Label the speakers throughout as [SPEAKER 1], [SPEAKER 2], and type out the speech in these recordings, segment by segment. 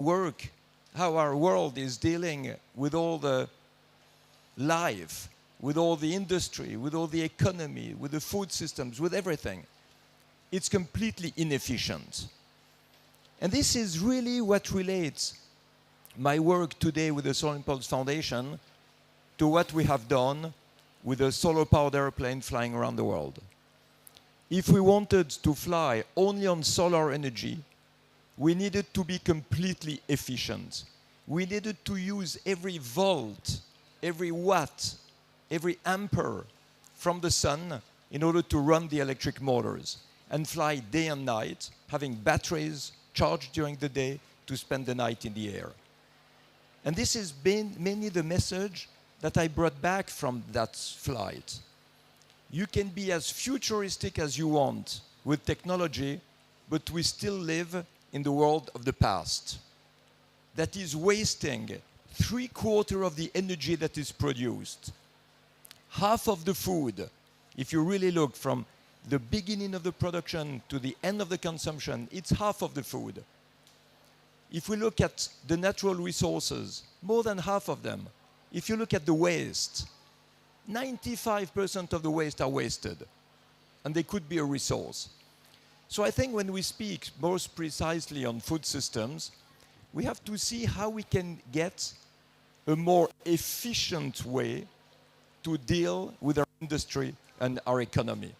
[SPEAKER 1] work, how our world is dealing with all the life, with all the industry, with all the economy, with the food systems, with everything, it's completely inefficient. And this is really what relates my work today with the Solar Impulse Foundation to what we have done with a solar-powered airplane flying around the world. If we wanted to fly only on solar energy, we needed to be completely efficient. We needed to use every volt, every watt, every ampere from the sun in order to run the electric motors and fly day and night, having batteries charged during the day to spend the night in the air. And this has been mainly the message that I brought back from that flight. You can be as futuristic as you want with technology, but we still live in the world of the past that is wasting 3/4 of the energy that is produced. Half of the food, if you really look from the beginning of the production to the end of the consumption, it's half of the food. If we look at the natural resources, more than half of them. If you look at the waste, 95% of the waste are wasted, and they could be a resource. So I think when we speak most precisely on food systems, we have to see how we can get a more efficient way to deal with our industry and our economy.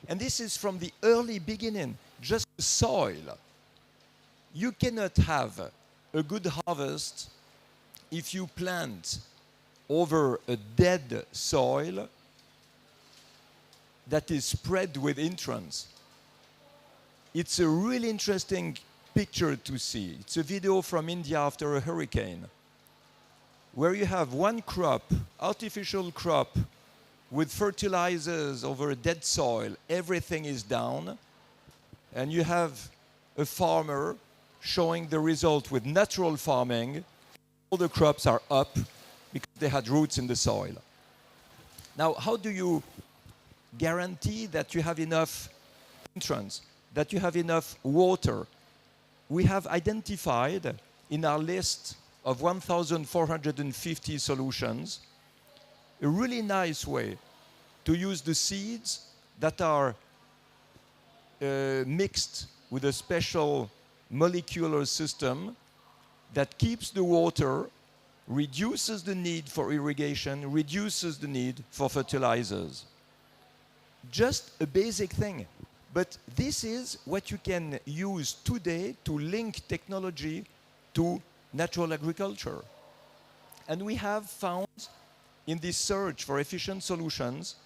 [SPEAKER 1] And this is from the early beginning, just the soil. You cannot have a good harvest if you plant over a dead soil that is spread with intrants. It's a really interesting picture to see. It's a video from India after a hurricane, where you have one crop, artificial crop, with fertilizers over a dead soil. Everything is down, and you have a farmer showing the result with natural farming. All the crops are up because they had roots in the soil. Now, how do you guarantee that you have enough nutrients, that you have enough water? We have identified in our list of 1,450 solutions a really nice way to use the seeds that are mixed with a special molecular system that keeps the water, reduces the need for irrigation, reduces the need for fertilizers. Just a basic thing. But this is what you can use today to link technology to natural agriculture. And we have found in this search for efficient solutions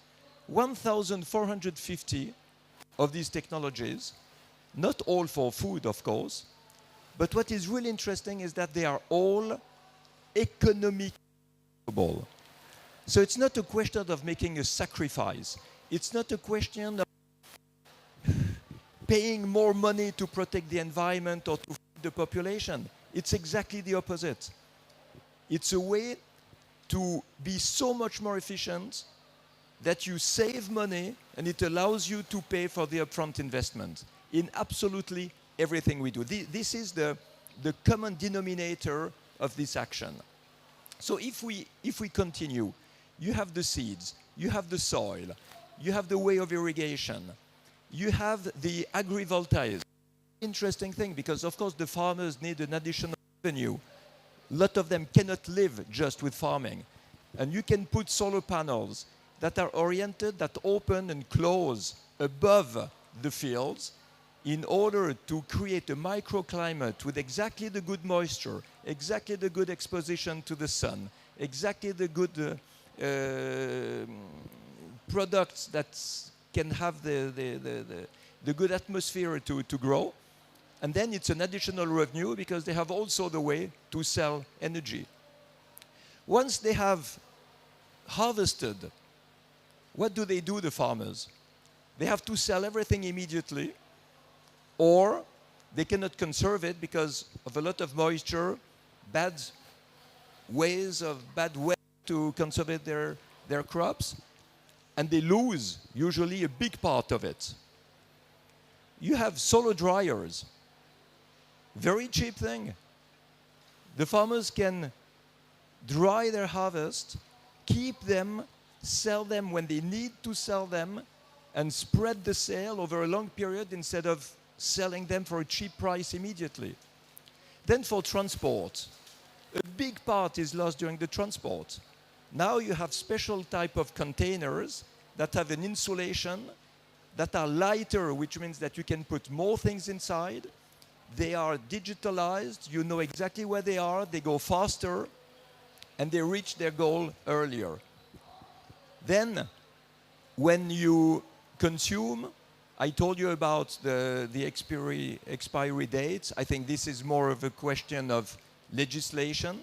[SPEAKER 1] 1,450 of these technologies, not all for food, of course, but what is really interesting is that they are all economically viable. So it's not a question of making a sacrifice. It's not a question of paying more money to protect the environment or to feed the population. It's exactly the opposite. It's a way to be so much more efficient that you save money and it allows you to pay for the upfront investment in absolutely everything we do. This is the common denominator of this action. So if we continue, you have the seeds, you have the soil, you have the way of irrigation, you have the agrivoltaics. Interesting thing, because of course the farmers need an additional revenue. A lot of them cannot live just with farming. And you can put solar panels that are oriented, that open and close above the fields in order to create a microclimate with exactly the good moisture, exactly the good exposition to the sun, exactly the good products that can have the good atmosphere to grow. And then it's an additional revenue because they have also the way to sell energy. Once they have harvested, what do, the farmers? They have to sell everything immediately, or they cannot conserve it because of a lot of moisture, bad ways of bad weather to conserve their crops, and they lose usually a big part of it. You have solar dryers. Very cheap thing. The farmers can dry their harvest, keep them, sell them when they need to sell them, and spread the sale over a long period instead of selling them for a cheap price immediately. Then for transport, a big part is lost during the transport. Now you have special type of containers that have an insulation, that are lighter, which means that you can put more things inside. They are digitalized, you know exactly where they are, they go faster, and they reach their goal earlier. Then, when you consume, I told you about the expiry dates. I think this is more of a question of legislation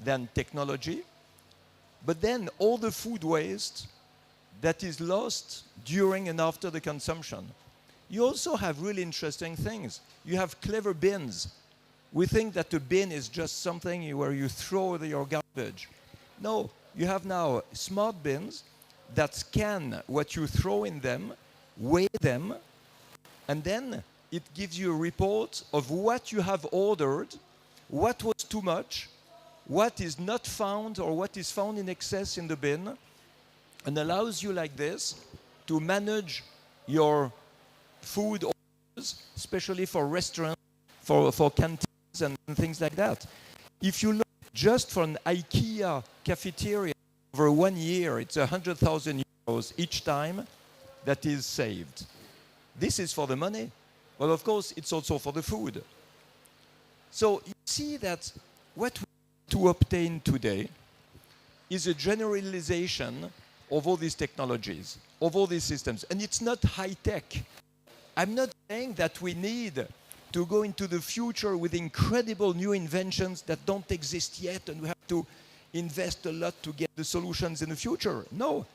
[SPEAKER 1] than technology. But then all the food waste that is lost during and after the consumption. You also have really interesting things. You have clever bins. We think that a bin is just something where you throw your garbage. No, you have now smart bins that scan what you throw in them, weigh them, and then it gives you a report of what you have ordered, what was too much, what is not found or what is found in excess in the bin, and allows you like this to manage your food orders, especially for restaurants, for canteens and things like that. If you look just for an IKEA cafeteria over 1 year, it's 100,000 euros each time that is saved. This is for the money, but of course it's also for the food. So you see that what we need to obtain today is a generalization of all these technologies, of all these systems. And it's not high-tech. I'm not saying that we need to go into the future with incredible new inventions that don't exist yet and we have to invest a lot to get the solutions in the future. No,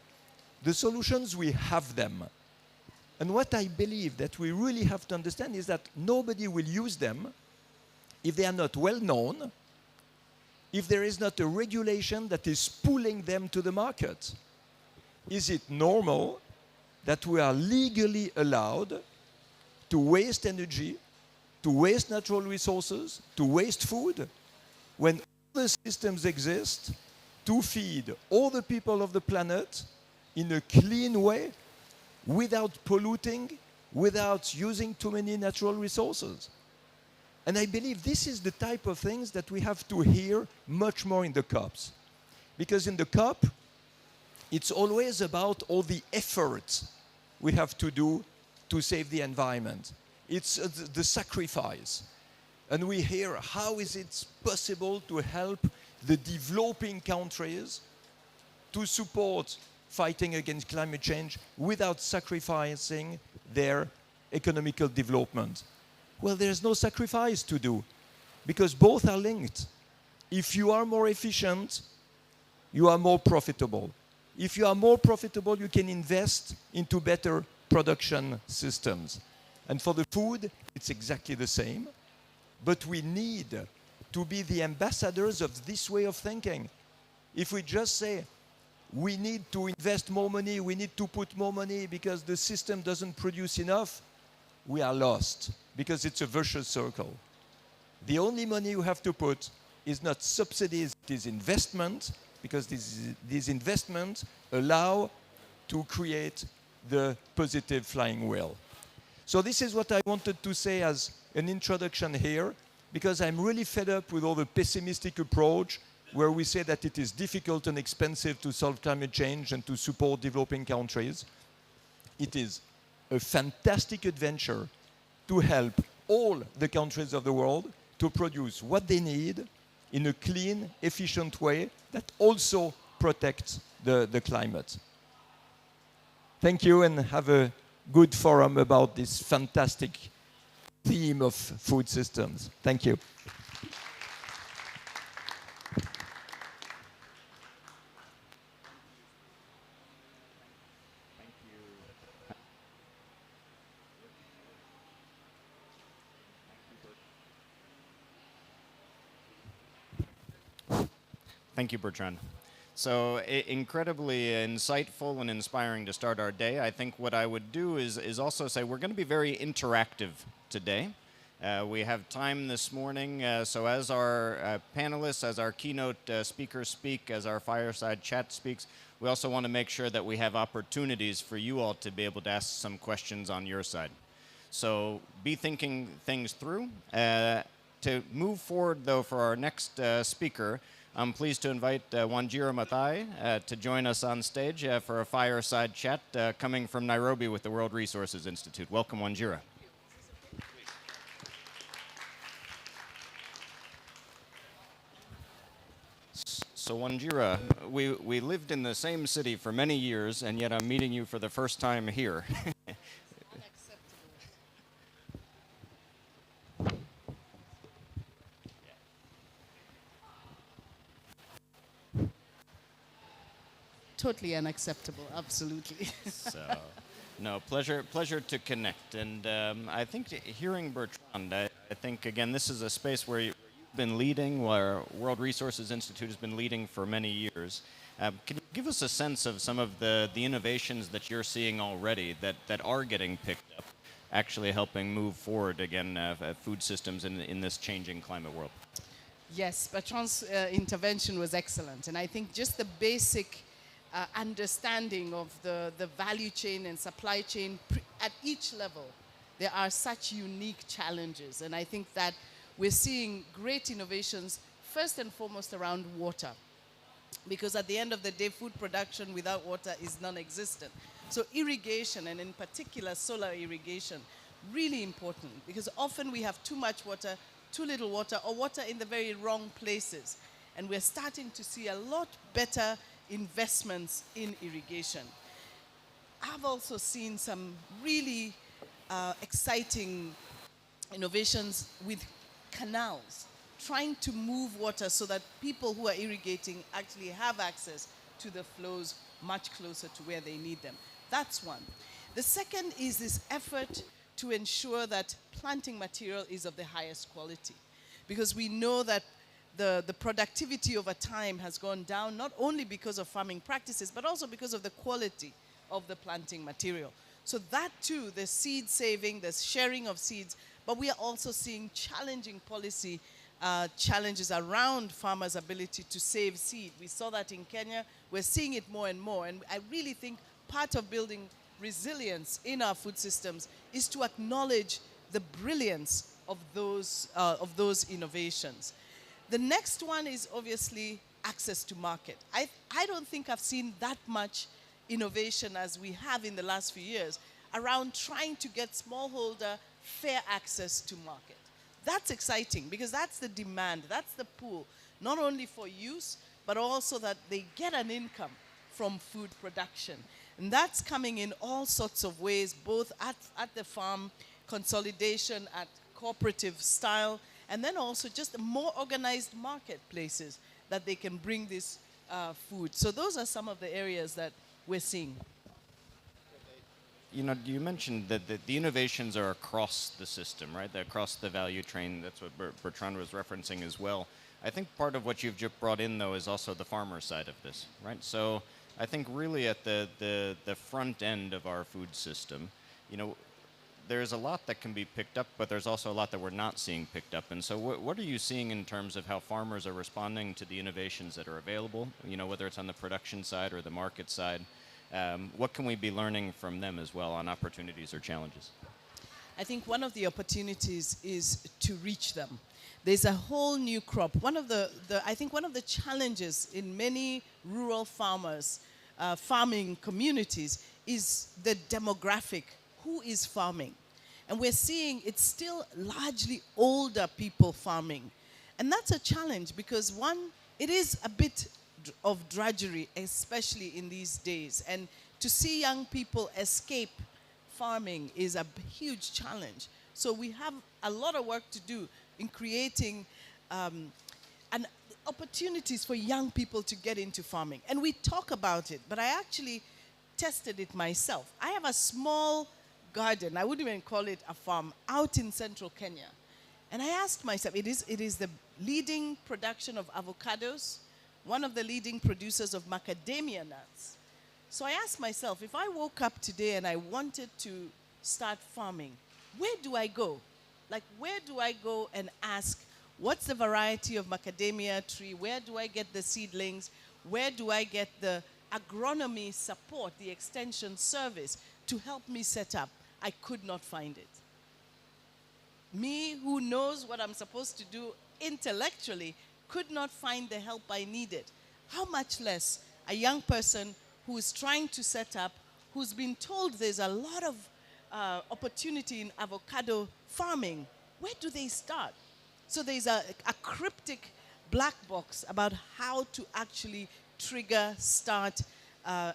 [SPEAKER 1] the solutions, we have them. And what I believe that we really have to understand is that nobody will use them if they are not well known, if there is not a regulation that is pulling them to the market. Is it normal that we are legally allowed to waste energy, to waste natural resources, to waste food, when all the systems exist to feed all the people of the planet in a clean way, without polluting, without using too many natural resources? And I believe this is the type of things that we have to hear much more in the COPs. Because in the COP, it's always about all the efforts we have to do to save the environment. It's the sacrifice. And we hear, how is it possible to help the developing countries to support fighting against climate change without sacrificing their economical development? Well, there's no sacrifice to do, because both are linked. If you are more efficient, you are more profitable. If you are more profitable, you can invest into better production systems. And for the food, it's exactly the same. But we need to be the ambassadors of this way of thinking. If we just say, we need to invest more money, we need to put more money because the system doesn't produce enough, we are lost, because it's a vicious circle. The only money you have to put is not subsidies, it is investment, because these investments allow to create the positive flying wheel. So this is what I wanted to say as an introduction here, because I'm really fed up with all the pessimistic approach where we say that it is difficult and expensive to solve climate change and to support developing countries. It is a fantastic adventure to help all the countries of the world to produce what they need in a clean, efficient way that also protects the climate. Thank you, and have a good forum about this fantastic theme of food systems. Thank you.
[SPEAKER 2] Thank you, Bertrand. So incredibly insightful and inspiring to start our day. I think what I would do is also say we're going to be very interactive today. We have time this morning, so as our panelists, as our keynote speakers speak, as our fireside chat speaks, we also want to make sure that we have opportunities for you all to be able to ask some questions on your side. So be thinking things through. To move forward, though, for our next speaker, I'm pleased to invite Wanjira Maathai to join us on stage for a fireside chat coming from Nairobi with the World Resources Institute. Welcome, Wanjira. So Wanjira, we lived in the same city for many years, and yet I'm meeting you for the first time here.
[SPEAKER 3] Totally unacceptable, absolutely.
[SPEAKER 2] So, no, pleasure to connect. And I think hearing Bertrand, I think, again, this is a space where you've been leading, where World Resources Institute has been leading for many years. Can you give us a sense of some of the innovations that you're seeing already that are getting picked up, actually helping move forward, again, food systems in this changing climate world?
[SPEAKER 3] Yes, Bertrand's intervention was excellent. And I think just the basic understanding of the value chain and supply chain at each level, there are such unique challenges. And I think that we're seeing great innovations, first and foremost around water. Because at the end of the day, food production without water is non-existent. So irrigation, and in particular solar irrigation, really important. Because often we have too much water, too little water, or water in the very wrong places. And we're starting to see a lot better investments in irrigation. I've also seen some really exciting innovations with canals, trying to move water so that people who are irrigating actually have access to the flows much closer to where they need them. That's one. The second is this effort to ensure that planting material is of the highest quality, because we know that the productivity over time has gone down, not only because of farming practices, but also because of the quality of the planting material. So that too, the seed saving, the sharing of seeds, but we are also seeing challenging policy challenges around farmers' ability to save seed. We saw that in Kenya. We're seeing it more and more. And I really think part of building resilience in our food systems is to acknowledge the brilliance of those innovations. The next one is obviously access to market. I don't think I've seen that much innovation as we have in the last few years around trying to get smallholder fair access to market. That's exciting because that's the demand, that's the pool, not only for use, but also that they get an income from food production. And that's coming in all sorts of ways, both at the farm, consolidation, at cooperative style, and then also just more organized marketplaces that they can bring this food. So those are some of the areas that we're seeing.
[SPEAKER 2] You know, you mentioned that the innovations are across the system, right? They're across the value chain. That's what Bertrand was referencing as well. I think part of what you've just brought in, though, is also the farmer side of this, right? So I think really at the front end of our food system, you know, there's a lot that can be picked up, but there's also a lot that we're not seeing picked up. And so what are you seeing in terms of how farmers are responding to the innovations that are available, you know, whether it's on the production side or the market side? What can we be learning from them as well on opportunities or challenges?
[SPEAKER 3] I think one of the opportunities is to reach them. There's a whole new crop. I think one of the challenges in many rural farming communities is the demographic. Who is farming? And we're seeing it's still largely older people farming. And that's a challenge because one, it is a bit of drudgery, especially in these days. And to see young people escape farming is a huge challenge. So we have a lot of work to do in creating opportunities for young people to get into farming. And we talk about it, but I actually tested it myself. I have a small garden, I wouldn't even call it a farm, out in central Kenya. And I asked myself, it is the leading production of avocados, one of the leading producers of macadamia nuts. So I asked myself, if I woke up today and I wanted to start farming, where do I go? Like, where do I go and ask, what's the variety of macadamia tree? Where do I get the seedlings? Where do I get the agronomy support, the extension service to help me set up? I could not find it. Me, who knows what I'm supposed to do intellectually, could not find the help I needed. How much less a young person who is trying to set up, who's been told there's a lot of opportunity in avocado farming. Where do they start? So there's a cryptic black box about how to actually trigger, start,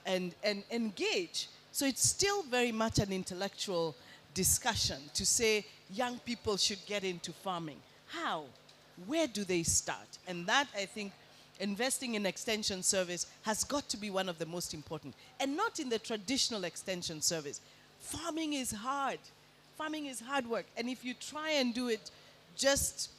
[SPEAKER 3] and engage. So it's still very much an intellectual discussion to say young people should get into farming. How? Where do they start? And that, I think, investing in extension service has got to be one of the most important. And not in the traditional extension service. Farming is hard. Farming is hard work. And if you try and do it just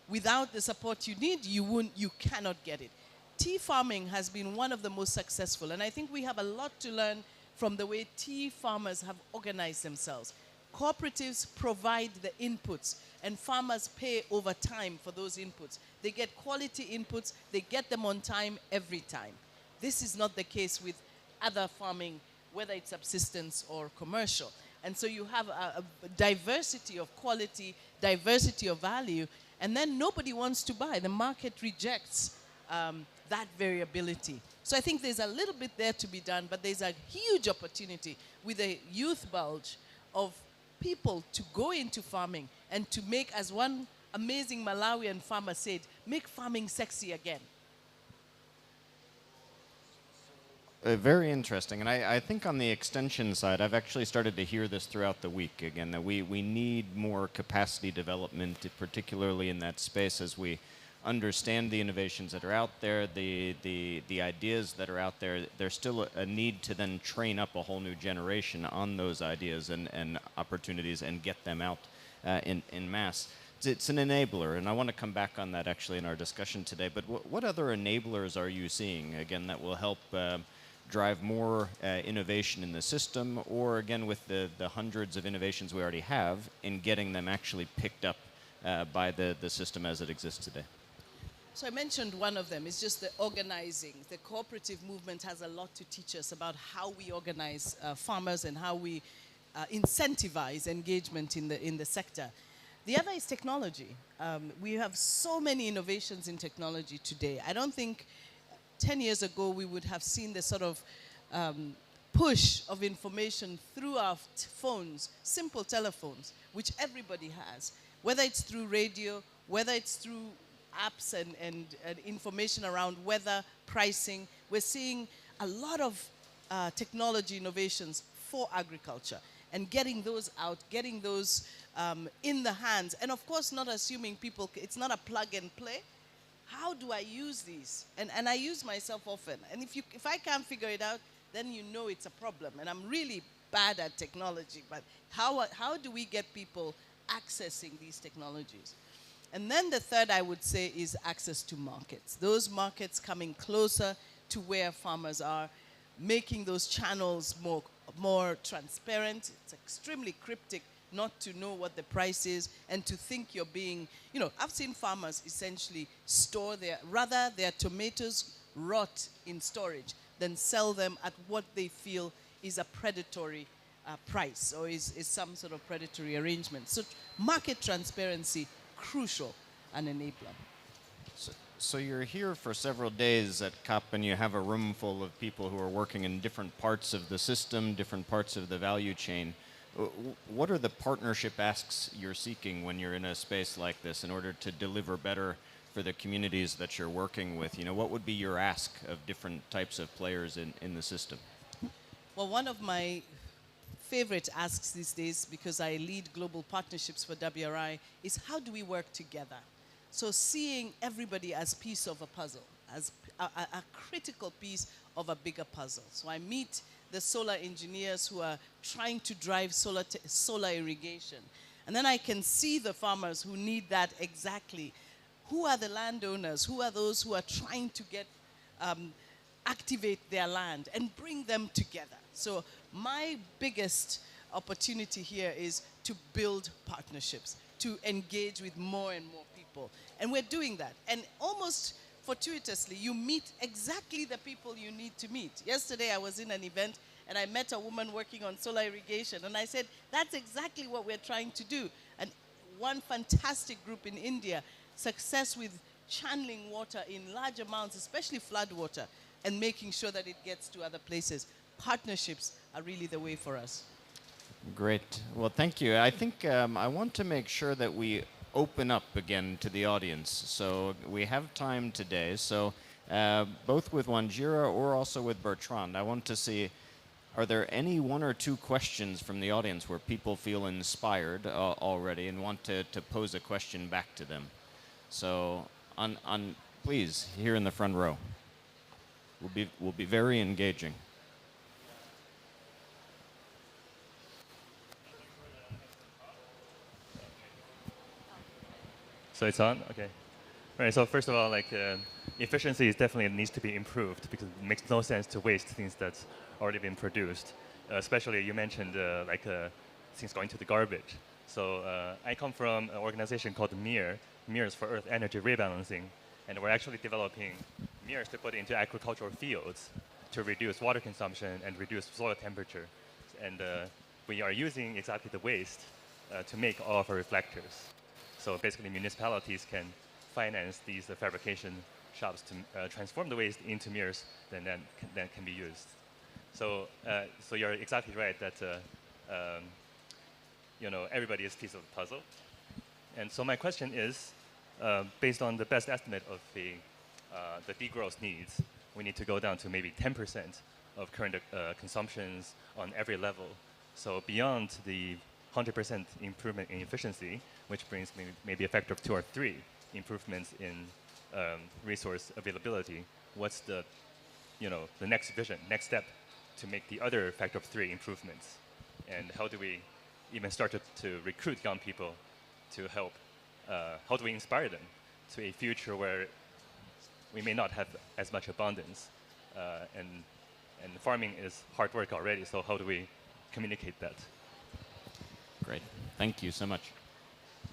[SPEAKER 3] without the support you need, you cannot get it. Tea farming has been one of the most successful. And I think we have a lot to learn from the way tea farmers have organized themselves. Cooperatives provide the inputs, and farmers pay over time for those inputs. They get quality inputs, they get them on time every time. This is not the case with other farming, whether it's subsistence or commercial. And so you have a diversity of quality, diversity of value, and then nobody wants to buy. The market rejects that variability. So I think there's a little bit there to be done, but there's a huge opportunity with a youth bulge of people to go into farming and to make, as one amazing Malawian farmer said, make farming sexy again.
[SPEAKER 2] Very interesting. And I think on the extension side, I've actually started to hear this throughout the week, again, that we need more capacity development, particularly in that space, as we understand the innovations that are out there, the ideas that are out there. There's still a need to then train up a whole new generation on those ideas and opportunities and get them out in mass. It's an enabler, and I want to come back on that actually in our discussion today. But what other enablers are you seeing, again, that will help drive more innovation in the system, or again with the hundreds of innovations we already have, in getting them actually picked up by the system as it exists today?
[SPEAKER 3] So I mentioned one of them. It's just the organizing. The cooperative movement has a lot to teach us about how we organize farmers and how we incentivize engagement in the sector. The other is technology. We have so many innovations in technology today. I don't think 10 years ago we would have seen the sort of push of information through our phones, simple telephones, which everybody has, whether it's through radio, whether it's through apps and information around weather, pricing. We're seeing a lot of technology innovations for agriculture and getting those out, getting those in the hands. And of course, not assuming people, it's not a plug and play. How do I use these? And I use myself often. And if I can't figure it out, then you know it's a problem. And I'm really bad at technology, but how do we get people accessing these technologies? And then the third, I would say, is access to markets. Those markets coming closer to where farmers are, making those channels more transparent. It's extremely cryptic not to know what the price is and to think you're being, I've seen farmers essentially store their tomatoes rot in storage than sell them at what they feel is a predatory price or is some sort of predatory arrangement. So market transparency, crucial and enabler.
[SPEAKER 2] So you're here for several days at COP, and you have a room full of people who are working in different parts of the system, different parts of the value chain. What are the partnership asks you're seeking when you're in a space like this in order to deliver better for the communities that you're working with? What would be your ask of different types of players in the system?
[SPEAKER 3] Well, one of my favorite asks these days, because I lead global partnerships for WRI, is how do we work together? So seeing everybody as piece of a puzzle, as a critical piece of a bigger puzzle. So I meet the solar engineers who are trying to drive solar irrigation. And then I can see the farmers who need that exactly. Who are the landowners? Who are those who are trying to activate their land and bring them together? So my biggest opportunity here is to build partnerships. to engage with more and more people. And we're doing that. And almost fortuitously, you meet exactly the people you need to meet. Yesterday, I was in an event and I met a woman working on solar irrigation. And I said, that's exactly what we're trying to do. And one fantastic group in India, success with channeling water in large amounts, especially flood water, and making sure that it gets to other places. Partnerships are really the way for us.
[SPEAKER 2] Great. Well, thank you. I think I want to make sure that we open up again to the audience. So we have time today. So both with Wanjira or also with Bertrand, I want to see, are there any one or two questions from the audience where people feel inspired already and want to pose a question back to them? So please, here in the front row. Will be very engaging.
[SPEAKER 4] So it's on? Okay. All right, so first of all, efficiency is definitely needs to be improved because it makes no sense to waste things that's already been produced. Especially you mentioned things going to the garbage. So I come from an organization called MIR, Mirrors for Earth Energy Rebalancing, and we're actually developing mirrors to put into agricultural fields to reduce water consumption and reduce soil temperature. And we are using exactly the waste to make all of our reflectors. So basically, municipalities can finance these fabrication shops to transform the waste into mirrors that can be used. So, so you're exactly right that everybody is a piece of the puzzle. And so my question is, based on the best estimate of the degrowth needs, we need to go down to maybe 10% of current consumptions on every level. So beyond the 100% improvement in efficiency, which brings maybe a factor of 2 or 3 improvements in resource availability, what's the next vision, next step to make the other factor of 3 improvements? And how do we even start to recruit young people to help? How do we inspire them to a future where we may not have as much abundance? And farming is hard work already, so how do we communicate that?
[SPEAKER 2] Great. Thank you so much.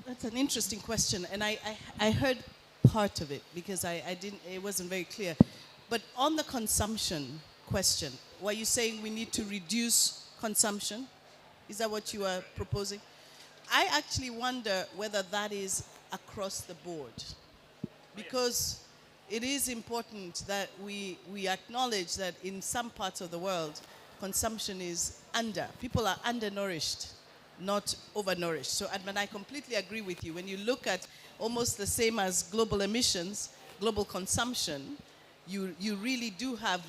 [SPEAKER 3] That's an interesting question, and I heard part of it because it wasn't very clear. But on the consumption question, were you saying we need to reduce consumption? Is that what you are proposing? I actually wonder whether that is across the board, because it is important that we acknowledge that in some parts of the world, consumption is people are undernourished, not overnourished. So, and I completely agree with you. When you look at almost the same as global emissions, global consumption, you really do have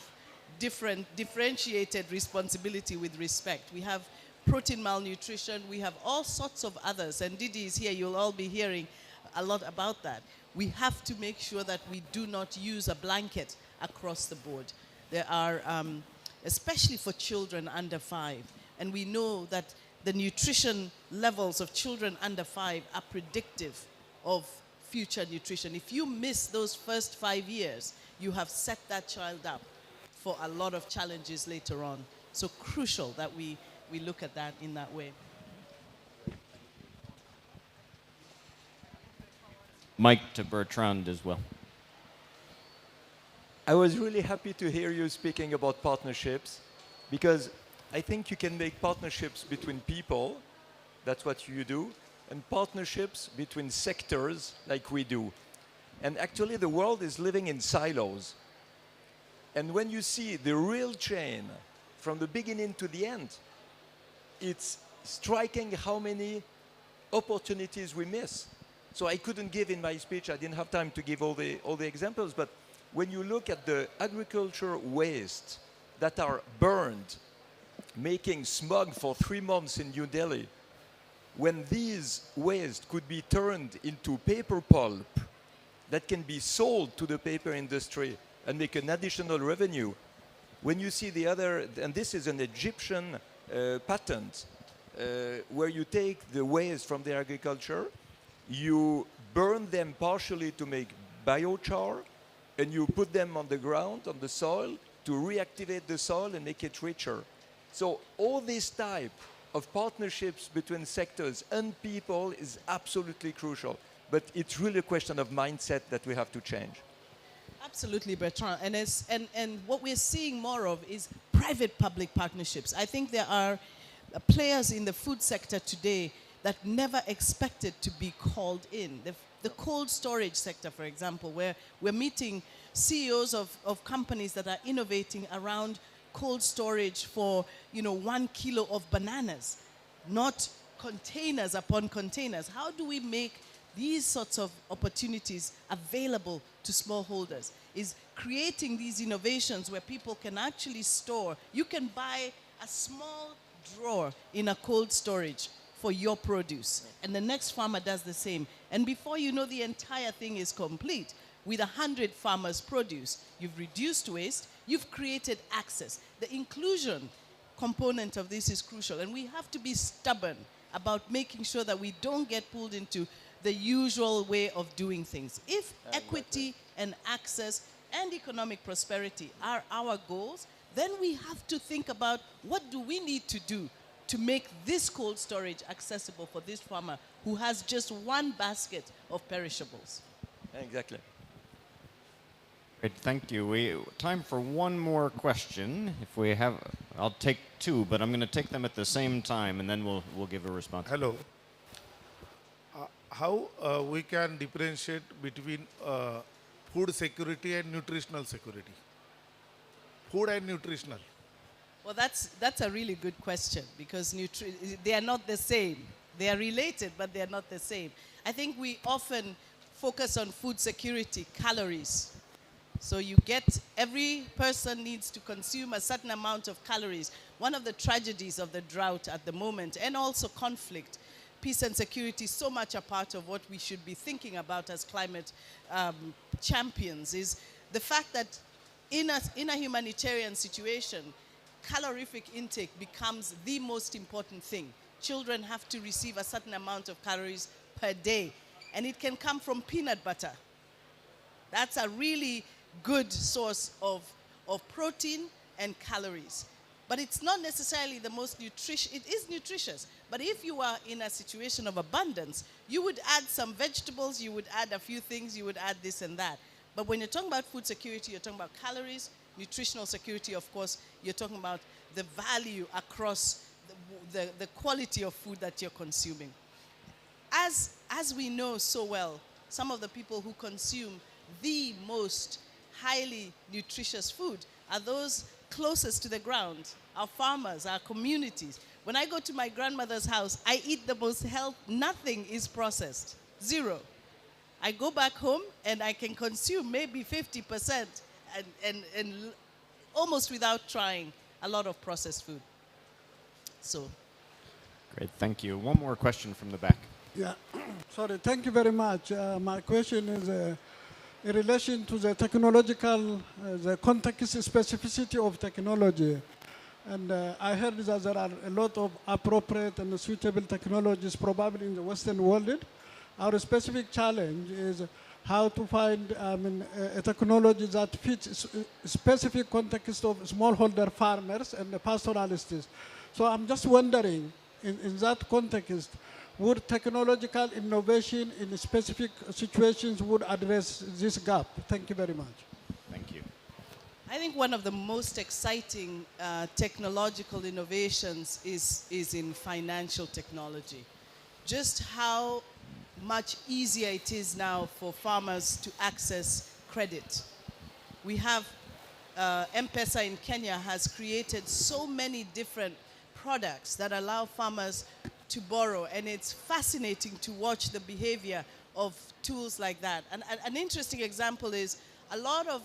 [SPEAKER 3] differentiated responsibility with respect. We have protein malnutrition, we have all sorts of others, and Didi is here, you'll all be hearing a lot about that. We have to make sure that we do not use a blanket across the board. There are, especially for children under 5, and we know that the nutrition levels of children under 5 are predictive of future nutrition. If you miss those first 5 years, you have set that child up for a lot of challenges later on. So crucial that we look at that in that way.
[SPEAKER 2] Mike to Bertrand as well.
[SPEAKER 1] I was really happy to hear you speaking about partnerships, because I think you can make partnerships between people, that's what you do, and partnerships between sectors like we do. And actually the world is living in silos. And when you see the real chain from the beginning to the end, it's striking how many opportunities we miss. So I couldn't give in my speech, I didn't have time to give all the examples, but when you look at the agriculture waste that are burned, making smog for 3 months in New Delhi, when these waste could be turned into paper pulp that can be sold to the paper industry and make an additional revenue. When you see the other, and this is an Egyptian patent, where you take the waste from the agriculture, you burn them partially to make biochar, and you put them on the ground, on the soil, to reactivate the soil and make it richer. So all this type of partnerships between sectors and people is absolutely crucial. But it's really a question of mindset that we have to change.
[SPEAKER 3] Absolutely, Bertrand. And what we're seeing more of is private-public partnerships. I think there are players in the food sector today that never expected to be called in. The cold storage sector, for example, where we're meeting CEOs of companies that are innovating around cold storage for 1 kilo of bananas, not containers upon containers. How do we make these sorts of opportunities available to smallholders? Is creating these innovations where people can actually store. You can buy a small drawer in a cold storage for your produce, and the next farmer does the same. And before you know, the entire thing is complete. With 100 farmers' produce, you've reduced waste, you've created access. The inclusion component of this is crucial, and we have to be stubborn about making sure that we don't get pulled into the usual way of doing things. If equity and access and economic prosperity are our goals, then we have to think about what do we need to do to make this cold storage accessible for this farmer who has just one basket of perishables.
[SPEAKER 1] Exactly.
[SPEAKER 2] Great, thank you. Time for one more question. If we have, I'll take two, but I'm going to take them at the same time, and then we'll give a response.
[SPEAKER 5] Hello. How we can differentiate between food security and nutritional security? Food and nutritional.
[SPEAKER 3] Well, that's a really good question, because they are not the same. They are related, but they are not the same. I think we often focus on food security, calories. So every person needs to consume a certain amount of calories. One of the tragedies of the drought at the moment, and also conflict, peace and security, so much a part of what we should be thinking about as climate champions, is the fact that in a humanitarian situation, calorific intake becomes the most important thing. Children have to receive a certain amount of calories per day, and it can come from peanut butter. That's a really good source of protein and calories. But it's not necessarily the most nutritious. It is nutritious. But if you are in a situation of abundance, you would add some vegetables, you would add a few things, you would add this and that. But when you're talking about food security, you're talking about calories. Nutritional security, of course, you're talking about the value across the quality of food that you're consuming. As we know so well, some of the people who consume the most highly nutritious food are those closest to the ground, our farmers, our communities. When I go to my grandmother's house, I eat the most health. Nothing is processed. Zero. I go back home and I can consume maybe 50% and almost without trying a lot of processed food. So.
[SPEAKER 2] Great, thank you. One more question from the back.
[SPEAKER 6] Yeah, sorry, thank you very much. My question is in relation to the technological, the context specificity of technology. And I heard that there are a lot of appropriate and suitable technologies probably in the Western world. Our specific challenge is how to find a technology that fits specific context of smallholder farmers and the pastoralists. So I'm just wondering, in that context, would technological innovation in specific situations would address this gap? Thank you very much.
[SPEAKER 2] Thank you.
[SPEAKER 3] I think one of the most exciting technological innovations is in financial technology. Just how much easier it is now for farmers to access credit. We have M-Pesa in Kenya has created so many different products that allow farmers to borrow, and it's fascinating to watch the behavior of tools like that. And an interesting example is a lot of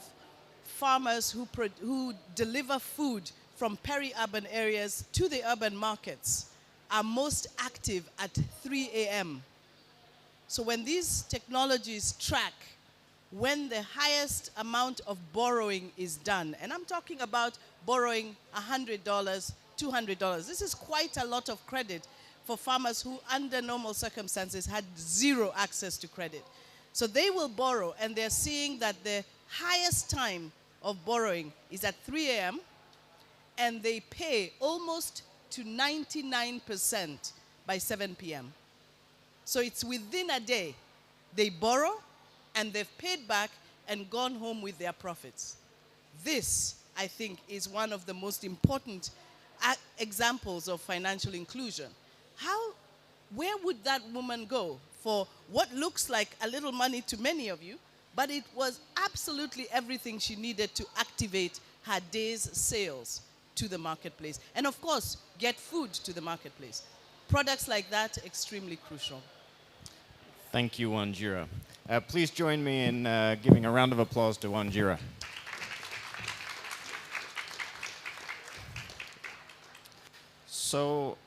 [SPEAKER 3] farmers who deliver food from peri-urban areas to the urban markets are most active at 3 a.m. So when these technologies track when the highest amount of borrowing is done, and I'm talking about borrowing $100, $200. This is quite a lot of credit for farmers who, under normal circumstances, had zero access to credit. So they will borrow, and they're seeing that the highest time of borrowing is at 3 a.m., and they pay almost to 99% by 7 p.m. So it's within a day. They borrow and they've paid back and gone home with their profits. This, I think, is one of the most important examples of financial inclusion. Where would that woman go for what looks like a little money to many of you, but it was absolutely everything she needed to activate her day's sales to the marketplace. And of course, get food to the marketplace. Products like that, extremely crucial.
[SPEAKER 2] Thank you, Wanjira. Please join me in giving a round of applause to Wanjira. So,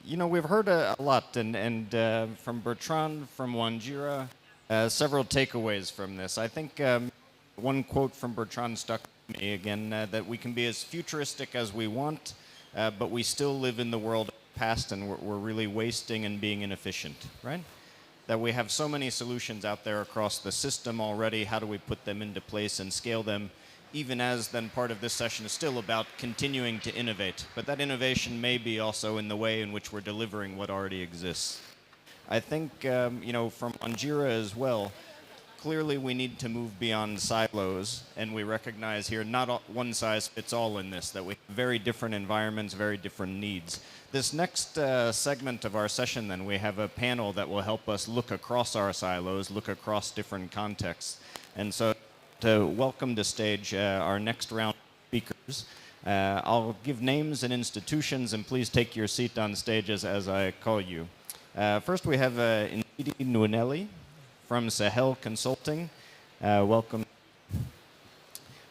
[SPEAKER 2] you know, we've heard a lot, and from Bertrand, from Wanjira, several takeaways from this. I think one quote from Bertrand stuck with me again, that we can be as futuristic as we want, but we still live in the world of the past, and we're really wasting and being inefficient, right? That we have so many solutions out there across the system already. How do we put them into place and scale them? Even as then part of this session is still about continuing to innovate. But that innovation may be also in the way in which we're delivering what already exists. I think, you know, from Wanjira as well, clearly we need to move beyond silos, and we recognize here not one size fits all in this, that we have very different environments, very different needs. This next segment of our session then, we have a panel that will help us look across our silos, look across different contexts. And so to welcome to stage our next round of speakers, I'll give names and institutions, and please take your seat on stage as I call you. First we have Ndidi Nwuneli from Sahel Consulting. Welcome.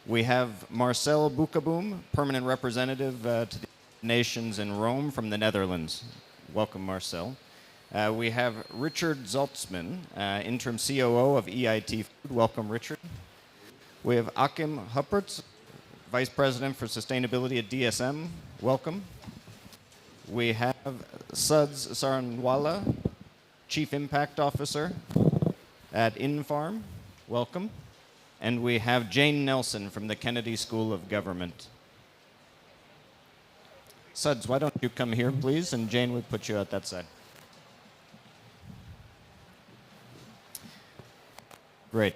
[SPEAKER 2] We have Marcel Boekaboom, permanent representative to the Nations in Rome from the Netherlands. Welcome, Marcel. We have Richard Zaltzman, interim COO of EIT Food. Welcome, Richard. We have Akim Huppertz, Vice President for Sustainability at DSM. Welcome. We have Suds Saranwala, Chief Impact Officer at Infarm. Welcome. And we have Jane Nelson from the Kennedy School of Government. Suds, why don't you come here, please, and Jane would put you at that side. Great.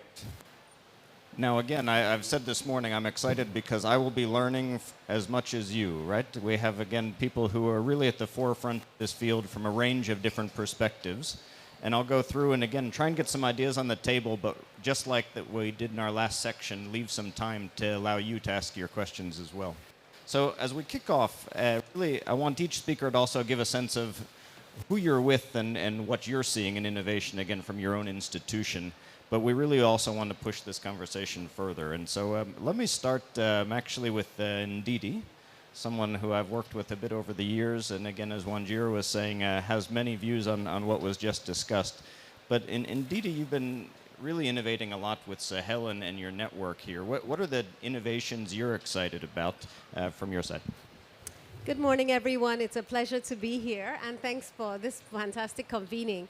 [SPEAKER 2] Now, again, I've said this morning, I'm excited because I will be learning as much as you, right? We have, again, people who are really at the forefront of this field from a range of different perspectives. And I'll go through and, again, try and get some ideas on the table, but just like that we did in our last section, leave some time to allow you to ask your questions as well. So as we kick off, really, I want each speaker to also give a sense of who you're with and what you're seeing in innovation, again, from your own institution. But we really also want to push this conversation further. And so let me start actually with Ndidi, someone who I've worked with a bit over the years. And again, as Wanjira was saying, has many views on what was just discussed. But Ndidi, you've been really innovating a lot with Sahel and your network here. What are the innovations you're excited about from your side?
[SPEAKER 7] Good morning, everyone. It's a pleasure to be here. And thanks for this fantastic convening.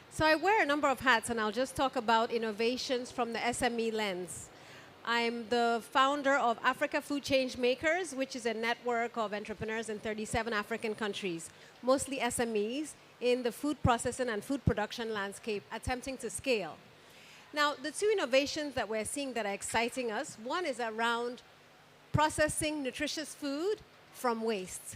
[SPEAKER 7] So I wear a number of hats, and I'll just talk about innovations from the SME lens. I'm the founder of Africa Food Change Makers, which is a network of entrepreneurs in 37 African countries, mostly SMEs in the food processing and food production landscape, attempting to scale. Now, the two innovations that we're seeing that are exciting us, one is around processing nutritious food from waste.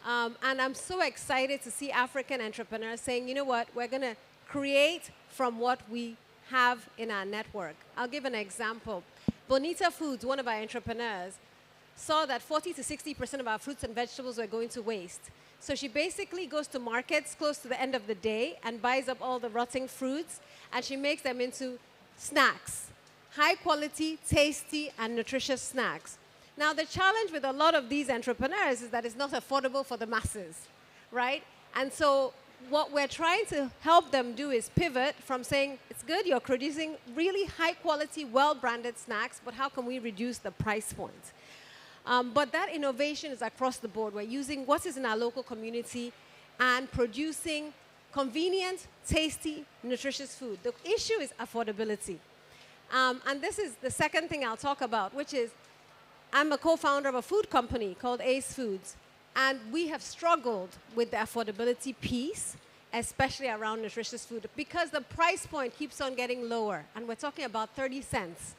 [SPEAKER 7] And I'm so excited to see African entrepreneurs saying, you know what, we're going to create from what we have in our network. I'll give an example. Bonita Foods, one of our entrepreneurs, saw that 40 to 60% of our fruits and vegetables were going to waste. So she basically goes to markets close to the end of the day and buys up all the rotting fruits, and she makes them into snacks. High quality, tasty, and nutritious snacks. Now, the challenge with a lot of these entrepreneurs is that it's not affordable for the masses, right? And so what we're trying to help them do is pivot from saying, it's good, you're producing really high quality, well-branded snacks, but how can we reduce the price point? But that innovation is across the board. We're using what is in our local community and producing convenient, tasty, nutritious food. The issue is affordability. And this is the second thing I'll talk about, which is I'm a co-founder of a food company called Ace Foods. And we have struggled with the affordability piece, especially around nutritious food, because the price point keeps on getting lower. And we're talking about 30 cents.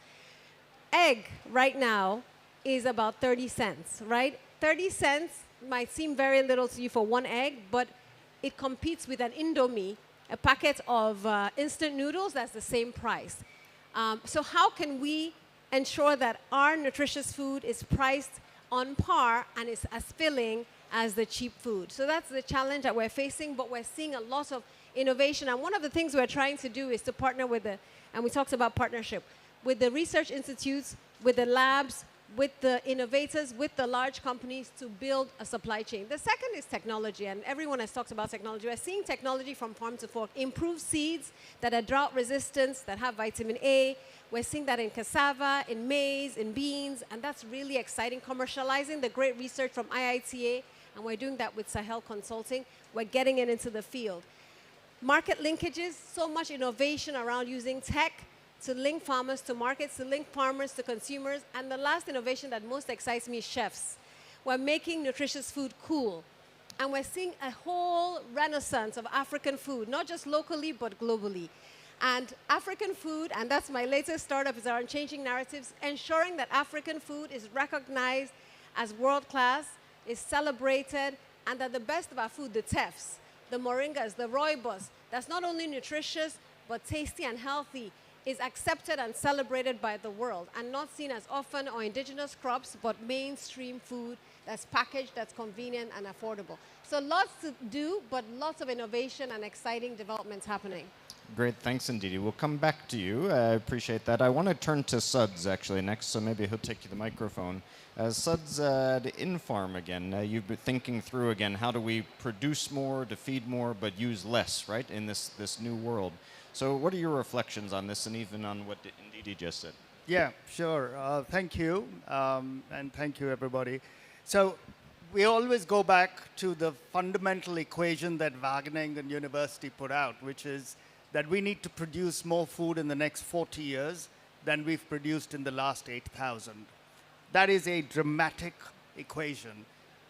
[SPEAKER 7] Egg right now is about 30 cents, right? 30 cents might seem very little to you for one egg, but it competes with an Indomie, a packet of instant noodles that's the same price. So how can we ensure that our nutritious food is priced on par and is as filling as the cheap food? So that's the challenge that we're facing, but we're seeing a lot of innovation. And one of the things we're trying to do is to partner with and we talked about partnership, with the research institutes, with the labs, with the innovators, with the large companies to build a supply chain. The second is technology, and everyone has talked about technology. We're seeing technology from farm to fork, improve seeds that are drought resistant, that have vitamin A. We're seeing that in cassava, in maize, in beans, and that's really exciting. Commercializing the great research from IITA, and we're doing that with Sahel Consulting. We're getting it into the field. Market linkages, so much innovation around using tech to link farmers to markets, to link farmers to consumers. And the last innovation that most excites me is chefs. We're making nutritious food cool. And we're seeing a whole renaissance of African food, not just locally, but globally. And African food, and that's my latest startup, is around changing narratives, ensuring that African food is recognized as world-class, is celebrated, and that the best of our food, the tefs, the moringas, the rooibos, that's not only nutritious, but tasty and healthy, is accepted and celebrated by the world and not seen as often or indigenous crops, but mainstream food that's packaged, that's convenient and affordable. So lots to do, but lots of innovation and exciting developments happening.
[SPEAKER 2] Great, thanks Ndidi. We'll come back to you. I appreciate that. I want to turn to Suds actually next, so maybe he'll take you the microphone. Suds at InFarm again. You've been thinking through again, how do we produce more to feed more, but use less, right, in this new world? So what are your reflections on this and even on what Ndidi just said?
[SPEAKER 8] Yeah, sure. Thank you. And thank you, everybody. So we always go back to the fundamental equation that Wageningen University put out, which is that we need to produce more food in the next 40 years than we've produced in the last 8,000. That is a dramatic equation.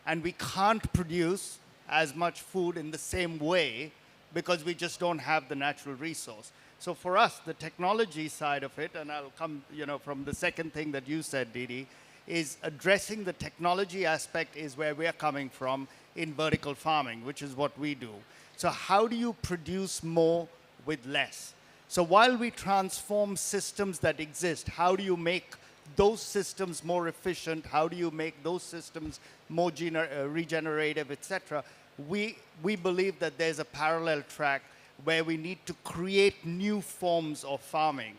[SPEAKER 8] And we can't produce as much food in the same way because we just don't have the natural resource. So for us, the technology side of it, and I'll come from the second thing that you said, Didi, is addressing the technology aspect is where we're coming from in vertical farming, which is what we do. So how do you produce more with less? So while we transform systems that exist, how do you make those systems more efficient? How do you make those systems more regenerative, etc.? We believe that there's a parallel track where we need to create new forms of farming.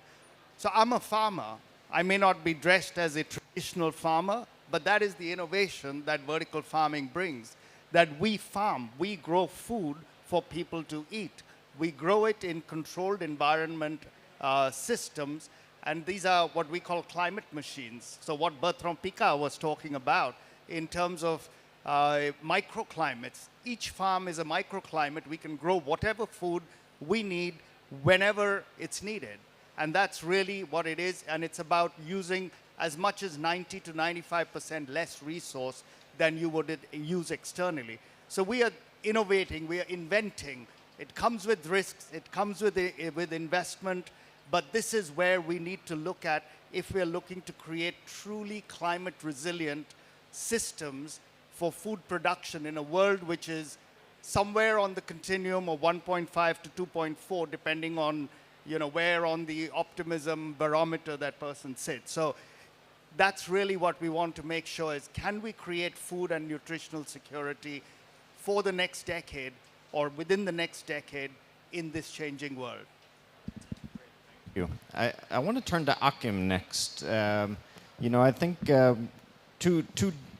[SPEAKER 8] So I'm a farmer. I may not be dressed as a traditional farmer, but that is the innovation that vertical farming brings, that we farm, we grow food for people to eat. We grow it in controlled environment systems, and these are what we call climate machines. So what Bertrand Piccard was talking about in terms of microclimates. Each farm is a microclimate. We can grow whatever food we need whenever it's needed. And that's really what it is. And it's about using as much as 90 to 95% less resource than you would use externally. So we are innovating, we are inventing. It comes with risks, it comes with investment, but this is where we need to look at if we're looking to create truly climate resilient systems for food production in a world which is somewhere on the continuum of 1.5 to 2.4, depending on where on the optimism barometer that person sits. So that's really what we want to make sure is, can we create food and nutritional security for the next decade or within the next decade in this changing world?
[SPEAKER 2] Thank you. I want to turn to Akim next. I think two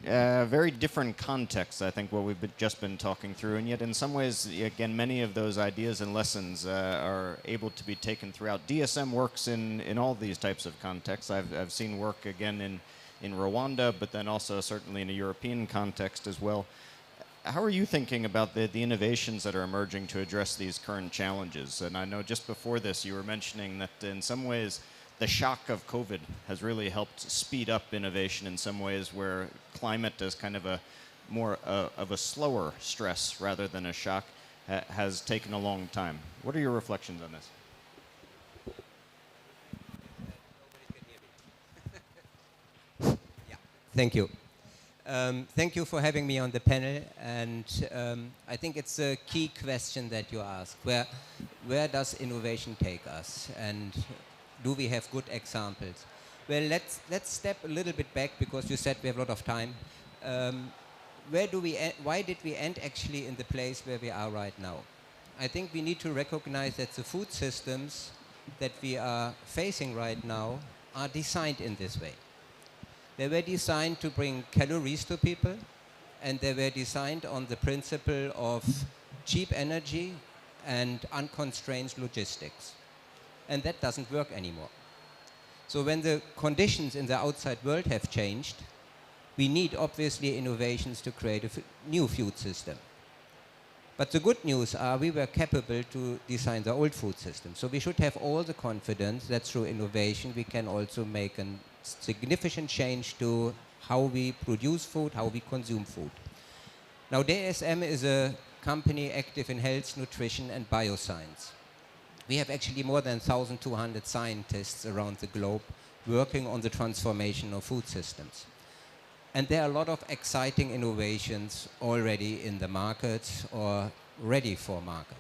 [SPEAKER 2] very different contexts, I think, what we've just been talking through, and yet in some ways, again, many of those ideas and lessons are able to be taken throughout. DSM works in all these types of contexts. I've seen work, again, in Rwanda, but then also certainly in a European context as well. How are you thinking about the innovations that are emerging to address these current challenges? And I know just before this, you were mentioning that in some ways, the shock of COVID has really helped speed up innovation in some ways, where climate as kind of a more of a slower stress rather than a shock has taken a long time. What are your reflections on this?
[SPEAKER 9] Thank you. Thank you for having me on the panel, and I think it's a key question that you ask. Where does innovation take us, and do we have good examples? Well, let's step a little bit back, because you said we have a lot of time. Why did we end actually in the place where we are right now? I think we need to recognize that the food systems that we are facing right now are designed in this way. They were designed to bring calories to people, and they were designed on the principle of cheap energy and unconstrained logistics. And that doesn't work anymore. So when the conditions in the outside world have changed, we need obviously innovations to create a new food system. But the good news are we were capable to design the old food system. So we should have all the confidence that through innovation we can also make a significant change to how we produce food, how we consume food. Now, DSM is a company active in health, nutrition, and bioscience. We have actually more than 1,200 scientists around the globe working on the transformation of food systems. And there are a lot of exciting innovations already in the market or ready for market.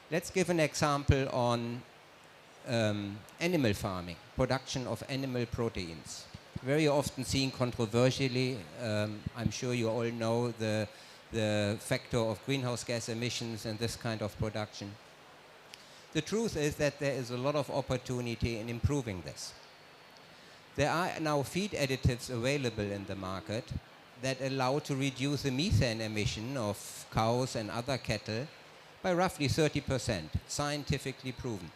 [SPEAKER 9] Let's give an example on animal farming, production of animal proteins. Very often seen controversially. I'm sure you all know the factor of greenhouse gas emissions and this kind of production. The truth is that there is a lot of opportunity in improving this. There are now feed additives available in the market that allow to reduce the methane emission of cows and other cattle by roughly 30%, scientifically proven.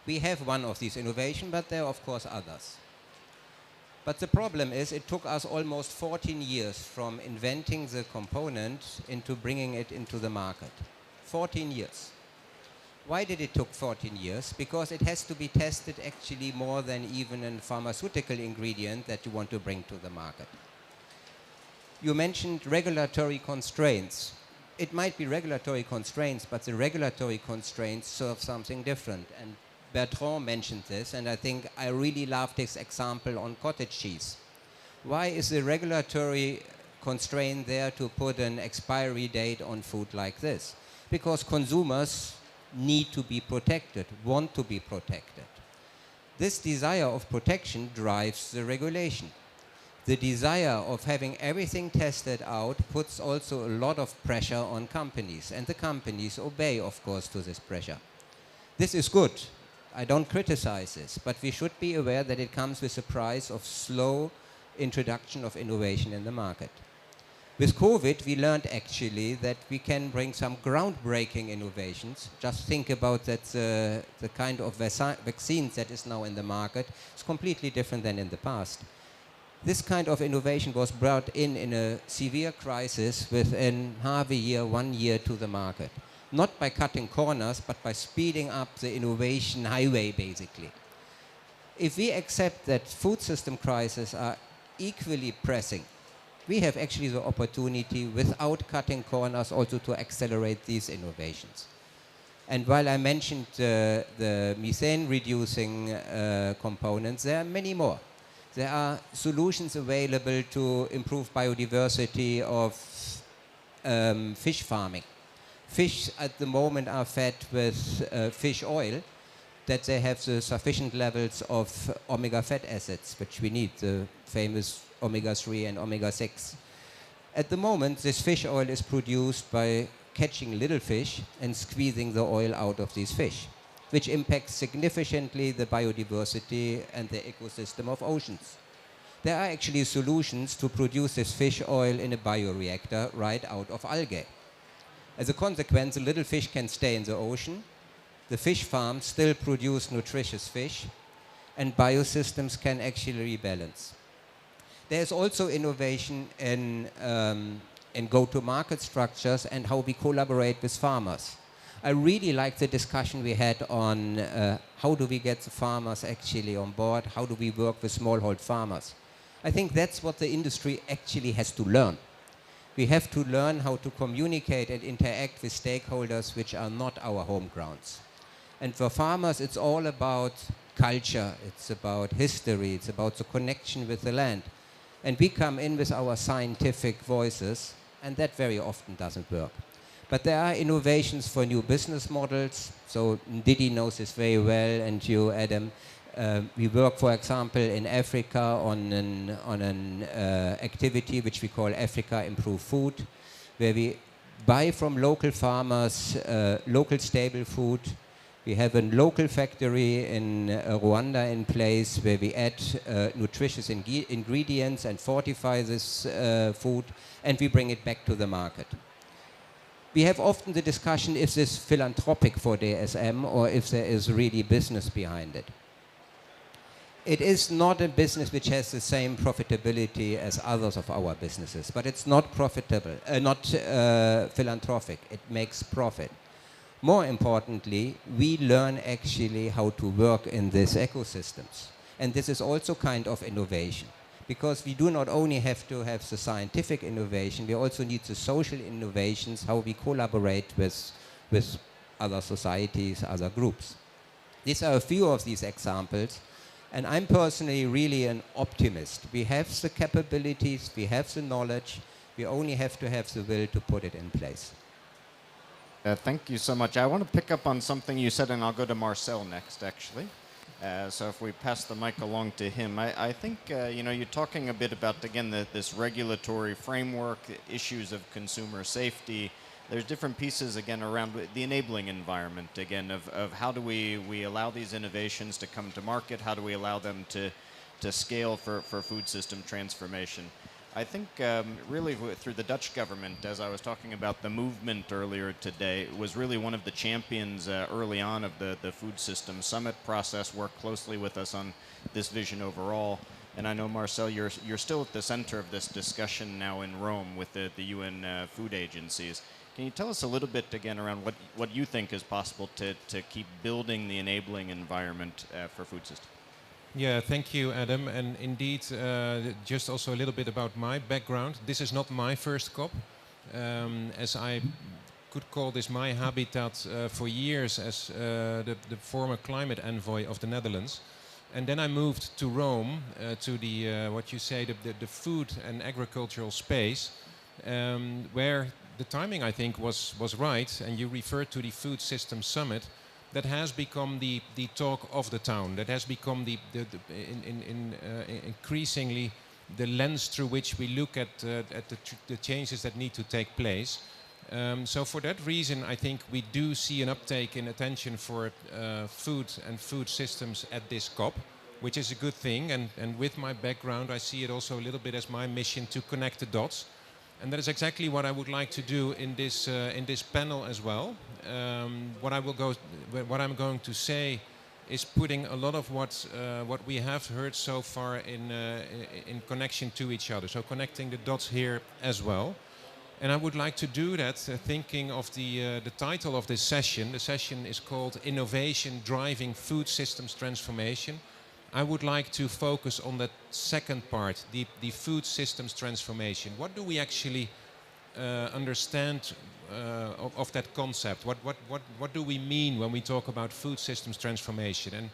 [SPEAKER 9] We have one of these innovations, but there are of course others. But the problem is it took us almost 14 years from inventing the component into bringing it into the market. 14 years. Why did it take 14 years? Because it has to be tested actually more than even a pharmaceutical ingredient that you want to bring to the market. You mentioned regulatory constraints. It might be regulatory constraints, but the regulatory constraints serve something different. And Bertrand mentioned this, and I think I really love this example on cottage cheese. Why is the regulatory constraint there to put an expiry date on food like this? Because consumers need to be protected, want to be protected. This desire of protection drives the regulation. The desire of having everything tested out puts also a lot of pressure on companies, and the companies obey, of course, to this pressure. This is good. I don't criticize this, but we should be aware that it comes with a price of slow introduction of innovation in the market. With COVID, we learned actually that we can bring some groundbreaking innovations. Just think about that the kind of vaccines that is now in the market is completely different than in the past. This kind of innovation was brought in a severe crisis within half a year, 1 year to the market. Not by cutting corners, but by speeding up the innovation highway, basically. If we accept that food system crises are equally pressing, we have actually the opportunity, without cutting corners, also to accelerate these innovations. And while I mentioned the methane-reducing components, there are many more. There are solutions available to improve biodiversity of fish farming. Fish at the moment are fed with fish oil, that they have the sufficient levels of omega fat acids, which we need, the famous omega-3 and omega-6. At the moment, this fish oil is produced by catching little fish and squeezing the oil out of these fish, which impacts significantly the biodiversity and the ecosystem of oceans. There are actually solutions to produce this fish oil in a bioreactor right out of algae. As a consequence, the little fish can stay in the ocean, the fish farms still produce nutritious fish, and biosystems can actually rebalance. There's also innovation in go-to-market structures and how we collaborate with farmers. I really like the discussion we had on how do we get the farmers actually on board, how do we work with smallhold farmers. I think that's what the industry actually has to learn. We have to learn how to communicate and interact with stakeholders which are not our home grounds. And for farmers, it's all about culture, it's about history, it's about the connection with the land. And we come in with our scientific voices, and that very often doesn't work. But there are innovations for new business models. So Didi knows this very well, and you, Adam. We work, for example, in Africa on an activity which we call Africa Improve Food, where we buy from local farmers local stable food. We have a local factory in Rwanda in place where we add nutritious ingredients and fortify this food, and we bring it back to the market. We have often the discussion, is this philanthropic for DSM or if there is really business behind it? It is not a business which has the same profitability as others of our businesses, but it's not profitable, not philanthropic. It makes profit. More importantly, we learn actually how to work in these ecosystems. And this is also kind of innovation, because we do not only have to have the scientific innovation, we also need the social innovations, how we collaborate with other societies, other groups. These are a few of these examples. And I'm personally really an optimist. We have the capabilities, we have the knowledge, we only have to have the will to put it in place.
[SPEAKER 2] Thank you so much. I want to pick up on something you said, and I'll go to Marcel next, actually. So if we pass the mic along to him, I think, you're talking a bit about, again, this regulatory framework, issues of consumer safety. There's different pieces, again, around the enabling environment, again, of how do we allow these innovations to come to market? How do we allow them to scale for food system transformation? I think really through the Dutch government, as I was talking about the movement earlier today, was really one of the champions early on of the Food System Summit process, worked closely with us on this vision overall. And I know, Marcel, you're still at the center of this discussion now in Rome with the UN food agencies. Can you tell us a little bit, again, around what you think is possible to keep building the enabling environment for food systems?
[SPEAKER 10] Yeah, thank you, Adam. And indeed, just also a little bit about my background. This is not my first COP, as I could call this my habitat for years as the former climate envoy of the Netherlands. And then I moved to Rome, to the, what you say, the food and agricultural space, where the timing, I think, was right, and you referred to the Food Systems Summit. That has become the talk of the town. That has become increasingly the lens through which we look at the changes that need to take place. So for that reason, I think we do see an uptake in attention for food and food systems at this COP, which is a good thing. And with my background, I see it also a little bit as my mission to connect the dots. And that is exactly what I would like to do in this panel as well. What I'm going to say is putting a lot of what we have heard so far in connection to each other. So connecting the dots here as well. And I would like to do that thinking of the title of this session. The session is called Innovation Driving Food Systems Transformation. I would like to focus on that second part, the food systems transformation. What do we actually understand of that concept? What do we mean when we talk about food systems transformation? And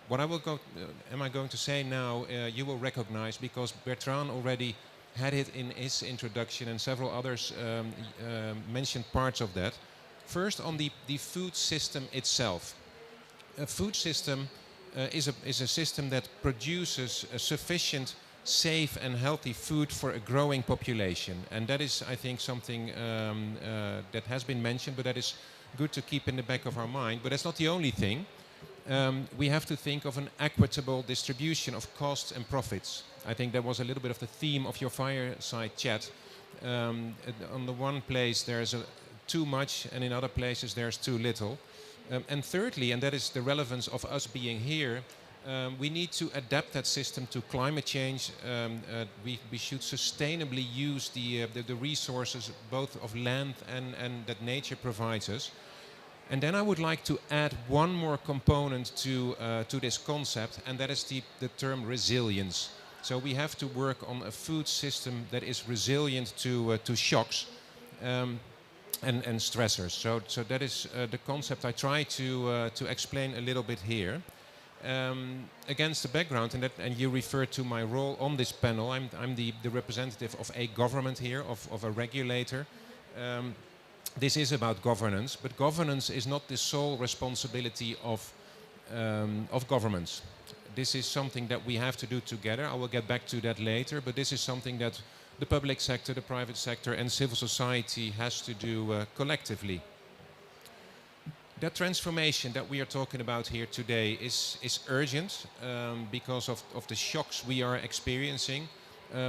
[SPEAKER 10] what am I going to say now, you will recognize, because Bertrand already had it in his introduction and several others mentioned parts of that. First, on the food system itself. A food system is a system that produces a sufficient, safe and healthy food for a growing population. And that is, I think, something that has been mentioned, but that is good to keep in the back of our mind. But that's not the only thing. We have to think of an equitable distribution of costs and profits. I think that was a little bit of the theme of your fireside chat. On the one place there's too much, and in other places there's too little. And thirdly, and that is the relevance of us being here, we need to adapt that system to climate change. We should sustainably use the resources both of land and that nature provides us. And then I would like to add one more component to this concept, and that is the term resilience. So we have to work on a food system that is resilient to shocks and stressors. So that is the concept I try to explain a little bit here. Against the background, and you refer to my role on this panel, I'm the representative of a government here, of a regulator. This is about governance, but governance is not the sole responsibility of governments. This is something that we have to do together. I will get back to that later, but this is something that the public sector, the private sector, and civil society has to do collectively. That transformation that we are talking about here today is urgent because of the shocks we are experiencing,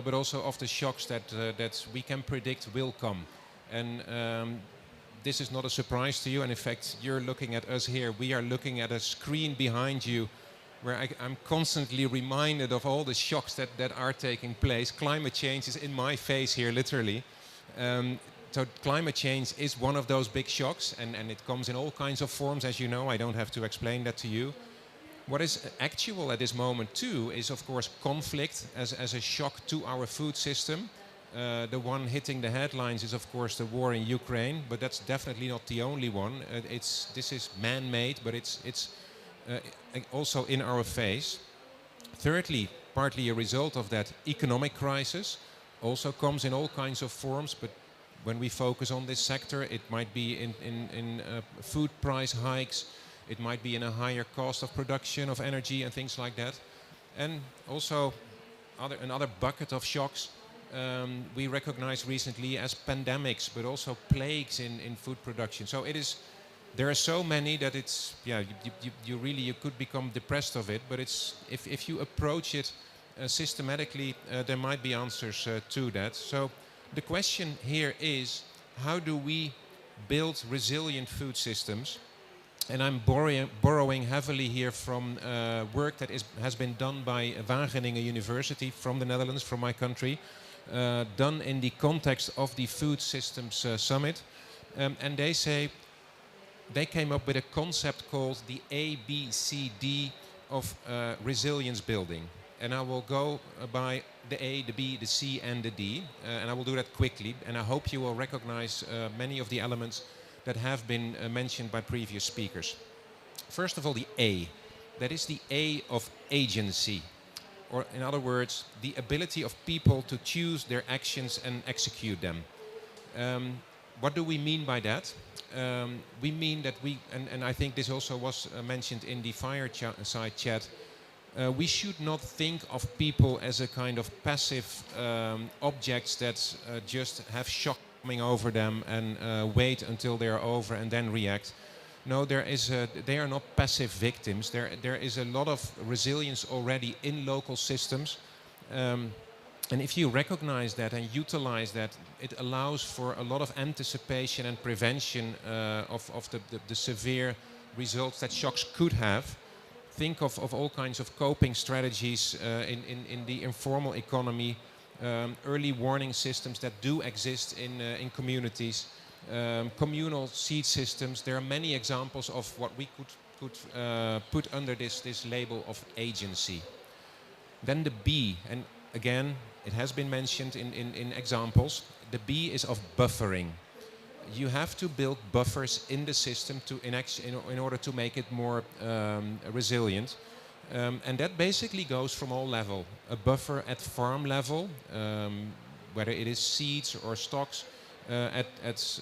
[SPEAKER 10] but also of the shocks that we can predict will come. And this is not a surprise to you, and in fact, you're looking at us here. We are looking at a screen behind you where I'm constantly reminded of all the shocks that are taking place. Climate change is in my face here, literally. So climate change is one of those big shocks, and it comes in all kinds of forms, as you know. I don't have to explain that to you. What is actual at this moment, too, is, of course, conflict as a shock to our food system. The one hitting the headlines is, of course, the war in Ukraine, but that's definitely not the only one. This is man-made, but it's also in our face. Thirdly, partly a result of that, economic crisis also comes in all kinds of forms, but when we focus on this sector, it might be in food price hikes, it might be in a higher cost of production of energy and things like that. And also another bucket of shocks we recognized recently as pandemics, but also plagues in food production. So there are so many that it's, yeah, you could become depressed of it, but if you approach it systematically, there might be answers to that. So the question here is, how do we build resilient food systems? And I'm borrowing heavily here from work that has been done by Wageningen University from the Netherlands, from my country, done in the context of the Food Systems Summit. And they came up with a concept called the ABCD of resilience building. And I will go by the A, the B, the C, and the D. And I will do that quickly. And I hope you will recognize many of the elements that have been mentioned by previous speakers. First of all, the A. That is the A of agency. Or in other words, the ability of people to choose their actions and execute them. What do we mean by that? We mean that and I think this also was mentioned in the fireside chat, we should not think of people as a kind of passive objects that just have shock coming over them and wait until they are over and then react. No, they are not passive victims. There is a lot of resilience already in local systems. And if you recognize that and utilize that, it allows for a lot of anticipation and prevention of the severe results that shocks could have. Think of all kinds of coping strategies in the informal economy, early warning systems that do exist in communities, communal seed systems. There are many examples of what we could put under this label of agency. Then the B, and again, it has been mentioned in examples. The B is of buffering. You have to build buffers in the system in order to make it more resilient. And that basically goes from all level. A buffer at farm level, whether it is seeds or stocks, at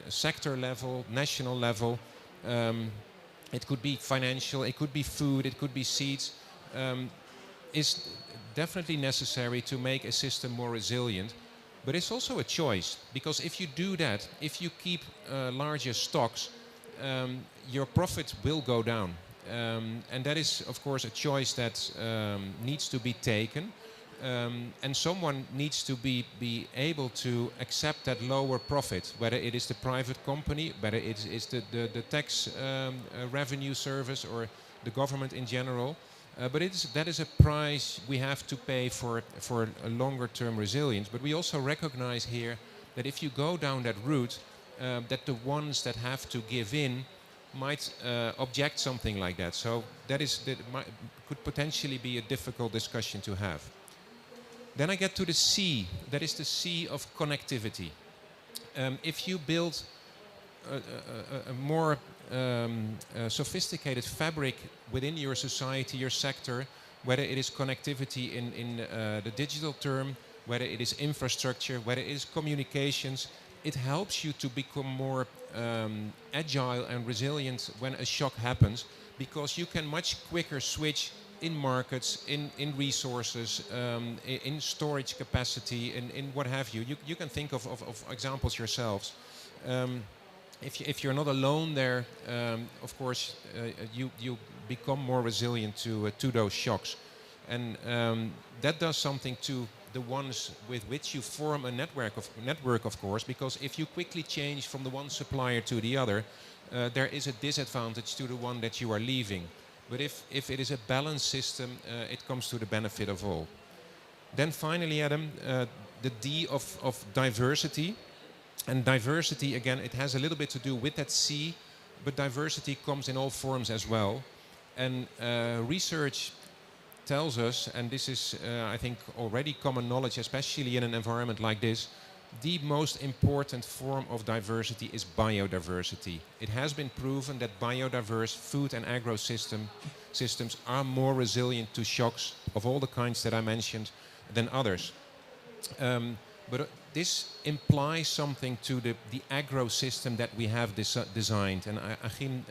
[SPEAKER 10] sector level, national level. It could be financial, it could be food, it could be seeds. Is definitely necessary to make a system more resilient. But it's also a choice, because if you do that, if you keep larger stocks, your profit will go down. And that is, of course, a choice that needs to be taken. And someone needs to be able to accept that lower profit, whether it is the private company, whether it is the tax revenue service or the government in general. But that is a price we have to pay for a longer term resilience. But we also recognize here that if you go down that route, that the ones that have to give in might object something like that. So that could potentially be a difficult discussion to have. Then I get to the C. That is the C of connectivity. If you build a more sophisticated fabric within your society, your sector, whether it is connectivity in the digital term, whether it is infrastructure, whether it is communications, it helps you to become more agile and resilient when a shock happens, because you can much quicker switch in markets, in resources, in storage capacity, in what have you. You can think of examples yourselves. If you're not alone there, of course, you become more resilient to those shocks. And that does something to the ones with which you form a network, of course, because if you quickly change from the one supplier to the other, there is a disadvantage to the one that you are leaving. But if it is a balanced system, it comes to the benefit of all. Then finally, Adam, the D of diversity. And diversity, again, it has a little bit to do with that C, but diversity comes in all forms as well. And research tells us, and this is, I think, already common knowledge, especially in an environment like this, the most important form of diversity is biodiversity. It has been proven that biodiverse food and agro systems are more resilient to shocks of all the kinds that I mentioned than others. But this implies something to the agro system that we have designed, and Achim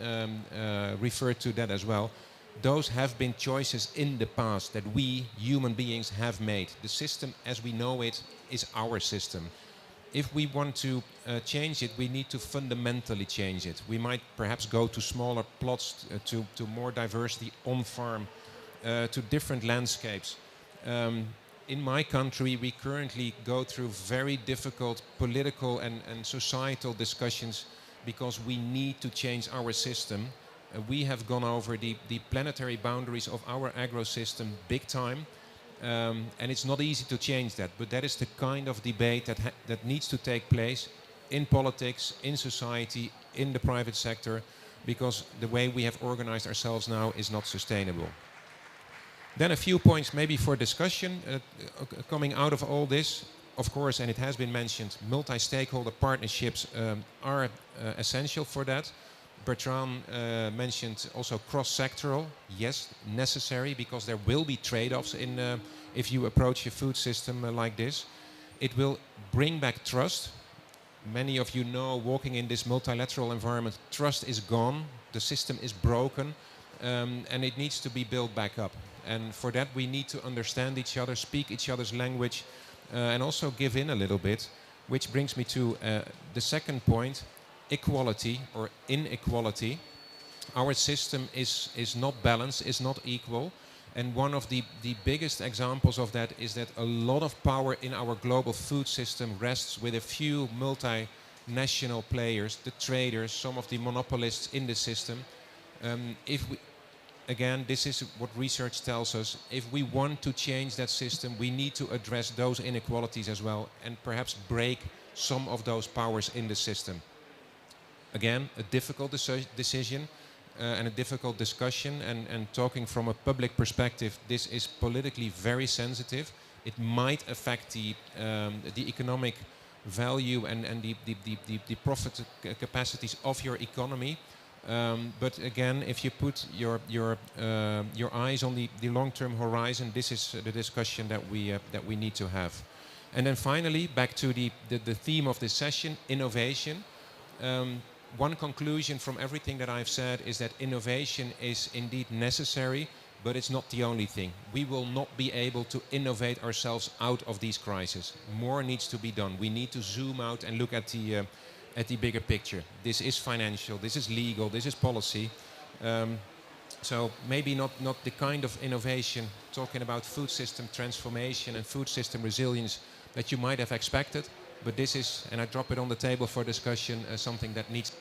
[SPEAKER 10] referred to that as well. Those have been choices in the past that we, human beings, have made. The system as we know it is our system. If we want to change it, we need to fundamentally change it. We might perhaps go to smaller plots, to more diversity on farm, to different landscapes. In my country, we currently go through very difficult political and societal discussions because we need to change our system. We have gone over the planetary boundaries of our agro system big time. And it's not easy to change that, but that is the kind of debate that needs to take place in politics, in society, in the private sector, because the way we have organized ourselves now is not sustainable. Then a few points maybe for discussion coming out of all this. Of course, and it has been mentioned, multi-stakeholder partnerships are essential for that. Bertrand mentioned also cross-sectoral. Yes, necessary, because there will be trade-offs if you approach a food system like this. It will bring back trust. Many of you know, walking in this multilateral environment, trust is gone, the system is broken, and it needs to be built back up. And for that we need to understand each other, speak each other's language, and also give in a little bit, which brings me to the second point, equality or inequality. Our system is not balanced, is not equal. And one of the biggest examples of that is that a lot of power in our global food system rests with a few multinational players, the traders, some of the monopolists in the system. Again, this is what research tells us. If we want to change that system, we need to address those inequalities as well and perhaps break some of those powers in the system. Again, a difficult decision and a difficult discussion, and talking from a public perspective, this is politically very sensitive. It might affect the economic value and the profit capacities of your economy. But again, if you put your eyes on the long-term horizon, this is the discussion that we need to have. And then finally, back to the theme of this session, innovation. One conclusion from everything that I've said is that innovation is indeed necessary, but it's not the only thing. We will not be able to innovate ourselves out of these crises. More needs to be done. We need to zoom out and look at the bigger picture. This is financial, this is legal, this is policy. So maybe not the kind of innovation, talking about food system transformation and food system resilience, that you might have expected. But this is, and I drop it on the table for discussion, something that needs.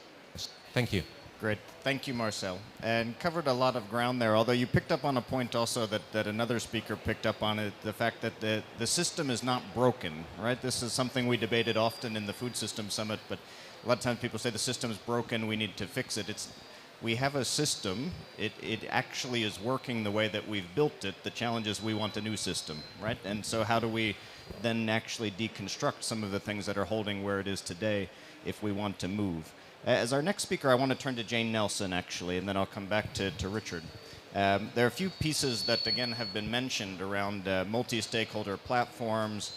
[SPEAKER 10] Thank you.
[SPEAKER 2] Great. Thank you, Marcel. And covered a lot of ground there, although you picked up on a point also that another speaker picked up on, it, the fact that the system is not broken, right? This is something we debated often in the Food Systems Summit, but a lot of times people say the system is broken, we need to fix it. we have a system, it actually is working the way that we've built it. The challenge is we want a new system, right? And so how do we then actually deconstruct some of the things that are holding where it is today if we want to move? As our next speaker, I want to turn to Jane Nelson, actually, and then I'll come back to Richard. There are a few pieces that, again, have been mentioned around multi-stakeholder platforms,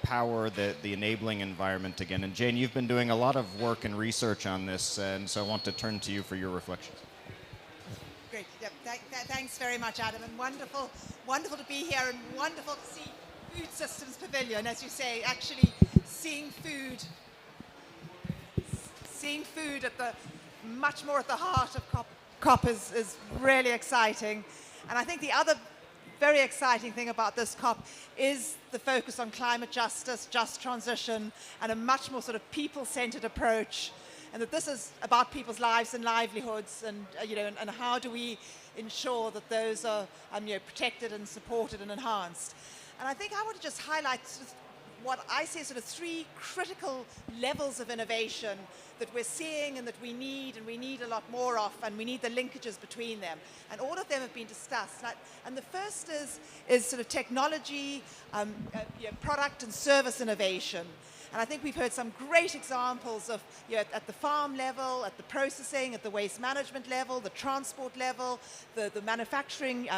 [SPEAKER 2] power, the enabling environment again. And Jane, you've been doing a lot of work and research on this, and so I want to turn to you for your reflections.
[SPEAKER 11] Great. Yep. Thanks very much, Adam, and wonderful to be here, and wonderful to see Food Systems Pavilion, as you say, actually seeing food at the much more at the heart of COP is really exciting. And I think the other very exciting thing about this COP is the focus on climate justice, just transition, and a much more sort of people-centered approach, and that this is about people's lives and livelihoods, and and how do we ensure that those are protected and supported and enhanced. And I think I want to just highlight what I see as sort of three critical levels of innovation that we're seeing and that we need a lot more of, and we need the linkages between them. And all of them have been discussed. And the first is sort of technology, product and service innovation. And I think we've heard some great examples of, at the farm level, at the processing, at the waste management level, the transport level, the manufacturing,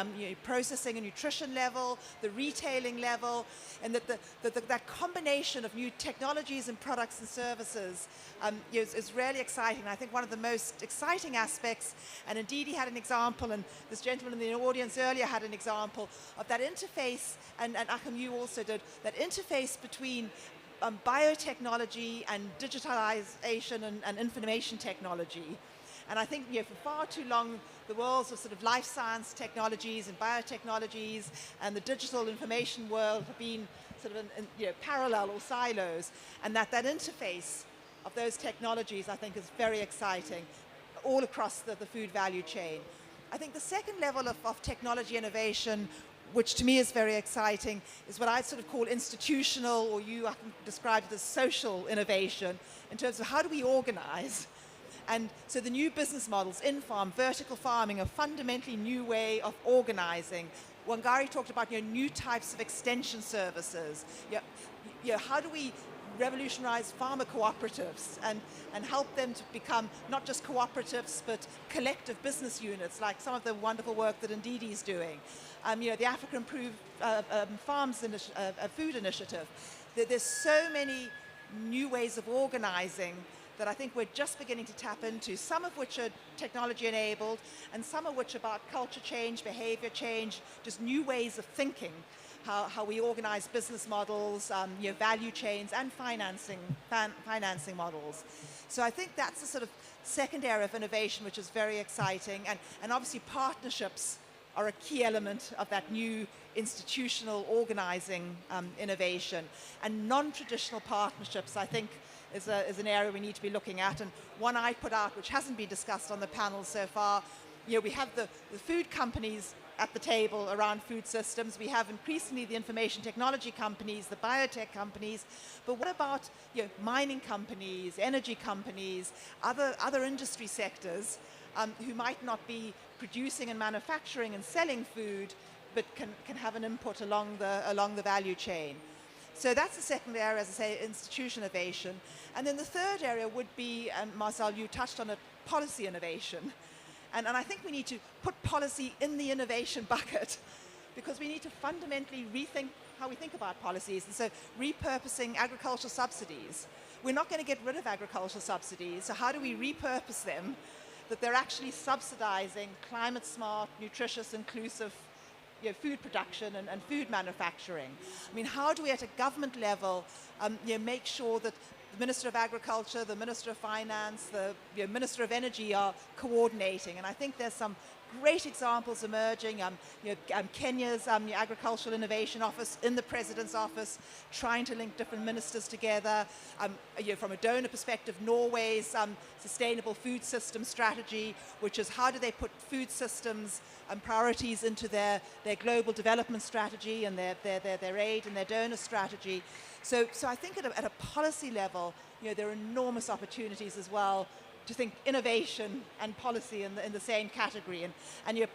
[SPEAKER 11] processing and nutrition level, the retailing level, and that combination of new technologies and products and services is really exciting. And I think one of the most exciting aspects, and indeed he had an example, and this gentleman in the audience earlier had an example of that interface, and Achim, you also did, that interface between biotechnology and digitalisation and information technology. And I think for far too long, the worlds of sort of life science technologies and biotechnologies and the digital information world have been sort of in parallel or silos. And that interface of those technologies, I think, is very exciting all across the food value chain. I think the second level of technology innovation, which to me is very exciting, is what I sort of call institutional, or I can describe it as social innovation, in terms of how do we organize. And so the new business models, in-farm, vertical farming, a fundamentally new way of organizing. Wangari talked about new types of extension services. How do we revolutionize farmer cooperatives and help them to become not just cooperatives, but collective business units, like some of the wonderful work that Ndidi is doing. The Africa Improved Farms Food Initiative. There's so many new ways of organizing that I think we're just beginning to tap into, some of which are technology enabled, and some of which are about culture change, behavior change, just new ways of thinking, how we organize business models, value chains, and financing models. So I think that's the sort of second area of innovation, which is very exciting, and obviously partnerships are a key element of that new institutional organizing innovation. And non-traditional partnerships, I think, is an area we need to be looking at. And one I put out, which hasn't been discussed on the panel so far, we have the food companies at the table around food systems. We have increasingly the information technology companies, the biotech companies. But what about mining companies, energy companies, other industry sectors who might not be producing and manufacturing and selling food, but can have an input along the value chain? So that's the second area, as I say, institutional innovation. And then the third area would be, and Marcel, you touched on it, policy innovation. And I think we need to put policy in the innovation bucket, because we need to fundamentally rethink how we think about policies. And so repurposing agricultural subsidies. We're not going to get rid of agricultural subsidies, so how do we repurpose them that they're actually subsidizing climate smart, nutritious, inclusive food production and food manufacturing? I mean, how do we at a government level make sure that the Minister of Agriculture, the Minister of Finance, the Minister of Energy are coordinating? And I think there's some great examples emerging. Kenya's Agricultural Innovation Office in the President's office, trying to link different ministers together. From a donor perspective, Norway's Sustainable Food System Strategy, which is how do they put food systems and priorities into their global development strategy and their aid and their donor strategy. So I think at a policy level, there are enormous opportunities as well to think innovation and policy in the same category. And your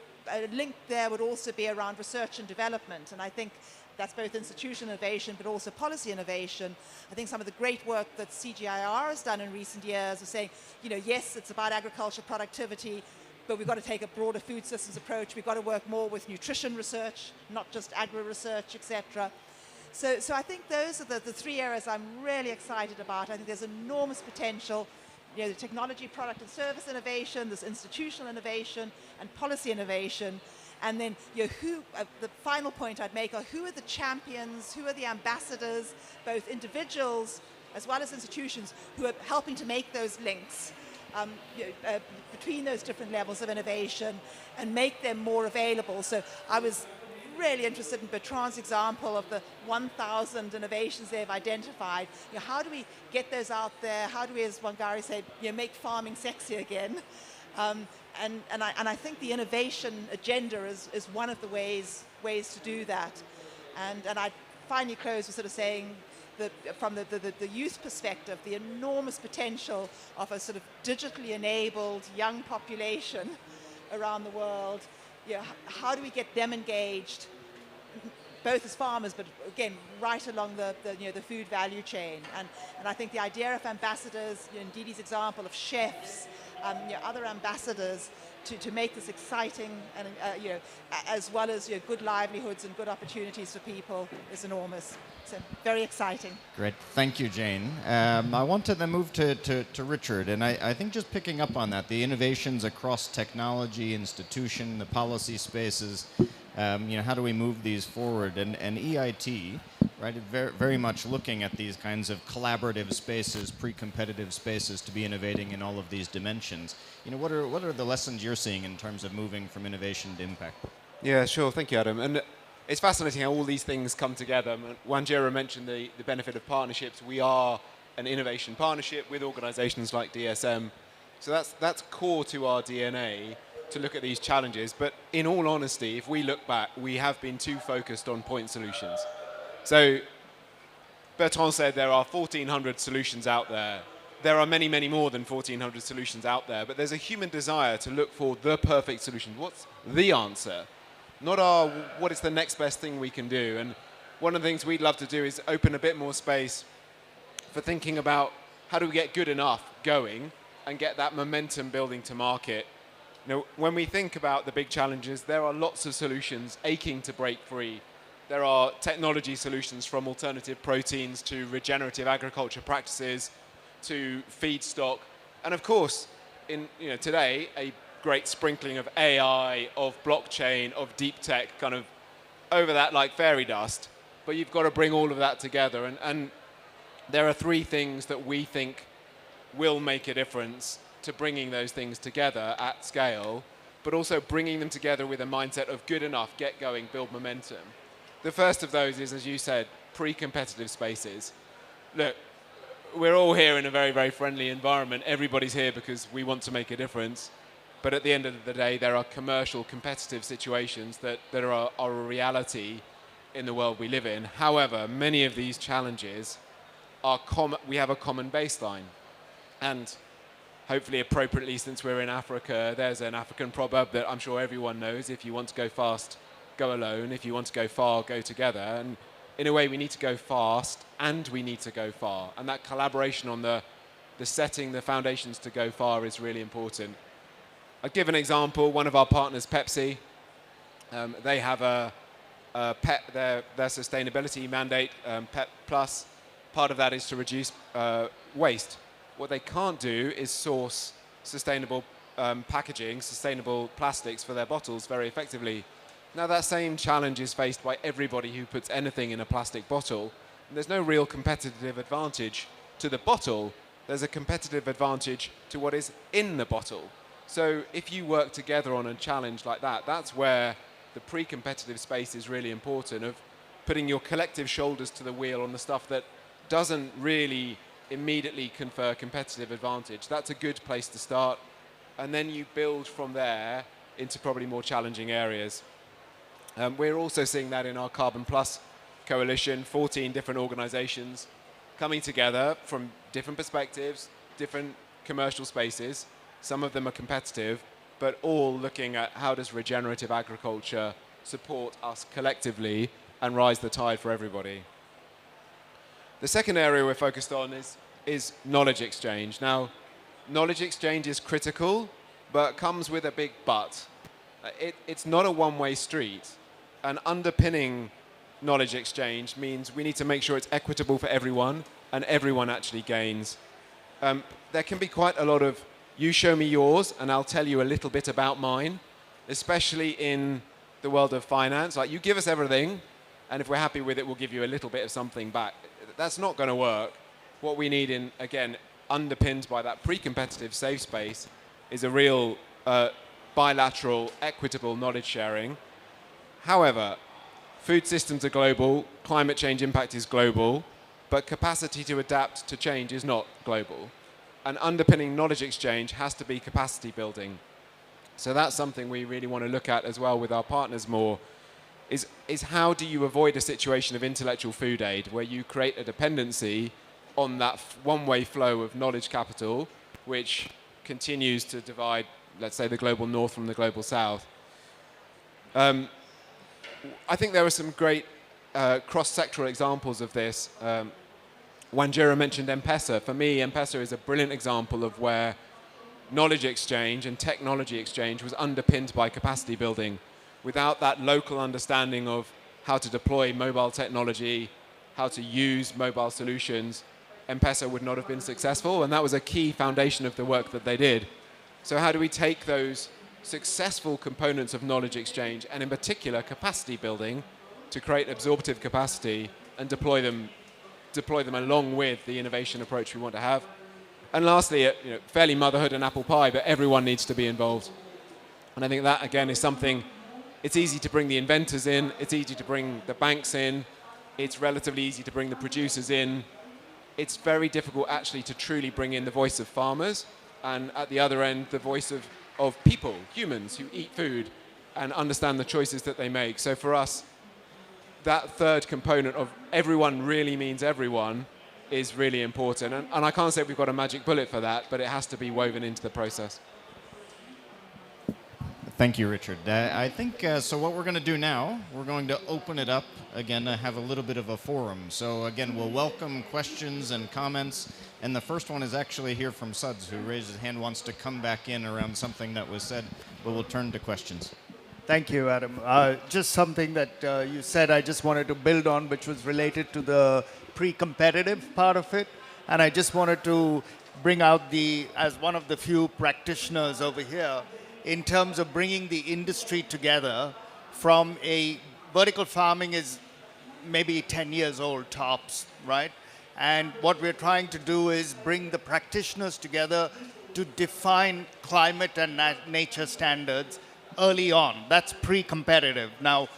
[SPEAKER 11] link there would also be around research and development. And I think that's both institutional innovation, but also policy innovation. I think some of the great work that CGIAR has done in recent years is saying, yes, it's about agriculture productivity, but we've got to take a broader food systems approach. We've got to work more with nutrition research, not just agri-research, etc. So I think those are the three areas I'm really excited about. I think there's enormous potential. The technology, product and service innovation, there's institutional innovation and policy innovation. And then the final point I'd make are who are the champions, who are the ambassadors, both individuals as well as institutions who are helping to make those links between those different levels of innovation and make them more available. So I was really interested in Bertrand's example of the 1,000 innovations they've identified. How do we get those out there? How do we, as Wangari said, make farming sexy again? And I think the innovation agenda is one of the ways to do that. And I finally close with sort of saying that from the youth perspective, the enormous potential of a sort of digitally enabled young population around the world. How do we get them engaged, both as farmers, but again, right along the food value chain? And I think the idea of ambassadors, in Didi's example of chefs, other ambassadors to make this exciting and as well as good livelihoods and good opportunities for people is enormous. So very exciting.
[SPEAKER 2] Great, thank you, Jane. I want to then move to Richard, and I think just picking up on that, the innovations across technology, institution, the policy spaces, how do we move these forward? And EIT, right, very much looking at these kinds of collaborative spaces, pre-competitive spaces to be innovating in all of these dimensions. What are the lessons you're seeing in terms of moving from innovation to impact?
[SPEAKER 12] Yeah, sure. Thank you, Adam. And it's fascinating how all these things come together. Wanjira mentioned the benefit of partnerships. We are an innovation partnership with organizations like DSM. So that's core to our DNA to look at these challenges. But in all honesty, if we look back, we have been too focused on point solutions. So Bertrand said there are 1,400 solutions out there. There are many, many more than 1,400 solutions out there, but there's a human desire to look for the perfect solution. What's the answer? Not what is the next best thing we can do. And one of the things we'd love to do is open a bit more space for thinking about how do we get good enough going and get that momentum building to market. When we think about the big challenges, there are lots of solutions aching to break free. There are technology solutions from alternative proteins to regenerative agriculture practices to feedstock. And of course, today, a great sprinkling of AI, of blockchain, of deep tech kind of over that like fairy dust. But you've got to bring all of that together. And there are three things that we think will make a difference to bringing those things together at scale, but also bringing them together with a mindset of good enough, get going, build momentum. The first of those is, as you said, pre-competitive spaces. Look, we're all here in a very, very friendly environment. Everybody's here because we want to make a difference. But at the end of the day, there are commercial, competitive situations that are a reality in the world we live in. However, many of these challenges are we have a common baseline. And hopefully appropriately, since we're in Africa, there's an African proverb that I'm sure everyone knows: if you want to go fast, go alone. If you want to go far, go together. And in a way, we need to go fast and we need to go far. And that collaboration on the setting, the foundations to go far is really important. I'll give an example. One of our partners, Pepsi, they have their sustainability mandate, PEP Plus. Part of that is to reduce waste. What they can't do is source sustainable packaging, sustainable plastics for their bottles very effectively. Now, that same challenge is faced by everybody who puts anything in a plastic bottle. There's no real competitive advantage to the bottle. There's a competitive advantage to what is in the bottle. So if you work together on a challenge like that, that's where the pre-competitive space is really important, of putting your collective shoulders to the wheel on the stuff that doesn't really immediately confer competitive advantage. That's a good place to start. And then you build from there into probably more challenging areas. We're also seeing that in our Carbon Plus coalition, 14 different organizations coming together from different perspectives, different commercial spaces. Some of them are competitive, but all looking at how does regenerative agriculture support us collectively and rise the tide for everybody. The second area we're focused on is knowledge exchange. Now, knowledge exchange is critical, but comes with a big but. It's not a one-way street. And underpinning knowledge exchange means we need to make sure it's equitable for everyone and everyone actually gains. There can be quite a lot of you show me yours and I'll tell you a little bit about mine, especially in the world of finance. Like, you give us everything, and if we're happy with it, we'll give you a little bit of something back. That's not going to work. What we need, again, underpinned by that pre-competitive safe space, is a real bilateral, equitable knowledge sharing. However, food systems are global, climate change impact is global, but capacity to adapt to change is not global. And underpinning knowledge exchange has to be capacity building. So that's something we really want to look at as well with our partners more, is how do you avoid a situation of intellectual food aid where you create a dependency on that one-way flow of knowledge capital, which continues to divide, let's say, the global north from the global south. I think there are some great cross-sectoral examples of this. Wanjira mentioned M-Pesa. For me, M-Pesa is a brilliant example of where knowledge exchange and technology exchange was underpinned by capacity building. Without that local understanding of how to deploy mobile technology, how to use mobile solutions, M-Pesa would not have been successful, and that was a key foundation of the work that they did. So how do we take those successful components of knowledge exchange, and in particular capacity building, to create absorptive capacity and deploy them along with the innovation approach we want to have? And lastly, fairly motherhood and apple pie, but everyone needs to be involved. And I think that, again, is something, it's easy to bring the inventors in, it's easy to bring the banks in, it's relatively easy to bring the producers in. It's very difficult actually to truly bring in the voice of farmers, and at the other end, the voice of people, humans who eat food and understand the choices that they make. So for us, that third component of everyone really means everyone is really important. And I can't say we've got a magic bullet for that, but it has to be woven into the process.
[SPEAKER 2] Thank you, Richard. I think, so what we're going to do now, we're going to open it up, again, to have a little bit of a forum. So again, we'll welcome questions and comments. And the first one is actually here from Suds, who raised his hand, wants to come back in around something that was said, but we'll turn to questions.
[SPEAKER 8] Thank you, Adam. Just something that you said I just wanted to build on, which was related to the pre-competitive part of it. And I just wanted to bring out as one of the few practitioners over here, in terms of bringing the industry together from vertical farming is maybe 10 years old tops, right? And what we're trying to do is bring the practitioners together to define climate and nature standards early on. That's pre-competitive. Now,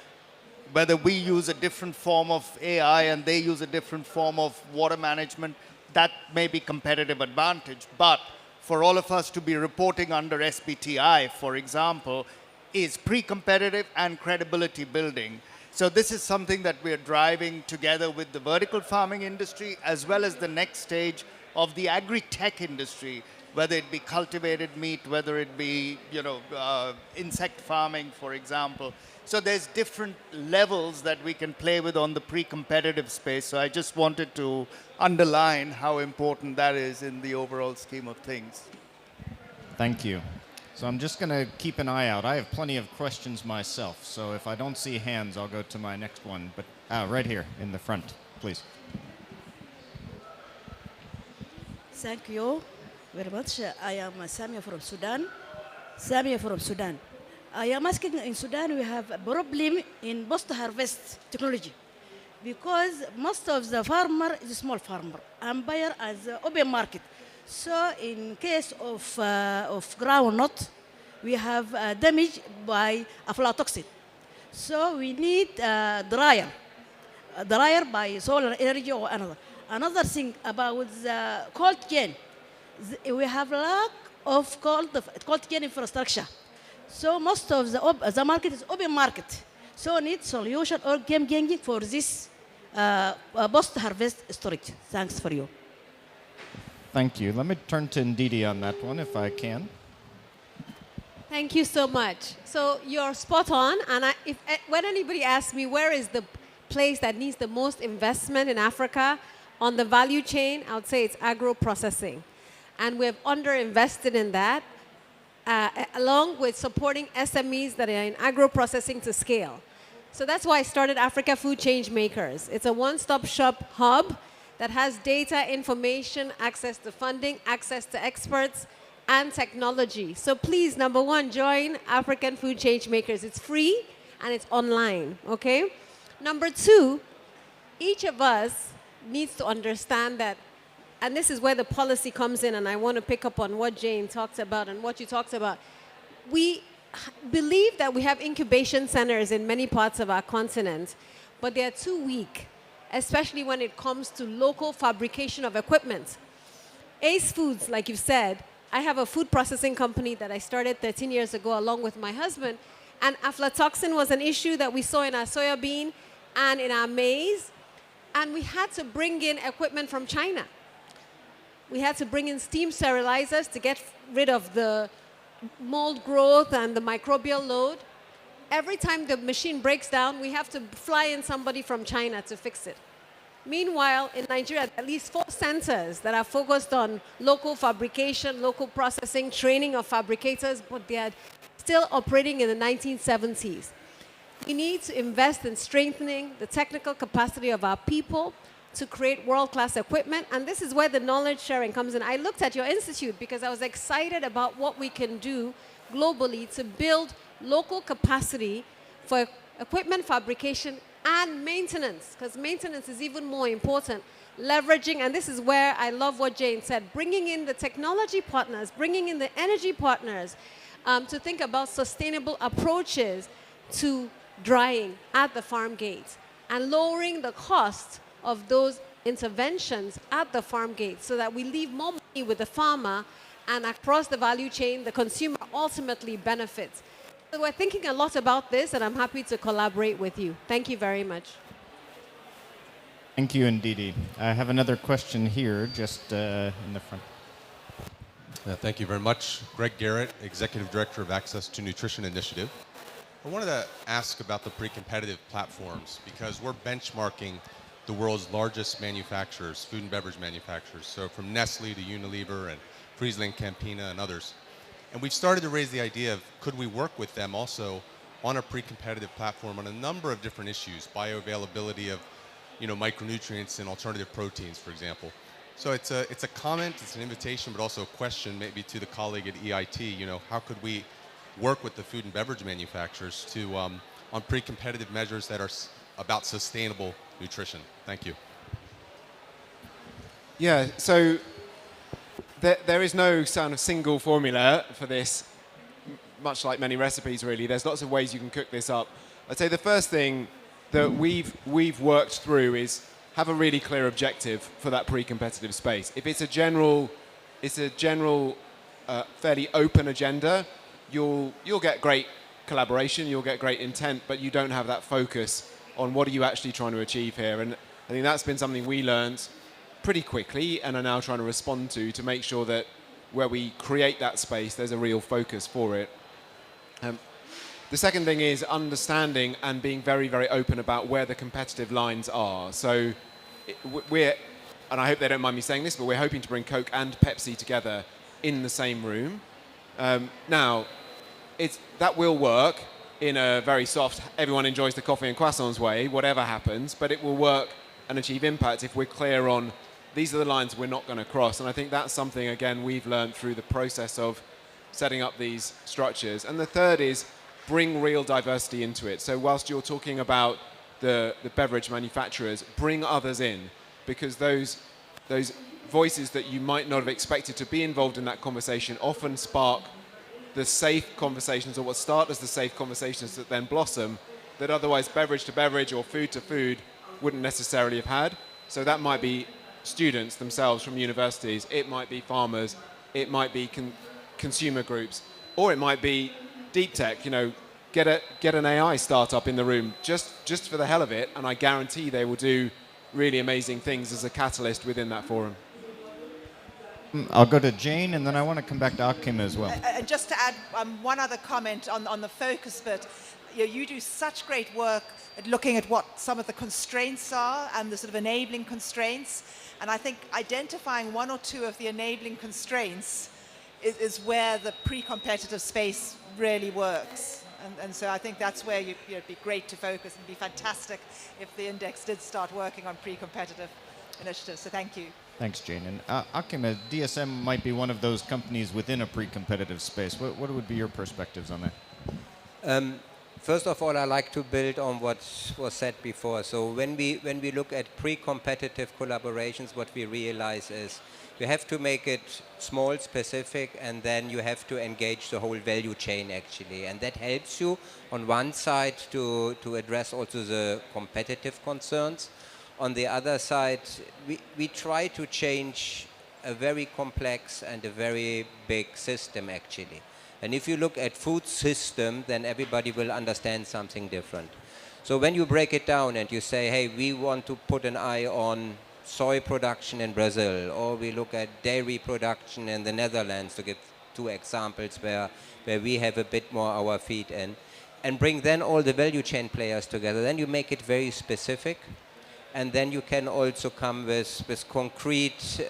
[SPEAKER 8] whether we use a different form of AI and they use a different form of water management, that may be competitive advantage. But for all of us to be reporting under SBTI, for example, is pre-competitive and credibility building. So this is something that we're driving together with the vertical farming industry, as well as the next stage of the agri-tech industry, whether it be cultivated meat, whether it be insect farming, for example. So there's different levels that we can play with on the pre-competitive space. So I just wanted to underline how important that is in the overall scheme of things.
[SPEAKER 2] Thank you. So I'm just going to keep an eye out. I have plenty of questions myself. So if I don't see hands, I'll go to my next one. But right here in the front, please.
[SPEAKER 13] Thank you very much. I am Samia from Sudan. I am asking, in Sudan we have a problem in post-harvest technology because most of the farmer is a small farmer and buyer as open market. So in case of groundnut, we have damage by aflatoxin. So we need dryer by solar energy or another. Another thing about the cold chain, we have lack of cold chain infrastructure. So most of the market is open market. So need solution or game changing for this post-harvest storage. Thanks for you.
[SPEAKER 2] Thank you. Let me turn to Ndidi on that one, if I can.
[SPEAKER 7] Thank you so much. So you're spot on. And when anybody asks me where is the place that needs the most investment in Africa on the value chain, I would say it's agro-processing. And we've underinvested in that, along with supporting SMEs that are in agro-processing to scale. So that's why I started Africa Food Change Makers. It's a one-stop shop hub that has data, information, access to funding, access to experts, and technology. So please, number one, join African Food Change Makers. It's free and it's online, okay? Number two, each of us needs to understand that, and this is where the policy comes in, and I want to pick up on what Jane talked about and what you talked about. We believe that we have incubation centers in many parts of our continent, but they are too weak, especially when it comes to local fabrication of equipment. Ace Foods, like you said, I have a food processing company that I started 13 years ago along with my husband, and aflatoxin was an issue that we saw in our soya bean and in our maize, and we had to bring in equipment from China. We had to bring in steam sterilizers to get rid of the mold growth and the microbial load. Every time the machine breaks down, we have to fly in somebody from China to fix it. Meanwhile, in Nigeria, at least 4 centers that are focused on local fabrication, local processing, training of fabricators, but they are still operating in the 1970s. We need to invest in strengthening the technical capacity of our people to create world-class equipment, and this is where the knowledge sharing comes in. I looked at your institute because I was excited about what we can do globally to build local capacity for equipment fabrication and maintenance, because maintenance is even more important. Leveraging, and this is where I love what Jane said, bringing in the technology partners, bringing in the energy partners to think about sustainable approaches to drying at the farm gate and lowering the cost of those interventions at the farm gate so that we leave more money with the farmer, and across the value chain, the consumer ultimately benefits. So we're thinking a lot about this, and I'm happy to collaborate with you. Thank you very much.
[SPEAKER 2] Thank you, Ndidi. I have another question here, just in the front.
[SPEAKER 14] Thank you very much. Greg Garrett, Executive Director of Access to Nutrition Initiative. I wanted to ask about the pre-competitive platforms, because we're benchmarking the world's largest manufacturers, food and beverage manufacturers, so from Nestle to Unilever and Friesland Campina and others. And we've started to raise the idea of, could we work with them also on a pre-competitive platform on a number of different issues, bioavailability of micronutrients and alternative proteins, for example. So it's a comment, it's an invitation, but also a question maybe to the colleague at EIT, how could we work with the food and beverage manufacturers to on pre-competitive measures that are about sustainable nutrition? Thank you.
[SPEAKER 12] Yeah, so there is no kind of single formula for this, much like many recipes really. There's lots of ways you can cook this up. I'd say the first thing that we've worked through is have a really clear objective for that pre-competitive space. If it's a general fairly open agenda, you'll get great collaboration, you'll get great intent, but you don't have that focus on what are you actually trying to achieve here. And I think that's been something we learned pretty quickly and are now trying to respond to make sure that where we create that space, there's a real focus for it. The second thing is understanding and being very, very open about where the competitive lines are. So we're, and I hope they don't mind me saying this, but we're hoping to bring Coke and Pepsi together in the same room. Now, that will work in a very soft, everyone enjoys the coffee and croissants way, whatever happens, but it will work and achieve impact if we're clear on these are the lines we're not going to cross. And I think that's something, again, we've learned through the process of setting up these structures. And the third is bring real diversity into it. So whilst you're talking about the beverage manufacturers, bring others in, because those voices that you might not have expected to be involved in that conversation often spark the safe conversations, or what start as the safe conversations that then blossom, that otherwise beverage to beverage or food to food wouldn't necessarily have had. So that might be students themselves from universities, it might be farmers, it might be consumer groups, or it might be deep tech. Get an AI startup in the room just for the hell of it, and I guarantee they will do really amazing things as a catalyst within that forum.
[SPEAKER 2] I'll go to Jane, and then I want to come back to Akim as well.
[SPEAKER 11] And just to add one other comment on the focus bit, you do such great work at looking at what some of the constraints are and the sort of enabling constraints. And I think identifying one or two of the enabling constraints is where the pre-competitive space really works. And so I think that's where it'd be great to focus and be fantastic if the index did start working on pre-competitive initiatives. So thank you.
[SPEAKER 2] Thanks, Jane. And Akim, DSM might be one of those companies within a pre-competitive space. What would be your perspectives on that?
[SPEAKER 9] First of all, I like to build on what was said before. So when we look at pre-competitive collaborations, what we realize is you have to make it small, specific, and then you have to engage the whole value chain actually. And that helps you on one side to address also the competitive concerns. On the other side, we try to change a very complex and a very big system actually. And if you look at food system, then everybody will understand something different. So when you break it down and you say, hey, we want to put an eye on soy production in Brazil, or we look at dairy production in the Netherlands, to give two examples where we have a bit more our feet in, and bring then all the value chain players together, then you make it very specific. And then you can also come with concrete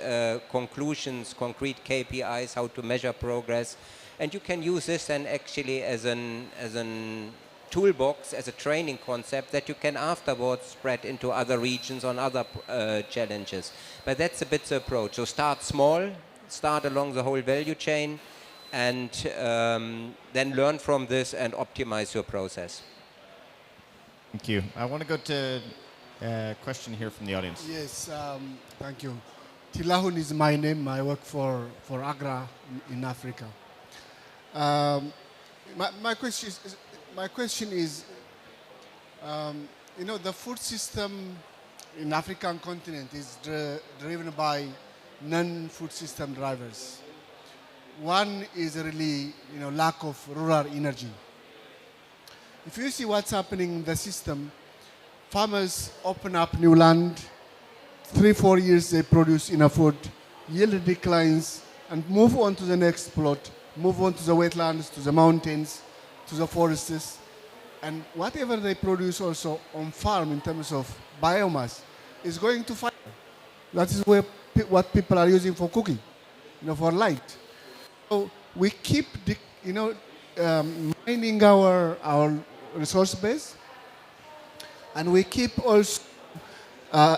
[SPEAKER 9] conclusions, concrete KPIs, how to measure progress. And you can use this then actually as an toolbox, as a training concept that you can afterwards spread into other regions on other challenges. But that's a bit the approach. So start small, start along the whole value chain, and then learn from this and optimize your process.
[SPEAKER 2] Thank you. I want to go to a question here from the audience.
[SPEAKER 15] Yes, thank you. Tilahun is my name. I work for Agra in Africa. My question is, the food system in African continent is driven by non-food system drivers. One is really, lack of rural energy. If you see what's happening in the system, farmers open up new land, 3-4 years they produce enough food, yield declines, and move on to the next plot, move on to the wetlands, to the mountains, to the forests, and whatever they produce also on farm in terms of biomass is going to fire. That is what people are using for cooking, for light. So we keep, mining our resource base, and we keep also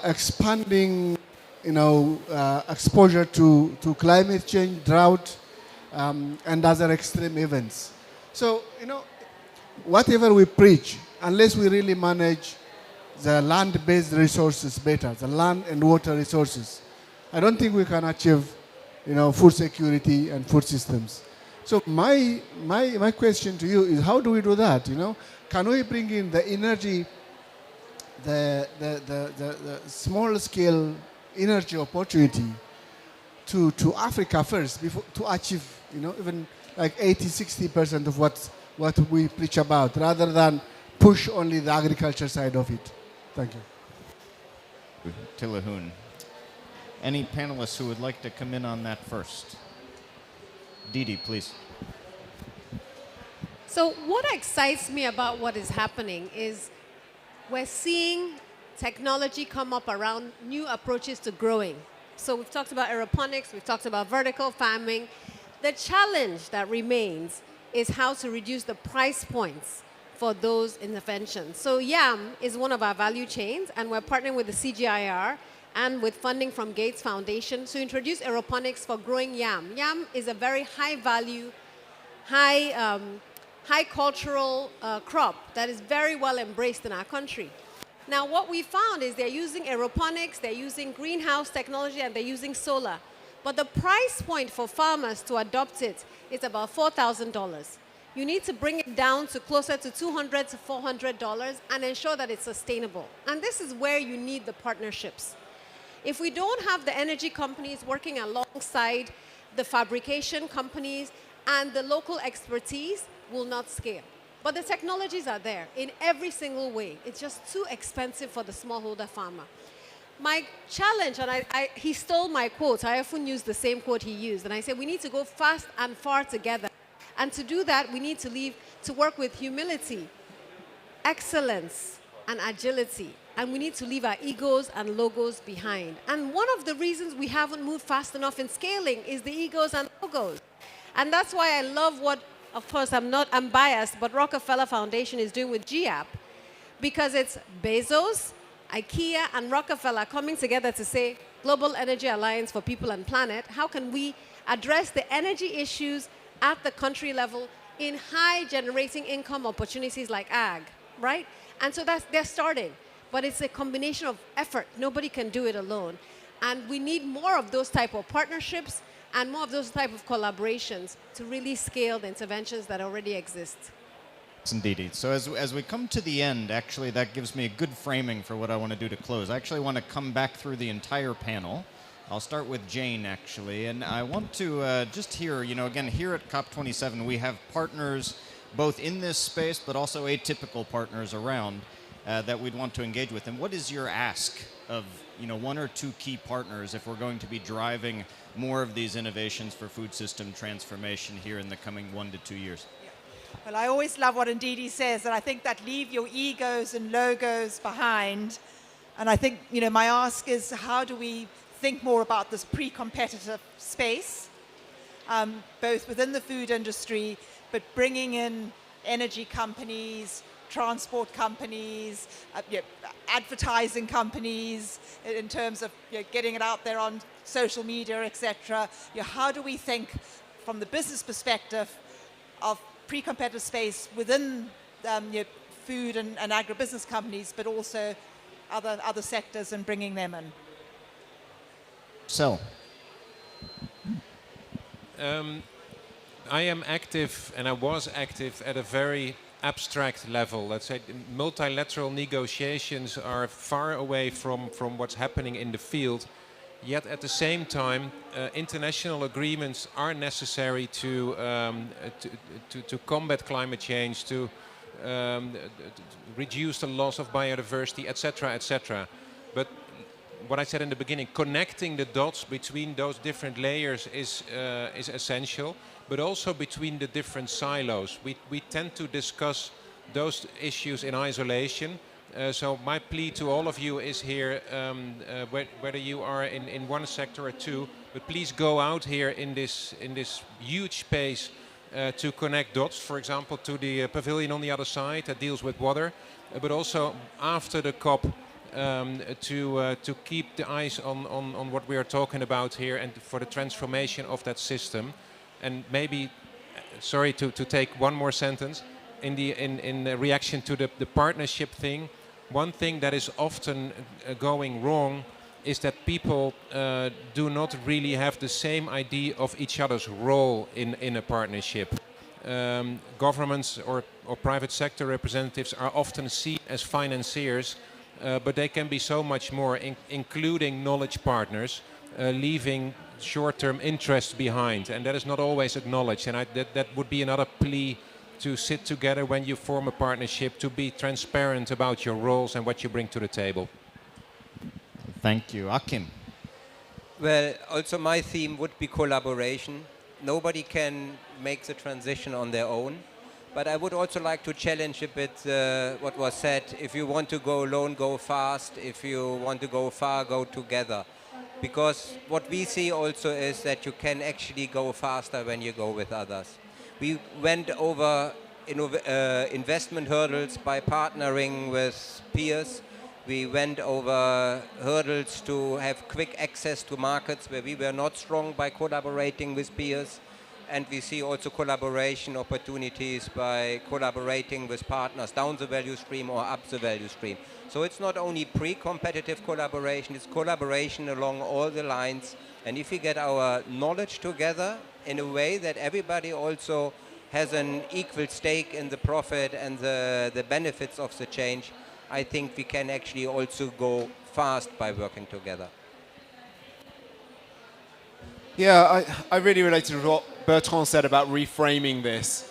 [SPEAKER 15] expanding, exposure to climate change, drought, and other extreme events. So, whatever we preach, unless we really manage the land-based resources better, the land and water resources, I don't think we can achieve, food security and food systems. So my question to you is, how do we do that? Can we bring in the energy, the small-scale energy opportunity to Africa first, before to achieve, even like 80-60% of what we preach about, rather than push only the agriculture side of it? Thank you.
[SPEAKER 2] Tilahun. Any panelists who would like to come in on that first? Didi, please.
[SPEAKER 7] So what excites me about what is happening is we're seeing technology come up around new approaches to growing. So we've talked about aeroponics, we've talked about vertical farming. The challenge that remains is how to reduce the price points for those interventions. So yam is one of our value chains, and we're partnering with the CGIAR and with funding from Gates Foundation to introduce aeroponics for growing yam. Yam is a very high value, high cultural crop that is very well embraced in our country. Now what we found is they're using aeroponics, they're using greenhouse technology, and they're using solar. But the price point for farmers to adopt it is about $4,000. You need to bring it down to closer to $200 to $400 and ensure that it's sustainable. And this is where you need the partnerships. If we don't have the energy companies working alongside the fabrication companies and the local expertise, will not scale. But the technologies are there in every single way. It's just too expensive for the smallholder farmer. My challenge, and he stole my quote. I often use the same quote he used. And I said, we need to go fast and far together. And to do that, we need to work with humility, excellence, and agility. And we need to leave our egos and logos behind. And one of the reasons we haven't moved fast enough in scaling is the egos and logos. And that's why I love what, of course, I'm biased, but Rockefeller Foundation is doing with GAP, because it's Bezos, IKEA, and Rockefeller coming together to say, Global Energy Alliance for People and Planet, how can we address the energy issues at the country level in high generating income opportunities like ag, right? And so they're starting. But it's a combination of effort. Nobody can do it alone. And we need more of those type of partnerships and more of those type of collaborations to really scale the interventions that already exist.
[SPEAKER 2] Indeed. So as we come to the end, actually, that gives me a good framing for what I want to do to close. I actually want to come back through the entire panel. I'll start with Jane, actually. And I want to just hear, again, here at COP27, we have partners both in this space, but also atypical partners around that we'd want to engage with. And what is your ask of, one or two key partners if we're going to be driving more of these innovations for food system transformation here in the coming 1 to 2 years?
[SPEAKER 11] Well, I always love what Ndidi says, and I think that leave your egos and logos behind. And I think, my ask is, how do we think more about this pre-competitive space, both within the food industry, but bringing in energy companies, transport companies, advertising companies, in terms of getting it out there on social media, etc. How do we think from the business perspective of pre-competitive space within food and agribusiness companies, but also other sectors, and bringing them in?
[SPEAKER 2] So,
[SPEAKER 10] I am active, and I was active at a very abstract level. Let's say multilateral negotiations are far away from what's happening in the field. Yet at the same time, international agreements are necessary to combat climate change, to reduce the loss of biodiversity, etc., etc. But what I said in the beginning, connecting the dots between those different layers is essential, but also between the different silos. We tend to discuss those issues in isolation. So my plea to all of you is here, whether you are in one sector or two, but please go out here in this huge space to connect dots, for example, to the pavilion on the other side that deals with water, but also after the COP to keep the eyes on what we are talking about here and for the transformation of that system. And maybe, sorry to take one more sentence, in the reaction to the partnership thing, one thing that is often going wrong is that people do not really have the same idea of each other's role in a partnership. Governments or private sector representatives are often seen as financiers, but they can be so much more, including knowledge partners, leaving short-term interests behind, and that is not always acknowledged. And that would be another plea to sit together when you form a partnership, to be transparent about your roles and what you bring to the table.
[SPEAKER 2] Thank you. Akim.
[SPEAKER 9] Well, also my theme would be collaboration. Nobody can make the transition on their own. But I would also like to challenge a bit what was said. If you want to go alone, go fast. If you want to go far, go together. Because what we see also is that you can actually go faster when you go with others. We went over investment hurdles by partnering with peers. We went over hurdles to have quick access to markets where we were not strong by collaborating with peers. And we see also collaboration opportunities by collaborating with partners down the value stream or up the value stream. So it's not only pre-competitive collaboration, it's collaboration along all the lines. And if we get our knowledge together in a way that everybody also has an equal stake in the profit and the benefits of the change, I think we can actually also go fast by working together.
[SPEAKER 12] Yeah, I really relate to what Bertrand said about reframing this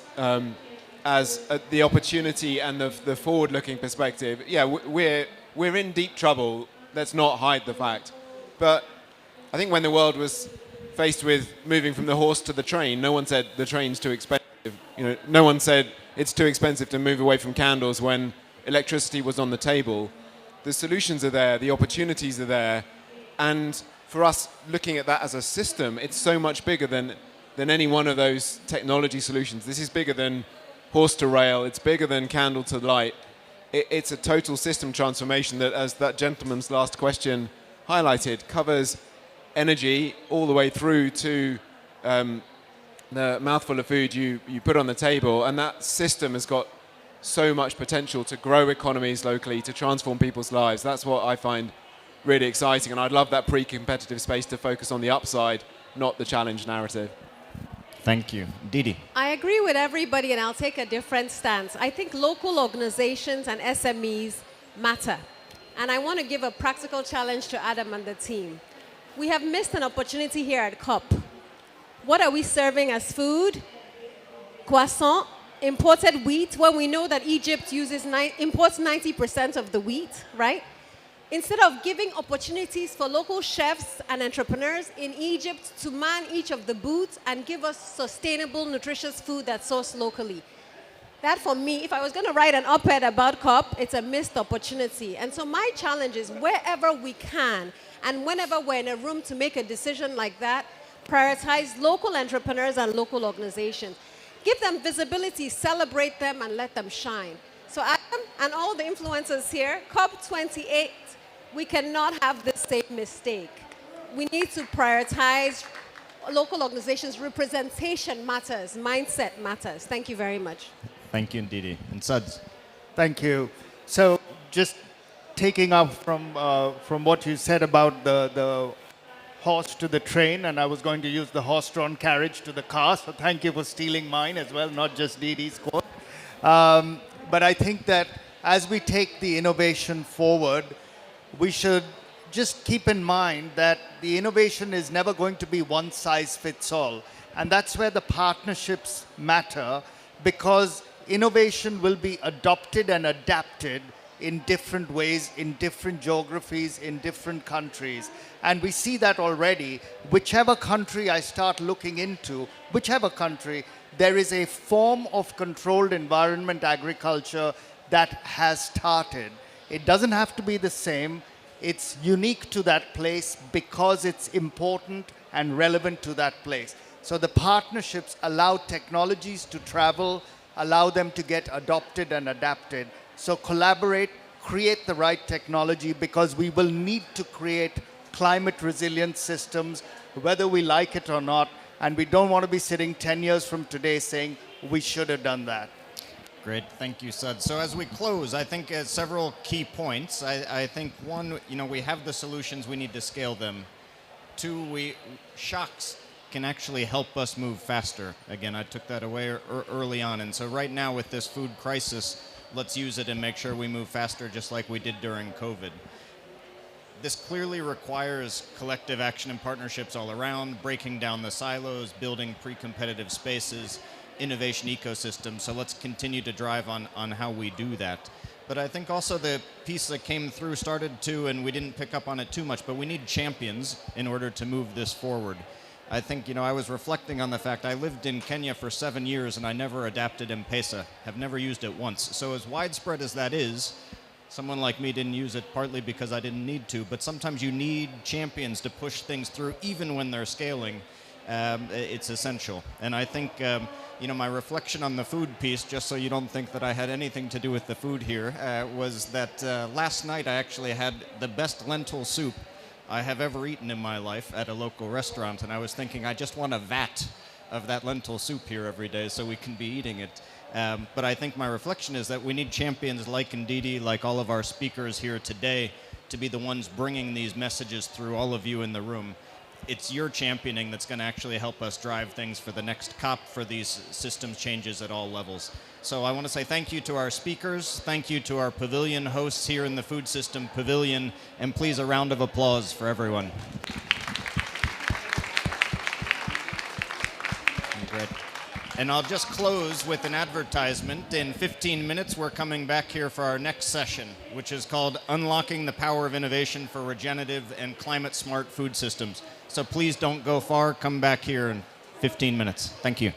[SPEAKER 12] as the opportunity and the forward-looking perspective. Yeah, we're in deep trouble let's not hide the fact. But I think when the world was faced with moving from the horse to the train, no one said the train's too expensive. No one said it's too expensive to move away from candles when electricity was on the table. The solutions are there, the opportunities are there, and for us looking at that as a system, it's so much bigger than any one of those technology solutions. This is bigger than horse to rail, it's bigger than candle to light. It's a total system transformation that, as that gentleman's last question highlighted, covers energy all the way through to the mouthful of food you put on the table, and that system has got so much potential to grow economies locally, to transform people's lives. That's what I find really exciting, and I'd love that pre-competitive space to focus on the upside, not the challenge narrative.
[SPEAKER 2] Thank you. Didi.
[SPEAKER 7] I agree with everybody, and I'll take a different stance. I think local organizations and SMEs matter. And I want to give a practical challenge to Adam and the team. We have missed an opportunity here at COP. What are we serving as food? Croissant, imported wheat, when we know that Egypt imports 90% of the wheat, right? Instead of giving opportunities for local chefs and entrepreneurs in Egypt to man each of the booths and give us sustainable, nutritious food that's sourced locally. That, for me, if I was going to write an op-ed about COP, it's a missed opportunity. And so my challenge is wherever we can, and whenever we're in a room to make a decision like that, prioritize local entrepreneurs and local organizations. Give them visibility, celebrate them, and let them shine. So Adam and all the influencers here, COP28, we cannot have the same mistake. We need to prioritize local organizations. Representation matters. Mindset matters. Thank you very much.
[SPEAKER 2] Thank you, Didi. And Suds.
[SPEAKER 8] Thank you. So just taking up from what you said about the horse to the train, and I was going to use the horse-drawn carriage to the car, so thank you for stealing mine as well, not just Didi's quote. But I think that as we take the innovation forward, we should just keep in mind that the innovation is never going to be one size fits all. And that's where the partnerships matter, because innovation will be adopted and adapted in different ways, in different geographies, in different countries. And we see that already. Whichever country I start looking into, whichever country, there is a form of controlled environment agriculture that has started. It doesn't have to be the same. It's unique to that place because it's important and relevant to that place. So the partnerships allow technologies to travel, allow them to get adopted and adapted. So collaborate, create the right technology, because we will need to create climate resilient systems, whether we like it or not. And we don't want to be sitting 10 years from today saying we should have done that.
[SPEAKER 2] Great, thank you, Sud. So as we close, I think several key points. I think one, we have the solutions, we need to scale them. Two, shocks can actually help us move faster. Again, I took that away early on. And so right now with this food crisis, let's use it and make sure we move faster just like we did during COVID. This clearly requires collective action and partnerships all around, breaking down the silos, building pre-competitive spaces, innovation ecosystem. So let's continue to drive on how we do that. But I think also the piece that came through started to, and we didn't pick up on it too much, but we need champions in order to move this forward. I think, I was reflecting on the fact I lived in Kenya for 7 years and I never adapted M-Pesa, have never used it once. So as widespread as that is, someone like me didn't use it partly because I didn't need to, but sometimes you need champions to push things through even when they're scaling. It's essential. And I think, my reflection on the food piece, just so you don't think that I had anything to do with the food here, was that last night I actually had the best lentil soup I have ever eaten in my life at a local restaurant. And I was thinking, I just want a vat of that lentil soup here every day so we can be eating it. But I think my reflection is that we need champions like Ndidi, like all of our speakers here today, to be the ones bringing these messages through all of you in the room. It's your championing that's going to actually help us drive things for the next COP, for these systems changes at all levels. So I want to say thank you to our speakers, thank you to our pavilion hosts here in the Food System Pavilion, and please a round of applause for everyone. Great. And I'll just close with an advertisement. In 15 minutes, we're coming back here for our next session, which is called Unlocking the Power of Innovation for Regenerative and Climate Smart Food Systems. So please don't go far. Come back here in 15 minutes. Thank you.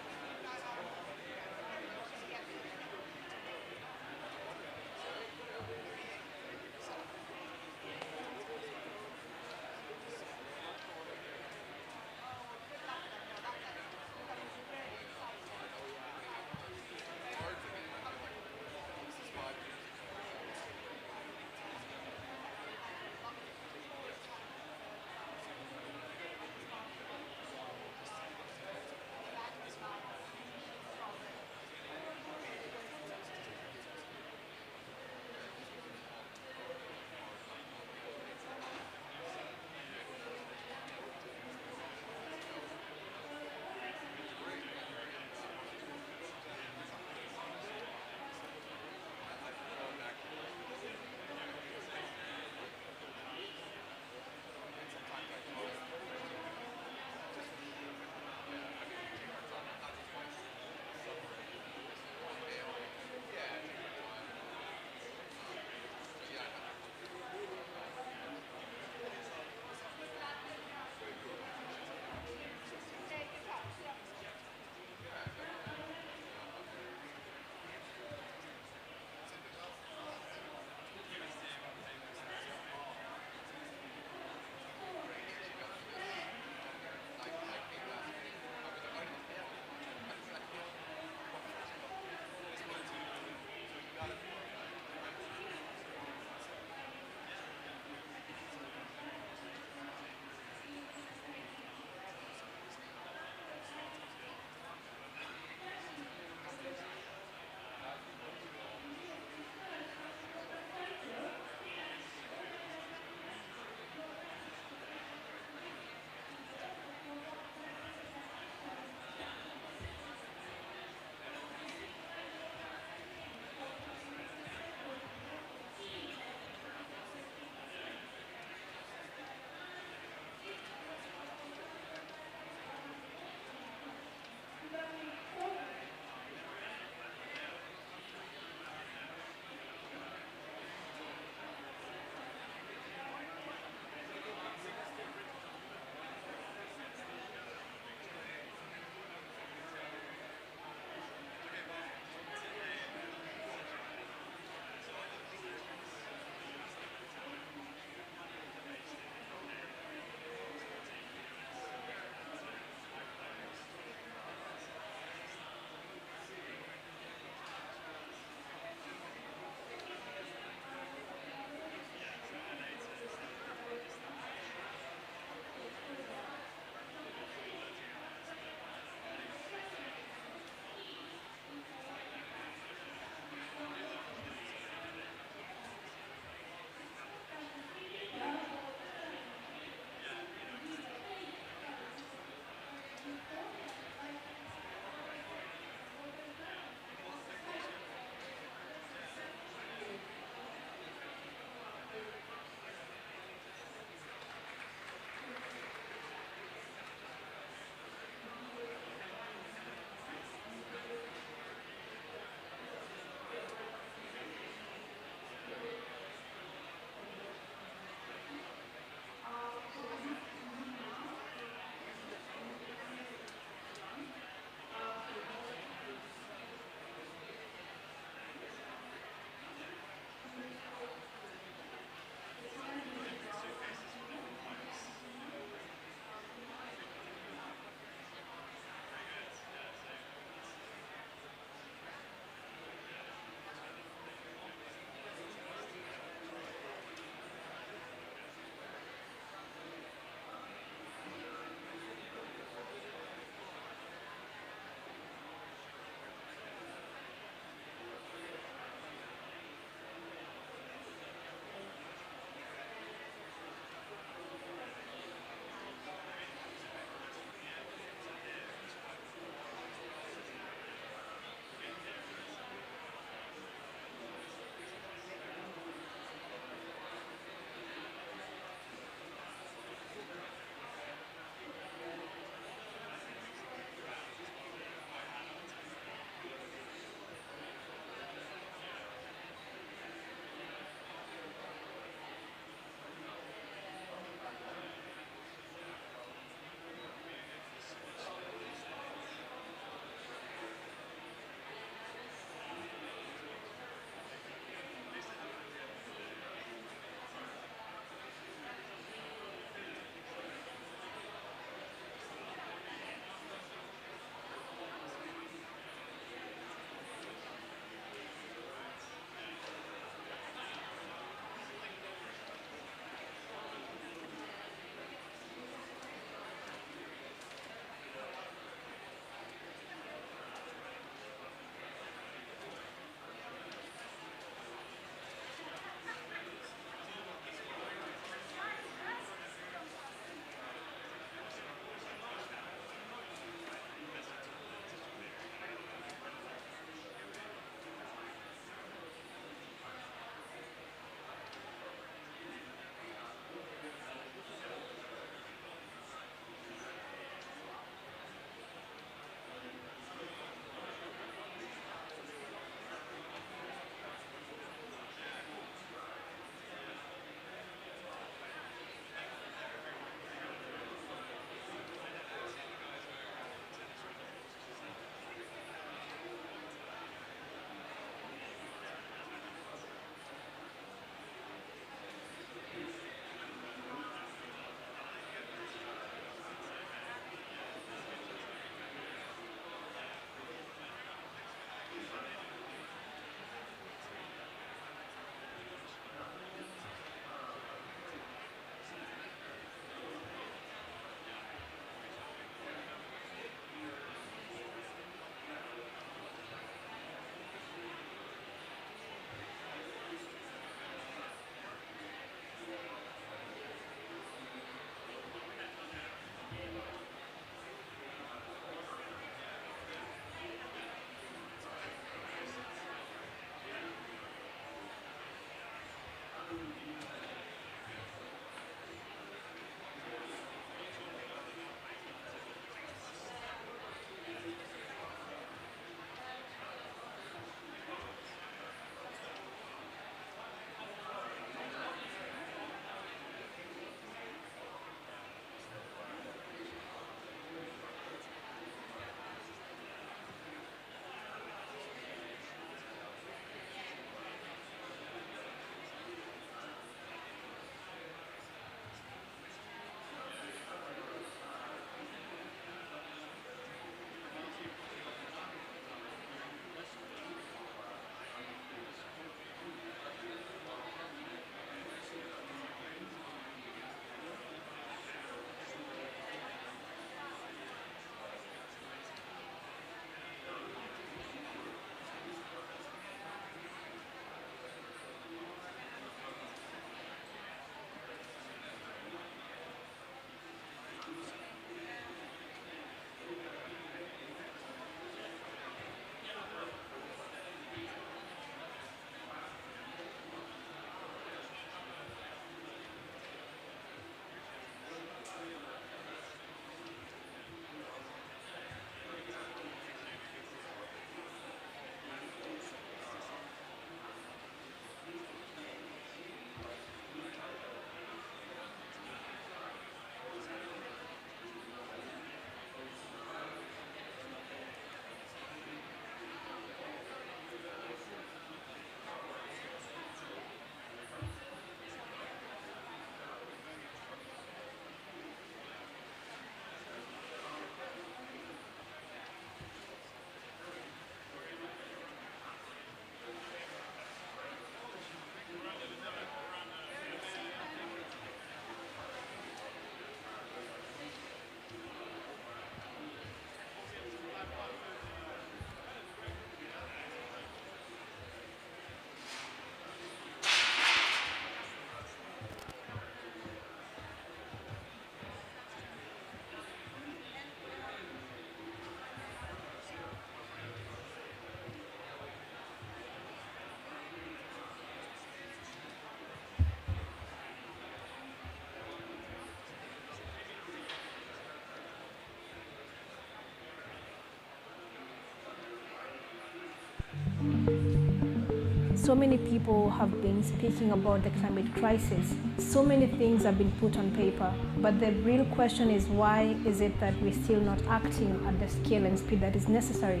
[SPEAKER 16] So many people have been speaking about the climate crisis. So many things have been put on paper, but the real question is, why is it that we're still not acting at the scale and speed that is necessary?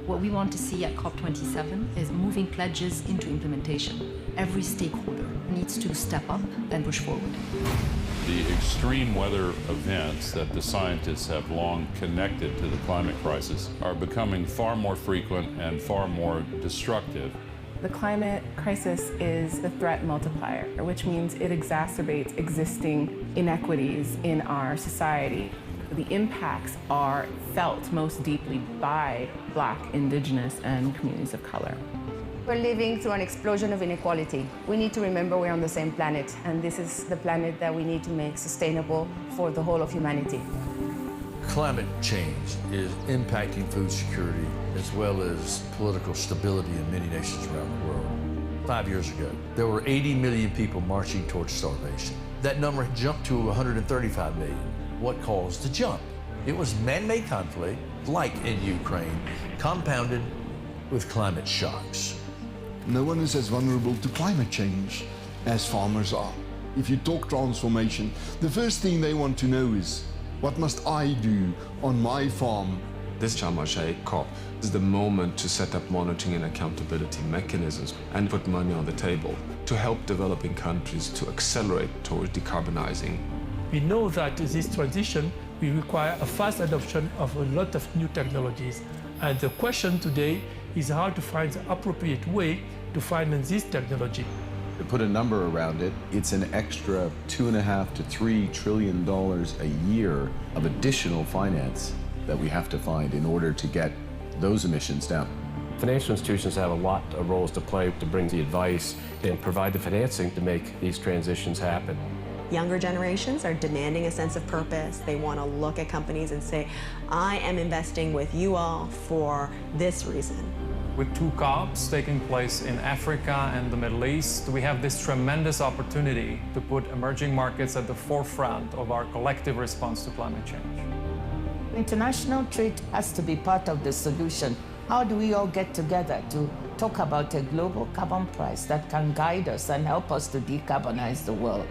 [SPEAKER 17] What we want to see at COP27 is moving pledges into implementation. Every stakeholder needs to step up and push forward.
[SPEAKER 18] The extreme weather events that the scientists have long connected to the climate crisis are becoming far more frequent and far more destructive.
[SPEAKER 19] The climate crisis is the threat multiplier, which means it exacerbates existing inequities in our society. The impacts are felt most deeply by Black, Indigenous, and communities of color.
[SPEAKER 20] We're living through an explosion of inequality. We need to remember we're on the same planet, and this is the planet that we need to make sustainable for the whole of humanity.
[SPEAKER 21] Climate change is impacting food security as well as political stability in many nations around the world. 5 years ago, there were 80 million people marching towards starvation. That number had jumped to 135 million. What caused the jump? It was man-made conflict, like in Ukraine, compounded with climate shocks.
[SPEAKER 22] No one is as vulnerable to climate change as farmers are. If you talk transformation, the first thing they want to know is, what must I do on my farm?
[SPEAKER 23] This Sharm el-Sheikh COP is the moment to set up monitoring and accountability mechanisms and put money on the table to help developing countries to accelerate towards decarbonizing.
[SPEAKER 24] We know that this transition will require a fast adoption of a lot of new technologies. And the question today is how to find the appropriate way to finance this technology.
[SPEAKER 25] To put a number around it, it's an extra $2.5 to $3 trillion a year of additional finance that we have to find in order to get those emissions down.
[SPEAKER 26] Financial institutions have a lot of roles to play to bring the advice and provide the financing to make these transitions happen.
[SPEAKER 27] Younger generations are demanding a sense of purpose. They want to look at companies and say, I am investing with you all for this reason.
[SPEAKER 28] With 2 COPs taking place in Africa and the Middle East, we have this tremendous opportunity to put emerging markets at the forefront of our collective response to climate change.
[SPEAKER 29] International trade has to be part of the solution. How do we all get together to talk about a global carbon price that can guide us and help us to decarbonize the world?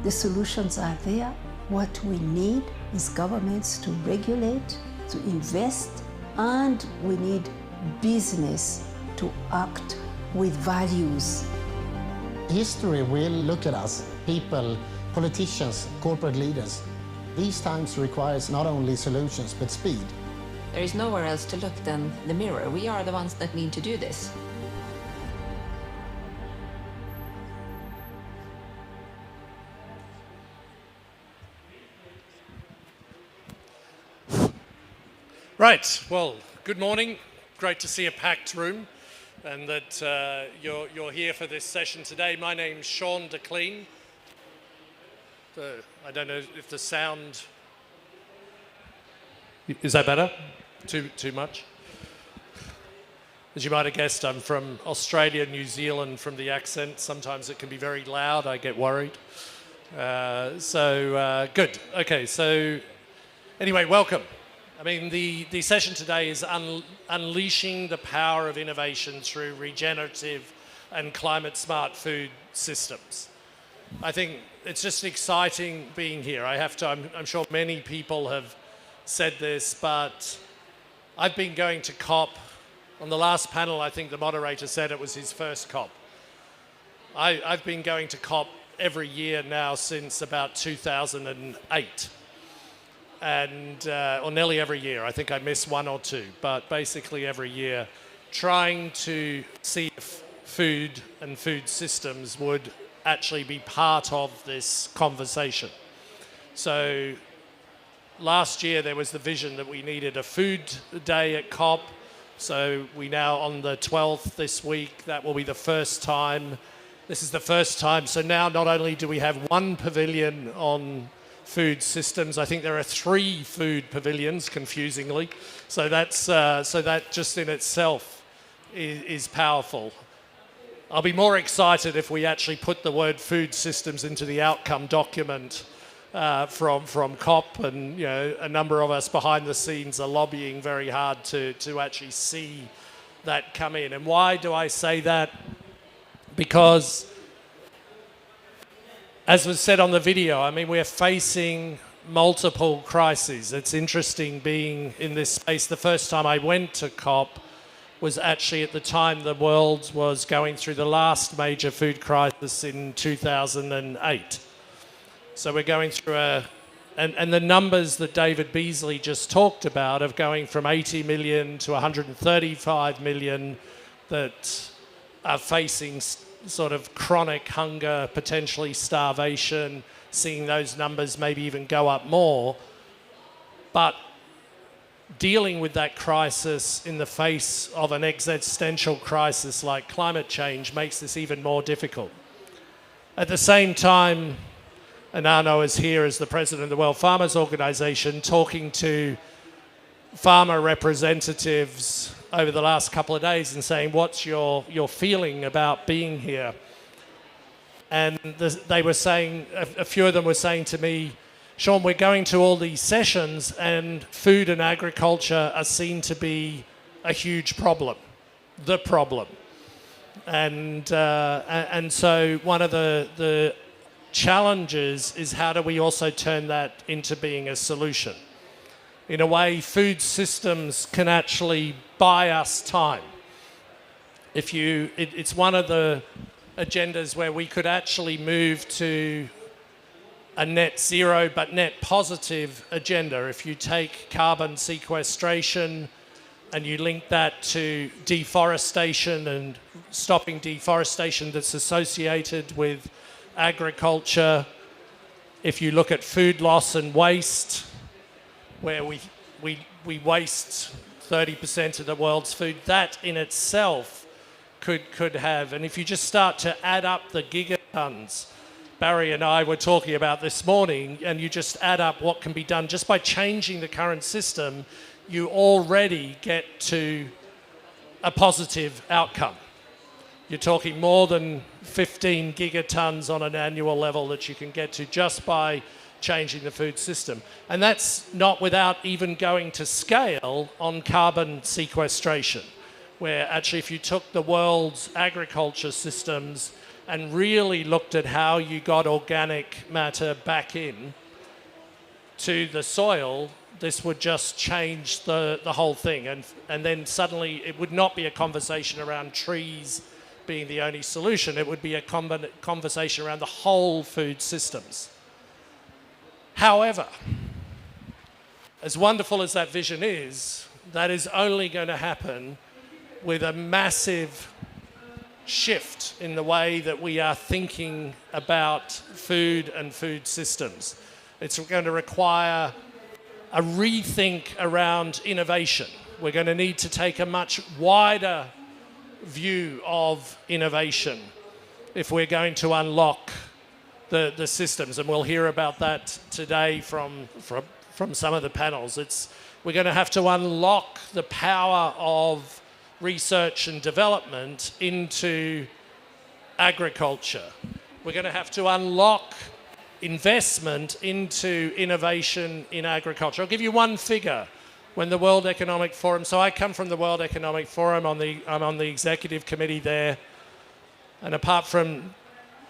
[SPEAKER 30] The solutions are there. What we need is governments to regulate, to invest, and we need business to act with values.
[SPEAKER 31] History will look at us, people, politicians, corporate leaders. These times requires not only solutions, but speed.
[SPEAKER 17] There is nowhere else to look than the mirror. We are the ones that need to do this.
[SPEAKER 32] Right, well, good morning. Great to see a packed room and that you're here for this session today. My name's Sean DeClean. I don't know if the sound... Is that better? Too much? As you might have guessed, I'm from Australia, New Zealand, from the accent. Sometimes it can be very loud, I get worried. Good. Okay, so anyway, welcome. I mean, the session today is unleashing the power of innovation through regenerative and climate-smart food systems. I think it's just exciting being here. I'm sure many people have said this, but I've been going to COP. On the last panel, I think the moderator said it was his first COP. I've been going to COP every year now since about 2008. Or nearly every year. I think I miss 1 or 2, but basically every year, trying to see if food and food systems would actually be part of this conversation. So last year there was the vision that we needed a food day at COP. So we now, on the 12th this week, that will be the first time. This is the first time. So now not only do we have 1 pavilion on food systems, I think there are 3 food pavilions, confusingly. So that just in itself is powerful. I'll be more excited if we actually put the word food systems into the outcome document from COP, and a number of us behind the scenes are lobbying very hard to actually see that come in. And why do I say that? because, as was said on the video, I mean, we're facing multiple crises. It's interesting being in this space. The first time I went to COP was actually at the time the world was going through the last major food crisis in 2008. So we're going through and the numbers that David Beasley just talked about of going from 80 million to 135 million that are facing sort of chronic hunger, potentially starvation, seeing those numbers maybe even go up more. But dealing with that crisis in the face of an existential crisis like climate change makes this even more difficult. At the same time, Anano is here as the president of the World Farmers Organization, talking to farmer representatives over the last couple of days and saying, what's your feeling about being here? And they were saying, a few of them were saying to me, Sean, we're going to all these sessions and food and agriculture are seen to be a huge problem, the problem. And so one of the challenges is how do we also turn that into being a solution? In a way, food systems can actually buy us time. It's one of the agendas where we could actually move to a net zero but net positive agenda. If you take carbon sequestration and you link that to deforestation and stopping deforestation that's associated with agriculture, if you look at food loss and waste, where we waste 30% of the world's food, that in itself could have, and if you just start to add up the gigatons, Barry and I were talking about this morning, and you just add up what can be done just by changing the current system, you already get to a positive outcome. You're talking more than 15 gigatons on an annual level that you can get to just by changing the food system. And that's not without even going to scale on carbon sequestration, where actually if you took the world's agriculture systems and really looked at how you got organic matter back in to the soil, this would just change the whole thing. And then suddenly it would not be a conversation around trees being the only solution. It would be a conversation around the whole food systems. However, as wonderful as that vision is, that is only going to happen with a massive shift in the way that we are thinking about food and food systems. It's going to require a rethink around innovation. We're going to need to take a much wider view of innovation if we're going to unlock the systems, and we'll hear about that today from some of the panels. We're going to have to unlock the power of research and development into agriculture. We're going to have to unlock investment into innovation in agriculture. I'll give you one figure. When the World Economic Forum, so I come from the World Economic Forum, I'm on the executive committee there, and apart from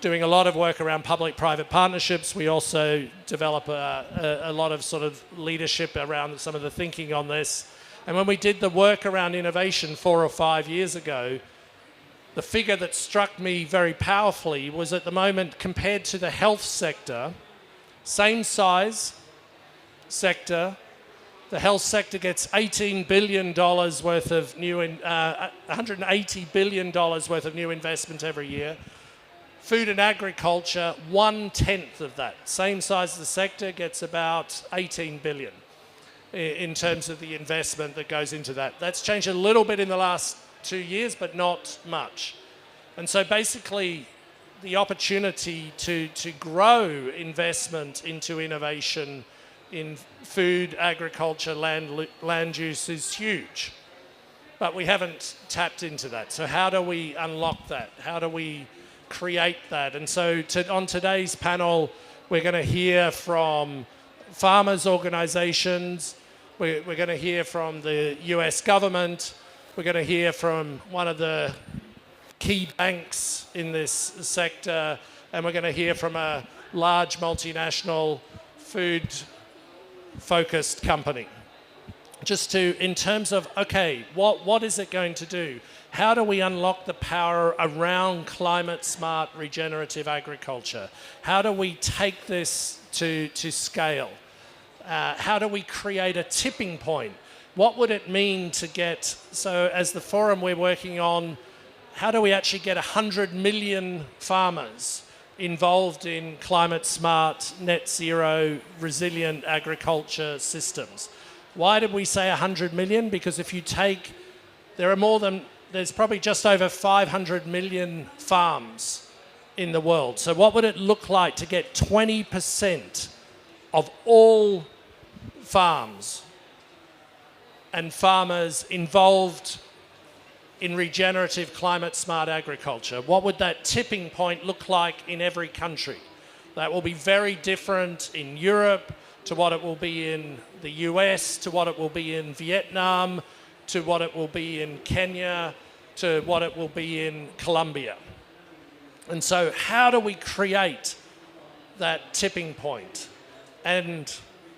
[SPEAKER 32] doing a lot of work around public-private partnerships, we also develop a lot of sort of leadership around some of the thinking on this. And when we did the work around innovation 4 or 5 years ago, the figure that struck me very powerfully was at the moment, compared to the health sector, same size sector, the health sector gets $18 billion worth of new, $180 billion worth of new investment every year. Food and agriculture, 1/10 of that. Same size as the sector gets about 18 billion in terms of the investment that goes into that. That's changed a little bit in the last 2 years, but not much. And so basically, the opportunity to grow investment into innovation in food, agriculture, land use is huge. But we haven't tapped into that. So how do we unlock that? How do we create that? And so on today's panel, we're going to hear from farmers' organizations. We're going to hear from the US government. We're going to hear from one of the key banks in this sector, and we're going to hear from a large multinational food-focused company. Just in terms of, okay, what is it going to do? How do we unlock the power around climate-smart regenerative agriculture? How do we take this to scale? How do we create a tipping point? What would it mean to get, so as the forum we're working on, how do we actually get 100 million farmers involved in climate-smart, net zero, resilient agriculture systems? Why did we say 100 million? Because if you take, there's probably just over 500 million farms in the world. So what would it look like to get 20% of all farms and farmers involved in regenerative climate-smart agriculture? What would that tipping point look like in every country? That will be very different in Europe to what it will be in the US, to what it will be in Vietnam, to what it will be in Kenya, to what it will be in Colombia. And so how do we create that tipping point? And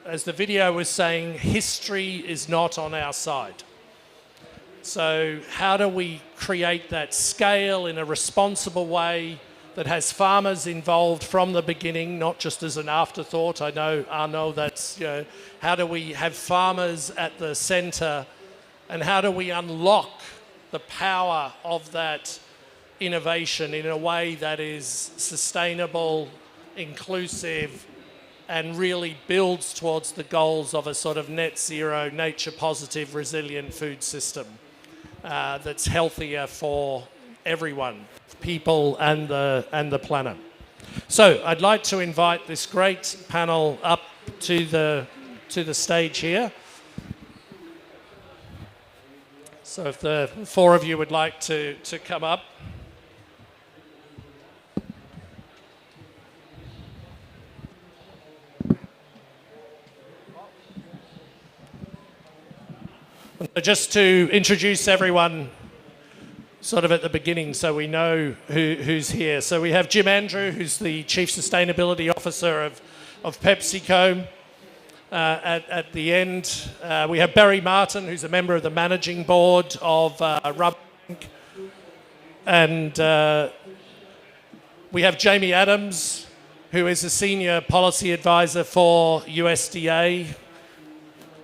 [SPEAKER 32] as the video was saying, history is not on our side. So how do we create that scale in a responsible way that has farmers involved from the beginning, not just as an afterthought? I know, Arnaud, that's, how do we have farmers at the center, and how do we unlock the power of that innovation in a way that is sustainable, inclusive, and really builds towards the goals of a sort of net zero, nature positive, resilient food system that's healthier for everyone, people and the planet. So I'd like to invite this great panel up to the stage here. So if the four of you would like to come up. Just to introduce everyone sort of at the beginning so we know who's here. So we have Jim Andrew, who's the Chief Sustainability Officer of PepsiCo. At the end, we have Barry Martin, who's a member of the Managing Board of Rubber Inc. And we have Jamie Adams, who is a Senior Policy Advisor for USDA,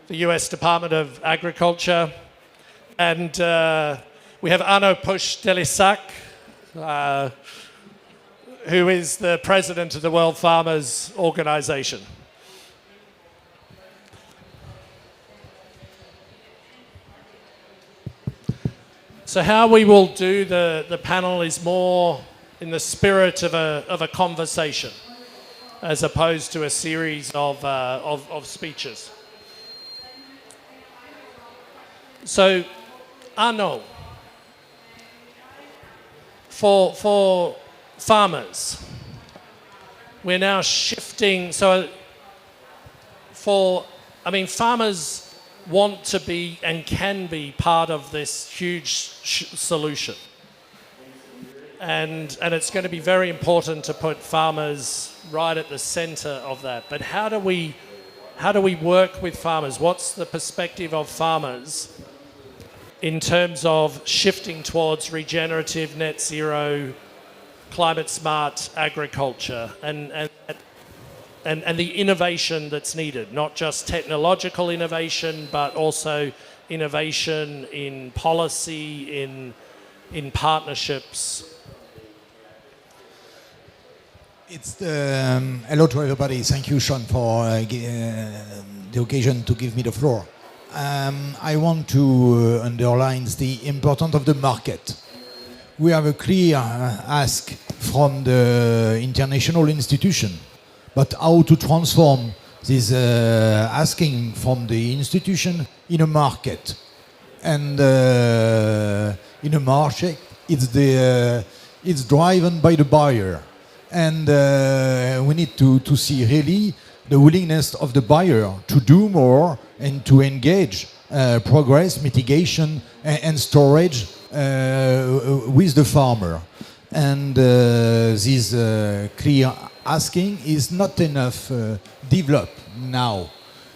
[SPEAKER 32] the US Department of Agriculture. And we have Arnaud Puech-Delissac, who is the President of the World Farmers Organization. So how we will do the panel is more in the spirit of a conversation, as opposed to a series of speeches. So, Arnaud, for farmers, we're now shifting. So, farmers want to be and can be part of this huge solution. And it's going to be very important to put farmers right at the center of that. But how do we work with farmers? What's the perspective of farmers in terms of shifting towards regenerative, net zero, climate smart agriculture and the innovation that's needed, not just technological innovation, but also innovation in policy, in partnerships?
[SPEAKER 1] Hello to everybody. Thank you, Sean, for the occasion to give me the floor. I want to underline the importance of the market. We have a clear ask from the international institution, but how to transform this asking from the institution in a market. And in a market, it's driven by the buyer. And we need to see really the willingness of the buyer to do more and to engage progress, mitigation, and storage with the farmer. And this clear asking is not enough developed now.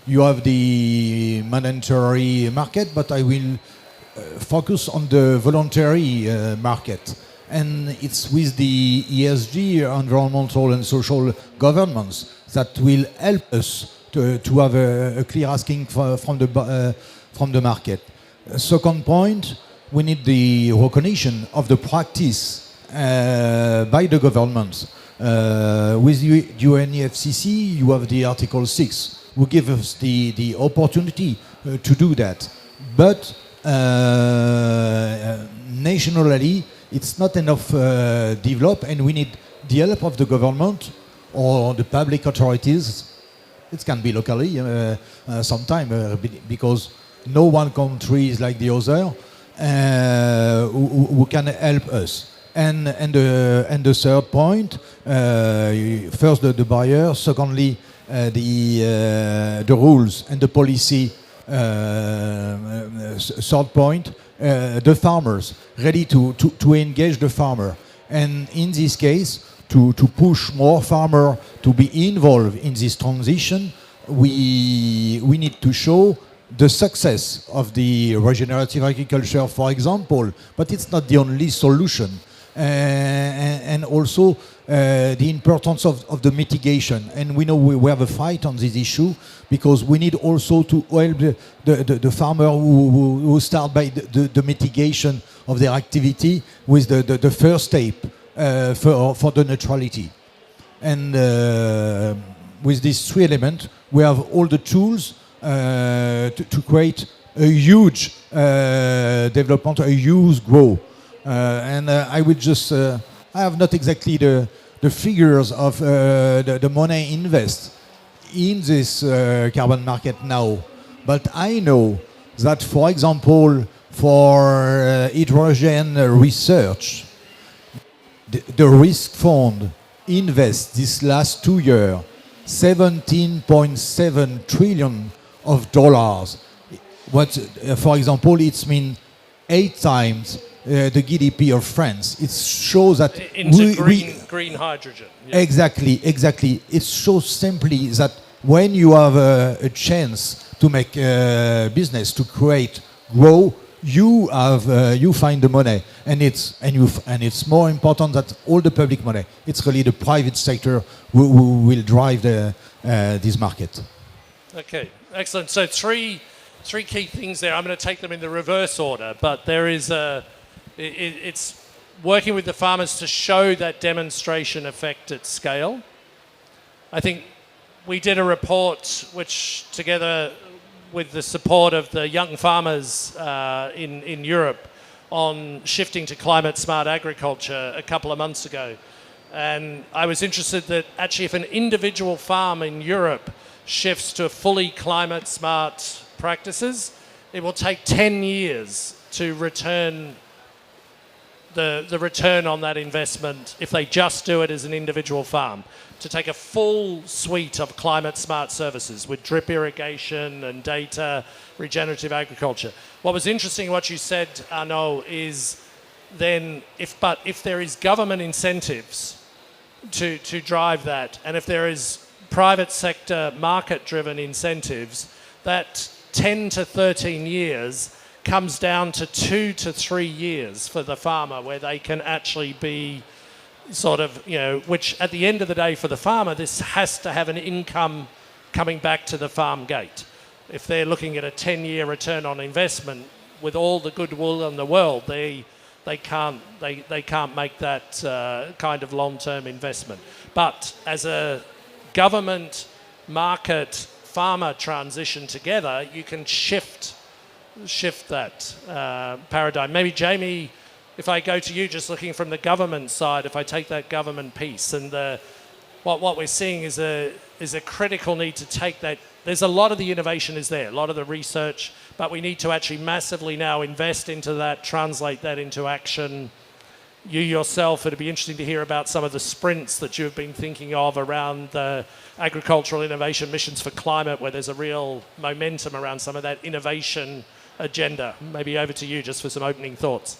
[SPEAKER 1] You have the mandatory market, but I will focus on the voluntary market. And it's with the ESG, environmental and social governance, that will help us to have a clear asking from the market. Second point, we need the recognition of the practice by the governments. With UNFCCC, you have the Article 6, who give us the opportunity to do that. But nationally, it's not enough developed, and we need the help of the government or the public authorities. It can be locally sometime, because no one country is like the other, who can help us. And the third point, first the buyer, secondly the rules and the policy. Third point, the farmers, ready to engage the farmer. And in this case, to push more farmers to be involved in this transition, we need to show the success of the regenerative agriculture, for example, but it's not the only solution. And also the importance of the mitigation. And we know we have a fight on this issue, because we need also to help the farmer who start by the mitigation of their activity with the first step for the neutrality. And with these three elements, we have all the tools to create a huge development, a huge growth. And I would just, I have not exactly the figures of the money invest in this carbon market now, but I know that, for example, for hydrogen research, the risk fund invest this last 2 years $17.7 trillion of dollars. What, for example, it's mean 8 times the GDP of France. It shows that
[SPEAKER 32] into green hydrogen.
[SPEAKER 1] Yeah. Exactly. It shows simply that when you have a chance to make business, to create, grow, you find the money, and it's more important that all the public money. It's really the private sector who will drive this market.
[SPEAKER 32] Okay, excellent. So three key things there. I'm going to take them in the reverse order, but there is it's working with the farmers to show that demonstration effect at scale. I think we did a report which, together with the support of the young farmers in Europe, on shifting to climate smart agriculture a couple of months ago. And I was interested that actually if an individual farm in Europe shifts to fully climate smart practices, it will take 10 years to return the return on that investment if they just do it as an individual farm, to take a full suite of climate smart services with drip irrigation and data, regenerative agriculture. What was interesting, what you said, Arnaud, is then if there is government incentives to drive that, and if there is private sector market-driven incentives, that 10 to 13 years comes down to 2 to 3 years for the farmer, where they can actually be sort of, which at the end of the day for the farmer, this has to have an income coming back to the farm gate. If they're looking at a 10-year return on investment, with all the goodwill in the world, they can't make that kind of long-term investment. But as a government, market, farmer transition together, you can shift that paradigm. Maybe Jamie, if I go to you, just looking from the government side, if I take that government piece, and what we're seeing is a critical need to take that. There's a lot of the innovation is there, a lot of the research, but we need to actually massively now invest into that, translate that into action. You yourself, it'd be interesting to hear about some of the sprints that you've been thinking of around the agricultural innovation missions for climate, where there's a real momentum around some of that innovation agenda. Maybe over to you just for some opening thoughts.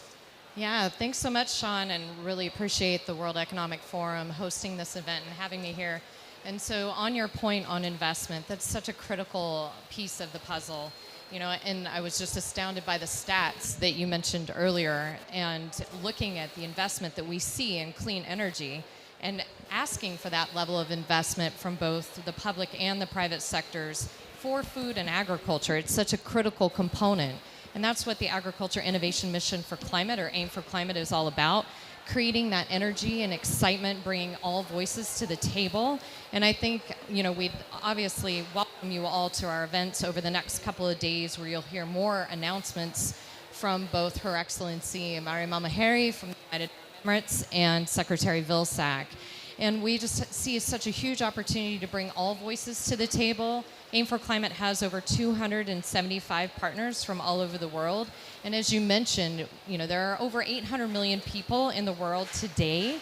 [SPEAKER 3] Yeah, thanks so much, Sean, and really appreciate the World Economic Forum hosting this event and having me here. And so on your point on investment, that's such a critical piece of the puzzle. You know, and I was just astounded by the stats that you mentioned earlier and looking at the investment that we see in clean energy and asking for that level of investment from both the public and the private sectors for food and agriculture. It's such a critical component. And that's what the Agriculture Innovation Mission for Climate, or AIM for Climate, is all about. Creating that energy and excitement, bringing all voices to the table. And I think, you know, we'd obviously welcome you all to our events over the next couple of days where you'll hear more announcements from both Her Excellency Mary Malmaheri from the United Emirates and Secretary Vilsack. And we just see such a huge opportunity to bring all voices to the table. AIM for Climate has over 275 partners from all over the world. And as you mentioned, you know, there are over 800 million people in the world today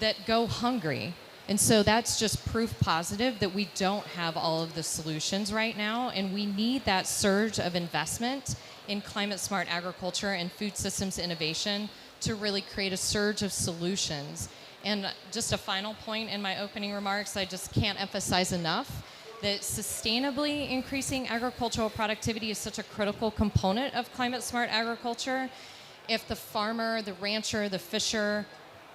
[SPEAKER 3] that go hungry. And so that's just proof positive that we don't have all of the solutions right now. And we need that surge of investment in climate smart agriculture and food systems innovation to really create a surge of solutions. And just a final point in my opening remarks, I just can't emphasize enough that sustainably increasing agricultural productivity is such a critical component of climate smart agriculture. If the farmer, the rancher, the fisher,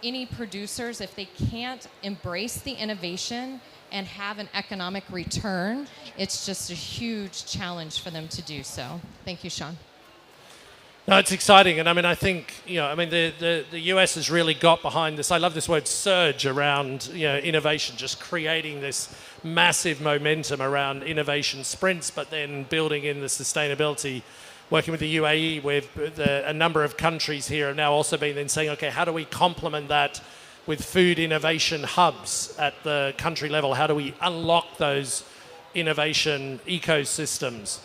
[SPEAKER 3] any producers, if they can't embrace the innovation and have an economic return, it's just a huge challenge for them to do so. Thank you, Sean.
[SPEAKER 32] No, it's exciting, and I mean, I think, you know, I mean, the US has really got behind this. I love this word surge around, you know, innovation, just creating this massive momentum around innovation sprints, but then building in the sustainability, working with the UAE, with a number of countries here have now also been then saying, okay, how do we complement that with food innovation hubs at the country level? How do we unlock those innovation ecosystems?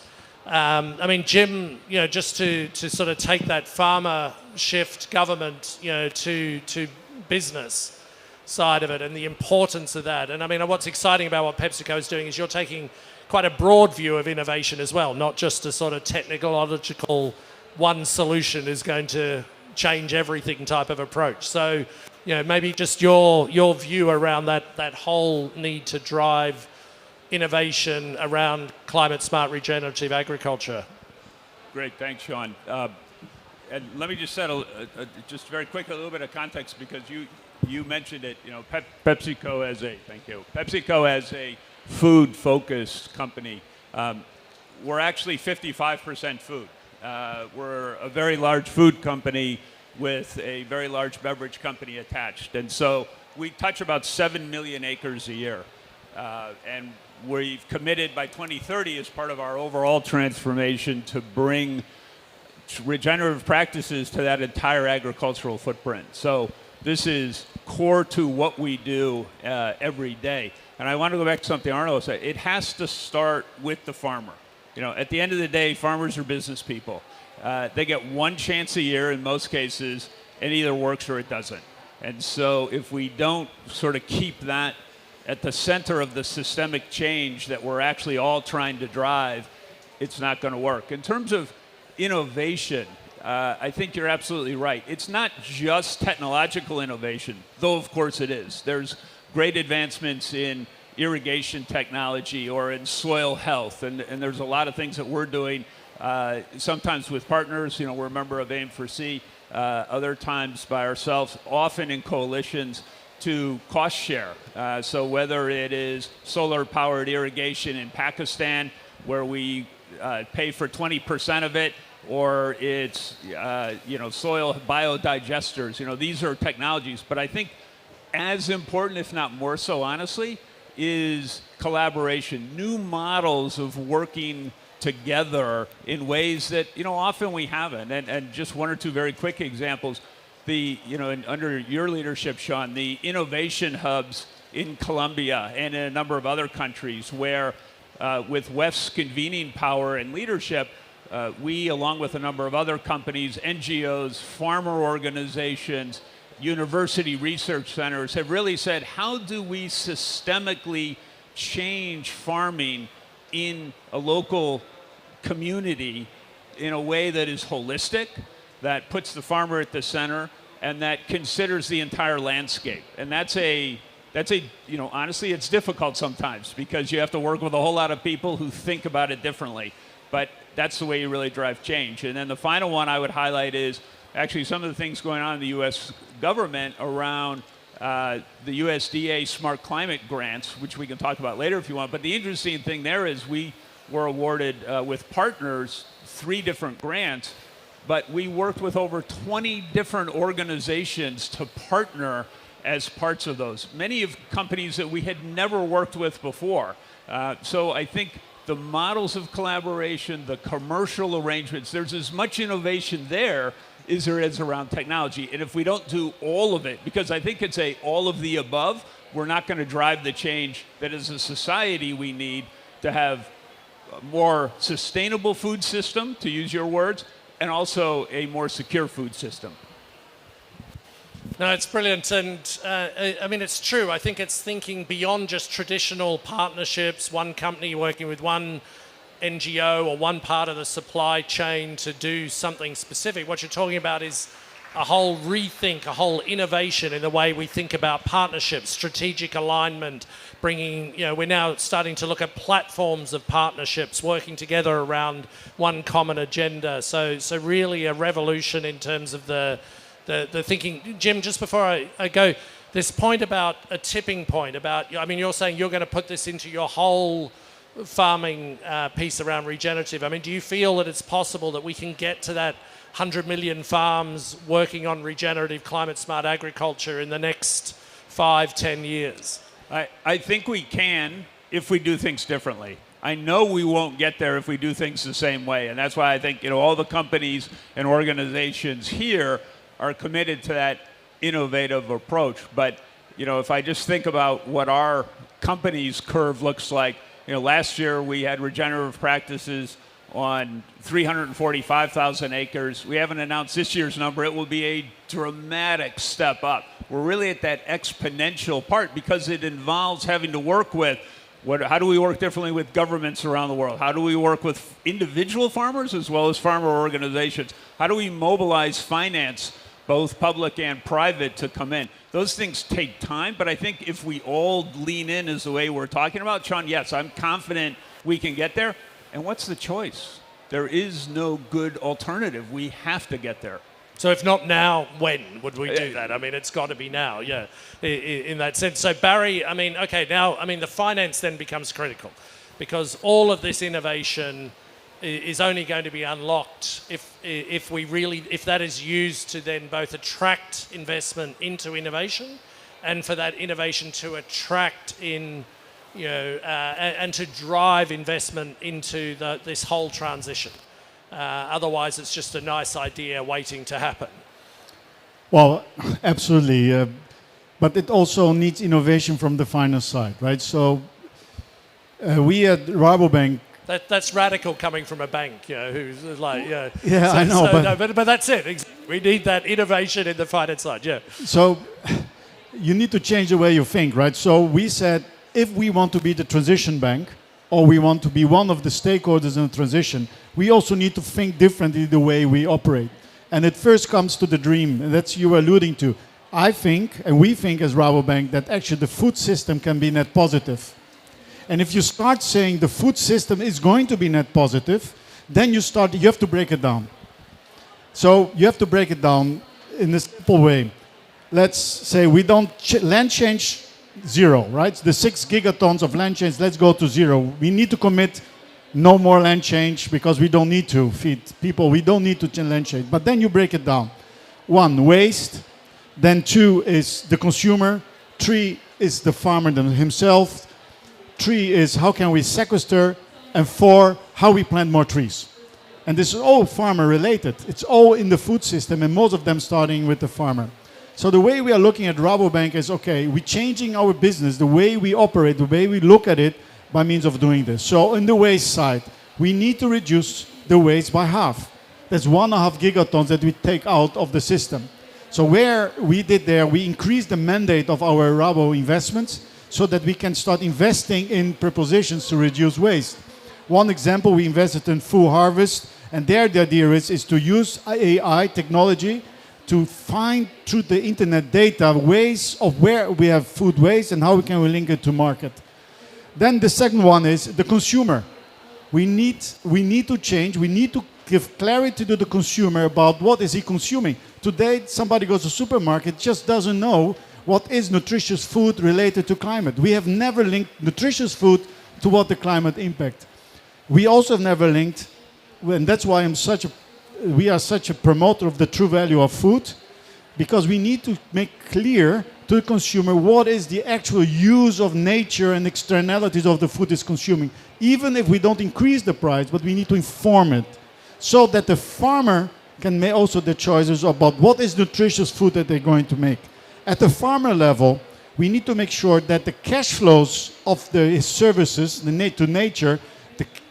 [SPEAKER 32] I mean, Jim, you know, just to sort of take that farmer shift government, you know, to business side of it and the importance of that. And I mean, what's exciting about what PepsiCo is doing is you're taking quite a broad view of innovation as well, not just a sort of technological one solution is going to change everything type of approach. So, you know, maybe just your view around that whole need to drive innovation around climate smart regenerative agriculture.
[SPEAKER 4] Great, thanks, Sean. And let me just set just very quick a little bit of context, because you mentioned it. You know, PepsiCo as a food-focused company. We're actually 55% food. We're a very large food company with a very large beverage company attached, and so we touch about 7 million acres a year, and we've committed by 2030 as part of our overall transformation to bring regenerative practices to that entire agricultural footprint. So this is core to what we do every day. And I want to go back to something Arno said. It has to start with the farmer. You know, at the end of the day, farmers are business people. They get one chance a year in most cases. It either works or it doesn't. And so if we don't sort of keep that at the center of the systemic change that we're actually all trying to drive, it's not going to work. In terms of innovation, I think you're absolutely right. It's not just technological innovation, though of course it is. There's great advancements in irrigation technology or in soil health, and there's a lot of things that we're doing, sometimes with partners. You know, we're a member of AIM4C, other times by ourselves, often in coalitions, to cost share. So whether it is solar-powered irrigation in Pakistan, where we pay for 20% of it, or it's you know, soil biodigesters. You know, these are technologies. But I think as important, if not more so, honestly, is collaboration. New models of working together in ways that, you know, often we haven't. And just one or two very quick examples. You know, under your leadership, Sean, the innovation hubs in Colombia and in a number of other countries where with WEF's convening power and leadership, we, along with a number of other companies, NGOs, farmer organizations, university research centers, have really said, how do we systemically change farming in a local community in a way that is holistic, that puts the farmer at the center and that considers the entire landscape. And that's a, you know, honestly, it's difficult sometimes because you have to work with a whole lot of people who think about it differently. But that's the way you really drive change. And then the final one I would highlight is actually some of the things going on in the U.S. government around the USDA Smart Climate Grants, which we can talk about later if you want. But the interesting thing there is we were awarded with partners 3 different grants, but we worked with over 20 different organizations to partner as parts of those. Many of companies that we had never worked with before. So I think the models of collaboration, the commercial arrangements, there's as much innovation there as there is around technology. And if we don't do all of it, because I think it's all of the above, we're not going to drive the change that as a society we need to have a more sustainable food system, to use your words, and also a more secure food system.
[SPEAKER 32] No, it's brilliant. And I mean, it's true. I think it's thinking beyond just traditional partnerships, one company working with one NGO or one part of the supply chain to do something specific. What you're talking about is a whole rethink, a whole innovation in the way we think about partnerships, strategic alignment, bringing, you know, we're now starting to look at platforms of partnerships, working together around one common agenda. So really a revolution in terms of the thinking. Jim, just before I go, this point about a tipping point, about, I mean, you're saying you're going to put this into your whole farming piece around regenerative. I mean, do you feel that it's possible that we can get to that 100 million farms working on regenerative climate smart agriculture in the next 5-10 years?
[SPEAKER 4] I think we can if we do things differently. I know we won't get there if we do things the same way. And that's why I think, you know, all the companies and organizations here are committed to that innovative approach. But, you know, if I just think about what our company's curve looks like, you know, last year we had regenerative practices on 345,000 acres. We haven't announced this year's number. It will be a dramatic step up. We're really at that exponential part because it involves having to work with how do we work differently with governments around the world? How do we work with individual farmers as well as farmer organizations? How do we mobilize finance, both public and private, to come in? Those things take time, but I think if we all lean in as the way we're talking about, Sean, yes, I'm confident we can get there. And what's the choice? There is no good alternative. We have to get there.
[SPEAKER 32] So if not now, when would we do that? I mean, it's got to be now, yeah, in that sense. So Barry, I mean, okay, now, I mean, the finance then becomes critical because all of this innovation is only going to be unlocked if that is used to then both attract investment into innovation and for that innovation to attract in, you know, and to drive investment into this whole transition. Otherwise, it's just a nice idea waiting to happen.
[SPEAKER 2] Well, absolutely. But it also needs innovation from the finance side, right? So we at Rabobank,
[SPEAKER 32] That's radical coming from a bank, you know, who's like, yeah.
[SPEAKER 2] Yeah, I know,
[SPEAKER 32] but that's it. We need that innovation in the finance side, yeah.
[SPEAKER 2] So you need to change the way you think, right? So we said, if we want to be the transition bank, or we want to be one of the stakeholders in the transition, we also need to think differently the way we operate. And it first comes to the dream, and that's you were alluding to. I think, and we think as Rabobank, that actually the food system can be net positive. And if you start saying the food system is going to be net positive, then you have to break it down. So you have to break it down in a simple way. Let's say we don't, land change, 0, right? The 6 gigatons of land change, let's go to 0. We need to commit no more land change because we don't need to feed people. We don't need to land change. But then you break it down. 1, waste. Then 2 is the consumer. 3 is the farmer himself. 3 is how can we sequester. And 4, how we plant more trees. And this is all farmer related. It's all in the food system and most of them starting with the farmer. So the way we are looking at Rabobank is, okay, we're changing our business, the way we operate, the way we look at it by means of doing this. So on the waste side, we need to reduce the waste by half. That's 1.5 gigatons that we take out of the system. So where we did there, we increased the mandate of our Rabo investments so that we can start investing in propositions to reduce waste. One example, we invested in Full Harvest, And there the idea is to use AI technology to find through the internet data ways of where we have food waste and how we can link it to market. Then the second one is the consumer. We need to change. We need to give clarity to the consumer about what is he consuming. Today, somebody goes to the supermarket, just doesn't know what is nutritious food related to climate. We have never linked nutritious food to what the climate impact. We also have never linked, and that's why we are such a promoter of the true value of food, because we need to make clear to the consumer what is the actual use of nature and externalities of the food is consuming. Even if we don't increase the price, but we need to inform it so that the farmer can make also the choices about what is nutritious food that they're going to make. At the farmer level, we need to make sure that the cash flows of the services to nature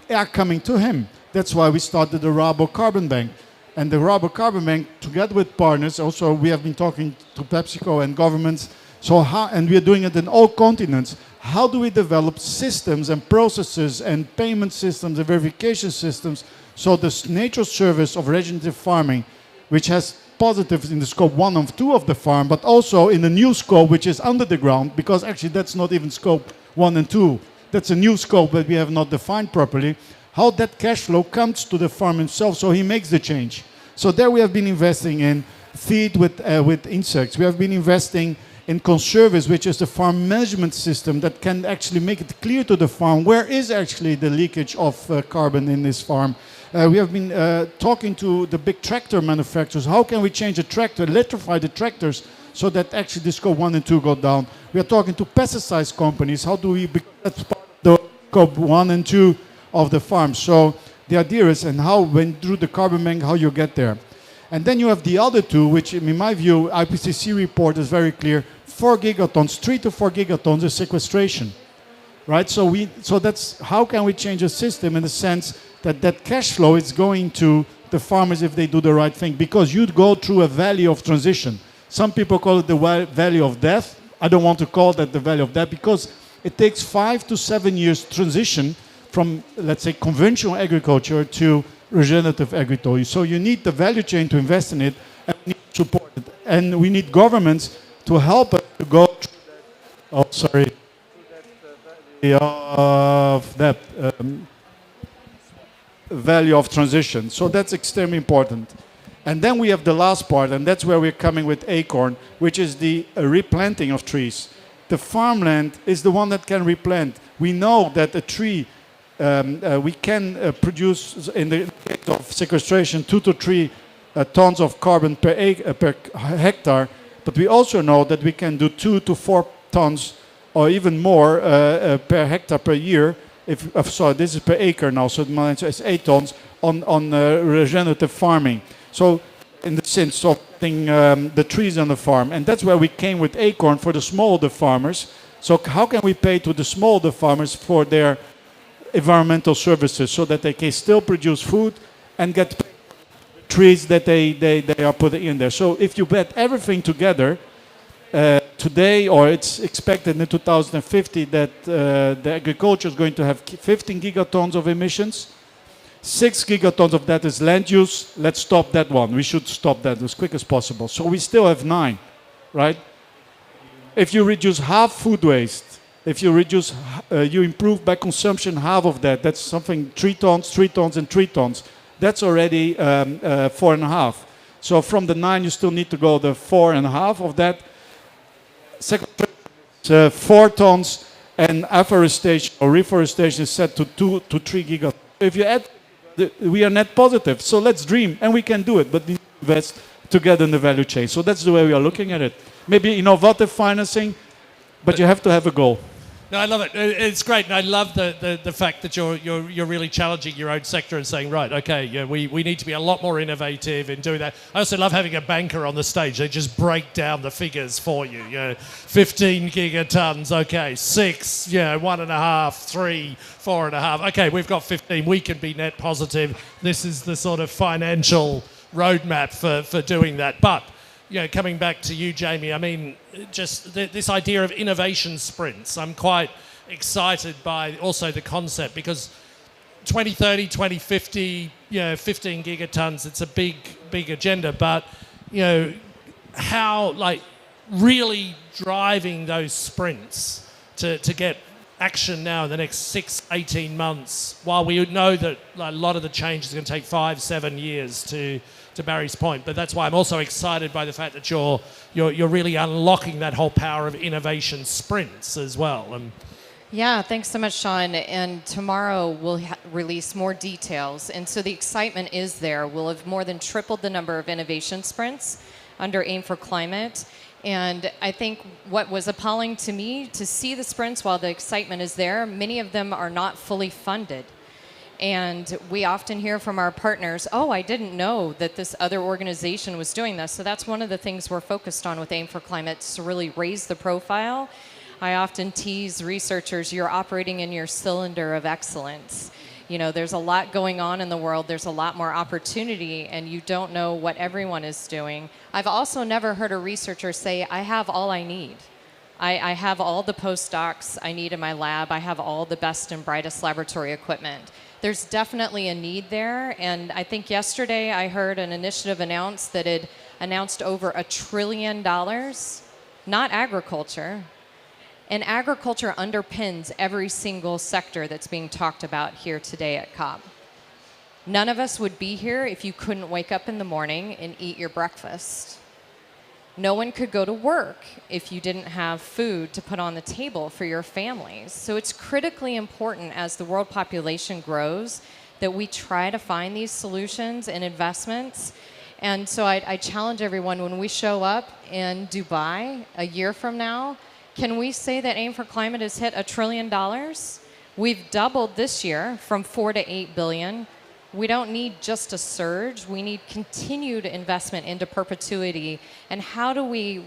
[SPEAKER 2] are coming to him. That's why we started the Rabo Carbon Bank. And the Rabo Carbon Bank, together with partners, also we have been talking to PepsiCo and governments, and we are doing it in all continents. How do we develop systems and processes and payment systems and verification systems so this nature service of regenerative farming, which has positives in the scope 1 and 2 of the farm, but also in the new scope, which is under the ground, because actually that's not even scope 1 and 2. That's a new scope that we have not defined properly. How that cash flow comes to the farm himself so he makes the change. So there we have been investing in feed with insects. We have been investing in Conservice, which is the farm management system that can actually make it clear to the farm where is actually the leakage of carbon in this farm. We have been talking to the big tractor manufacturers. How can we change a tractor, electrify the tractors so that actually the scope 1 and 2 go down? We are talking to pesticides companies. How do we that's part of the scope 1 and 2 of the farm? So the idea is, and how, when through the carbon bank, how you get there. And then you have the other two, which in my view, IPCC report is very clear, 4 gigatons, 3 to 4 gigatons is sequestration, right? So that's, how can we change the system in the sense that that cash flow is going to the farmers if they do the right thing? Because you'd go through a valley of transition. Some people call it the valley of death. I don't want to call that the valley of death because it takes 5 to 7 years transition from, let's say, conventional agriculture to regenerative agriculture. So you need the value chain to invest in it, and we need to support it. And we need governments to help us to go through that value of transition. So that's extremely important. And then we have the last part, and that's where we're coming with Acorn, which is the replanting of trees. The farmland is the one that can replant. We know that a tree we can produce, in the case of sequestration, 2 to 3 tons of carbon per hectare, but we also know that we can do 2 to 4 tons or even more per hectare per year. Sorry, this is per acre now, so it's 8 tons on regenerative farming. So in the sense of putting the trees on the farm, and that's where we came with Acorn for the smallholder farmers. So how can we pay to the smallholder farmers for their environmental services so that they can still produce food and get trees that they are putting in there? So if you bet everything together, today, or it's expected in 2050 that the agriculture is going to have 15 gigatons of emissions. 6 gigatons of that is land use. Let's stop that one. We should stop that as quick as possible. So we still have 9, right? If you reduce half food waste, if you reduce, you improve by consumption half of that. That's something 3 tons, 3 tons, and 3 tons. That's already 4.5. So from the 9, you still need to go the 4.5 of that. Second, 4 tons, and afforestation or reforestation is set to 2 to 3 gigatons. If you add, we are net positive. So let's dream, and we can do it, but we invest together in the value chain. So that's the way we are looking at it. Maybe innovative financing, but you have to have a goal.
[SPEAKER 32] No, I love it. It's great, and I love the fact that you're really challenging your own sector and saying, right, okay, yeah, we need to be a lot more innovative in doing that. I also love having a banker on the stage. They just break down the figures for you. 15 gigatons, okay, 6, 1.5, 3, 4.5. Okay, we've got 15. We can be net positive. This is the sort of financial roadmap for doing that. But coming back to you, Jamie, I mean, just this idea of innovation sprints, I'm quite excited by also the concept, because 2030, 2050, 15 gigatons, it's a big agenda, but, how, really driving those sprints to get action now in the next 6-18 months, while we know that a lot of the change is going to take 5-7 years to Barry's point. But that's why I'm also excited by the fact that you're really unlocking that whole power of innovation sprints as well.
[SPEAKER 3] Yeah, thanks so much, Sean. And tomorrow we'll release more details. And so the excitement is there. We'll have more than tripled the number of innovation sprints under Aim for Climate. And I think what was appalling to me to see the sprints while the excitement is there, many of them are not fully funded. And we often hear from our partners, oh, I didn't know that this other organization was doing this. So that's one of the things we're focused on with Aim for Climate, to really raise the profile. I often tease researchers, you're operating in your cylinder of excellence. There's a lot going on in the world. There's a lot more opportunity, and you don't know what everyone is doing. I've also never heard a researcher say, I have all I need. I have all the postdocs I need in my lab. I have all the best and brightest laboratory equipment. There's definitely a need there, and I think yesterday I heard an initiative announce that it announced over $1 trillion, not agriculture. And agriculture underpins every single sector that's being talked about here today at COP. None of us would be here if you couldn't wake up in the morning and eat your breakfast. No one could go to work if you didn't have food to put on the table for your families. So it's critically important as the world population grows that we try to find these solutions and investments. And so I challenge everyone, when we show up in Dubai a year from now, can we say that Aim for Climate has hit $1 trillion? We've doubled this year from 4 to 8 billion. We don't need just a surge. We need continued investment into perpetuity. And how do we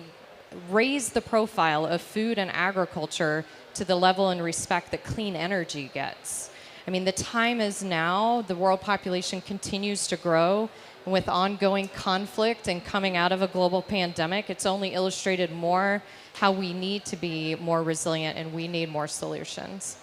[SPEAKER 3] raise the profile of food and agriculture to the level and respect that clean energy gets? I mean, the time is now. The world population continues to grow. And with ongoing conflict and coming out of a global pandemic, it's only illustrated more how we need to be more resilient, and we need more solutions.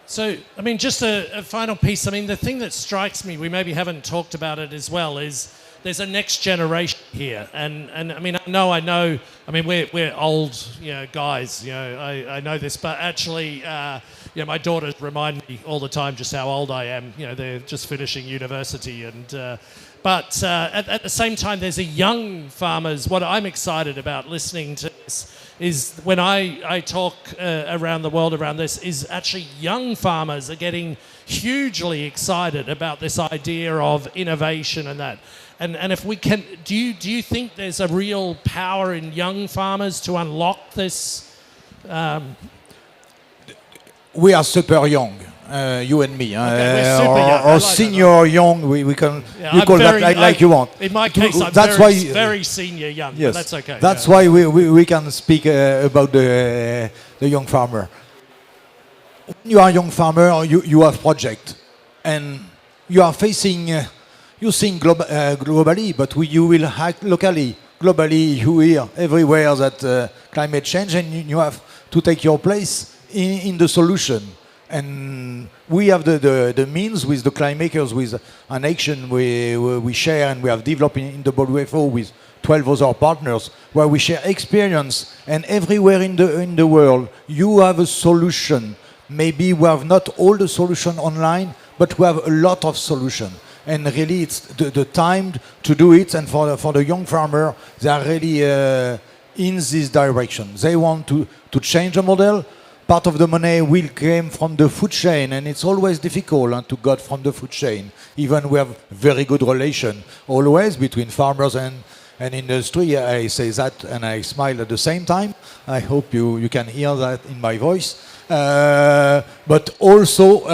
[SPEAKER 32] So, just a final piece. The thing that strikes me, we maybe haven't talked about it as well, is there's a next generation here. And I know, we're old, guys, I know this, but actually, my daughters remind me all the time just how old I am. They're just finishing university. But at the same time, there's a young farmers. What I'm excited about listening to this is when I talk around the world around this, is actually young farmers are getting hugely excited about this idea of innovation and that. And if we can, do you think there's a real power in young farmers to unlock this?
[SPEAKER 1] We are super young. You and me,
[SPEAKER 32] okay,
[SPEAKER 1] or senior young, we can you call
[SPEAKER 32] very,
[SPEAKER 1] that like you want.
[SPEAKER 32] In my case, I'm very senior young,
[SPEAKER 1] yes,
[SPEAKER 32] but that's okay.
[SPEAKER 1] That's why we can speak about the young farmer. When you are a young farmer, you have project, and you are facing, you think globally, but you will act locally. Globally, you hear everywhere that climate change, and you have to take your place in the solution. And we have the means with the climate makers, with an action we share, and we have developed in the WFO with 12 other partners, where we share experience. And everywhere in the world, you have a solution. Maybe we have not all the solution online, but we have a lot of solution. And really, it's the time to do it. And for the young farmer, they are really in this direction. They want to change the model. Part of the money will come from the food chain, and it's always difficult to get from the food chain. Even we have very good relation always between farmers and industry. I say that and I smile at the same time. I hope you can hear that in my voice. But also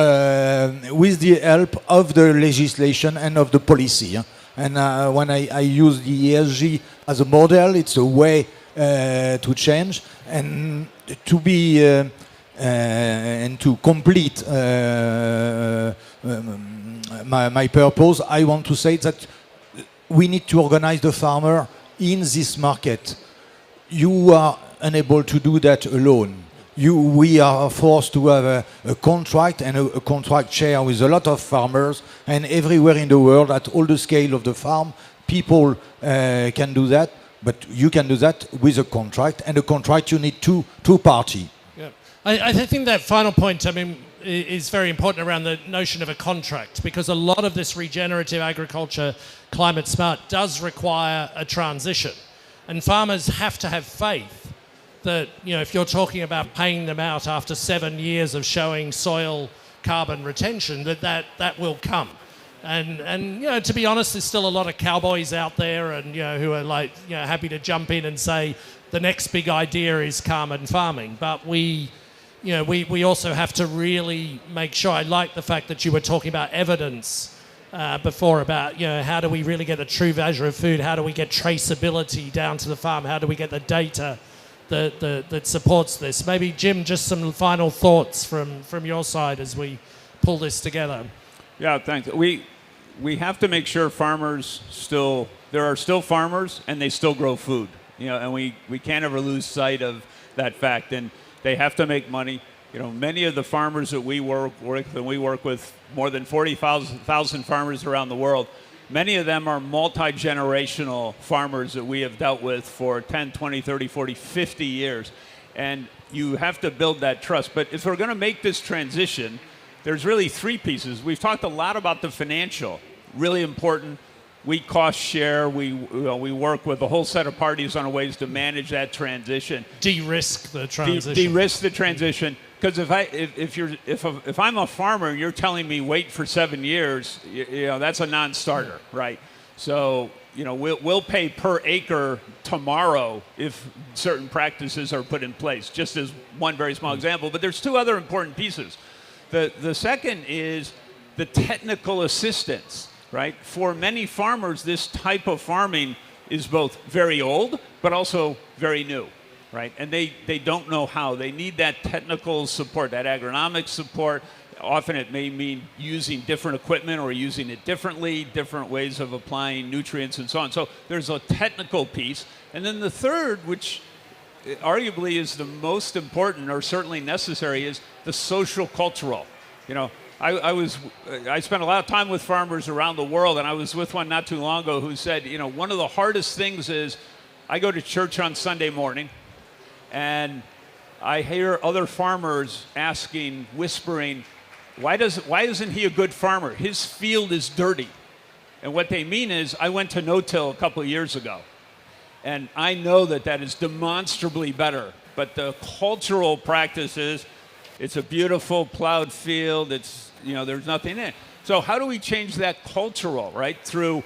[SPEAKER 1] with the help of the legislation and of the policy. And when I use the ESG as a model, it's a way to change and to be and to complete my purpose. I want to say that we need to organize the farmer in this market. You are unable to do that alone. we are forced to have a contract and a contract share with a lot of farmers, and everywhere in the world at all the scale of the farm, people can do that, but you can do that with a contract, and a contract you need two party.
[SPEAKER 32] Yeah. I think that final point, is very important around the notion of a contract, because a lot of this regenerative agriculture, climate smart, does require a transition. And farmers have to have faith that, if you're talking about paying them out after 7 years of showing soil carbon retention, that will come. And to be honest, there's still a lot of cowboys out there and, who are happy to jump in and say the next big idea is carbon farming. But we also have to really make sure. I like the fact that you were talking about evidence before about, how do we really get a true measure of food? How do we get traceability down to the farm? How do we get the data that supports this? Maybe, Jim, just some final thoughts from your side as we pull this together.
[SPEAKER 4] Yeah, thanks. We have to make sure there are still farmers and they still grow food. And we can't ever lose sight of that fact. And they have to make money. Many of the farmers that we work with more than 40,000 farmers around the world. Many of them are multi-generational farmers that we have dealt with for 10, 20, 30, 40, 50 years. And you have to build that trust. But if we're going to make this transition, there's really three pieces. We've talked a lot about the financial, really important. We cost share. We work with a whole set of parties on ways to manage that transition.
[SPEAKER 32] De-risk the transition.
[SPEAKER 4] De-risk the transition. Because if I'm a farmer and you're telling me wait for 7 years, that's a non-starter, right? So we'll pay per acre tomorrow if certain practices are put in place. Just as one very small example, but there's two other important pieces. The second is the technical assistance, right? For many farmers, this type of farming is both very old, but also very new, right? And they don't know how. They need that technical support, that agronomic support. Often it may mean using different equipment or using it differently, different ways of applying nutrients and so on. So there's a technical piece. And then the third, which arguably is the most important or certainly necessary, is the social cultural. I spent a lot of time with farmers around the world, and I was with one not too long ago who said, one of the hardest things is I go to church on Sunday morning and I hear other farmers asking, whispering, why isn't he a good farmer? His field is dirty. And what they mean is, I went to no-till a couple of years ago, and I know that is demonstrably better. But the cultural practices, it's a beautiful plowed field. There's nothing in it. So how do we change that cultural, right? Through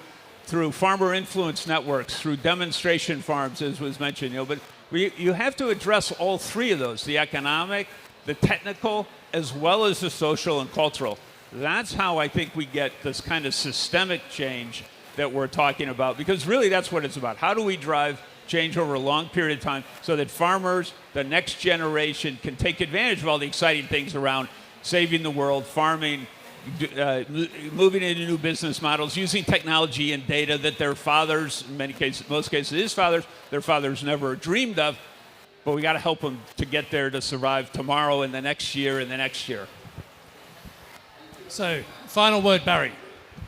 [SPEAKER 4] farmer influence networks, through demonstration farms, as was mentioned. But you have to address all three of those: the economic, the technical, as well as the social and cultural. That's how I think we get this kind of systemic change that we're talking about, because really that's what it's about. How do we drive change over a long period of time so that farmers, the next generation, can take advantage of all the exciting things around saving the world, farming, moving into new business models, using technology and data that their fathers, in most cases his fathers, their fathers never dreamed of. But we got to help them to get there to survive tomorrow and the next year and the next year.
[SPEAKER 32] So, final word, Barry.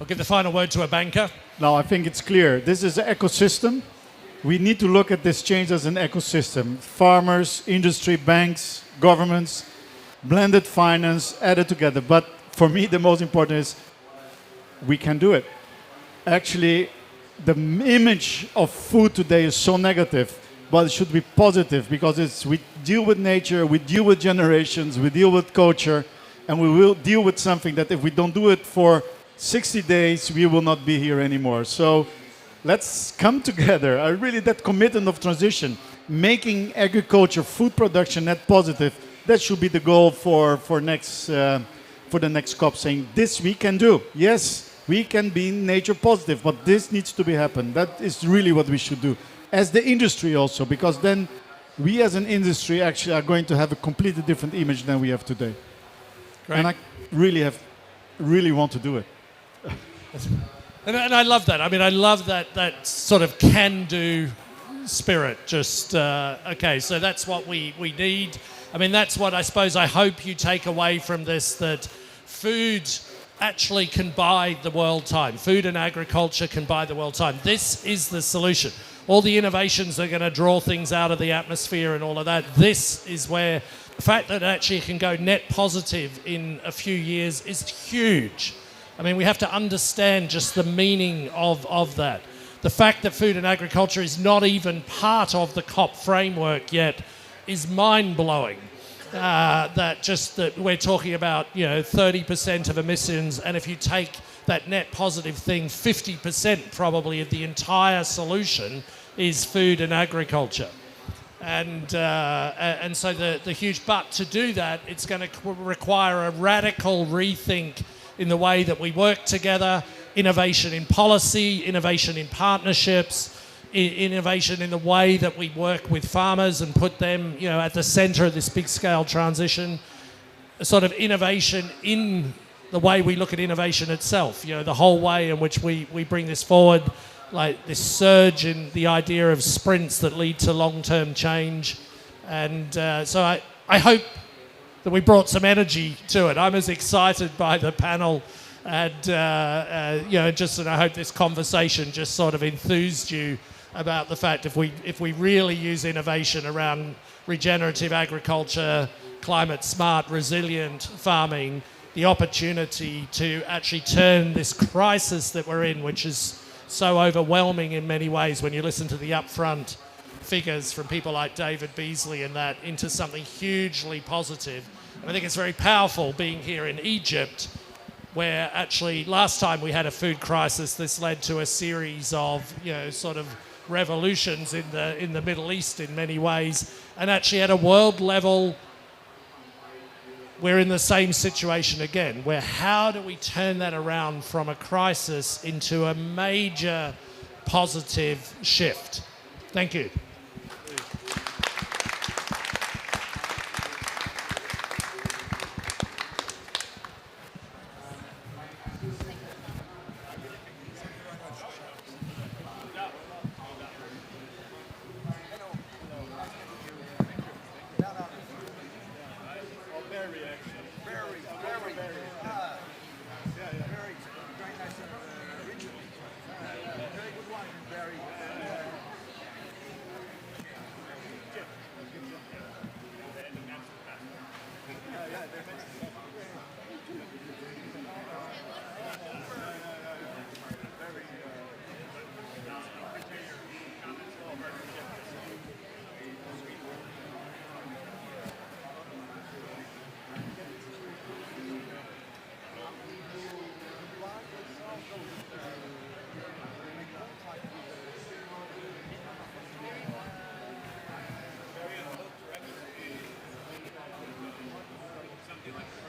[SPEAKER 32] I'll give the final word to a banker.
[SPEAKER 2] No, I think it's clear. This is an ecosystem. We need to look at this change as an ecosystem. Farmers, industry, banks, governments, blended finance, added together. But for me, the most important is we can do it. Actually, the image of food today is so negative, but it should be positive, because we deal with nature, we deal with generations, we deal with culture, and we will deal with something that if we don't do it for 60 days, we will not be here anymore. So let's come together. That commitment of transition, making agriculture, food production net positive, that should be the goal for the next COP, saying this we can do. Yes, we can be nature positive, but this needs to be happen. That is really what we should do. As the industry also, because then we as an industry actually are going to have a completely different image than we have today. Great. And I really want to do it.
[SPEAKER 32] And I love that. I love that sort of can-do spirit. Just, okay, so that's what we need. I mean, that's what I suppose I hope you take away from this, that food actually can buy the world time. Food and agriculture can buy the world time. This is the solution. All the innovations are going to draw things out of the atmosphere and all of that. This is where the fact that it actually can go net positive in a few years is huge. I mean, we have to understand just the meaning of that. The fact that food and agriculture is not even part of the COP framework yet is mind-blowing. That we're talking about, 30% of emissions, and if you take that net positive thing, 50% probably of the entire solution is food and agriculture. And so the huge but to do that, it's going to require a radical rethink in the way that we work together, innovation in policy, innovation in partnerships, innovation in the way that we work with farmers and put them, at the center of this big-scale transition, a sort of innovation in the way we look at innovation itself, the whole way in which we bring this forward, like this surge in the idea of sprints that lead to long-term change. And so I hope that we brought some energy to it. I'm as excited by the panel, and I hope this conversation just sort of enthused you about the fact if we really use innovation around regenerative agriculture, climate smart, resilient farming, the opportunity to actually turn this crisis that we're in, which is so overwhelming in many ways when you listen to the upfront figures from people like David Beasley and that, into something hugely positive. And I think it's very powerful being here in Egypt, where actually last time we had a food crisis, this led to a series of, sort of revolutions in the Middle East in many ways. And actually at a world level, we're in the same situation again, where how do we turn that around from a crisis into a major positive shift? Thank you.
[SPEAKER 4] Something like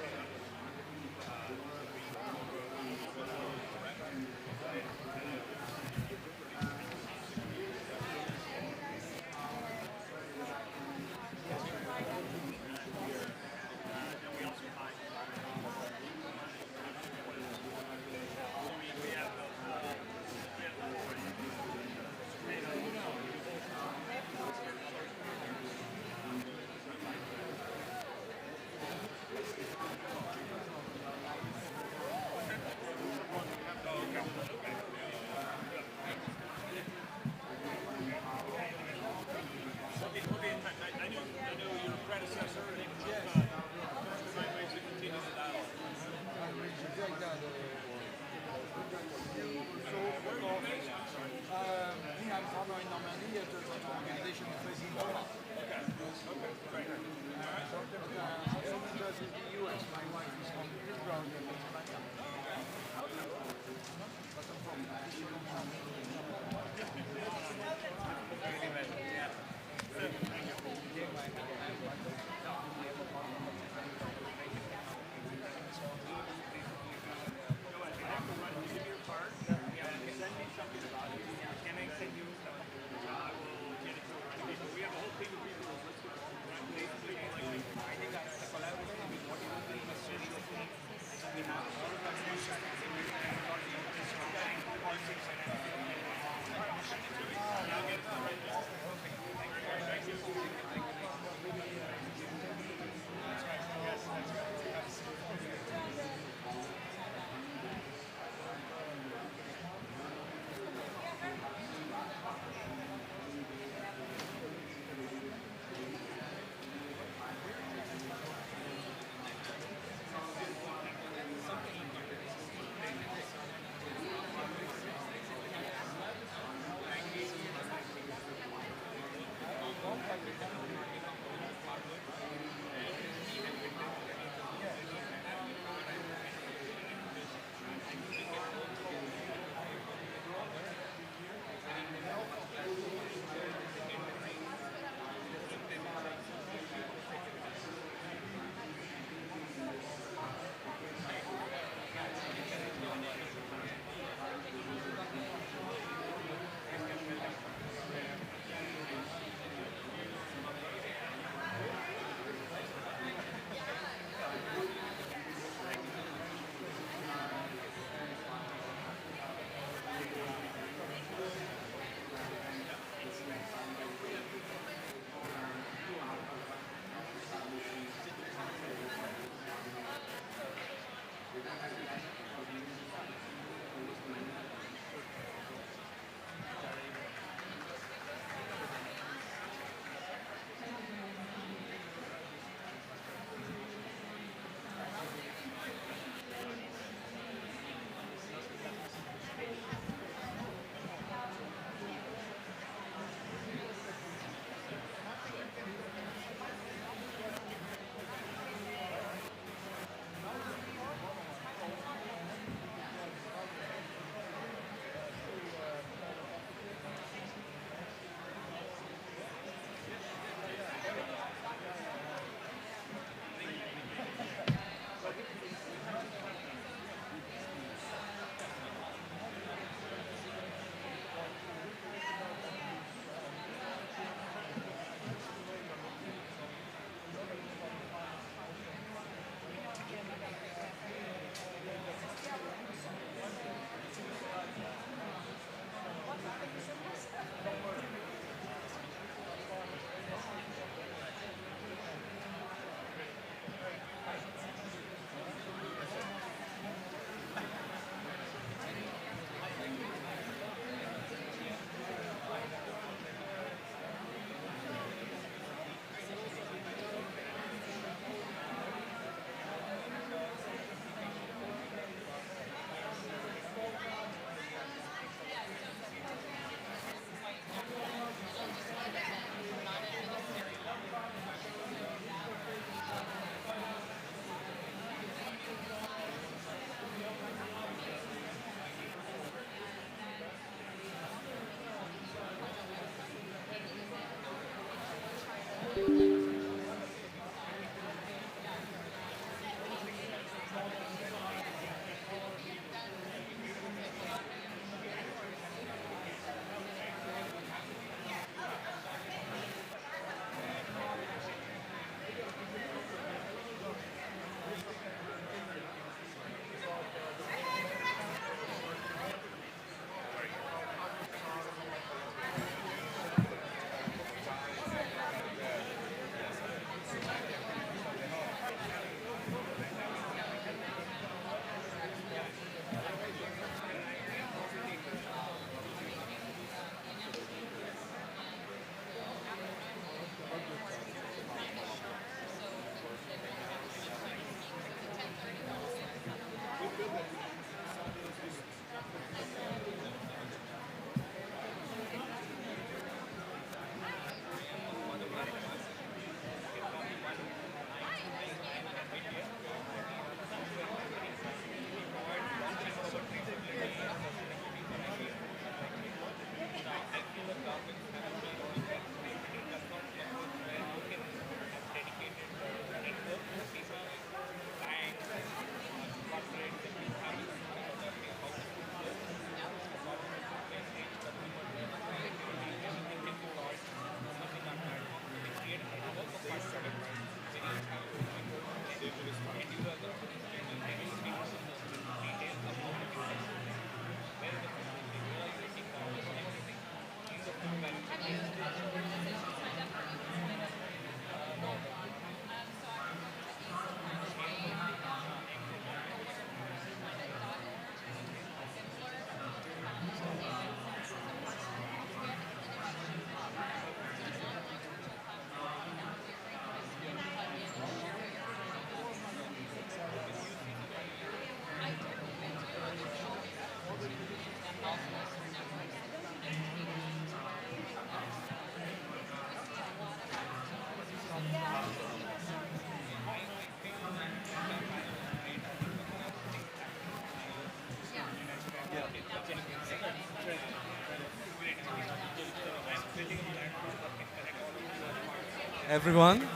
[SPEAKER 5] Everyone,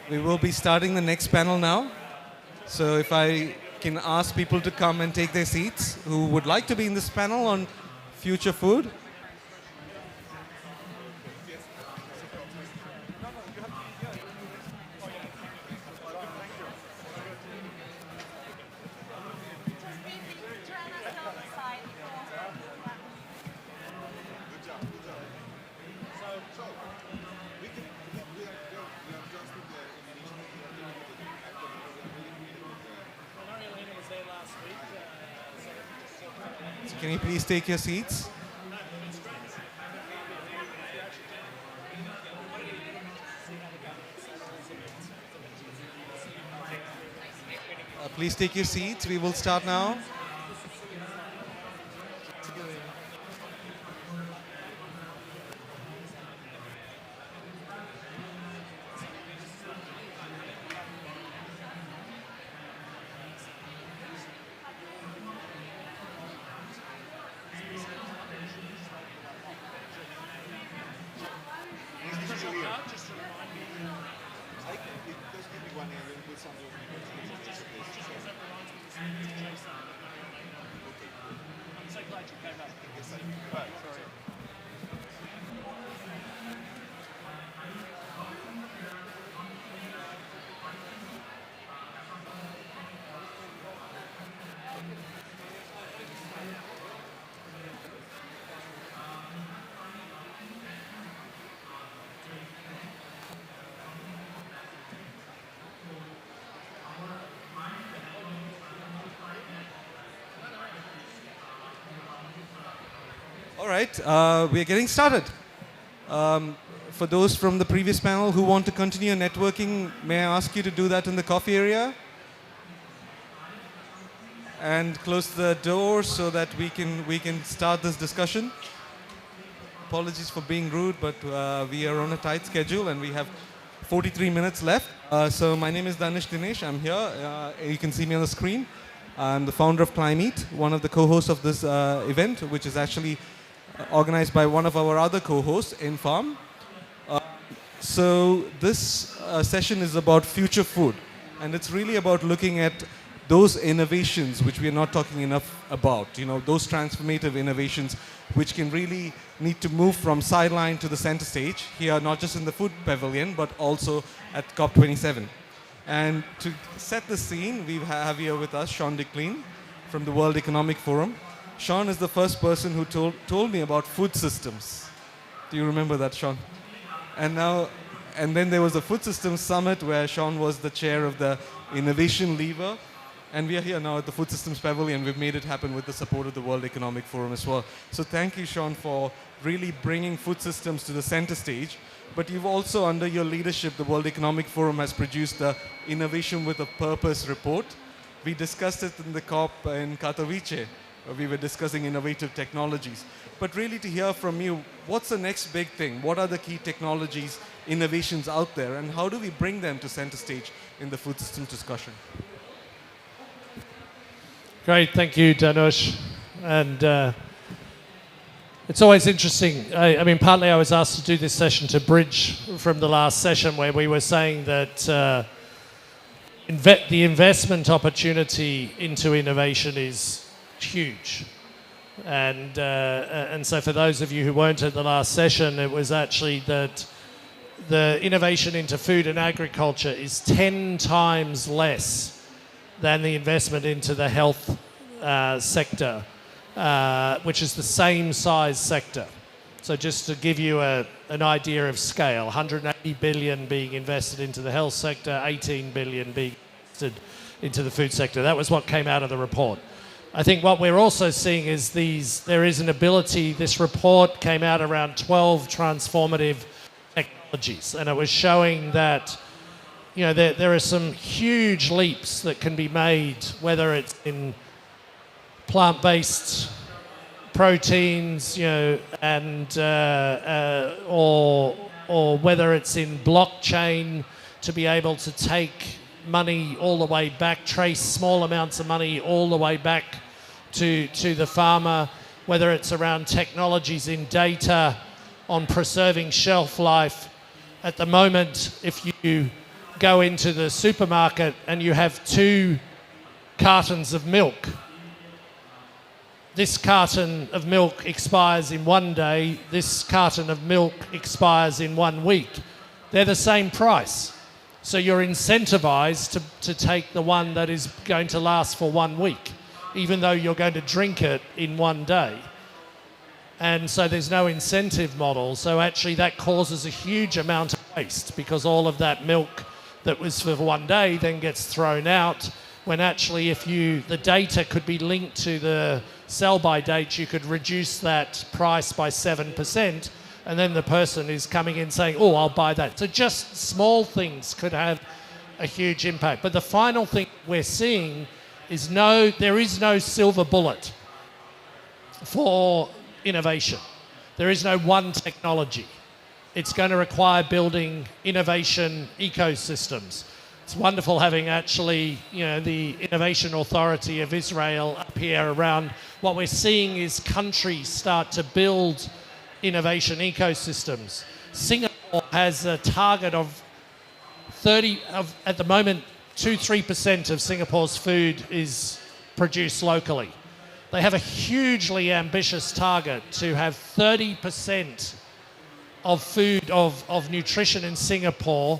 [SPEAKER 5] we will be starting the next panel now. So if I can ask people to come and take their seats who would like to be in this panel on future food. So can you please take your seats? Please take your seats. We will start now. All right, we're getting started. For those from the previous panel who want to continue networking, may I ask you to do that in the coffee area? And close the door so that we can start this discussion. Apologies for being rude, but we are on a tight schedule and we have 43 minutes left. So my name is Danish Dinesh. I'm here. You can see me on the screen. I'm the founder of Climate, one of the co-hosts of this event, which is actually organized by one of our other co-hosts in Farm. So this session is about future food, and it's really about looking at
[SPEAKER 27] those innovations which we are not talking enough about, those transformative innovations which can really need to move from sideline to the center stage here, not just in the Food Pavilion, but also at COP27. And to set the scene, we have here with us Sean DeClean from the World Economic Forum. Sean is the first person who told me about food systems. Do you remember that, Sean? And then there was the Food Systems Summit where Sean was the chair of the innovation lever. And we are here now at the Food Systems Pavilion. We've made it happen with the support of the World Economic Forum as well. So thank you, Sean, for really bringing food systems to the center stage. But you've also, under your leadership, the World Economic Forum has produced the Innovation with a Purpose report. We discussed it in the COP in Katowice, where we were discussing innovative technologies. But really to hear from you, what's the next big thing? What are the key technologies, innovations out there, and how do we bring them to center stage in the food systems discussion?
[SPEAKER 32] Great, thank you, Danush. And it's always interesting. I mean, partly I was asked to do this session to bridge from the last session where we were saying that the investment opportunity into innovation is huge. And so for those of you who weren't at the last session, it was actually that the innovation into food and agriculture is 10 times less than the investment into the health sector, which is the same size sector. So just to give you an idea of scale, 180 billion being invested into the health sector, 18 billion being invested into the food sector. That was what came out of the report. I think what we're also seeing is there is an ability, this report came out around 12 transformative technologies, and it was showing that there are some huge leaps that can be made, whether it's in plant-based proteins, and or whether it's in blockchain to be able to take money all the way back, trace small amounts of money all the way back to the farmer, whether it's around technologies in data on preserving shelf life. At the moment, if you go into the supermarket and you have 2 cartons of milk, this carton of milk expires in 1 day, this carton of milk expires in 1 week. They're the same price. So you're incentivized to take the one that is going to last for 1 week, even though you're going to drink it in 1 day. And so there's no incentive model. So actually that causes a huge amount of waste, because all of that milk that was for 1 day then gets thrown out, when actually if the data could be linked to the sell-by date, you could reduce that price by 7%, and then the person is coming in saying, oh, I'll buy that. So just small things could have a huge impact. But the final thing we're seeing is there is no silver bullet for innovation. There is no one technology. It's going to require building innovation ecosystems. It's wonderful having actually, the Innovation Authority of Israel up here around. What we're seeing is countries start to build innovation ecosystems. Singapore has a target of at the moment, 2-3% of Singapore's food is produced locally. They have a hugely ambitious target to have 30% of food, of nutrition in Singapore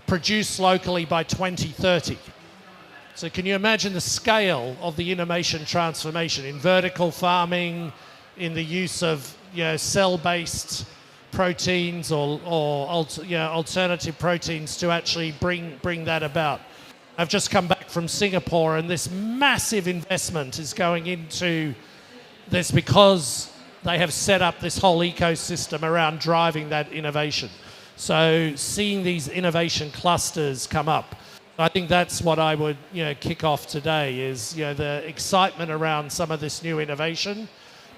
[SPEAKER 32] produced locally by 2030. So can you imagine the scale of the innovation transformation in vertical farming, in the use of cell-based proteins or alternative proteins to actually bring that about? I've just come back from Singapore, and this massive investment is going into this because they have set up this whole ecosystem around driving that innovation. So seeing these innovation clusters come up, I think that's what I would kick off today is the excitement around some of this new innovation.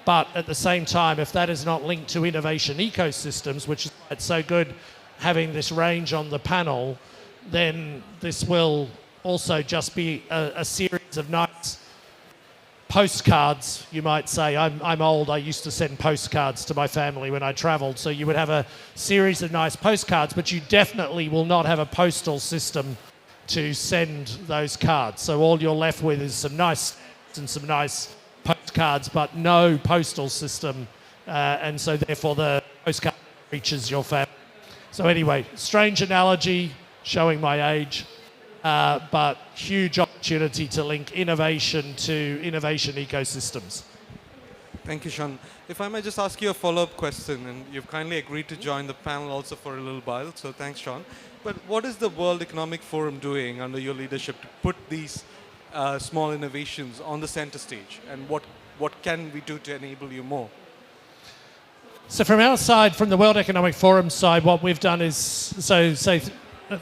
[SPEAKER 32] But at the same time, if that is not linked to innovation ecosystems, which is it's so good having this range on the panel, then this will also just be a series of nice postcards, you might say. I'm old, I used to send postcards to my family when I traveled, so you would have a series of nice postcards, but you definitely will not have a postal system to send those cards. So all you're left with is some nice postcards, but no postal system, and so therefore the postcard reaches your family. So anyway, strange analogy, showing my age, but huge opportunity to link innovation to innovation ecosystems.
[SPEAKER 27] Thank you, Sean. If I may just ask you a follow-up question, and you've kindly agreed to join the panel also for a little while, so thanks, Sean. But what is the World Economic Forum doing under your leadership to put these small innovations on the center stage, and what can we do to enable you more?
[SPEAKER 32] So from our side, from the World Economic Forum side, what we've done is,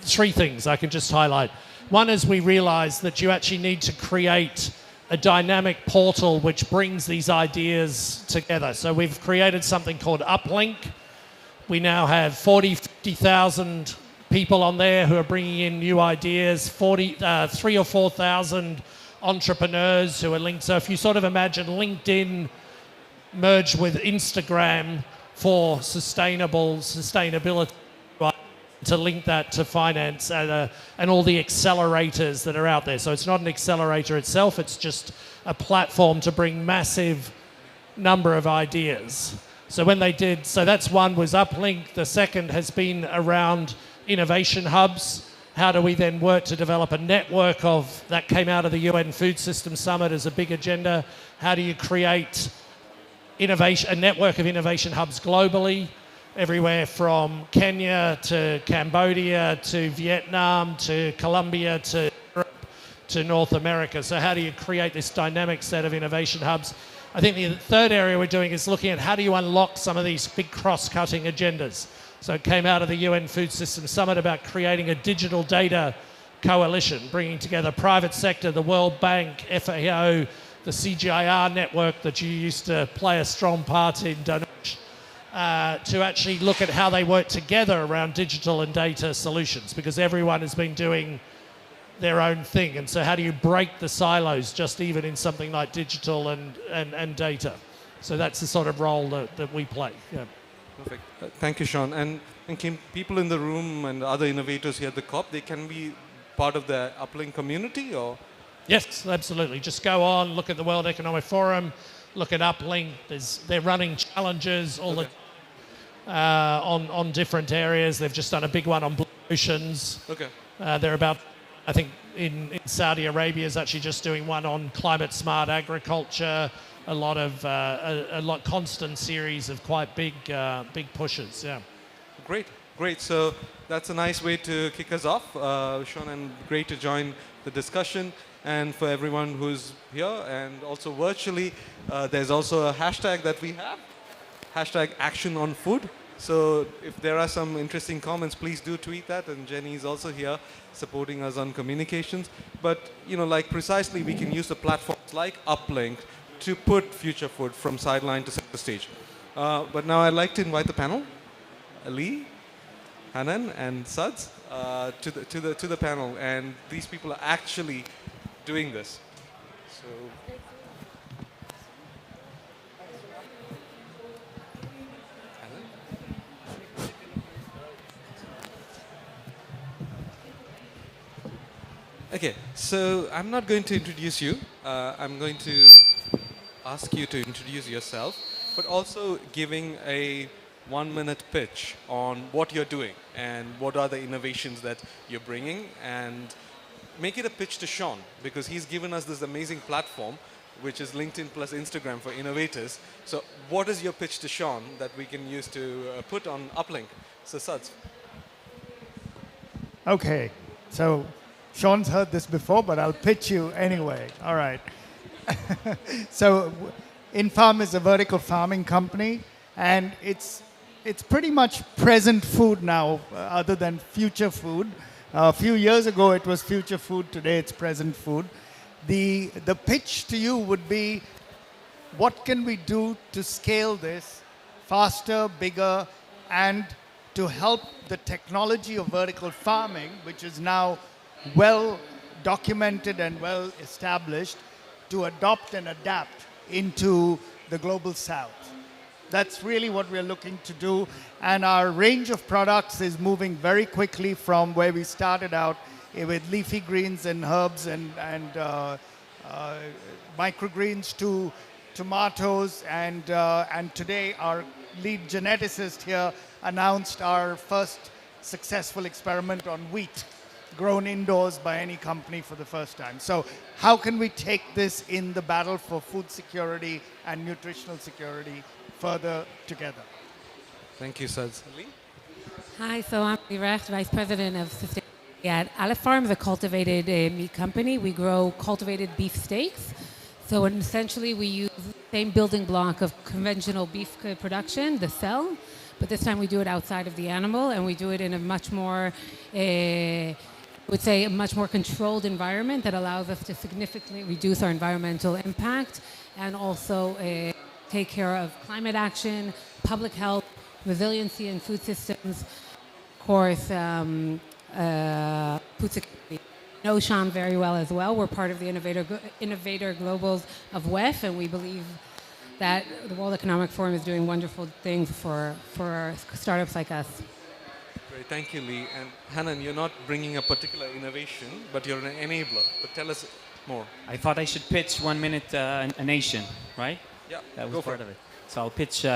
[SPEAKER 32] three things I can just highlight. One is we realized that you actually need to create a dynamic portal which brings these ideas together. So we've created something called Uplink. We now have 50,000 people on there who are bringing in new ideas, 3,000 or 4,000 entrepreneurs who are linked. So if you sort of imagine LinkedIn merged with Instagram for sustainability, right, to link that to finance and all the accelerators that are out there. So it's not an accelerator itself, it's just a platform to bring massive number of ideas. So when they did, so that's one was Uplink. The second has been around innovation hubs. How do we then work to develop a network of, that came out of the UN Food Systems Summit as a big agenda. How do you create innovation, a network of innovation hubs globally, everywhere from Kenya to Cambodia to Vietnam to Colombia to Europe to North America. So how do you create this dynamic set of innovation hubs? I think the third area we're doing is looking at how do you unlock some of these big cross-cutting agendas. So it came out of the UN Food Systems Summit about creating a digital data coalition, bringing together private sector, the World Bank, FAO, the CGIAR network that you used to play a strong part in, Danush, to actually look at how they work together around digital and data solutions, because everyone has been doing their own thing. And so how do you break the silos just even in something like digital and data? So that's the sort of role that we play. Yeah.
[SPEAKER 27] Perfect. Thank you, Sean. And can people in the room and other innovators here at the COP, they can be part of the Uplink community, or?
[SPEAKER 32] Yes, absolutely. Just go on, look at the World Economic Forum, look at Uplink. They're running challenges all the on different areas. They've just done a big one on blue oceans.
[SPEAKER 27] Okay.
[SPEAKER 32] They're about, I think in Saudi Arabia is actually just doing one on climate smart agriculture. A lot constant series of quite big pushes. Yeah.
[SPEAKER 27] Great. So that's a nice way to kick us off, Sean, and great to join the discussion. And for everyone who's here and also virtually, there's also a hashtag that we have, #ActionOnFood. So if there are some interesting comments, please do tweet that. And Jenny is also here supporting us on communications. But like precisely, we can use the platforms like Uplink to put future food from sideline to center stage. But now I'd like to invite the panel, Ali, Hanan, and Suds, to the panel. And these people are actually doing this. So. Okay, so I'm not going to introduce you. I'm going to ask you to introduce yourself, but also giving a 1-minute pitch on what you're doing and what are the innovations that you're bringing, and make it a pitch to Sean, because he's given us this amazing platform, which is LinkedIn plus Instagram for innovators. So what is your pitch to Sean that we can use to put on Uplink? So Suds.
[SPEAKER 6] Okay, so Sean's heard this before, but I'll pitch you anyway. All right. So Infarm is a vertical farming company, and it's pretty much present food now, other than future food. A few years ago it was future food, today it's present food. The pitch to you would be, what can we do to scale this faster, bigger, and to help the technology of vertical farming, which is now well documented and well established, to adopt and adapt into the global south. That's really what we're looking to do. And our range of products is moving very quickly from where we started out with leafy greens and herbs and microgreens to tomatoes. And today our lead geneticist here announced our first successful experiment on wheat grown indoors by any company for the first time. So how can we take this in the battle for food security and nutritional security further together?
[SPEAKER 27] Thank you, Saz. Lee?
[SPEAKER 7] Hi, so I'm Lee Recht, Vice President of Sustainability at Aleph Farms, a cultivated meat company. We grow cultivated beef steaks. So essentially we use the same building block of conventional beef production, the cell, but this time we do it outside of the animal, and we do it in a much more, I would say, a much more controlled environment that allows us to significantly reduce our environmental impact and also take care of climate action, public health, resiliency in food systems, of course, food security. I know Sean very well as well. We're part of the Innovator Globals of WEF, and we believe that the World Economic Forum is doing wonderful things for startups like us.
[SPEAKER 27] Great, thank you, Lee. And Hanan, you're not bringing a particular innovation, but you're an enabler. But tell us more.
[SPEAKER 8] I thought I should pitch 1 minute a nation, right?
[SPEAKER 27] Yeah,
[SPEAKER 8] that was
[SPEAKER 27] go
[SPEAKER 8] part
[SPEAKER 27] for it.
[SPEAKER 8] of it. So I'll pitch.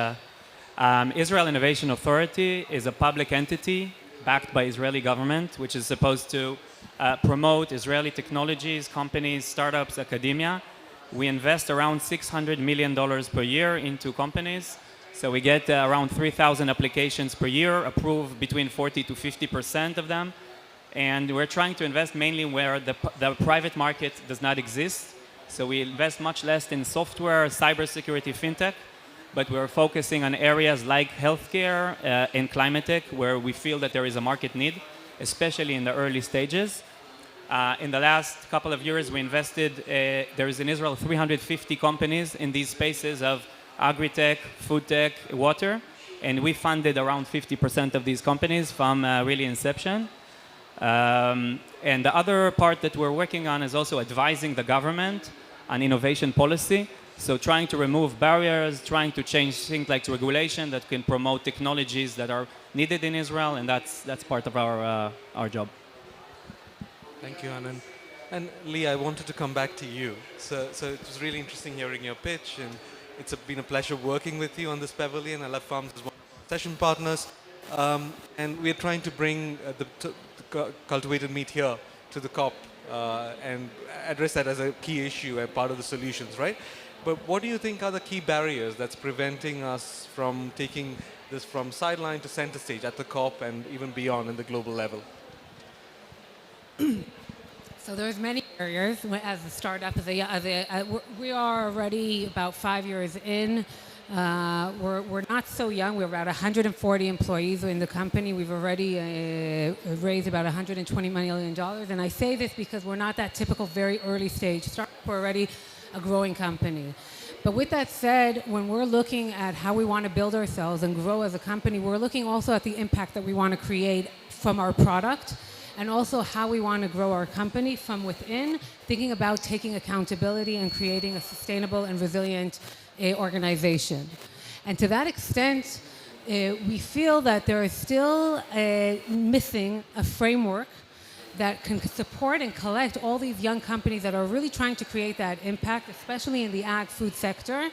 [SPEAKER 8] Israel Innovation Authority is a public entity backed by Israeli government, which is supposed to promote Israeli technologies, companies, startups, academia. We invest around $600 million per year into companies. So we get around 3,000 applications per year, approved between 40 to 50% of them. And we're trying to invest mainly where the private market does not exist. So we invest much less in software, cybersecurity, fintech, but we're focusing on areas like healthcare and climate tech, where we feel that there is a market need, especially in the early stages. In the last couple of years, we invested, there is in Israel 350 companies in these spaces of agri-tech, food tech, water, and we funded around 50% of these companies from really inception. And the other part that we're working on is also advising the government on innovation policy. So trying to remove barriers, trying to change things like regulation that can promote technologies that are needed in Israel, and that's part of our job.
[SPEAKER 27] Thank you, Anand. And Lee, I wanted to come back to you. So it was really interesting hearing your pitch, and it's been a pleasure working with you on this pavilion. Aleph Farms is one of our session partners, and we're trying to bring the cultivated meat here to the COP and address that as a key issue and part of the solutions, right? But what do you think are the key barriers that's preventing us from taking this from sideline to center stage at the COP and even beyond in the global level?
[SPEAKER 7] So there's many barriers as a startup. We are already about 5 years in. We're not so young. We're about 140 employees in the company. We've already raised about $120 million. And I say this because we're not that typical very early stage startup. We're already a growing company. But with that said, when we're looking at how we want to build ourselves and grow as a company, we're looking also at the impact that we want to create from our product, and also how we want to grow our company from within, thinking about taking accountability and creating a sustainable and resilient organization. And to that extent, we feel that there is still missing a framework that can support and collect all these young companies that are really trying to create that impact, especially in the ag food sector,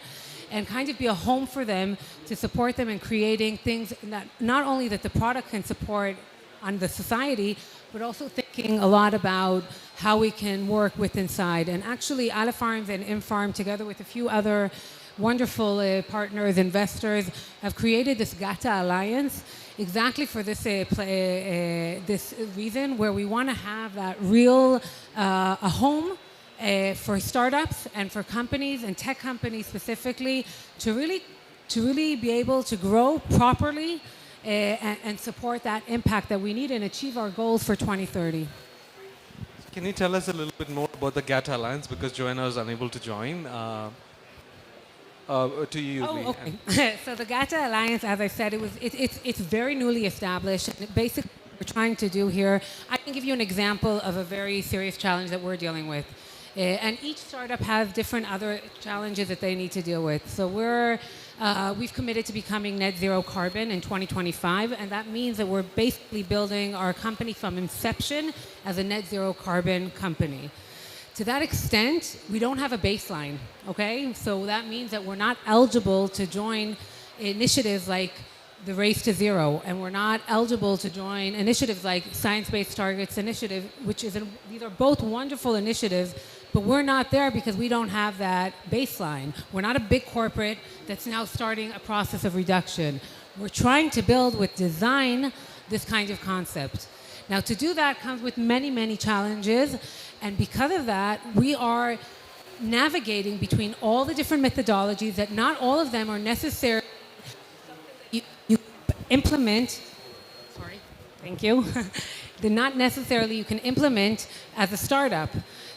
[SPEAKER 7] and kind of be a home for them to support them in creating things that not only that the product can support on the society, but also thinking a lot about how we can work with inside. And actually, Aleph Farms and InFarm, together with a few other wonderful partners, investors, have created this GATA Alliance exactly for this this reason, where we want to have that real a home for startups and for companies and tech companies specifically to really be able to grow properly and support that impact that we need and achieve our goals for 2030.
[SPEAKER 27] Can you tell us a little bit more about the GATA Alliance, because Joanna was unable to join? To you, Lee.
[SPEAKER 7] Okay. So the GATA Alliance, as I said, it's very newly established. And basically, what we're trying to do here, I can give you an example of a very serious challenge that we're dealing with. And each startup has different other challenges that they need to deal with. So we're we've committed to becoming net zero carbon in 2025, and that means that we're basically building our company from inception as a net zero carbon company. To that extent, we don't have a baseline, okay? So that means that we're not eligible to join initiatives like the Race to Zero, and we're not eligible to join initiatives like Science-Based Targets Initiative, these are both wonderful initiatives, but we're not there because we don't have that baseline. We're not a big corporate that's now starting a process of reduction. We're trying to build with design this kind of concept. Now, to do that comes with many, many challenges, and because of that, we are navigating between all the different methodologies that not all of them are necessary. You implement, sorry, thank you. They're not necessarily you can implement as a startup.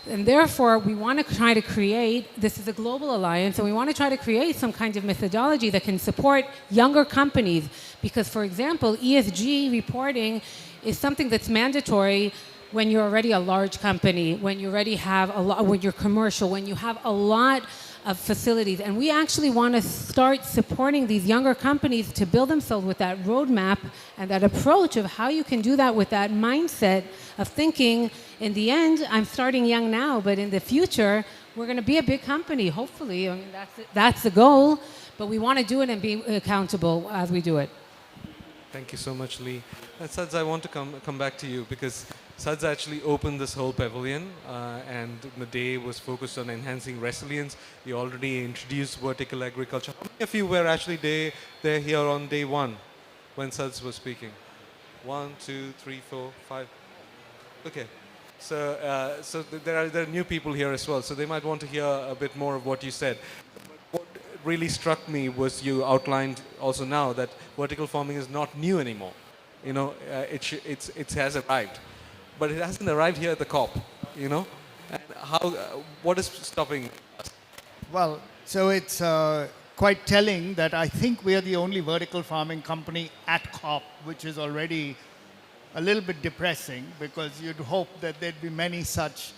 [SPEAKER 7] And therefore, we want to try to create, this is a global alliance, and we want to try to create some kind of methodology that can support younger companies. Because, for example, ESG reporting is something that's mandatory when you're already a large company, when you already have a lot, when you're commercial, when you have a lot of facilities. And we actually want to start supporting these younger companies to build themselves with that roadmap and that approach of how you can do that with that mindset of thinking, in the end, I'm starting young now, but in the future, we're going to be a big company, hopefully. I mean, that's the goal, but we want to do it and be accountable as we do it.
[SPEAKER 27] Thank you so much, Lee. Sads, I want to come back to you because Sads actually opened this whole pavilion and the day was focused on enhancing resilience. You already introduced vertical agriculture. How many of you were actually there here on day one when Sads was speaking? 1, 2, 3, 4, 5. Okay. So there are new people here as well, so they might want to hear a bit more of what you said. What really struck me was you outlined also now that vertical farming is not new anymore. You know, it has arrived, but it hasn't arrived here at the COP. You know, and what is stopping us?
[SPEAKER 6] Well, so it's quite telling that I think we are the only vertical farming company at COP, which is already a little bit depressing because you'd hope that there'd be many such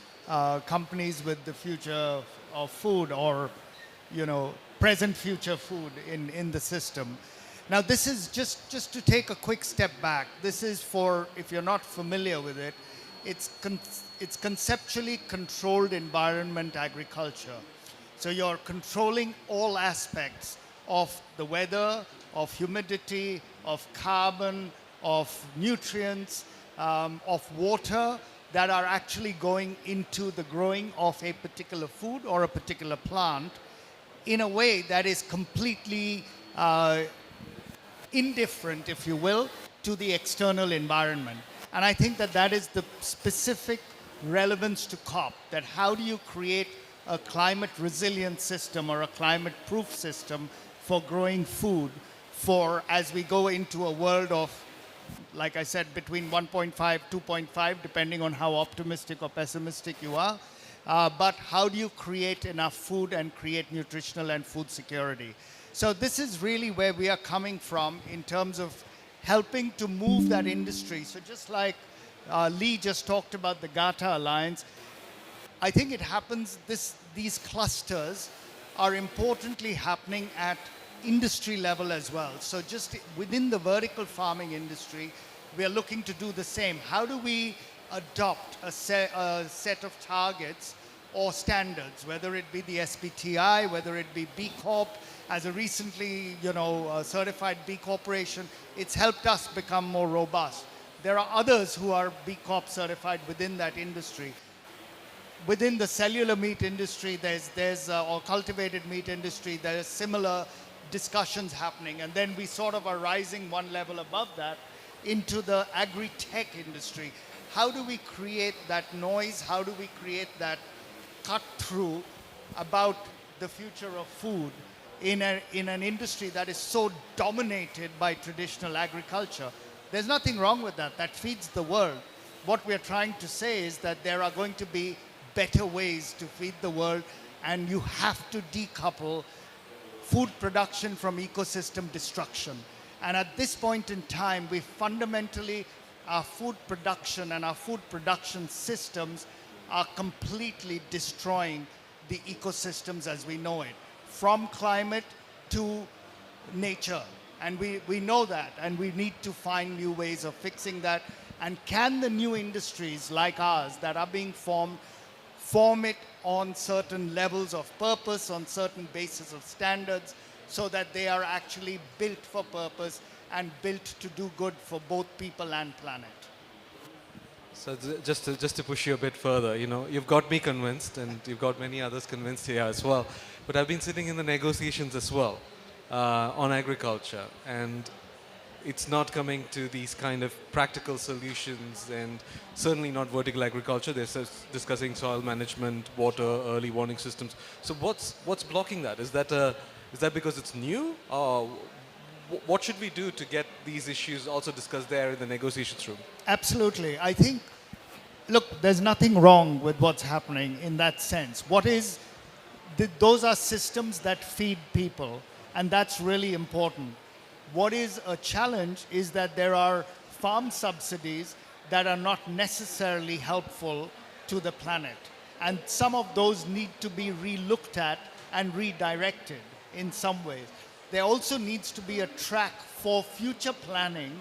[SPEAKER 6] companies with the future of food or, you know, present future food in the system. Now, this is just to take a quick step back. This is for, if you're not familiar with it, it's conceptually controlled environment agriculture. So you're controlling all aspects of the weather, of humidity, of carbon, of nutrients, of water that are actually going into the growing of a particular food or a particular plant in a way that is completely indifferent, if you will, to the external environment. And I think that that is the specific relevance to COP, that how do you create a climate resilient system or a climate proof system for growing food for as we go into a world of, like I said, between 1.5, 2.5, depending on how optimistic or pessimistic you are. But how do you create enough food and create nutritional and food security? So this is really where we are coming from in terms of helping to move that industry. So just like Lee just talked about the GATA Alliance, I think it happens, these clusters are importantly happening at industry level as well. So just within the vertical farming industry, we are looking to do the same. How do we adopt a set of targets or standards, whether it be the SBTI, whether it be B Corp, as a recently, certified B Corporation, it's helped us become more robust. There are others who are B Corp certified within that industry. Within the cellular meat industry, or cultivated meat industry, there's similar discussions happening. And then we sort of are rising one level above that into the agri-tech industry. How do we create that noise? How do we create that cut through about the future of food in an industry that is so dominated by traditional agriculture? There's nothing wrong with that. That feeds the world. What we're trying to say is that there are going to be better ways to feed the world, and you have to decouple food production from ecosystem destruction. And at this point in time, we fundamentally, our food production and our food production systems are completely destroying the ecosystems as we know it, from climate to nature. And we know that, and we need to find new ways of fixing that. And can the new industries like ours that are being formed, form it on certain levels of purpose, on certain basis of standards, so that they are actually built for purpose and built to do good for both people and planet.
[SPEAKER 27] So just to push you a bit further, you know, you've got me convinced, and you've got many others convinced here as well. But I've been sitting in the negotiations as well on agriculture, and it's not coming to these kind of practical solutions, and certainly not vertical agriculture. They're discussing soil management, water, early warning systems. So what's blocking that? Is that because it's new, or what should we do to get these issues also discussed there in the negotiations room?
[SPEAKER 6] Absolutely. I think, look, there's nothing wrong with what's happening in that sense. Those are systems that feed people, and that's really important. What is a challenge is that there are farm subsidies that are not necessarily helpful to the planet. And some of those need to be re-looked at and redirected in some ways. There also needs to be a track for future planning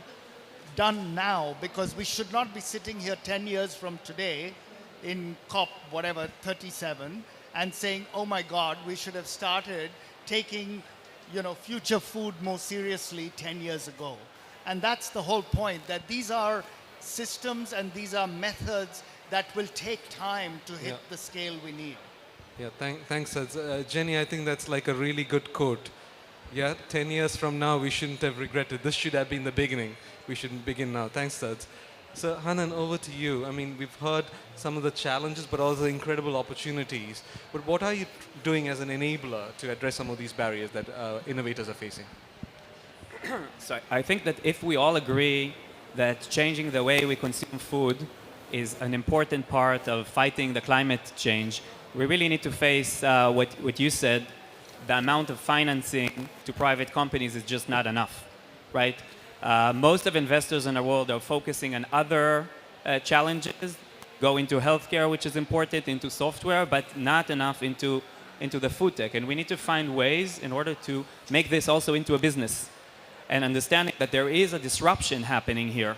[SPEAKER 6] done now, because we should not be sitting here 10 years from today in COP, 37, and saying, oh my God, we should have started taking future food more seriously 10 years ago. And that's the whole point, that these are systems and these are methods that will take time to hit the scale we need.
[SPEAKER 27] Yeah, thanks, Jenny. I think that's like a really good quote. Yeah, 10 years from now, we shouldn't have regretted. This should have been the beginning. We shouldn't begin now. Thanks, Sads. So, Hanan, over to you. I mean, we've heard some of the challenges, but also incredible opportunities. But what are you doing as an enabler to address some of these barriers that innovators are facing?
[SPEAKER 8] So I think that if we all agree that changing the way we consume food is an important part of fighting the climate change, we really need to face what you said. The amount of financing to private companies is just not enough, right? Most of investors in the world are focusing on other challenges, go into healthcare, which is important, into software, but not enough into the food tech. And we need to find ways in order to make this also into a business, and understanding that there is a disruption happening here,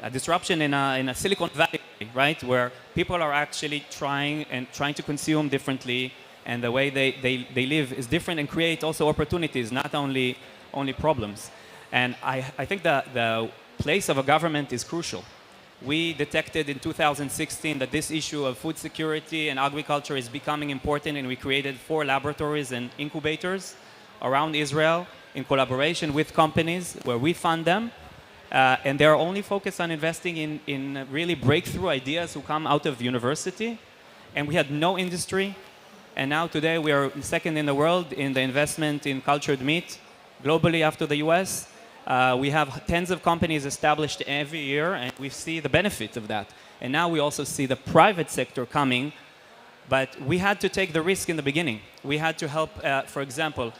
[SPEAKER 8] a disruption in a Silicon Valley, right, where people are actually trying to consume differently, and the way they live is different, and create also opportunities, not only problems. And I think the place of a government is crucial. We detected in 2016 that this issue of food security and agriculture is becoming important, and we created 4 laboratories and incubators around Israel in collaboration with companies where we fund them. And they're only focused on investing in really breakthrough ideas who come out of university. And we had no industry. And now today we are second in the world in the investment in cultured meat globally after the US. We have tens of companies established every year, and we see the benefit of that. And now we also see the private sector coming, but we had to take the risk in the beginning. We had to help, for example,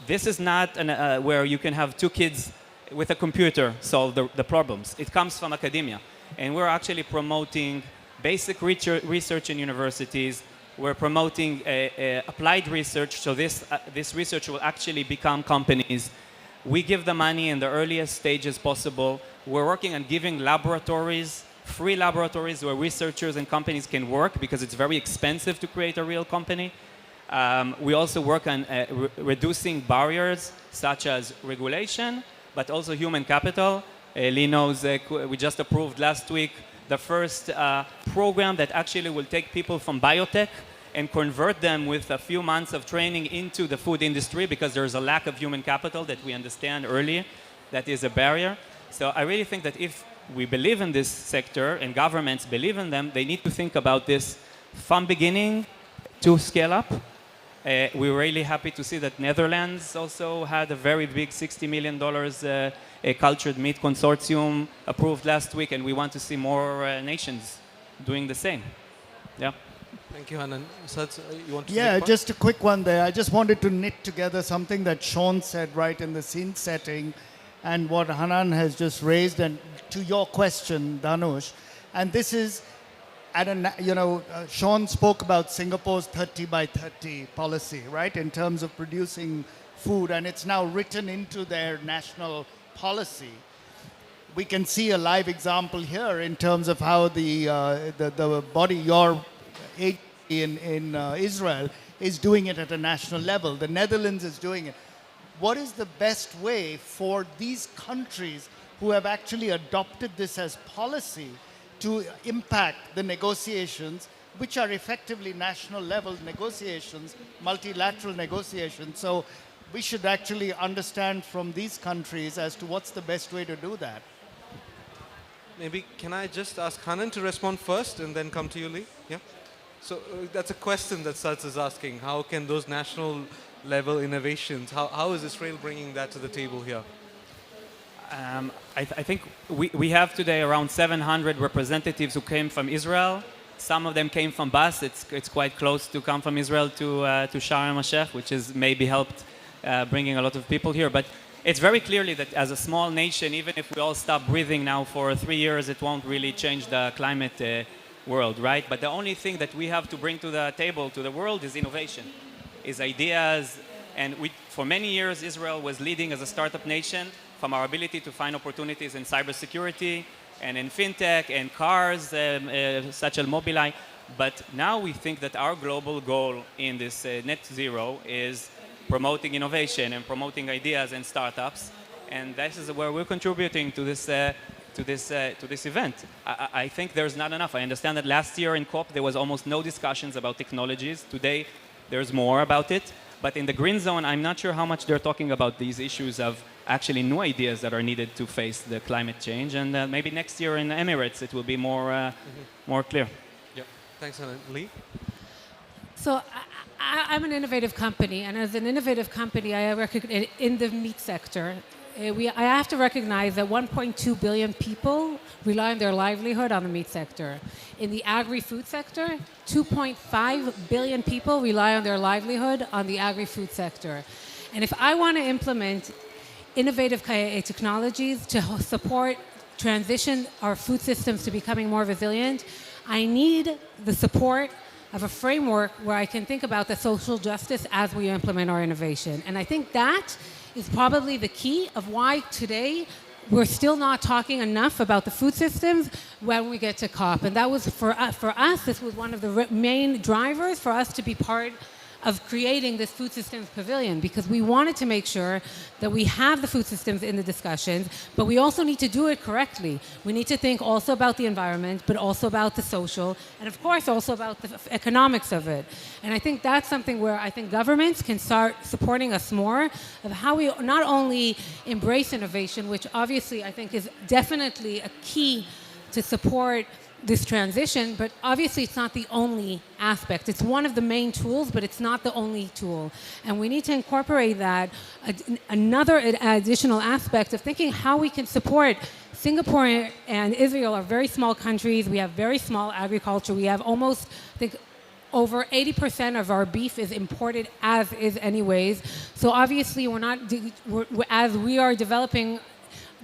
[SPEAKER 8] this is not where you can have 2 kids with a computer solve the problems. It comes from academia. And we're actually promoting basic research in universities. We're promoting applied research, so this research will actually become companies. We give the money in the earliest stages possible. We're working on giving laboratories, free laboratories where researchers and companies can work, because it's very expensive to create a real company. We also work on reducing barriers such as regulation, but also human capital. Lee knows we just approved last week the first program that actually will take people from biotech and convert them with a few months of training into the food industry, because there's a lack of human capital that we understand early that is a barrier. So I really think that if we believe in this sector and governments believe in them, they need to think about this from beginning to scale up. We were really happy to see that Netherlands also had a very big $60 million a cultured meat consortium approved last week, and we want to see more nations doing the same. Yeah.
[SPEAKER 27] Thank you, Hanan. Sats, you want to
[SPEAKER 6] Yeah, just a quick one there. I just wanted to knit together something that Sean said right in the scene setting and what Hanan has just raised, and to your question, Dhanush. And this is, Sean spoke about Singapore's 30 by 30 policy, right, in terms of producing food, and it's now written into their national policy. We can see a live example here in terms of how the body, your agency in Israel, is doing it at a national level. The Netherlands is doing it. What is the best way for these countries who have actually adopted this as policy to impact the negotiations, which are effectively national level negotiations, multilateral negotiations? So we should actually understand from these countries as to what's the best way to do that.
[SPEAKER 27] Maybe can I just ask Hanan to respond first and then come to you, Lee? Yeah. So that's a question that Sats is asking. How can those national level innovations, how is Israel bringing that to the table here?
[SPEAKER 8] I think we have today around 700 representatives who came from Israel. Some of them came from Bas. It's quite close to come from Israel to Sharm el-Sheikh, which has maybe helped bringing a lot of people here. But it's very clearly that as a small nation, even if we all stop breathing now for 3 years, it won't really change the climate world, right? But the only thing that we have to bring to the table, to the world, is innovation, is ideas. And for many years, Israel was leading as a startup nation from our ability to find opportunities in cybersecurity and in fintech and cars, such as Mobileye. But now we think that our global goal in this net zero is promoting innovation and promoting ideas and startups. And this is where we're contributing to this event. I think there's not enough. I understand that last year in COP there was almost no discussions about technologies. Today there's more about it. But in the green zone, I'm not sure how much they're talking about these issues of actually new ideas that are needed to face the climate change. And maybe next year in the Emirates it will be more clear.
[SPEAKER 27] Yeah. Thanks, Hanan. Lee?
[SPEAKER 7] So I'm an innovative company, and as an innovative company, I recognize in the meat sector, I have to recognize that 1.2 billion people rely on their livelihood on the meat sector. In the agri-food sector, 2.5 billion people rely on their livelihood on the agri-food sector. And if I want to implement innovative technologies to support transition our food systems to becoming more resilient, I need the support of a framework where I can think about the social justice as we implement our innovation. And I think that is probably the key of why today we're still not talking enough about the food systems when we get to COP. And that was, for us, this was one of the main drivers for us to be part of creating this Food Systems Pavilion, because we wanted to make sure that we have the food systems in the discussions, but we also need to do it correctly. We need to think also about the environment, but also about the social, and of course also about the economics of it. And I think that's something where I think governments can start supporting us more of how we not only embrace innovation, which obviously I think is definitely a key to support this transition, but obviously it's not the only aspect. It's one of the main tools, but it's not the only tool. And we need to incorporate that, another additional aspect of thinking how we can support. Singapore and Israel are very small countries. We have very small agriculture. We have almost, I think, over 80% of our beef is imported as is anyways. So obviously as we are developing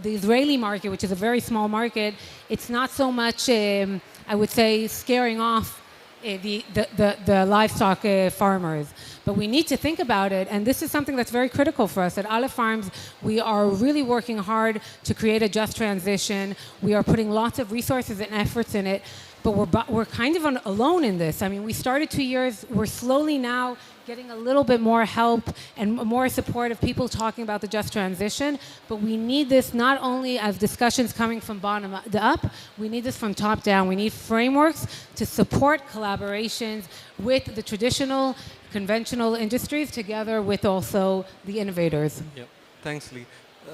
[SPEAKER 7] the Israeli market, which is a very small market, it's not so much, I would say, scaring off the livestock farmers. But we need to think about it, and this is something that's very critical for us. At Aleph Farms, we are really working hard to create a just transition. We are putting lots of resources and efforts in it, but we're kind of alone in this. I mean, we started 2 years, we're slowly now getting a little bit more help and more support of people talking about the just transition, but we need this not only as discussions coming from bottom up, we need this from top down. We need frameworks to support collaborations with the traditional, conventional industries together with also the innovators.
[SPEAKER 27] Yep. Thanks, Lee.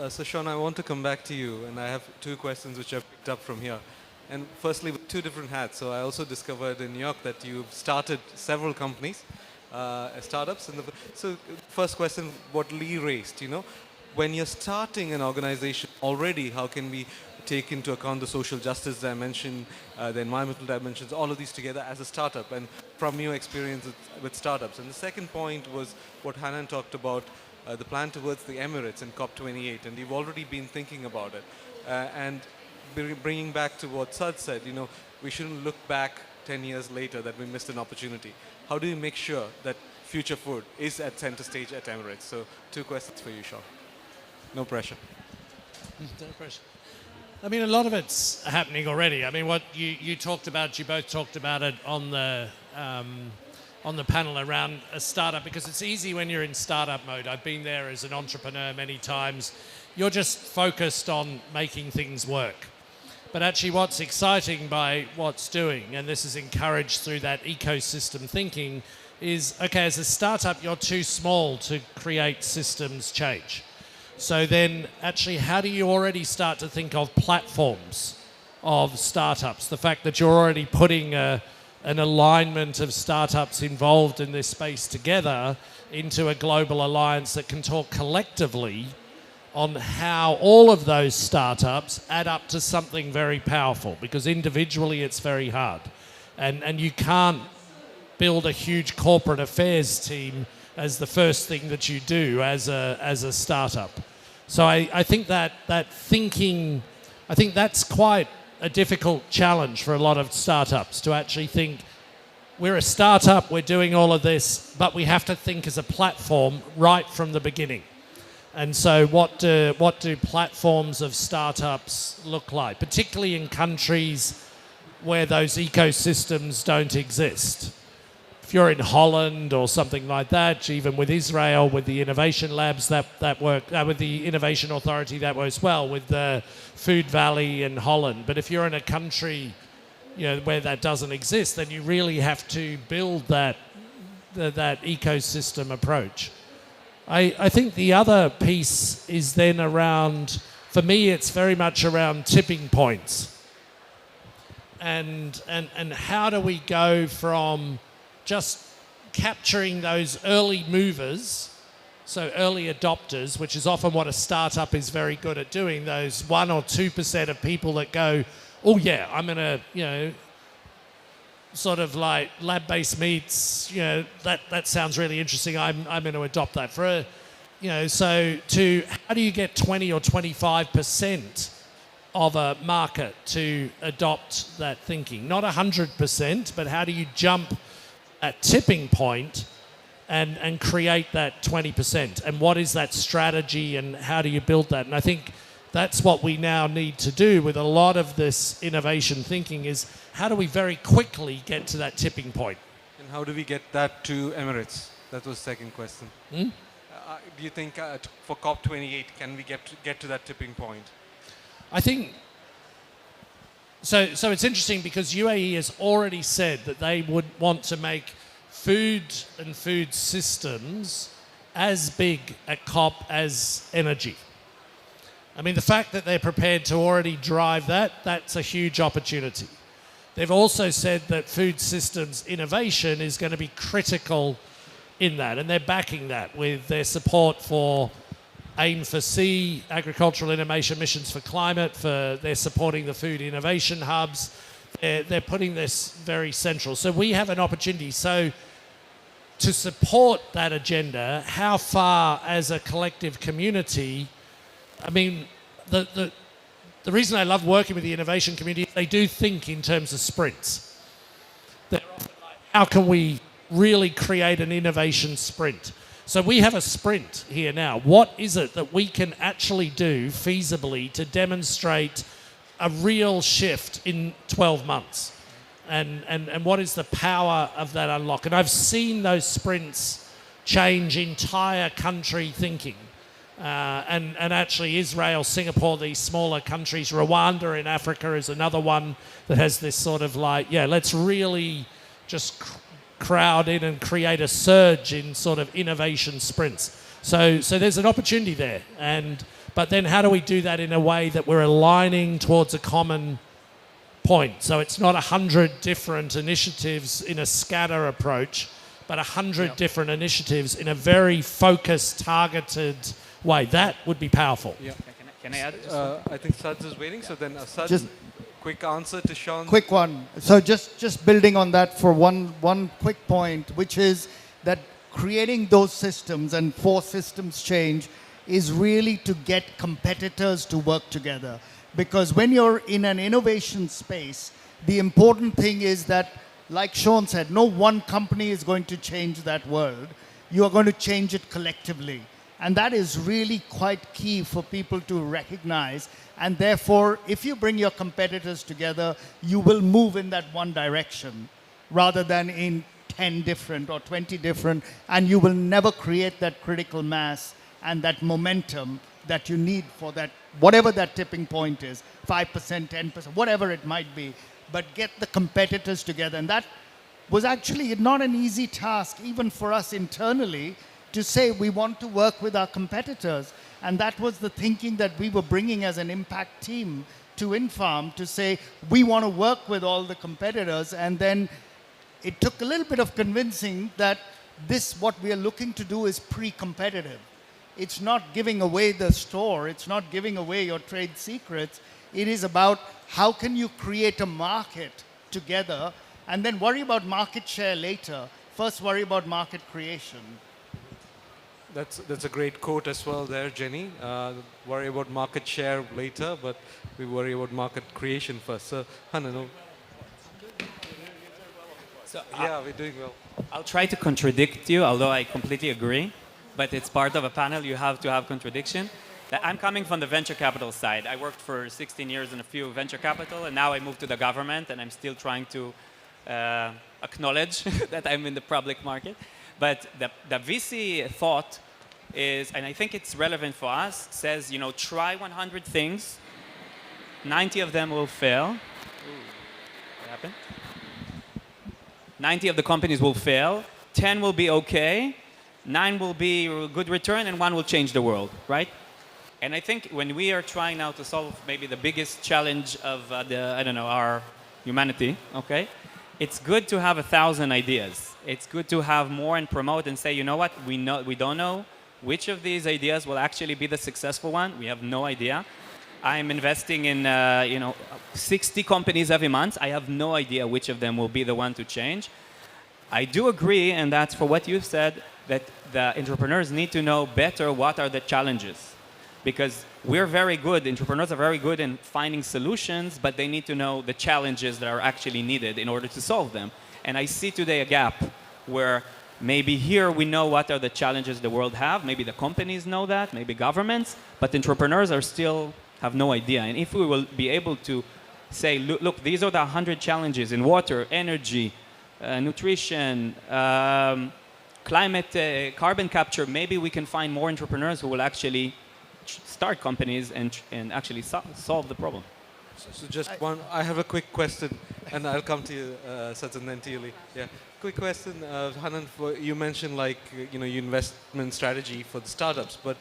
[SPEAKER 27] So Sean, I want to come back to you, and I have 2 questions which I've picked up from here. And firstly, with 2 different hats. So I also discovered in New York that you've started several companies, startups. And so first question, what Lee raised, when you're starting an organization already, how can we take into account the social justice dimension, the environmental dimensions, all of these together as a startup, and from your experience with startups? And the second point was what Hanan talked about, the plan towards the Emirates in COP28, and you've already been thinking about it. And bringing back to what Sad said, we shouldn't look back 10 years later that we missed an opportunity. How do you make sure that future food is at center stage at Emirates. So 2 questions for you, Sean. No pressure.
[SPEAKER 32] No pressure. I mean, a lot of it's happening already. I mean, what you talked about, you both talked about it on the panel around a startup, because it's easy when you're in startup mode. I've been there as an entrepreneur many times. You're just focused on making things work. But actually what's exciting by what's doing, and this is encouraged through that ecosystem thinking, is, okay, as a startup, you're too small to create systems change. So then actually, how do you already start to think of platforms of startups? The fact that you're already putting an alignment of startups involved in this space together into a global alliance that can talk collectively on how all of those startups add up to something very powerful, because individually it's very hard. And you can't build a huge corporate affairs team as the first thing that you do as a startup. So I think that thinking, I think that's quite a difficult challenge for a lot of startups, to actually think, we're a startup, we're doing all of this, but we have to think as a platform right from the beginning. And so what do platforms of startups look like, particularly in countries where those ecosystems don't exist? If you're in Holland or something like that, even with Israel, with the innovation labs that work, with the innovation authority that works well, with the Food Valley in Holland. But if you're in a country, where that doesn't exist, then you really have to build that ecosystem approach. I think the other piece is then around, for me, it's very much around tipping points. And how do we go from just capturing those early movers, so early adopters, which is often what a startup is very good at doing, those 1 or 2% of people that go, oh yeah, I'm going to, sort of like lab-based meats, that sounds really interesting, I'm going to adopt that. So how do you get 20 or 25% of a market to adopt that thinking? Not 100%, but how do you jump at tipping point and create that 20%? And what is that strategy, and how do you build that? And I think that's what we now need to do with a lot of this innovation thinking, is how do we very quickly get to that tipping point?
[SPEAKER 27] And how do we get that to Emirates? That was the second question. Do you think for COP28, can we get to that tipping point?
[SPEAKER 32] I think, so it's interesting because UAE has already said that they would want to make food and food systems as big at COP as energy. I mean, the fact that they're prepared to already drive that's a huge opportunity. They've also said that food systems innovation is going to be critical in that, and they're backing that with their support for AIM for C, Agricultural Innovation Missions for Climate, they're supporting the food innovation hubs. They're putting this very central. So we have an opportunity. So to support that agenda, how far as a collective community, I mean, the reason I love working with the innovation community is they do think in terms of sprints. They're often like, how can we really create an innovation sprint? So we have a sprint here now. What is it that we can actually do feasibly to demonstrate a real shift in 12 months? And what is the power of that unlock? And I've seen those sprints change entire country thinking. And actually Israel, Singapore, these smaller countries, Rwanda in Africa is another one that has this sort of like, let's really just crowd in and create a surge in sort of innovation sprints. So there's an opportunity there. But then how do we do that in a way that we're aligning towards a common point? So it's not 100 different initiatives in a scatter approach, but 100 different initiatives in a very focused, targeted way. That would be powerful.
[SPEAKER 27] Yeah.
[SPEAKER 8] Can I add?
[SPEAKER 27] I think Saj is waiting. So then Saj, quick answer to Sean.
[SPEAKER 6] Quick one. So just building on that for one quick point, which is that creating those systems and for systems change is really to get competitors to work together. Because when you're in an innovation space, the important thing is that like Sean said, no one company is going to change that world. You are going to change it collectively. And that is really quite key for people to recognize. And therefore, if you bring your competitors together, you will move in that one direction rather than in 10 different or 20 different, and you will never create that critical mass and that momentum that you need for that, whatever that tipping point is, 5%, 10%, whatever it might be, but get the competitors together. And that was actually not an easy task, even for us internally, to say we want to work with our competitors. And that was the thinking that we were bringing as an impact team to Infarm, to say we want to work with all the competitors. And then it took a little bit of convincing that this, what we are looking to do, is pre-competitive. It's not giving away the store. It's not giving away your trade secrets. It is about how can you create a market together and then worry about market share later. First, worry about market creation.
[SPEAKER 27] That's a great quote as well there, Jenny. Worry about market share later, but we worry about market creation first. So, Hanan.
[SPEAKER 8] So,
[SPEAKER 27] yeah, we're doing well.
[SPEAKER 8] I'll try to contradict you, although I completely agree. But it's part of a panel. You have to have contradiction. I'm coming from the venture capital side. I worked for 16 years in a few venture capital, and now I moved to the government, and I'm still trying to acknowledge that I'm in the public market. But the VC thought is, and I think it's relevant for us, says, try 100 things, 90 of them will fail. Ooh, what happened? 90 of the companies will fail, 10 will be okay, 9 will be a good return, and 1 will change the world, right? And I think when we are trying now to solve maybe the biggest challenge of our humanity, okay? It's good to have 1,000 ideas. It's good to have more and promote and say, you know what, we don't know which of these ideas will actually be the successful one. We have no idea. I'm investing in 60 companies every month. I have no idea which of them will be the one to change. I do agree, and that's for what you've said, that the entrepreneurs need to know better what are the challenges. Because we're very good, entrepreneurs are very good in finding solutions, but they need to know the challenges that are actually needed in order to solve them. And I see today a gap where maybe here we know what are the challenges the world have, maybe the companies know that, maybe governments, but entrepreneurs are still have no idea. And if we will be able to say, look, these are the 100 challenges in water, energy, nutrition, climate, carbon capture, maybe we can find more entrepreneurs who will actually start companies and actually solve the problem.
[SPEAKER 27] So just one, I have a quick question, and I'll come to you, Satan, then to you, Lee. Yeah, quick question, Hanan. You mentioned your investment strategy for the startups, but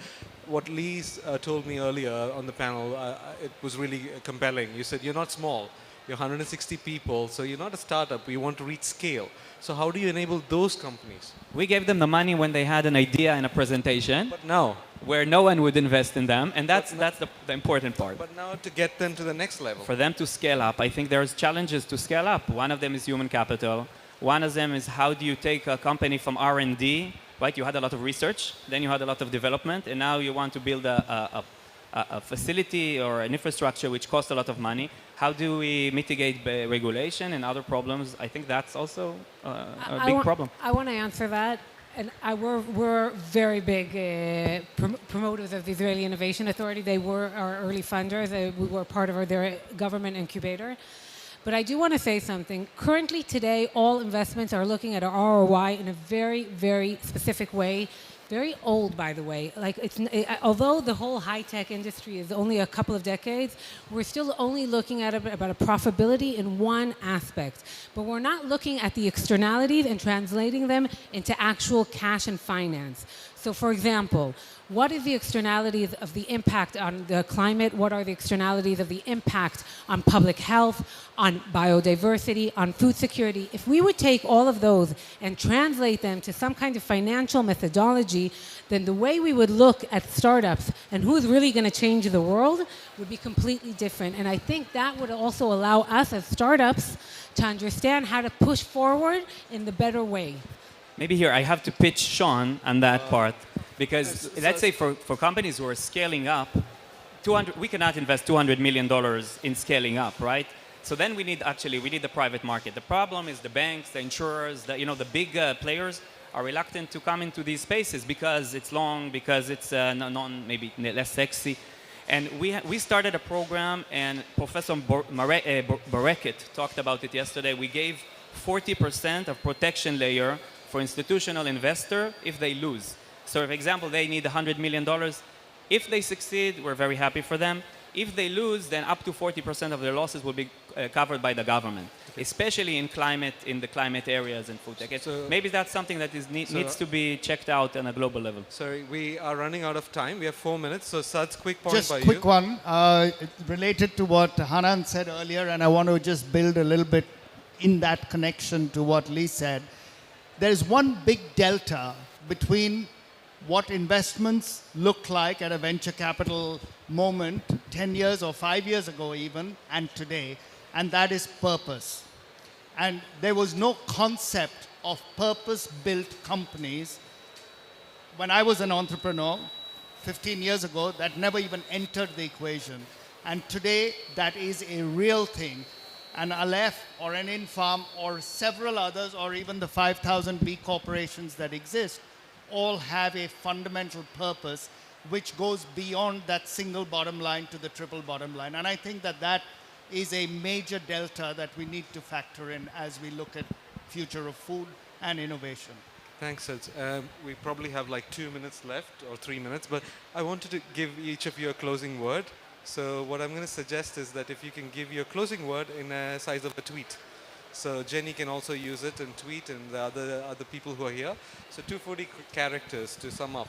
[SPEAKER 27] what Lee told me earlier on the panel, it was really compelling. You said you're not small, you're 160 people, so you're not a startup. You want to reach scale. So how do you enable those companies?
[SPEAKER 8] We gave them the money when they had an idea and a presentation.
[SPEAKER 27] But now,
[SPEAKER 8] where no one would invest in them, and that's the important part.
[SPEAKER 27] But now to get them to the next level.
[SPEAKER 8] For them to scale up, I think there's challenges to scale up. One of them is human capital. One of them is how do you take a company from R&D, right? You had a lot of research, then you had a lot of development, and now you want to build a facility or an infrastructure which costs a lot of money. How do we mitigate regulation and other problems? I think that's also a big problem.
[SPEAKER 7] I want to answer that. And we're very big promoters of the Israeli Innovation Authority. They were our early funders. We were part of their government incubator. But I do want to say something. Currently today, all investments are looking at ROI in a very, very specific way. Very old, by the way. Although the whole high-tech industry is only a couple of decades, we're still only looking at about a profitability in one aspect. But we're not looking at the externalities and translating them into actual cash and finance. So, for example, what is the externalities of the impact on the climate? What are the externalities of the impact on public health, on biodiversity, on food security? If we would take all of those and translate them to some kind of financial methodology, then the way we would look at startups and who's really going to change the world would be completely different. And I think that would also allow us as startups to understand how to push forward in the better way.
[SPEAKER 8] Maybe here I have to pitch Sean on that part. Because let's say for companies who are scaling up, we cannot invest $200 million in scaling up, right? So then we need the private market. The problem is the banks, the insurers, the big players are reluctant to come into these spaces because it's long, because it's maybe less sexy. And we started a program, and Professor Bareket talked about it yesterday. We gave 40% of protection layer for institutional investor if they lose. So, for example, they need $100 million. If they succeed, we're very happy for them. If they lose, then up to 40% of their losses will be covered by the government, especially in the climate areas and food tech. So maybe that's something that needs to be checked out on a global level.
[SPEAKER 27] Sorry, we are running out of time. We have 4 minutes. So, Saj, quick point
[SPEAKER 6] just
[SPEAKER 27] by you.
[SPEAKER 6] quick one, related to what Hanan said earlier, and I want to just build a little bit in that connection to what Lee said. There's one big delta between what investments look like at a venture capital moment 10 years or 5 years ago even, and today, and that is purpose. And there was no concept of purpose-built companies when I was an entrepreneur 15 years ago. That never even entered the equation. And today, that is a real thing. An Aleph or an Infarm or several others, or even the 5,000 B corporations that exist, all have a fundamental purpose which goes beyond that single bottom line to the triple bottom line. And I think that that is a major delta that we need to factor in as we look at future of food and innovation.
[SPEAKER 27] Thanks, Saj. We probably have like 2 minutes left, or 3 minutes, but I wanted to give each of you a closing word. So what I'm going to suggest is that if you can give your closing word in a size of a tweet. So Jenny can also use it and tweet, and the other people who are here. So 240 characters to sum up.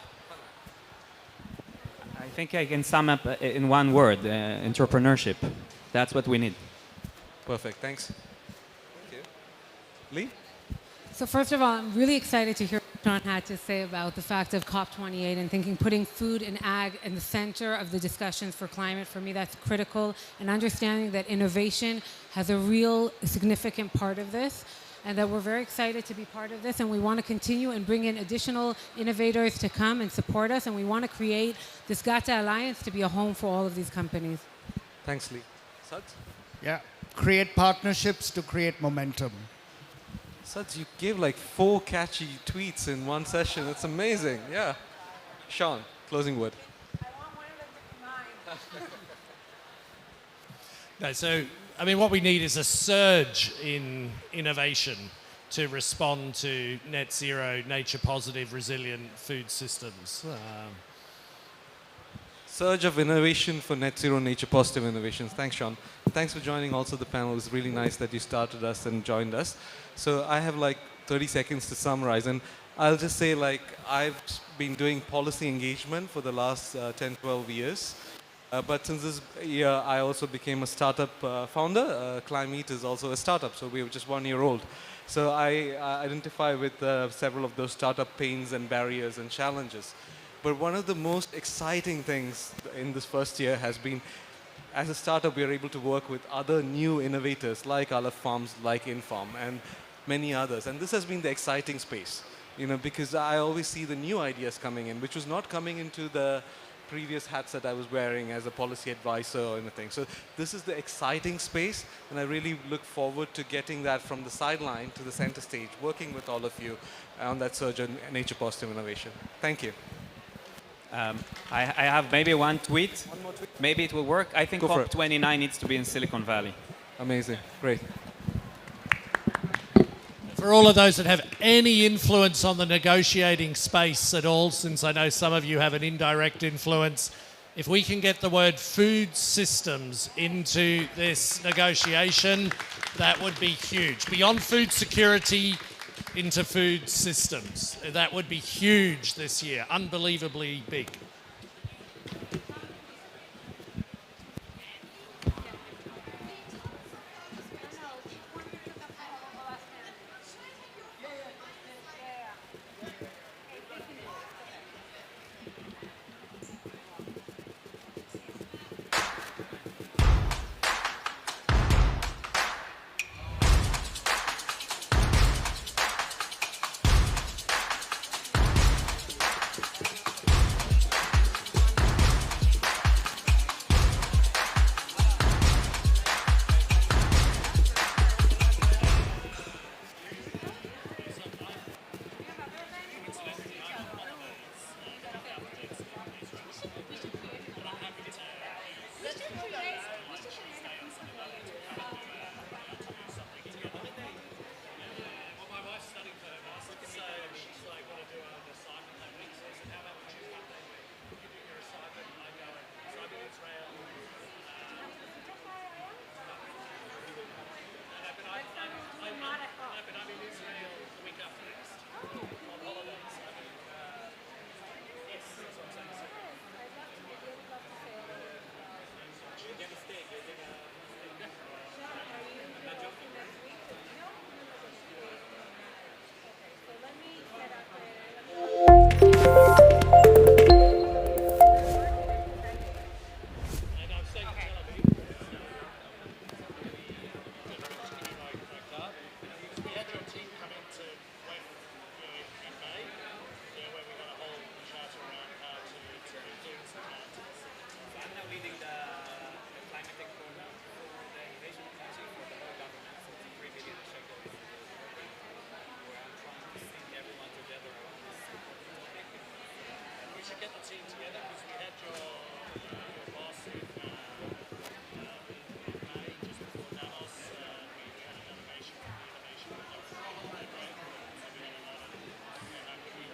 [SPEAKER 8] I think I can sum up in one word: entrepreneurship. That's what we need.
[SPEAKER 27] Perfect. Thanks. Thank you. Lee?
[SPEAKER 7] So first of all, I'm really excited to hear what Sean had to say about the fact of COP28 and putting food and ag in the center of the discussions for climate. For me, that's critical, and understanding that innovation has a real significant part of this, and that we're very excited to be part of this, and we want to continue and bring in additional innovators to come and support us, and we want to create this GATA Alliance to be a home for all of these companies.
[SPEAKER 27] Thanks, Lee. Saj?
[SPEAKER 6] Yeah, create partnerships to create momentum.
[SPEAKER 27] Saj, you gave like 4 catchy tweets in one session. That's amazing. Yeah. Sean, closing word.
[SPEAKER 32] No, so, I mean, what we need is a surge in innovation to respond to net zero, nature positive, resilient food systems.
[SPEAKER 27] Surge of innovation for net zero, nature positive innovations. Thanks, Sean. Thanks for joining also the panel. It was really nice that you started us and joined us. So I have like 30 seconds to summarize, and I'll just say, like, I've been doing policy engagement for the last 10, 12 years. But since this year, I also became a startup founder. Climate is also a startup, so we were just 1 year old. So I identify with several of those startup pains and barriers and challenges. But one of the most exciting things in this first year has been, as a startup, we are able to work with other new innovators like Aleph Farms, like Infarm, and many others. And this has been the exciting space, because I always see the new ideas coming in, which was not coming into the previous hats that I was wearing as a policy advisor or anything. So this is the exciting space, and I really look forward to getting that from the sideline to the center stage, working with all of you on that surge in nature positive innovation. Thank you.
[SPEAKER 8] I have maybe one tweet.
[SPEAKER 27] One more tweet.
[SPEAKER 8] Maybe it will work. I think COP29 needs to be in Silicon Valley.
[SPEAKER 27] Amazing. Great.
[SPEAKER 32] For all of those that have any influence on the negotiating space at all, since I know some of you have an indirect influence, if we can get the word food systems into this negotiation, that would be huge. Beyond food security, into food systems. That would be huge this year, unbelievably big. get the team together because we had your boss in May, just before Davos. We had a delegation from the innovation club. They're great. So we had a lot of ideas up there that we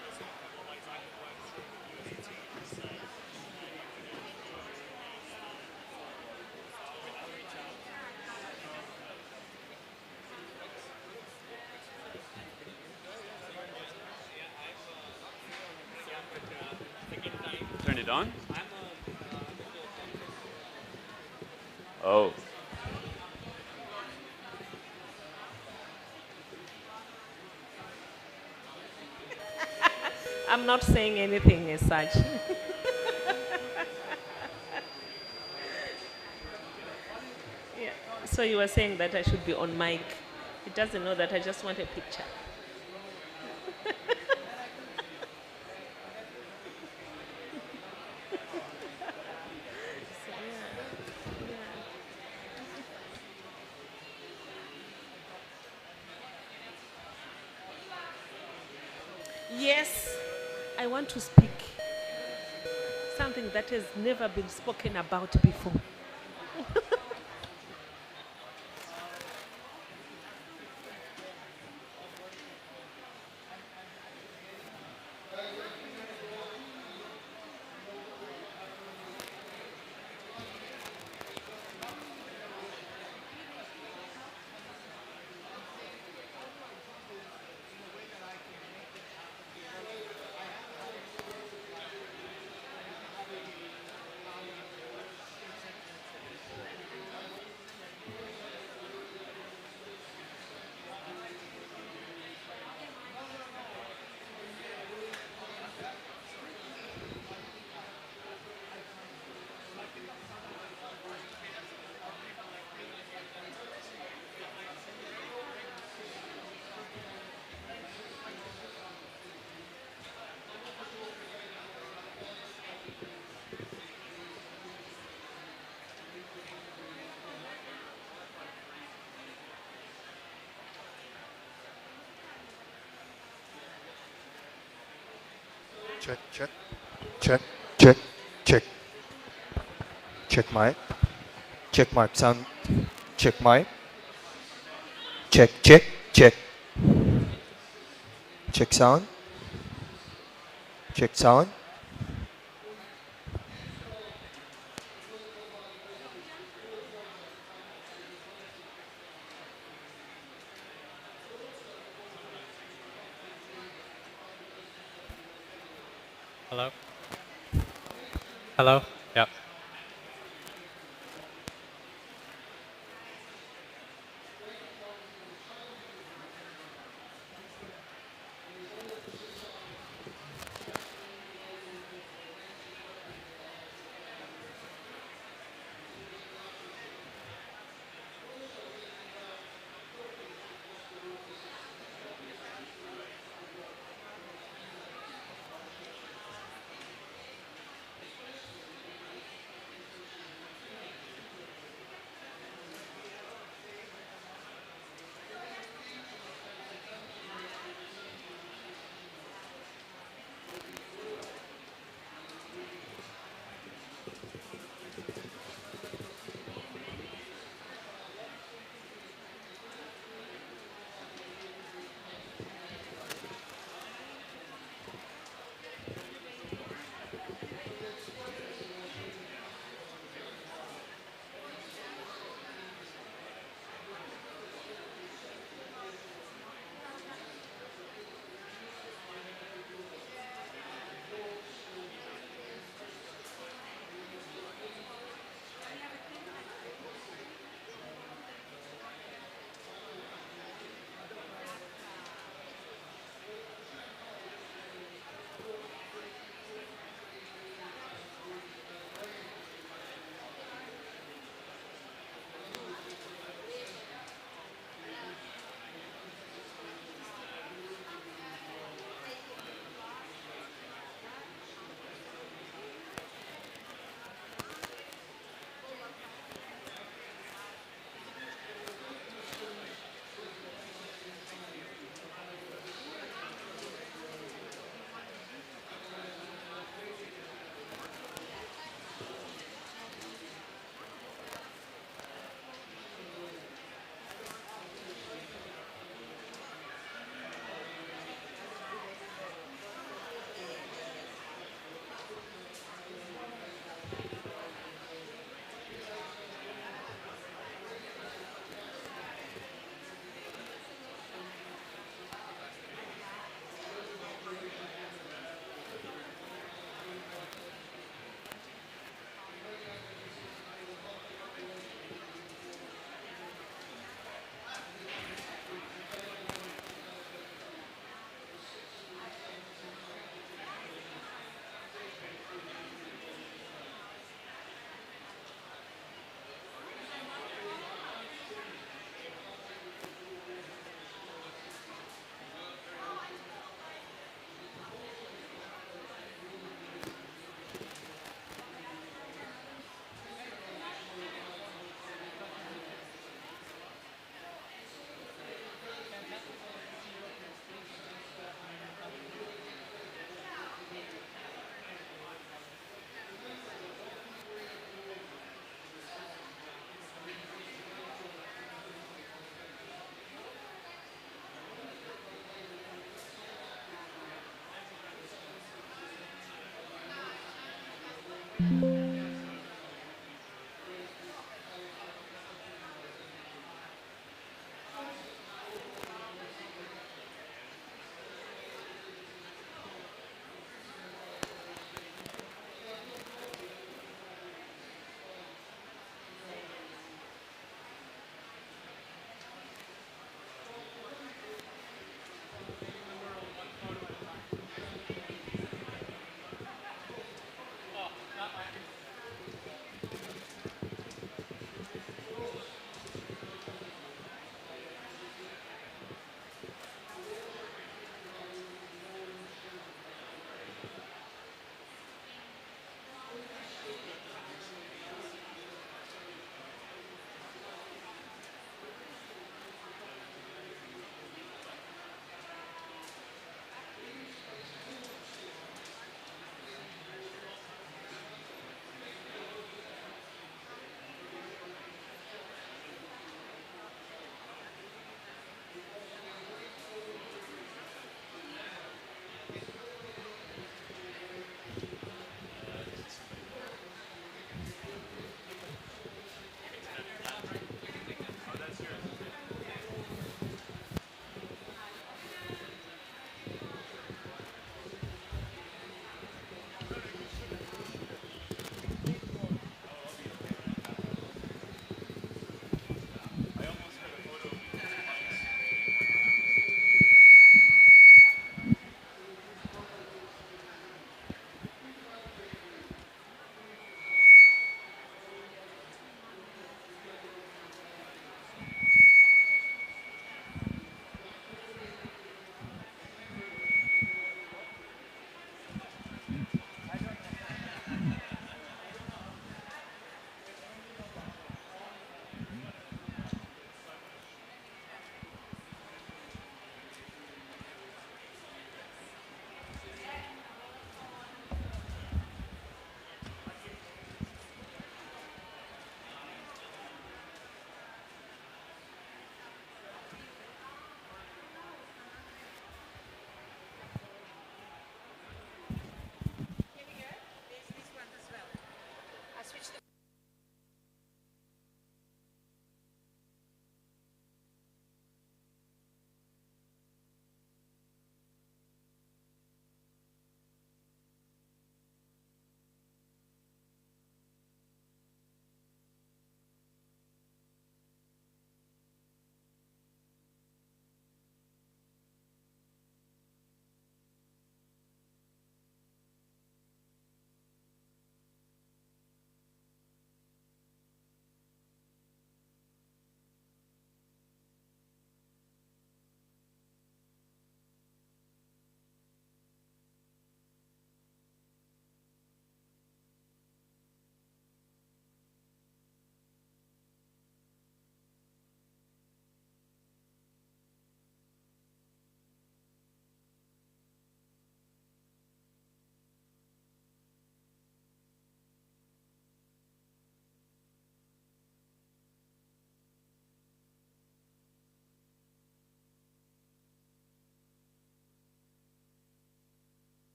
[SPEAKER 32] there's a couple of ways I can work through with you as a team to say you can enjoy reach out.
[SPEAKER 4] Turn it on? Oh.
[SPEAKER 9] I'm not saying anything as such. Yeah. So you were saying that I should be on mic. It doesn't know that I just want a picture. Yes, I want to speak something that has never been spoken about before.
[SPEAKER 10] Check, check, check, check, check. Check mic. Check mic sound. Check mic. Check, check, check. Check sound. Check sound.
[SPEAKER 11] Hello? Hello? Yep.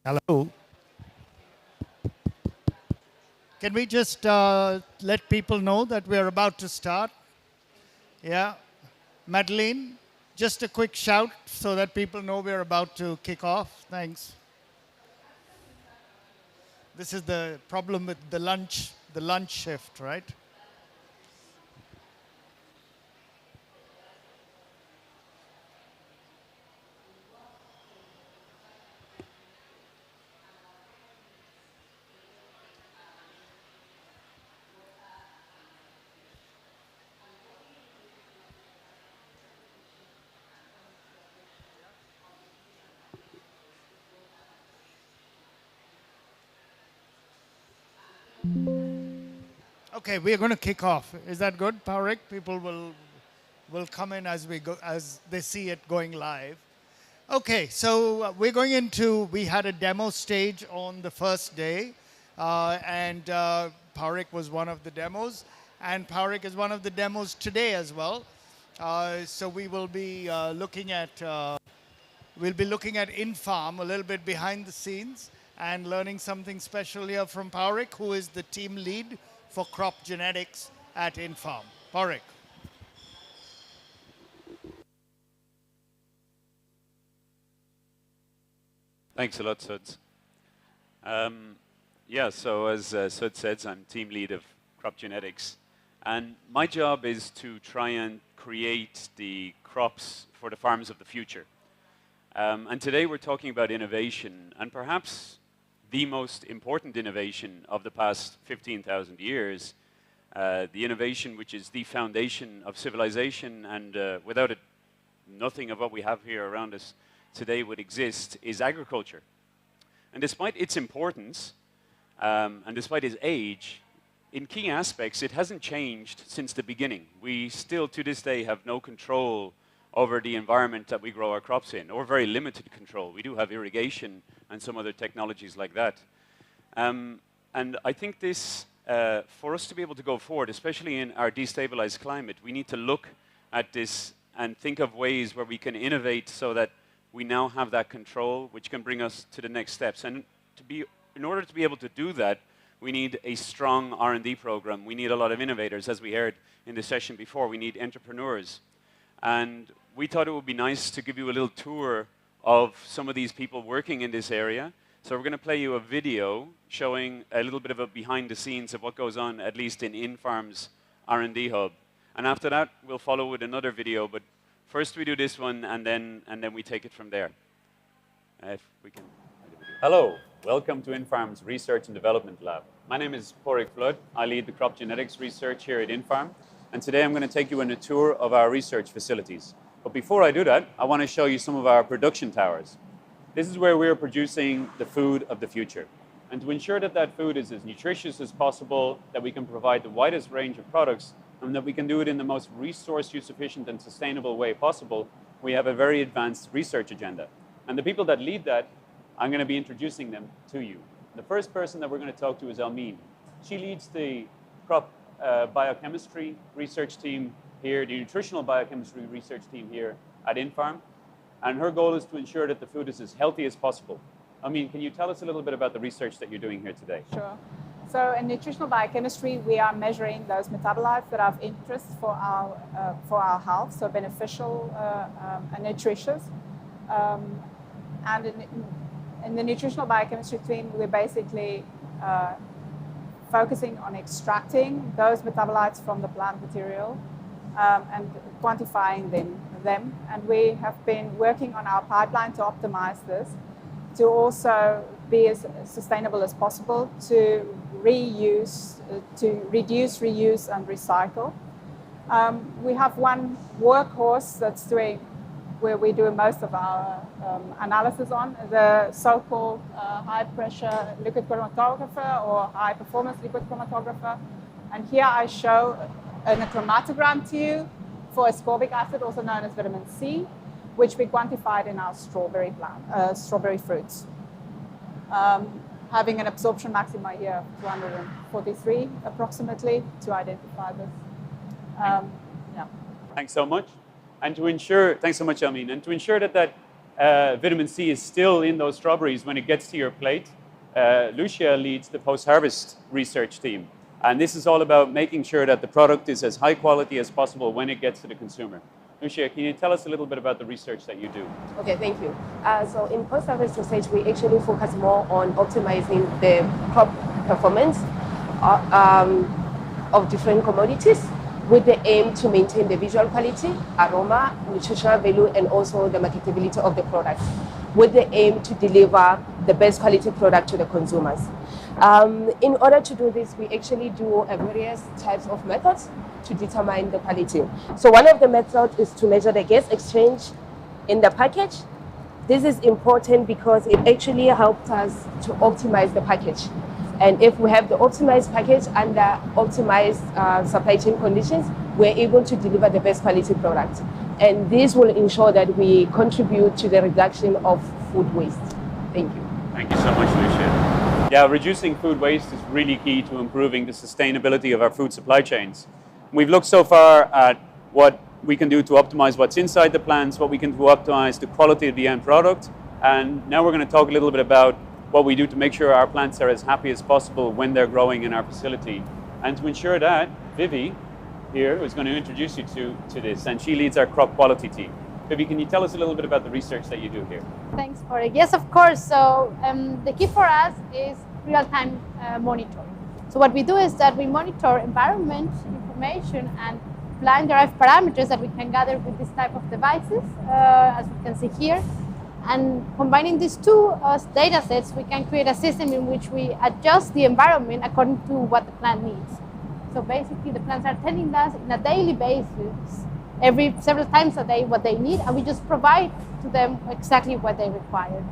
[SPEAKER 6] Hello. Can we just let people know that we're about to start? Yeah. Madeline, just a quick shout so that people know we're about to kick off. Thanks. This is the problem with the lunch shift, right? Okay, we're going to kick off. Is that good, Parik? People will come in as we go, as they see it going live. Okay, so we're going into, we had a demo stage on the first day, and Parik was one of the demos, and Parik is one of the demos today as well. So we will be looking at, in-farm, a little bit behind the scenes, and learning something special here from Parik, who is the team lead for crop genetics at in-farm. Parik.
[SPEAKER 11] Thanks a lot, Suds. Yeah, so as Sud says, I'm team lead of crop genetics. And my job is to try and create the crops for the farms of the future. And today we're talking about innovation, and perhaps the most important innovation of the past 15,000 years, the innovation which is the foundation of civilization, and without it, nothing of what we have here around us today would exist, is agriculture. And despite its importance, and despite its age, in key aspects, it hasn't changed since the beginning. We still, to this day, have no control over the environment that we grow our crops in, or very limited control. We do have irrigation and some other technologies like that. And I think this, for us to be able to go forward, especially in our destabilized climate, we need to look at this and think of ways where we can innovate so that we now have that control, which can bring us to the next steps. And in order to be able to do that, we need a strong R&D program. We need a lot of innovators, as we heard in the session before. We need entrepreneurs. And we thought it would be nice to give you a little tour of some of these people working in this area. So we're going to play you a video showing a little bit of a behind the scenes of what goes on, at least in InFarm's R&D hub. And after that, we'll follow with another video. But first we do this one, and then we take it from there. If we can. Hello, welcome to InFarm's Research and Development Lab. My name is Parik Flood. I lead the crop genetics research here at InFarm. And today I'm going to take you on a tour of our research facilities. But before I do that, I want to show you some of our production towers. This is where we're producing the food of the future. And to ensure that that food is as nutritious as possible, that we can provide the widest range of products, and that we can do it in the most resource use efficient and sustainable way possible, we have a very advanced research agenda. And the people that lead that, I'm going to be introducing them to you. The first person that we're going to talk to is Almeen. She leads the crop biochemistry research team here, the nutritional biochemistry research team here at InFarm. And her goal is to ensure that the food is as healthy as possible. Almeen, can you tell us a little bit about the research that you're doing here today?
[SPEAKER 12] Sure. So in nutritional biochemistry, we are measuring those metabolites that are of interest for our health, so beneficial and nutritious. And in the nutritional biochemistry team, we're basically focusing on extracting those metabolites from the plant material and quantifying them. And we have been working on our pipeline to optimize this, to also be as sustainable as possible, to reuse, to reduce, reuse, and recycle. We have one workhorse that's doing, where we do most of our analysis on, the so-called high-pressure liquid chromatographer or high-performance liquid chromatographer. And here I show a chromatogram to you for ascorbic acid, also known as vitamin C, which we quantified in our strawberry fruits. Having an absorption maxima here of 243 approximately to identify this. Yeah.
[SPEAKER 11] Thanks so much. And to ensure, thanks so much, Almeen. And to ensure that that vitamin C is still in those strawberries when it gets to your plate, Lucia leads the post-harvest research team. And this is all about making sure that the product is as high quality as possible when it gets to the consumer. Lucia, can you tell us a little bit about the research that you do?
[SPEAKER 13] Okay, thank you. So in post-harvest research, we actually focus more on optimizing the crop performance of different commodities with the aim to maintain the visual quality, aroma, nutritional value, and also the marketability of the products, with the aim to deliver the best quality product to the consumers. In order to do this, we actually do various types of methods to determine the quality. So one of the methods is to measure the gas exchange in the package. This is important because it actually helps us to optimize the package. And if we have the optimized package under optimized supply chain conditions, we're able to deliver the best quality product. And this will ensure that we contribute to the reduction of food waste. Thank you.
[SPEAKER 11] Thank you so much, Lucia. Yeah, reducing food waste is really key to improving the sustainability of our food supply chains. We've looked so far at what we can do to optimize what's inside the plants, what we can do to optimize the quality of the end product, and now we're going to talk a little bit about what we do to make sure our plants are as happy as possible when they're growing in our facility. And to ensure that, Vivi here is going to introduce you to this, and she leads our crop quality team. Vivi, can you tell us a little bit about the research that you do here?
[SPEAKER 14] Thanks, Corey. Yes, of course. So the key for us is real-time monitoring. So what we do is that we monitor environment information and plant-derived parameters that we can gather with this type of devices, as we can see here. And combining these two data sets, we can create a system in which we adjust the environment according to what the plant needs. So basically, the plants are telling us on a daily basis, every several times a day, what they need, and we just provide to them exactly what they require.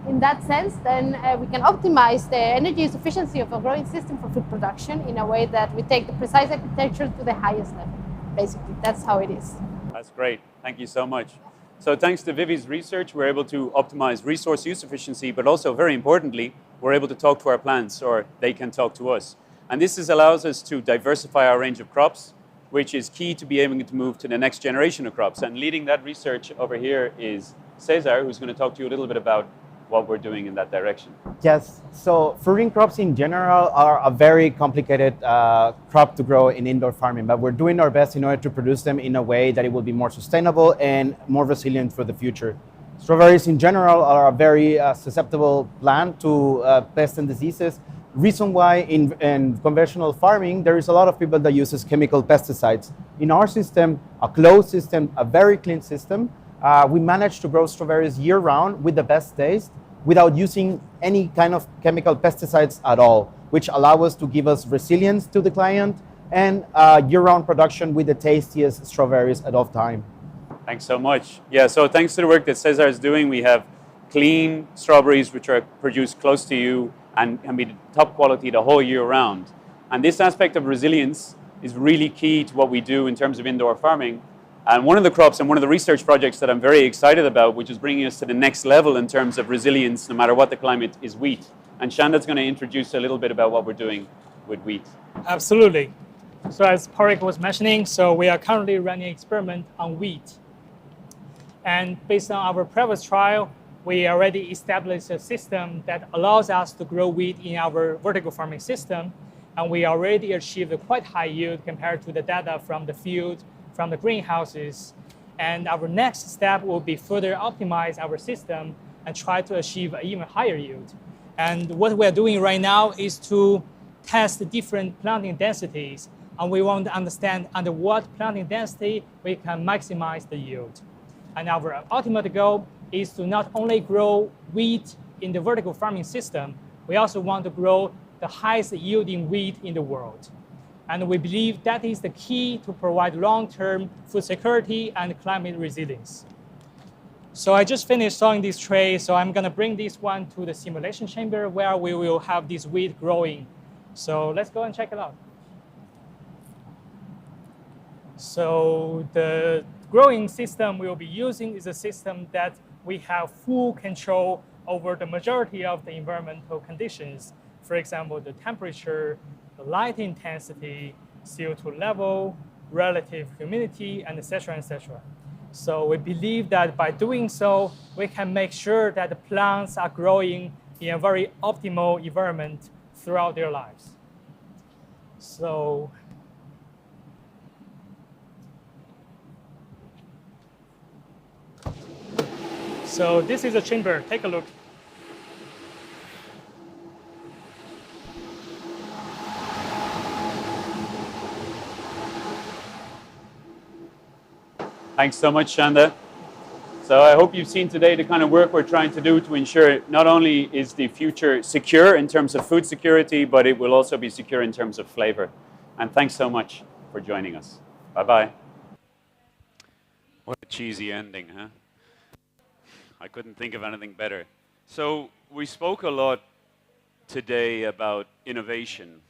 [SPEAKER 14] In that sense, then we can optimize the energy efficiency of a growing system for food production in a way that we take the precise architecture to the highest level. Basically, that's how it is.
[SPEAKER 11] That's great. Thank you so much. So thanks to Vivi's research, we're able to optimize resource use efficiency, but also very importantly, we're able to talk to our plants, or they can talk to us. And this allows us to diversify our range of crops, which is key to be able to move to the next generation of crops. And leading that research over here is Cesar, who's going to talk to you a little bit about what we're doing in that direction.
[SPEAKER 15] Yes, so fruiting crops in general are a very complicated crop to grow in indoor farming, but we're doing our best in order to produce them in a way that it will be more sustainable and more resilient for the future. Strawberries in general are a very susceptible plant to pests and diseases. Reason why in conventional farming, there is a lot of people that uses chemical pesticides. In our system, a closed system, a very clean system, we manage to grow strawberries year-round with the best taste, without using any kind of chemical pesticides at all, which allow us to give us resilience to the client and year-round production with the tastiest strawberries at all time.
[SPEAKER 11] Thanks so much. Yeah, so thanks to the work that Cesar is doing, we have clean strawberries which are produced close to you and can be top quality the whole year round. And this aspect of resilience is really key to what we do in terms of indoor farming. And one of the crops and one of the research projects that I'm very excited about, which is bringing us to the next level in terms of resilience, no matter what the climate, is wheat. And Shanda's going to introduce a little bit about what we're doing with wheat.
[SPEAKER 16] Absolutely. So as Parek was mentioning, so we are currently running an experiment on wheat. And based on our previous trial, we already established a system that allows us to grow wheat in our vertical farming system. And we already achieved a quite high yield compared to the data from the field, from the greenhouses. And our next step will be further optimize our system and try to achieve an even higher yield. And what we're doing right now is to test the different planting densities. And we want to understand under what planting density we can maximize the yield. And our ultimate goal is to not only grow wheat in the vertical farming system, we also want to grow the highest yielding wheat in the world. And we believe that is the key to provide long-term food security and climate resilience. So I just finished sawing this tray, so I'm going to bring this one to the simulation chamber where we will have this wheat growing. So let's go and check it out. So the growing system we'll be using is a system that we have full control over the majority of the environmental conditions. For example, the temperature, the light intensity, CO2 level, relative humidity, and etc., etc. So we believe that by doing so, we can make sure that the plants are growing in a very optimal environment throughout their lives. So this is a chamber. Take a look.
[SPEAKER 11] Thanks so much, Shanda. So I hope you've seen today the kind of work we're trying to do to ensure not only is the future secure in terms of food security, but it will also be secure in terms of flavor. And thanks so much for joining us. Bye-bye. What a cheesy ending, huh? I couldn't think of anything better. So we spoke a lot today about innovation.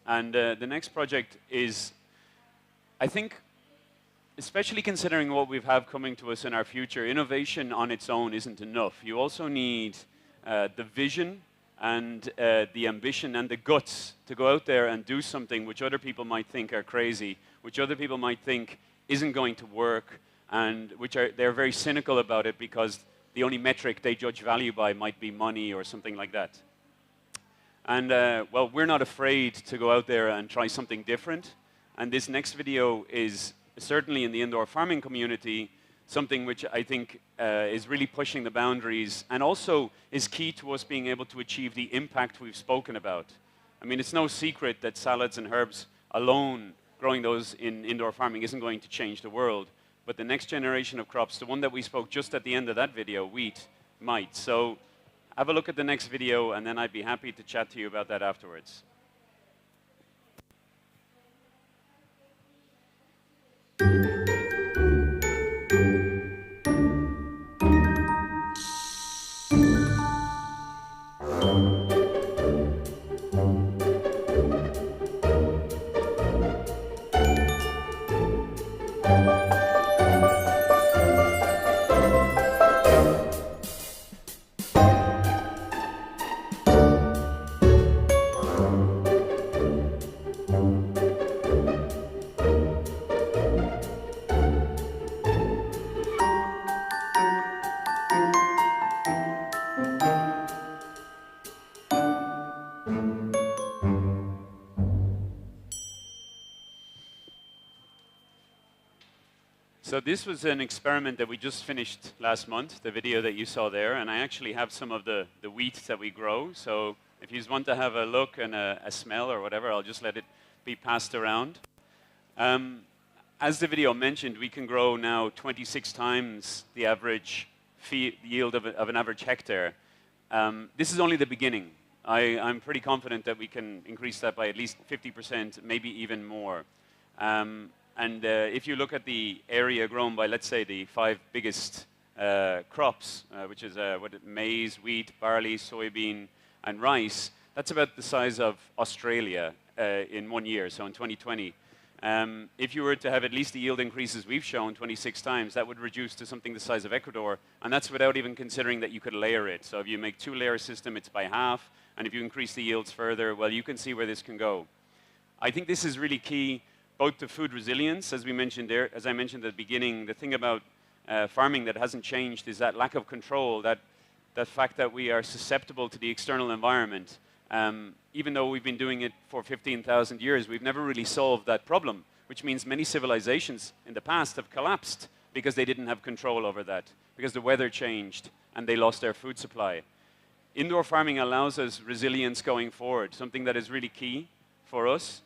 [SPEAKER 11] And the next project is, I think, especially considering what we have coming to us in our future, innovation on its own isn't enough. You also need the vision and the ambition and the guts to go out there and do something which other people might think are crazy, which other people might think isn't going to work, and they're very cynical about it because the only metric they judge value by might be money or something like that. And well, we're not afraid to go out there and try something different. And this next video is certainly in the indoor farming community, something which I think is really pushing the boundaries and also is key to us being able to achieve the impact we've spoken about. I mean, it's no secret that salads and herbs alone, growing those in indoor farming isn't going to change the world. But the next generation of crops, the one that we spoke just at the end of that video, wheat, might. So have a look at the next video and then I'd be happy to chat to you about that afterwards. So this was an experiment that we just finished last month, the video that you saw there, and I actually have some of the wheat that we grow. So if you want to have a look and a smell or whatever, I'll just let it be passed around. As the video mentioned, we can grow now 26 times the average yield of an average hectare. This is only the beginning. I'm pretty confident that we can increase that by at least 50%, maybe even more. And if you look at the area grown by, let's say, the 5 biggest crops, which is maize, wheat, barley, soybean, and rice, that's about the size of Australia in 1 year, so in 2020. If you were to have at least the yield increases we've shown 26 times, that would reduce to something the size of Ecuador, and that's without even considering that you could layer it. So if you make 2-layer system, it's by half, and if you increase the yields further, well, you can see where this can go. I think this is really key, both to food resilience, as I mentioned at the beginning. The thing about farming that hasn't changed is that lack of control, that fact that we are susceptible to the external environment. Even though we've been doing it for 15,000 years, we've never really solved that problem, which means many civilizations in the past have collapsed because they didn't have control over that, because the weather changed and they lost their food supply. Indoor farming allows us resilience going forward, something that is really key for us.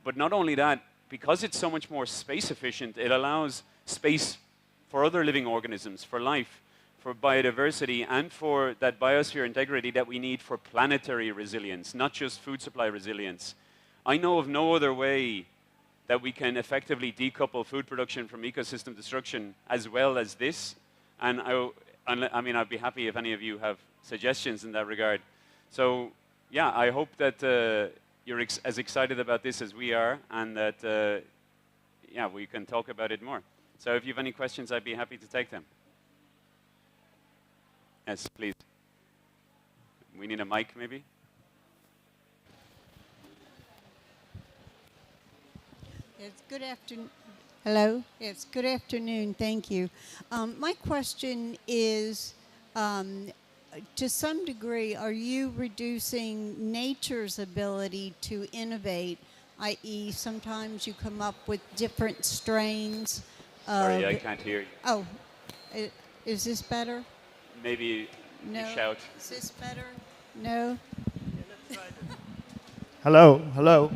[SPEAKER 11] But not only that, because it's so much more space efficient, it allows space for other living organisms, for life, for biodiversity, and for that biosphere integrity that we need for planetary resilience, not just food supply resilience. I know of no other way that we can effectively decouple food production from ecosystem destruction as well as this. And I mean, I'd be happy if any of you have suggestions in that regard. So yeah, I hope that you're as excited about this as we are, and that yeah, we can talk about it more. So if you have any questions, I'd be happy to take them. Yes, please. We need a mic, maybe?
[SPEAKER 18] Yes, good afternoon. Hello. Yes, good afternoon. Thank you. My question is, to some degree, are you reducing nature's ability to innovate, i.e., sometimes you come up with different strains of...
[SPEAKER 11] Sorry, I can't hear you.
[SPEAKER 18] Oh, is this better?
[SPEAKER 11] Maybe
[SPEAKER 18] No.
[SPEAKER 11] you shout.
[SPEAKER 18] Is this better? No?
[SPEAKER 6] Hello, hello.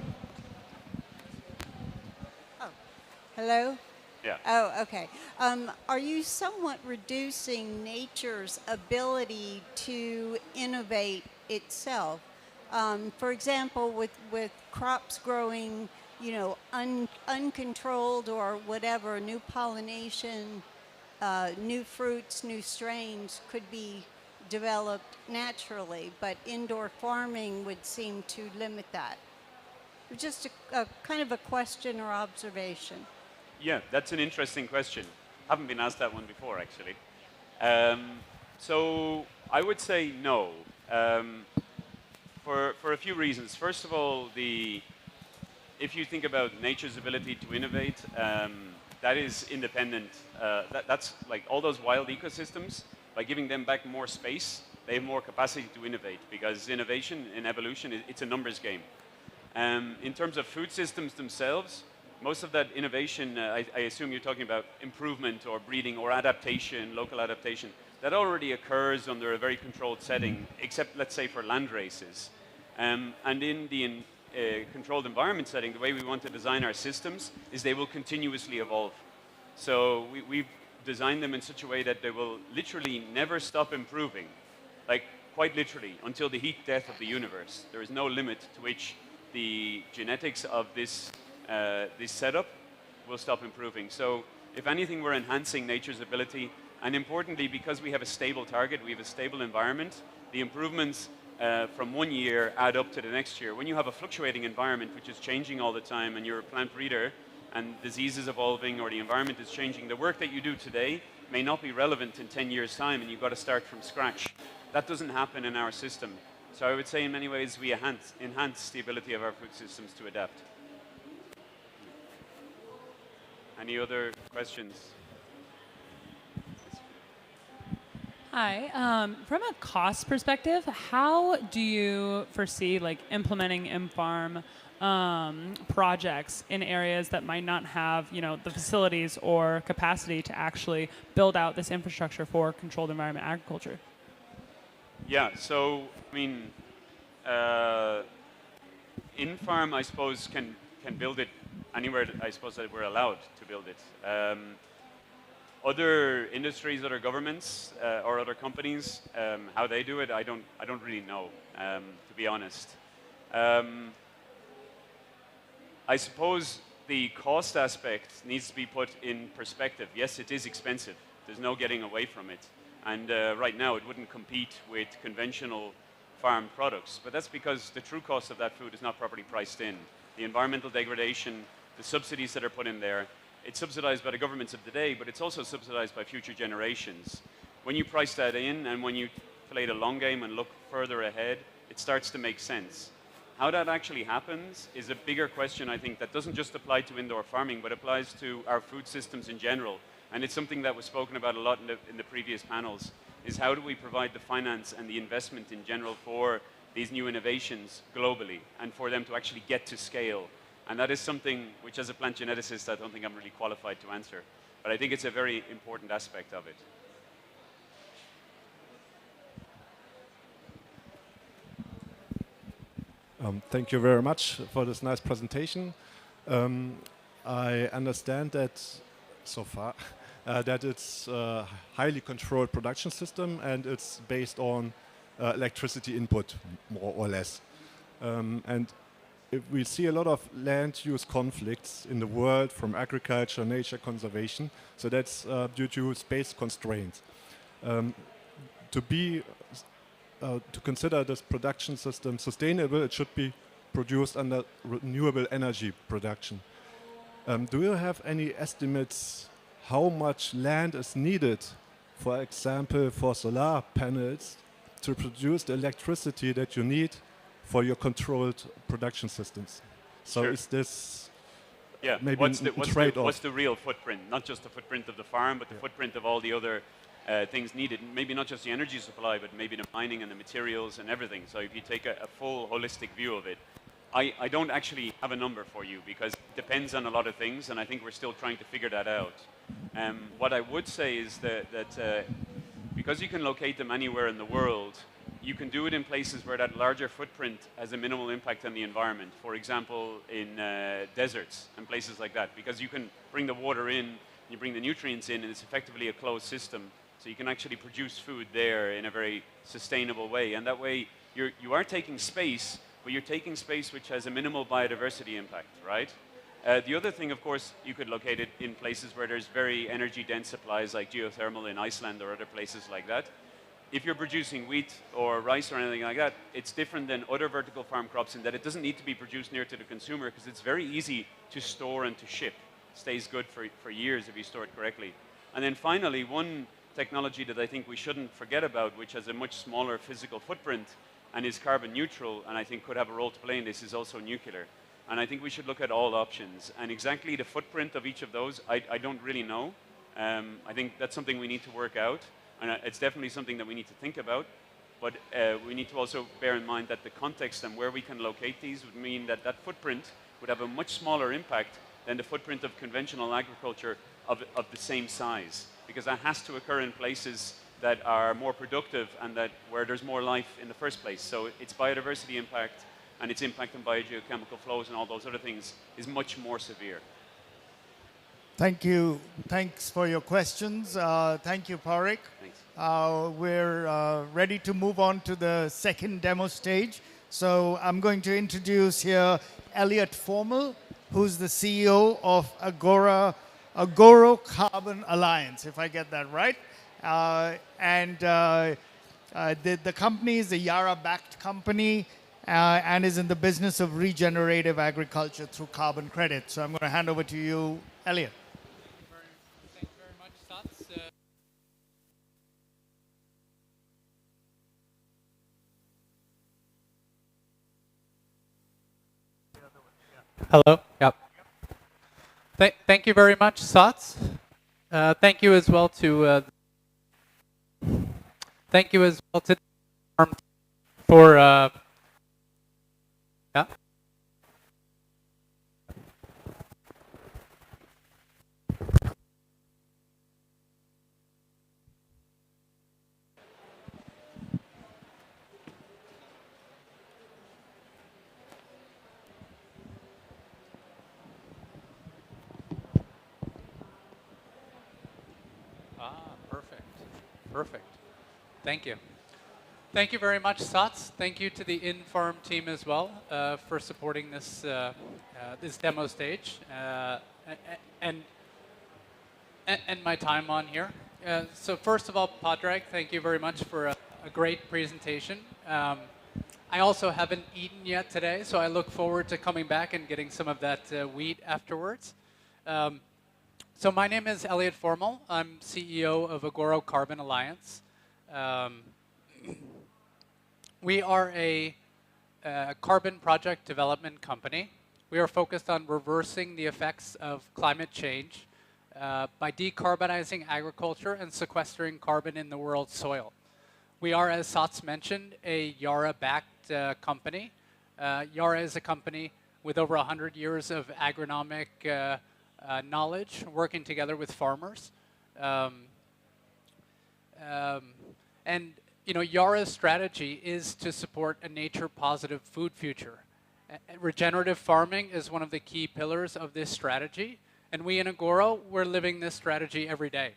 [SPEAKER 18] Hello?
[SPEAKER 11] Yeah.
[SPEAKER 18] Oh, okay. Are you somewhat reducing nature's ability to innovate itself? For example, with crops growing, you know, uncontrolled or whatever, new pollination, new fruits, new strains could be developed naturally, but indoor farming would seem to limit that. Just a kind of a question or observation.
[SPEAKER 11] Yeah, that's an interesting question. Haven't been asked that one before, actually. So I would say no, for a few reasons. First of all, if you think about nature's ability to innovate, that is independent. That's like all those wild ecosystems. By giving them back more space, they have more capacity to innovate, because innovation in evolution, it's a numbers game. In terms of food systems themselves, most of that innovation, I assume you're talking about improvement or breeding or adaptation, local adaptation, that already occurs under a very controlled setting, except, let's say, for land races. And in the controlled environment setting, the way we want to design our systems is they will continuously evolve. So we've designed them in such a way that they will literally never stop improving, like quite literally, until the heat death of the universe. There is no limit to which the genetics of this setup will stop improving. So if anything, we're enhancing nature's ability. And importantly, because we have a stable target, we have a stable environment, the improvements from one year add up to the next year. When you have a fluctuating environment, which is changing all the time, and you're a plant breeder, and disease is evolving or the environment is changing, the work that you do today may not be relevant in 10 years' time, and you've got to start from scratch. That doesn't happen in our system. So I would say in many ways we enhance the ability of our food systems to adapt. Any other questions?
[SPEAKER 19] Hi. From a cost perspective, how do you foresee like implementing M-Farm projects in areas that might not have, you know, the facilities or capacity to actually build out this infrastructure for controlled environment agriculture?
[SPEAKER 11] Yeah, so, I mean, in-farm, I suppose, can build it anywhere, I suppose, that we're allowed to build it. Other industries, other governments, or other companies, how they do it, I don't really know, to be honest. I suppose the cost aspect needs to be put in perspective. Yes, it is expensive. There's no getting away from it. And right now, it wouldn't compete with conventional farm products. But that's because the true cost of that food is not properly priced in. The environmental degradation, the subsidies that are put in there, it's subsidized by the governments of today, but it's also subsidized by future generations. When you price that in and when you play the long game and look further ahead, it starts to make sense. How that actually happens is a bigger question, I think, that doesn't just apply to indoor farming, but applies to our food systems in general. And it's something that was spoken about a lot in the previous panels, is how do we provide the finance and the investment in general for these new innovations globally and for them to actually get to scale. And that is something which, as a plant geneticist, I don't think I'm really qualified to answer. But I think it's a very important aspect of it.
[SPEAKER 20] Thank you very much for this nice presentation. I understand that so far that it's a highly controlled production system and it's based on electricity input, more or less. And if we see a lot of land use conflicts in the world from agriculture, nature conservation, so that's due to space constraints. To consider this production system sustainable, it should be produced under renewable energy production. Do you have any estimates how much land is needed, for example, for solar panels to produce the electricity that you need for your controlled production systems? So
[SPEAKER 11] Sure.
[SPEAKER 20] is this
[SPEAKER 11] Yeah,
[SPEAKER 20] maybe
[SPEAKER 11] what's the real footprint? Not just the footprint of the farm, but the footprint of all the other things needed. Maybe not just the energy supply, but maybe the mining and the materials and everything. So if you take a full holistic view of it, I don't actually have a number for you because it depends on a lot of things, and I think we're still trying to figure that out. What I would say is that because you can locate them anywhere in the world, you can do it in places where that larger footprint has a minimal impact on the environment. For example, in deserts and places like that, because you can bring the water in, you bring the nutrients in, and it's effectively a closed system. So you can actually produce food there in a very sustainable way. And that way, you are taking space, but you're taking space which has a minimal biodiversity impact, right? The other thing, of course, you could locate it in places where there's very energy-dense supplies like geothermal in Iceland or other places like that. If you're producing wheat or rice or anything like that, it's different than other vertical farm crops in that it doesn't need to be produced near to the consumer because it's very easy to store and to ship. It stays good for years if you store it correctly. And then finally, one technology that I think we shouldn't forget about, which has a much smaller physical footprint and is carbon neutral, and I think could have a role to play in this, is also nuclear. And I think we should look at all options. And exactly the footprint of each of those, I don't really know. I think that's something we need to work out. And it's definitely something that we need to think about. But we need to also bear in mind that the context and where we can locate these would mean that that footprint would have a much smaller impact than the footprint of conventional agriculture of the same size. Because that has to occur in places that are more productive and where there's more life in the first place. So its biodiversity impact and its impact on biogeochemical flows and all those other things is much more severe.
[SPEAKER 6] Thank you. Thanks for your questions. Thank you, Parik.
[SPEAKER 11] Thanks.
[SPEAKER 6] We're ready to move on to the second demo stage. So I'm going to introduce here Elliot Formel, who's the CEO of Agoro Carbon Alliance, if I get that right. The company is a Yara-backed company and is in the business of regenerative agriculture through carbon credits. So I'm going to hand over to you, Elliot.
[SPEAKER 3] Thank you very much, Sats. Hello. Yep. Thank you very much, Sats. Thank you as well to the farm for yeah. Perfect. Thank you. Thank you very much, Sats. Thank you to the InFarm team as well for supporting this this demo stage and my time on here. So first of all, Padraig, thank you very much for a great presentation. I also haven't eaten yet today, so I look forward to coming back and getting some of that wheat afterwards. So my name is Elliot Formel. I'm CEO of Agoro Carbon Alliance. We are a carbon project development company. We are focused on reversing the effects of climate change by decarbonizing agriculture and sequestering carbon in the world's soil. We are, as Sats mentioned, a Yara-backed company. Yara is a company with over 100 years of agronomic knowledge, working together with farmers. And you know, Yara's strategy is to support a nature-positive food future. Regenerative farming is one of the key pillars of this strategy, and we in Agoro, we're living this strategy every day.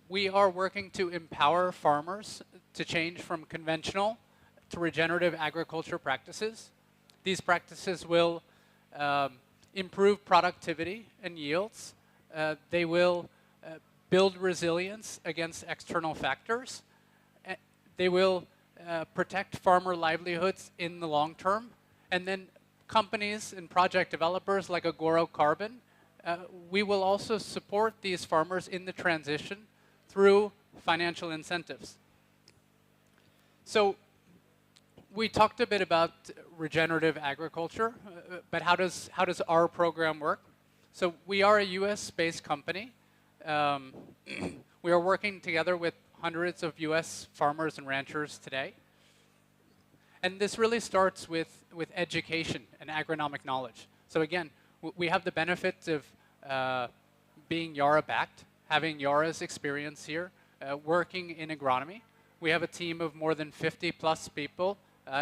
[SPEAKER 3] We are working to empower farmers to change from conventional to regenerative agriculture practices. These practices will improve productivity and yields. They will build resilience against external factors. They will protect farmer livelihoods in the long term. And then companies and project developers like Agoro Carbon, we will also support these farmers in the transition through financial incentives. So we talked a bit about regenerative agriculture, but how does our program work? So we are a U.S.-based company. We are working together with hundreds of U.S. farmers and ranchers today. And this really starts with education and agronomic knowledge. So again, we have the benefit of being Yara-backed, having Yara's experience here, working in agronomy. We have a team of more than 50 plus people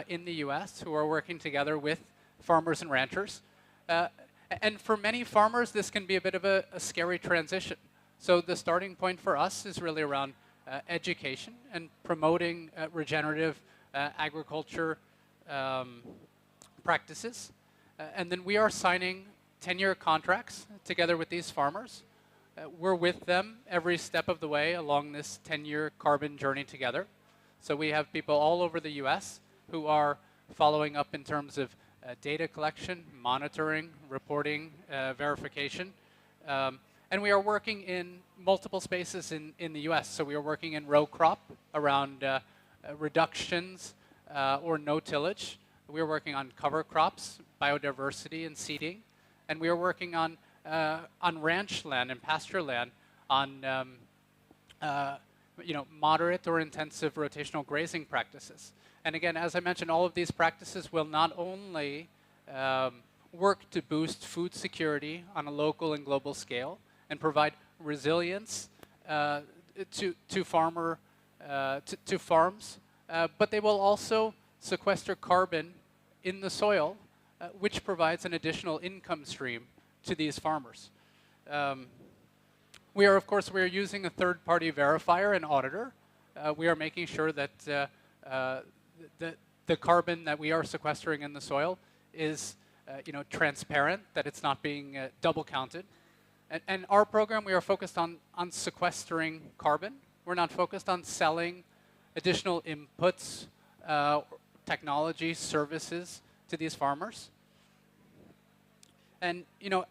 [SPEAKER 3] in the US who are working together with farmers and ranchers. And for many farmers, this can be a bit of a scary transition. So the starting point for us is really around education and promoting regenerative agriculture practices. And then we are signing 10-year contracts together with these farmers. We're with them every step of the way along this 10-year carbon journey together. So we have people all over the US who are following up in terms of data collection, monitoring, reporting, verification. And we are working in multiple spaces in the US. So we are working in row crop around reductions or no tillage. We are working on cover crops, biodiversity and seeding. And we are working on ranch land and pasture land on moderate or intensive rotational grazing practices. And again, as I mentioned, all of these practices will not only work to boost food security on a local and global scale and provide resilience to farms, but they will also sequester carbon in the soil, which provides an additional income stream to these farmers. We are using a third-party verifier and auditor. We are making sure that the carbon that we are sequestering in the soil is transparent, that it's not being double counted. And our program, we are focused on sequestering carbon. We're not focused on selling additional inputs, technology, services to these farmers. And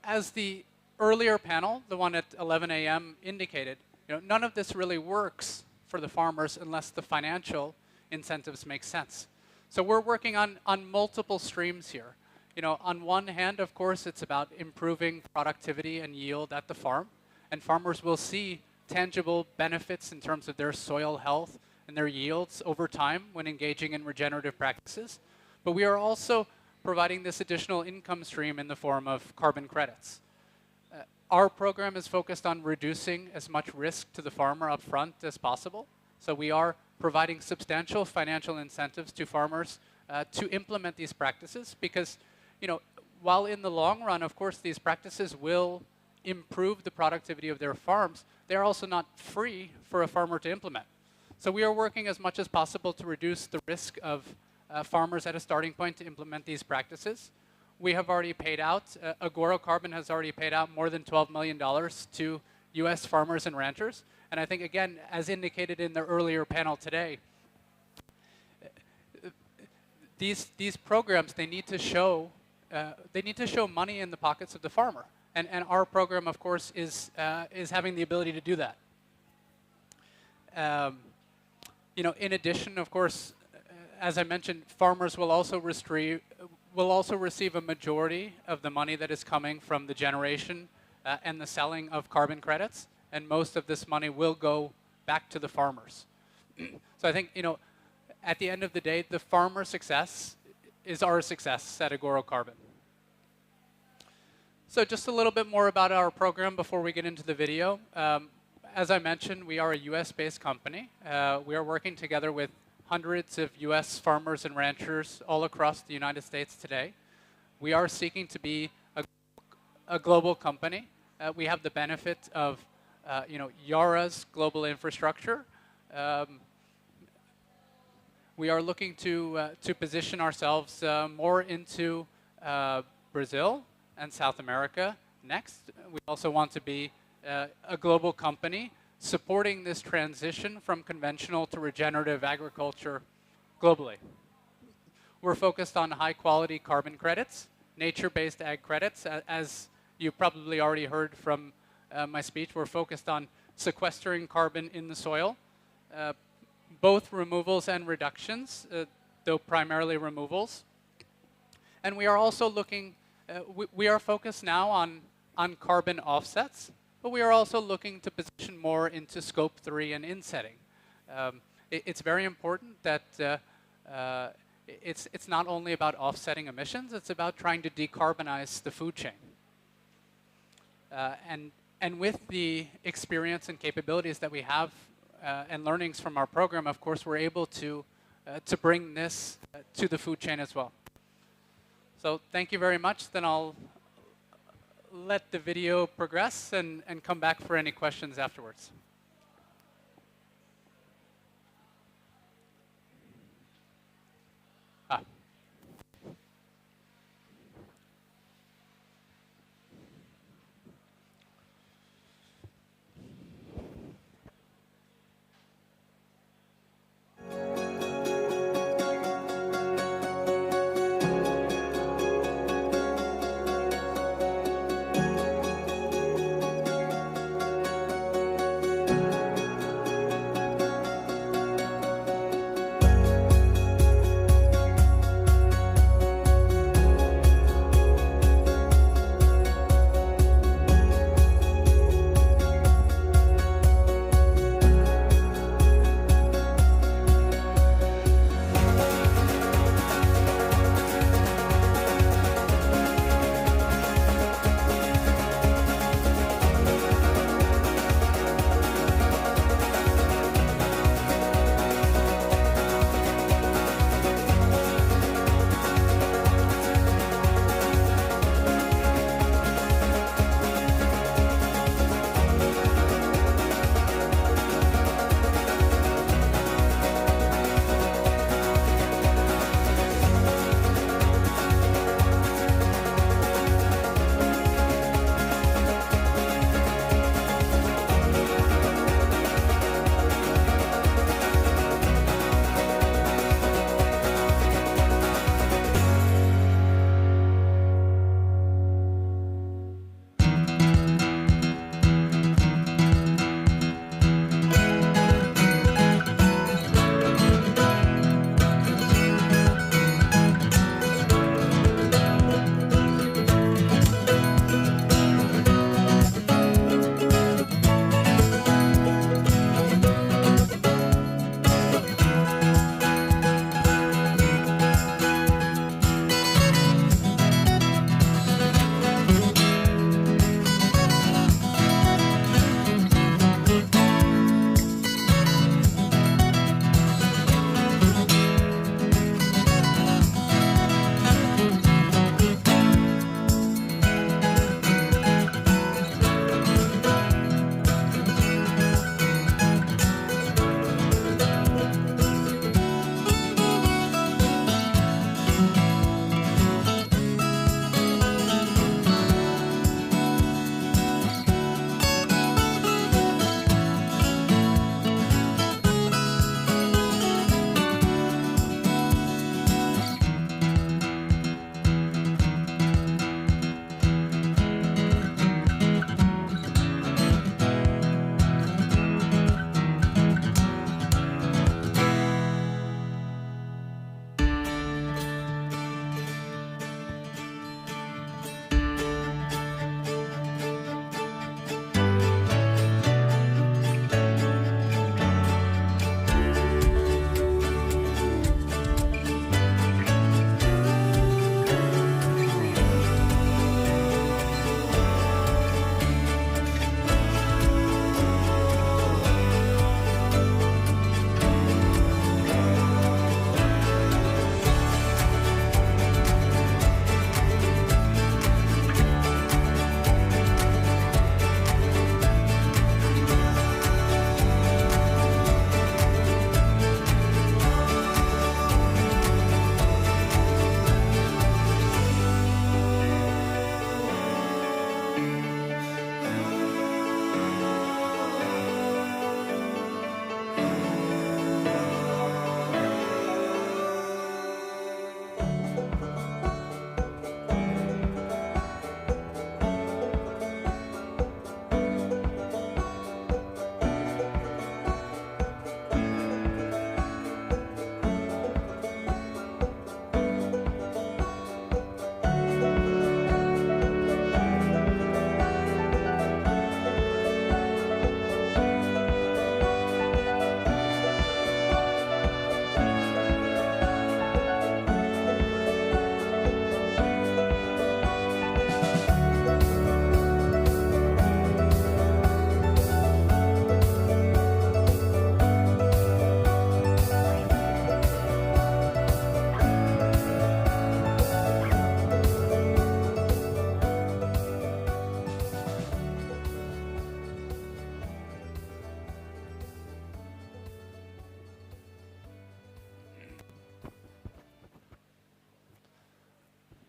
[SPEAKER 3] as the earlier panel, the one at 11 a.m. indicated, none of this really works for the farmers unless the financial incentives make sense. So we're working on multiple streams here. On one hand, of course, it's about improving productivity and yield at the farm. And farmers will see tangible benefits in terms of their soil health and their yields over time when engaging in regenerative practices. But we are also providing this additional income stream in the form of carbon credits. Our program is focused on reducing as much risk to the farmer up front as possible. So we are providing substantial financial incentives to farmers to implement these practices because, while in the long run, of course, these practices will improve the productivity of their farms, they're also not free for a farmer to implement. So we are working as much as possible to reduce the risk of farmers at a starting point to implement these practices. We have already paid out, Agoro Carbon has already paid out more than $12 million to US farmers and ranchers. And I think, again, as indicated in the earlier panel today, these programs, they need to show money in the pockets of the farmer. And our program, of course, is having the ability to do that. In addition, of course, as I mentioned, farmers will also receive a majority of the money that is coming from the generation and the selling of carbon credits, and most of this money will go back to the farmers. So I think, at the end of the day, the farmer success is our success at Agoro Carbon. So just a little bit more about our program before we get into the video. As I mentioned, we are a US-based company. We are working together with hundreds of US farmers and ranchers all across the United States today. We are seeking to be a global company. We have the benefit of Yara's global infrastructure. We are looking to position ourselves more into Brazil and South America next. We also want to be a global company supporting this transition from conventional to regenerative agriculture globally. We're focused on high-quality carbon credits, nature-based ag credits. As you probably already heard from my speech, we're focused on sequestering carbon in the soil, both removals and reductions. though primarily removals. And we are also looking, we are focused now on carbon offsets, but we are also looking to position more into scope 3 and insetting. It's very important that it's not only about offsetting emissions, it's about trying to decarbonize the food chain. And with the experience and capabilities that we have and learnings from our program, of course, we're able to bring this to the food chain as well. So thank you very much. Then I'll let the video progress and come back for any questions afterwards.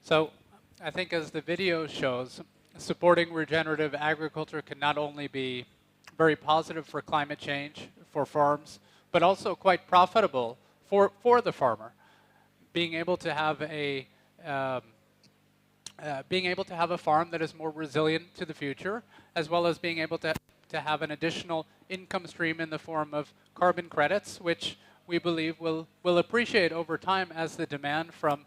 [SPEAKER 3] So I think as the video shows, supporting regenerative agriculture can not only be very positive for climate change, for farms, but also quite profitable for the farmer. Being able to have a farm that is more resilient to the future, as well as being able to have an additional income stream in the form of carbon credits, which we believe will appreciate over time as the demand from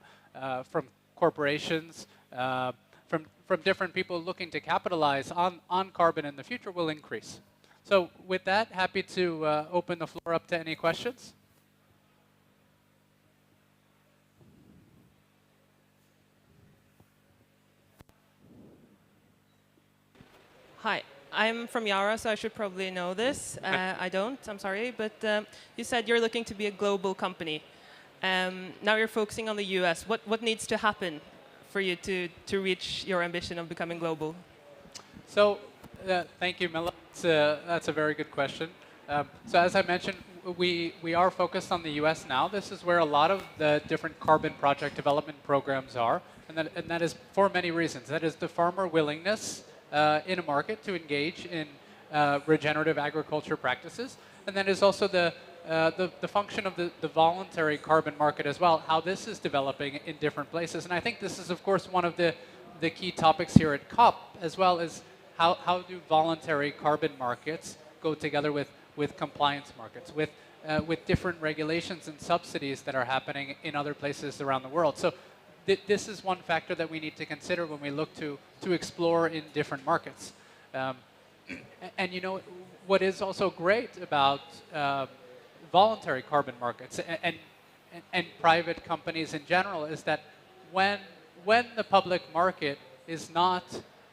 [SPEAKER 3] corporations, from different people looking to capitalize on carbon in the future will increase. So with that, happy to open the floor up to any questions.
[SPEAKER 1] Hi, I'm from Yara, so I should probably know this. I don't, I'm sorry, but you said you're looking to be a global company. Now you're focusing on the US. What needs to happen for you to reach your ambition of becoming global?
[SPEAKER 3] So, thank you, Mila. That's a very good question. So as I mentioned, we are focused on the US now. This is where a lot of the different carbon project development programs are, and that is for many reasons. That is the farmer willingness in a market to engage in regenerative agriculture practices, and that is also the function of the voluntary carbon market as well, how this is developing in different places. And I think this is, of course, one of the key topics here at COP, as well as how do voluntary carbon markets go together with compliance markets, with different regulations and subsidies that are happening in other places around the world. So this is one factor that we need to consider when we look to explore in different markets. And you know, what is also great about voluntary carbon markets and private companies in general is that when the public market is not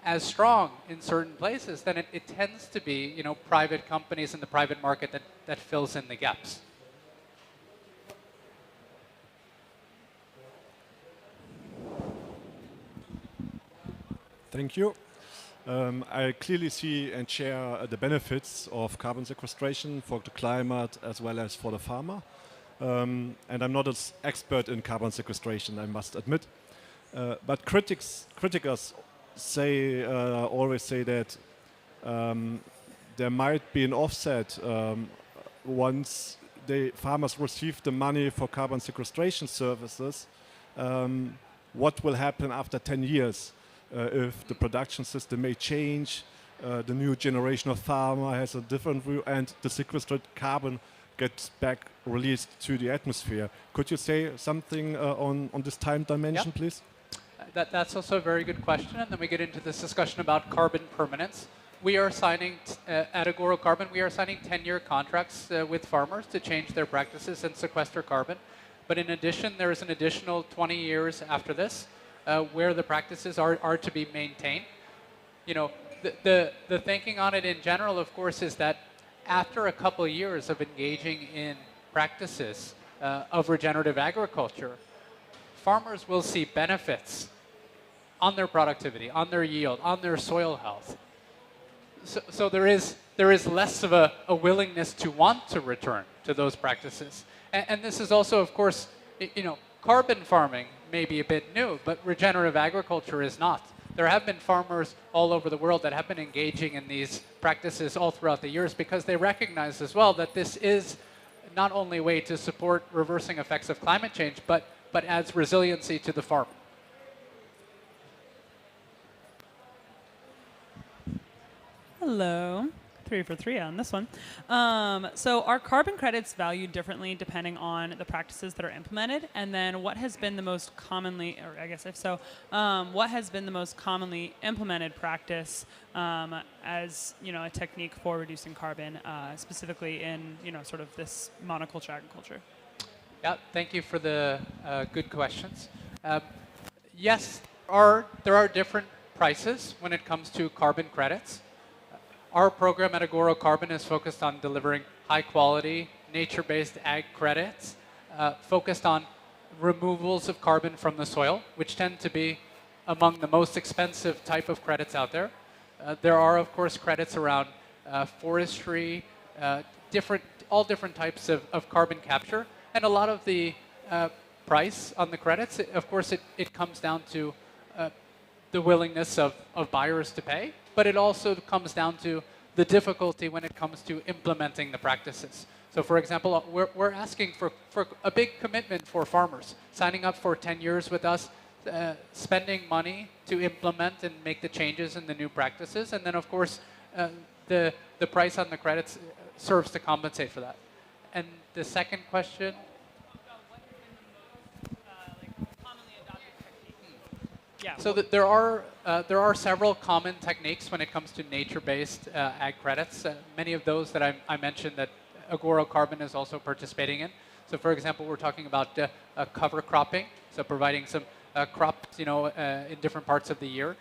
[SPEAKER 3] as strong in certain places, then it tends to be, you know, private companies in the private market that fills in the gaps.
[SPEAKER 20] Thank you. I clearly see and share the benefits of carbon sequestration for the climate as well as for the farmer. And I'm not an expert in carbon sequestration, I must admit. But critics always say that there might be an offset once the farmers receive the money for carbon sequestration services. What will happen after 10 years? If the production system may change, the new generation of farmer has a different view, and the sequestered carbon gets back released to the atmosphere. Could you say something on this time dimension, please?
[SPEAKER 3] That's also a very good question, and then we get into this discussion about carbon permanence. We are signing, at Agoro Carbon, we are signing 10-year contracts with farmers to change their practices and sequester carbon. But in addition, there is an additional 20 years after this, where the practices are to be maintained. You know, the thinking on it in general, of course, is that after a couple of years of engaging in practices of regenerative agriculture, farmers will see benefits on their productivity, on their yield, on their soil health. So there is less of a willingness to want to return to those practices. And this is also, of course, you know, carbon farming may be a bit new, but regenerative agriculture is not. There have been farmers all over the world that have been engaging in these practices all throughout the years because they recognize as well that this is not only a way to support reversing effects of climate change, but adds resiliency to the farm.
[SPEAKER 19] Hello. 3 for 3 on this one. So are carbon credits valued differently depending on the practices that are implemented? And then what has been the most commonly, or I guess if so, what has been the most commonly implemented practice as, you know, a technique for reducing carbon, specifically in, you know, sort of this monoculture agriculture?
[SPEAKER 3] Yeah, thank you for the good questions. Yes, there are different prices when it comes to carbon credits. Our program at Agoro Carbon is focused on delivering high-quality, nature-based ag credits, focused on removals of carbon from the soil, which tend to be among the most expensive type of credits out there. There are, of course, credits around forestry, all different types of carbon capture, and a lot of the price on the credits. Of course, it comes down to the willingness of buyers to pay, but it also comes down to the difficulty when it comes to implementing the practices. So for example, we're asking for a big commitment for farmers, signing up for 10 years with us, spending money to implement and make the changes in the new practices, and then of course the price on the credits serves to compensate for that. And the second question?
[SPEAKER 19] Yeah.
[SPEAKER 3] So that there are several common techniques when it comes to nature-based ag credits. Many of those that I mentioned that Agoro Carbon is also participating in. So for example, we're talking about cover cropping, so providing some crops, in different parts of the year.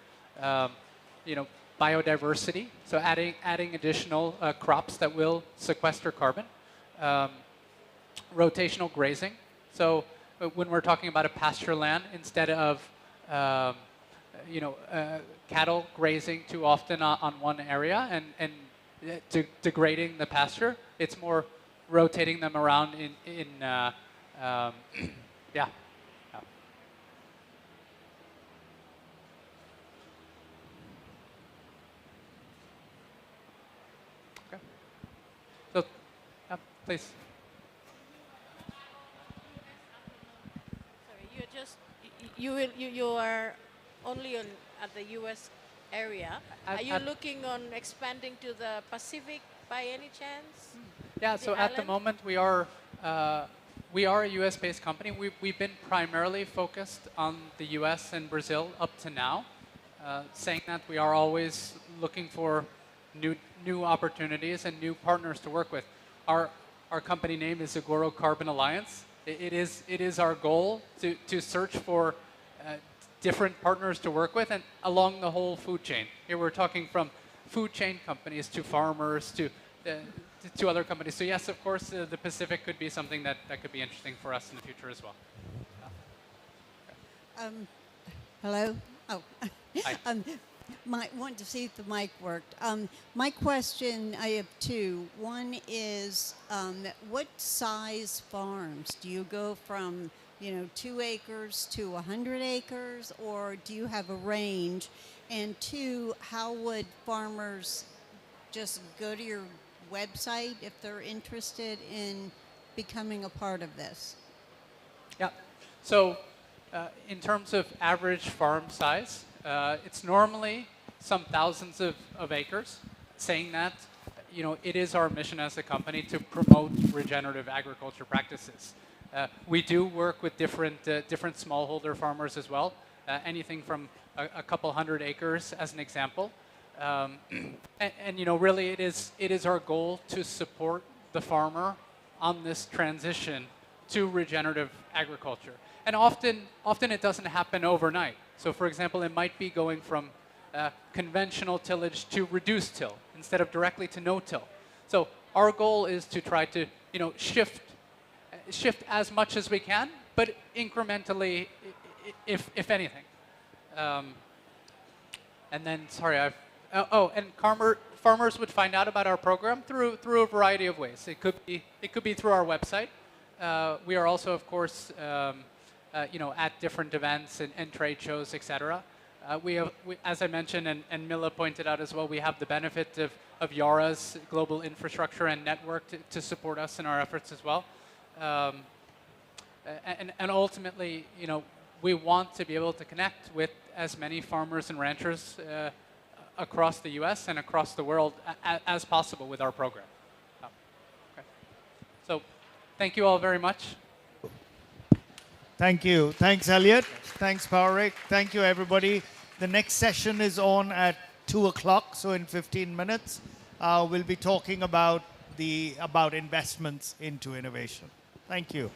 [SPEAKER 3] Biodiversity, so adding additional crops that will sequester carbon. Rotational grazing. So when we're talking about a pasture land, instead of cattle grazing too often on one area and degrading the pasture, it's more rotating them around yeah. Okay. So, please.
[SPEAKER 2] You are only at the U.S. area. Are you looking on expanding to the Pacific by any chance?
[SPEAKER 3] Yeah. So at the moment we are a U.S.-based company. We've been primarily focused on the U.S. and Brazil up to now. Saying that, we are always looking for new opportunities and new partners to work with. Our company name is Agoro Carbon Alliance. It is our goal to search for different partners to work with and along the whole food chain. Here we're talking from food chain companies to farmers to other companies. So yes, of course, the Pacific could be something that could be interesting for us in the future as well.
[SPEAKER 18] Hello? Oh.
[SPEAKER 3] Hi.
[SPEAKER 18] Wanted to see if the mic worked. My question, I have two. One is, what size farms? Do you go from 2 acres to 100 acres, or do you have a range? And two, how would farmers just go to your website if they're interested in becoming a part of this?
[SPEAKER 3] Yeah. So in terms of average farm size, it's normally some thousands of acres. Saying that, it is our mission as a company to promote regenerative agriculture practices. We do work with different smallholder farmers as well, anything from a couple hundred acres as an example. And really it is our goal to support the farmer on this transition to regenerative agriculture. And often it doesn't happen overnight. So for example, it might be going from conventional tillage to reduced till instead of directly to no-till. So our goal is to try to shift as much as we can, but incrementally, if anything. And then, sorry, and farmers would find out about our program through a variety of ways. It could be through our website. We are also, of course, at different events and trade shows, etc. We, as I mentioned, and Milla pointed out as well, we have the benefit of Yara's global infrastructure and network to support us in our efforts as well. And ultimately, we want to be able to connect with as many farmers and ranchers across the U.S. and across the world as possible with our program. Okay. So, thank you all very much.
[SPEAKER 6] Thank you. Thanks, Elliot. Thanks, Powerik. Thank you, everybody. The next session is on at 2 o'clock, so in 15 minutes. We'll be talking about investments into innovation. Thank you.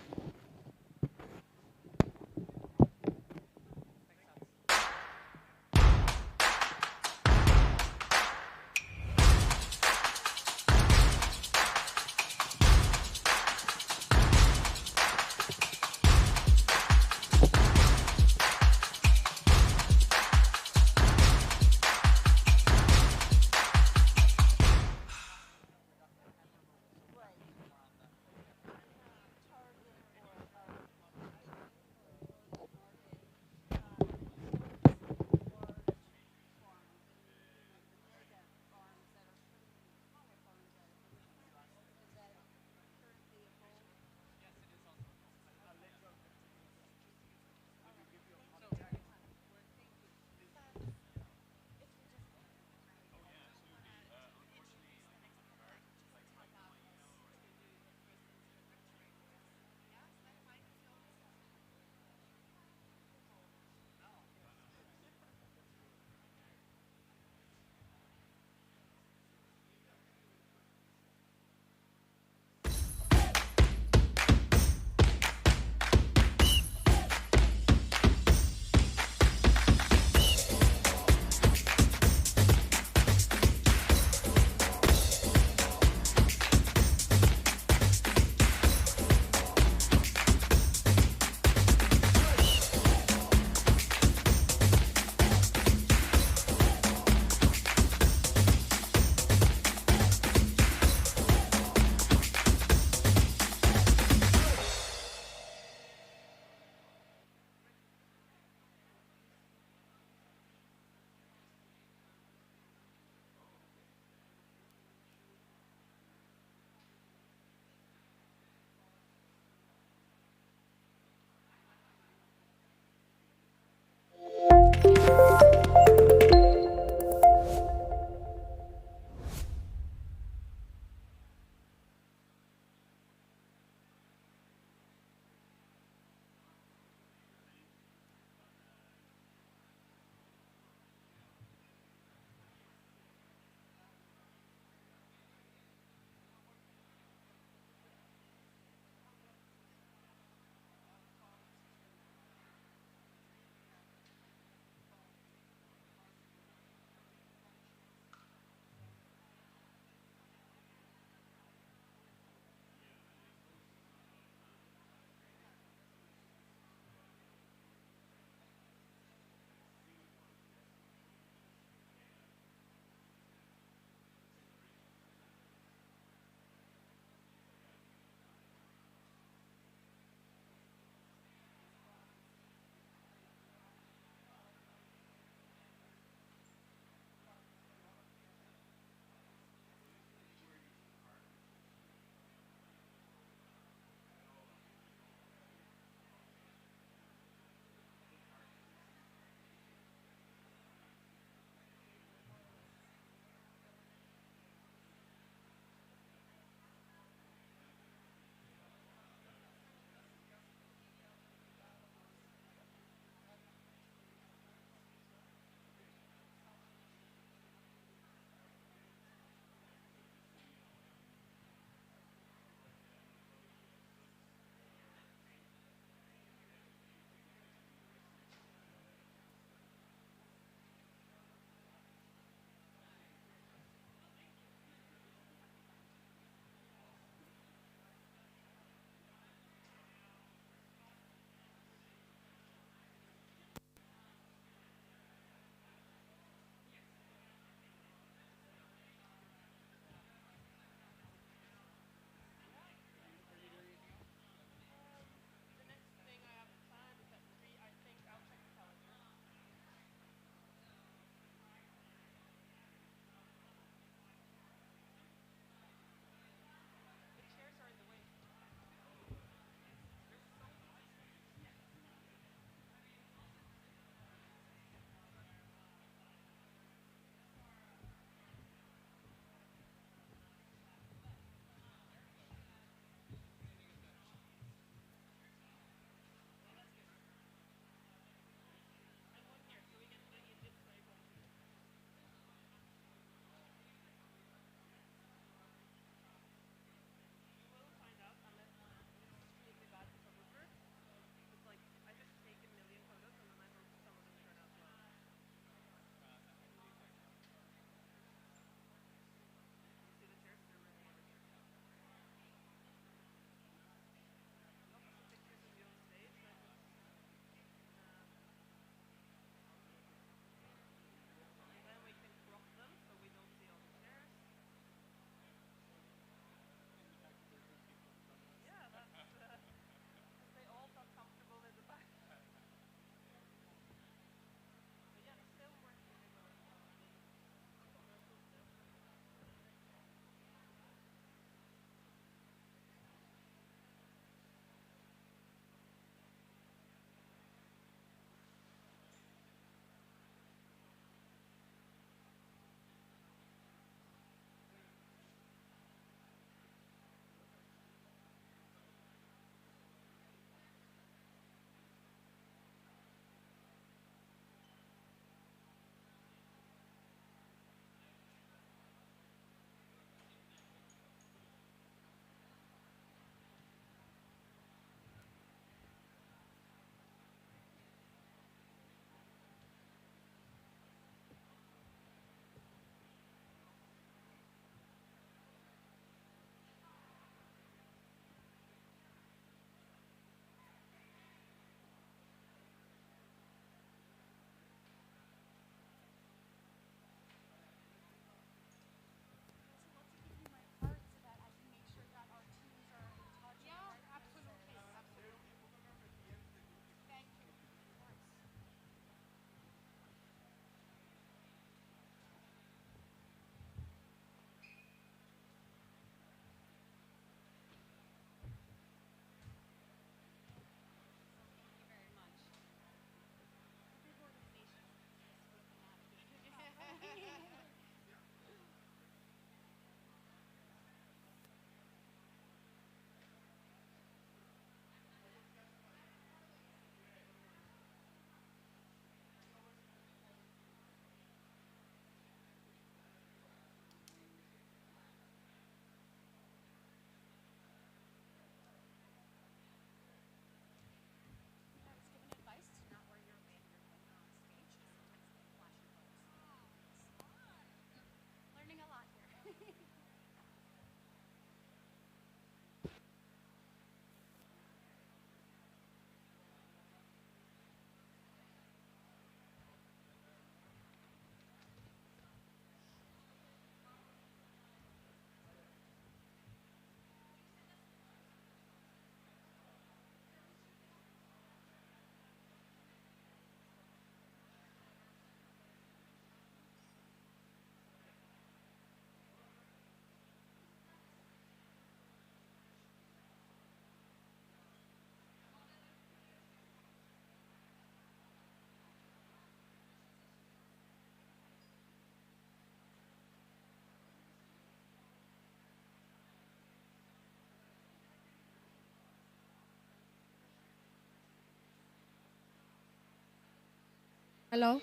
[SPEAKER 14] Hello?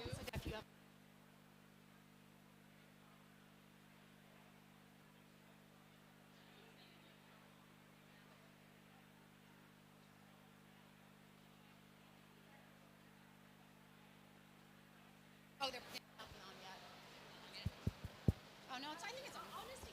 [SPEAKER 5] Oh, they're not on yet. Oh no, I think it's on. Honestly.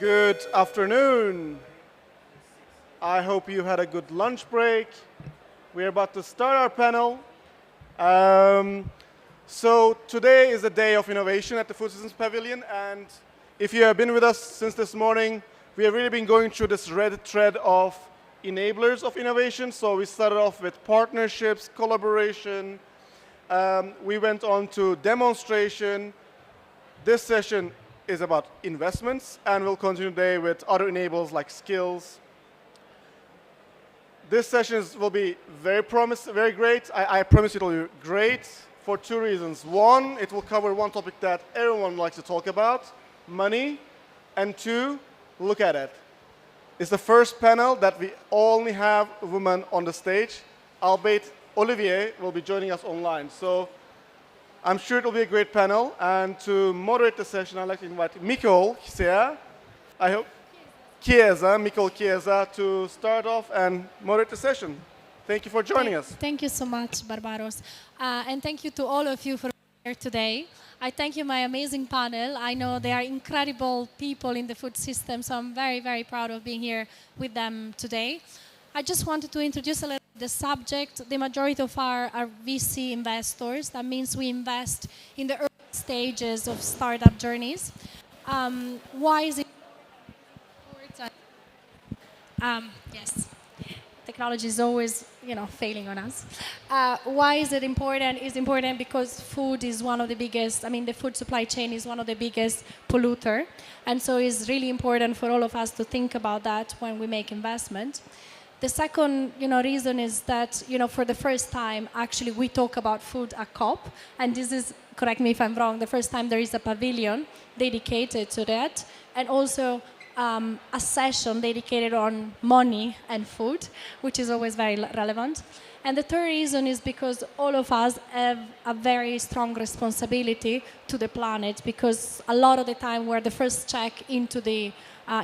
[SPEAKER 7] Good afternoon. I hope you had a good lunch break. We're about to start our panel. So today is a day of innovation at the Food Systems Pavilion, and if you have been with us since this morning, we have really been going through this red thread of enablers of innovation. So we started off with partnerships, collaboration. We went on to demonstration. This session is about investments, and we'll continue today with other enablers like skills. This session will be very great. I promise it will be great for two reasons. One, it will cover one topic that everyone likes to talk about, money. And two, look at it. It's the first panel that we only have a woman on the stage, albeit Olivier will be joining us online. So I'm sure it will be a great panel. And to moderate the session, I'd like to invite Mikol Chiesa, Mikol Chiesa, to start off and moderate the session. Thank you for joining us.
[SPEAKER 17] Thank you so much, Barbaros. And thank you to all of you for being here today. I thank you, my amazing panel. I know they are incredible people in the food system, so I'm very, very proud of being here with them today. I just wanted to introduce a little the subject. The majority of our are VC investors. That means we invest in the early stages of startup journeys. Why is it important? Yes. Technology is always, failing on us. Why is it important? It's important because food is one of the biggest, the food supply chain is one of the biggest polluter. And so it's really important for all of us to think about that when we make investment. The second, reason is that, for the first time, actually, we talk about food at COP. And this is, correct me if I'm wrong, the first time there is a pavilion dedicated to that. And also, a session dedicated on money and food, which is always very relevant. And the third reason is because all of us have a very strong responsibility to the planet, because a lot of the time we're the first check into the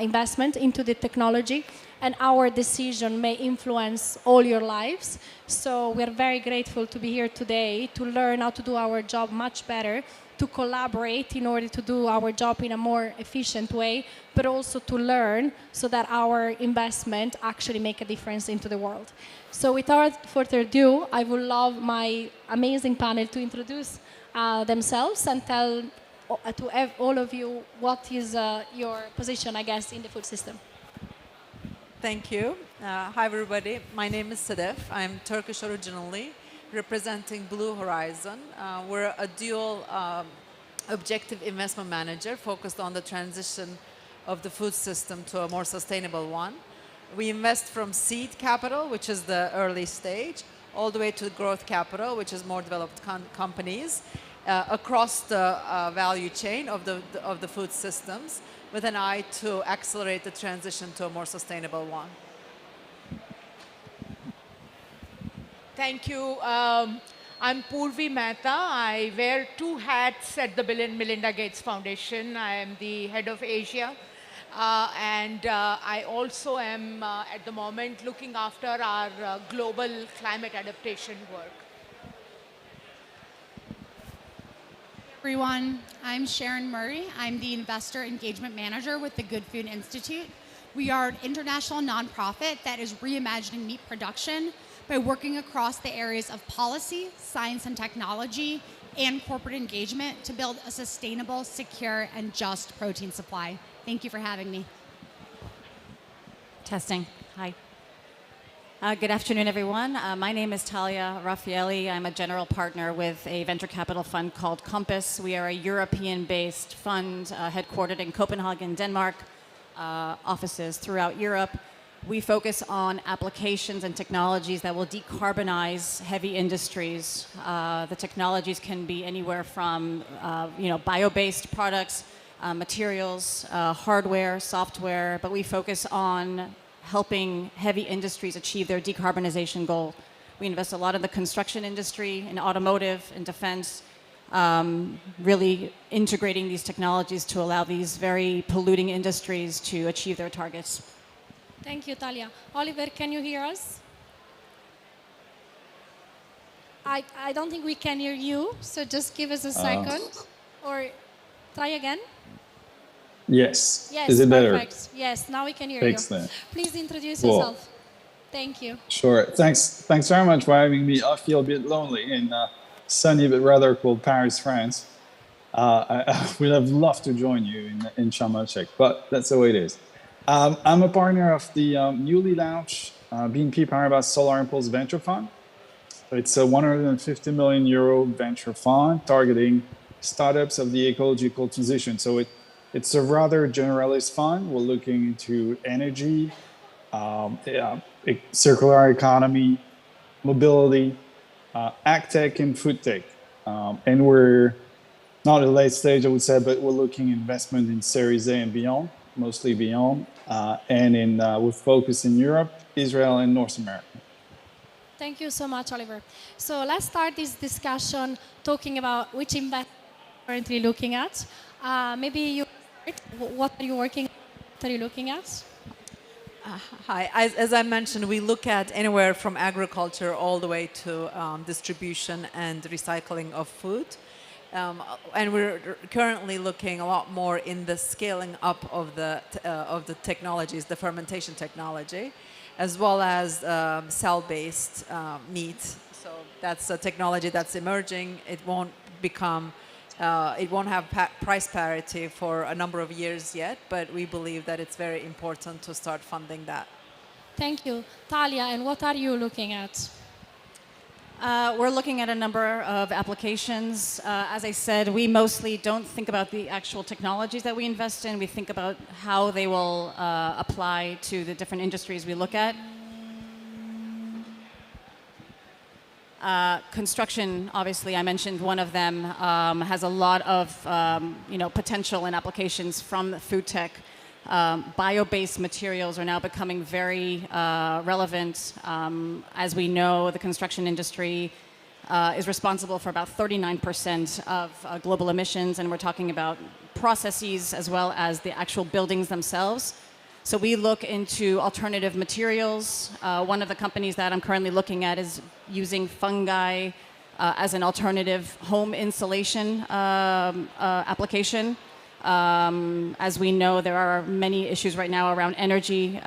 [SPEAKER 17] investment, into the technology, and our decision may influence all your lives. So we're very grateful to be here today to learn how to do our job much better, to collaborate in order to do our job in a more efficient way, but also to learn so that our investment actually make a difference into the world. So without further ado, I would love my amazing panel to introduce themselves and tell to all of you what is your position, I guess, in the food system.
[SPEAKER 21] Thank you. Hi, everybody. My name is Sedef. I'm Turkish originally, representing Blue Horizon. We're a dual objective investment manager focused on the transition of the food system to a more sustainable one. We invest from seed capital, which is the early stage, all the way to growth capital, which is more developed companies, across the value chain of the food systems, with an eye to accelerate the transition to a more sustainable one.
[SPEAKER 22] Thank you. I'm Purvi Mehta. I wear two hats at the Bill and Melinda Gates Foundation. I am the head of Asia. And I also am, at the moment, looking after our global climate adaptation work.
[SPEAKER 5] Everyone, I'm Sharon Murray. I'm the Investor Engagement Manager with the Good Food Institute. We are an international nonprofit that is reimagining meat production by working across the areas of policy, science and technology, and corporate engagement to build a sustainable, secure, and just protein supply. Thank you for having me.
[SPEAKER 23] Testing. Hi. Good afternoon, everyone. My name is Talia Raffaelli. I'm a general partner with a venture capital fund called Compass. We are a European-based fund headquartered in Copenhagen, Denmark, offices throughout Europe. We focus on applications and technologies that will decarbonize heavy industries. The technologies can be anywhere from bio-based products, materials, hardware, software, but we focus on helping heavy industries achieve their decarbonization goal. We invest a lot in the construction industry, in automotive, in defense, really integrating these technologies to allow these very polluting industries to achieve their targets.
[SPEAKER 17] Thank you, Talia. Oliver, can you hear us? I don't think we can hear you, so just give us a second. Or try again.
[SPEAKER 4] Yes.
[SPEAKER 17] Yes,
[SPEAKER 4] Is it better?
[SPEAKER 17] perfect. Yes, now we can hear
[SPEAKER 4] Excellent.
[SPEAKER 17] you. Please introduce
[SPEAKER 4] Cool.
[SPEAKER 17] yourself. Thank you.
[SPEAKER 4] Sure. Thanks very much for having me. I feel a bit lonely in sunny but rather cold Paris, France. I would have loved to join you in Sharm el-Sheikh, but that's the way it is. I'm a partner of the newly launched BNP Paribas Solar Impulse Venture Fund. It's a 150 million euro venture fund targeting startups of the ecological transition. So it's a rather generalist fund. We're looking into energy, circular economy, mobility, ag tech, and food tech. And we're not at a late stage, I would say, but we're looking investment in Series A and beyond, mostly beyond, and with focus in Europe, Israel, and North America.
[SPEAKER 17] Thank you so much, Oliver. So let's start this discussion talking about which investment you're currently looking at. Maybe you start. What are you working? What are you looking at?
[SPEAKER 21] Hi. As I mentioned, we look at anywhere from agriculture all the way to distribution and recycling of food. And we're currently looking a lot more in the scaling up of the technologies, the fermentation technology, as well as cell-based meat. So that's a technology that's emerging. It won't become, it won't have price parity for a number of years yet, but we believe that it's very important to start funding that.
[SPEAKER 17] Thank you. Talia, and what are you looking at?
[SPEAKER 23] We're looking at a number of applications. As I said, we mostly don't think about the actual technologies that we invest in. We think about how they will apply to the different industries we look at. Construction, obviously, I mentioned one of them, has a lot of potential and applications from food tech. Bio-based materials are now becoming very relevant. As we know, the construction industry is responsible for about 39% of global emissions, and we're talking about processes as well as the actual buildings themselves. So we look into alternative materials. One of the companies that I'm currently looking at is using fungi as an alternative home insulation application. As we know, there are many issues right now around energy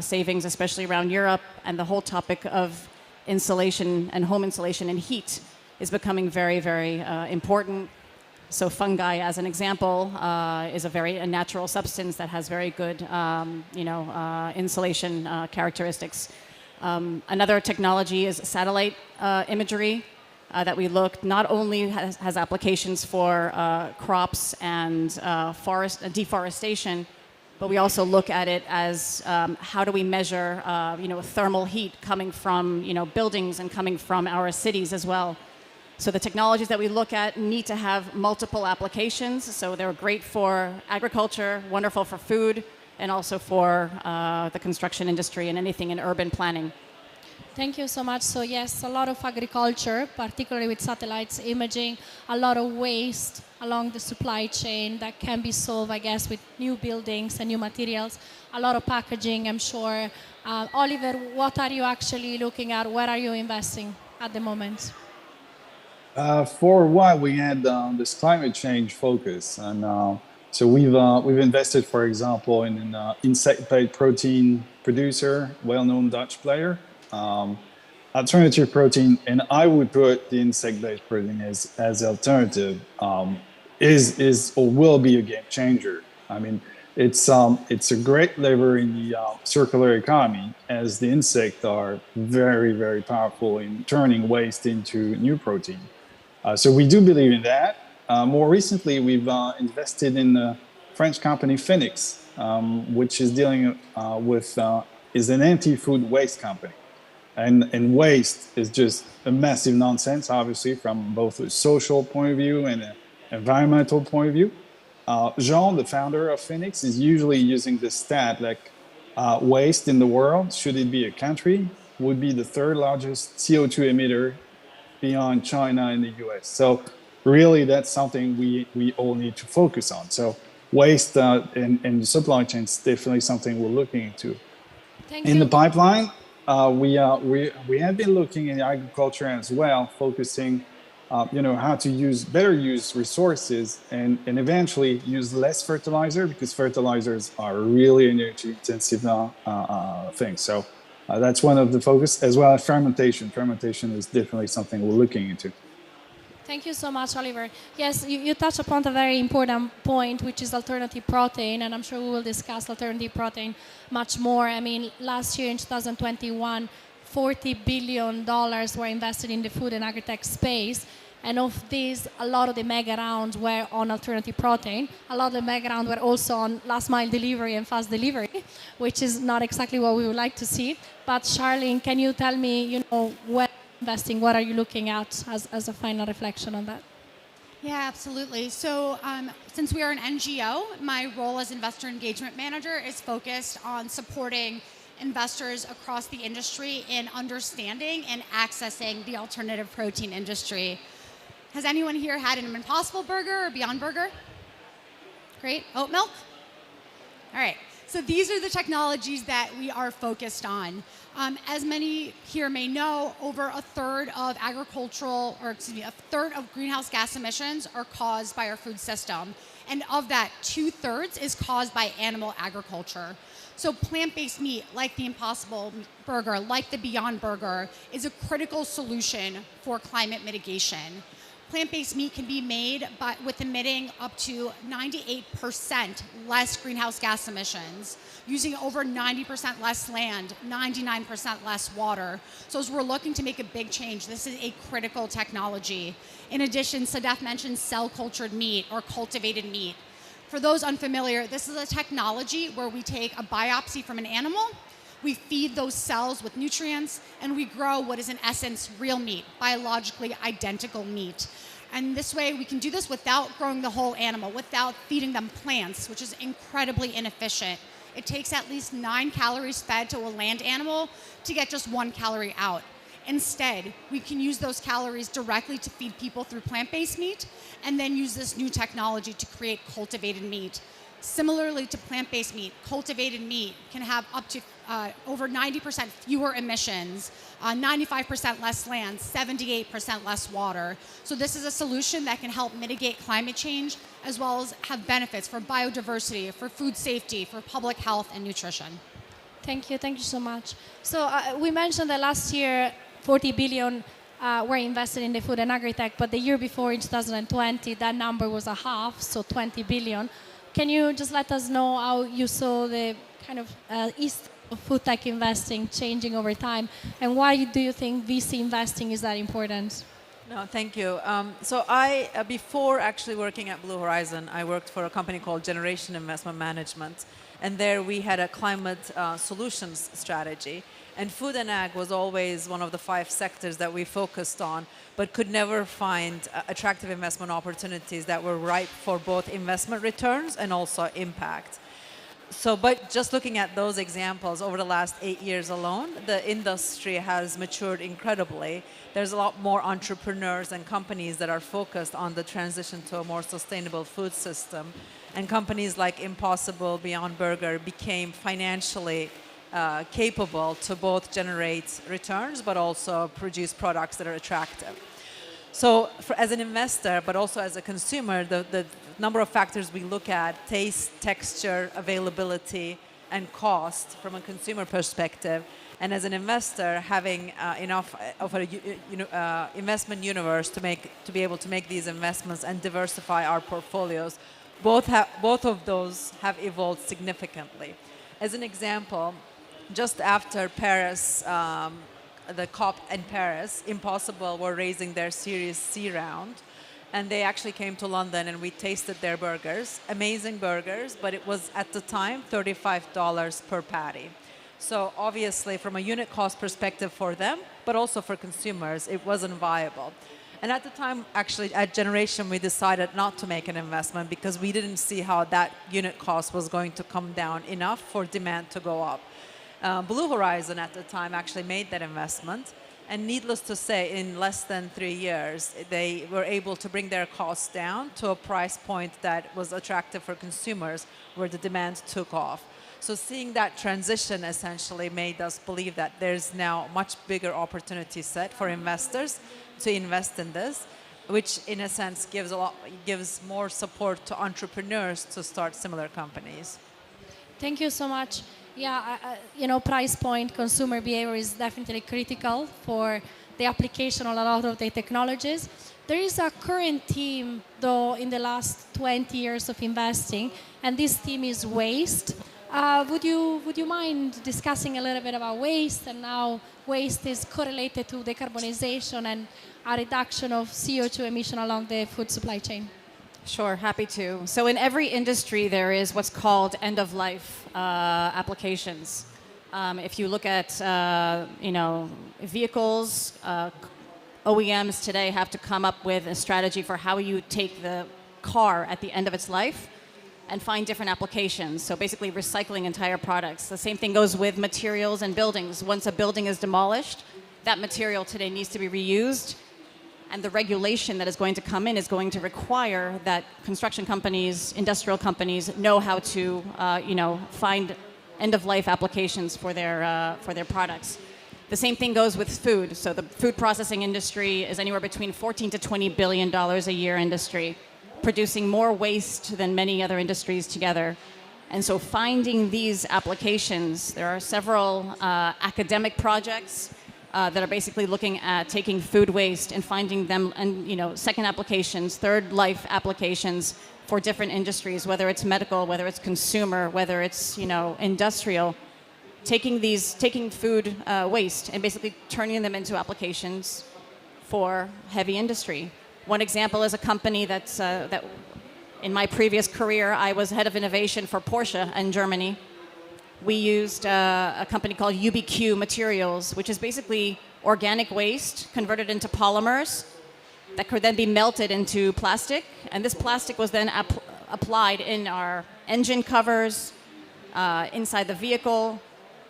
[SPEAKER 23] savings, especially around Europe, and the whole topic of insulation and home insulation and heat is becoming very, very important. So fungi, as an example, is a natural substance that has very good, insulation characteristics. Another technology is satellite imagery. That we look not only has applications for crops and deforestation, but we also look at it as how do we measure thermal heat coming from buildings and coming from our cities as well. So the technologies that we look at need to have multiple applications. So they're great for agriculture, wonderful for food, and also for the construction industry and anything in urban planning.
[SPEAKER 17] Thank you so much. So yes, a lot of agriculture, particularly with satellites imaging, a lot of waste along the supply chain that can be solved, I guess, with new buildings and new materials. A lot of packaging, I'm sure. Oliver, what are you actually looking at? Where are you investing at the moment?
[SPEAKER 4] For a while, we had this climate change focus, and so we've invested, for example, in an insect-based protein producer, well-known Dutch player. Alternative protein, and I would put the insect-based protein as alternative, is or will be a game changer. I mean, it's a great lever in the circular economy, as the insects are very, very powerful in turning waste into new protein. So we do believe in that. More recently, we've invested in the French company Phoenix, which is dealing is an anti-food waste company. And waste is just a massive nonsense, obviously, from both a social point of view and an environmental point of view. Jean, the founder of Phoenix, is usually using this stat like waste in the world, should it be a country, would be the third largest CO2 emitter beyond China and the US. So really, that's something we all need to focus on. So waste and the supply chain is definitely something we're looking into. In the pipeline, we have been looking in agriculture as well, focusing how to better use resources and eventually use less fertilizer, because fertilizers are really energy intensive thing. So that's one of the focus, as well as fermentation. Fermentation is definitely something we're looking into.
[SPEAKER 17] Thank you so much, Oliver. Yes, you touched upon a very important point, which is alternative protein, and I'm sure we will discuss alternative protein much more. I mean, last year in 2021, $40 billion were invested in the food and agri-tech space, and of these, a lot of the mega rounds were on alternative protein. A lot of the mega rounds were also on last mile delivery and fast delivery, which is not exactly what we would like to see. But Charlene, can you tell me, where investing, what are you looking at as a final reflection on that?
[SPEAKER 5] Yeah, absolutely. So since we are an NGO, my role as investor engagement manager is focused on supporting investors across the industry in understanding and accessing the alternative protein industry. Has anyone here had an Impossible Burger or Beyond Burger? Great. Oat milk? All right. So these are the technologies that we are focused on. As many here may know, over a third of a third of greenhouse gas emissions are caused by our food system. And of that, 2/3 is caused by animal agriculture. So plant-based meat, like the Impossible Burger, like the Beyond Burger, is a critical solution for climate mitigation. Plant-based meat can be made with emitting up to 98% less greenhouse gas emissions, using over 90% less land, 99% less water. So as we're looking to make a big change, this is a critical technology. In addition, Sadaf mentioned cell-cultured meat or cultivated meat. For those unfamiliar, this is a technology where we take a biopsy from an animal, we feed those cells with nutrients, and we grow what is in essence real meat, biologically identical meat. And this way we can do this without growing the whole animal, without feeding them plants, which is incredibly inefficient. It takes at least 9 calories fed to a land animal to get just 1 calorie out. Instead, we can use those calories directly to feed people through plant-based meat, and then use this new technology to create cultivated meat. Similarly to plant-based meat, cultivated meat can have up to over 90% fewer emissions, 95% less land, 78% less water. So this is a solution that can help mitigate climate change, as well as have benefits for biodiversity, for food safety, for public health and nutrition.
[SPEAKER 17] Thank you so much. So we mentioned that last year, 40 billion were invested in the food and agri-tech, but the year before, in 2020, that number was a half, so 20 billion. Can you just let us know how you saw the kind of east of food tech investing changing over time, and why do you think VC investing is that important?
[SPEAKER 21] No, thank you. So before actually working at Blue Horizon, I worked for a company called Generation Investment Management, and there we had a climate solutions strategy. And food and ag was always one of the 5 sectors that we focused on, but could never find attractive investment opportunities that were ripe for both investment returns and also impact. So, but just looking at those examples over the last 8 years alone, the industry has matured incredibly. There's a lot more entrepreneurs and companies that are focused on the transition to a more sustainable food system. And companies like Impossible, Beyond Burger became financially capable to both generate returns, but also produce products that are attractive. So as an investor, but also as a consumer, the number of factors we look at, taste, texture, availability, and cost from a consumer perspective, and as an investor, having enough of an investment universe to be able to make these investments and diversify our portfolios, both of those have evolved significantly. As an example, just after Paris, the COP in Paris, Impossible were raising their Series C round, and they actually came to London and we tasted their burgers. Amazing burgers, but it was at the time $35 per patty. So obviously from a unit cost perspective for them, but also for consumers, it wasn't viable. And at the time, actually, at Generation, we decided not to make an investment because we didn't see how that unit cost was going to come down enough for demand to go up. Blue Horizon at the time actually made that investment, and needless to say, in less than 3 years, they were able to bring their costs down to a price point that was attractive for consumers, where the demand took off. So seeing that transition essentially made us believe that there's now much bigger opportunity set for investors to invest in this. which in a sense gives more support to entrepreneurs to start similar companies.
[SPEAKER 17] Thank you so much. Yeah, price point, consumer behavior is definitely critical for the application of a lot of the technologies. There is a current theme, though, in the last 20 years of investing, and this theme is waste. Would you mind discussing a little bit about waste and how waste is correlated to decarbonization and a reduction of CO2 emission along the food supply chain?
[SPEAKER 23] Sure, happy to. So in every industry, there is what's called end-of-life applications. If you look at, vehicles, OEMs today have to come up with a strategy for how you take the car at the end of its life and find different applications. So basically recycling entire products. The same thing goes with materials and buildings. Once a building is demolished, that material today needs to be reused. And the regulation that is going to come in is going to require that construction companies, industrial companies know how to, find end-of-life applications for their products. The same thing goes with food. So the food processing industry is anywhere between $14 to $20 billion a year industry, producing more waste than many other industries together. And so finding these applications, there are several academic projects that are basically looking at taking food waste and finding them, and second applications, third life applications for different industries, whether it's medical, whether it's consumer, whether it's industrial. Taking food waste and basically turning them into applications for heavy industry. One example is a company that in my previous career I was head of innovation for Porsche in Germany. We used a company called UBQ Materials, which is basically organic waste converted into polymers that could then be melted into plastic. And this plastic was then applied in our engine covers, inside the vehicle.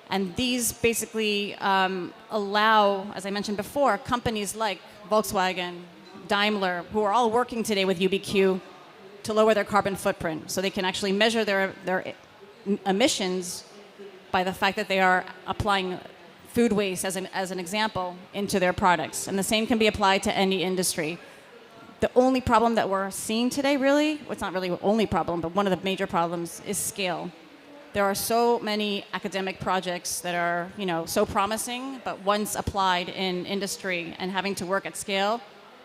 [SPEAKER 23] And these basically allow, as I mentioned before, companies like Volkswagen, Daimler, who are all working today with UBQ to lower their carbon footprint. So they can actually measure their emissions by the fact that they are applying food waste, as an example, into their products. And the same can be applied to any industry. The only problem that we're seeing today, really, well, it's not really the only problem, but one of the major problems is scale. There are so many academic projects that are, so promising, but once applied in industry and having to work at scale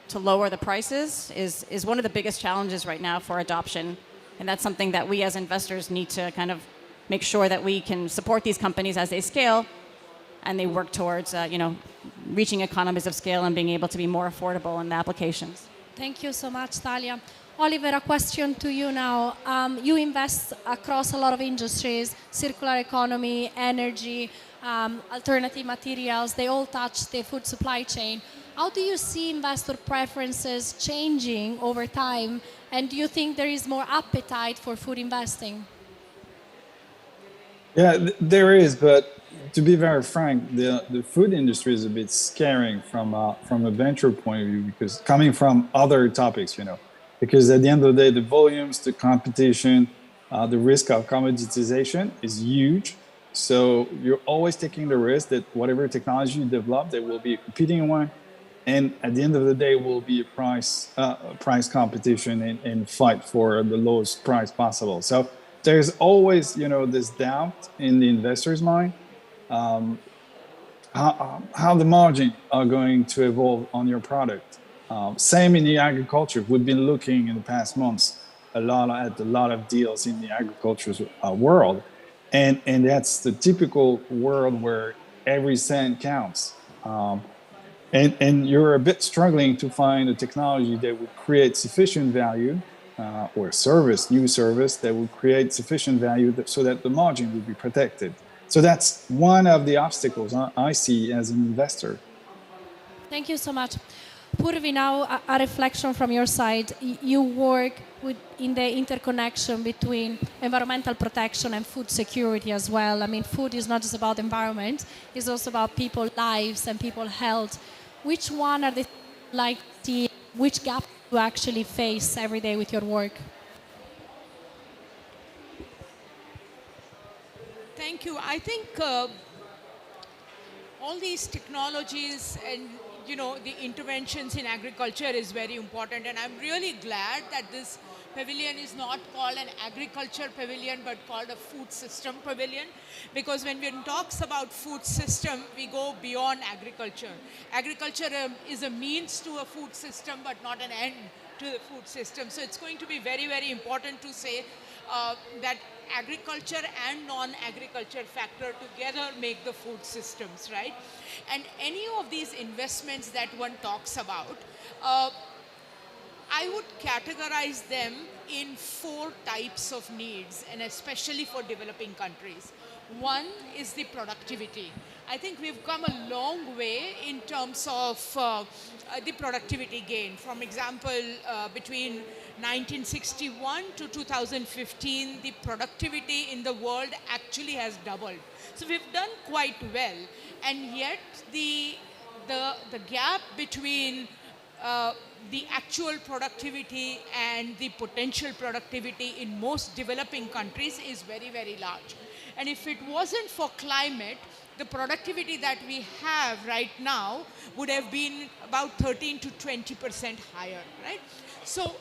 [SPEAKER 23] to lower the prices is one of the biggest challenges right now for adoption. And that's something that we as investors need to kind of make sure that we can support these companies as they scale and they work towards, reaching economies of scale and being able to be more affordable in the applications.
[SPEAKER 17] Thank you so much, Talia. Oliver, a question to you now. You invest across a lot of industries, circular economy, energy, alternative materials, they all touch the food supply chain. How do you see investor preferences changing over time? And do you think there is more appetite for food investing?
[SPEAKER 4] Yeah, there is, but to be very frank, the food industry is a bit scaring from a venture point of view, because coming from other topics, because at the end of the day, the volumes, the competition, the risk of commoditization is huge. So you're always taking the risk that whatever technology you develop, there will be a competing one. And at the end of the day, will be a price competition and fight for the lowest price possible. So there's always, this doubt in the investor's mind, how the margin are going to evolve on your product. Same in the agriculture. We've been looking in the past months at a lot of deals in the agriculture world, and that's the typical world where every cent counts. And you're a bit struggling to find a technology that would create sufficient value, or new service that would create sufficient value so that the margin would be protected. So that's one of the obstacles I see as an investor.
[SPEAKER 17] Thank you so much. Purvi, now a reflection from your side. You work in the interconnection between environmental protection and food security as well. I mean, food is not just about environment, it's also about people's lives and people's health. Which one are which gap do you actually face every day with your work?
[SPEAKER 22] Thank you. I think all these technologies and the interventions in agriculture is very important. And I'm really glad that this pavilion is not called an agriculture pavilion, but called a food system pavilion. Because when one talks about food system, we go beyond agriculture. Agriculture is a means to a food system, but not an end to the food system. So it's going to be very, very important to say that agriculture and non-agriculture factor together make the food systems, right? And any of these investments that one talks about, I would categorize them in 4 types of needs, and especially for developing countries. One is the productivity. I think we've come a long way in terms of the productivity gain. For example, between 1961 to 2015, the productivity in the world actually has doubled. So we've done quite well, and yet the gap between the actual productivity and the potential productivity in most developing countries is very, very large. And if it wasn't for climate, the productivity that we have right now would have been about 13 to 20% higher, right? So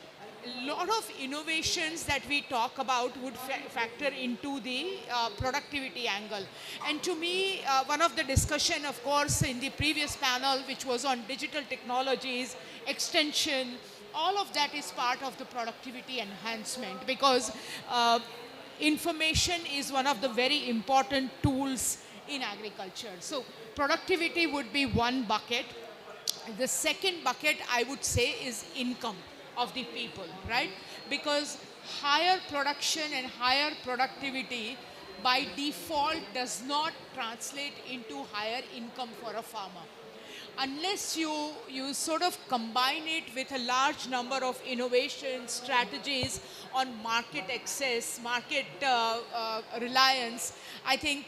[SPEAKER 22] a lot of innovations that we talk about would factor into the productivity angle. And to me, one of the discussion, of course, in the previous panel, which was on digital technologies, extension, all of that is part of the productivity enhancement, because information is one of the very important tools in agriculture. So productivity would be one bucket. The second bucket, I would say, is income of the people, right? Because higher production and higher productivity by default does not translate into higher income for a farmer. Unless you sort of combine it with a large number of innovation strategies on market access, market reliance, I think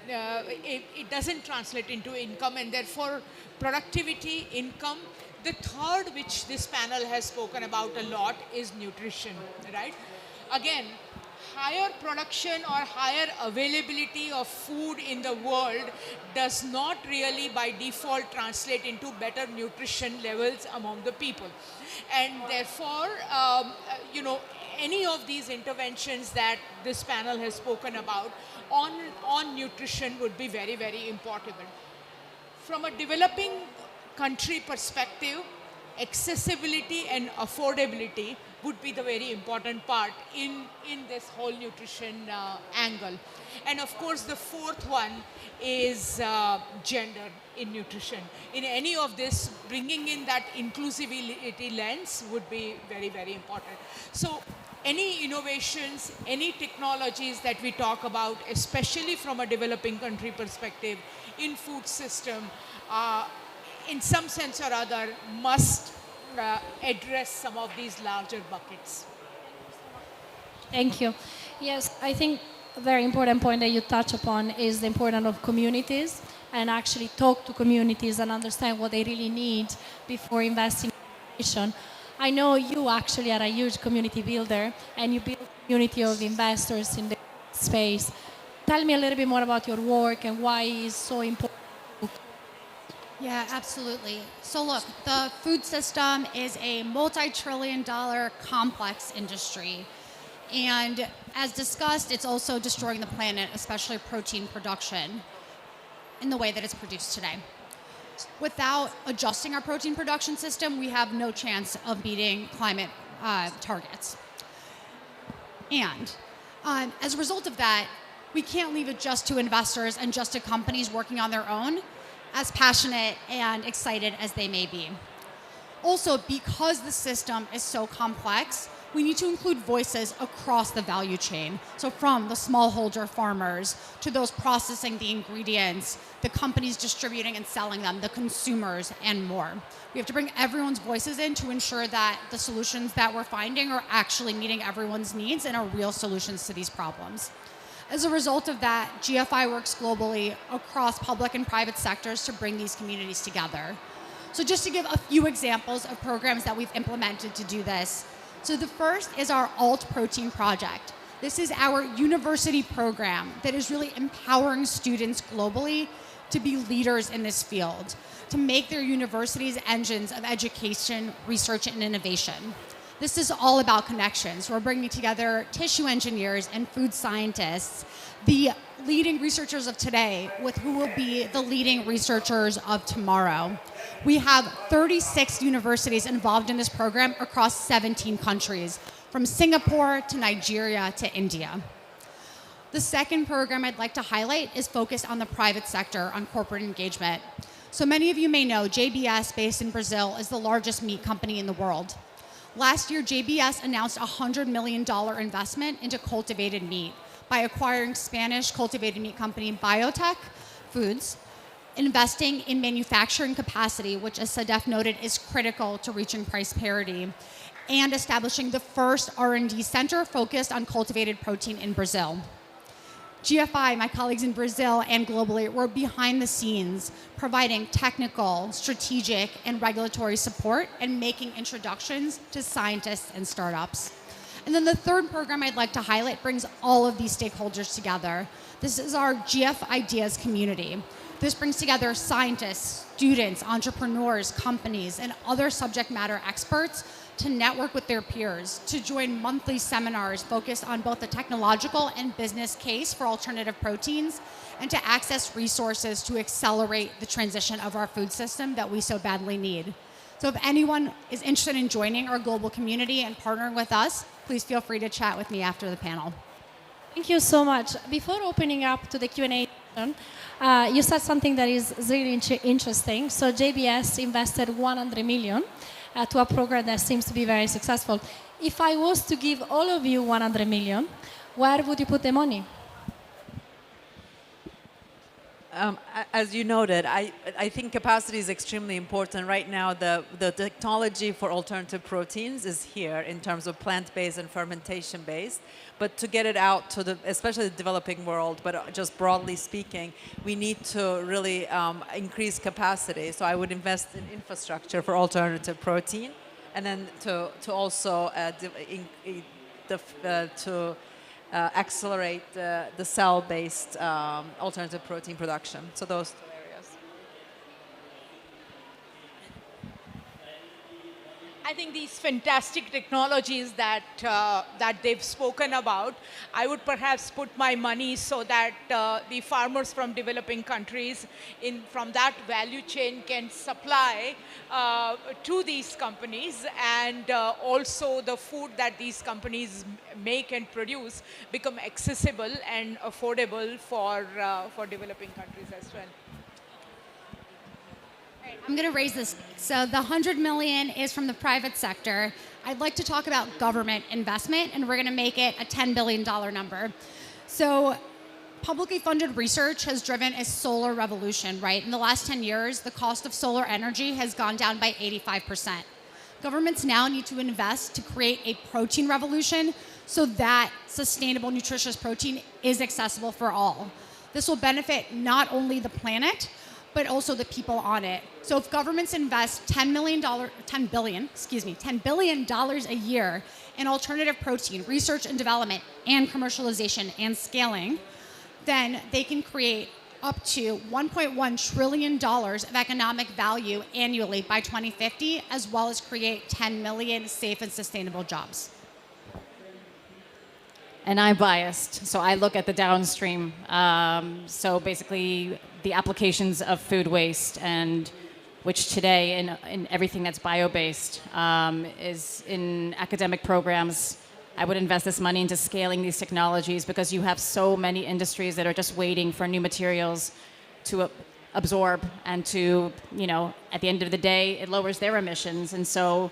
[SPEAKER 22] it doesn't translate into income, and therefore productivity, income. The third, which this panel has spoken about a lot, is nutrition, right? Again, higher production or higher availability of food in the world does not really by default translate into better nutrition levels among the people. And therefore, any of these interventions that this panel has spoken about on nutrition would be very, very important. From a developing country perspective, accessibility and affordability would be the very important part in this whole nutrition angle. And of course, the fourth one is gender in nutrition. In any of this, bringing in that inclusivity lens would be very, very important. So any innovations, any technologies that we talk about, especially from a developing country perspective in food system, in some sense or other, must address some of these larger buckets.
[SPEAKER 17] Thank you. Yes, I think a very important point that you touch upon is the importance of communities, and actually talk to communities and understand what they really need before investing in innovation. I know you actually are a huge community builder, and you build a community of investors in the space. Tell me a little bit more about your work and why it's so important.
[SPEAKER 5] Yeah, absolutely. So look, the food system is a multi-trillion-dollar complex industry. And as discussed, it's also destroying the planet, especially protein production, in the way that it's produced today. Without adjusting our protein production system, we have no chance of meeting climate targets. And as a result of that, we can't leave it just to investors and just to companies working on their own, as passionate and excited as they may be. Also, because the system is so complex, we need to include voices across the value chain. So from the smallholder farmers to those processing the ingredients, the companies distributing and selling them, the consumers, and more. We have to bring everyone's voices in to ensure that the solutions that we're finding are actually meeting everyone's needs and are real solutions to these problems. As a result of that, GFI works globally across public and private sectors to bring these communities together. So just to give a few examples of programs that we've implemented to do this. So the first is our Alt Protein project. This is our university program that is really empowering students globally to be leaders in this field, to make their universities engines of education, research, and innovation. This is all about connections. We're bringing together tissue engineers and food scientists, the leading researchers of today with who will be the leading researchers of tomorrow. We have 36 universities involved in this program across 17 countries, from Singapore to Nigeria to India. The second program I'd like to highlight is focused on the private sector, on corporate engagement. So many of you may know JBS, based in Brazil, is the largest meat company in the world. Last year, JBS announced a $100 million investment into cultivated meat by acquiring Spanish cultivated meat company Biotech Foods, investing in manufacturing capacity, which, as Sadef noted, is critical to reaching price parity, and establishing the first R&D center focused on cultivated protein in Brazil. GFI, my colleagues in Brazil and globally, were behind the scenes providing technical, strategic, and regulatory support and making introductions to scientists and startups. And then the third program I'd like to highlight brings all of these stakeholders together. This is our GF Ideas community. This brings together scientists, students, entrepreneurs, companies, and other subject matter experts to network with their peers, to join monthly seminars focused on both the technological and business case for alternative proteins, and to access resources to accelerate the transition of our food system that we so badly need. So if anyone is interested in joining our global community and partnering with us, please feel free to chat with me after the panel.
[SPEAKER 17] Thank you so much. Before opening up to the Q&A session, you said something that is really interesting. So JBS invested 100 million to a program that seems to be very successful. If I was to give all of you 100 million, where would you put the money?
[SPEAKER 21] As you noted, I think capacity is extremely important. Right now, the technology for alternative proteins is here in terms of plant-based and fermentation-based. But to get it out to especially the developing world, but just broadly speaking, we need to really increase capacity. So I would invest in infrastructure for alternative protein, and then to also accelerate the cell-based alternative protein production. So those two areas.
[SPEAKER 22] I think these fantastic technologies that that they've spoken about, I would perhaps put my money so that the farmers from developing countries from that value chain can supply to these companies, and also the food that these companies make and produce become accessible and affordable for developing countries as well.
[SPEAKER 5] I'm going to raise this. So the 100 million is from the private sector. I'd like to talk about government investment, and we're going to make it a $10 billion number. So publicly funded research has driven a solar revolution, right? In the last 10 years, the cost of solar energy has gone down by 85%. Governments now need to invest to create a protein revolution so that sustainable, nutritious protein is accessible for all. This will benefit not only the planet, but also the people on it. So if governments invest $10 billion a year in alternative protein research and development and commercialization and scaling, then they can create up to $1.1 trillion of economic value annually by 2050, as well as create 10 million safe and sustainable jobs.
[SPEAKER 23] And I'm biased, so I look at the downstream. So basically, the applications of food waste, and which today in everything that's bio-based is in academic programs. I would invest this money into scaling these technologies, because you have so many industries that are just waiting for new materials to absorb, and to, at the end of the day, it lowers their emissions. And so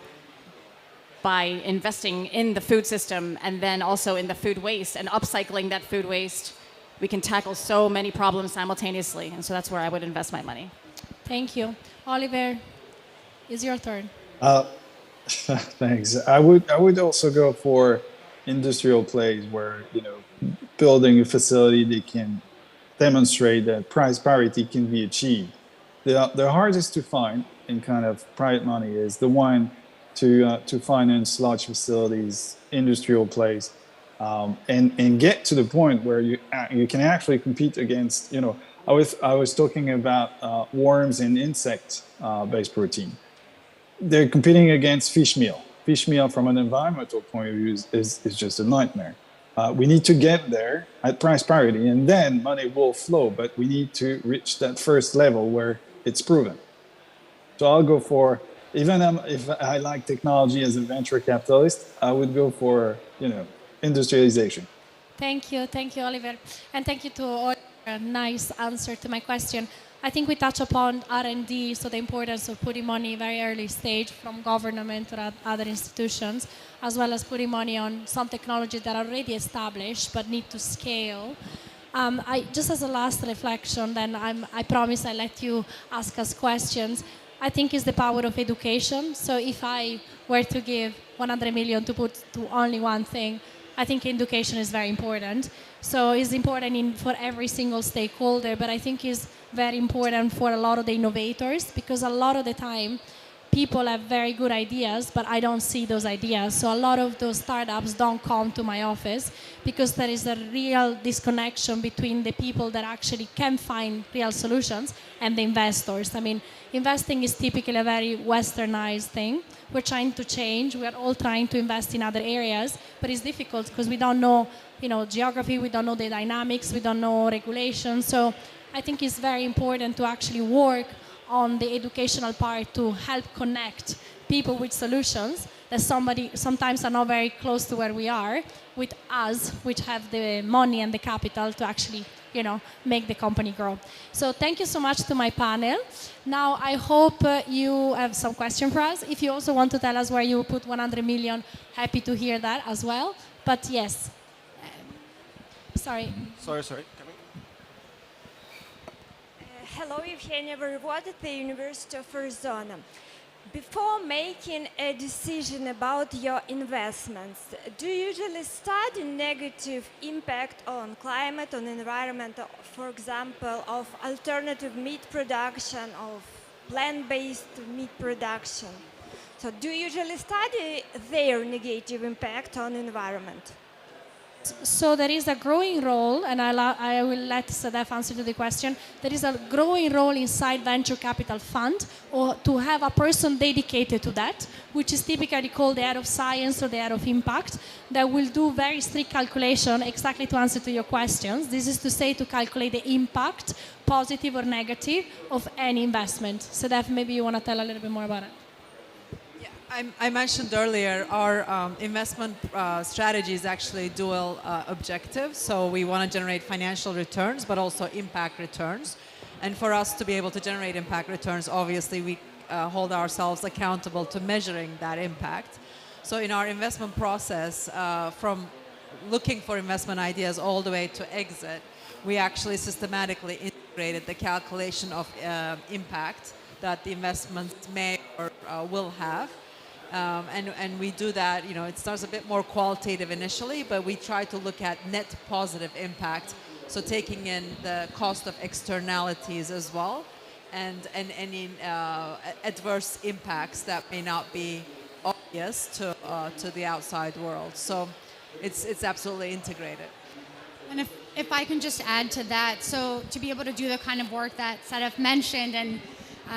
[SPEAKER 23] by investing in the food system and then also in the food waste and upcycling that food waste, we can tackle so many problems simultaneously. And so that's where I would invest my money.
[SPEAKER 17] Thank you. Oliver, it's your turn.
[SPEAKER 4] Thanks. I would also go for industrial plays where, building a facility that can demonstrate that price parity can be achieved. The hardest to find in kind of private money is the one to finance large facilities, industrial plays. and get to the point where you can actually compete against, I was talking about worms and insect-based protein. They're competing against fish meal. Fish meal from an environmental point of view is just a nightmare. We need to get there at price parity, and then money will flow, but we need to reach that first level where it's proven. So I'll go for, even if I like technology as a venture capitalist, I would go for, industrialization.
[SPEAKER 17] Thank you, Oliver, and thank you to all. A nice answer to my question. I think we touch upon R&D, so the importance of putting money very early stage from government or other institutions, as well as putting money on some technologies that are already established but need to scale. Just as a last reflection, then I promise I'll let you ask us questions. I think it's the power of education. So if I were to give 100 million to put to only one thing, I think education is very important. So it's important for every single stakeholder, but I think it's very important for a lot of the innovators, because a lot of the time people have very good ideas, but I don't see those ideas. So a lot of those startups don't come to my office because there is a real disconnection between the people that actually can find real solutions and the investors. I mean, investing is typically a very westernized thing. We're trying to change. We are all trying to invest in other areas, but it's difficult because we don't know, geography, we don't know the dynamics, we don't know regulations. So I think it's very important to actually work on the educational part to help connect people with solutions that sometimes are not very close to where we are, with us, which have the money and the capital to actually, make the company grow. So thank you so much to my panel. Now I hope you have some question for us. If you also want to tell us where you put 100 million, happy to hear that as well. But yes, sorry.
[SPEAKER 7] Sorry.
[SPEAKER 8] Hello, Evgenia Voivod at the University of Arizona. Before making a decision about your investments, do you usually study negative impact on climate, on environment, for example, of alternative meat production, of plant-based meat production? So do you usually study their negative impact on environment?
[SPEAKER 17] So there is a growing role, and I will let Sadaf answer to the question. There is a growing role inside venture capital fund, or to have a person dedicated to that, which is typically called the head of science or the head of impact, that will do very strict calculation exactly to answer to your questions. This is to say, to calculate the impact, positive or negative, of any investment. Sadaf, maybe you want to tell a little bit more about it.
[SPEAKER 21] I mentioned earlier our investment strategy is actually dual objective. So we want to generate financial returns, but also impact returns. And for us to be able to generate impact returns, obviously we hold ourselves accountable to measuring that impact. So in our investment process, from looking for investment ideas all the way to exit, we actually systematically integrated the calculation of impact that the investments may or will have. And we do that, it starts a bit more qualitative initially, but we try to look at net positive impact. So taking in the cost of externalities as well, and any adverse impacts that may not be obvious to the outside world. So it's absolutely integrated.
[SPEAKER 5] And if I can just add to that, so to be able to do the kind of work that Sadaf mentioned, and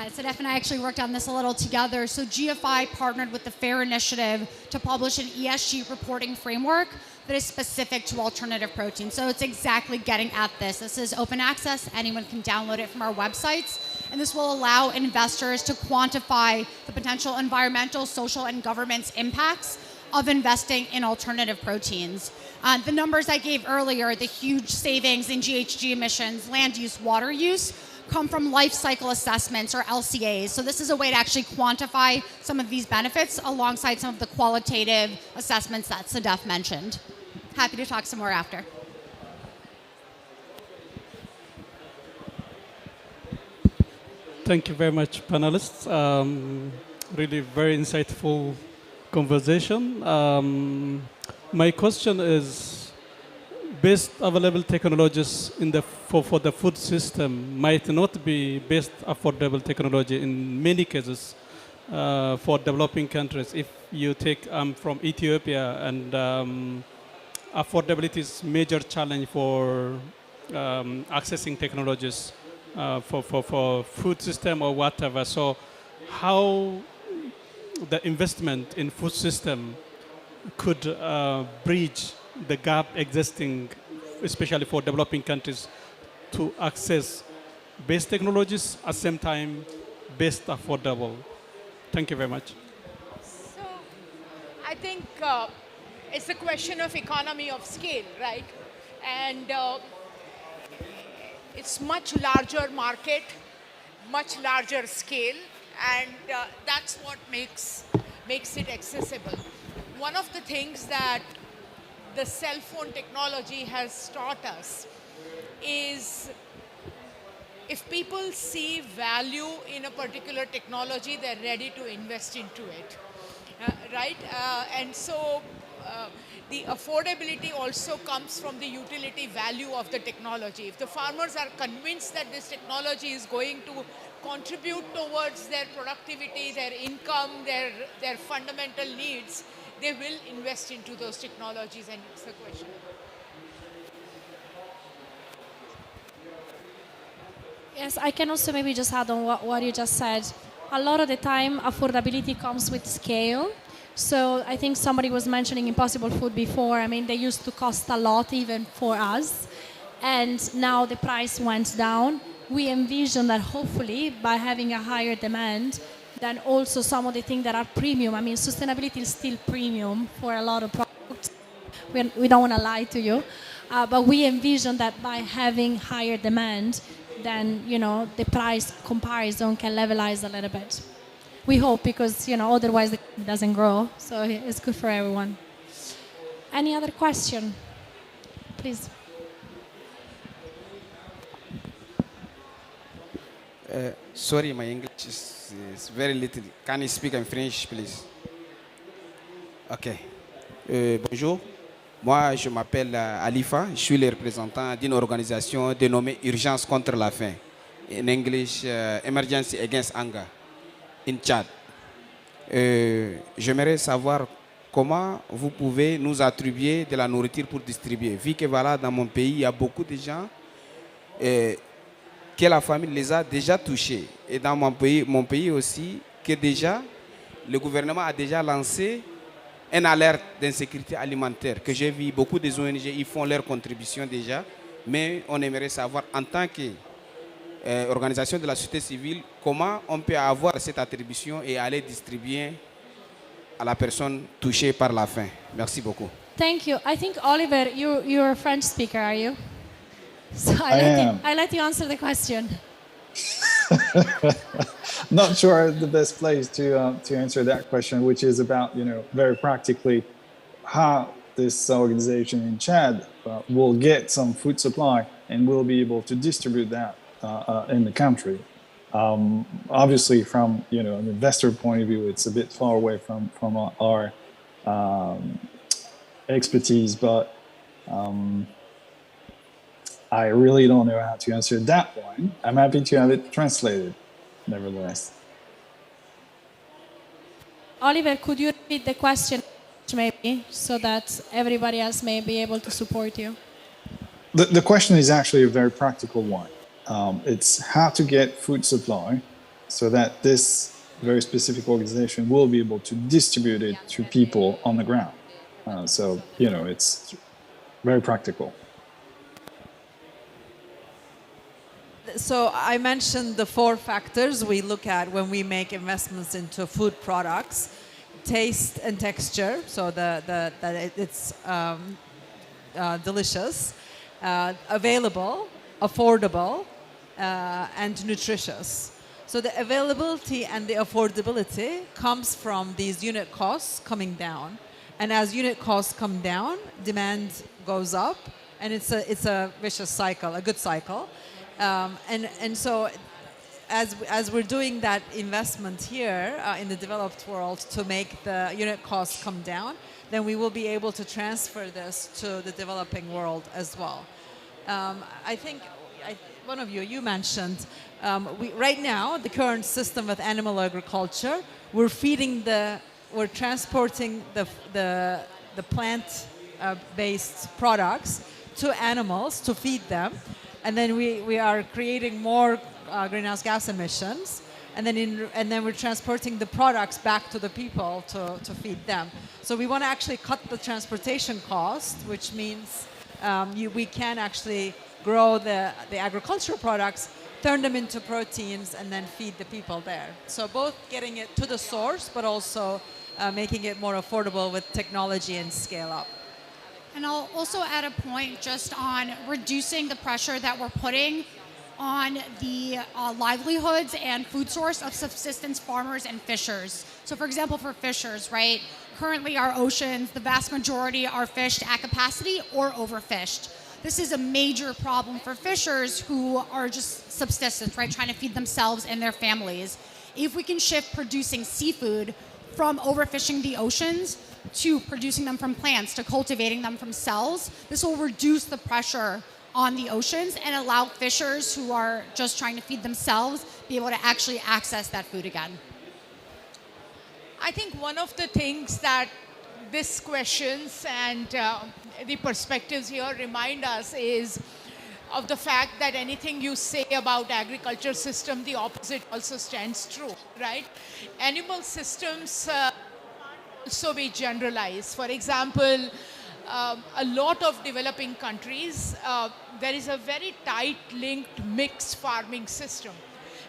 [SPEAKER 5] Sadaf and I actually worked on this a little together. So GFI partnered with the FAIR Initiative to publish an ESG reporting framework that is specific to alternative protein. So it's exactly getting at this. This is open access. Anyone can download it from our websites. And this will allow investors to quantify the potential environmental, social, and governance impacts of investing in alternative proteins. The numbers I gave earlier, the huge savings in GHG emissions, land use, water use, come from life cycle assessments, or LCAs. So this is a way to actually quantify some of these benefits alongside some of the qualitative assessments that Sadaf mentioned. Happy to talk some more after.
[SPEAKER 9] Thank you very much, panelists. Really very insightful conversation. My question is, best available technologies for the food system might not be best affordable technology in many cases for developing countries. If you take, I'm from Ethiopia, and affordability is major challenge for accessing technologies for food system or whatever. So how the investment in food system could bridge the gap existing, especially for developing countries, to access best technologies at the same time, best affordable. Thank you very much.
[SPEAKER 22] So I think it's a question of economy of scale, right? And it's much larger market, much larger scale, and that's what makes it accessible. One of the things that the cell phone technology has taught us is if people see value in a particular technology, they're ready to invest into it, right? And so the affordability also comes from the utility value of the technology. If the farmers are convinced that this technology is going to contribute towards their productivity, their income, their fundamental needs, they will invest into those technologies, and it's a question.
[SPEAKER 17] Yes, I can also maybe just add on what you just said. A lot of the time, affordability comes with scale. So I think somebody was mentioning Impossible Food before. I mean, they used to cost a lot even for us. And now the price went down. We envision that hopefully by having a higher demand, then also some of the things that are premium. I mean, sustainability is still premium for a lot of products. We don't want to lie to you. But we envision that by having higher demand, then, you know, the price comparison can levelize a little bit. We hope, because, you know, otherwise it doesn't grow. So it's good for everyone. Any other question? Please.
[SPEAKER 10] Sorry, my English is very little. Can you speak in French, please? Ok. Bonjour. Moi, je m'appelle Alifa. Je suis le représentant d'une organisation dénommée Urgence contre la faim. In English, Emergency Against Hunger, in Tchad. J'aimerais savoir comment vous pouvez nous attribuer de la nourriture pour distribuer. Vu que voilà, dans mon pays, il y a beaucoup de gens que la famine les a déjà touchés. Et dans mon pays aussi, que déjà, le gouvernement a déjà lancé une alerte d'insécurité alimentaire, que j'ai vu beaucoup des ONG, ils font leur contribution déjà, mais on aimerait savoir en tant qu'organisation de la société civile, comment on peut avoir cette attribution et aller distribuer à la personne touchée par la faim. Merci beaucoup.
[SPEAKER 17] Thank you. I think, Oliver, you're a French speaker, are you? So I let you answer the question.
[SPEAKER 4] Not sure the best place to answer that question, which is about, you know, very practically how this organization in Chad will get some food supply and will be able to distribute that in the country. Obviously, from, you know, an investor point of view, it's a bit far away from our expertise, but I really don't know how to answer that one. I'm happy to have it translated, nevertheless.
[SPEAKER 17] Oliver, could you repeat the question maybe so that everybody else may be able to support you?
[SPEAKER 4] The question is actually a very practical one. It's how to get food supply so that this very specific organization will be able to distribute it to people on the ground. So, you know, it's very practical.
[SPEAKER 21] So I mentioned the 4 factors we look at when we make investments into food products: taste and texture, so that it's delicious, available, affordable, and nutritious. So the availability and the affordability comes from these unit costs coming down, and as unit costs come down, demand goes up, and it's a vicious cycle, a good cycle. And so as we're doing that investment here in the developed world to make the unit costs come down, then we will be able to transfer this to the developing world as well. I think one of you mentioned, right now, the current system with animal agriculture, we're transporting the plant based products to animals to feed them. And then we are creating more greenhouse gas emissions. And then we're transporting the products back to the people to feed them. So we want to actually cut the transportation cost, which means we can actually grow the agricultural products, turn them into proteins, and then feed the people there. So both getting it to the source, but also making it more affordable with technology and scale up.
[SPEAKER 5] And I'll also add a point just on reducing the pressure that we're putting on the livelihoods and food source of subsistence farmers and fishers. So for example, for fishers, right? Currently our oceans, the vast majority are fished at capacity or overfished. This is a major problem for fishers who are just subsistence, right? Trying to feed themselves and their families. If we can shift producing seafood from overfishing the oceans to producing them from plants, to cultivating them from cells, this will reduce the pressure on the oceans and allow fishers who are just trying to feed themselves be able to actually access that food again.
[SPEAKER 22] I think one of the things that these questions and the perspectives here remind us is of the fact that anything you say about agriculture system, the opposite also stands true, right? Animal systems also be generalized. For example, a lot of developing countries, there is a very tight linked mixed farming system.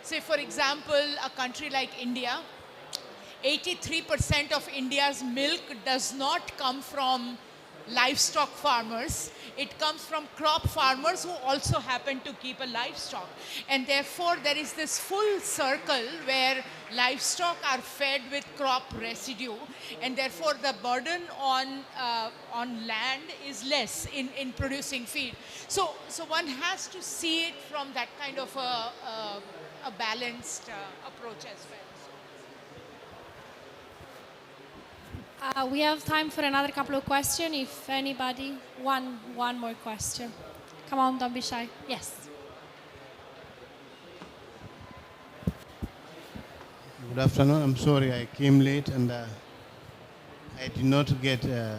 [SPEAKER 22] Say, for example, a country like India, 83% of India's milk does not come from livestock farmers. It comes from crop farmers who also happen to keep a livestock. And therefore, there is this full circle where livestock are fed with crop residue. And therefore, the burden on land is less in producing feed. So one has to see it from that kind of a balanced approach as well.
[SPEAKER 17] We have time for another couple of questions. If anybody, one more question. Come on, don't be shy. Yes.
[SPEAKER 12] Good afternoon. I'm sorry I came late and I did not get the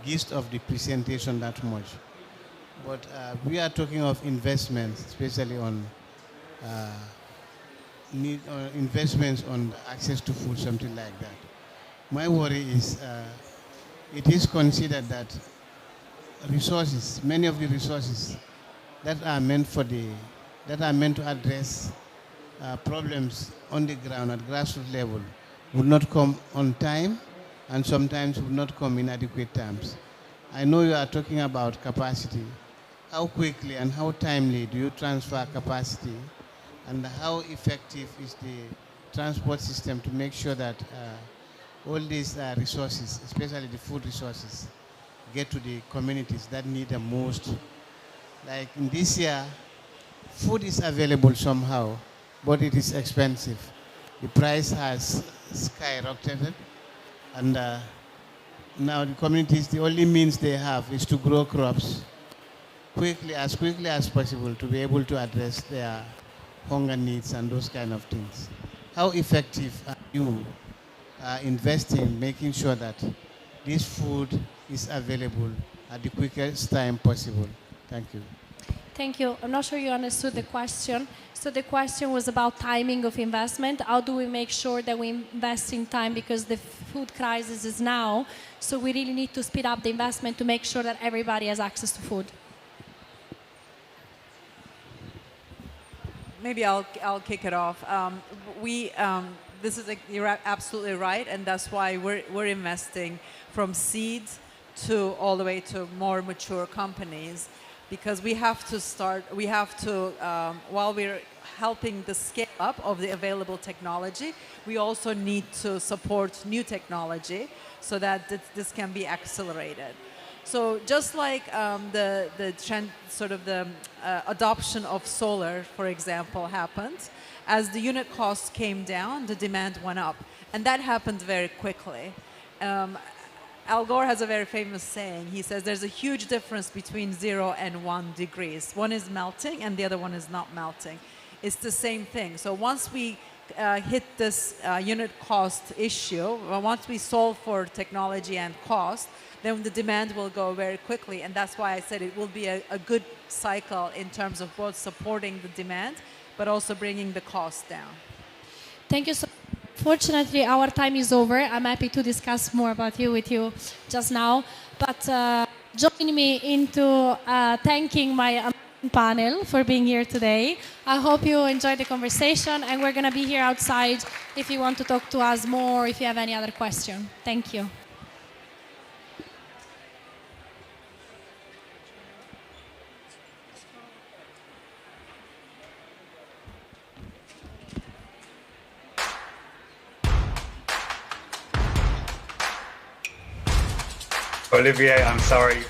[SPEAKER 12] gist of the presentation that much. But we are talking of investments, especially on investments on access to food, something like that. My worry is it is considered that resources, many of the resources that are meant to address problems on the ground at grassroots level would not come on time and sometimes would not come in adequate times. I know you are talking about capacity. How quickly and how timely do you transfer capacity? And how effective is the transport system to make sure that all these resources, especially the food resources, get to the communities that need them most? Like in this year, food is available somehow, but it is expensive. The price has skyrocketed, and now the communities, the only means they have is to grow crops quickly as possible to be able to address their hunger needs and those kind of things. How effective are you investing, making sure that this food is available at the quickest time possible? Thank you.
[SPEAKER 17] Thank you. I'm not sure you understood the question. So the question was about timing of investment. How do we make sure that we invest in time, because the food crisis is now, so we really need to speed up the investment to make sure that everybody has access to food.
[SPEAKER 21] Maybe I'll kick it off. This is you're absolutely right, and that's why we're investing from seeds to all the way to more mature companies, because we have to start. We have to while we're helping the scale up of the available technology, we also need to support new technology so that this can be accelerated. So just like the adoption of solar, for example, happened, as the unit costs came down, the demand went up. And that happened very quickly. Al Gore has a very famous saying. He says there's a huge difference between 0 and 1 degrees. One is melting and the other one is not melting. It's the same thing. So once we hit this unit cost issue, once we solve for technology and cost, then the demand will go very quickly. And that's why I said it will be a good cycle in terms of both supporting the demand, but also bringing the cost down.
[SPEAKER 17] Thank you so much. Fortunately, our time is over. I'm happy to discuss more about you with you just now. But join me into thanking my panel for being here today. I hope you enjoyed the conversation, and we're going to be here outside if you want to talk to us more, if you have any other question. Thank you.
[SPEAKER 13] Olivier, I'm sorry.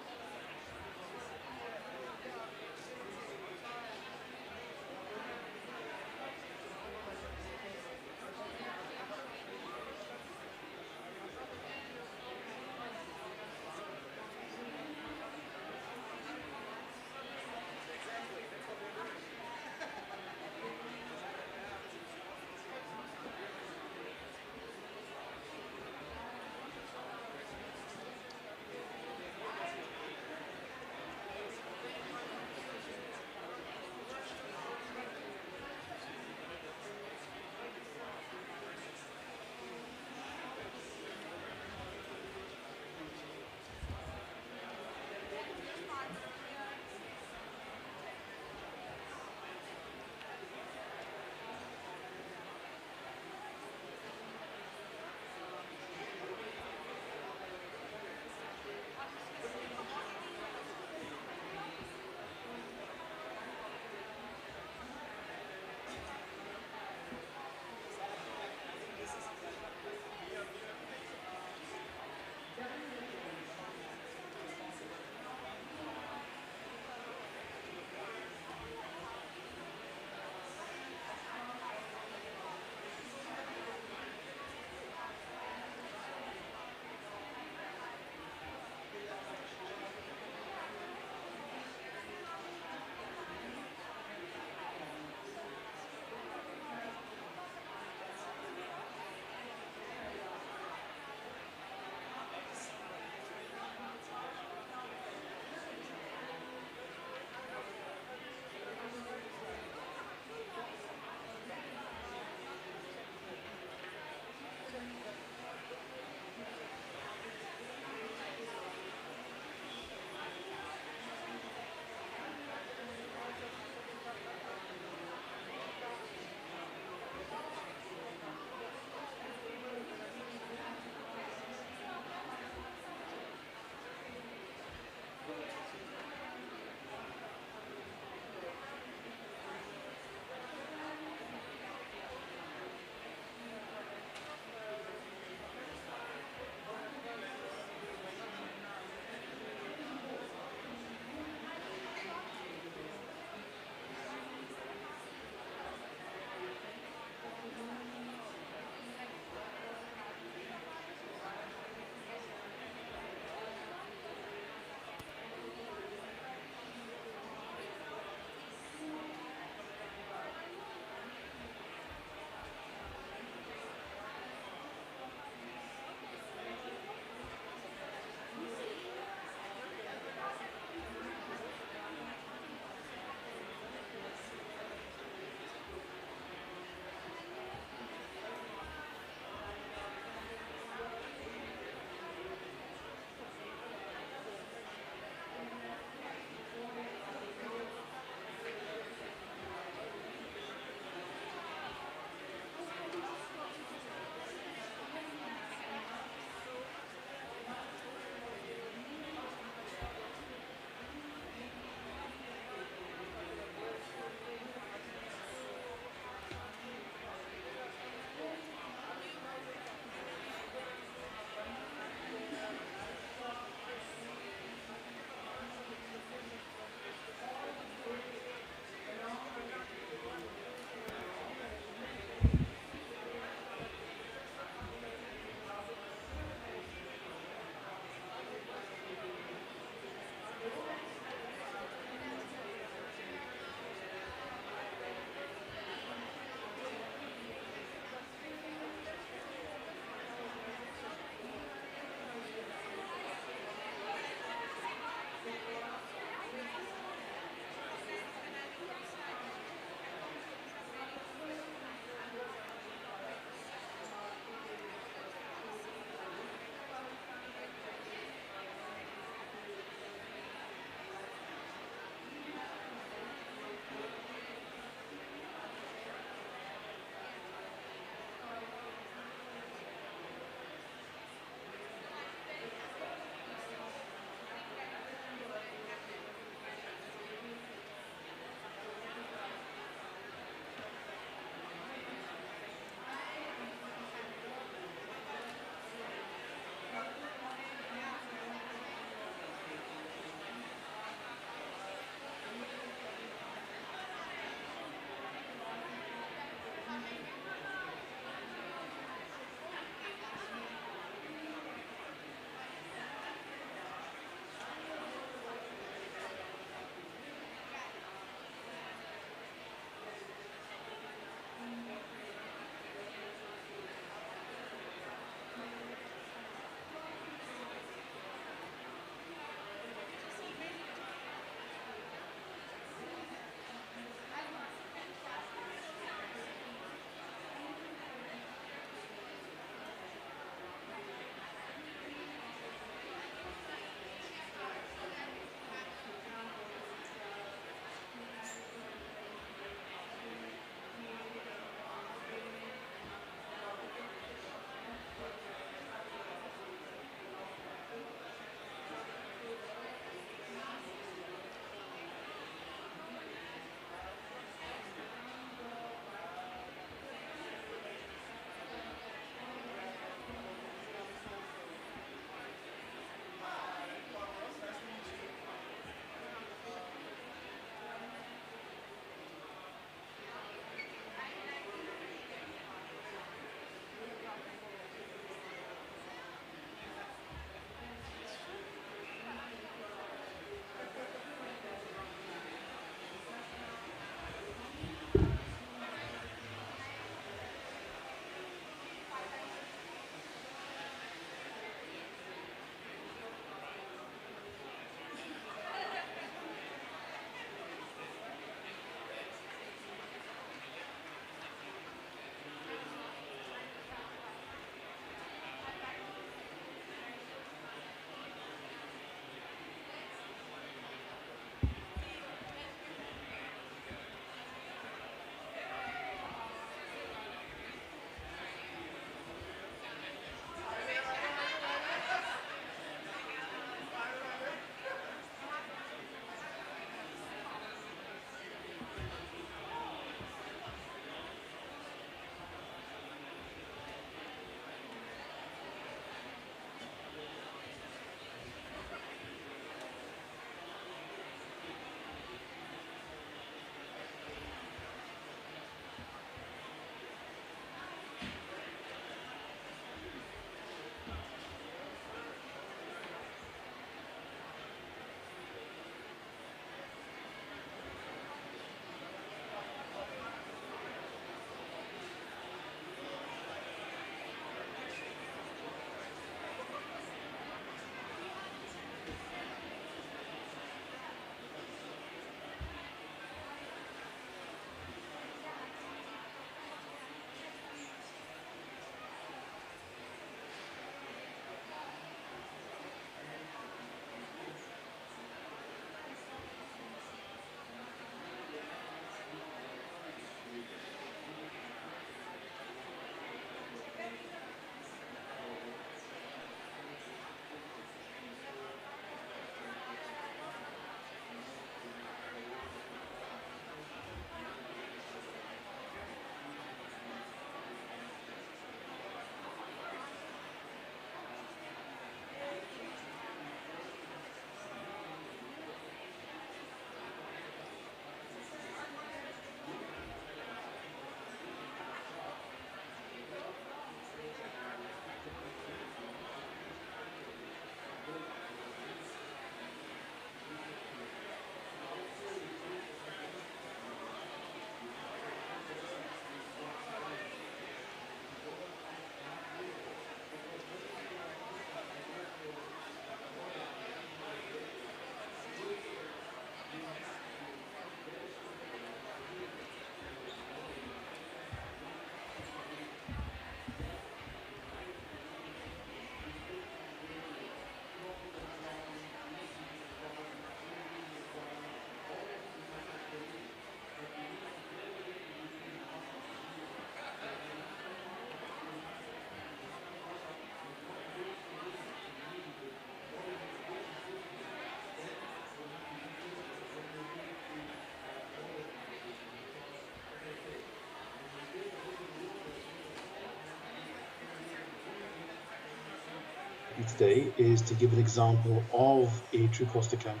[SPEAKER 11] today is to give an example of a true cost account.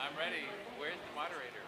[SPEAKER 3] I'm ready. Where's the moderator?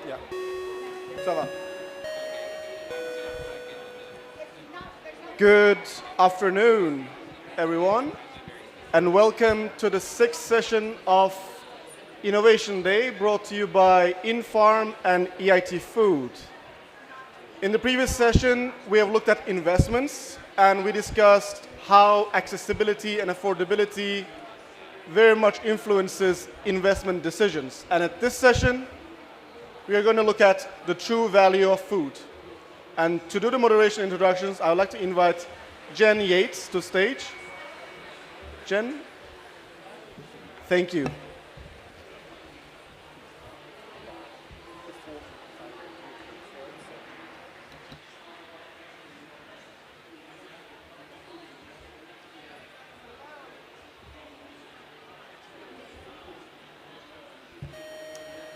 [SPEAKER 7] Yeah. Ça va. Good afternoon, everyone, and welcome to the sixth session of Innovation Day brought to you by InFarm and EIT Food. In the previous session, we have looked at investments and we discussed how accessibility and affordability very much influences investment decisions. And at this session, we are going to look at the true value of food. And to do the moderation introductions, I would like to invite Jen Yates to stage. Jen, thank you.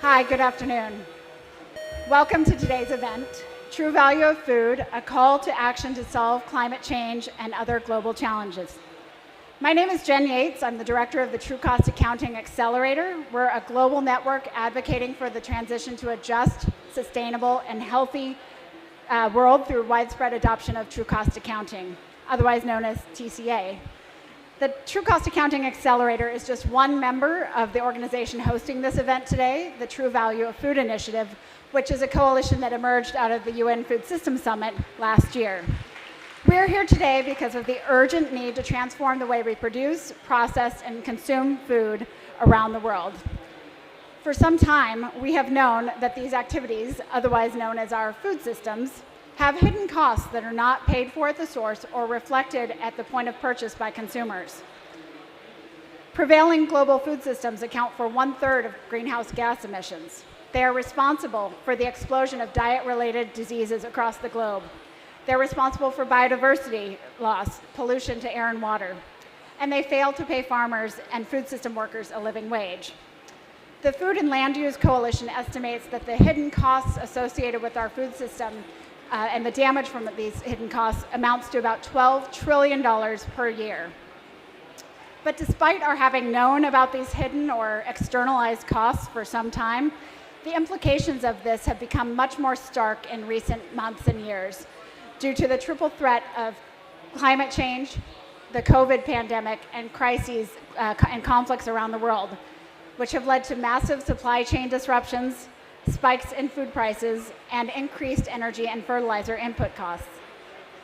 [SPEAKER 1] Hi, good afternoon. Welcome to today's event, True Value of Food, a call to action to solve climate change and other global challenges. My name is Jen Yates. I'm the director of the True Cost Accounting Accelerator. We're a global network advocating for the transition to a just, sustainable, and healthy world through widespread adoption of true cost accounting, otherwise known as TCA. The True Cost Accounting Accelerator is just one member of the organization hosting this event today, the True Value of Food Initiative, which is a coalition that emerged out of the UN Food Systems Summit last year. We're here today because of the urgent need to transform the way we produce, process, and consume food around the world. For some time, we have known that these activities, otherwise known as our food systems, have hidden costs that are not paid for at the source or reflected at the point of purchase by consumers. Prevailing global food systems account for 1/3 of greenhouse gas emissions. They are responsible for the explosion of diet-related diseases across the globe. They're responsible for biodiversity loss, pollution to air and water, and they fail to pay farmers and food system workers a living wage. The Food and Land Use Coalition estimates that the hidden costs associated with our food system and the damage from these hidden costs amounts to about $12 trillion per year. But despite our having known about these hidden or externalized costs for some time, the implications of this have become much more stark in recent months and years due to the triple threat of climate change, the COVID pandemic, and crises and conflicts around the world, which have led to massive supply chain disruptions, spikes in food prices, and increased energy and fertilizer input costs.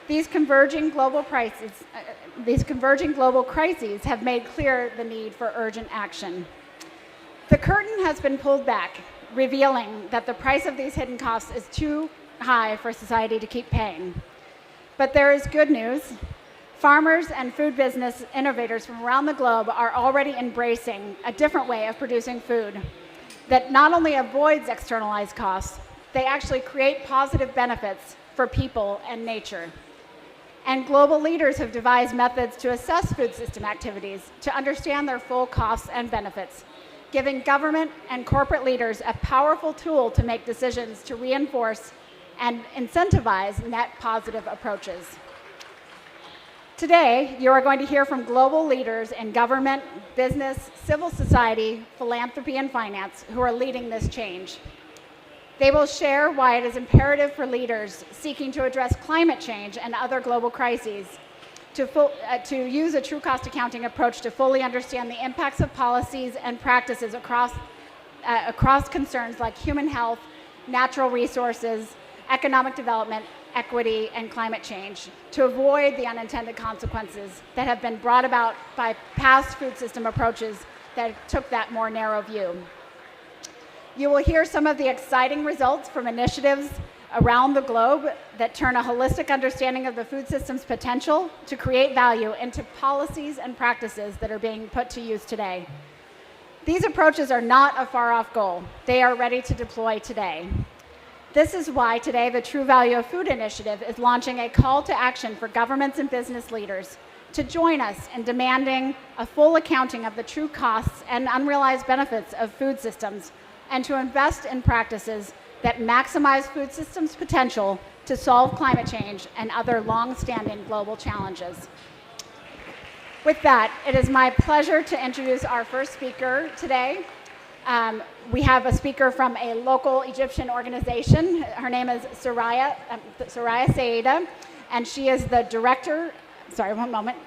[SPEAKER 1] These converging global crises have made clear the need for urgent action. The curtain has been pulled back, revealing that the price of these hidden costs is too high for society to keep paying. But there is good news. Farmers and food business innovators from around the globe are already embracing a different way of producing food that not only avoids externalized costs, they actually create positive benefits for people and nature. And global leaders have devised methods to assess food system activities to understand their full costs and benefits, giving government and corporate leaders a powerful tool to make decisions to reinforce and incentivize net positive approaches. Today, you are going to hear from global leaders in government, business, civil society, philanthropy, and finance who are leading this change. They will share why it is imperative for leaders seeking to address climate change and other global crises to use a true cost accounting approach to fully understand the impacts of policies and practices across concerns like human health, natural resources, economic development, equity, and climate change to avoid the unintended consequences that have been brought about by past food system approaches that took that more narrow view. You will hear some of the exciting results from initiatives around the globe that turn a holistic understanding of the food system's potential to create value into policies and practices that are being put to use today. These approaches are not a far-off goal. They are ready to deploy today. This is why today the True Value of Food Initiative is launching a call to action for governments and business leaders to join us in demanding a full accounting of the true costs and unrealized benefits of food systems and to invest in practices that maximize food systems' potential to solve climate change and other long-standing global challenges. With that, it is my pleasure to introduce our first speaker today. We have a speaker from a local Egyptian organization. Her name is Soraya Saida, and she is the director. Sorry, one moment.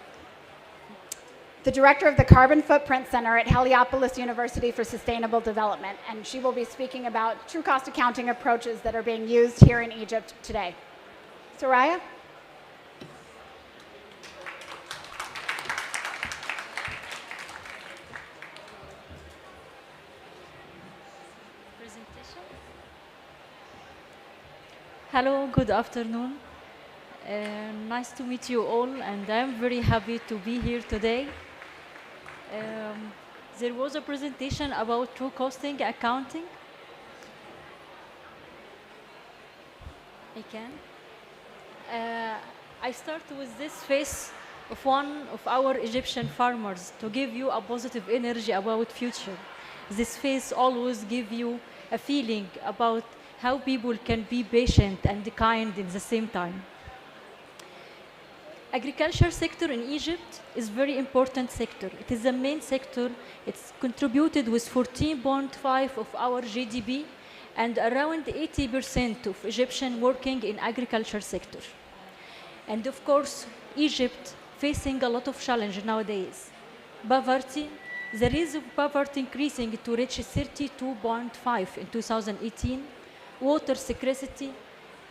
[SPEAKER 1] the director of the Carbon Footprint Center at Heliopolis University for Sustainable Development, and she will be speaking about true cost accounting approaches that are being used here in Egypt today. Soraya?
[SPEAKER 15] Hello, good afternoon. Nice to meet you all, and I'm very happy to be here today. There was a presentation about true costing accounting. I can. I start with this face of one of our Egyptian farmers to give you a positive energy about future. This face always give you a feeling about how people can be patient and kind at the same time. Agriculture sector in Egypt is very important sector. It is the main sector. It's contributed with 14.5 of our GDP and around 80% of Egyptian working in agriculture sector. And of course, Egypt facing a lot of challenge nowadays. Poverty, the rate of poverty increasing to reach 32.5 in 2018. Water scarcity,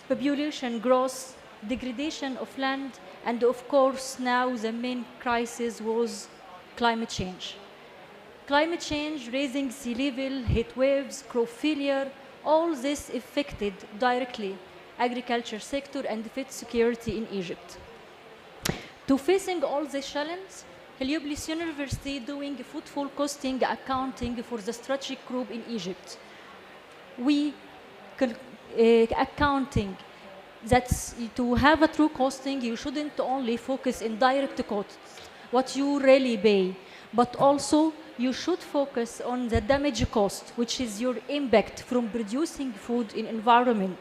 [SPEAKER 15] population growth, degradation of land, and of course now the main crisis was climate change. Climate change, raising sea level, heat waves, crop failure, all this affected directly agriculture sector and food security in Egypt. To facing all these challenges, Heliopolis University doing fruitful costing accounting for the strategic group in Egypt. We accounting that to have a true costing, you shouldn't only focus in direct costs, what you really pay, but also you should focus on the damage cost, which is your impact from producing food in environment.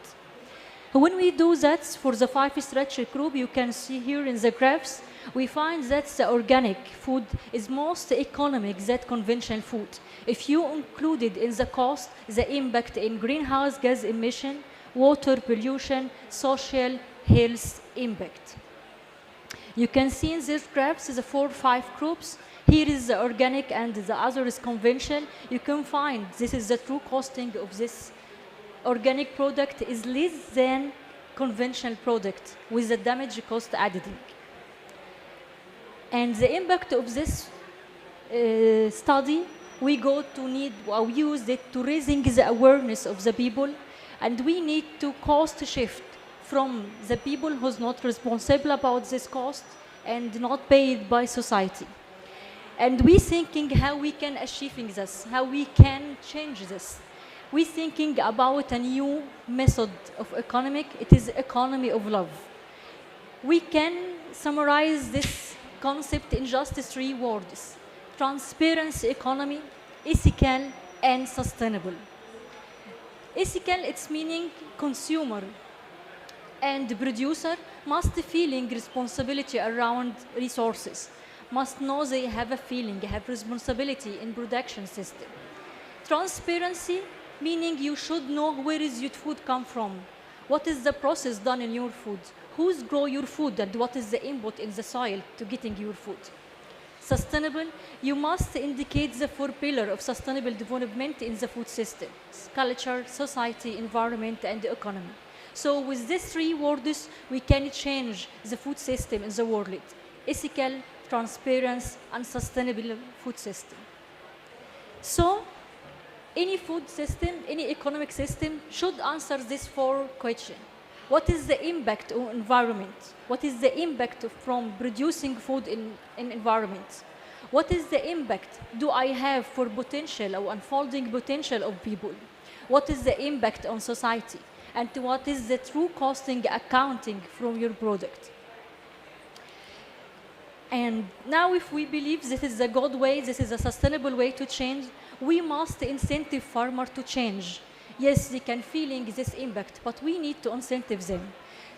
[SPEAKER 15] When we do that for the 5 strategic group, you can see here in the graphs, we find that the organic food is most economic than conventional food. If you included in the cost the impact in greenhouse gas emission, water pollution, social health impact. You can see in these graphs the 4 or 5 groups. Here is the organic and the other is conventional. You can find this is the true costing of this organic product is less than conventional product with the damage cost added. And the impact of this study, we use it to raising the awareness of the people, and we need to cost shift from the people who's not responsible about this cost and not paid by society. And we thinking how we can achieving this, how we can change this. We thinking about a new method of economic. It is economy of love. We can summarize this concept in just 3 words: transparency economy, ethical, and sustainable. Ethical, it's meaning consumer and producer must feeling responsibility around resources, must know they have a feeling, have responsibility in production system. Transparency, meaning you should know where is your food come from, what is the process done in your food, who's grow your food, and what is the input in the soil to getting your food. Sustainable, you must indicate the 4 pillars of sustainable development in the food system: culture, society, environment, and economy. So with these 3 words, we can change the food system in the world: ethical, transparent, and sustainable food system. So any food system, any economic system should answer these 4 questions. What is the impact on environment? What is the impact from producing food in environment? What is the impact do I have for potential or unfolding potential of people? What is the impact on society? And what is the true costing accounting from your product? And now if we believe this is a good way, this is a sustainable way to change, we must incentive farmers to change. Yes, they can feeling this impact, but we need to incentive them.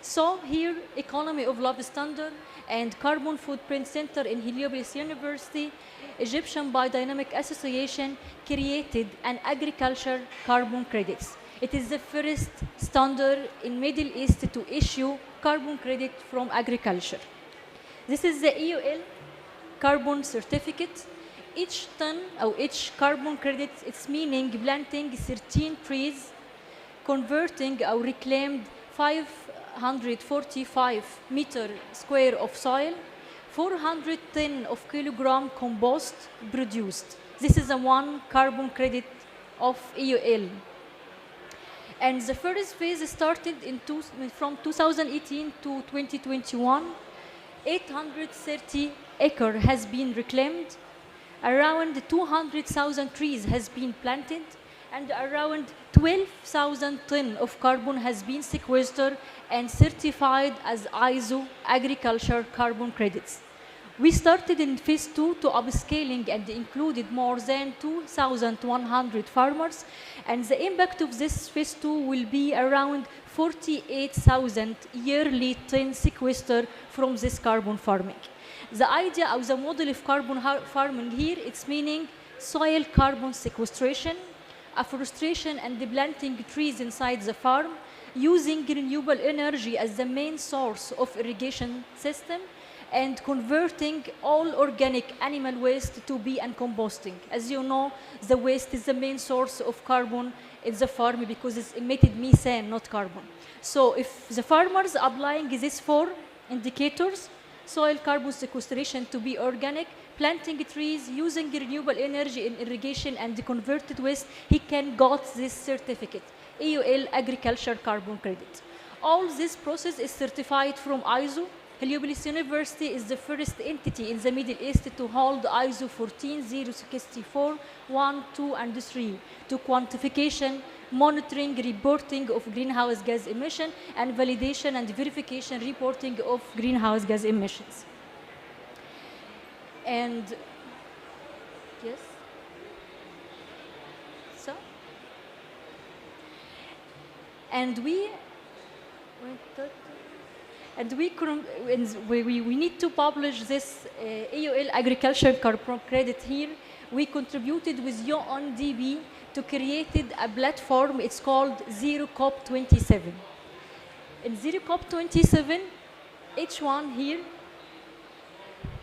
[SPEAKER 15] So here, Economy of Love Standard and Carbon Footprint Center in Heliopolis University, Egyptian Biodynamic Association created an agriculture carbon credits. It is the first standard in Middle East to issue carbon credit from agriculture. This is the EUL carbon certificate. Each ton or each carbon credit, it's meaning planting 13 trees, converting or reclaimed 545 meter square of soil, 410 of kilogram compost produced. This is a one carbon credit of EUL. And the first phase started from 2018 to 2021. 830 acre has been reclaimed. Around 200,000 trees has been planted, and around 12,000 tons of carbon has been sequestered and certified as ISO agriculture carbon credits. We started in phase 2 to upscaling and included more than 2,100 farmers, and the impact of this phase 2 will be around 48,000 yearly tons sequestered from this carbon farming. The idea of the model of carbon farming here, it's meaning soil carbon sequestration, afforestation and planting trees inside the farm, using renewable energy as the main source of irrigation system, and converting all organic animal waste to be and composting. As you know, the waste is the main source of carbon in the farm because it's emitted methane, not carbon. So if the farmers applying these 4 indicators, soil carbon sequestration to be organic, planting trees, using renewable energy in irrigation and the converted waste, he can get this certificate, EUL agriculture carbon credit. All this process is certified from ISO. Heliopolis University is the first entity in the Middle East to hold ISO 14064, 1, 2, and 3 to quantification, monitoring, reporting of greenhouse gas emission, and validation and verification reporting of greenhouse gas emissions. And yes, so, and we need to publish this EUL agriculture carbon credit here. We contributed with UNDP to create a platform. It's called Zero COP27. In Zero COP27, each one here.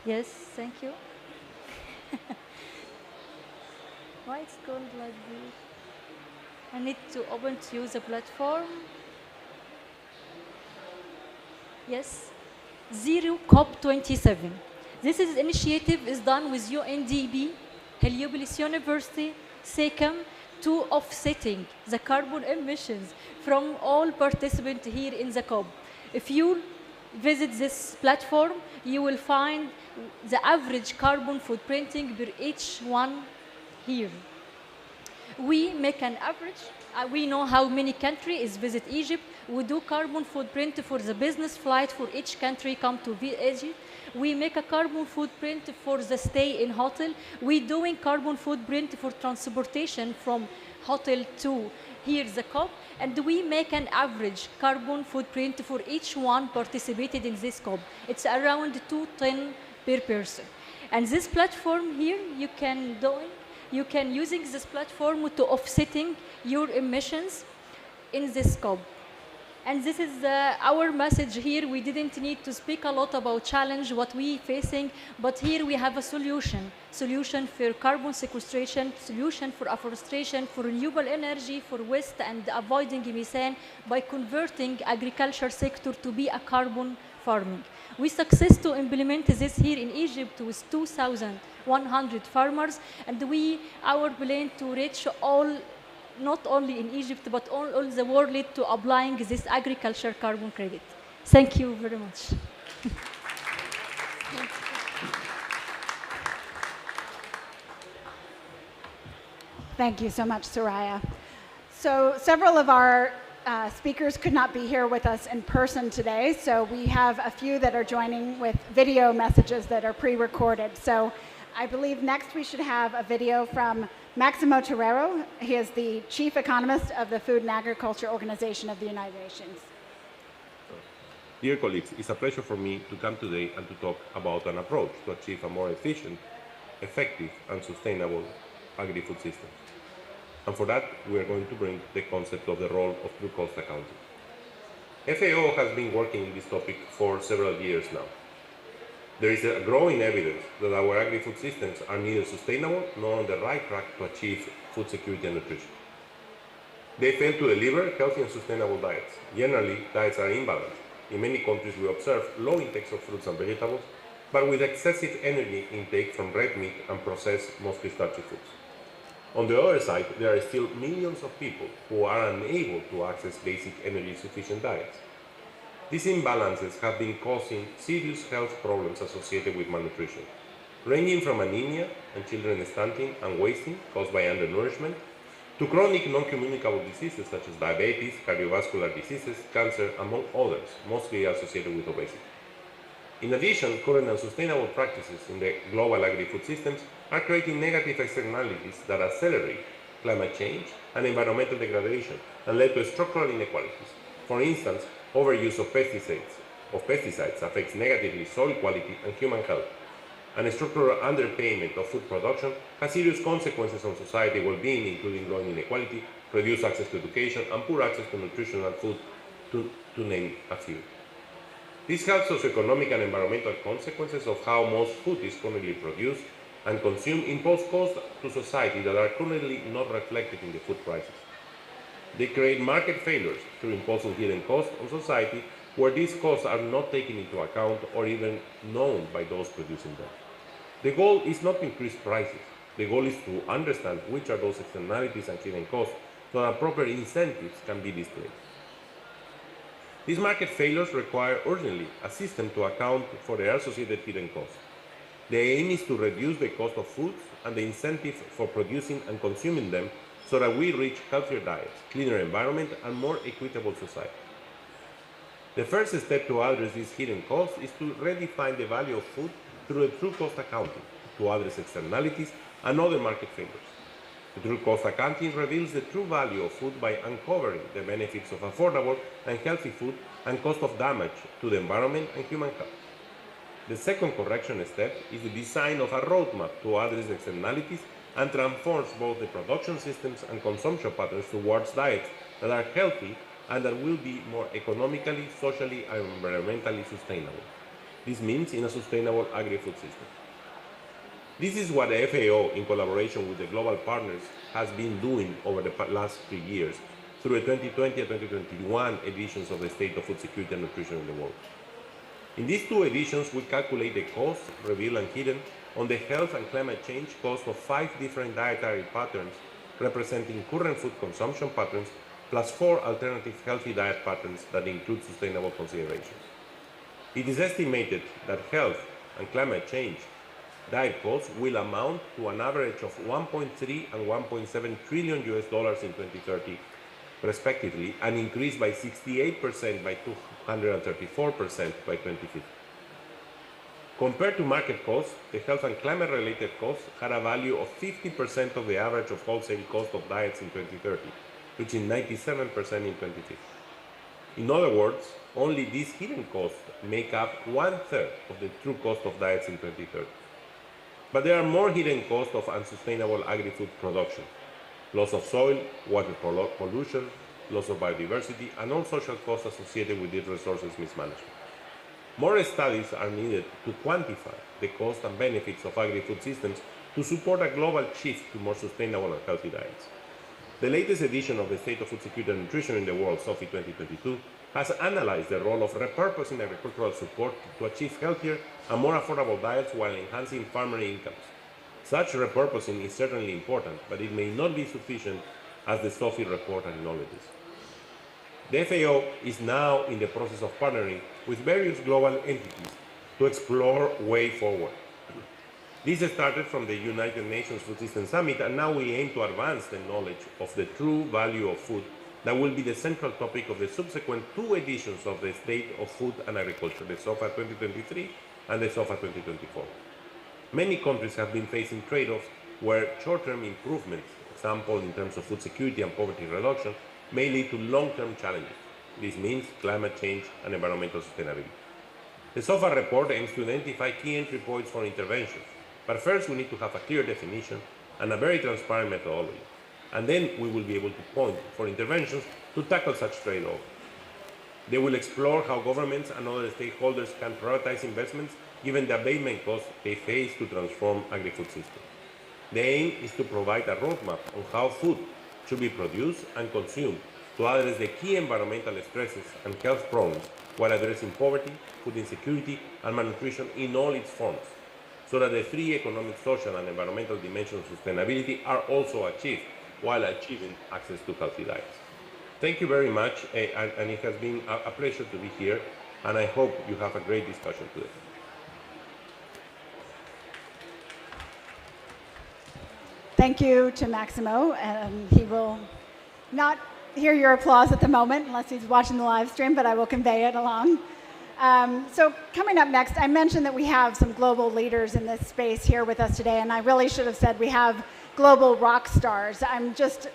[SPEAKER 15] Yes, thank you. Why it's called like this? I need to open to use the platform. Yes, Zero COP27. This initiative is done with UNDP, Heliopolis University, SECAM, to offsetting the carbon emissions from all participants here in the COP. If you visit this platform, you will find the average carbon footprinting per each one here. We make an average. We know how many countries visit Egypt. We do carbon footprint for the business flight for each country come to Egypt. We make a carbon footprint for the stay in hotel. We doing carbon footprint for transportation from hotel to here the COP. And we make an average carbon footprint for each one participated in this COP. It's around 2 tons per person. And this platform here, you can using this platform to offsetting your emissions in this COP. And this is our message here. We didn't need to speak a lot about challenge, what we facing, but here we have a solution. Solution for carbon sequestration, solution for afforestation, for renewable energy, for waste and avoiding methane by converting agriculture sector to be a carbon farming. We success to implement this here in Egypt with 2,100 farmers, and our plan to reach all, not only in Egypt, but all the world to applying this agriculture carbon credit. Thank you very much.
[SPEAKER 1] Thank you so much, Soraya. So several of our speakers could not be here with us in person today, so we have a few that are joining with video messages that are pre-recorded. So I believe next we should have a video from Maximo Torero. He is the Chief Economist of the Food and Agriculture Organization of the United Nations.
[SPEAKER 16] Dear colleagues, it's a pleasure for me to come today and to talk about an approach to achieve a more efficient, effective, and sustainable agri-food system. And for that, we are going to bring the concept of the role of true cost accounting. FAO has been working on this topic for several years now. There is a growing evidence that our agri-food systems are neither sustainable nor on the right track to achieve food security and nutrition. They fail to deliver healthy and sustainable diets. Generally, diets are imbalanced. In many countries, we observe low intakes of fruits and vegetables, but with excessive energy intake from red meat and processed, mostly starchy foods. On the other side, there are still millions of people who are unable to access basic energy-sufficient diets. These imbalances have been causing serious health problems associated with malnutrition, ranging from anemia and children stunting and wasting caused by undernourishment, to chronic non-communicable diseases such as diabetes, cardiovascular diseases, cancer, among others, mostly associated with obesity. In addition, current unsustainable practices in the global agri-food systems are creating negative externalities that accelerate climate change and environmental degradation and lead to structural inequalities. For instance, overuse of pesticides affects negatively soil quality and human health, and structural underpayment of food production has serious consequences on society well-being, including growing inequality, reduced access to education, and poor access to nutritional food, to name a few. These have socioeconomic and environmental consequences of how most food is currently produced and consumed impose costs to society that are currently not reflected in the food prices. They create market failures through imposing hidden costs on society where these costs are not taken into account or even known by those producing them. The goal is not to increase prices. The goal is to understand which are those externalities and hidden costs so that proper incentives can be displayed. These market failures require urgently a system to account for their associated hidden costs. The aim is to reduce the cost of foods and the incentive for producing and consuming them so that we reach healthier diets, cleaner environment, and more equitable society. The first step to address these hidden costs is to redefine the value of food through the true cost accounting, to address externalities and other market failures. The true cost accounting reveals the true value of food by uncovering the benefits of affordable and healthy food and cost of damage to the environment and human health. The second correction step is the design of a roadmap to address externalities and transforms both the production systems and consumption patterns towards diets that are healthy and that will be more economically, socially, and environmentally sustainable. This means in a sustainable agri-food system. This is what the FAO, in collaboration with the global partners, has been doing over the last 3 years through the 2020 and 2021 editions of the State of Food Security and Nutrition in the World. In these two editions, we calculate the costs, revealed and hidden, on the health and climate change cost of 5 different dietary patterns representing current food consumption patterns, plus 4 alternative healthy diet patterns that include sustainable considerations. It is estimated that health and climate change diet costs will amount to an average of 1.3 and 1.7 trillion US dollars in 2030, respectively, and increase by 68% by 234% by 2050. Compared to market costs, the health and climate-related costs had a value of 50% of the average of wholesale cost of diets in 2030, reaching 97% in 2050. In other words, only these hidden costs make up 1/3 of the true cost of diets in 2030. But there are more hidden costs of unsustainable agri-food production: loss of soil, water pollution, loss of biodiversity, and all social costs associated with these resources mismanagement. More studies are needed to quantify the costs and benefits of agri-food systems to support a global shift to more sustainable and healthy diets. The latest edition of the State of Food Security and Nutrition in the World, SOFI 2022, has analyzed the role of repurposing agricultural support to achieve healthier and more affordable diets while enhancing farmer incomes. Such repurposing is certainly important, but it may not be sufficient, as the SOFI report acknowledges. The FAO is now in the process of partnering with various global entities to explore way forward. This started from the United Nations Food Systems Summit, and now we aim to advance the knowledge of the true value of food that will be the central topic of the subsequent 2 editions of the State of Food and Agriculture, the SOFA 2023 and the SOFA 2024. Many countries have been facing trade-offs where short-term improvements, for example in terms of food security and poverty reduction, may lead to long-term challenges. This means climate change and environmental sustainability. The SOFA report aims to identify key entry points for interventions, but first we need to have a clear definition and a very transparent methodology. And then we will be able to point for interventions to tackle such trade-offs. They will explore how governments and other stakeholders can prioritize investments given the abatement costs they face to transform agri-food systems. The aim is to provide a roadmap on how food should be produced and consumed to address the key environmental stresses and health problems while addressing poverty, food insecurity, and malnutrition in all its forms, so that the three economic, social, and environmental dimensions of sustainability are also achieved while achieving access to healthy diets. Thank you very much, and it has been a pleasure to be here, and I hope you have a great discussion today.
[SPEAKER 1] Thank you to Maximo, and he will not hear your applause at the moment unless he's watching the live stream, but I will convey it along. So coming up next, I mentioned that we have some global leaders in this space here with us today, and I really should have said we have global rock stars. I'm just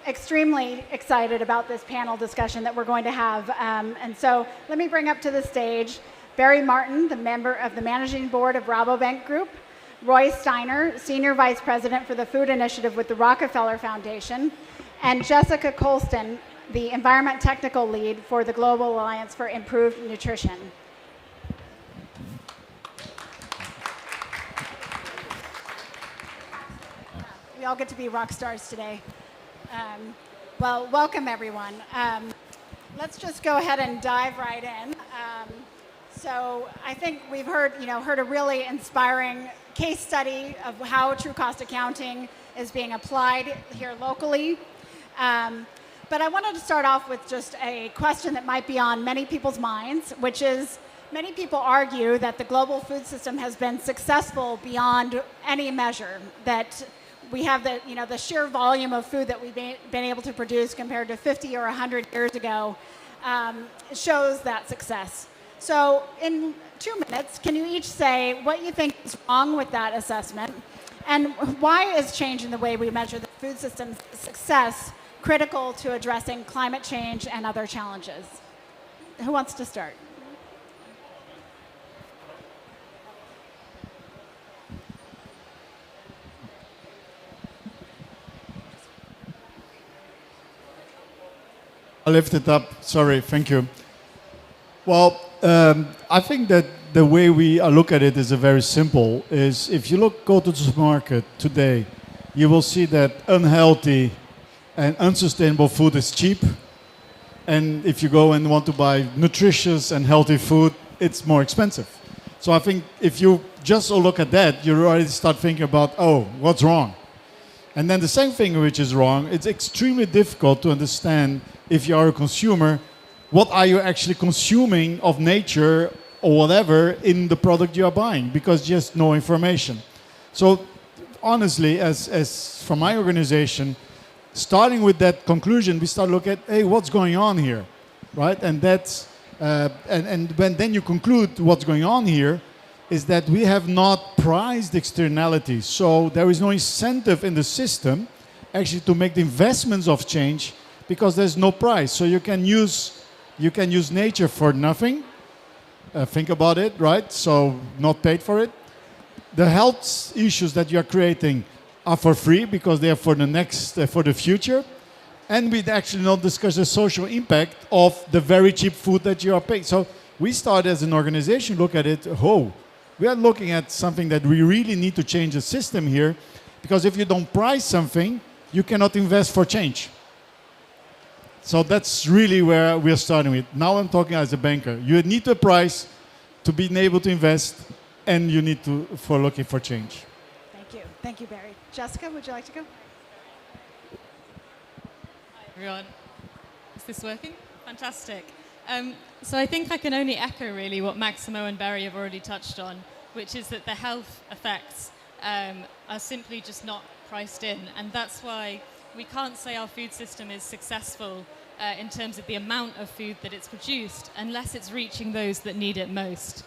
[SPEAKER 1] extremely excited about this panel discussion that we're going to have. And so let me bring up to the stage Barry Martin, the member of the Managing Board of Rabobank Group, Roy Steiner, Senior Vice President for the Food Initiative with the Rockefeller Foundation, and Jessica Colston, the Environment Technical Lead for the Global Alliance for Improved Nutrition. We all get to be rock stars today. Well, welcome everyone. Let's just go ahead and dive right in. So I think we've heard a really inspiring case study of how true cost accounting is being applied here locally. But I wanted to start off with just a question that might be on many people's minds, which is many people argue that the global food system has been successful beyond any measure, that we have the sheer volume of food that we've been able to produce compared to 50 or 100 years ago shows that success. So in 2 minutes, can you each say what you think is wrong with that assessment, and why is change in the way we measure the food system's success critical to addressing climate change and other challenges? Who wants to start?
[SPEAKER 6] I'll lift it up. Sorry, thank you. Well, I think that the way we look at it is very simple. Is if you go to the supermarket today, you will see that unhealthy and unsustainable food is cheap. And if you go and want to buy nutritious and healthy food, it's more expensive. So I think if you just look at that, you already start thinking about, oh, what's wrong? And then the same thing which is wrong, it's extremely difficult to understand if you are a consumer, what are you actually consuming of nature or whatever in the product you are buying, because just no information. So honestly, as from my organization, starting with that conclusion, we start looking at, hey, what's going on here, right? And that's, and when then you conclude what's going on here, is that we have not priced externalities. So there is no incentive in the system actually to make the investments of change because there's no price. So you can use nature for nothing. Think about it, right? So not paid for it. The health issues that you are creating are for free because they are for the next, for the future. And we actually not discuss the social impact of the very cheap food that you are paying. So we start as an organization, look at it, we are looking at something that we really need to change the system here, because if you don't price something, you cannot invest for change. So that's really where we are starting with. Now I'm talking as a banker. You need a price to be able to invest, and you need to for looking for change.
[SPEAKER 1] Thank you. Thank you, Barry. Jessica, would you like to go?
[SPEAKER 2] Hi, everyone. Is this working? Fantastic. So I think I can only echo really what Maximo and Barry have already touched on, which is that the health effects are simply just not priced in. And that's why we can't say our food system is successful in terms of the amount of food that it's produced unless it's reaching those that need it most.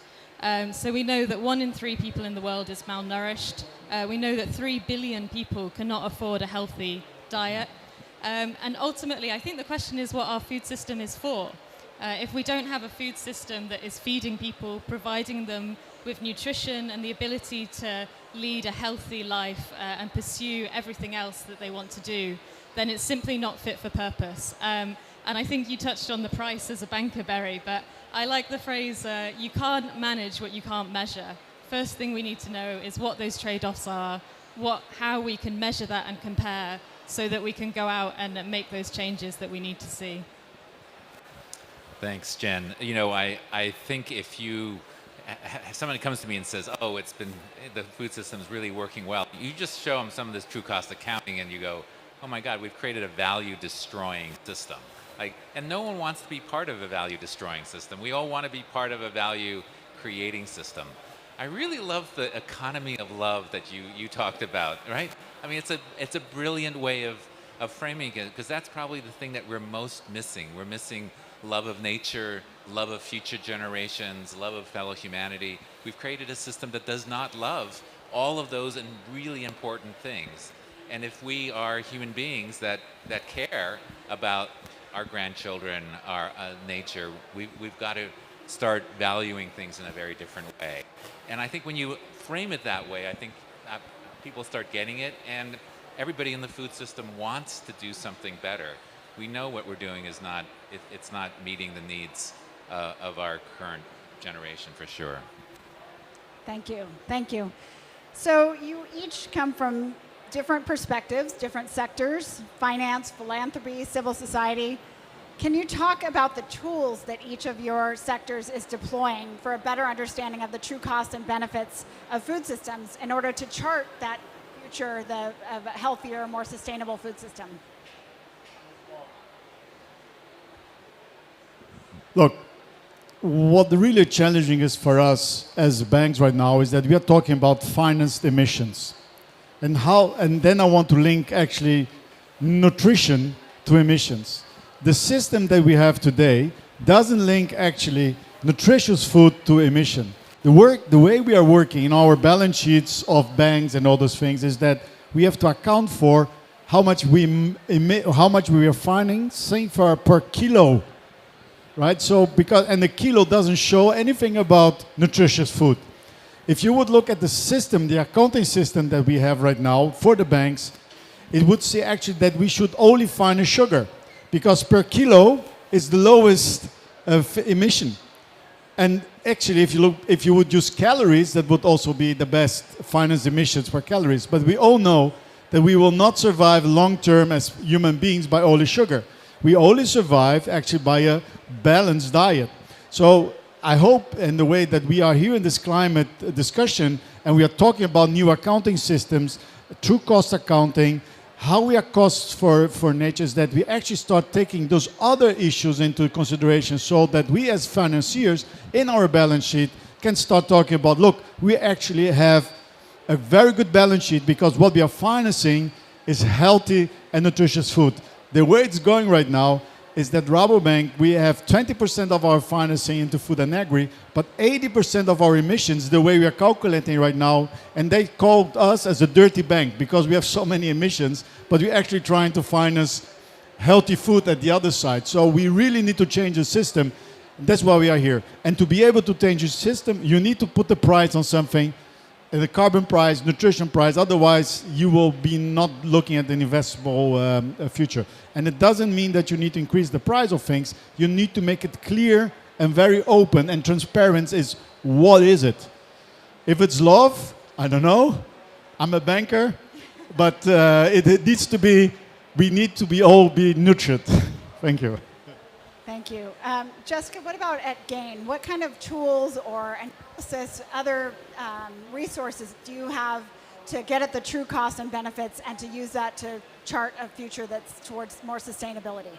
[SPEAKER 2] So we know that 1 in 3 people in the world is malnourished. We know that 3 billion people cannot afford a healthy diet. And ultimately, I think the question is what our food system is for. If we don't have a food system that is feeding people, providing them with nutrition and the ability to lead a healthy life and pursue everything else that they want to do, then it's simply not fit for purpose. And I think you touched on the price as a banker, Berry, but I like the phrase, you can't manage what you can't measure. First thing we need to know is what those trade-offs are, how we can measure that and compare so that we can go out and make those changes that we need to see.
[SPEAKER 18] Thanks, Jen. You know, I think if someone comes to me and says, oh, the food system's really working well, you just show them some of this true cost accounting and you go, oh my God, we've created a value destroying system. And no one wants to be part of a value destroying system. We all want to be part of a value creating system. I really love the economy of love that you talked about, right? I mean, it's a brilliant way of framing it, because that's probably the thing that we're most missing. We're missing love of nature, love of future generations, love of fellow humanity. We've created a system that does not love all of those and really important things. And if we are human beings that care about our grandchildren, our nature, we've got to start valuing things in a very different way. And I think when you frame it that way, I think people start getting it, and everybody in the food system wants to do something better. We know what we're doing is it's not meeting the needs of our current generation, for sure.
[SPEAKER 1] Thank you. Thank you. So you each come from different perspectives, different sectors, finance, philanthropy, civil society. Can you talk about the tools that each of your sectors is deploying for a better understanding of the true costs and benefits of food systems in order to chart that future of a healthier, more sustainable food system?
[SPEAKER 6] Look, what really challenging is for us as banks right now is that we are talking about financed emissions. And then I want to link actually nutrition to emissions. The system that we have today doesn't link actually nutritious food to emission. The way we are working in our balance sheets of banks and all those things is that we have to account for how much we emit, how much we are financing for per kilo, right? So and the kilo doesn't show anything about nutritious food. If you would look at the system, the accounting system that we have right now for the banks, it would say actually that we should only finance sugar, because per kilo is the lowest emission. And actually, if you would use calories, that would also be the best finance emissions per calories. But we all know that we will not survive long-term as human beings by only sugar. We only survive actually by a balanced diet. So I hope in the way that we are here in this climate discussion, and we are talking about new accounting systems, true cost accounting, how we are costs for nature, is that we actually start taking those other issues into consideration, so that we as financiers in our balance sheet can start talking about, look, we actually have a very good balance sheet because what we are financing is healthy and nutritious food. The way it's going right now is that Rabobank, we have 20% of our financing into food and agri, but 80% of our emissions, the way we are calculating right now, and they called us as a dirty bank because we have so many emissions, but we're actually trying to finance healthy food at the other side. So we really need to change the system. That's why we are here. And to be able to change the system, you need to put the price on something, the carbon price, nutrition price, otherwise you will be not looking at an investable future. And it doesn't mean that you need to increase the price of things. You need to make it clear and very open and transparent is what is it. If it's love, I don't know. I'm a banker, but it needs to be, we need to be all be nurtured. Thank you.
[SPEAKER 1] Thank you. Jessica, what about at GAIN? What kind of tools or analysis, other resources do you have to get at the true costs and benefits and to use that to chart a future that's towards more sustainability?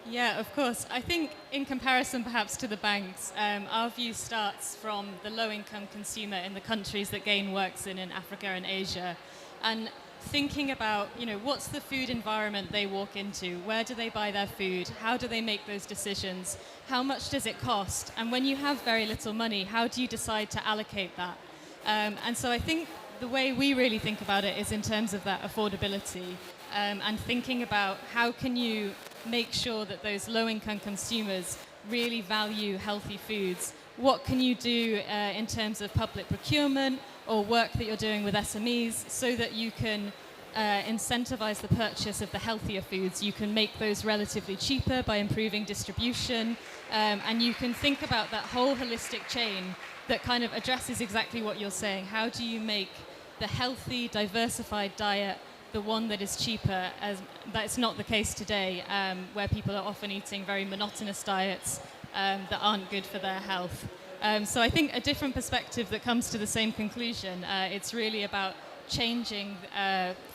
[SPEAKER 2] Yeah, of course. I think in comparison perhaps to the banks, our view starts from the low-income consumer in the countries that GAIN works in Africa and Asia. And thinking about, what's the food environment they walk into? Where do they buy their food? How do they make those decisions? How much does it cost? And when you have very little money, how do you decide to allocate that? And so I think the way we really think about it is in terms of that affordability and thinking about how can you make sure that those low-income consumers really value healthy foods. What can you do in terms of public procurement or work that you're doing with SMEs so that you can incentivize the purchase of the healthier foods. You can make those relatively cheaper by improving distribution, and you can think about that whole holistic chain that kind of addresses exactly what you're saying. How do you make the healthy, diversified diet the one that is cheaper? As that's not the case today, where people are often eating very monotonous diets that aren't good for their health. So I think a different perspective that comes to the same conclusion. It's really about changing,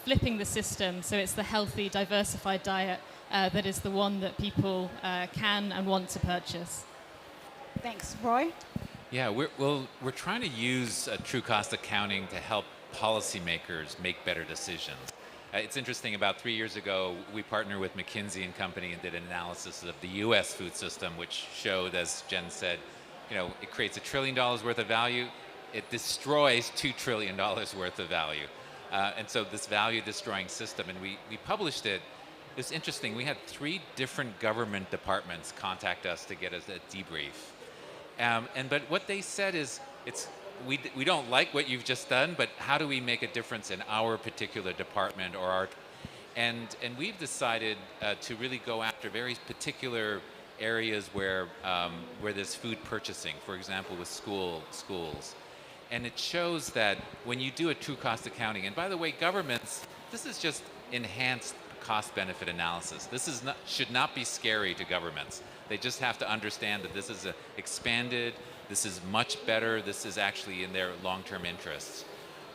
[SPEAKER 2] flipping the system, so it's the healthy, diversified diet that is the one that people can and want to purchase.
[SPEAKER 1] Thanks. Roy?
[SPEAKER 18] Yeah, we're trying to use true cost accounting to help policymakers make better decisions. It's interesting, about 3 years ago, we partnered with McKinsey and Company and did an analysis of the US food system, which showed, as Jen said, it creates $1 trillion worth of value. It destroys $2 trillion worth of value. And so this value destroying system, and we published it. It was interesting. We had 3 different government departments contact us to get us a debrief. But what they said is, we don't like what you've just done, but how do we make a difference in our particular department or our... And we've decided to really go after very particular areas where there's food purchasing, for example, with schools. And it shows that when you do a true cost accounting, and by the way, governments, this is just enhanced cost-benefit analysis. This should not be scary to governments. They just have to understand that this is expanded, this is much better, this is actually in their long-term interests.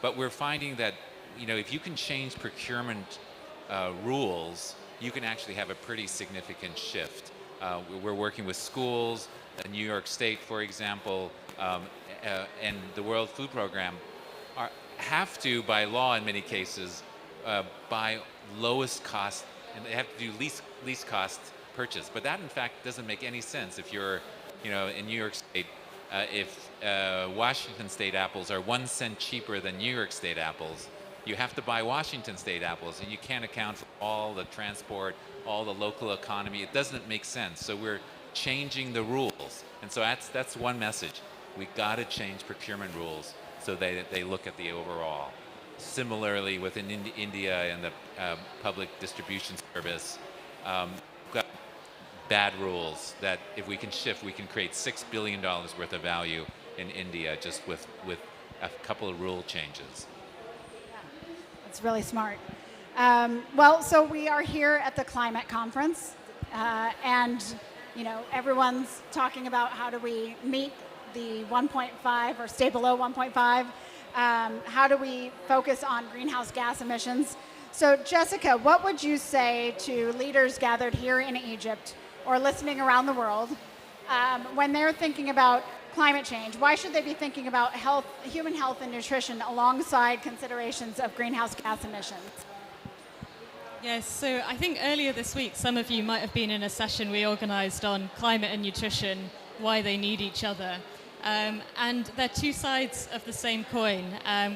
[SPEAKER 18] But we're finding that, if you can change procurement rules, you can actually have a pretty significant shift. We're working with schools, New York State, for example, and the World Food Program have to, by law in many cases, buy lowest cost, and they have to do least cost purchase. But that, in fact, doesn't make any sense if you're, in New York State. If Washington State apples are 1 cent cheaper than New York State apples, you have to buy Washington State apples, and you can't account for all the transport, all the local economy. It doesn't make sense. So we're changing the rules, and so that's one message. We got to change procurement rules so they look at the overall. Similarly, within India and the public distribution service, we've got bad rules that if we can shift, we can create $6 billion worth of value in India just with a couple of rule changes.
[SPEAKER 1] That's really smart. Well, so we are here at the climate conference, and everyone's talking about how do we meet the 1.5 or stay below 1.5. How do we focus on greenhouse gas emissions? So, Jessica, what would you say to leaders gathered here in Egypt or listening around the world when they're thinking about climate change? Why should they be thinking about human health and nutrition alongside considerations of greenhouse gas emissions?
[SPEAKER 2] Yes, so I think earlier this week, some of you might have been in a session we organized on climate and nutrition, why they need each other. And they're two sides of the same coin.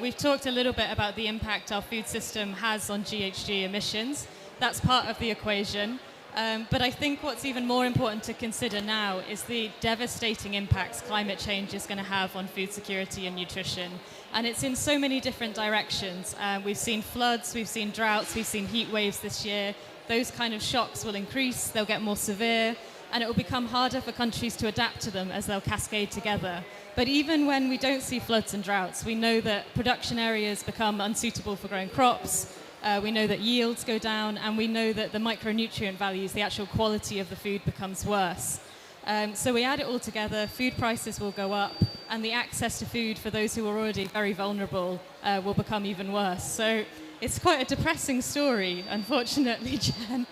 [SPEAKER 2] We've talked a little bit about the impact our food system has on GHG emissions. That's part of the equation. But I think what's even more important to consider now is the devastating impacts climate change is going to have on food security and nutrition. And it's in so many different directions. We've seen floods, we've seen droughts, we've seen heat waves this year. Those kind of shocks will increase, they'll get more severe, and it will become harder for countries to adapt to them as they'll cascade together. But even when we don't see floods and droughts, we know that production areas become unsuitable for growing crops. We know that yields go down, and we know that the micronutrient values, the actual quality of the food, becomes worse. So we add it all together, food prices will go up, and the access to food for those who are already very vulnerable will become even worse. So it's quite a depressing story, unfortunately, Jen.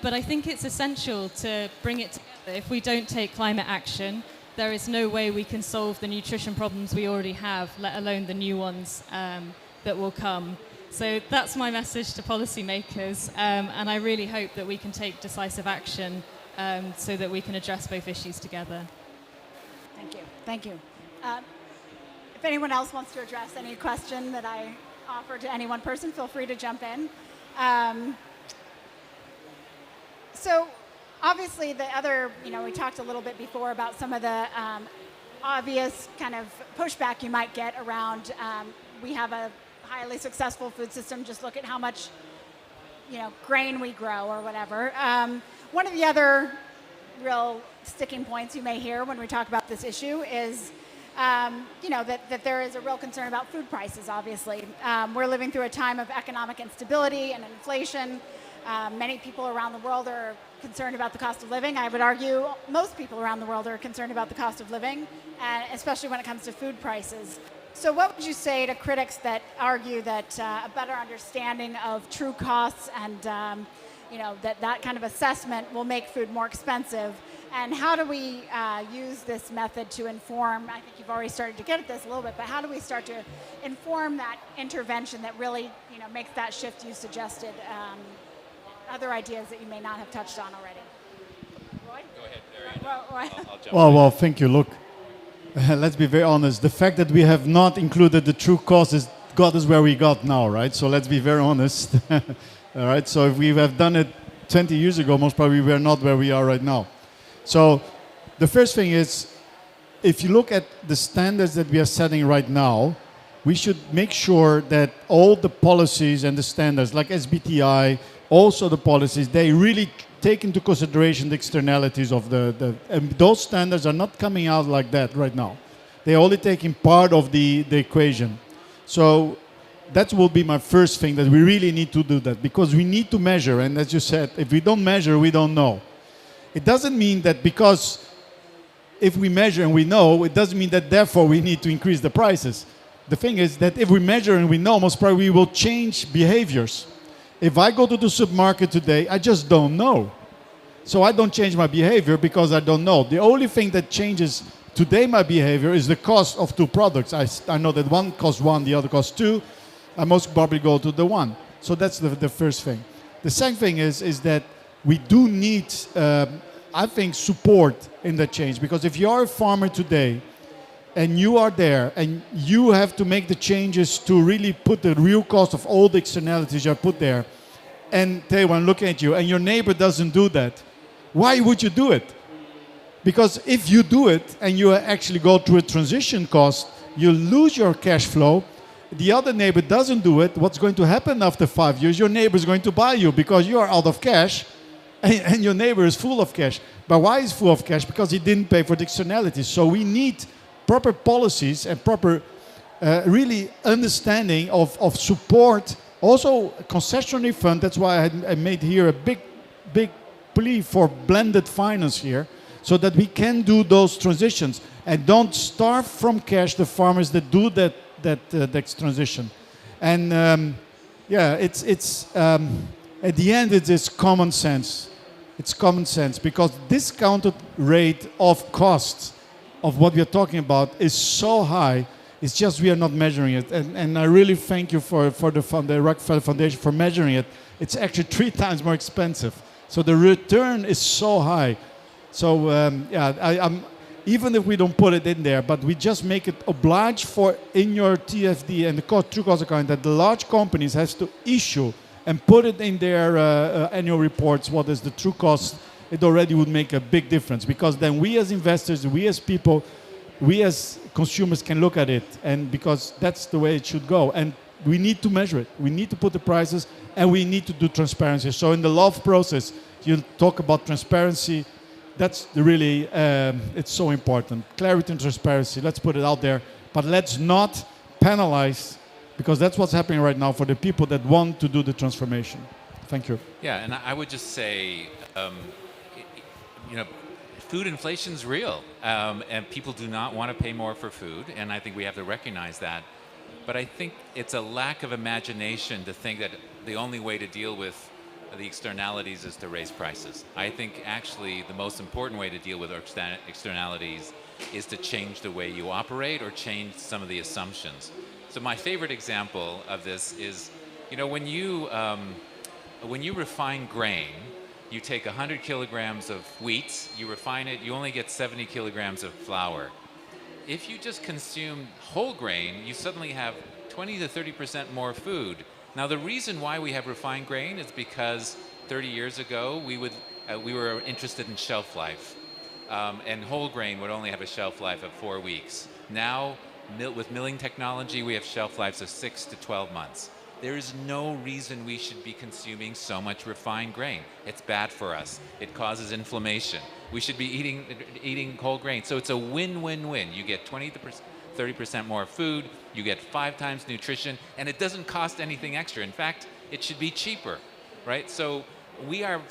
[SPEAKER 2] But I think it's essential to bring it together. If we don't take climate action, there is no way we can solve the nutrition problems we already have, let alone the new ones that will come. So that's my message to policymakers, and I really hope that we can take decisive action so that we can address both issues together.
[SPEAKER 1] Thank you. Thank you. If anyone else wants to address any question that I offer to any one person, feel free to jump in. So obviously the other, we talked a little bit before about some of the obvious kind of pushback you might get around we have a highly successful food system, just look at how much, grain we grow or whatever. One of the other real sticking points you may hear when we talk about this issue is, that there is a real concern about food prices, obviously. We're living through a time of economic instability and inflation. Many people around the world are concerned about the cost of living. I would argue most people around the world are concerned about the cost of living, and especially when it comes to food prices. So what would you say to critics that argue that a better understanding of true costs and that kind of assessment will make food more expensive? And how do we use this method to inform, I think you've already started to get at this a little bit, but how do we start to inform that intervention that really makes that shift you suggested? Other ideas that you may not have touched on already. Roy?
[SPEAKER 18] Go ahead, Arian. I'll jump
[SPEAKER 14] Well, thank you. Look, let's be very honest. The fact that we have not included the true cost is got us where we got now, right? So let's be very honest. All right. So if we have done it 20 years ago, most probably we are not where we are right now. So the first thing is, if you look at the standards that we are setting right now, we should make sure that all the policies and the standards, like SBTI, also the policies, they really take into consideration the externalities of and those standards are not coming out like that right now. They're only taking part of the equation. So that will be my first thing, that we really need to do that, because we need to measure. And as you said, if we don't measure, we don't know. It doesn't mean that because if we measure and we know, it doesn't mean that therefore we need to increase the prices. The thing is that if we measure and we know, most probably we will change behaviors. If I go to the supermarket today, I just don't know. So I don't change my behavior because I don't know. The only thing that changes today my behavior is the cost of two products. I know that one costs one, the other costs two. I most probably go to the one. So that's the first thing. The second thing is that we do need, I think, support in the change. Because if you are a farmer today, and you are there, and you have to make the changes to really put the real cost of all the externalities you have put there, and Taewan, I'm looking at you, and your neighbor doesn't do that, why would you do it? Because if you do it, and you actually go through a transition cost, you lose your cash flow. The other neighbor doesn't do it. What's going to happen after 5 years? Your neighbor is going to buy you because you are out of cash, and your neighbor is full of cash. But why is full of cash? Because he didn't pay for the externalities. So we need proper policies and proper really understanding of support. Also concessionary fund, that's why I made here a big plea for blended finance here, so that we can do those transitions and don't starve from cash the farmers that do that transition. And it's at the end it is common sense. It's common sense, because discounted rate of costs of what we are talking about is so high. It's just we are not measuring it. And I really thank you for the Rockefeller Foundation for measuring it. It's actually 3 times more expensive. So the return is so high. So I'm even if we don't put it in there, but we just make it obliged for in your TFD and the true cost account that the large companies has to issue and put it in their annual reports, what is the true cost. It already would make a big difference, because then we as investors, we as people, we as consumers can look at it, and because that's the way it should go. And we need to measure it. We need to put the prices, and we need to do transparency. So in the LOVE process, you talk about transparency. That's really, it's so important. Clarity and transparency, let's put it out there. But let's not penalize, because that's what's happening right now for the people that want to do the transformation. Thank you.
[SPEAKER 18] Yeah, and I would just say, food inflation is real, and people do not want to pay more for food, and I think we have to recognize that. But I think it's a lack of imagination to think that the only way to deal with the externalities is to raise prices. I think actually the most important way to deal with externalities is to change the way you operate or change some of the assumptions. So my favorite example of this is, when you refine grain, you take 100 kilograms of wheat, you refine it, you only get 70 kilograms of flour. If you just consume whole grain, you suddenly have 20 to 30% more food. Now, the reason why we have refined grain is because 30 years ago, we were interested in shelf life. And whole grain would only have a shelf life of 4 weeks. Now, With milling technology, we have shelf lives of 6 to 12 months. There is no reason we should be consuming so much refined grain. It's bad for us. It causes inflammation. We should be eating whole grain. So it's a win-win-win. You get 20 to 30% more food, you get 5 times nutrition, and it doesn't cost anything extra. In fact, it should be cheaper, right? So we are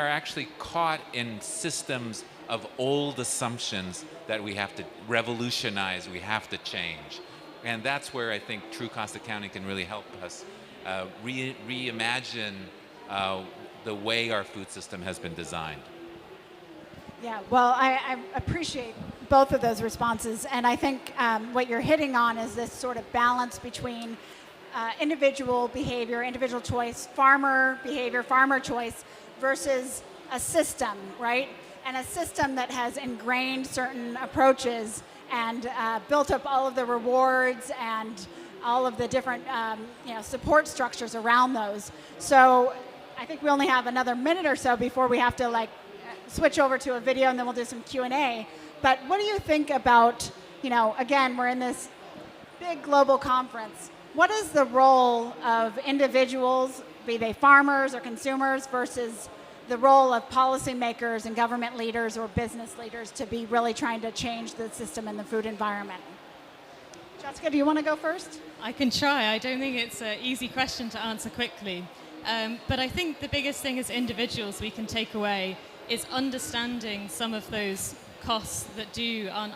[SPEAKER 18] actually caught in systems of old assumptions that we have to revolutionize, we have to change. And that's where I think true cost accounting can really help us reimagine the way our food system has been designed.
[SPEAKER 1] Yeah, well, I appreciate both of those responses. And I think what you're hitting on is this sort of balance between individual behavior, individual choice, farmer behavior, farmer choice, versus a system, right? And a system that has ingrained certain approaches and built up all of the rewards and all of the different support structures around those. So I think we only have another minute or so before we have to switch over to a video, and then we'll do some Q&A. But what do you think about, again, we're in this big global conference. What is the role of individuals, be they farmers or consumers, versus the role of policymakers and government leaders or business leaders to be really trying to change the system and the food environment? Jessica, do you want to go first?
[SPEAKER 2] I can try. I don't think it's an easy question to answer quickly. But I think the biggest thing as individuals we can take away is understanding some of those costs that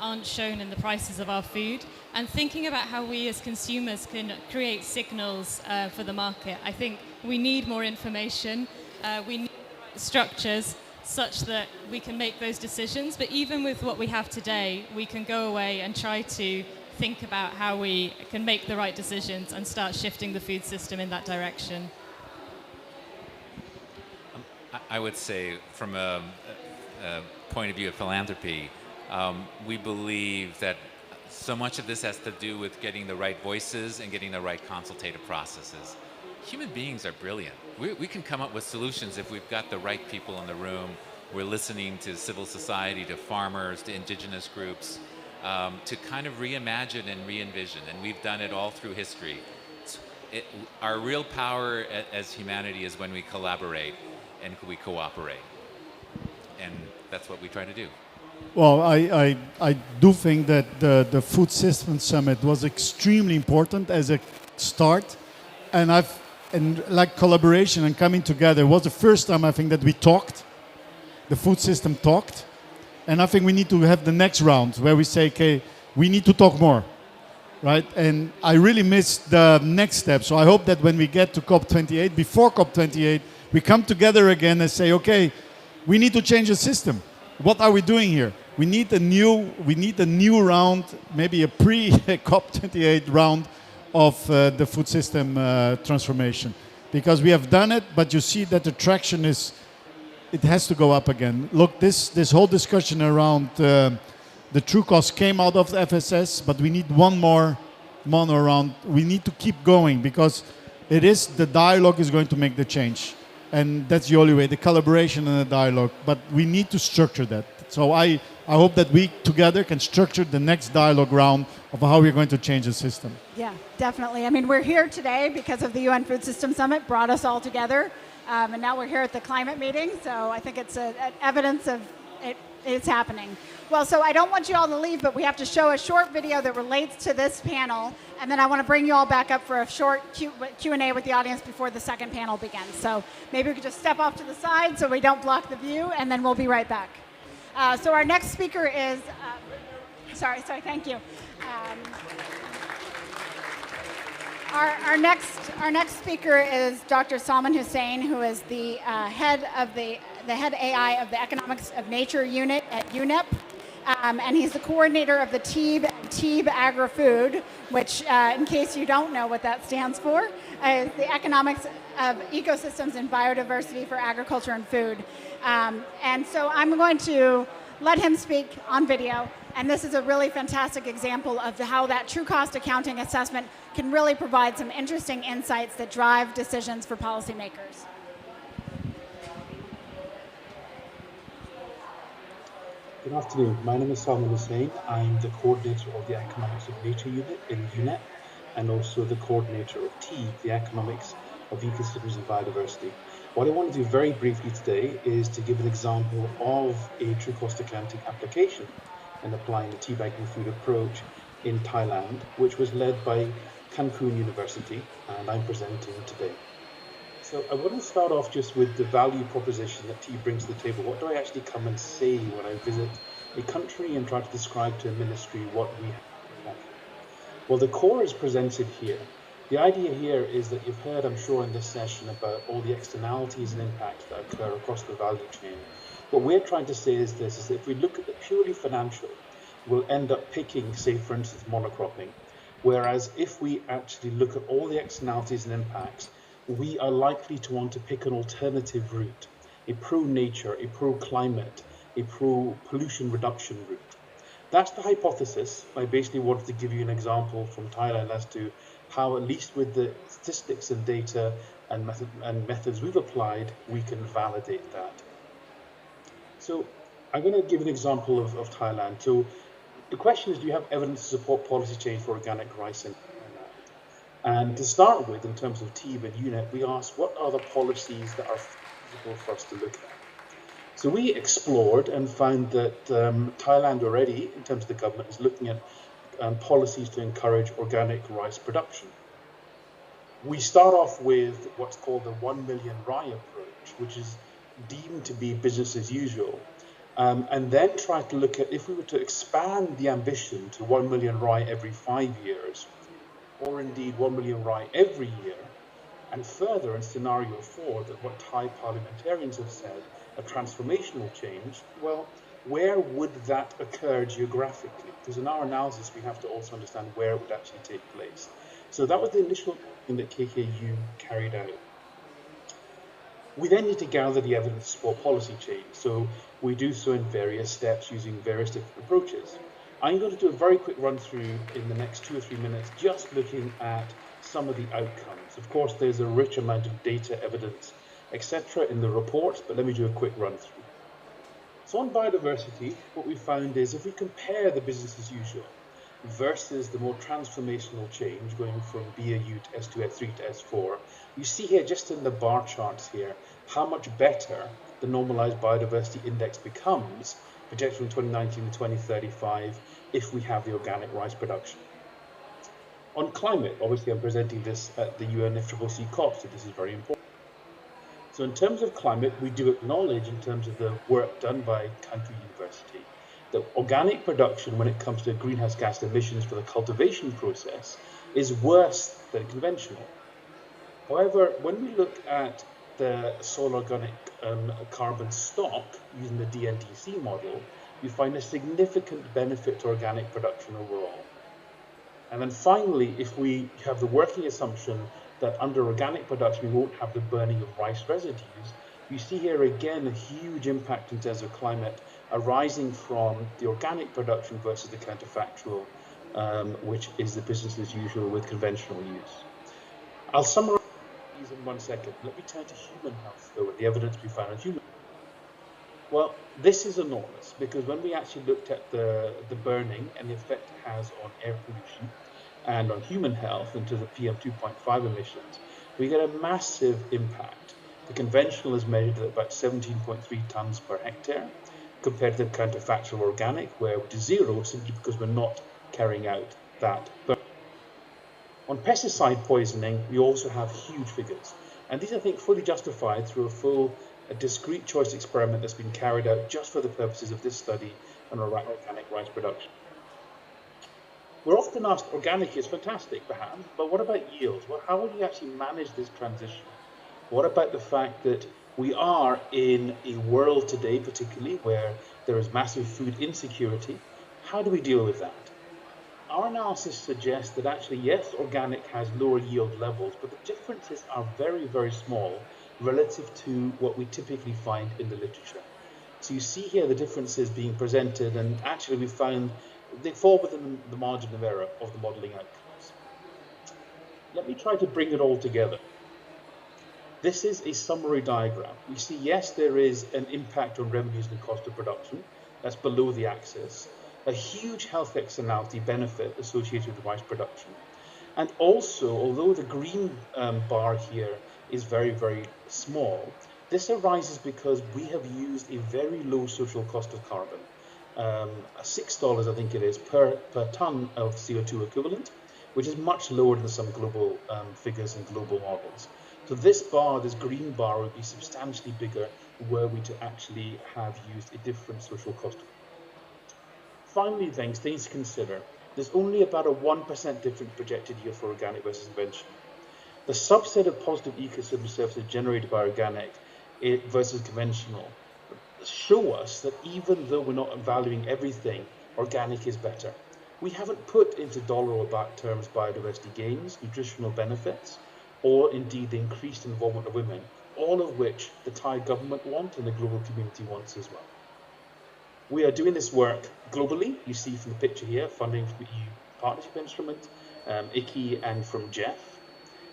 [SPEAKER 2] aren't shown in the prices of our food, and thinking about how we as consumers can create signals for the market. I think we need more information. We need structures such that we can make those decisions. But even with what we have today, we can go away and try to think about how we can make the right decisions and start shifting the food system in that direction.
[SPEAKER 18] I would say from a point of view of philanthropy, we believe that so much of this has to do with getting the right voices and getting the right consultative processes. Human beings are brilliant. We can come up with solutions if we've got the right people in the room. We're listening to civil society, to farmers, to indigenous groups, to kind of reimagine and re-envision. And we've done it all through history. Our real power as humanity is when we collaborate and we cooperate. And that's what we try to do.
[SPEAKER 14] Well, I do think that the Food Systems Summit was extremely important as a start. And like collaboration and coming together was the first time I think that we talked, the food system talked. And I think we need to have the next round where we say, okay, we need to talk more, right? And I really missed the next step. So I hope that when we get to COP28, before COP28, we come together again and say, okay, we need to change the system. What are we doing here? We need a new round, maybe a pre-COP28 round of the food system transformation, because we have done it, but you see that the traction it has to go up again. Look, this whole discussion around the true cost came out of the FSS, but we need one more round. We need to keep going, because the dialogue is going to make the change. And that's the only way, the collaboration and the dialogue. But we need to structure that. So I hope that we together can structure the next dialogue round of how we're going to change the system.
[SPEAKER 1] Yeah, definitely. I mean, we're here today because of the UN Food Systems Summit brought us all together. And now we're here at the climate meeting. So I think it's evidence of it's happening. Well, so I don't want you all to leave, but we have to show a short video that relates to this panel. And then I want to bring you all back up for a short Q&A with the audience before the second panel begins. So maybe we could just step off to the side so we don't block the view, and then we'll be right back. So our next speaker is, sorry, thank you. Our next speaker is Dr. Salman Hussain, who is the head AI of the Economics of Nature unit at UNEP. And he's the coordinator of the TEEB Agri-Food, which, in case you don't know what that stands for, is the Economics of Ecosystems and Biodiversity for Agriculture and Food. And so I'm going to let him speak on video. And this is a really fantastic example of how that true cost accounting assessment can really provide some interesting insights that drive decisions for policymakers.
[SPEAKER 11] Good Good afternoon. My name is Salman Hussain. I'm the coordinator of the Economics of Nature unit in UNEP and also the coordinator of TEEB, the Economics of Ecosystems and Biodiversity. What I want to do very briefly today is to give an example of a true cost accounting application in applying the tea bagging food approach in Thailand, which was led by Cancun University, and I'm presenting today. So I want to start off just with the value proposition that tea brings to the table. What do I actually come and say when I visit a country and try to describe to a ministry what we have to offer? Well, the core is presented here. The idea here is that you've heard, I'm sure, in this session about all the externalities and impacts that occur across the value chain. What we're trying to say is this, is that if we look at the purely financial, we'll end up picking, say, for instance, monocropping. Whereas if we actually look at all the externalities and impacts, we are likely to want to pick an alternative route, a pro-nature, a pro-climate, a pro-pollution reduction route. That's the hypothesis. I basically wanted to give you an example from Thailand as to how, at least with the statistics and data and methods we've applied, we can validate that. So I'm going to give an example of Thailand. So the question is, do you have evidence to support policy change for organic rice in Thailand? And to start with, in terms of TEEB and UNEP, we asked, what are the policies that are feasible for us to look at? So we explored and found that Thailand already, in terms of the government, is looking at policies to encourage organic rice production. We start off with what's called the 1 million rye approach, which is deemed to be business as usual. And then try to look at if we were to expand the ambition to 1 million rye every 5 years, or indeed 1 million rye every year, and further in scenario 4, that what Thai parliamentarians have said, a transformational change, well, where would that occur geographically? Because in our analysis, we have to also understand where it would actually take place. So that was the initial thing that KKU carried out. We then need to gather the evidence for policy change. So we do so in various steps using various different approaches. I'm going to do a very quick run through in the next 2 or 3 minutes, just looking at some of the outcomes. Of course, there's a rich amount of data, evidence, etc. in the report, but let me do a quick run through. So on biodiversity, what we found is if we compare the business as usual versus the more transformational change going from BAU to S2, S3 to S4, you see here just in the bar charts here how much better the normalized biodiversity index becomes projected from 2019 to 2035 if we have the organic rice production. On climate, obviously I'm presenting this at the UNFCCC COP, so this is very important. So in terms of climate, we do acknowledge in terms of the work done by Cancun University that organic production when it comes to greenhouse gas emissions for the cultivation process is worse than conventional. However, when we look at the soil organic carbon stock using the DNDC model, we find a significant benefit to organic production overall. And then finally, if we have the working assumption that under organic production we won't have the burning of rice residues, you see here again a huge impact in terms of climate arising from the organic production versus the counterfactual, which is the business as usual with conventional use. I'll summarize these in 1 second. Let me turn to human health, though, and the evidence we found on human health. Well, this is enormous because when we actually looked at the burning and the effect it has on air pollution and on human health into the PM 2.5 emissions, we get a massive impact. The conventional is measured at about 17.3 tons per hectare compared to the counterfactual organic, which is 0 simply because we're not carrying out that burning. On pesticide poisoning, we also have huge figures. And these, I think, fully justified through a discrete choice experiment that's been carried out just for the purposes of this study on organic rice production. We're often asked, organic is fantastic, perhaps, but what about yields? Well, how will you actually manage this transition? What about the fact that we are in a world today, particularly, where there is massive food insecurity? How do we deal with that? Our analysis suggests that actually, yes, organic has lower yield levels, but the differences are very, very small relative to what we typically find in the literature. So you see here the differences being presented, and actually we found they fall within the margin of error of the modeling outcomes. Let me try to bring it all together. This is a summary diagram. We see, yes, there is an impact on revenues and cost of production. that's below the axis, a huge health externality benefit associated with rice production. And also, although the green bar here is very, very small, this arises because we have used a very low social cost of carbon. $6, I think it is, per ton of CO2 equivalent, which is much lower than some global figures and global models. So this bar, this green bar, would be substantially bigger were we to actually have used a different social cost. Finally, then, things to consider. There's only about a 1% difference projected here for organic versus conventional. The subset of positive ecosystem services generated by organic versus conventional show us that even though we're not valuing everything, organic is better. We haven't put into dollar or baht terms biodiversity gains, nutritional benefits, or indeed the increased involvement of women, all of which the Thai government want and the global community wants as well. We are doing this work globally. You see from the picture here, funding from the EU Partnership Instrument, ICI, and from Jeff.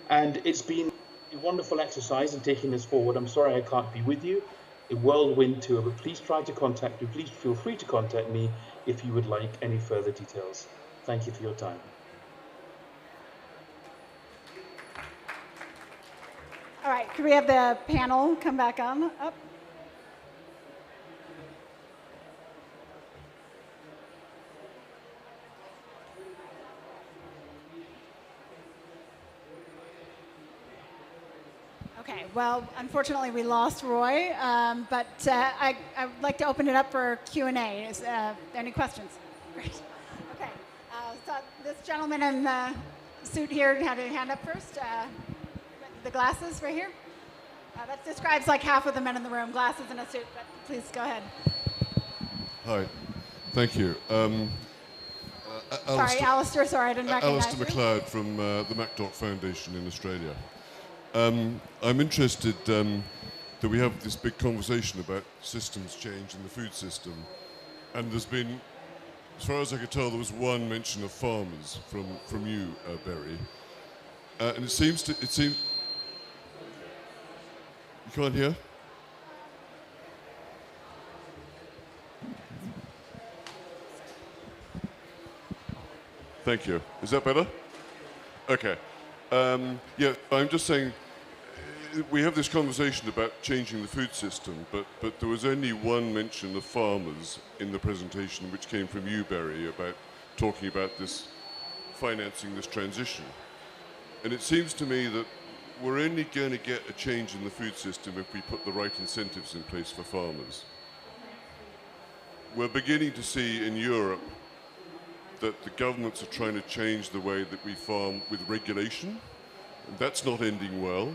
[SPEAKER 11] And it's been a wonderful exercise in taking this forward. I'm sorry I can't be with you. A whirlwind tour, but please try to contact me. Please feel free to contact me if you would like any further details. Thank you for your time.
[SPEAKER 1] All right, can we have the panel come back on up? Okay, well, unfortunately we lost Roy, but I would like to open it up for Q&A. Is any questions? Great. Okay, so this gentleman in the suit here had a hand up first. The glasses right here. That describes like half of the men in the room, glasses and a suit, but please go ahead.
[SPEAKER 19] Hi, thank you.
[SPEAKER 1] Sorry, Alistair, sorry, I didn't recognize
[SPEAKER 19] Alistair
[SPEAKER 1] you.
[SPEAKER 19] McLeod from the MacDoc Foundation in Australia. I'm interested that we have this big conversation about systems change in the food system, and there's been, as far as I could tell, there was one mention of farmers from you, Barry, and it seems you can't hear? Thank you. Is that better? Okay. Yeah, I'm just saying, we have this conversation about changing the food system, but there was only one mention of farmers in the presentation, which came from you, Barry, about talking about this, financing this transition. And it seems to me that we're only going to get a change in the food system if we put the right incentives in place for farmers. We're beginning to see in Europe that the governments are trying to change the way that we farm with regulation. And that's not ending well.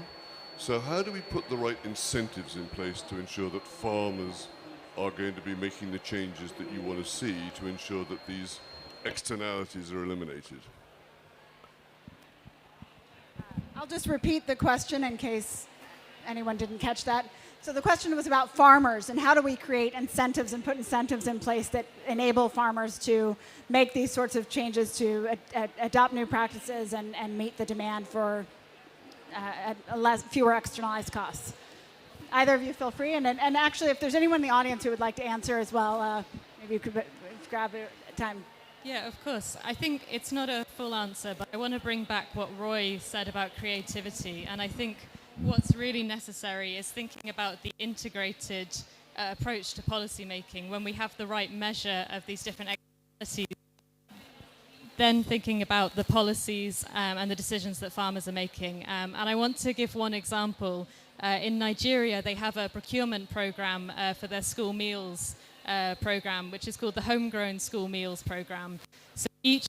[SPEAKER 19] So how do we put the right incentives in place to ensure that farmers are going to be making the changes that you want to see to ensure that these externalities are eliminated?
[SPEAKER 1] I'll just repeat the question in case anyone didn't catch that. So the question was about farmers and how do we create incentives and put incentives in place that enable farmers to make these sorts of changes to adopt new practices and meet the demand for fewer externalized costs. Either of you feel free, and actually if there's anyone in the audience who would like to answer as well, maybe you could grab time.
[SPEAKER 2] Yeah, of course. I think it's not a full answer, but I want to bring back what Roy said about creativity. And I think what's really necessary is thinking about the integrated approach to policy making when we have the right measure of these different externalities. Then thinking about the policies and the decisions that farmers are making. And I want to give one example. In Nigeria, they have a procurement program for their school meals program, which is called the Homegrown School Meals Program. So each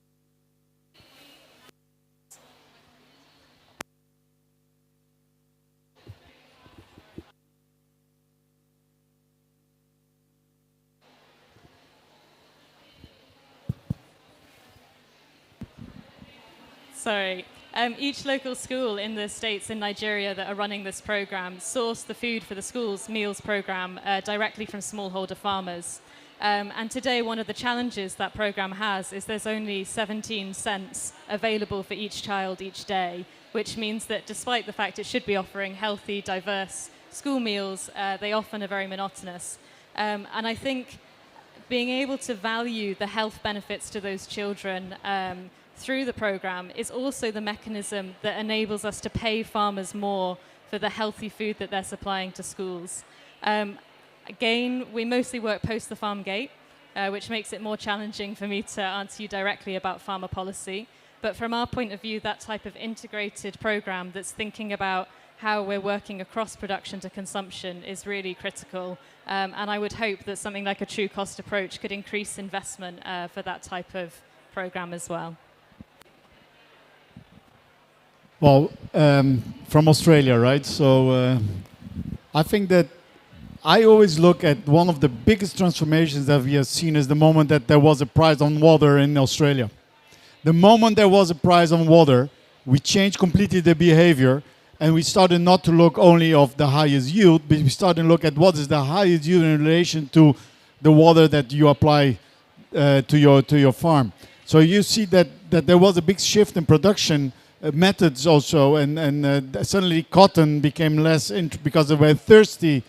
[SPEAKER 2] each local school in the states in Nigeria that are running this program source the food for the school's meals program directly from smallholder farmers. And today, one of the challenges that program has is there's only 17 cents available for each child each day, which means that despite the fact it should be offering healthy, diverse school meals, they often are very monotonous. And I think being able to value the health benefits to those children through the program is also the mechanism that enables us to pay farmers more for the healthy food that they're supplying to schools. Again, we mostly work post the farm gate, which makes it more challenging for me to answer you directly about farmer policy. But from our point of view, that type of integrated program that's thinking about how we're working across production to consumption is really critical. And I would hope that something like a true cost approach could increase investment for that type of program as well.
[SPEAKER 14] Well, from Australia, right? So I think that I always look at one of the biggest transformations that we have seen is the moment that there was a price on water in Australia. The moment there was a price on water, we changed completely the behavior, and we started not to look only of the highest yield, but we started to look at what is the highest yield in relation to the water that you apply to your farm. So you see that there was a big shift in production methods also, and suddenly cotton became less because they were thirsty.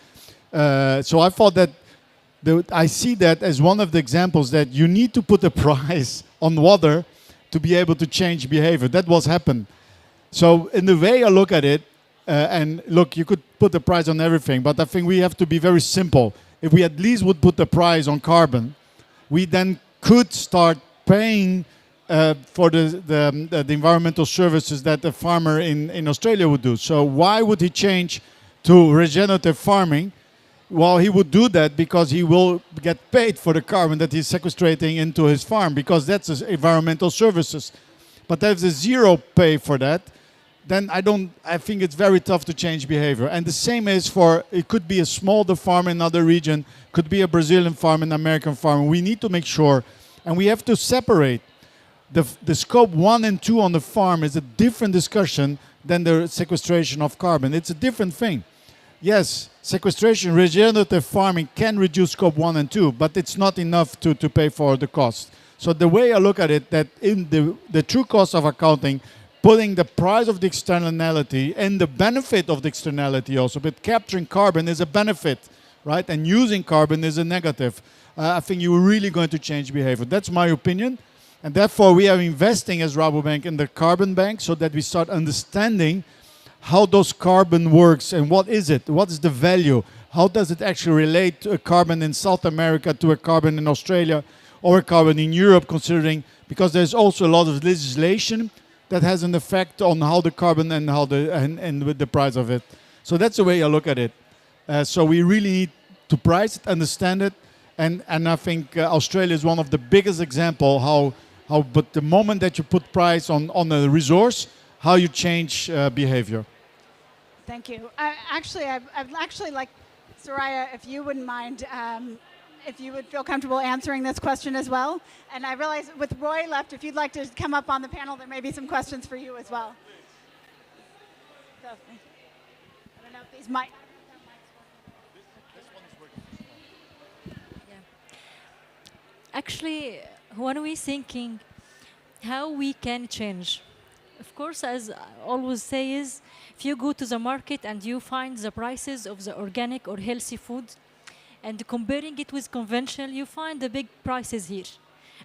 [SPEAKER 14] So I thought that I see that as one of the examples that you need to put a price on water to be able to change behavior. That was happened. So in the way I look at it, and look, you could put a price on everything, but I think we have to be very simple. If we at least would put a price on carbon, we then could start paying for the environmental services that the farmer in Australia would do. So why would he change to regenerative farming? Well, he would do that because he will get paid for the carbon that he's sequestrating into his farm, because that's his environmental services. But if there's zero pay for that, then I think it's very tough to change behavior. And the same is for, it could be a small farm in another region, could be a Brazilian farm, an American farm. We need to make sure, and we have to separate the scope 1 and 2 on the farm is a different discussion than the sequestration of carbon. It's a different thing. Yes, sequestration, regenerative farming can reduce scope 1 and 2, but it's not enough to pay for the cost. So the way I look at it, that in the true cost of accounting, putting the price of the externality and the benefit of the externality also, but capturing carbon is a benefit, right? And using carbon is a negative. I think you're really going to change behavior. That's my opinion. And therefore, we are investing as Rabobank in the carbon bank so that we start understanding how those carbon works and what is it? What is the value? How does it actually relate to a carbon in South America, to a carbon in Australia, or a carbon in Europe, considering, because there's also a lot of legislation that has an effect on how the carbon and how and with the price of it. So that's the way I look at it. So we really need to price it, understand it, and I think Australia is one of the biggest example how but the moment that you put price on a resource, how you change behavior.
[SPEAKER 1] Thank you. I'd actually like, Soraya, if you wouldn't mind, if you would feel comfortable answering this question as well. And I realize with Roy left, if you'd like to come up on the panel, there may be some questions for you as well. So, I don't know if these might.
[SPEAKER 15] Actually, when we're thinking how we can change, of course, as I always say is, if you go to the market and you find the prices of the organic or healthy food, and comparing it with conventional, you find the big prices here.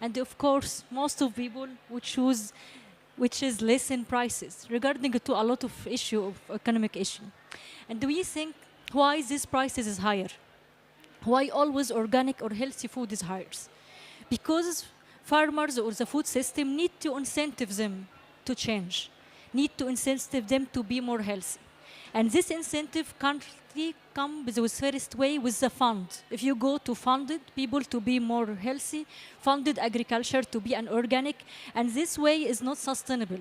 [SPEAKER 15] And of course, most of people would choose which is less in prices, regarding to a lot of economic issue. And we think, why this prices is higher? Why always organic or healthy food is higher? Because farmers or the food system need to incentive them to change, need to incentive them to be more healthy. And this incentive currently comes with first way with the fund. If you go to funded people to be more healthy, funded agriculture to be an organic, and this way is not sustainable.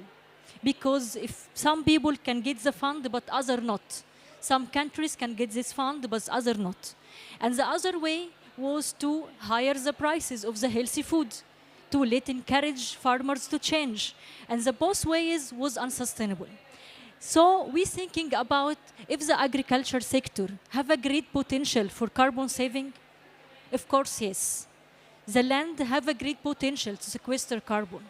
[SPEAKER 15] Because if some people can get the fund, but other not. Some countries can get this fund, but other not. And the other way was to higher the prices of the healthy food, to encourage farmers to change. And the both ways was unsustainable. So we're thinking about if the agriculture sector have a great potential for carbon saving. Of course, yes. The land have a great potential to sequester carbon.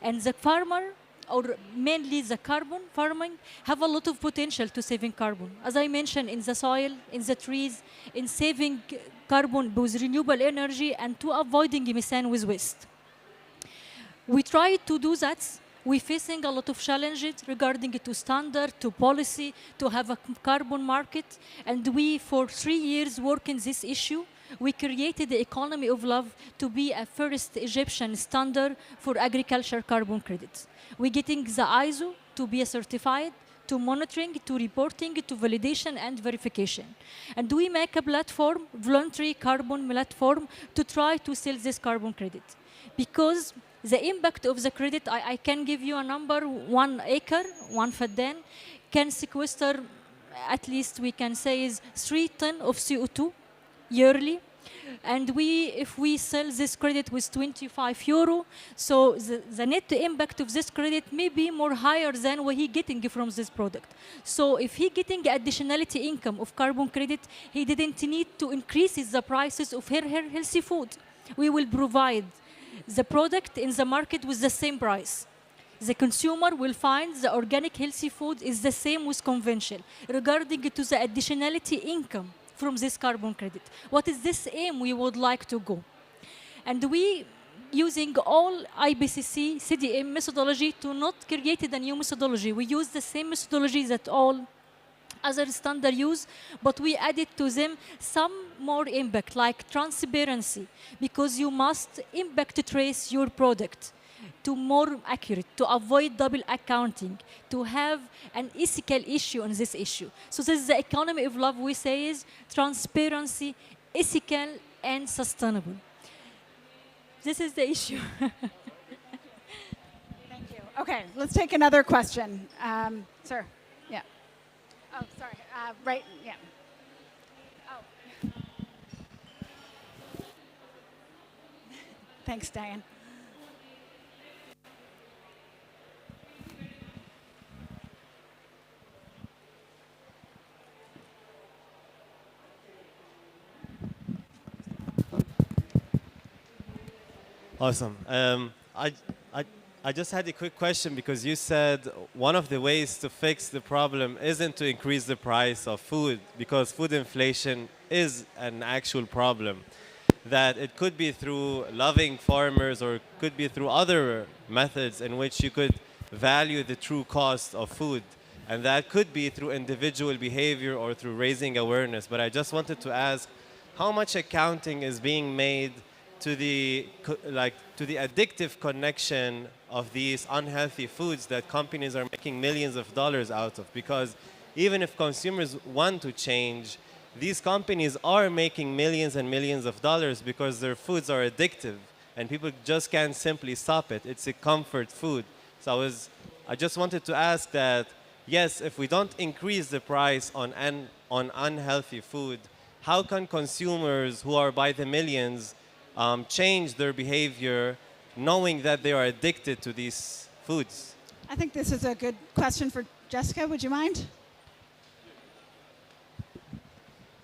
[SPEAKER 15] And the farmer or mainly the carbon farming, have a lot of potential to saving carbon. As I mentioned, in the soil, in the trees, in saving carbon with renewable energy, and to avoiding methane with waste. We try to do that. We're facing a lot of challenges regarding to standard, to policy, to have a carbon market. And we, for 3 years, work in this issue. We created the economy of love to be a first Egyptian standard for agriculture carbon credits. We're getting the ISO to be certified, to monitoring, to reporting, to validation and verification. And we make a platform, voluntary carbon platform, to try to sell this carbon credit. Because the impact of the credit, I can give you a number, 1 acre, 1 faddan, can sequester, at least we can say, is 3 tons of CO2 yearly. And if we sell this credit with 25 euro, so the net impact of this credit may be more higher than what he's getting from this product. So if he's getting additionality income of carbon credit, he didn't need to increase the prices of her healthy food. We will provide the product in the market with the same price. The consumer will find the organic healthy food is the same with conventional, regarding to the additionality income from this carbon credit. What is this aim we would like to go? And we, using all IPCC, CDM methodology, to not create a new methodology. We use the same methodology that all other standard use, but we added to them some more impact, like transparency, because you must impact trace your product to more accurate, to avoid double accounting, to have an ethical issue on this issue. So this is the economy of love, we say, is transparency, ethical, and sustainable. This is the issue.
[SPEAKER 1] Thank you. Okay, let's take another question. Sir, yeah. Oh, sorry, right, yeah. Oh. Thanks, Diane.
[SPEAKER 8] Awesome. I just had a quick question, because you said one of the ways to fix the problem isn't to increase the price of food, because food inflation is an actual problem. That it could be through loving farmers, or it could be through other methods in which you could value the true cost of food. And that could be through individual behavior or through raising awareness. But I just wanted to ask, how much accounting is being made to the addictive connection of these unhealthy foods that companies are making millions of dollars out of? Because even if consumers want to change, these companies are making millions and millions of dollars because their foods are addictive and people just can't simply stop it. It's a comfort food. So I just wanted to ask that, yes, if we don't increase the price on unhealthy food, how can consumers who are by the millions change their behavior knowing that they are addicted to these foods?
[SPEAKER 1] I think this is a good question for Jessica. Would you mind?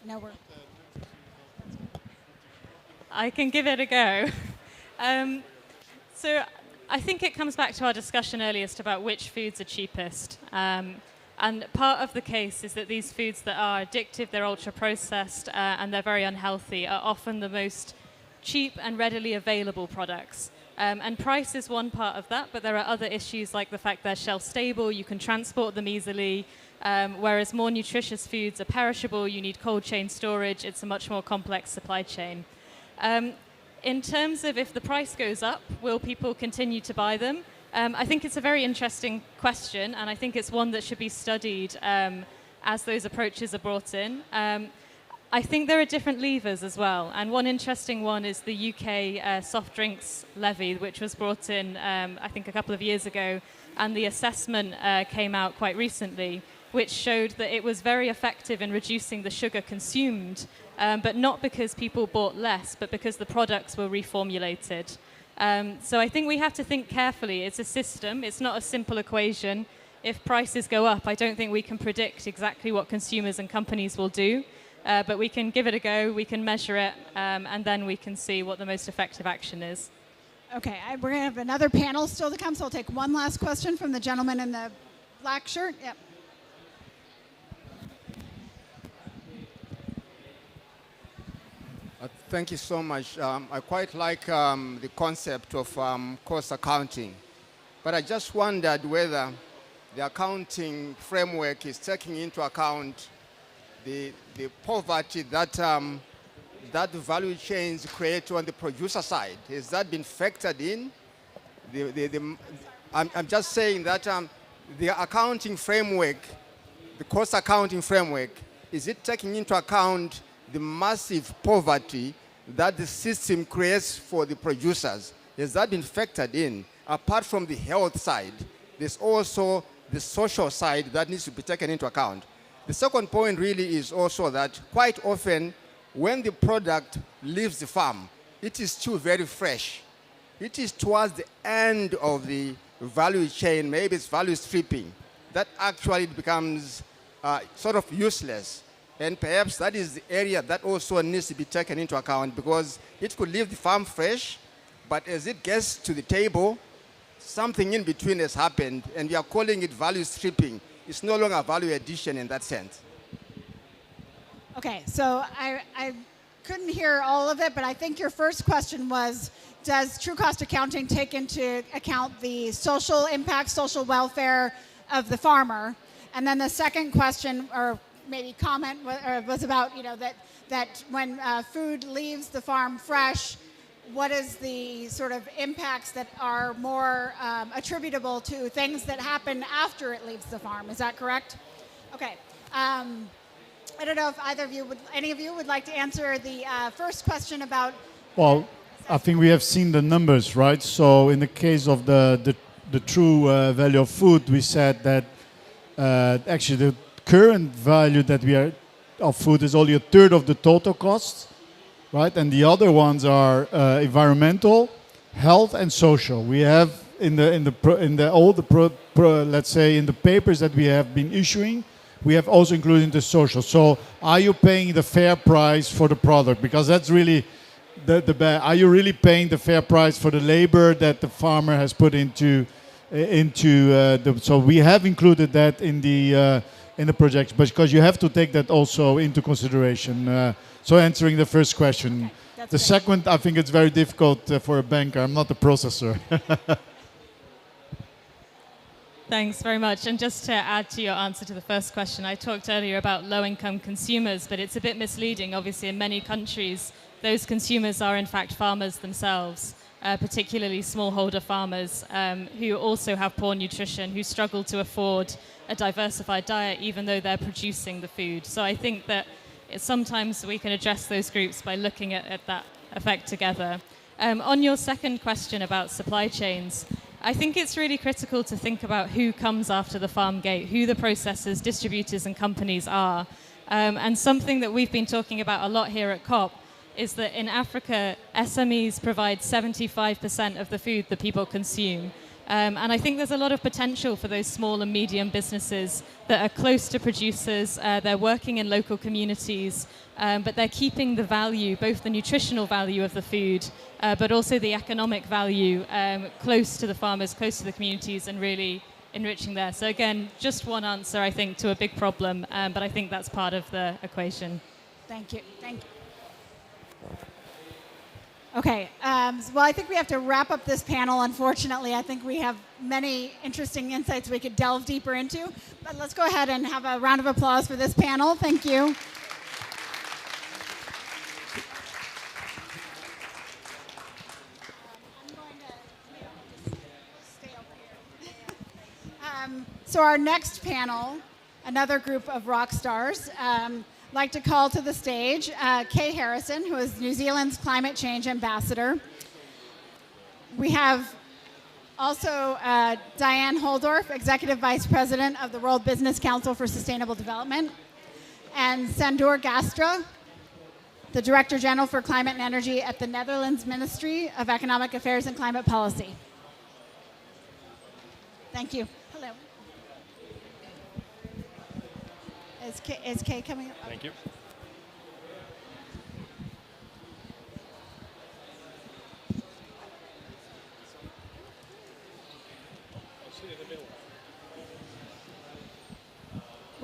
[SPEAKER 1] No,
[SPEAKER 2] I can give it a go. So I think it comes back to our discussion earliest about which foods are cheapest. And part of the case is that these foods that are addictive, they're ultra-processed, and they're very unhealthy, are often the most cheap and readily available products. And price is one part of that, but there are other issues like the fact they're shelf-stable, you can transport them easily, whereas more nutritious foods are perishable, you need cold chain storage, it's a much more complex supply chain. In terms of if the price goes up, will people continue to buy them? I think it's a very interesting question, and I think it's one that should be studied as those approaches are brought in. I think there are different levers as well, and one interesting one is the UK soft drinks levy, which was brought in, I think, a couple of years ago, and the assessment came out quite recently, which showed that it was very effective in reducing the sugar consumed, but not because people bought less, but because the products were reformulated. So I think we have to think carefully. It's a system. It's not a simple equation. If prices go up, I don't think we can predict exactly what consumers and companies will do. But we can give it a go, we can measure it, and then we can see what the most effective action is.
[SPEAKER 1] Okay, we're going to have another panel still to come, so I'll take one last question from the gentleman in the black shirt. Yep.
[SPEAKER 9] Thank you so much. I quite like the concept of cost accounting, but I just wondered whether the accounting framework is taking into account the poverty that that value chains create on the producer side. Has that been factored in? I'm just saying that the accounting framework, the cost accounting framework, is it taking into account the massive poverty that the system creates for the producers? Has that been factored in? Apart from the health side, there's also the social side that needs to be taken into account. The second point really is also that quite often when the product leaves the farm, it is still very fresh. It is towards the end of the value chain, maybe it's value stripping, that actually becomes sort of useless. And perhaps that is the area that also needs to be taken into account, because it could leave the farm fresh, but as it gets to the table, something in between has happened, and we are calling it value stripping. It's no longer value addition in that sense.
[SPEAKER 1] Okay, so I couldn't hear all of it, but I think your first question was, does true cost accounting take into account the social impact, social welfare of the farmer? And then the second question, or maybe comment, was about, that when food leaves the farm fresh, what is the sort of impacts that are more attributable to things that happen after it leaves the farm? Is that correct? Okay. I don't know if any of you would like to answer the first question about.
[SPEAKER 14] Well, I think we have seen the numbers, right? So in the case of the true value of food, we said that actually the current value that we are of food is only a third of the total cost, right? And the other ones are environmental, health, and social. We have let's say in the papers that we have been issuing, we have also included the social. So are you paying the fair price for the product? Because that's really are you really paying the fair price for the labor that the farmer has put into so we have included that in the project, because you have to take that also into consideration. So answering the first question. Okay, the second, I think it's very difficult for a banker. I'm not a processor.
[SPEAKER 2] Thanks very much. And just to add to your answer to the first question, I talked earlier about low-income consumers, but it's a bit misleading. Obviously, in many countries, those consumers are in fact farmers themselves, particularly smallholder farmers who also have poor nutrition, who struggle to afford a diversified diet even though they're producing the food. So I think that sometimes we can address those groups by looking at that effect together. On your second question about supply chains, I think it's really critical to think about who comes after the farm gate, who the processors, distributors, and companies are. And something that we've been talking about a lot here at COP is that in Africa, SMEs provide 75% of the food that people consume. And I think there's a lot of potential for those small and medium businesses that are close to producers, they're working in local communities, but they're keeping the value, both the nutritional value of the food, but also the economic value close to the farmers, close to the communities, and really enriching there. So again, just one answer, I think, to a big problem, but I think that's part of the equation.
[SPEAKER 1] Thank you. Thank you. Okay, well, I think we have to wrap up this panel. Unfortunately, I think we have many interesting insights we could delve deeper into. But let's go ahead and have a round of applause for this panel. Thank you. So our next panel, another group of rock stars. I'd like to call to the stage Kay Harrison, who is New Zealand's climate change ambassador. We have also Diane Holdorf, Executive Vice President of the World Business Council for Sustainable Development, and Sandur Gastra, the Director General for Climate and Energy at the Netherlands Ministry of Economic Affairs and Climate Policy. Thank you. Hello. Is Kay coming up?
[SPEAKER 20] Thank you.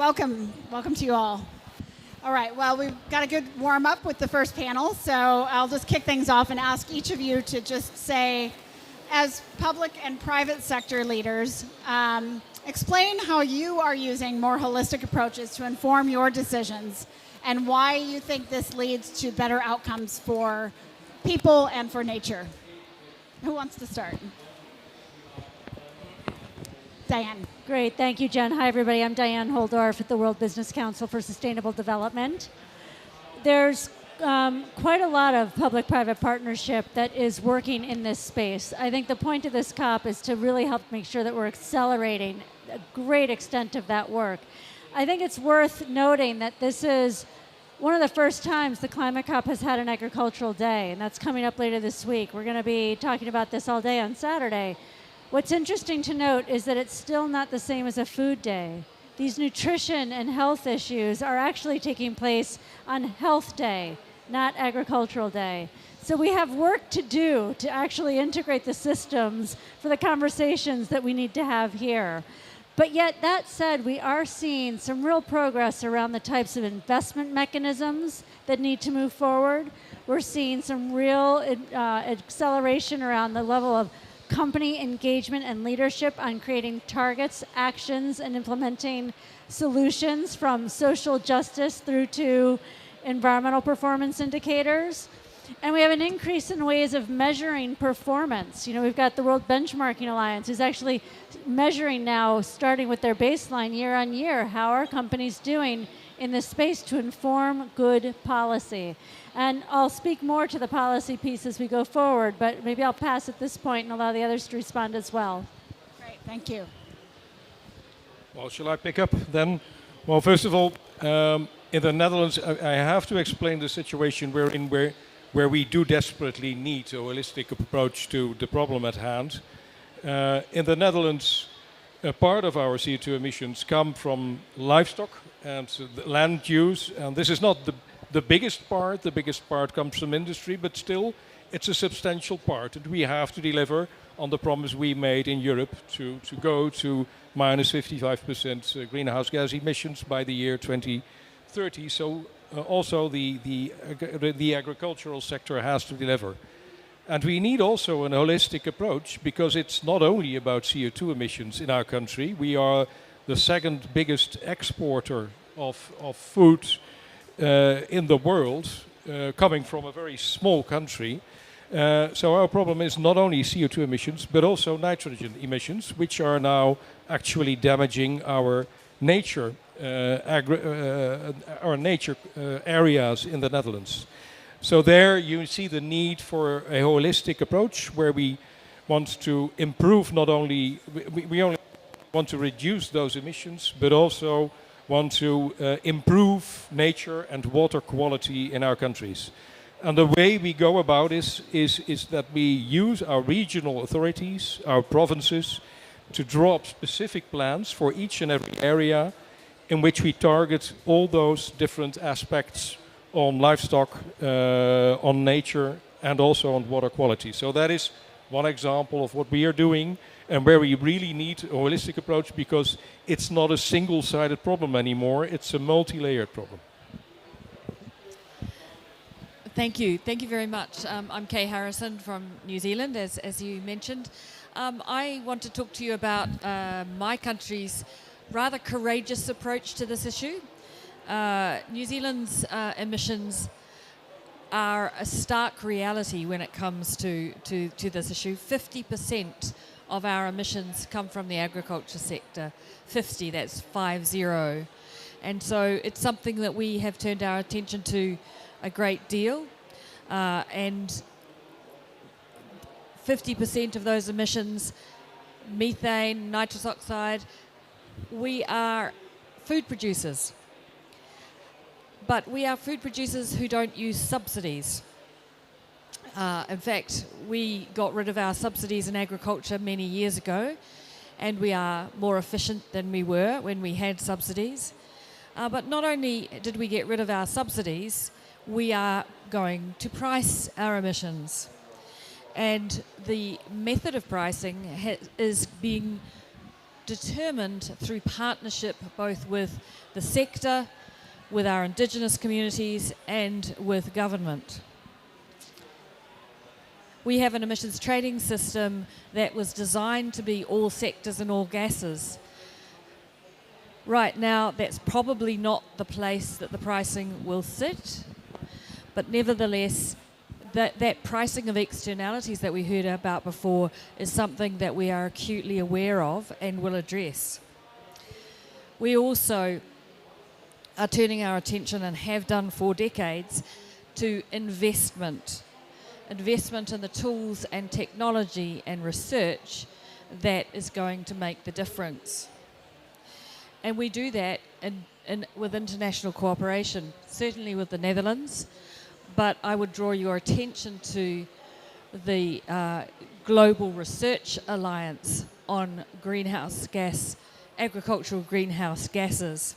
[SPEAKER 1] welcome to you all. All right, well, we've got a good warm up with the first panel, so I'll just kick things off and ask each of you to just say, as public and private sector leaders, explain how you are using more holistic approaches to inform your decisions and why you think this leads to better outcomes for people and for nature. Who wants to start? Diane.
[SPEAKER 10] Great, thank you, Jen. Hi, everybody. I'm Diane Holdorf at the World Business Council for Sustainable Development. There's quite a lot of public-private partnership that is working in this space. I think the point of this COP is to really help make sure that we're accelerating a great extent of that work. I think it's worth noting that this is one of the first times the Climate COP has had an agricultural day, and that's coming up later this week. We're going to be talking about this all day on Saturday. What's interesting to note is that it's still not the same as a food day. These nutrition and health issues are actually taking place on Health Day, not Agricultural Day. So we have work to do to actually integrate the systems for the conversations that we need to have here. But yet, that said, we are seeing some real progress around the types of investment mechanisms that need to move forward. We're seeing some real acceleration around the level of company engagement and leadership on creating targets, actions, and implementing solutions from social justice through to environmental performance indicators. And we have an increase in ways of measuring performance. You know, we've got the World Benchmarking Alliance who's actually measuring now, starting with their baseline year on year, how are companies doing in this space to inform good policy. And I'll speak more to the policy piece as we go forward, but maybe I'll pass at this point and allow the others to respond as well.
[SPEAKER 1] Great, thank you.
[SPEAKER 20] Well, shall I pick up then? Well, first of all, in the Netherlands, I have to explain the situation we're in where we do desperately need a holistic approach to the problem at hand. In the Netherlands, a part of our CO2 emissions come from livestock and land use, and this is not the biggest part. The biggest part comes from industry, but still, it's a substantial part, and we have to deliver on the promise we made in Europe to go to minus 55% greenhouse gas emissions by the year 2030. So also the agricultural sector has to deliver. And we need also an holistic approach, because it's not only about CO2 emissions in our country. We are the second biggest exporter of food in the world, coming from a very small country. So our problem is not only CO2 emissions, but also nitrogen emissions, which are now actually damaging our nature areas in the Netherlands. So there you see the need for a holistic approach where we want to improve not only, we only want to reduce those emissions, but also want to improve nature and water quality in our countries. And the way we go about this is that we use our regional authorities, our provinces, to draw up specific plans for each and every area in which we target all those different aspects on livestock, on nature, and also on water quality. So that is one example of what we are doing, and where we really need a holistic approach, because it's not a single-sided problem anymore, it's a multi-layered problem.
[SPEAKER 23] Thank you. Thank you very much. I'm Kay Harrison from New Zealand, as you mentioned. I want to talk to you about my country's rather courageous approach to this issue. New Zealand's emissions are a stark reality when it comes to this issue. 50% of our emissions come from the agriculture sector. 50, that's 50. And so it's something that we have turned our attention to a great deal. And 50% of those emissions, methane, nitrous oxide, we are food producers. But we are food producers who don't use subsidies. In fact, we got rid of our subsidies in agriculture many years ago, and we are more efficient than we were when we had subsidies. But not only did we get rid of our subsidies, we are going to price our emissions. And the method of pricing is being determined through partnership both with the sector, with our indigenous communities, and with government. We have an emissions trading system that was designed to be all sectors and all gases. Right now, that's probably not the place that the pricing will sit, but nevertheless, that pricing of externalities that we heard about before is something that we are acutely aware of and will address. We also are turning our attention, and have done for decades, to investment in the tools and technology and research that is going to make the difference. And we do that with international cooperation, certainly with the Netherlands, but I would draw your attention to the Global Research Alliance on agricultural greenhouse gases.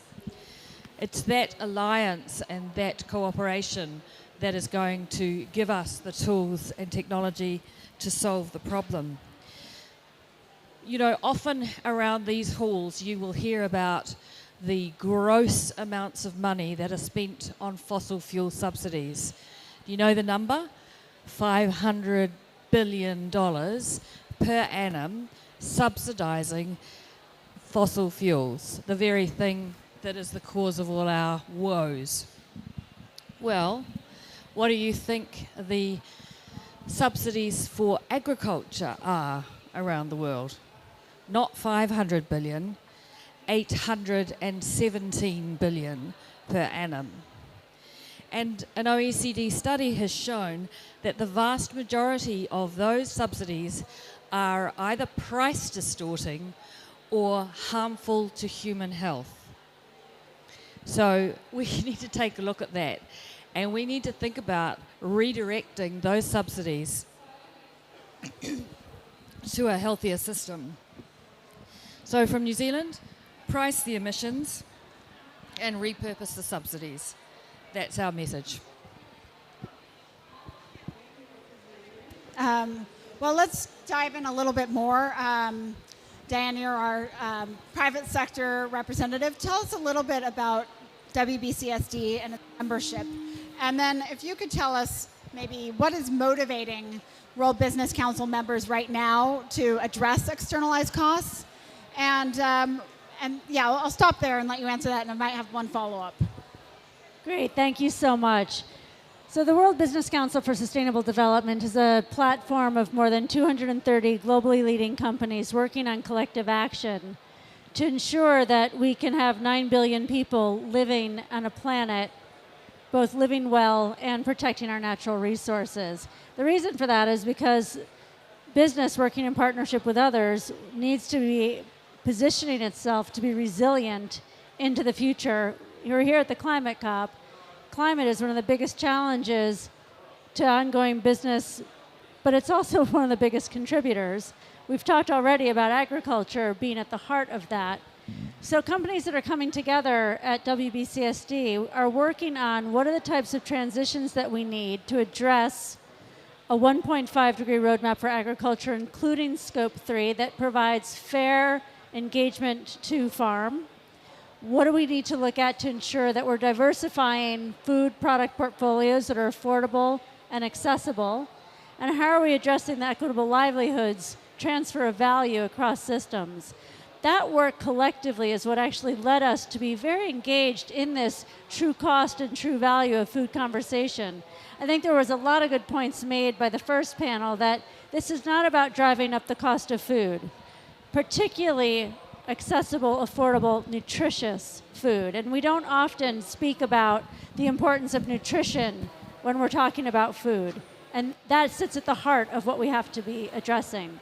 [SPEAKER 23] It's that alliance and that cooperation that is going to give us the tools and technology to solve the problem. You know, often around these halls you will hear about the gross amounts of money that are spent on fossil fuel subsidies. Do you know the number? $500 billion per annum subsidising fossil fuels, the very thing that is the cause of all our woes. Well, what do you think the subsidies for agriculture are around the world? Not 500 billion, 817 billion per annum. And an OECD study has shown that the vast majority of those subsidies are either price distorting or harmful to human health. So we need to take a look at that, and we need to think about redirecting those subsidies to a healthier system. So from New Zealand, price the emissions and repurpose the subsidies. That's our message.
[SPEAKER 1] Well, let's dive in a little bit more. Diane, you're our private sector representative. Tell us a little bit about WBCSD and its membership. And then if you could tell us maybe what is motivating World Business Council members right now to address externalized costs. And yeah, I'll stop there and let you answer that, and I might have one follow-up.
[SPEAKER 10] Great, thank you so much. So the World Business Council for Sustainable Development is a platform of more than 230 globally leading companies working on collective action to ensure that we can have 9 billion people living on a planet, both living well and protecting our natural resources. The reason for that is because business working in partnership with others needs to be positioning itself to be resilient into the future. You're here at the Climate COP. Climate is one of the biggest challenges to ongoing business, but it's also one of the biggest contributors. We've talked already about agriculture being at the heart of that. So companies that are coming together at WBCSD are working on what are the types of transitions that we need to address a 1.5 degree roadmap for agriculture, including Scope 3, that provides fair engagement to farm. What do we need to look at to ensure that we're diversifying food product portfolios that are affordable and accessible? And how are we addressing the equitable livelihoods, transfer of value across systems? That work collectively is what actually led us to be very engaged in this true cost and true value of food conversation. I think there was a lot of good points made by the first panel that this is not about driving up the cost of food, particularly accessible, affordable, nutritious food. And we don't often speak about the importance of nutrition when we're talking about food. And that sits at the heart of what we have to be addressing.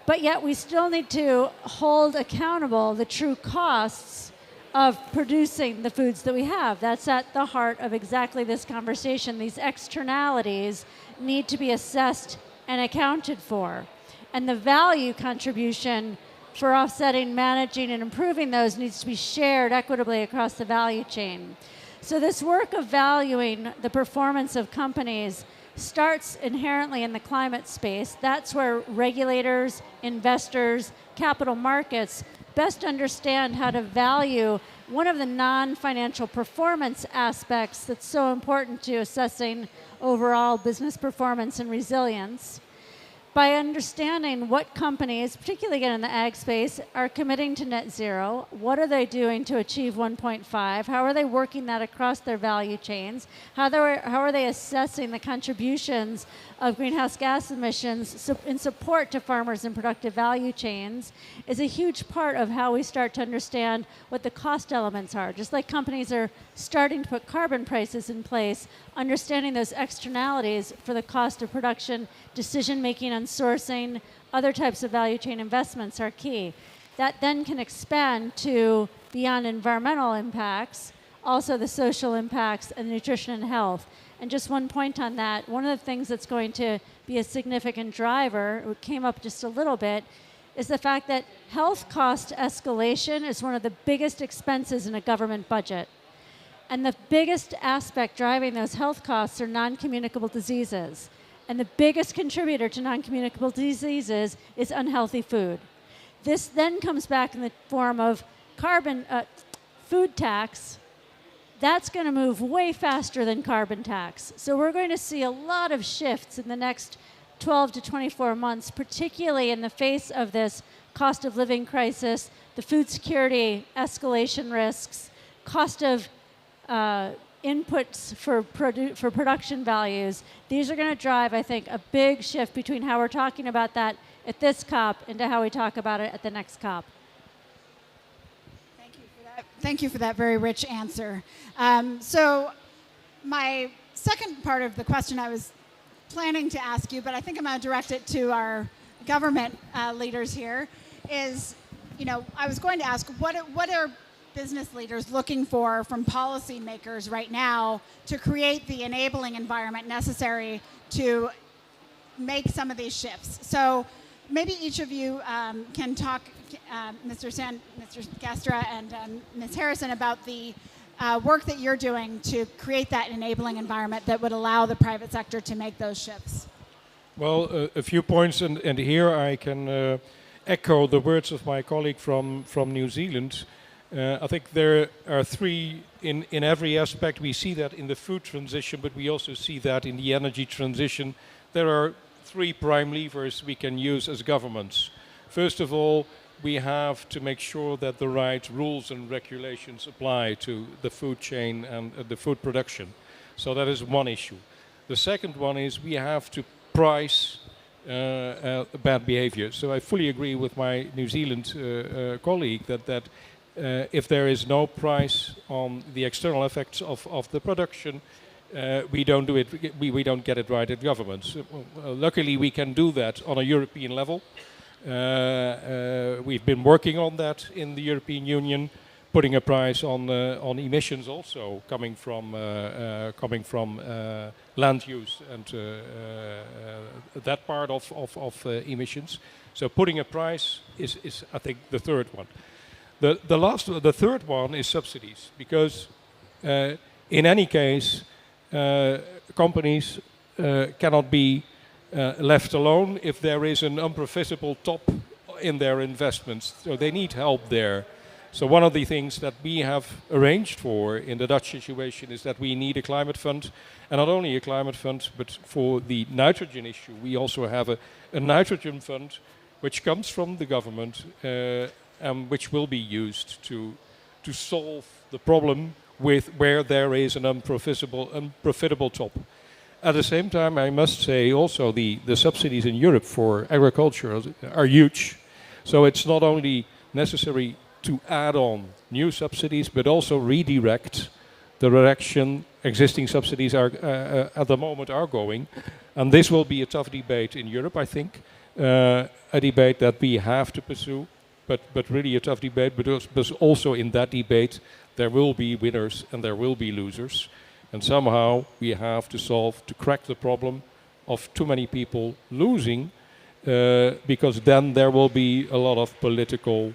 [SPEAKER 10] But yet we still need to hold accountable the true costs of producing the foods that we have. That's at the heart of exactly this conversation. These externalities need to be assessed and accounted for. And the value contribution for offsetting, managing, and improving those needs to be shared equitably across the value chain. So this work of valuing the performance of companies starts inherently in the climate space. That's where regulators, investors, capital markets best understand how to value one of the non-financial performance aspects that's so important to assessing overall business performance and resilience by understanding what companies, particularly again in the ag space, are committing to net zero. What are they doing to achieve 1.5? How are they working that across their value chains? How are they assessing the contributions of greenhouse gas emissions in support to farmers and productive value chains is a huge part of how we start to understand what the cost elements are. Just like companies are starting to put carbon prices in place, understanding those externalities for the cost of production, decision making on sourcing, other types of value chain investments are key. That then can expand to beyond environmental impacts, also the social impacts and nutrition and health. And just one point on that, one of the things that's going to be a significant driver, it came up just a little bit, is the fact that health cost escalation is one of the biggest expenses in a government budget. And the biggest aspect driving those health costs are non-communicable diseases. And the biggest contributor to non-communicable diseases is unhealthy food. This then comes back in the form of food tax. That's going to move way faster than carbon tax. So we're going to see a lot of shifts in the next 12 to 24 months, particularly in the face of this cost of living crisis, the food security escalation risks, cost of inputs for production values. These are going to drive, I think, a big shift between how we're talking about that at this COP and to how we talk about it at the next COP.
[SPEAKER 1] Thank you for that very rich answer. So my second part of the question I was planning to ask you, but I think I'm going to direct it to our government leaders here, is, I was going to ask, what are business leaders looking for from policymakers right now to create the enabling environment necessary to make some of these shifts? So maybe each of you can talk, Mr. Gastra and Ms. Harrison, about the work that you're doing to create that enabling environment that would allow the private sector to make those shifts.
[SPEAKER 20] Well, a few points, and here I can echo the words of my colleague from New Zealand. I think there are three in every aspect. We see that in the food transition, but we also see that in the energy transition. There are three prime levers we can use as governments. First of all, we have to make sure that the right rules and regulations apply to the food chain and the food production. So that is one issue. The second one is we have to price bad behavior. So I fully agree with my New Zealand colleague that if there is no price on the external effects of the production, we don't do it. We don't get it right at governments. Luckily, we can do that on a European level. We've been working on that in the European Union, putting a price on emissions also coming from land use and that part of emissions. So putting a price is I think the third one. The third one is subsidies, because in any case companies cannot be left alone if there is an unprofitable top in their investments. So they need help there. So one of the things that we have arranged for in the Dutch situation is that we need a climate fund, and not only a climate fund, but for the nitrogen issue, we also have a nitrogen fund which comes from the government and which will be used to solve the problem with where there is an unprofitable top. At the same time, I must say also the subsidies in Europe for agriculture are huge. So it's not only necessary to add on new subsidies, but also redirect the direction existing subsidies are at the moment are going. And this will be a tough debate in Europe, I think, a debate that we have to pursue, but really a tough debate. But also in that debate, there will be winners and there will be losers. And somehow we have to crack the problem of too many people losing, because then there will be a lot of political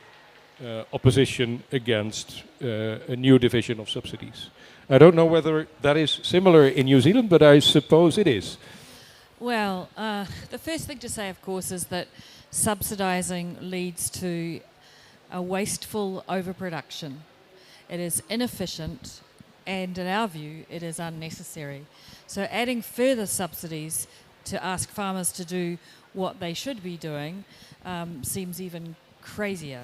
[SPEAKER 20] opposition against a new division of subsidies. I don't know whether that is similar in New Zealand, but I suppose it is.
[SPEAKER 23] Well, the first thing to say, of course, is that subsidising leads to a wasteful overproduction. It is inefficient, and in our view, it is unnecessary. So adding further subsidies to ask farmers to do what they should be doing seems even crazier.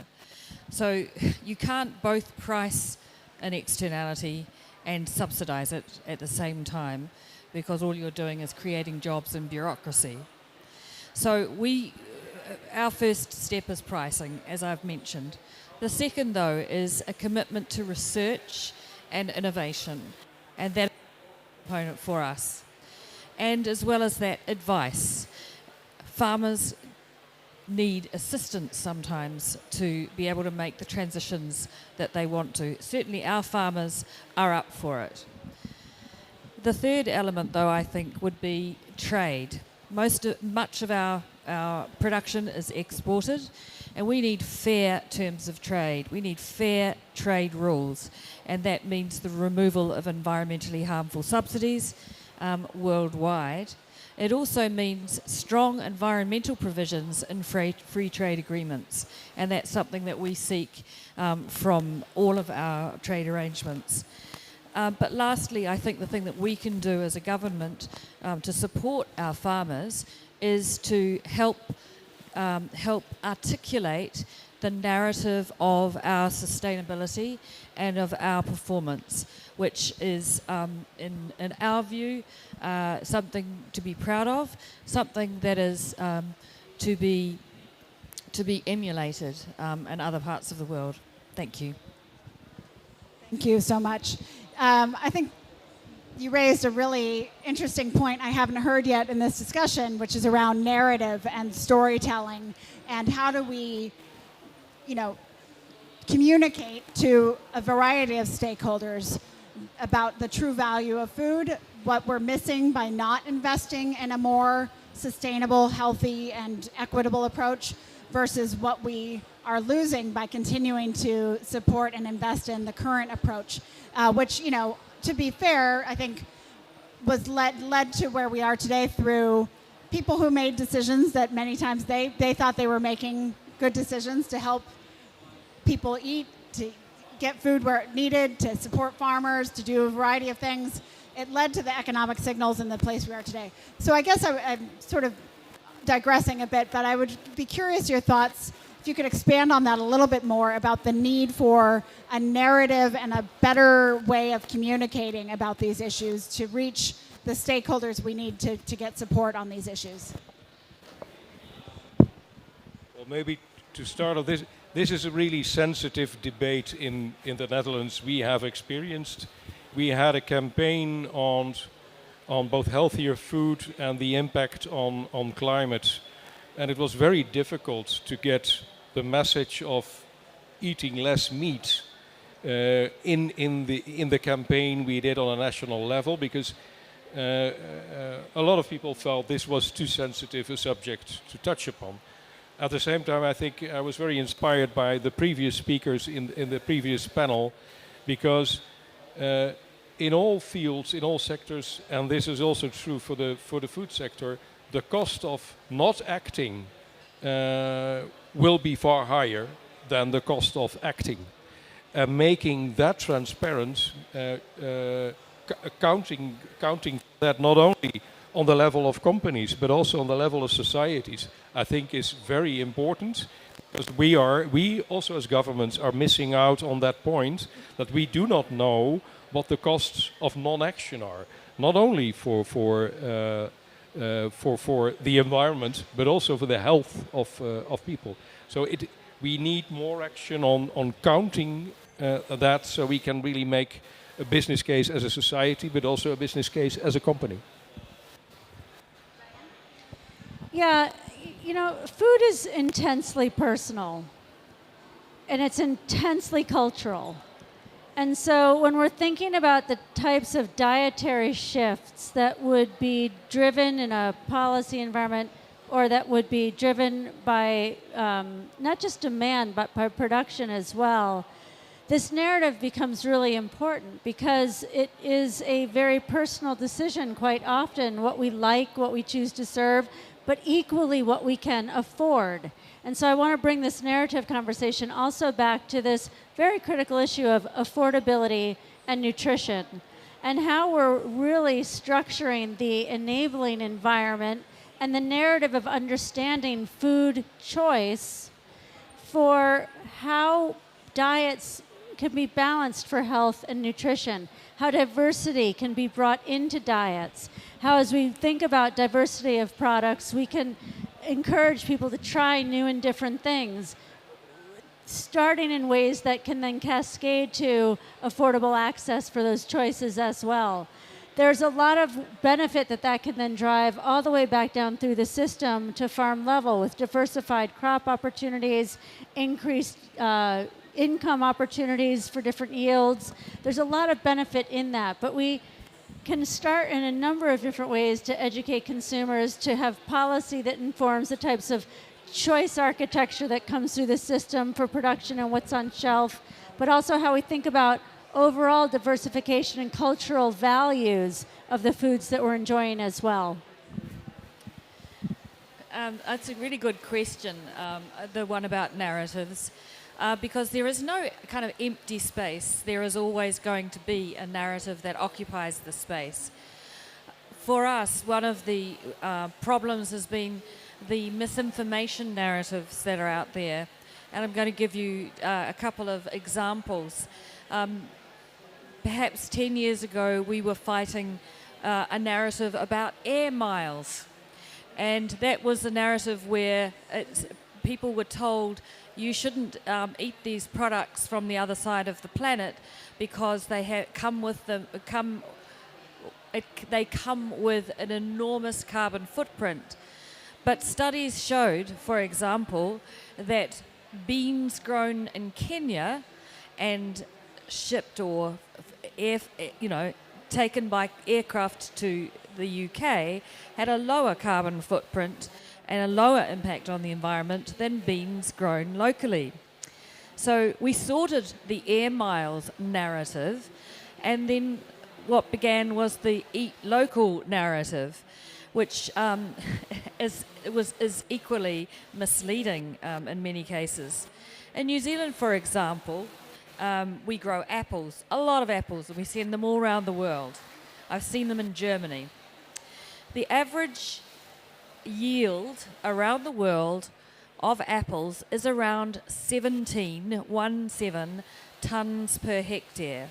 [SPEAKER 23] So you can't both price an externality and subsidize it at the same time, because all you're doing is creating jobs and bureaucracy. So our first step is pricing, as I've mentioned. The second, though, is a commitment to research and innovation, and that is a component for us. And as well as that, advice. Farmers need assistance sometimes to be able to make the transitions that they want to. Certainly our farmers are up for it. The third element, though, I think would be trade. Much of our production is exported, and we need fair terms of trade. We need fair trade rules, and that means the removal of environmentally harmful subsidies worldwide. It also means strong environmental provisions in free trade agreements, and that's something that we seek from all of our trade arrangements. But lastly, I think the thing that we can do as a government to support our farmers is to help articulate the narrative of our sustainability and of our performance, which is, in our view, something to be proud of, something that is to be emulated in other parts of the world. Thank you.
[SPEAKER 1] Thank you so much. I think you raised a really interesting point I haven't heard yet in this discussion, which is around narrative and storytelling, and how do we, communicate to a variety of stakeholders about the true value of food, what we're missing by not investing in a more sustainable, healthy, and equitable approach versus what we are losing by continuing to support and invest in the current approach, which, to be fair, I think was led to where we are today through people who made decisions that many times they thought they were making good decisions to help people eat, to get food where it needed, to support farmers, to do a variety of things. It led to the economic signals in the place we are today. So I guess I'm sort of digressing a bit, but I would be curious your thoughts, if you could expand on that a little bit more, about the need for a narrative and a better way of communicating about these issues to reach the stakeholders we need to get support on these issues.
[SPEAKER 20] Well, maybe to start off, this is a really sensitive debate in the Netherlands we have experienced. We had a campaign on both healthier food and the impact on climate. And it was very difficult to get the message of eating less meat in the campaign we did on a national level, because a lot of people felt this was too sensitive a subject to touch upon. At the same time, I think I was very inspired by the previous speakers in the previous panel, because in all fields, in all sectors, and this is also true for the food sector, the cost of not acting will be far higher than the cost of acting. Making that transparent, counting that not only on the level of companies but also on the level of societies, I think is very important, because we also as governments are missing out on that point, that we do not know what the costs of non-action are, not only for the environment, but also for the health of people. So we need more action on counting that, so we can really make a business case as a society, but also a business case as a company.
[SPEAKER 10] Yeah, food is intensely personal, and it's intensely cultural. And so when we're thinking about the types of dietary shifts that would be driven in a policy environment, or that would be driven by not just demand, but by production as well, this narrative becomes really important, because it is a very personal decision quite often, what we like, what we choose to serve, but equally what we can afford. And so I want to bring this narrative conversation also back to this very critical issue of affordability and nutrition, and how we're really structuring the enabling environment and the narrative of understanding food choice for how diets can be balanced for health and nutrition, how diversity can be brought into diets, how as we think about diversity of products, we can encourage people to try new and different things, starting in ways that can then cascade to affordable access for those choices as well. There's a lot of benefit that can then drive all the way back down through the system to farm level with diversified crop opportunities, increased income opportunities for different yields. There's a lot of benefit in that, but we can start in a number of different ways to educate consumers, to have policy that informs the types of choice architecture that comes through the system for production and what's on shelf, but also how we think about overall diversification and cultural values of the foods that we're enjoying as well.
[SPEAKER 23] That's a really good question, the one about narratives, because there is no kind of empty space. There is always going to be a narrative that occupies the space. For us, one of the problems has been the misinformation narratives that are out there. And I'm going to give you a couple of examples. Perhaps 10 years ago, we were fighting a narrative about air miles. And that was the narrative where people were told you shouldn't eat these products from the other side of the planet because they come with an enormous carbon footprint. But studies showed, for example, that beans grown in Kenya and shipped or taken by aircraft to the UK had a lower carbon footprint and a lower impact on the environment than beans grown locally. So we sorted the air miles narrative, and then what began was the eat local narrative, which is equally misleading in many cases. In New Zealand, for example, we grow apples, a lot of apples, and we send them all around the world. I've seen them in Germany. The average yield around the world of apples is around 17 tons per hectare.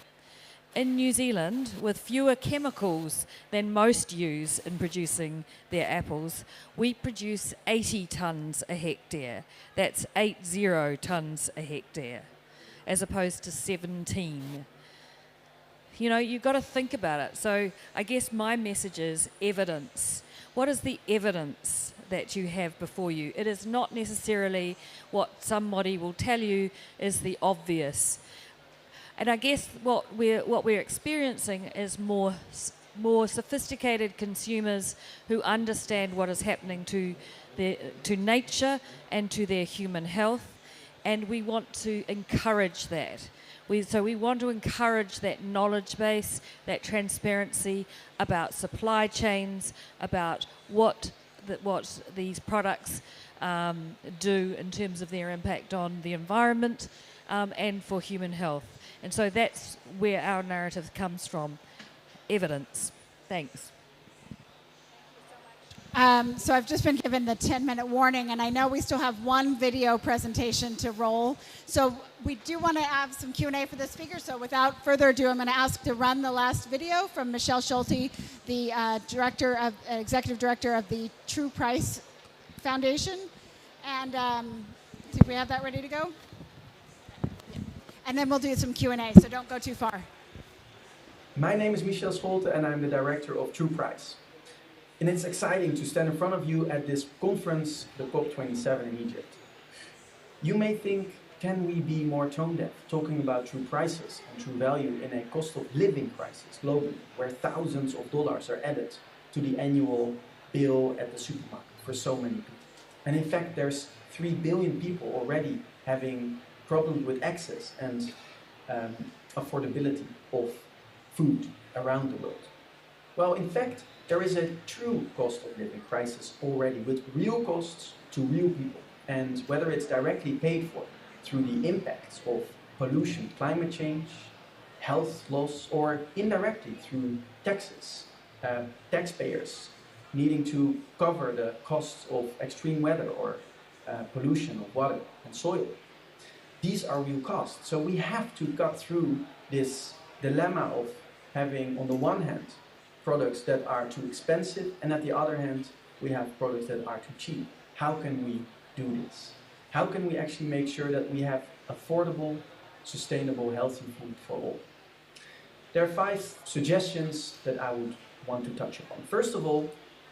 [SPEAKER 23] In New Zealand, with fewer chemicals than most use in producing their apples, we produce 80 tons a hectare. That's 80 tons a hectare, as opposed to 17. You've got to think about it. So I guess my message is evidence. What is the evidence that you have before you? It is not necessarily what somebody will tell you is the obvious. And I guess what we're experiencing is more sophisticated consumers who understand what is happening to nature and to their human health, and we want to encourage that. So we want to encourage that knowledge base, that transparency about supply chains, about what these products do in terms of their impact on the environment and for human health. And so that's where our narrative comes from, evidence. Thanks.
[SPEAKER 1] So I've just been given the 10-minute warning, and I know we still have one video presentation to roll. So we do want to have some Q&A for the speaker. So without further ado, I'm going to ask to run the last video from Michelle Schulte, the executive director of the True Price Foundation. And see if we have that ready to go. And then we'll do some Q&A, so don't go too far.
[SPEAKER 4] My name is Michel Scholte, and I'm the director of True Price. And it's exciting to stand in front of you at this conference, the COP27 in Egypt. You may think, can we be more tone deaf, talking about true prices and true value in a cost of living crisis globally, where thousands of dollars are added to the annual bill at the supermarket for so many people. And in fact, there's 3 billion people already having problems with access and affordability of food around the world. Well, in fact, There is a true cost of living crisis already with real costs to real people. And whether it's directly paid for through the impacts of pollution, climate change, health loss, or indirectly through taxes, taxpayers needing to cover the costs of extreme weather or pollution of water and soil. These are real costs. So we have to cut through this dilemma of having, on the one hand, products that are too expensive, and at the other hand, we have products that are too cheap. How can we do this? How can we actually make sure that we have affordable, sustainable, healthy food for all? There are 5 suggestions that I would want to touch upon. First of all,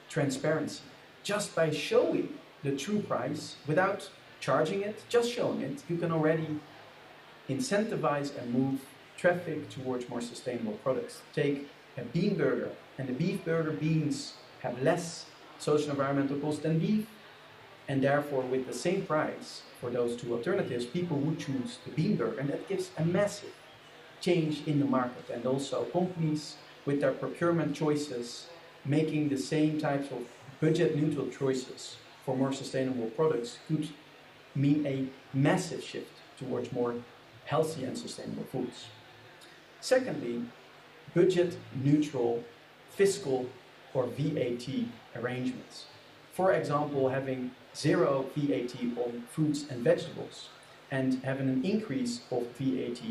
[SPEAKER 4] transparency. Just by showing the true price without charging it, just showing it, you can already incentivize and move traffic towards more sustainable products. Take a bean burger and a beef burger. Beans have less social and environmental cost than beef, and therefore with the same price for those 2 alternatives, people would choose the bean burger, and that gives a massive change in the market. And also companies with their procurement choices making the same types of budget neutral choices for more sustainable products could mean a massive shift towards more healthy and sustainable foods. Secondly, budget neutral fiscal or VAT arrangements. For example, having 0 VAT on fruits and vegetables and having an increase of VAT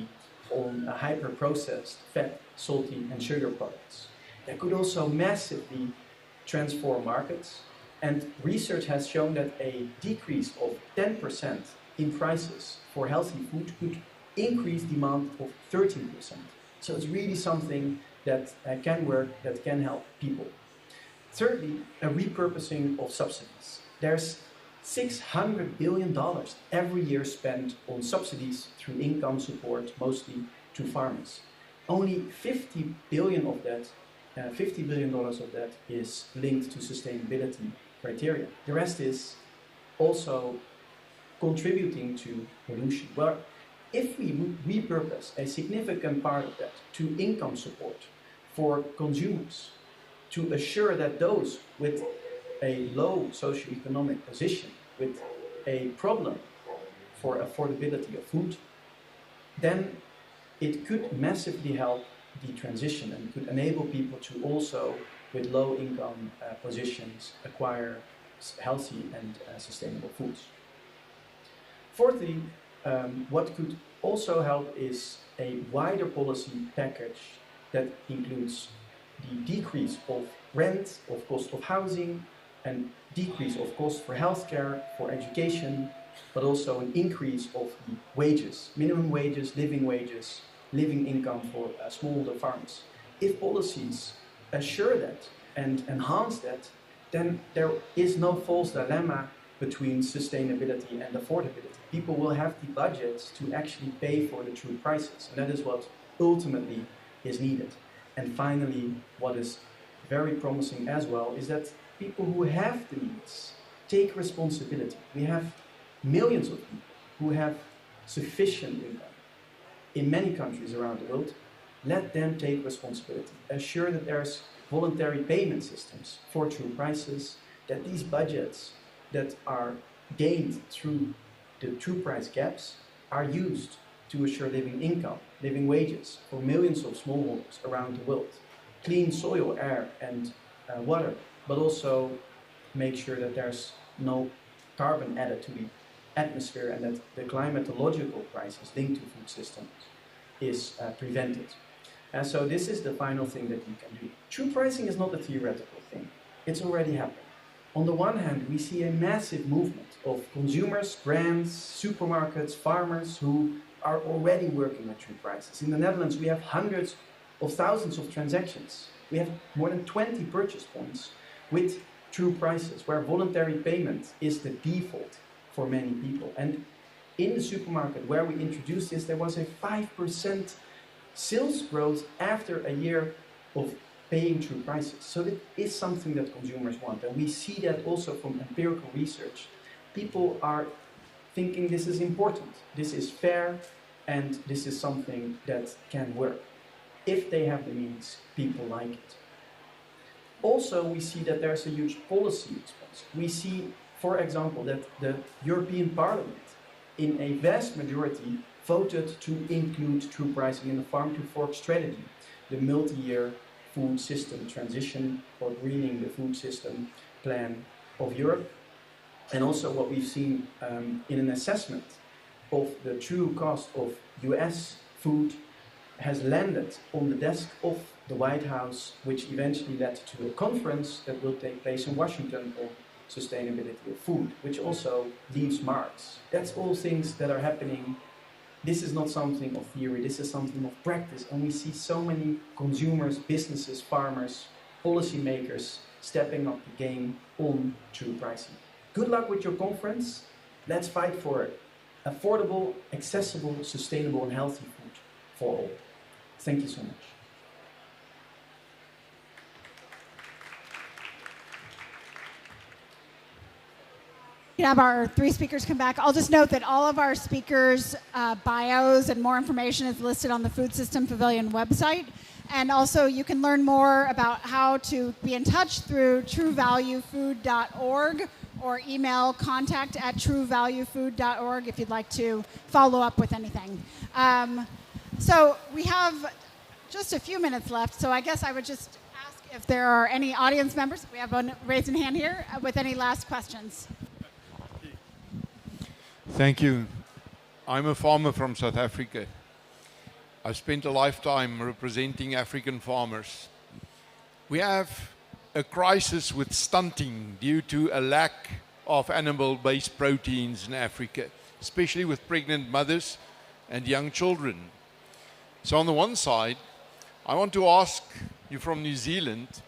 [SPEAKER 4] on hyper-processed fat, salty and sugar products. That could also massively transform markets, and research has shown that a decrease of 10% in prices for healthy food could increase demand of 13%. So it's really something that can work, that can help people. Thirdly, a repurposing of subsidies. There's $600 billion every year spent on subsidies through income support, mostly to farmers. Only $50 billion of that is linked to sustainability criteria. The rest is also contributing to pollution. Well, if we repurpose a significant part of that to income support for consumers, to assure that those with a low socioeconomic position, with a problem for affordability of food, then it could massively help the transition and could enable people to also, with low income positions, acquire healthy and sustainable foods. Fourthly, what could also help is a wider policy package that includes the decrease of rent, of cost of housing, and decrease of cost for healthcare, for education, but also an increase of the wages, minimum wages, living income for smallholder farmers. If policies assure that and enhance that, then there is no false dilemma between sustainability and affordability. People will have the budgets to actually pay for the true prices, and that is what ultimately is needed. And finally, what is very promising as well is that people who have the means take responsibility. We have millions of people who have sufficient income in many countries around the world. Let them take responsibility. Assure that there's voluntary payment systems for true prices, that these budgets that are gained through the true price gaps are used to assure living income, living wages for millions of smallholders around the world, clean soil, air and water, but also make sure that there's no carbon added to the atmosphere and that the climatological crisis linked to food systems is prevented. And so this is the final thing that you can do. True pricing is not a theoretical thing. It's already happening. On the one hand, we see a massive movement of consumers, brands, supermarkets, farmers who are already working with true prices. In the Netherlands, we have hundreds of thousands of transactions. We have more than 20 purchase points with true prices, where voluntary payment is the default for many people. And in the supermarket where we introduced this, there was a 5% sales growth after a year of paying true prices. So that is something that consumers want. And we see that also from empirical research. People are thinking this is important, this is fair, and this is something that can work. If they have the means, people like it. Also, we see that there's a huge policy response. We see, for example, that the European Parliament, in a vast majority, voted to include true pricing in the farm to fork strategy, the multi-year food system transition or greening the food system plan of Europe. And also what we've seen in an assessment of the true cost of US food has landed on the desk of the White House, which eventually led to a conference that will take place in Washington on sustainability of food, which also leaves marks. That's all things that are happening. This is not something of theory, this is something of practice. And we see so many consumers, businesses, farmers, policymakers stepping up the game on true pricing. Good luck with your conference. Let's fight for affordable, accessible, sustainable and healthy food for all. Thank you so much.
[SPEAKER 1] We have our three speakers come back. I'll just note that all of our speakers' bios and more information is listed on the Food Systems Pavilion website. And also you can learn more about how to be in touch through truevaluefood.org or email contact@truevaluefood.org if you'd like to follow up with anything. So we have just a few minutes left, so I guess I would just ask if there are any audience members. We have a raised hand here with any last questions.
[SPEAKER 5] Thank you. I'm a farmer from South Africa. I've spent a lifetime representing African farmers. We have a crisis with stunting due to a lack of animal-based proteins in Africa, especially with pregnant mothers and young children. So on the one side, I want to ask you from New Zealand,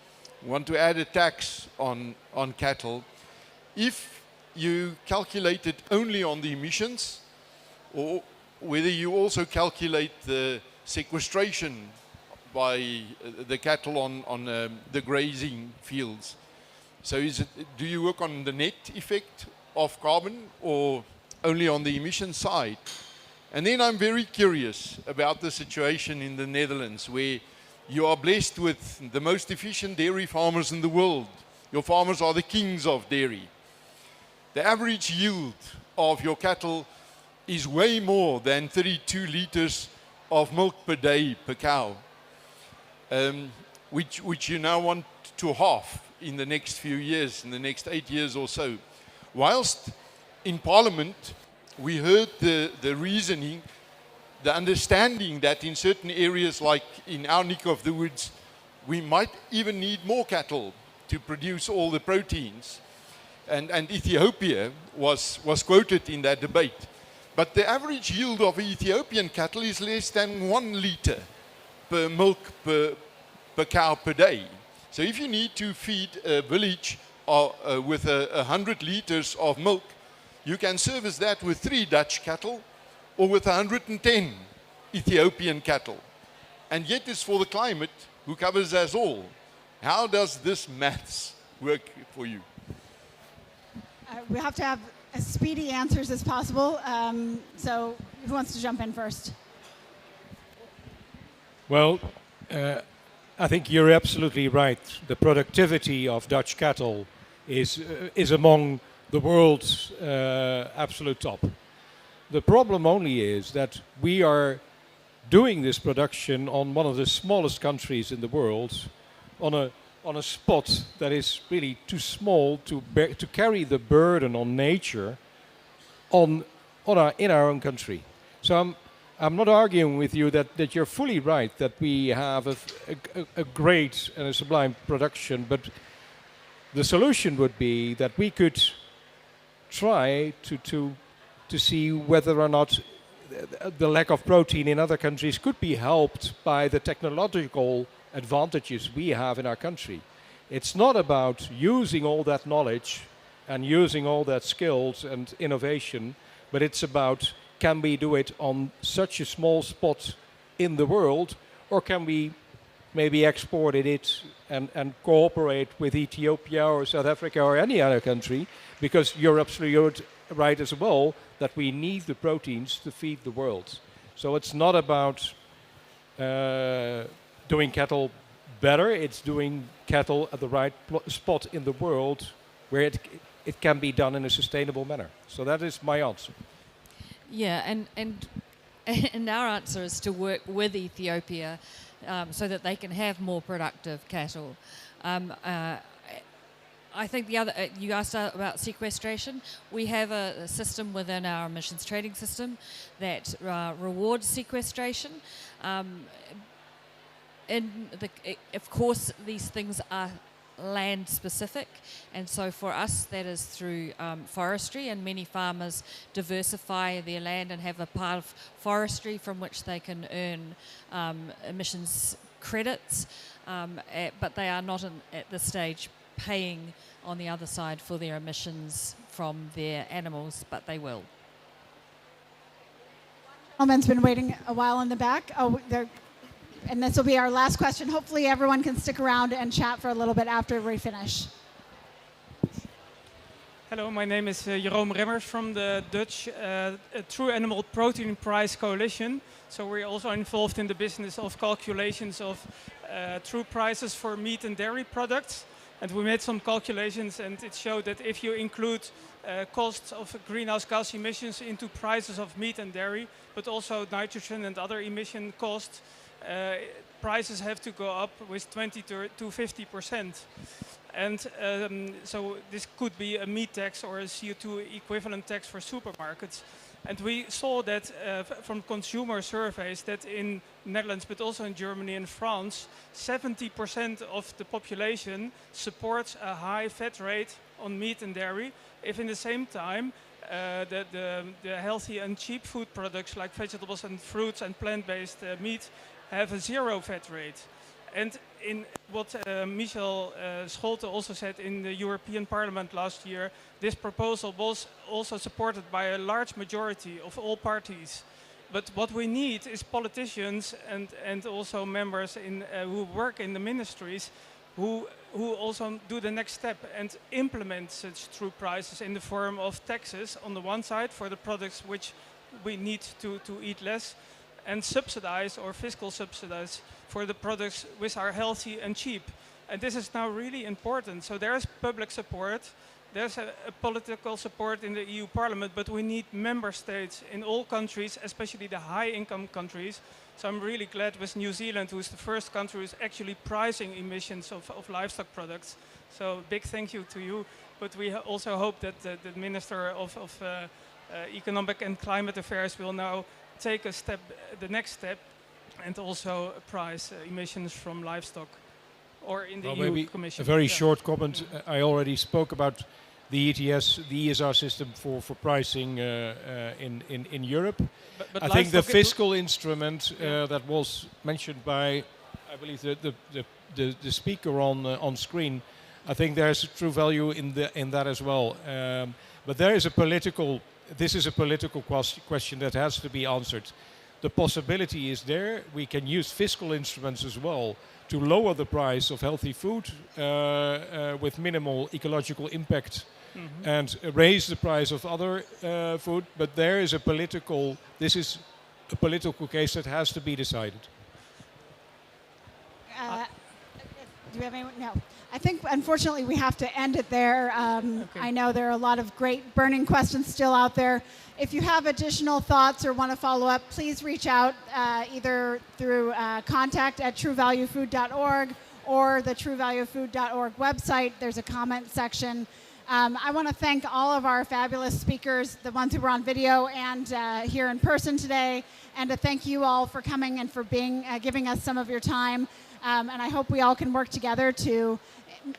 [SPEAKER 5] want to add a tax on cattle. If you calculate it only on the emissions, or whether you also calculate the sequestration by the cattle on the grazing fields. So do you work on the net effect of carbon or only on the emission side? And then I'm very curious about the situation in the Netherlands, where you are blessed with the most efficient dairy farmers in the world. Your farmers are the kings of dairy. The average yield of your cattle is way more than 32 liters of milk per day per cow, which you now want to halve in the next few years, in the next 8 years or so. Whilst in Parliament, we heard the reasoning, the understanding that in certain areas, like in our neck of the woods, we might even need more cattle to produce all the proteins. And Ethiopia was quoted in that debate. But the average yield of Ethiopian cattle is less than 1 liter per milk per cow per day. So if you need to feed a village with 100 liters of milk, you can service that with 3 Dutch cattle or with 110 Ethiopian cattle. And yet it's for the climate who covers us all. How does this maths work for you?
[SPEAKER 1] We have to have as speedy answers as possible. So who wants to jump in first?
[SPEAKER 20] Well, I think you're absolutely right. The productivity of Dutch cattle is among the world's absolute top. The problem only is that we are doing this production on one of the smallest countries in the world, on a spot that is really too small to carry the burden on nature in our own country. So I'm not arguing with you that you're fully right, that we have a great and a sublime production, but the solution would be that we could try to see whether or not the lack of protein in other countries could be helped by the technological advantages we have in our country. It's not about using all that knowledge and using all that skills and innovation, but it's about, can we do it on such a small spot in the world, or can we maybe export it and cooperate with Ethiopia or South Africa or any other country, because you're absolutely right as well that we need the proteins to feed the world. So it's not about doing cattle better. It's doing cattle at the right spot in the world where it can be done in a sustainable manner. So that is my answer.
[SPEAKER 23] Yeah, and our answer is to work with Ethiopia so that they can have more productive cattle. I think the other, you asked about sequestration. We have a system within our emissions trading system that rewards sequestration. Of course, these things are land specific, and so for us that is through forestry, and many farmers diversify their land and have a part of forestry from which they can earn emissions credits, but they are not at this stage paying on the other side for their emissions from their animals, but they will.
[SPEAKER 1] Gentleman's been waiting a while in the back. And this will be our last question. Hopefully everyone can stick around and chat for a little bit after we finish.
[SPEAKER 12] Hello, my name is Jeroen Remmers from the Dutch True Animal Protein Price Coalition. So we're also involved in the business of calculations of true prices for meat and dairy products. And we made some calculations, and it showed that if you include costs of greenhouse gas emissions into prices of meat and dairy, but also nitrogen and other emission costs, prices have to go up with 20 to 50%. And so this could be a meat tax or a CO2 equivalent tax for supermarkets. And we saw that from consumer surveys that in Netherlands, but also in Germany and France, 70% of the population supports a high fat rate on meat and dairy, if in the same time the healthy and cheap food products like vegetables and fruits and plant-based meat have a zero fat rate. And in what Michel Scholte also said in the European Parliament last year, this proposal was also supported by a large majority of all parties. But what we need is politicians and also members who work in the ministries who also do the next step and implement such true prices in the form of taxes on the one side for the products which we need to eat less, and subsidize or fiscal subsidize for the products which are healthy and cheap. And this is now really important. So there is public support, there's a political support in the EU Parliament, but we need member states in all countries, especially the high-income countries. So I'm really glad with New Zealand, who is the first country who is actually pricing emissions of livestock products. So big thank you to you. But we also hope that the Minister of Economic and Climate Affairs will now take the next step, and also price emissions from livestock, or in the EU Commission.
[SPEAKER 20] A very short comment. I already spoke about the ETS, the ESR system for pricing in Europe. But I think the fiscal instrument that was mentioned by, I believe, the speaker on screen, I think there's a true value in that as well. But there is this is a political question that has to be answered. The possibility is there. We can use fiscal instruments as well to lower the price of healthy food with minimal ecological impact, and raise the price of other food. But this is a political case that has to be decided.
[SPEAKER 1] Do we have anyone? No. I think, unfortunately, we have to end it there. I know there are a lot of great burning questions still out there. If you have additional thoughts or want to follow up, please reach out either through contact@truevaluefood.org or the truevaluefood.org website. There's a comment section. I want to thank all of our fabulous speakers, the ones who were on video and here in person today, and to thank you all for coming and for giving us some of your time. And I hope we all can work together to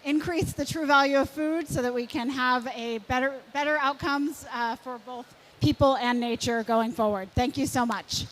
[SPEAKER 1] increase the true value of food so that we can have a better outcomes for both people and nature going forward. Thank you so much.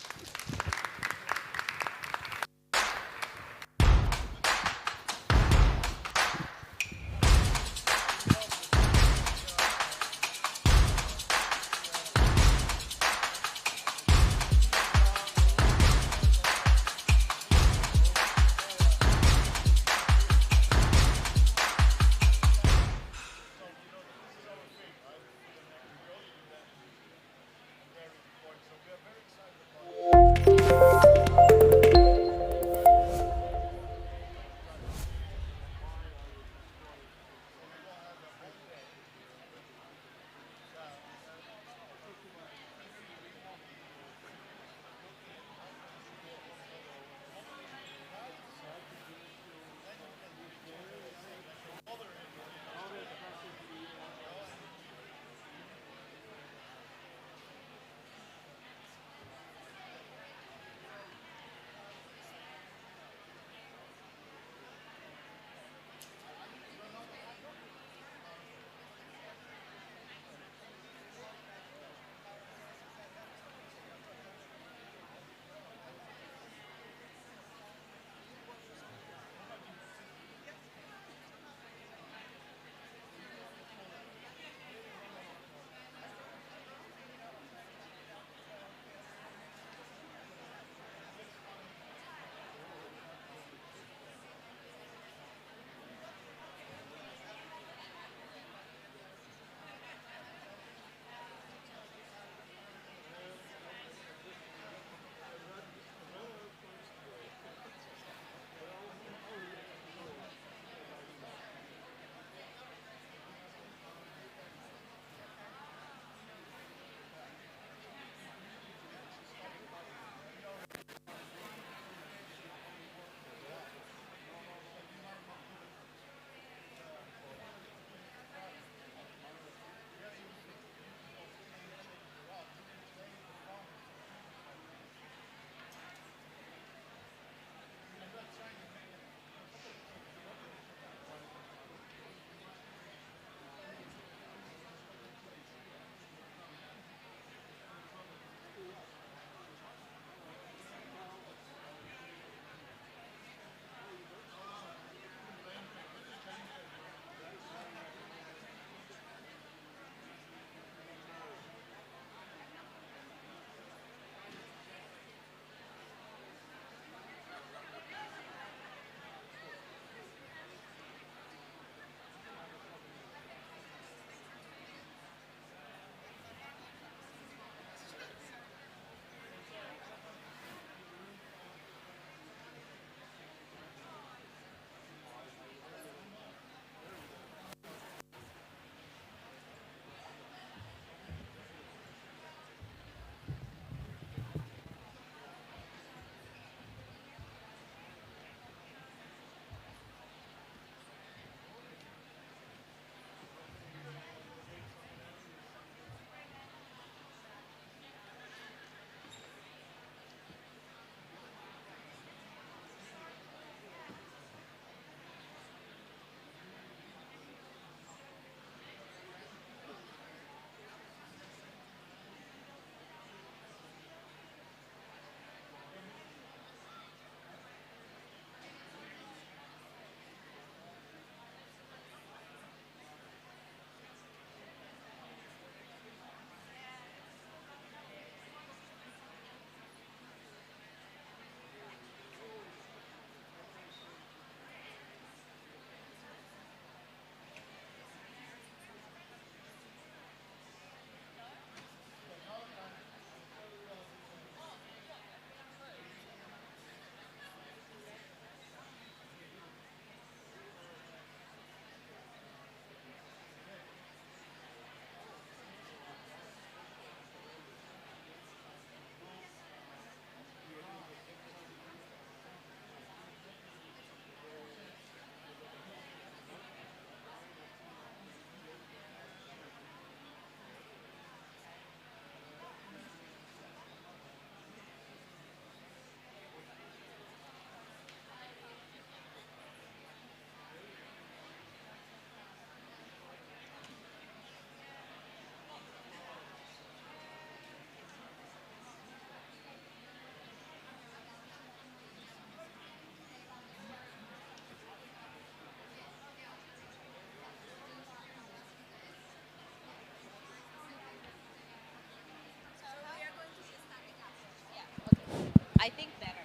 [SPEAKER 17] I think better.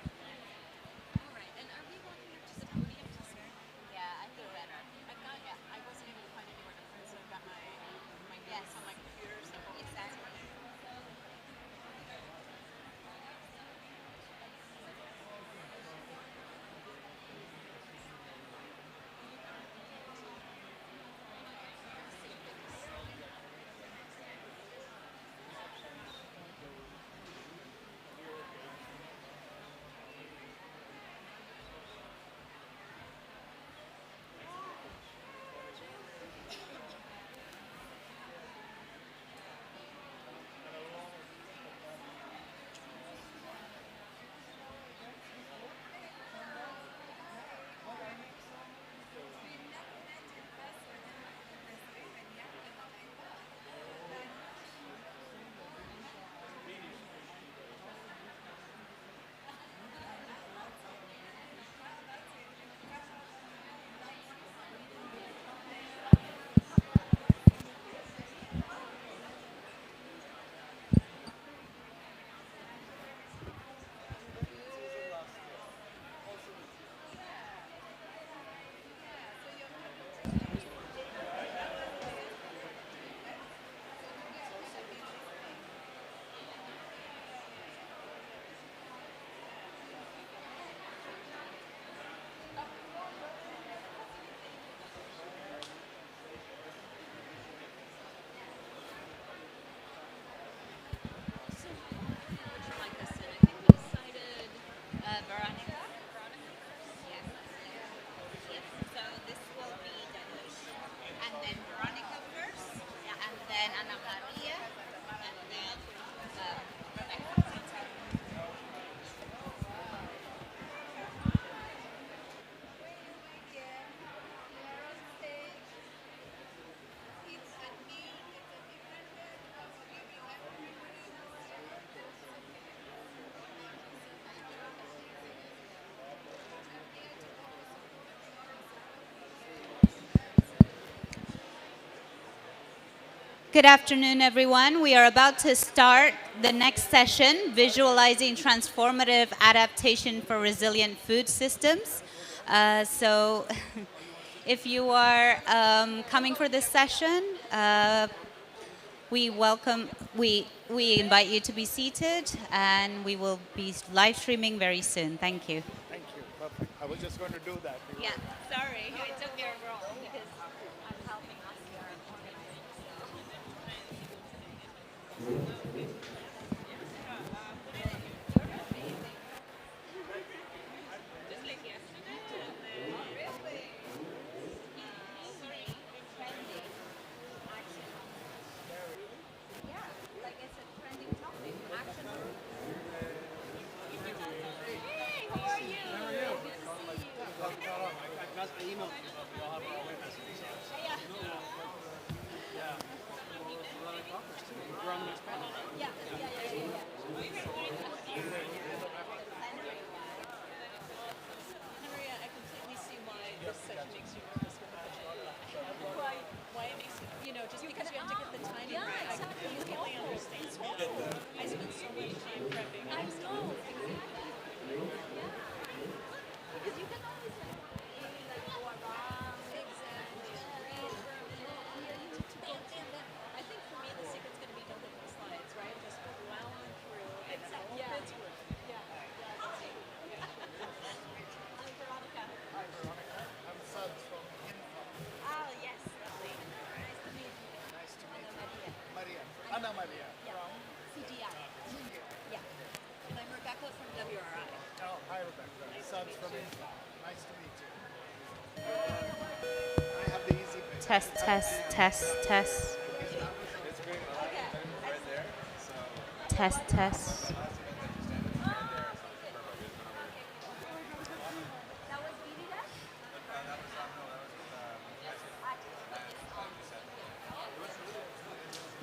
[SPEAKER 17] All right. And are we walking up to the podium to start? Yeah, I think better. I've got, yeah, I wasn't able to find anywhere to print, so I've got my notes on my computer, so exactly. Veronica? Yes. Yes. So this will be Danish. And then Veronica first. Yeah. And then Ana Maria. And then Rebecca. Good afternoon, everyone. We are about to start the next session, Visualizing Transformative Adaptation for Resilient Food Systems. So if you are coming for this session, we invite you to be seated, and we will be live streaming very soon. Thank you.
[SPEAKER 6] Thank you. Perfect. I was just going to do that.
[SPEAKER 17] Yeah, sorry. It took me wrong because I'm helping us here. Just like yesterday. Really? Sorry. Trending. Action. Yeah, like it's a trending topic. Action. Hey, how are you? How are you? Good to see you.
[SPEAKER 21] I got the email. We all have our away messages.
[SPEAKER 17] Yeah.
[SPEAKER 21] We're on the next panel, right?
[SPEAKER 17] Yeah. Maria, I completely see why this session makes you nervous with the budget. Why it makes you, just because you have to get the timing right. I completely understand. I spent so much time prepping. I know. Because you can always go around. Exactly. I think for me the secret's going to be don't look at the slides, right? Just wound through. Exactly. Yeah. I'm Veronica.
[SPEAKER 6] Hi, Veronica. I'm Sud from Info.
[SPEAKER 17] Oh, yes, lovely. Nice to meet you.
[SPEAKER 6] Nice to meet you. Maria. Ana Maria.
[SPEAKER 17] Yeah.
[SPEAKER 6] From
[SPEAKER 17] CGI. Yeah. And I'm Rebecca from WRI.
[SPEAKER 6] Oh, hi, Rebecca. Sud from Info. Nice to meet you. I have the easy bit.
[SPEAKER 17] Test. Test.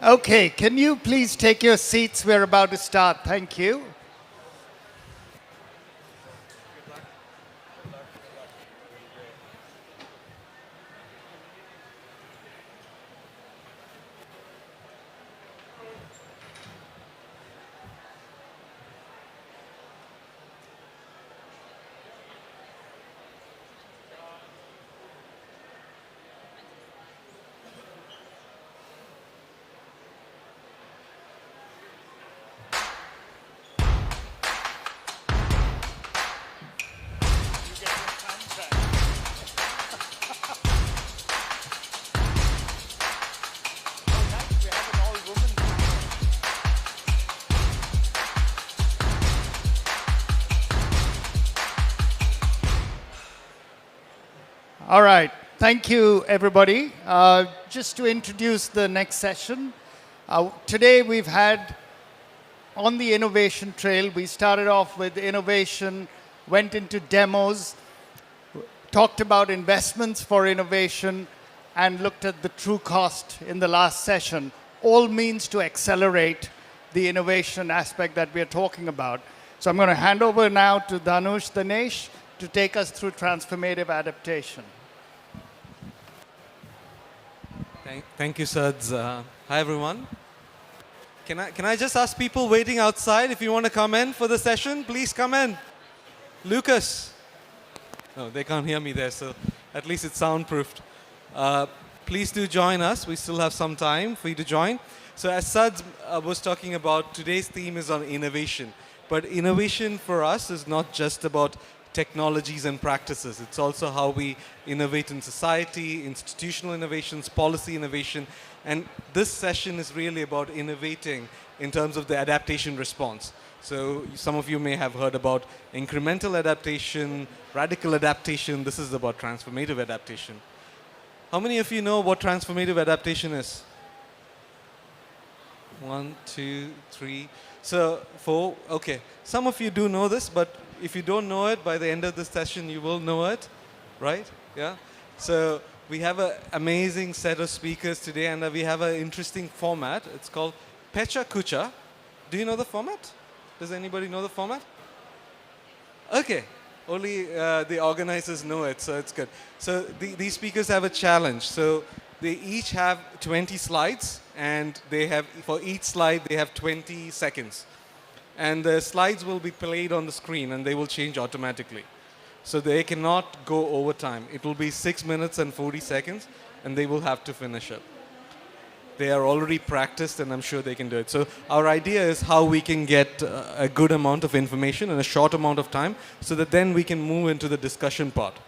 [SPEAKER 6] Okay, can you please take your seats? We're about to start. Thank you. All right. Thank you, everybody. Just to introduce the next session, today we've had on the innovation trail, we started off with innovation, went into demos, talked about investments for innovation, and looked at the true cost in the last session. All means to accelerate the innovation aspect that we are talking about. So I'm going to hand over now to Danesh to take us through transformative adaptation.
[SPEAKER 3] Thank you, Suds. Hi, everyone. Can I just ask people waiting outside if you want to come in for the session? Please come in. Lucas. No, they can't hear me there, so at least it's soundproofed. Please do join us. We still have some time for you to join. So as Suds was talking about, today's theme is on innovation. But innovation for us is not just about technologies and practices. It's also how we innovate in society, institutional innovations, policy innovation. And this session is really about innovating in terms of the adaptation response. So some of you may have heard about incremental adaptation, radical adaptation. This is about transformative adaptation. How many of you know what transformative adaptation is? 1, 2, 3. So 4. Okay. Some of you do know this, but if you don't know it, by the end of this session, you will know it, right? Yeah? So we have an amazing set of speakers today, and we have an interesting format. It's called Pecha Kucha. Do you know the format? Does anybody know the format? Okay. Only the organizers know it, so it's good. So these speakers have a challenge. So they each have 20 slides, and they have, for each slide, they have 20 seconds. And the slides will be played on the screen, and they will change automatically. So they cannot go over time. It will be 6 minutes and 40 seconds, and they will have to finish it. They are already practiced, and I'm sure they can do it. So our idea is how we can get a good amount of information in a short amount of time, so that then we can move into the discussion part.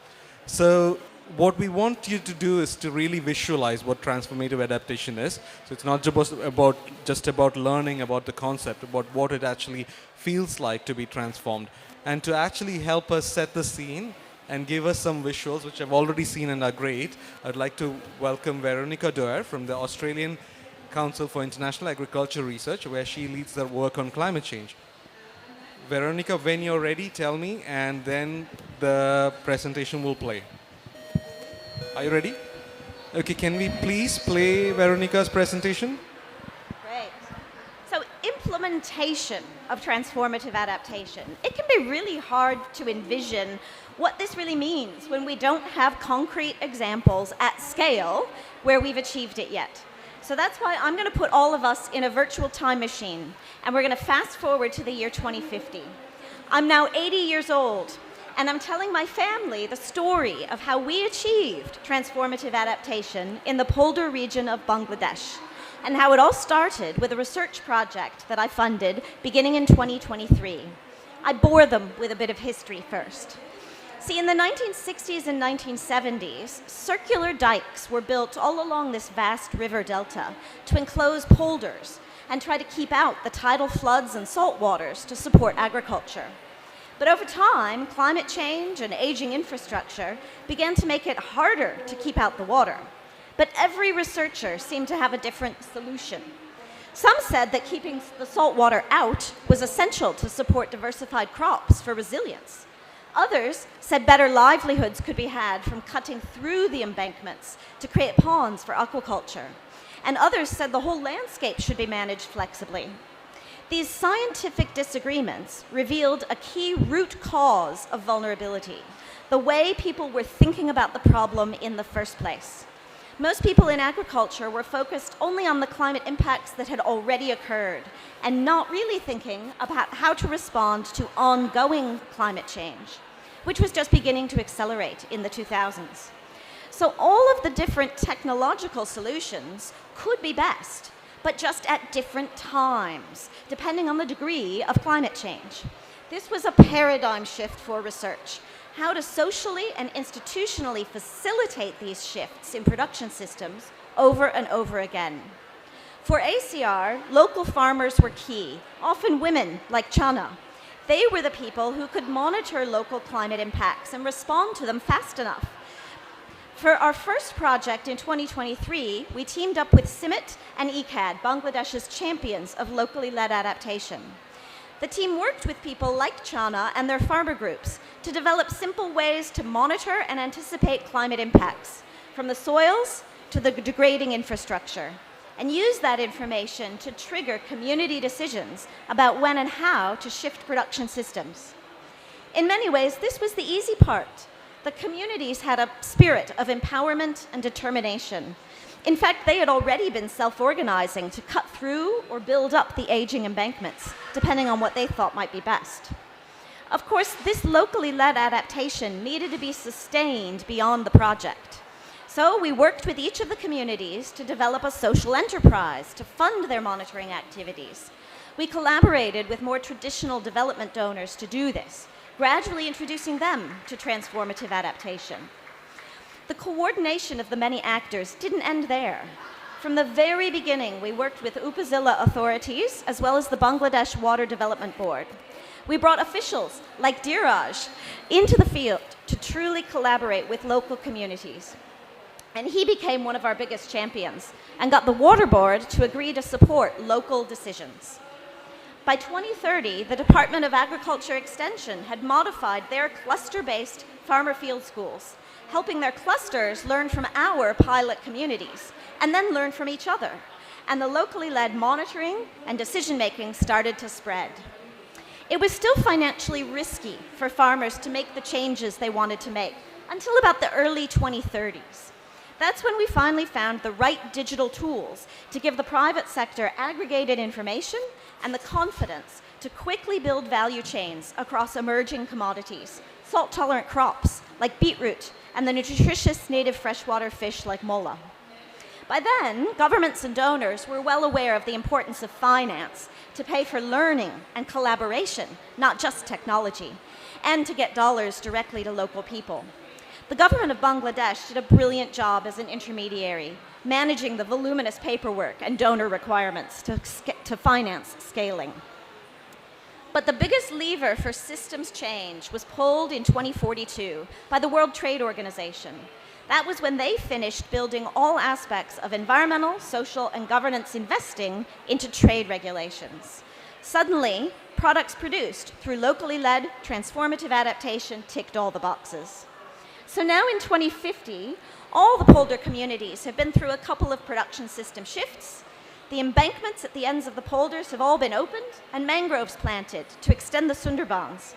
[SPEAKER 3] So what we want you to do is to really visualize what transformative adaptation is. So it's not just about learning about the concept, about what it actually feels like to be transformed. And to actually help us set the scene and give us some visuals, which I've already seen and are great, I'd like to welcome Veronica Doer from the Australian Council for International Agriculture Research, where she leads their work on climate change. Veronica, when you're ready, tell me, and then the presentation will play. Are you ready? Okay, can we please play Veronica's presentation?
[SPEAKER 13] Great. So implementation of transformative adaptation. It can be really hard to envision what this really means when we don't have concrete examples at scale where we've achieved it yet. So that's why I'm going to put all of us in a virtual time machine, and we're going to fast forward to the year 2050. I'm now 80 years old, and I'm telling my family the story of how we achieved transformative adaptation in the Polder region of Bangladesh, and how it all started with a research project that I funded beginning in 2023. I bore them with a bit of history first. See, in the 1960s and 1970s, circular dikes were built all along this vast river delta to enclose polders and try to keep out the tidal floods and salt waters to support agriculture. But over time, climate change and aging infrastructure began to make it harder to keep out the water. But every researcher seemed to have a different solution. Some said that keeping the salt water out was essential to support diversified crops for resilience. Others said better livelihoods could be had from cutting through the embankments to create ponds for aquaculture. And others said the whole landscape should be managed flexibly. These scientific disagreements revealed a key root cause of vulnerability, the way people were thinking about the problem in the first place. Most people in agriculture were focused only on the climate impacts that had already occurred and not really thinking about how to respond to ongoing climate change, which was just beginning to accelerate in the 2000s. So all of the different technological solutions could be best, but just at different times, depending on the degree of climate change. This was a paradigm shift for research, how to socially and institutionally facilitate these shifts in production systems over and over again. For ACR, local farmers were key, often women like Chana. They were the people who could monitor local climate impacts and respond to them fast enough. For our first project in 2023, we teamed up with CIMIT and ECAD, Bangladesh's champions of locally led adaptation. The team worked with people like Chana and their farmer groups to develop simple ways to monitor and anticipate climate impacts, from the soils to the degrading infrastructure, and use that information to trigger community decisions about when and how to shift production systems. In many ways, this was the easy part. The communities had a spirit of empowerment and determination. In fact, they had already been self-organizing to cut through or build up the aging embankments, depending on what they thought might be best. Of course, this locally led adaptation needed to be sustained beyond the project. So we worked with each of the communities to develop a social enterprise to fund their monitoring activities. We collaborated with more traditional development donors to do this, gradually introducing them to transformative adaptation. The coordination of the many actors didn't end there. From the very beginning, we worked with Upazila authorities as well as the Bangladesh Water Development Board. We brought officials like Diraj into the field to truly collaborate with local communities. And he became one of our biggest champions and got the Water Board to agree to support local decisions. By 2030, the Department of Agriculture Extension had modified their cluster-based farmer field schools, helping their clusters learn from our pilot communities and then learn from each other. And the locally led monitoring and decision-making started to spread. It was still financially risky for farmers to make the changes they wanted to make until about the early 2030s. That's when we finally found the right digital tools to give the private sector aggregated information and the confidence to quickly build value chains across emerging commodities, salt-tolerant crops like beetroot, and the nutritious native freshwater fish like mola. By then, governments and donors were well aware of the importance of finance to pay for learning and collaboration, not just technology, and to get dollars directly to local people. The government of Bangladesh did a brilliant job as an intermediary, managing the voluminous paperwork and donor requirements to finance scaling. But the biggest lever for systems change was pulled in 2042 by the World Trade Organization. That was when they finished building all aspects of environmental, social, and governance investing into trade regulations. Suddenly, products produced through locally led transformative adaptation ticked all the boxes. So now in 2050, all the polder communities have been through a couple of production system shifts. The embankments at the ends of the polders have all been opened and mangroves planted to extend the Sundarbans.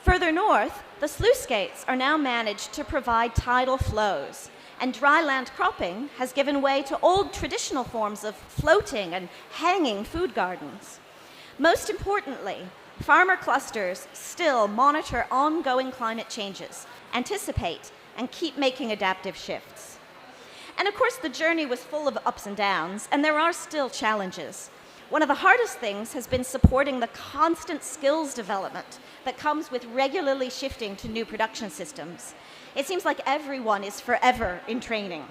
[SPEAKER 13] Further north, the sluice gates are now managed to provide tidal flows, and dry land cropping has given way to old traditional forms of floating and hanging food gardens. Most importantly, farmer clusters still monitor ongoing climate changes, anticipate, and keep making adaptive shifts. And of course, the journey was full of ups and downs, and there are still challenges. One of the hardest things has been supporting the constant skills development that comes with regularly shifting to new production systems. It seems like everyone is forever in training.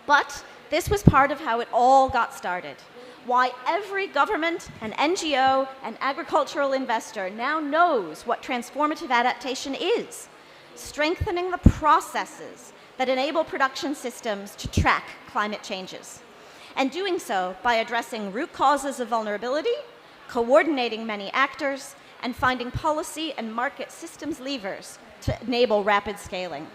[SPEAKER 13] But this was part of how it all got started. Why every government and NGO and agricultural investor now knows what transformative adaptation is, strengthening the processes that enable production systems to track climate changes, and doing so by addressing root causes of vulnerability, coordinating many actors, and finding policy and market systems levers to enable rapid scaling.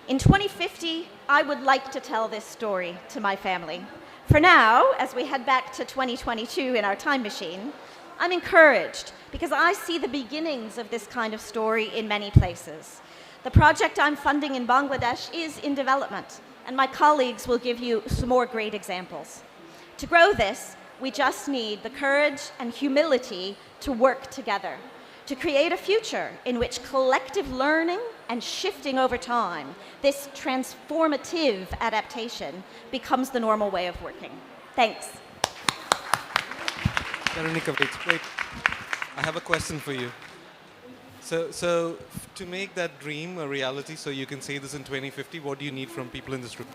[SPEAKER 13] In 2050, I would like to tell this story to my family. For now, as we head back to 2022 in our time machine, I'm encouraged because I see the beginnings of this kind of story in many places. The project I'm funding in Bangladesh is in development, and my colleagues will give you some more great examples. To grow this, we just need the courage and humility to work together, to create a future in which collective learning and shifting over time, this transformative adaptation, becomes the normal way of working. Thanks.
[SPEAKER 3] Veronica, wait. I have a question for you. So to make that dream a reality, so you can say this in 2050, what do you need from people in this room?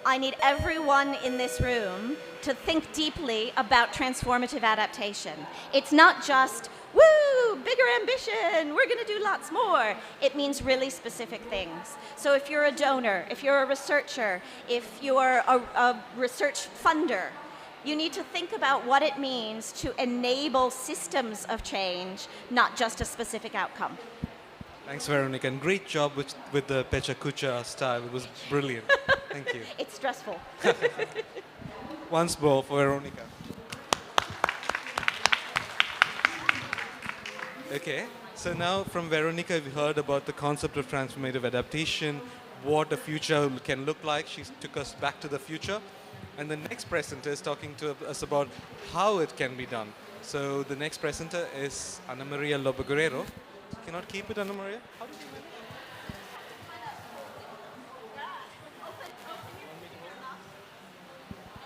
[SPEAKER 13] I need everyone in this room to think deeply about transformative adaptation. It's not just, woo, bigger ambition, we're going to do lots more. It means really specific things. So if you're a donor, if you're a researcher, if you're a research funder, you need to think about what it means to enable systems of change, not just a specific outcome.
[SPEAKER 3] Thanks, Veronica, and great job with the Pecha Kucha style. It was brilliant. Thank you.
[SPEAKER 13] It's stressful.
[SPEAKER 3] Once more for Veronica. Okay, so now from Veronica, we've heard about the concept of transformative adaptation, what a future can look like. She took us back to the future. And the next presenter is talking to us about how it can be done. So the next presenter is Ana Maria Lobo Guerrero. Cannot keep it, Ana Maria? How do you do it?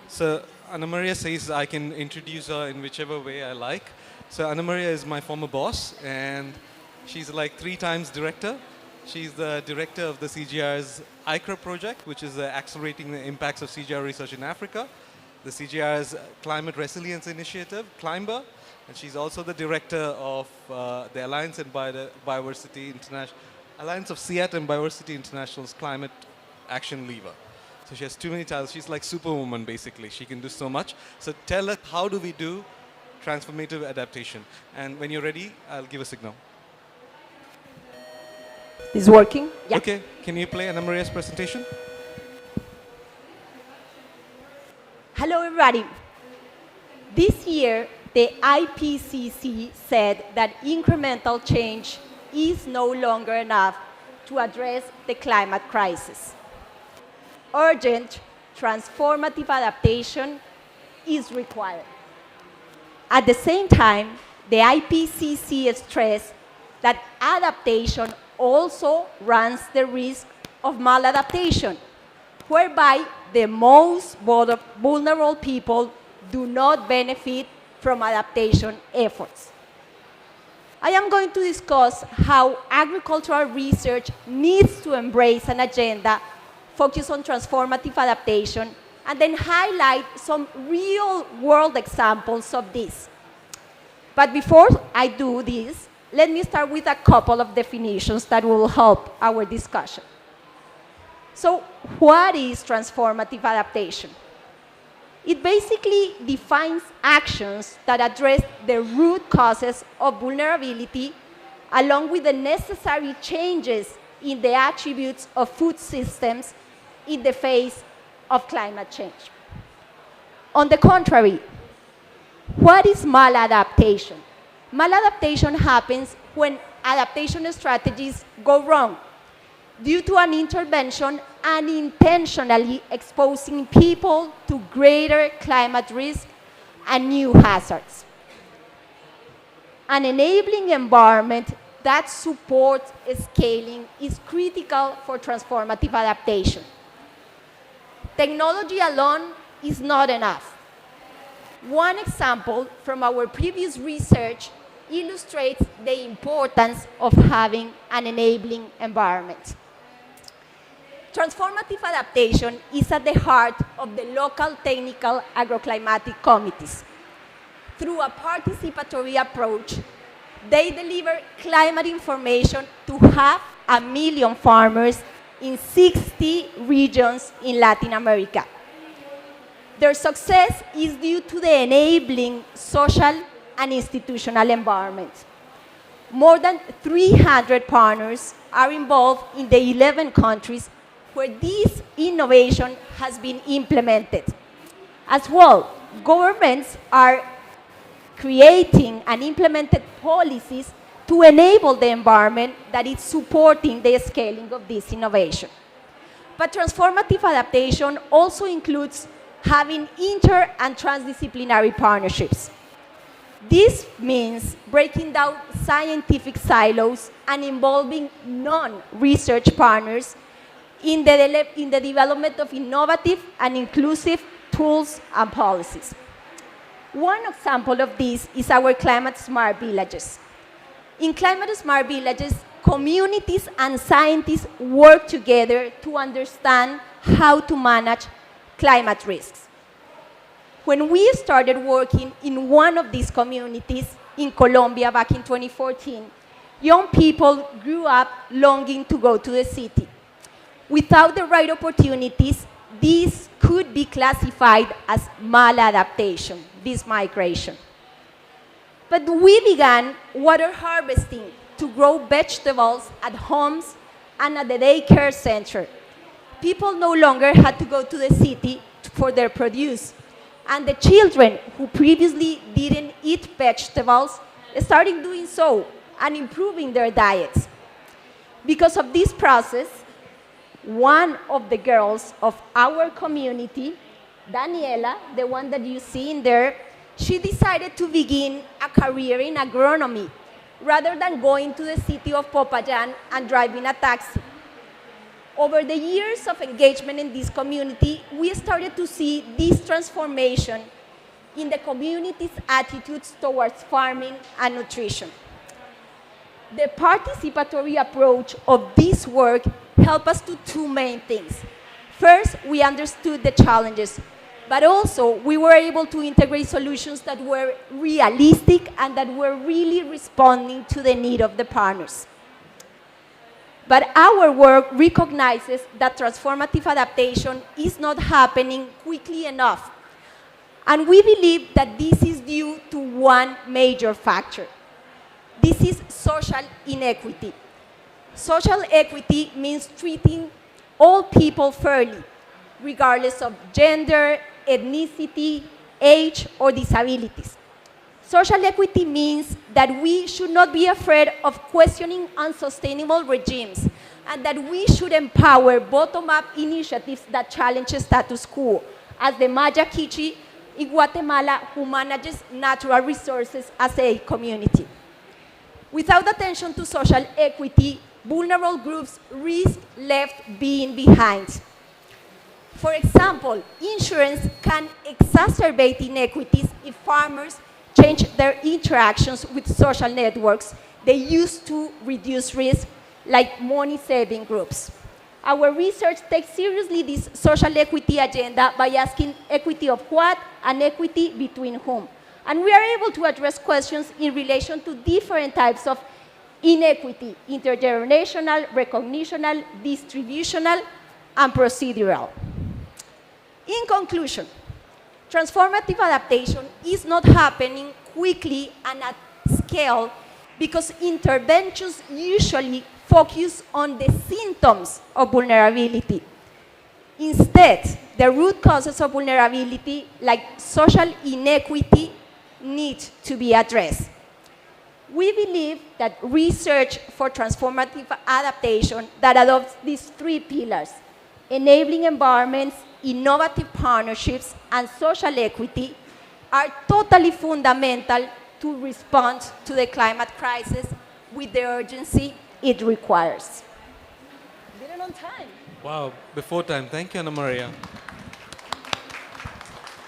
[SPEAKER 3] So Ana Maria says I can introduce her in whichever way I like. So Ana Maria is my former boss, and she's like 3 times director. She's the director of the CGR's ICRA project, which is accelerating the impacts of CGR research in Africa, the CGR's Climate Resilience Initiative, CLIMBER, and she's also the director of the Alliance and Biodiversity International, Alliance of SEAT and Biodiversity International's Climate Action Lever. So she has too many titles. She's like Superwoman, basically. She can do so much. So tell us, how do we do transformative adaptation? And when you're ready, I'll give a signal.
[SPEAKER 7] Is working? Yeah.
[SPEAKER 3] Okay, can you play Ana Maria's presentation?
[SPEAKER 7] Hello, everybody. This year, the IPCC said that incremental change is no longer enough to address the climate crisis. Urgent, transformative adaptation is required. At the same time, the IPCC stressed that adaptation also runs the risk of maladaptation, whereby the most vulnerable people do not benefit from adaptation efforts. I am going to discuss how agricultural research needs to embrace an agenda focused on transformative adaptation, and then highlight some real-world examples of this. But before I do this, let me start with a couple of definitions that will help our discussion. So, what is transformative adaptation? It basically defines actions that address the root causes of vulnerability, along with the necessary changes in the attributes of food systems in the face of climate change. On the contrary, what is maladaptation? Maladaptation happens when adaptation strategies go wrong due to an intervention unintentionally exposing people to greater climate risk and new hazards. An enabling environment that supports scaling is critical for transformative adaptation. Technology alone is not enough. One example from our previous research illustrates the importance of having an enabling environment. Transformative adaptation is at the heart of the local technical agroclimatic committees. Through a participatory approach, they deliver climate information to 500,000 farmers in 60 regions in Latin America. Their success is due to the enabling social and institutional environment. More than 300 partners are involved in the 11 countries where this innovation has been implemented. As well, governments are creating and implemented policies to enable the environment that is supporting the scaling of this innovation. But transformative adaptation also includes having inter- and transdisciplinary partnerships. This means breaking down scientific silos and involving non-research partners in the development of innovative and inclusive tools and policies. One example of this is our climate smart villages. In climate smart villages, communities and scientists work together to understand how to manage climate risks. When we started working in one of these communities, in Colombia back in 2014, young people grew up longing to go to the city. Without the right opportunities, this could be classified as maladaptation, this migration. But we began water harvesting to grow vegetables at homes and at the daycare center. People no longer had to go to the city for their produce. And the children who previously didn't eat vegetables started doing so and improving their diets. Because of this process, one of the girls of our community, Daniela, the one that you see in there, she decided to begin a career in agronomy rather than going to the city of Popayan and driving a taxi. Over the years of engagement in this community, we started to see this transformation in the community's attitudes towards farming and nutrition. The participatory approach of this work helped us to two main things. First, we understood the challenges, but also we were able to integrate solutions that were realistic and that were really responding to the need of the partners. But our work recognizes that transformative adaptation is not happening quickly enough. And we believe that this is due to one major factor. This is social inequity. Social equity means treating all people fairly, regardless of gender, ethnicity, age, or disabilities. Social equity means that we should not be afraid of questioning unsustainable regimes and that we should empower bottom-up initiatives that challenge status quo, as the Maya Kichi in Guatemala, who manages natural resources as a community. Without attention to social equity, vulnerable groups risk left being behind. For example, insurance can exacerbate inequities if farmers change their interactions with social networks they use to reduce risk, like money-saving groups. Our research takes seriously this social equity agenda by asking equity of what and equity between whom. And we are able to address questions in relation to different types of inequity: intergenerational, recognitional, distributional, and procedural. In conclusion, transformative adaptation is not happening quickly and at scale because interventions usually focus on the symptoms of vulnerability. Instead, the root causes of vulnerability, like social inequity, need to be addressed. We believe that research for transformative adaptation that adopts these three pillars: enabling environments, innovative partnerships, and social equity, are totally fundamental to respond to the climate crisis with the urgency it requires. Did it on time.
[SPEAKER 3] Wow, before time. Thank you, Ana Maria.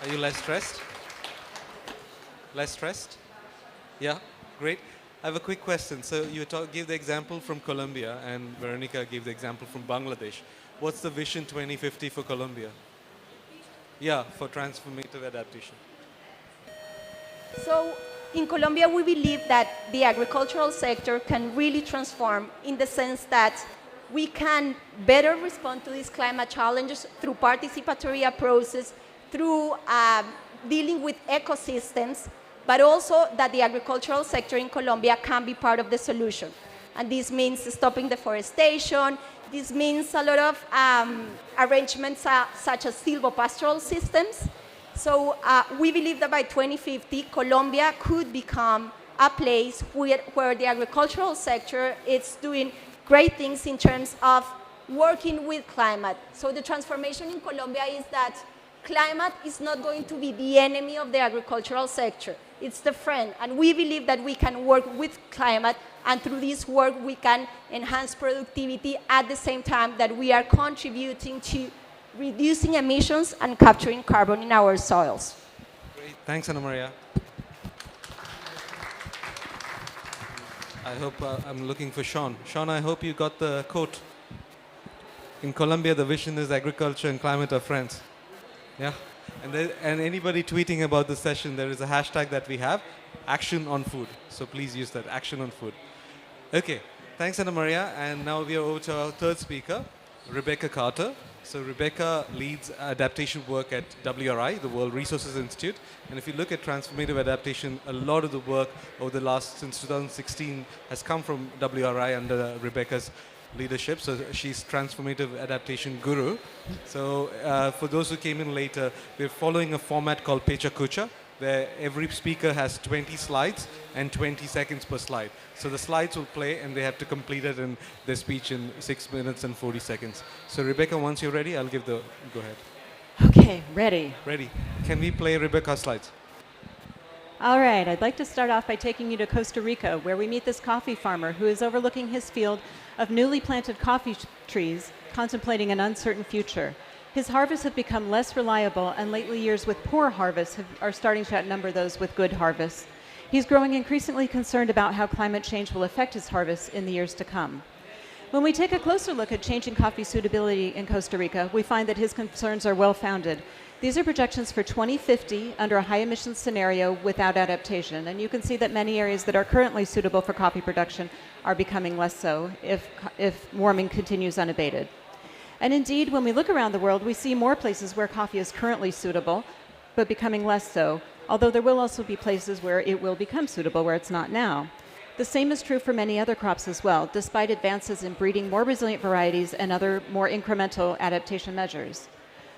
[SPEAKER 3] Are you less stressed? Less stressed? Yeah, great. I have a quick question. So you gave the example from Colombia, and Veronica gave the example from Bangladesh. What's the Vision 2050 for Colombia? Yeah, for transformative adaptation.
[SPEAKER 7] So in Colombia, we believe that the agricultural sector can really transform in the sense that we can better respond to these climate challenges through participatory approaches, through dealing with ecosystems, but also that the agricultural sector in Colombia can be part of the solution. And this means stopping deforestation. This means a lot of arrangements such as silvopastoral systems. So we believe that by 2050, Colombia could become a place where the agricultural sector is doing great things in terms of working with climate. So the transformation in Colombia is that climate is not going to be the enemy of the agricultural sector. It's the friend. And we believe that we can work with climate, and through this work we can enhance productivity at the same time that we are contributing to reducing emissions and capturing carbon in our soils.
[SPEAKER 3] Great. Thanks, Ana Maria. I hope I'm looking for Sean. Sean, I hope you got the quote. In Colombia, the vision is agriculture and climate are friends. Yeah. And anybody tweeting about this session, there is a hashtag that we have, Action on Food. So please use that, Action on Food. Okay, thanks Anna Maria. And now we are over to our third speaker, Rebecca Carter. So Rebecca leads adaptation work at WRI, the World Resources Institute. And if you look at transformative adaptation, a lot of the work over the since 2016 has come from WRI under Rebecca's leadership. So she's transformative adaptation guru. So for those who came in later, we're following a format called Pecha Kucha, where every speaker has 20 slides and 20 seconds per slide. So the slides will play and they have to complete it in their speech in 6 minutes and 40 seconds. So Rebecca, once you're ready, I'll give the go ahead.
[SPEAKER 16] Okay, ready.
[SPEAKER 3] Ready. Can we play Rebecca's slides?
[SPEAKER 16] All right, I'd like to start off by taking you to Costa Rica, where we meet this coffee farmer who is overlooking his field of newly planted coffee trees, contemplating an uncertain future. His harvests have become less reliable, and lately years with poor harvests are starting to outnumber those with good harvests. He's growing increasingly concerned about how climate change will affect his harvests in the years to come. When we take a closer look at changing coffee suitability in Costa Rica, we find that his concerns are well-founded. These are projections for 2050 under a high-emissions scenario without adaptation, and you can see that many areas that are currently suitable for coffee production are becoming less so if warming continues unabated. And indeed, when we look around the world, we see more places where coffee is currently suitable, but becoming less so, although there will also be places where it will become suitable where it's not now. The same is true for many other crops as well, despite advances in breeding more resilient varieties and other more incremental adaptation measures.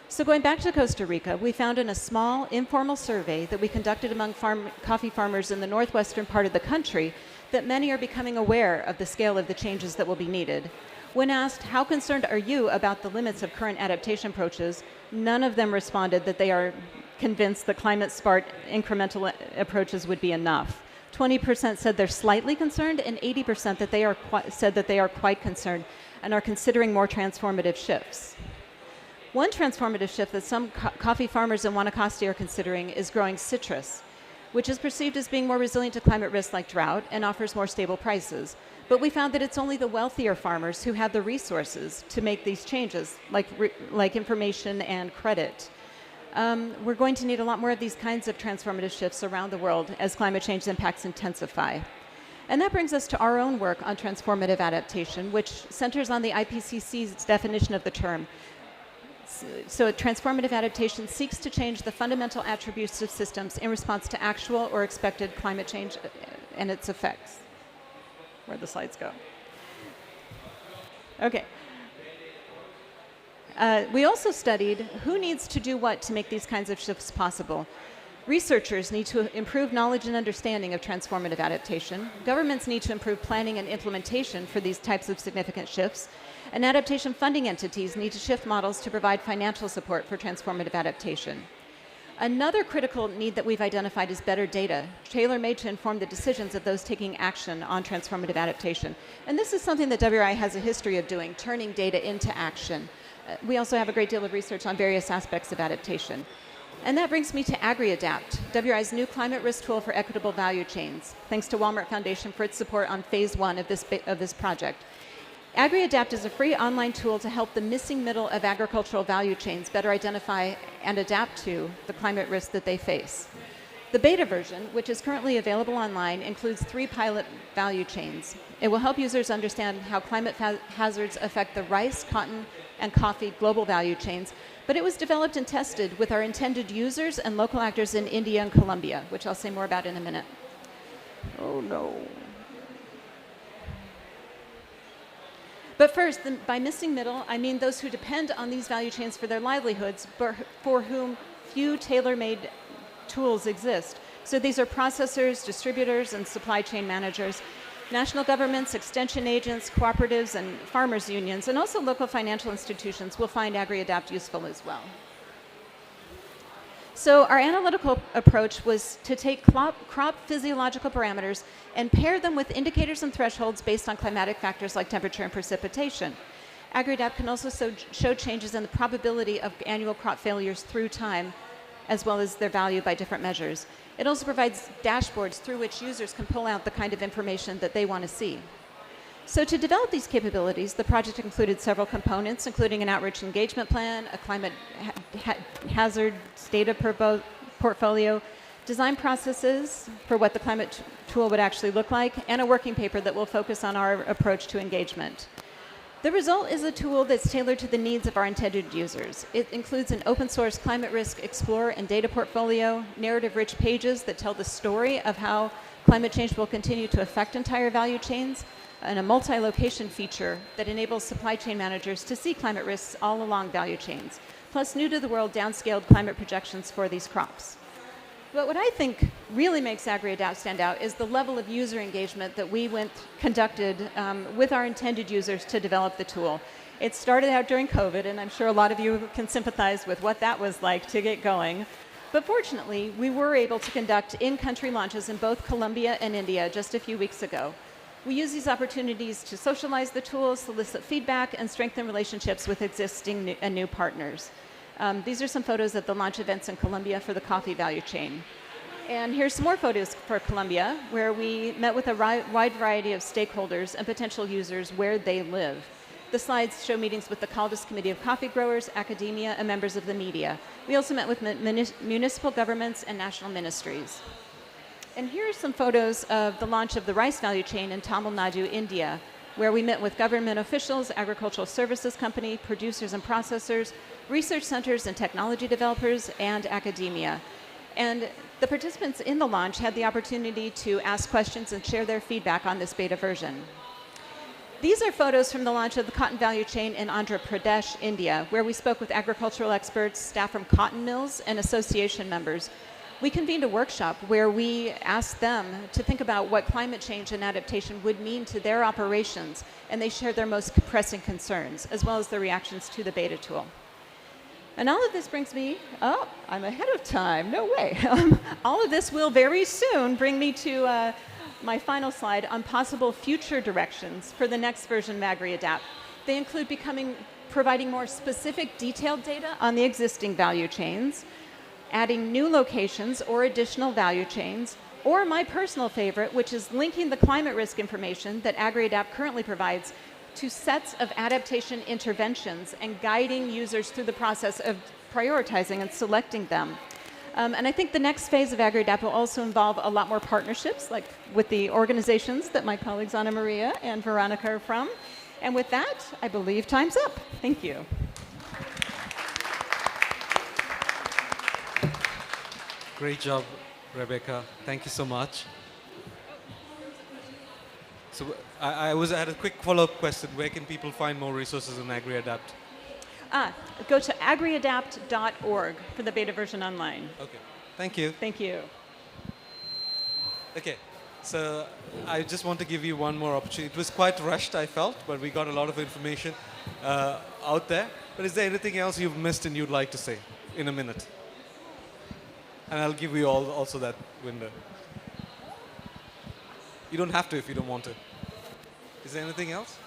[SPEAKER 16] So going back to Costa Rica, we found in a small, informal survey that we conducted among coffee farmers in the northwestern part of the country that many are becoming aware of the scale of the changes that will be needed. When asked, how concerned are you about the limits of current adaptation approaches, none of them responded that they are convinced that climate-smart incremental approaches would be enough. 20% said they're slightly concerned, and 80% said that they are quite concerned and are considering more transformative shifts. One transformative shift that some coffee farmers in Guanacaste are considering is growing citrus, which is perceived as being more resilient to climate risks like drought and offers more stable prices. But we found that it's only the wealthier farmers who have the resources to make these changes, like information and credit. We're going to need a lot more of these kinds of transformative shifts around the world as climate change impacts intensify. And that brings us to our own work on transformative adaptation, which centers on the IPCC's definition of the term. So transformative adaptation seeks to change the fundamental attributes of systems in response to actual or expected climate change and its effects. Where'd the slides go? Okay. We also studied who needs to do what to make these kinds of shifts possible. Researchers need to improve knowledge and understanding of transformative adaptation. Governments need to improve planning and implementation for these types of significant shifts. And adaptation funding entities need to shift models to provide financial support for transformative adaptation. Another critical need that we've identified is better data, tailor-made to inform the decisions of those taking action on transformative adaptation. And this is something that WRI has a history of doing, turning data into action. We also have a great deal of research on various aspects of adaptation. And that brings me to AgriAdapt, WRI's new climate risk tool for equitable value chains, thanks to Walmart Foundation for its support on phase 1 of this project. AgriAdapt is a free online tool to help the missing middle of agricultural value chains better identify and adapt to the climate risks that they face. The beta version, which is currently available online, includes 3 pilot value chains. It will help users understand how climate hazards affect the rice, cotton, and coffee global value chains, but it was developed and tested with our intended users and local actors in India and Colombia, which I'll say more about in a minute. Oh no. But first, by missing middle, I mean those who depend on these value chains for their livelihoods, but for whom few tailor-made tools exist. So these are processors, distributors, and supply chain managers, national governments, extension agents, cooperatives, and farmers' unions, and also local financial institutions will find AgriAdapt useful as well. So our analytical approach was to take crop physiological parameters and pair them with indicators and thresholds based on climatic factors like temperature and precipitation. AgriAdapt can also show changes in the probability of annual crop failures through time, as well as their value by different measures. It also provides dashboards through which users can pull out the kind of information that they want to see. So to develop these capabilities, the project included several components, including an outreach engagement plan, a climate hazard data portfolio, design processes for what the climate tool would actually look like, and a working paper that will focus on our approach to engagement. The result is a tool that's tailored to the needs of our intended users. It includes an open source climate risk explorer and data portfolio, narrative-rich pages that tell the story of how climate change will continue to affect entire value chains, and a multi-location feature that enables supply chain managers to see climate risks all along value chains, plus new-to-the-world downscaled climate projections for these crops. But what I think really makes AgriAdapt stand out is the level of user engagement that we conducted with our intended users to develop the tool. It started out during COVID, and I'm sure a lot of you can sympathize with what that was like to get going. But fortunately, we were able to conduct in-country launches in both Colombia and India just a few weeks ago. We use these opportunities to socialize the tools, solicit feedback, and strengthen relationships with existing and new partners. These are some photos at the launch events in Colombia for the coffee value chain. And here's some more photos for Colombia, where we met with a wide variety of stakeholders and potential users where they live. The slides show meetings with the Caldas Committee of Coffee Growers, academia, and members of the media. We also met with municipal governments and national ministries. And here are some photos of the launch of the rice value chain in Tamil Nadu, India, where we met with government officials, agricultural services company, producers and processors, research centers and technology developers, and academia. And the participants in the launch had the opportunity to ask questions and share their feedback on this beta version. These are photos from the launch of the cotton value chain in Andhra Pradesh, India, where we spoke with agricultural experts, staff from cotton mills, and association members. We convened a workshop where we asked them to think about what climate change and adaptation would mean to their operations, and they shared their most pressing concerns, as well as their reactions to the beta tool. And all of this brings me, oh, I'm ahead of time, no way. All of this will very soon bring me to my final slide on possible future directions for the next version of AgriAdapt. They include providing more specific detailed data on the existing value chains, adding new locations or additional value chains, or my personal favorite, which is linking the climate risk information that AgriAdapt currently provides to sets of adaptation interventions and guiding users through the process of prioritizing and selecting them. And I think the next phase of AgriAdapt will also involve a lot more partnerships, like with the organizations that my colleagues Anna Maria and Veronica are from. And with that, I believe time's up. Thank you.
[SPEAKER 3] Great job, Rebecca. Thank you so much. So I had a quick follow-up question. Where can people find more resources on AgriAdapt?
[SPEAKER 16] Go to agriadapt.org for the beta version online.
[SPEAKER 3] Okay. Thank you.
[SPEAKER 16] Thank you.
[SPEAKER 3] Okay. So I just want to give you one more opportunity. It was quite rushed, I felt, but we got a lot of information out there. But is there anything else you've missed and you'd like to say in a minute? And I'll give you all also that window. You don't have to if you don't want to. Is there anything else?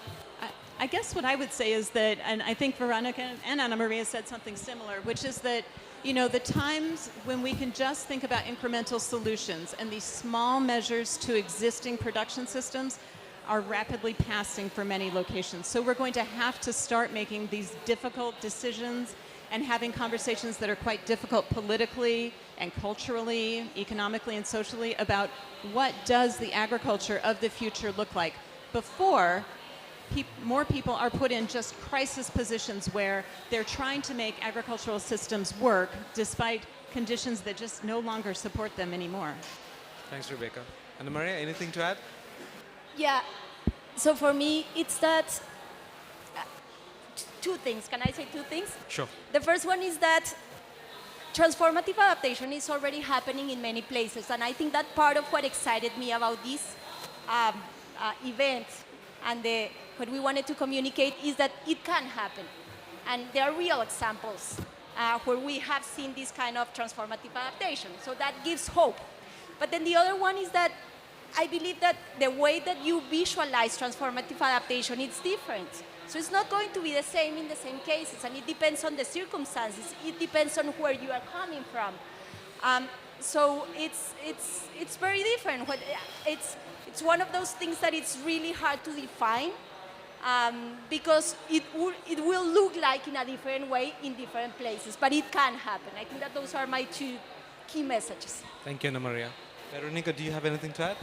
[SPEAKER 16] I guess what I would say is that, and I think Veronica and Anna Maria said something similar, which is that, you know, the times when we can just think about incremental solutions and these small measures to existing production systems are rapidly passing for many locations. So we're going to have to start making these difficult decisions and having conversations that are quite difficult politically and culturally, economically and socially about what does the agriculture of the future look like before more people are put in just crisis positions where they're trying to make agricultural systems work despite conditions that just no longer support them anymore.
[SPEAKER 3] Thanks, Rebecca. Anna Maria, anything to add?
[SPEAKER 7] Yeah, so for me, it's that two things. Can I say two things?
[SPEAKER 3] Sure.
[SPEAKER 7] The first one is that transformative adaptation is already happening in many places, and I think that part of what excited me about this event and what we wanted to communicate is that it can happen. And there are real examples where we have seen this kind of transformative adaptation. So that gives hope. But then the other one is that I believe that the way that you visualize transformative adaptation is different. So it's not going to be the same in the same cases, and it depends on the circumstances. It depends on where you are coming from. So it's very different. It's one of those things that it's really hard to define.
[SPEAKER 11] because it will look like in a different way in different places, but it can happen. I think that those are my two key messages.
[SPEAKER 3] Thank you, Ana Maria. Veronica, do you have anything to add?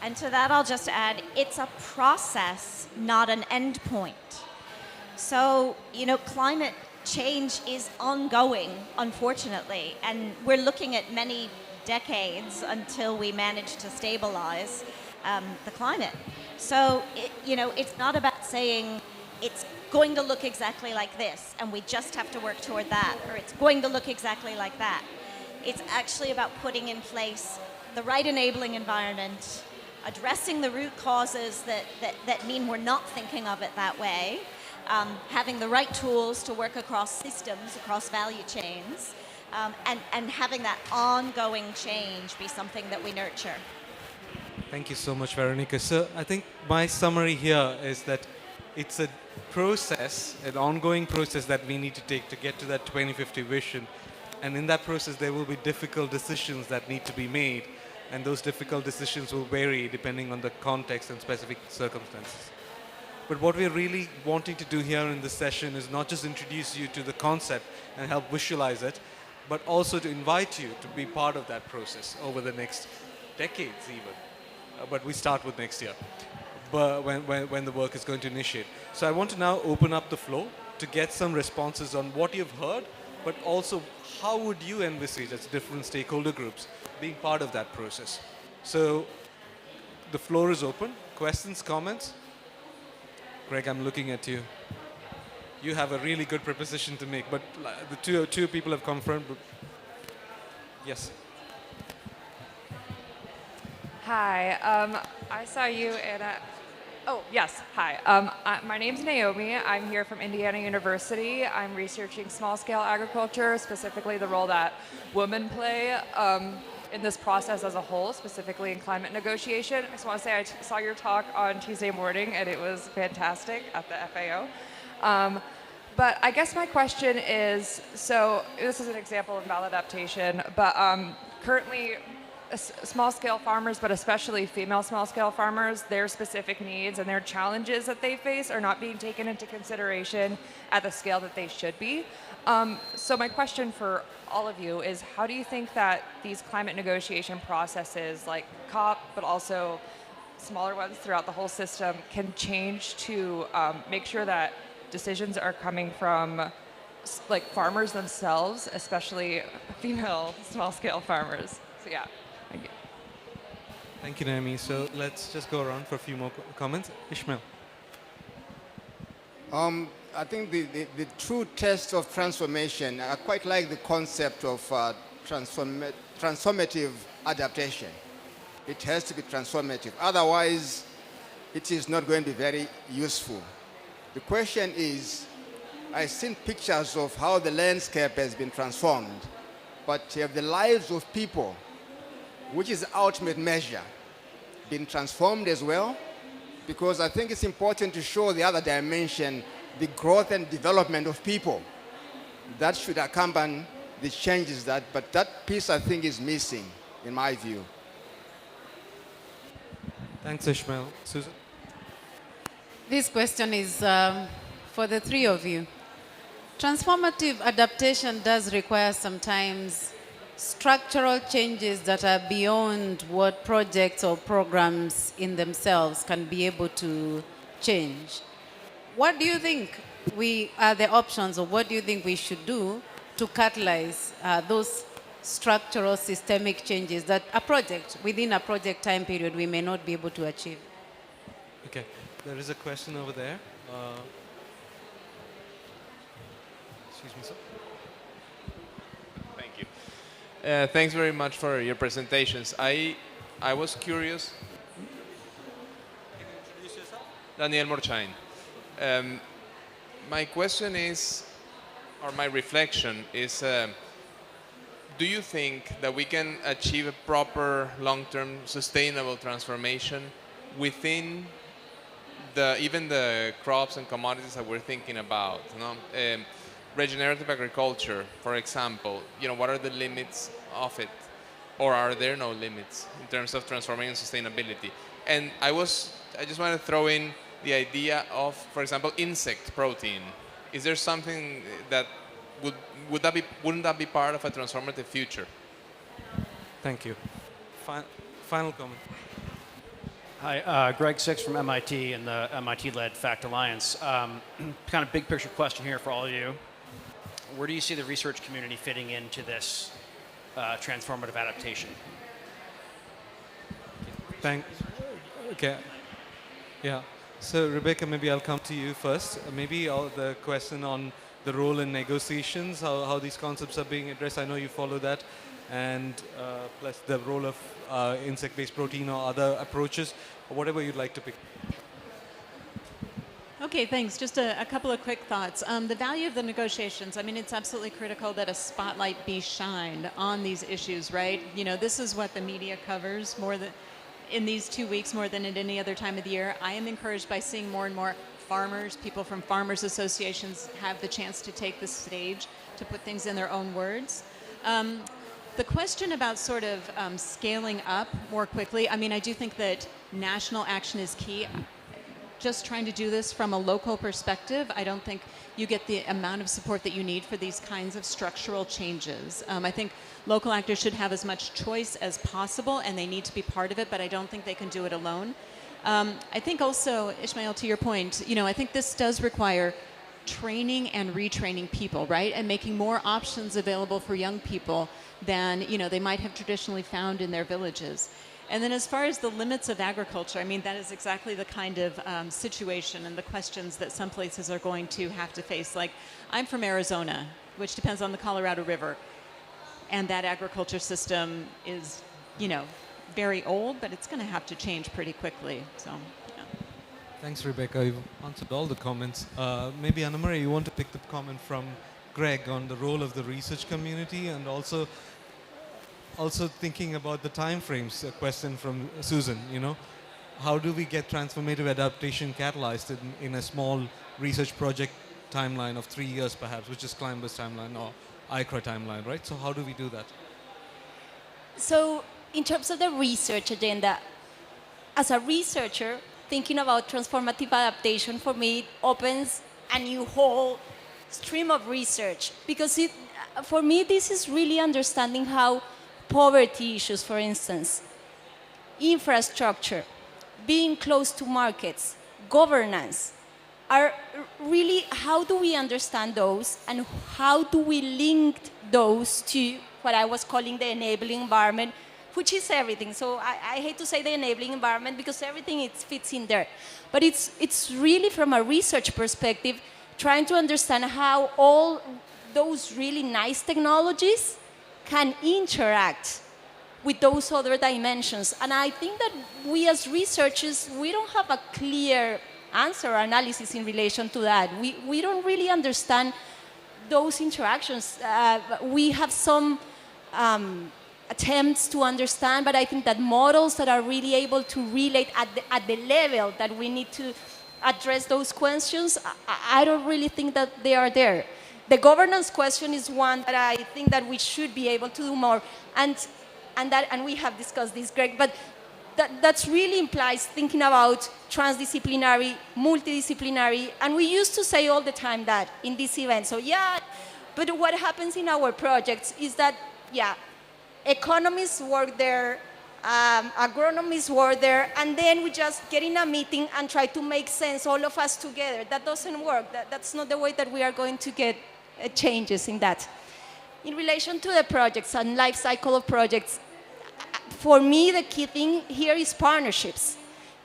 [SPEAKER 13] And to that, I'll just add, it's a process, not an end point. So, climate change is ongoing, unfortunately, and we're looking at many decades until we manage to stabilize the climate. So, it's not about saying it's going to look exactly like this, and we just have to work toward that, or it's going to look exactly like that. It's actually about putting in place the right enabling environment, addressing the root causes that mean we're not thinking of it that way, having the right tools to work across systems, across value chains, and having that ongoing change be something that we nurture.
[SPEAKER 3] Thank you so much, Veronica. So I think my summary here is that it's a process, an ongoing process that we need to take to get to that 2050 vision. And in that process, there will be difficult decisions that need to be made. And those difficult decisions will vary depending on the context and specific circumstances. But what we're really wanting to do here in this session is not just introduce you to the concept and help visualize it, but also to invite you to be part of that process over the next decades even. But we start with next year, but when the work is going to initiate. So I want to now open up the floor to get some responses on what you've heard, but also how would you envisage as different stakeholder groups being part of that process. So the floor is open. Questions, comments? Greg, I'm looking at you. You have a really good proposition to make, but the two people have confirmed. Yes.
[SPEAKER 18] Hi, I saw you in a... Oh, yes, hi. My name's Naomi. I'm here from Indiana University. I'm researching small-scale agriculture, specifically the role that women play in this process as a whole, specifically in climate negotiation. I just want to say I saw your talk on Tuesday morning, and it was fantastic at the FAO. But I guess my question is, so this is an example of maladaptation, but currently small-scale farmers, but especially female small-scale farmers, their specific needs and their challenges that they face are not being taken into consideration at the scale that they should be. So my question for all of you is, how do you think that these climate negotiation processes like COP, but also smaller ones throughout the whole system, can change to make sure that decisions are coming from like farmers themselves, especially female small-scale farmers? So yeah. Thank you.
[SPEAKER 3] Thank you, Naomi. So let's just go around for a few more comments. Ishmael.
[SPEAKER 9] I think the true test of transformation, I quite like the concept of transformative adaptation. It has to be transformative. Otherwise, it is not going to be very useful. The question is, I've seen pictures of how the landscape has been transformed, but have the lives of people, which is the ultimate measure, been transformed as well? Because I think it's important to show the other dimension, the growth and development of people. That should accompany the changes but that piece I think is missing, in my view.
[SPEAKER 3] Thanks, Ishmael. Susan?
[SPEAKER 22] This question is for the three of you. Transformative adaptation does require sometimes structural changes that are beyond what projects or programs in themselves can be able to change. What do you think are the options, or what do you think we should do to catalyze those structural systemic changes that within a project time period, we may not be able to achieve?
[SPEAKER 3] Okay, there is a question over there. Excuse me, sir.
[SPEAKER 24] Thank you. Thanks very much for your presentations. I was curious.
[SPEAKER 3] Can you introduce yourself?
[SPEAKER 24] Daniel Morchain. My question is, or my reflection is, do you think that we can achieve a proper long-term sustainable transformation within even the crops and commodities that we're thinking about? You know? Regenerative agriculture, for example, what are the limits of it? Or are there no limits in terms of transforming and sustainability? And I just want to throw in the idea of, for example, insect protein? Is there something that wouldn't that be part of a transformative future?
[SPEAKER 3] Thank you. Final comment.
[SPEAKER 21] Hi, Greg Six from MIT and the MIT-led FACT Alliance. Kind of big picture question here for all of you. Where do you see the research community fitting into this transformative adaptation?
[SPEAKER 3] Okay. Yeah. So Rebecca, maybe I'll come to you first. Maybe the question on the role in negotiations, how these concepts are being addressed. I know you follow that, and plus the role of insect-based protein or other approaches, or whatever you'd like to pick.
[SPEAKER 16] Okay, thanks. Just a couple of quick thoughts. The value of the negotiations, I mean, it's absolutely critical that a spotlight be shined on these issues, right? You know, this is what the media covers more than in these 2 weeks more than at any other time of the year. I am encouraged by seeing more and more farmers, people from farmers associations have the chance to take the stage to put things in their own words. The question about sort of scaling up more quickly, I mean, I do think that national action is key. Just trying to do this from a local perspective, I don't think you get the amount of support that you need for these kinds of structural changes. I think local actors should have as much choice as possible, and they need to be part of it, but I don't think they can do it alone. I think also, Ishmael, to your point, you know, I think this does require training and retraining people, right? And making more options available for young people than, you know, they might have traditionally found in their villages. And then as far as the limits of agriculture, I mean, that is exactly the kind of situation and the questions that some places are going to have to face. Like, I'm from Arizona, which depends on the Colorado River. And that agriculture system is, you know, very old, but it's going to have to change pretty quickly. So, yeah.
[SPEAKER 3] Thanks, Rebecca. You've answered all the comments. Maybe, Anna Maria, you want to pick the comment from Greg on the role of the research community, and also thinking about the time frames, a question from Susan, you know, how do we get transformative adaptation catalyzed in a small research project timeline of 3 years perhaps, which is Climber's timeline or ICRA timeline, right? So how do we do that?
[SPEAKER 11] So in terms of the research agenda, as a researcher, thinking about transformative adaptation for me opens a new whole stream of research, because for me this is really understanding how poverty issues, for instance, infrastructure, being close to markets, governance, are really, how do we understand those and how do we link those to what I was calling the enabling environment, which is everything. So I hate to say the enabling environment because everything fits in there. But it's really from a research perspective, trying to understand how all those really nice technologies can interact with those other dimensions. And I think that we as researchers, we don't have a clear answer or analysis in relation to that. We don't really understand those interactions. We have some attempts to understand, but I think that models that are really able to relate at the level that we need to address those questions, I don't really think that they are there. The governance question is one that I think that we should be able to do more, and we have discussed this, Greg, but that really implies thinking about transdisciplinary, multidisciplinary, and we used to say all the time that in this event. So yeah, but what happens in our projects is that, yeah, economists work there, agronomists work there, and then we just get in a meeting and try to make sense, all of us together. That doesn't work. That's not the way that we are going to get changes in that. In relation to the projects and life cycle of projects, for me, the key thing here is partnerships.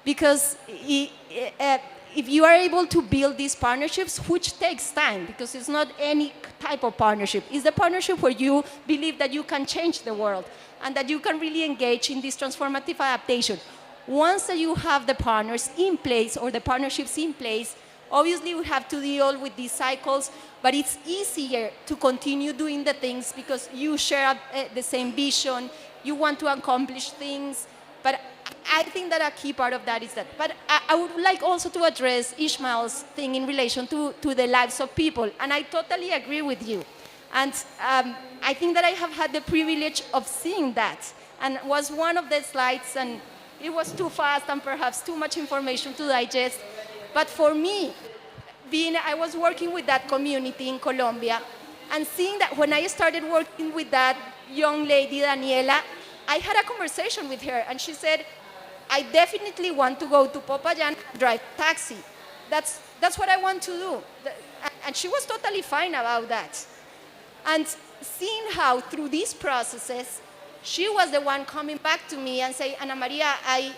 [SPEAKER 11] Because if you are able to build these partnerships, which takes time, because it's not any type of partnership, it's the partnership where you believe that you can change the world and that you can really engage in this transformative adaptation. Once that you have the partners in place or the partnerships in place, obviously we have to deal with these cycles, but it's easier to continue doing the things because you share the same vision, you want to accomplish things, but I think that a key part of that is that. But I would like also to address Ishmael's thing in relation to the lives of people, and I totally agree with you. And I think that I have had the privilege of seeing that, and was one of the slides, and it was too fast and perhaps too much information to digest.
[SPEAKER 8] But for me, I was working with that community in Colombia, and seeing that when I started working with that young lady, Daniela, I had a conversation with her, and she said, I definitely want to go to Popayan and drive taxi. That's what I want to do. And she was totally fine about that. And seeing how through these processes, she was the one coming back to me and saying, Ana Maria, I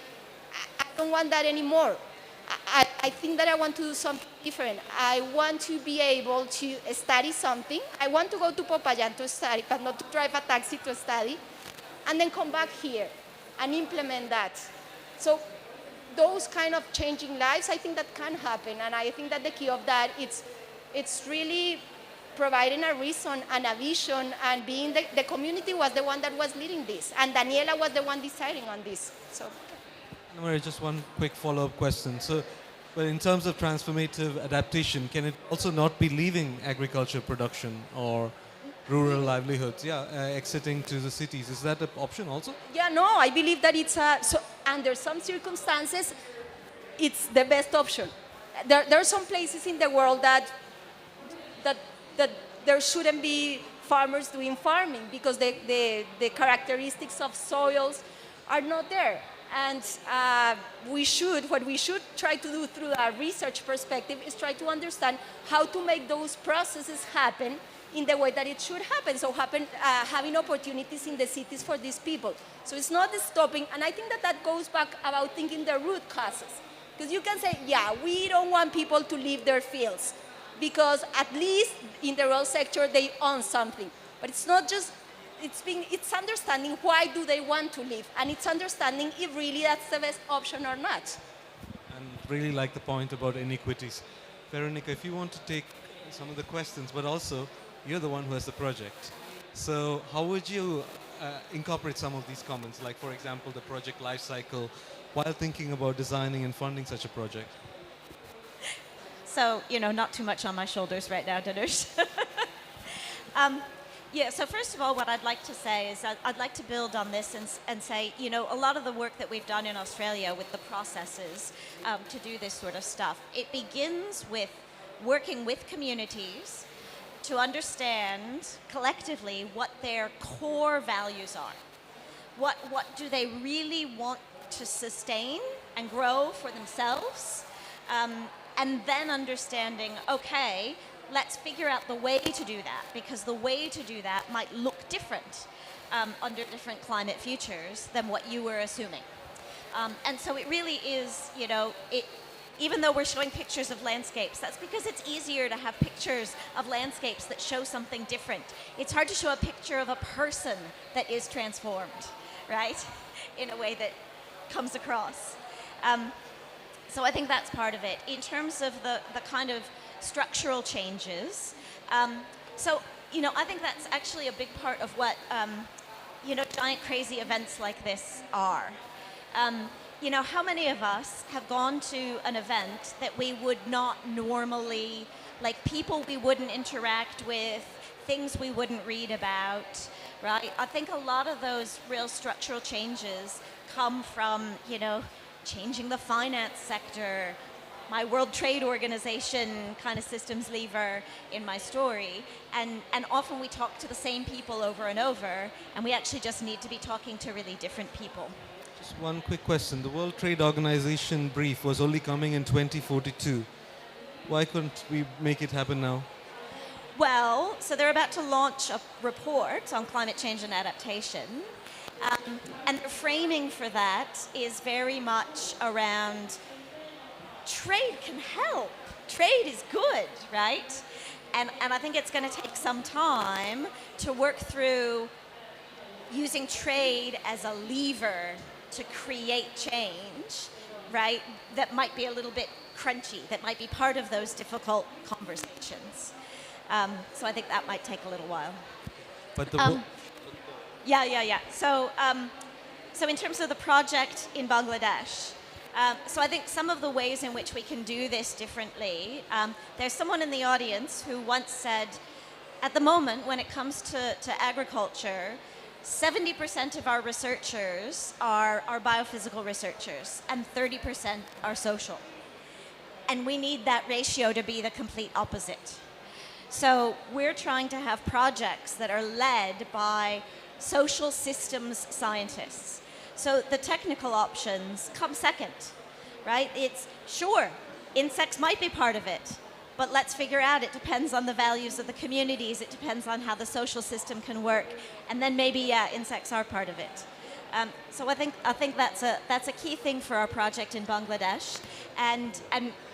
[SPEAKER 8] don't want that anymore. I think that I want to do something different. I want to be able to study something. I want to go to Popayan to study, but not to drive a taxi to study, and then come back here and implement that. So those kind of changing lives, I think that can happen. And I think that the key of that, it's really providing a reason and a vision, and being the community was the one that was leading this. And Daniela was the one deciding on this. So.
[SPEAKER 3] Maria, just one quick follow-up question. So, but in terms of transformative adaptation, can it also not be leaving agriculture production or rural livelihoods, exiting to the cities? Is that an option also?
[SPEAKER 8] Yeah, no, I believe that it's so under some circumstances, it's the best option. There are some places in the world that there shouldn't be farmers doing farming because the characteristics of soils are not there. And what we should try to do through our research perspective is try to understand how to make those processes happen in the way that it should happen. So having opportunities in the cities for these people. So it's not stopping, and I think that goes back about thinking the root causes. Because you can say, yeah, we don't want people to leave their fields, because at least in the rural sector they own something. But it's not just, it's understanding why do they want to leave, and it's understanding if really that's the best option or not.
[SPEAKER 3] And really like the point about inequities. Veronica, if you want to take some of the questions, but also you're the one who has the project. So how would you incorporate some of these comments, like for example the project life cycle, while thinking about designing and funding such a project?
[SPEAKER 13] So, not too much on my shoulders right now, Danush. So first of all, what I'd like to say is I'd like to build on this and say, a lot of the work that we've done in Australia with the processes to do this sort of stuff, it begins with working with communities to understand collectively what their core values are. What do they really want to sustain and grow for themselves? And then understanding, okay, let's figure out the way to do that, because the way to do that might look different under different climate futures than what you were assuming. And so it really is, even though we're showing pictures of landscapes, that's because it's easier to have pictures of landscapes that show something different. It's hard to show a picture of a person that is transformed, right? In a way that comes across. So I think that's part of it. In terms of the kind of structural changes, I think that's actually a big part of what, giant crazy events like this are. How many of us have gone to an event that we would not normally, like people we wouldn't interact with, things we wouldn't read about, right? I think a lot of those real structural changes come from, changing the finance sector, my World Trade Organization kind of systems lever in my story. And often we talk to the same people over and over, and we actually just need to be talking to really different people.
[SPEAKER 3] Just one quick question. The World Trade Organization brief was only coming in 2042. Why couldn't we make it happen now?
[SPEAKER 13] Well, so they're about to launch a report on climate change and adaptation. And the framing for that is very much around trade can help. Trade is good, right? And I think it's going to take some time to work through using trade as a lever to create change, right? That might be a little bit crunchy, that might be part of those difficult conversations. So I think that might take a little while.
[SPEAKER 3] But the
[SPEAKER 13] Yeah. So in terms of the project in Bangladesh, so I think some of the ways in which we can do this differently, there's someone in the audience who once said, at the moment, when it comes to agriculture, 70% of our researchers are biophysical researchers, and 30% are social. And we need that ratio to be the complete opposite. So we're trying to have projects that are led by social systems scientists. So the technical options come second, right? It's sure, insects might be part of it, but let's figure out, it depends on the values of the communities, it depends on how the social system can work, and then maybe, yeah, insects are part of it. So I think that's a key thing for our project in Bangladesh, and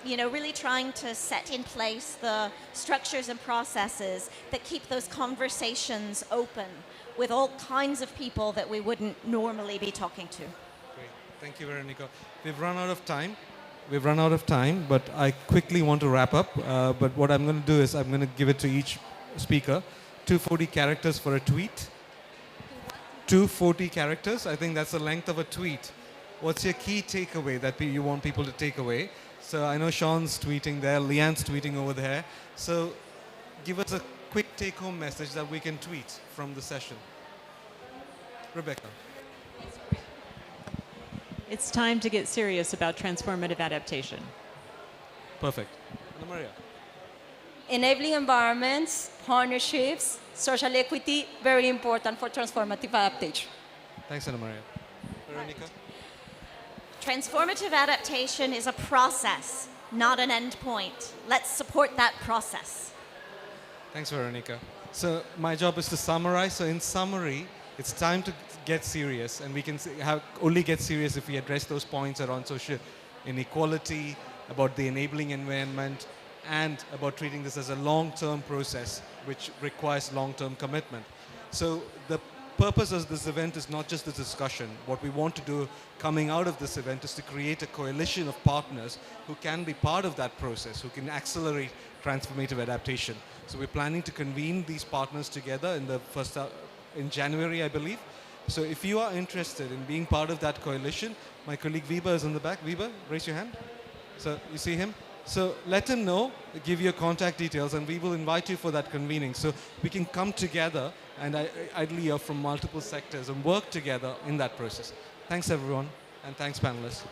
[SPEAKER 13] you know, really trying to set in place the structures and processes that keep those conversations open with all kinds of people that we wouldn't normally be talking to.
[SPEAKER 3] Great. Thank you, Veronica. We've run out of time. But I quickly want to wrap up. But what I'm going to do is I'm going to give it to each speaker 240 characters for a tweet. 240 characters. I think that's the length of a tweet. What's your key takeaway that you want people to take away? So I know Sean's tweeting there, Leanne's tweeting over there. So give us a quick take-home message that we can tweet from the session. Rebecca.
[SPEAKER 16] It's time to get serious about transformative adaptation.
[SPEAKER 3] Perfect. Ana Maria.
[SPEAKER 11] Enabling environments, partnerships, social equity, very important for transformative adaptation.
[SPEAKER 3] Thanks, Ana Maria. Veronica.
[SPEAKER 13] Transformative adaptation is a process, not an end point. Let's support that process.
[SPEAKER 3] Thanks, Veronica. So my job is to summarize. So in summary, it's time to get serious, and we can only get serious if we address those points around social inequality, about the enabling environment, and about treating this as a long-term process, which requires long-term commitment. So the purpose of this event is not just the discussion. What we want to do coming out of this event is to create a coalition of partners who can be part of that process, who can accelerate transformative adaptation. So we're planning to convene these partners together in the in January, I believe. So if you are interested in being part of that coalition, my colleague Viba is in the back. Viba, raise your hand. So you see him? So let him know, give your contact details, and we will invite you for that convening. So we can come together, and ideally you're from multiple sectors, and work together in that process. Thanks, everyone, and thanks, panelists.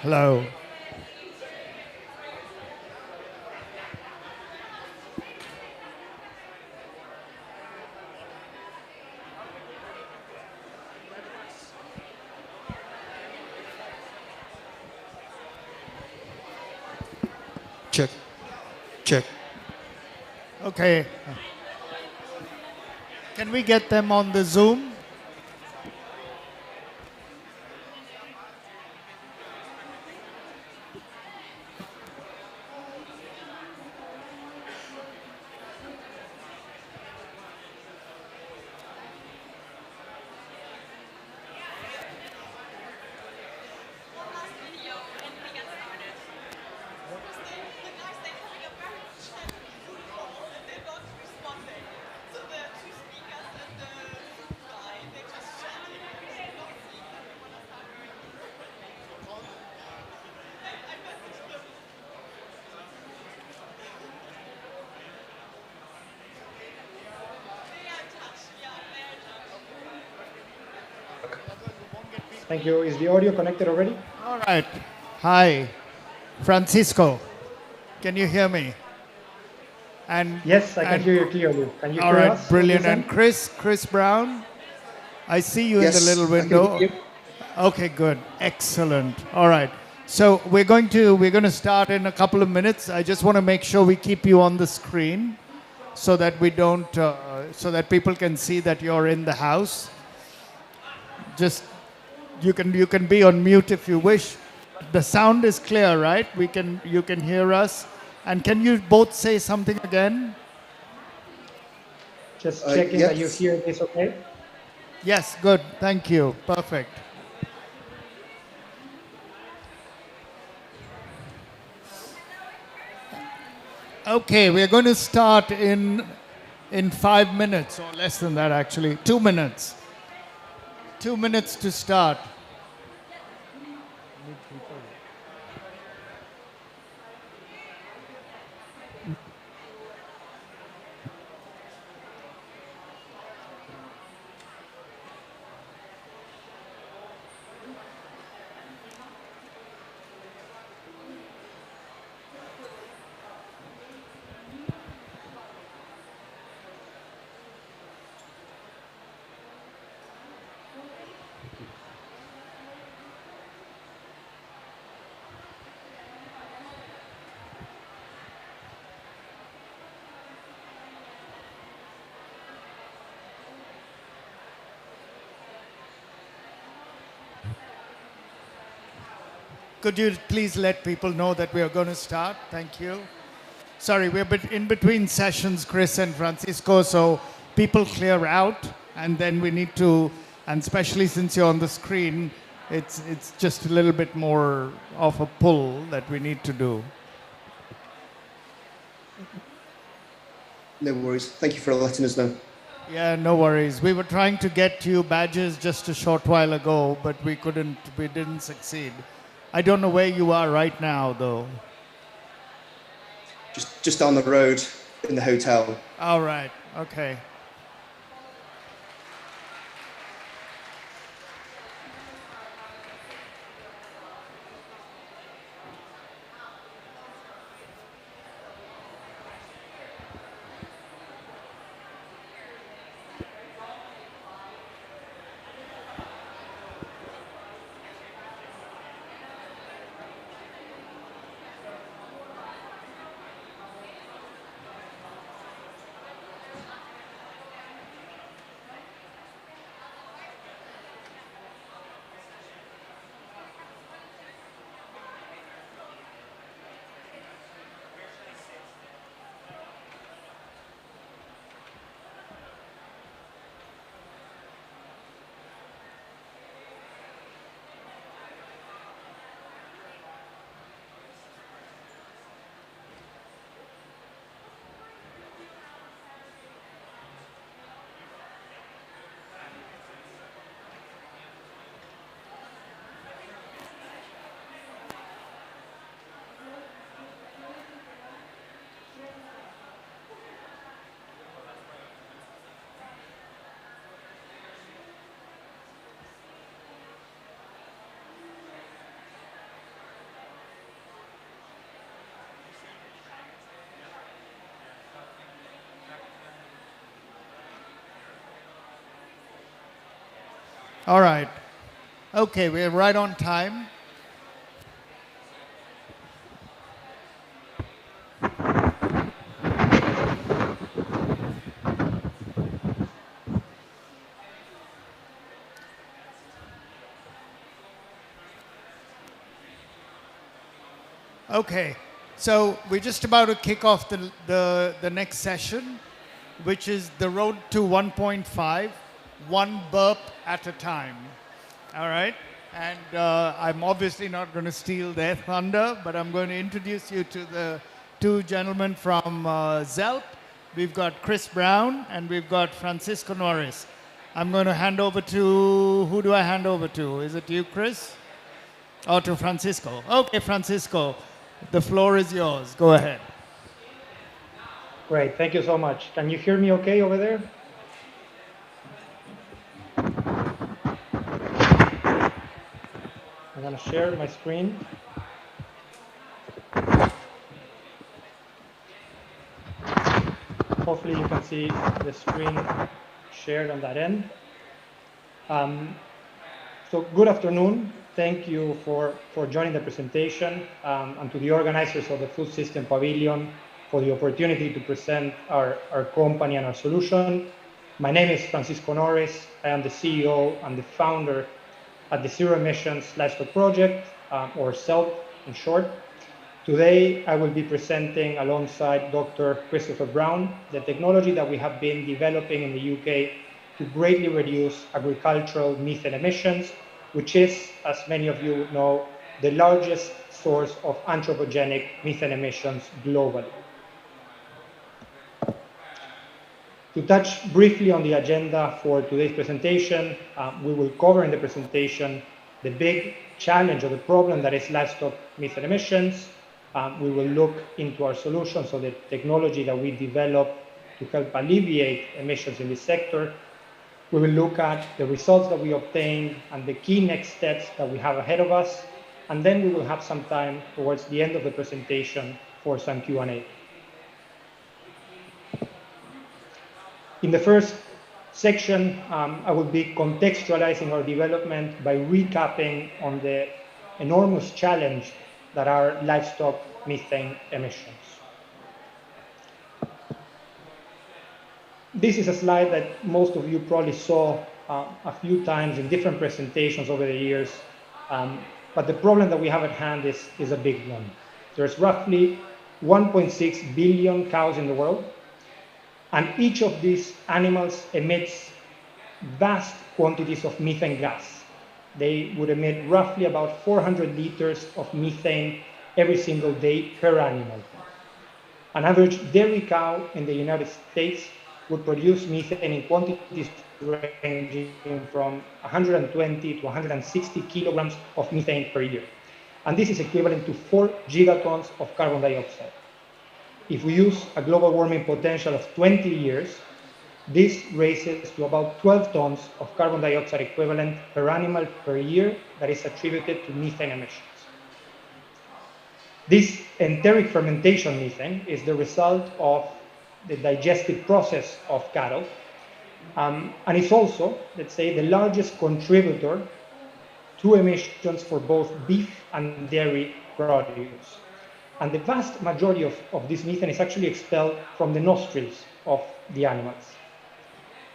[SPEAKER 6] Hello.
[SPEAKER 2] Check. Check.
[SPEAKER 6] Okay. Can we get them on the Zoom?
[SPEAKER 14] Thank you. Is the audio connected already?
[SPEAKER 6] All right. Hi, Francisco. Can you hear me? And
[SPEAKER 14] Yes, I can hear you clearly. Can you
[SPEAKER 6] all
[SPEAKER 14] hear
[SPEAKER 6] right,
[SPEAKER 14] us?
[SPEAKER 6] brilliant.
[SPEAKER 14] Listen?
[SPEAKER 6] And Chris Brown, I see you in
[SPEAKER 2] Yes,
[SPEAKER 6] the little
[SPEAKER 2] I can
[SPEAKER 6] window.
[SPEAKER 2] hear you.
[SPEAKER 6] Okay, good, excellent. All right. So we're going to start in a couple of minutes. I just want to make sure we keep you on the screen, so that we don't, so that people can see that you're in the house. Just you can be on mute if you wish. The sound is clear, right? You can hear us. And can you both say something again?
[SPEAKER 14] Just checking that you
[SPEAKER 2] yes.
[SPEAKER 14] hear this okay?
[SPEAKER 6] Yes, good. Thank you. Perfect. Okay, we're going to start in 5 minutes, or less than that actually. 2 minutes. 2 minutes to start. Could you please let people know that we are going to start? Thank you. Sorry, we're in between sessions, Chris and Francisco, so people clear out, and then we need to, and especially since you're on the screen, it's just a little bit more of a pull that we need to do.
[SPEAKER 2] No worries. Thank you for letting us know.
[SPEAKER 6] Yeah, no worries. We were trying to get you badges just a short while ago, but we didn't succeed. I don't know where you are right now, though.
[SPEAKER 2] Just down the road in the hotel.
[SPEAKER 6] All right, okay. All right. Okay, we're right on time. Okay, so we're just about to kick off the next session, which is the road to 1.5, one burp at a time. All right? And I'm obviously not going to steal their thunder, but I'm going to introduce you to the two gentlemen from ZELP. We've got Chris Brown and we've got Francisco Norris. I'm going to hand over to, who do I hand over to? Is it you, Chris? Or to Francisco? Okay, Francisco, the floor is yours. Go ahead.
[SPEAKER 14] Great, thank you so much. Can you hear me okay over there? I'm going to share my screen. Hopefully you can see the screen shared on that end. So good afternoon. Thank you for joining the presentation and to the organizers of the Food System Pavilion for the opportunity to present our company and our solution. My name is Francisco Norris. I am the CEO and the founder at the Zero Emissions Livestock Project, or ZELP in short. Today, I will be presenting alongside Dr. Christopher Brown the technology that we have been developing in the UK to greatly reduce agricultural methane emissions, which is, as many of you know, the largest source of anthropogenic methane emissions globally. To touch briefly on the agenda for today's presentation, we will cover in the presentation the big challenge or the problem that is livestock methane emissions. We will look into our solutions, so the technology that we develop to help alleviate emissions in this sector. We will look at the results that we obtained and the key next steps that we have ahead of us. And then we will have some time towards the end of the presentation for some Q&A. In the first section, I will be contextualizing our development by recapping on the enormous challenge that are livestock methane emissions. This is a slide that most of you probably saw a few times in different presentations over the years, but the problem that we have at hand is a big one. There's roughly 1.6 billion cows in the world, and each of these animals emits vast quantities of methane gas. They would emit roughly about 400 liters of methane every single day per animal. An average dairy cow in the United States would produce methane in quantities ranging from 120 to 160 kilograms of methane per year. And this is equivalent to 4 gigatons of carbon dioxide. If we use a global warming potential of 20 years, this raises to about 12 tons of carbon dioxide equivalent per animal per year that is attributed to methane emissions. This enteric fermentation methane is the result of the digestive process of cattle, and it's also, let's say, the largest contributor to emissions for both beef and dairy produce. And the vast majority of this methane is actually expelled from the nostrils of the animals.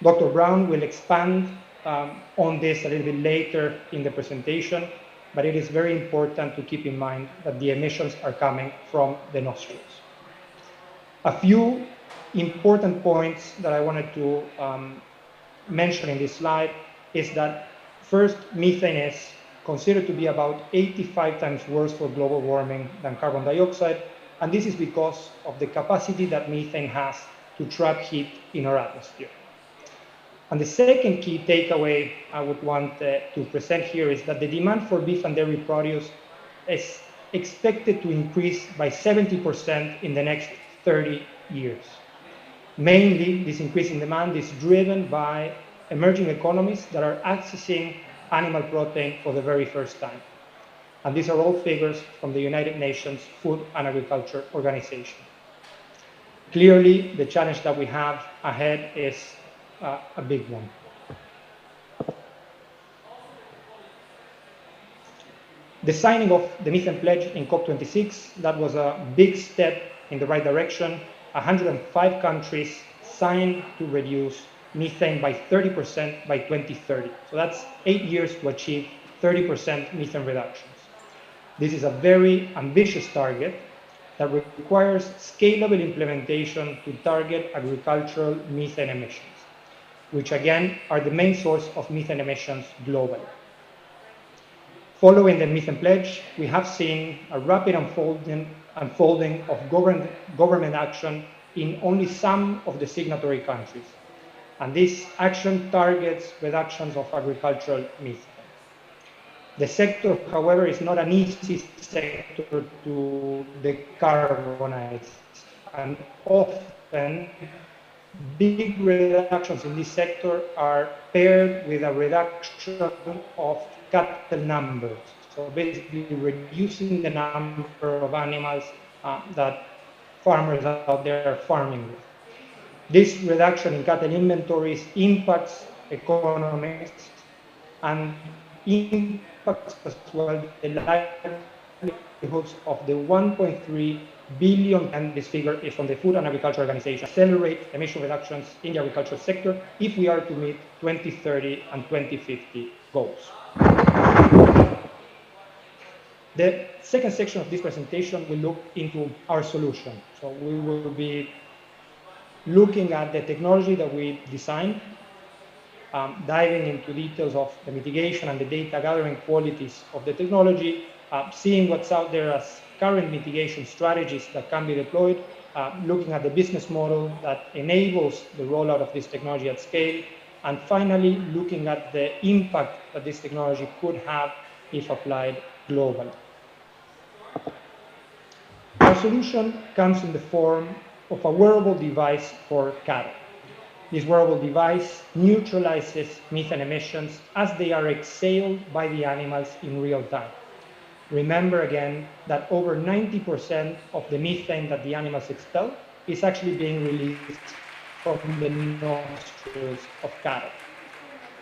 [SPEAKER 14] Dr. Brown will expand on this a little bit later in the presentation, but it is very important to keep in mind that the emissions are coming from the nostrils. A few important points that I wanted to mention in this slide is that first, methane is considered to be about 85 times worse for global warming than carbon dioxide, and this is because of the capacity that methane has to trap heat in our atmosphere. And the second key takeaway I would want to present here is that the demand for beef and dairy produce is expected to increase by 70% in the next 30 years. Mainly, this increase in demand is driven by emerging economies that are accessing animal protein for the very first time. And these are all figures from the United Nations Food and Agriculture Organization. Clearly, the challenge that we have ahead is a big one. The signing of the methane pledge in COP26, that was a big step in the right direction. 105 countries signed to reduce methane by 30% by 2030. So that's 8 years to achieve 30% methane reductions. This is a very ambitious target that requires scalable implementation to target agricultural methane emissions, which again are the main source of methane emissions globally. Following the methane pledge, we have seen a rapid unfolding of government action in only some of the signatory countries. And this action targets reductions of agricultural methane. The sector, however, is not an easy sector to decarbonize, and often big reductions in this sector are paired with a reduction of cattle numbers. So basically reducing the number of animals that farmers out there are farming with. This reduction in cattle inventories impacts economies and impacts as well the livelihoods of the 1.3 billion, and this figure is from the Food and Agriculture Organization, accelerate emission reductions in the agricultural sector if we are to meet 2030 and 2050 goals. The second section of this presentation will look into our solution. So we will be looking at the technology that we designed, diving into details of the mitigation and the data gathering qualities of the technology, seeing what's out there as current mitigation strategies that can be deployed, looking at the business model that enables the rollout of this technology at scale, and finally looking at the impact that this technology could have if applied globally. Our solution comes in the form of a wearable device for cattle. This wearable device neutralizes methane emissions as they are exhaled by the animals in real time. Remember again that over 90% of the methane that the animals expel is actually being released from the nostrils of cattle.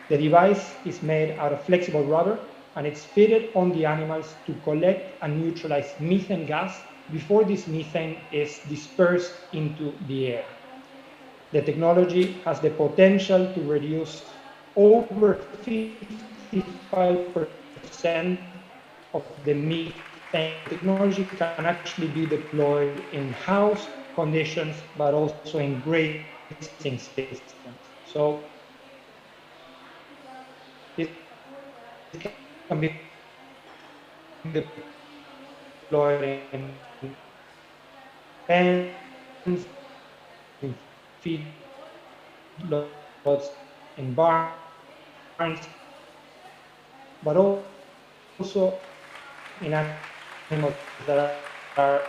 [SPEAKER 14] The device is made out of flexible rubber and it's fitted on the animals to collect and neutralize methane gas before this methane is dispersed into the air. The technology has the potential to reduce over 55% of the methane. Technology can actually be deployed in house conditions, but also in grazing systems. So it can be deployed in pens, in feedlots, in barns, but also in animals that are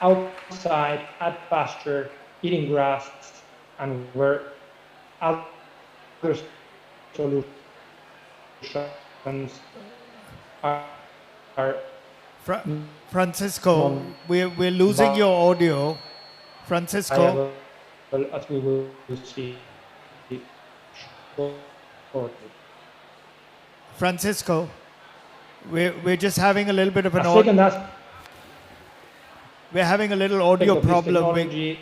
[SPEAKER 14] outside at pasture, eating grass, and where other solutions are
[SPEAKER 6] Francisco, we're losing your audio. Francisco.
[SPEAKER 14] As we will see shortly.
[SPEAKER 6] Francisco, we're just having a little bit of an we're having a little audio problem.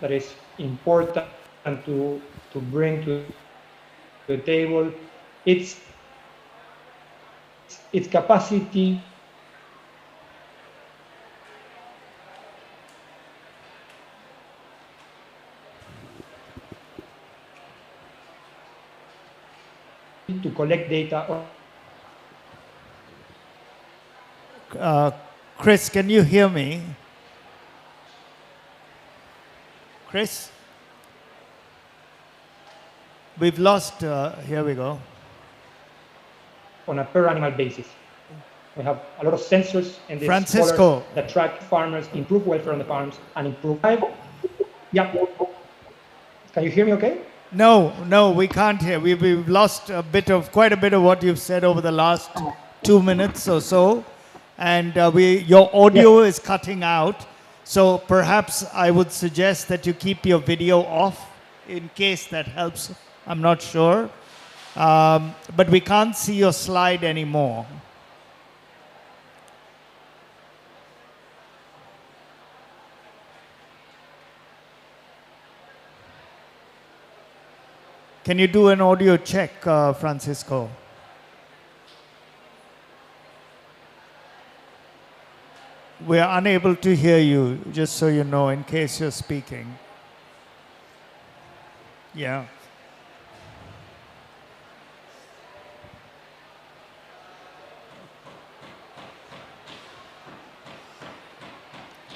[SPEAKER 14] That is important to bring to the table. Its capacity to collect data.
[SPEAKER 6] Chris, can you hear me? Chris? We've lost, here we go.
[SPEAKER 14] On a per animal basis. We have a lot of sensors in this
[SPEAKER 6] Francisco
[SPEAKER 14] that track farmers, improve welfare on the farms, and improve. Yeah. Can you hear me okay?
[SPEAKER 6] No, we can't hear. We've lost quite a bit of what you've said over the last 2 minutes or so. And your audio is cutting out. So perhaps I would suggest that you keep your video off in case that helps. I'm not sure. But we can't see your slide anymore. Can you do an audio check, Francisco? We are unable to hear you, just so you know, in case you're speaking. Yeah.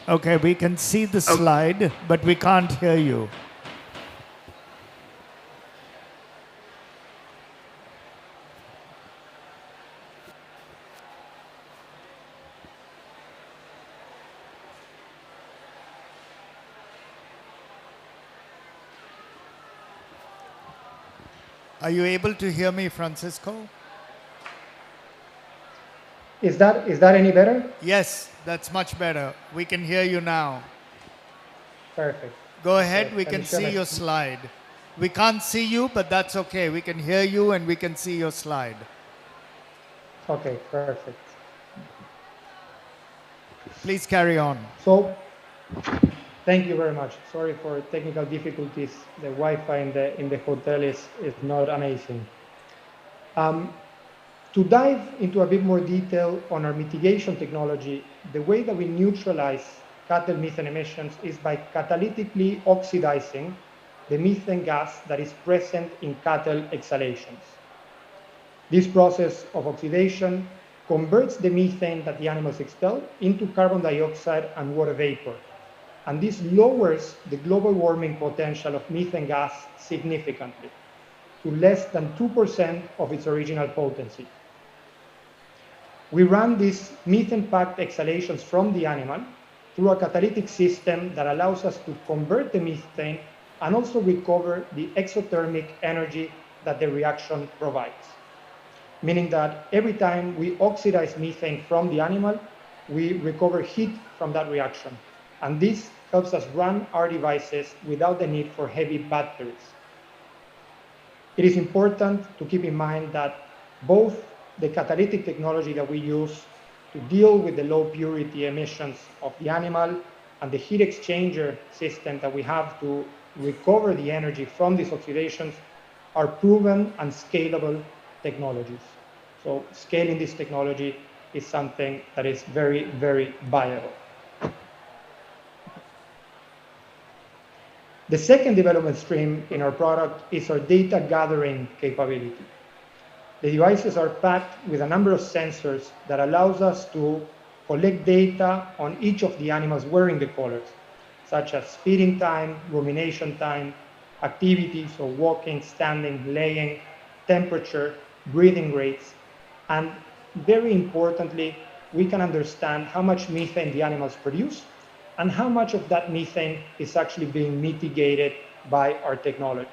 [SPEAKER 6] Okay, we can see the slide, but we can't hear you. Are you able to hear me, Francisco?
[SPEAKER 14] Is that any better?
[SPEAKER 6] Yes, that's much better. We can hear you now.
[SPEAKER 14] Perfect.
[SPEAKER 6] Go ahead,
[SPEAKER 14] Okay,
[SPEAKER 6] we
[SPEAKER 14] let
[SPEAKER 6] can
[SPEAKER 14] me share
[SPEAKER 6] see
[SPEAKER 14] my
[SPEAKER 6] your
[SPEAKER 14] screen.
[SPEAKER 6] slide. We can't see you, but that's okay. We can hear you and we can see your slide.
[SPEAKER 14] Okay, perfect.
[SPEAKER 6] Please carry on.
[SPEAKER 14] So, thank you very much. Sorry for technical difficulties. The Wi-Fi in the hotel is not amazing. To dive into a bit more detail on our mitigation technology, the way that we neutralize cattle methane emissions is by catalytically oxidizing the methane gas that is present in cattle exhalations. This process of oxidation converts the methane that the animals expel into carbon dioxide and water vapor. And this lowers the global warming potential of methane gas significantly to less than 2% of its original potency. We run these methane-packed exhalations from the animal through a catalytic system that allows us to convert the methane and also recover the exothermic energy that the reaction provides. Meaning that every time we oxidize methane from the animal, we recover heat from that reaction. And this helps us run our devices without the need for heavy batteries. It is important to keep in mind that both the catalytic technology that we use to deal with the low purity emissions of the animal and the heat exchanger system that we have to recover the energy from these oxidations are proven and scalable technologies. So scaling this technology is something that is very, very viable. The second development stream in our product is our data gathering capability. The devices are packed with a number of sensors that allows us to collect data on each of the animals wearing the collars, such as feeding time, rumination time, activity, so walking, standing, laying, temperature, breathing rates, and very importantly, we can understand how much methane the animals produce and how much of that methane is actually being mitigated by our technology.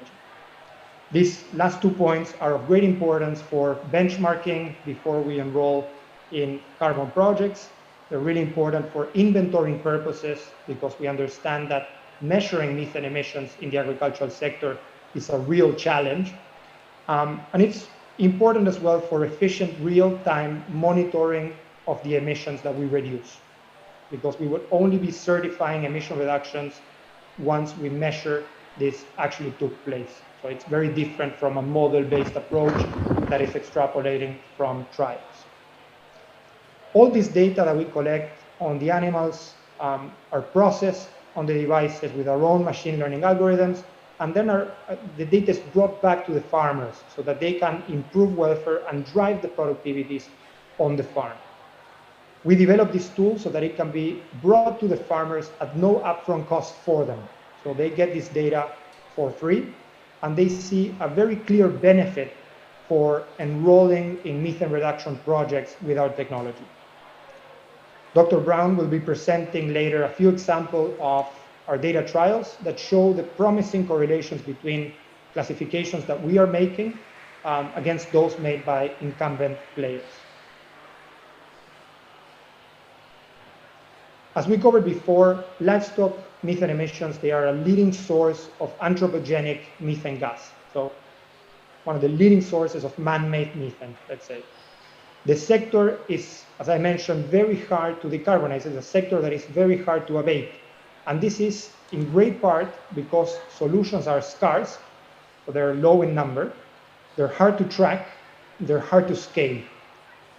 [SPEAKER 14] These last 2 points are of great importance for benchmarking before we enroll in carbon projects. They're really important for inventorying purposes because we understand that measuring methane emissions in the agricultural sector is a real challenge. And it's important as well for efficient real-time monitoring of the emissions that we reduce, because we would only be certifying emission reductions once we measure this actually took place. So it's very different from a model-based approach that is extrapolating from trials. All this data that we collect on the animals are processed on the devices with our own machine learning algorithms, and then the data is brought back to the farmers so that they can improve welfare and drive the productivities on the farm. We developed this tool so that it can be brought to the farmers at no upfront cost for them. So they get this data for free, and they see a very clear benefit for enrolling in methane reduction projects with our technology. Dr. Brown will be presenting later a few examples of our data trials that show the promising correlations between classifications that we are making against those made by incumbent players. As we covered before, livestock methane emissions, they are a leading source of anthropogenic methane gas. So one of the leading sources of man-made methane, let's say. The sector is, as I mentioned, very hard to decarbonize. It's a sector that is very hard to abate. And this is in great part because solutions are scarce So they're low in number, they're hard to track, they're hard to scale.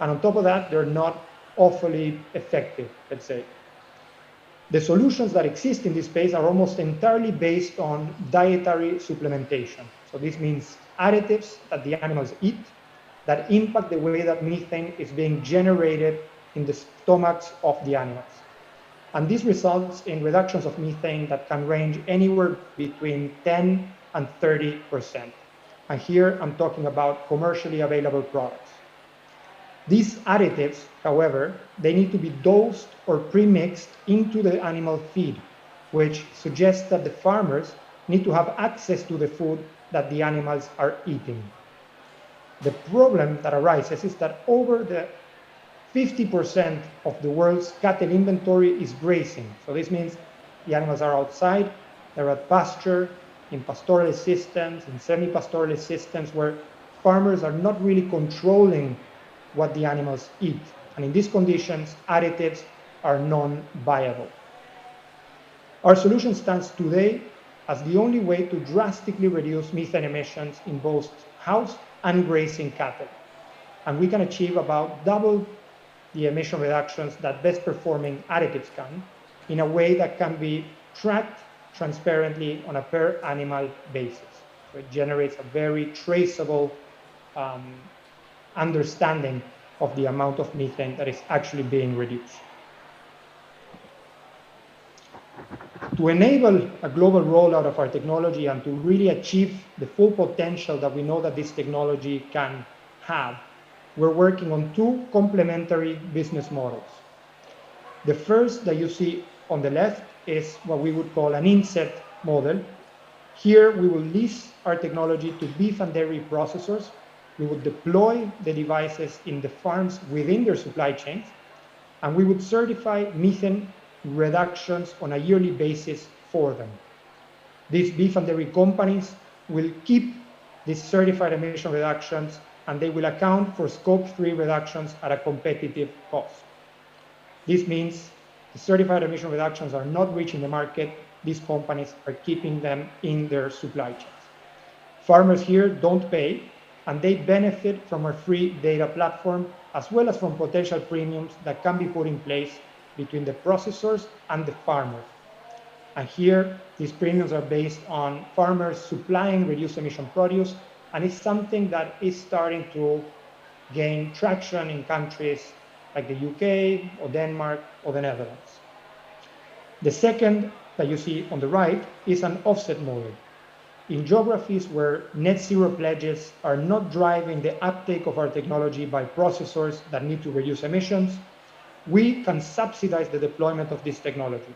[SPEAKER 14] And on top of that, they're not awfully effective, let's say. The solutions that exist in this space are almost entirely based on dietary supplementation. So this means additives that the animals eat that impact the way that methane is being generated in the stomachs of the animals. And this results in reductions of methane that can range anywhere between 10 and 30%. And here I'm talking about commercially available products. These additives, however, they need to be dosed or pre-mixed into the animal feed, which suggests that the farmers need to have access to the food that the animals are eating. The problem that arises is that over the 50% of the world's cattle inventory is grazing. So this means the animals are outside, they're at pasture, in pastoralist systems, in semi-pastoralist systems where farmers are not really controlling what the animals eat. And in these conditions, additives are non-viable. Our solution stands today as the only way to drastically reduce methane emissions in both house and grazing cattle. And we can achieve about double the emission reductions that best performing additives can in a way that can be tracked transparently on a per animal basis. So it generates a very traceable understanding of the amount of methane that is actually being reduced. To enable a global rollout of our technology and to really achieve the full potential that we know that this technology can have, we're working on two complementary business models. The first that you see on the left is what we would call an inset model. Here we will lease our technology to beef and dairy processors. We would deploy the devices in the farms within their supply chains, and we would certify methane reductions on a yearly basis for them. These beef and dairy companies will keep these certified emission reductions, and they will account for Scope 3 reductions at a competitive cost. This means the certified emission reductions are not reaching the market. These companies are keeping them in their supply chains. Farmers here don't pay, and they benefit from our free data platform, as well as from potential premiums that can be put in place between the processors and the farmer. And here, these premiums are based on farmers supplying reduced emission produce, and it's something that is starting to gain traction in countries like the UK or Denmark or the Netherlands. The second that you see on the right is an offset model. In geographies where net zero pledges are not driving the uptake of our technology by processors that need to reduce emissions, we can subsidize the deployment of this technology.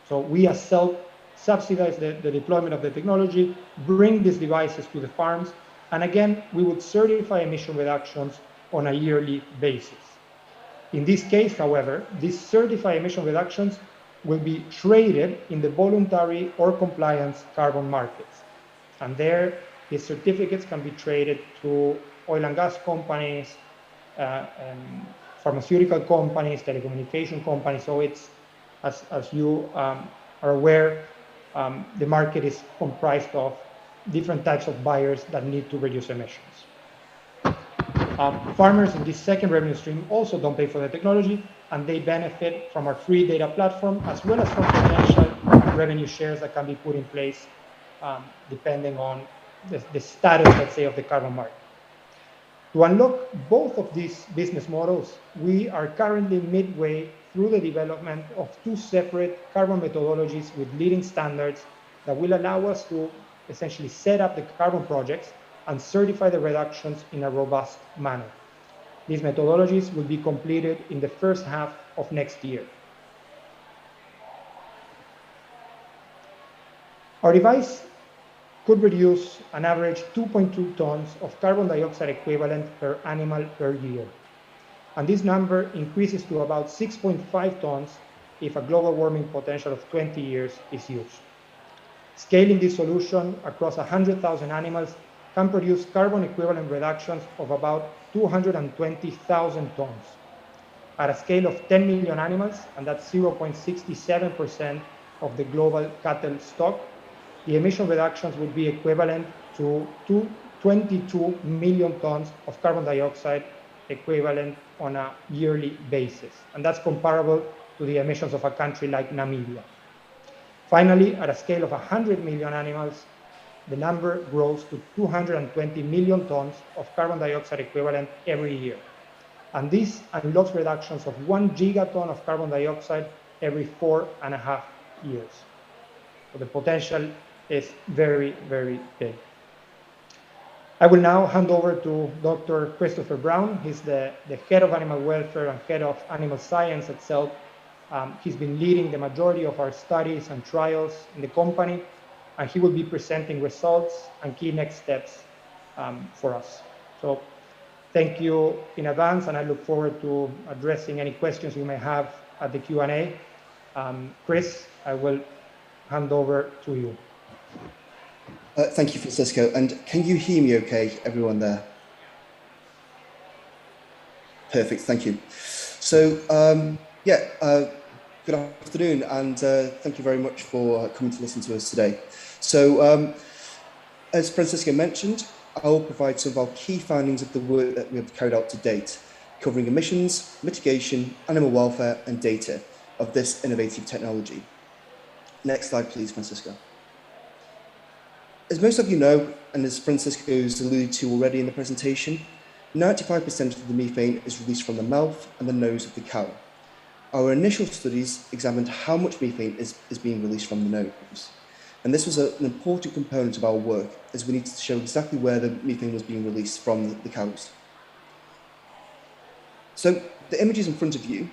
[SPEAKER 14] So we as Self subsidize the deployment of the technology, bring these devices to the farms, and again, we would certify emission reductions on a yearly basis. In this case, however, these certified emission reductions will be traded in the voluntary or compliance carbon markets. And there, these certificates can be traded to oil and gas companies, pharmaceutical companies, telecommunication companies. So it's, as you are aware, the market is comprised of different types of buyers that need to reduce emissions. Farmers in this second revenue stream also don't pay for the technology, and they benefit from our free data platform, as well as from potential revenue shares that can be put in place depending on the status, let's say, of the carbon market. To unlock both of these business models, we are currently midway through the development of two separate carbon methodologies with leading standards that will allow us to essentially set up the carbon projects and certify the reductions in a robust manner. These methodologies will be completed in the first half of next year. Our device could reduce an average 2.2 tons of carbon dioxide equivalent per animal per year. And this number increases to about 6.5 tons if a global warming potential of 20 years is used. Scaling this solution across 100,000 animals can produce carbon equivalent reductions of about 220,000 tons. At a scale of 10 million animals, and that's 0.67% of the global cattle stock, the emission reductions would be equivalent to 22 million tons of carbon dioxide equivalent on a yearly basis. And that's comparable to the emissions of a country like Namibia. Finally, at a scale of 100 million animals, the number grows to 220 million tons of carbon dioxide equivalent every year. And this unlocks reductions of 1 gigaton of carbon dioxide every 4.5 years. So the potential is very, very big. I will now hand over to Dr. Christopher Brown. He's the head of animal welfare and head of animal science at CELP. He's been leading the majority of our studies and trials in the company, and he will be presenting results and key next steps for us. So thank you in advance, and I look forward to addressing any questions you may have at the Q&A. Chris, I will hand over to you.
[SPEAKER 2] Thank you, Francisco. And can you hear me okay, everyone there? Perfect, thank you. So, good afternoon, and thank you very much for coming to listen to us today. So, as Francisco mentioned, I will provide some of our key findings of the work that we have carried out to date, covering emissions, mitigation, animal welfare, and data of this innovative technology. Next slide, please, Francisco. As most of you know, and as Francisco's alluded to already in the presentation, 95% of the methane is released from the mouth and the nose of the cow. Our initial studies examined how much methane is being released from the nose. And this was an important component of our work, as we needed to show exactly where the methane was being released from the cows. So the images in front of you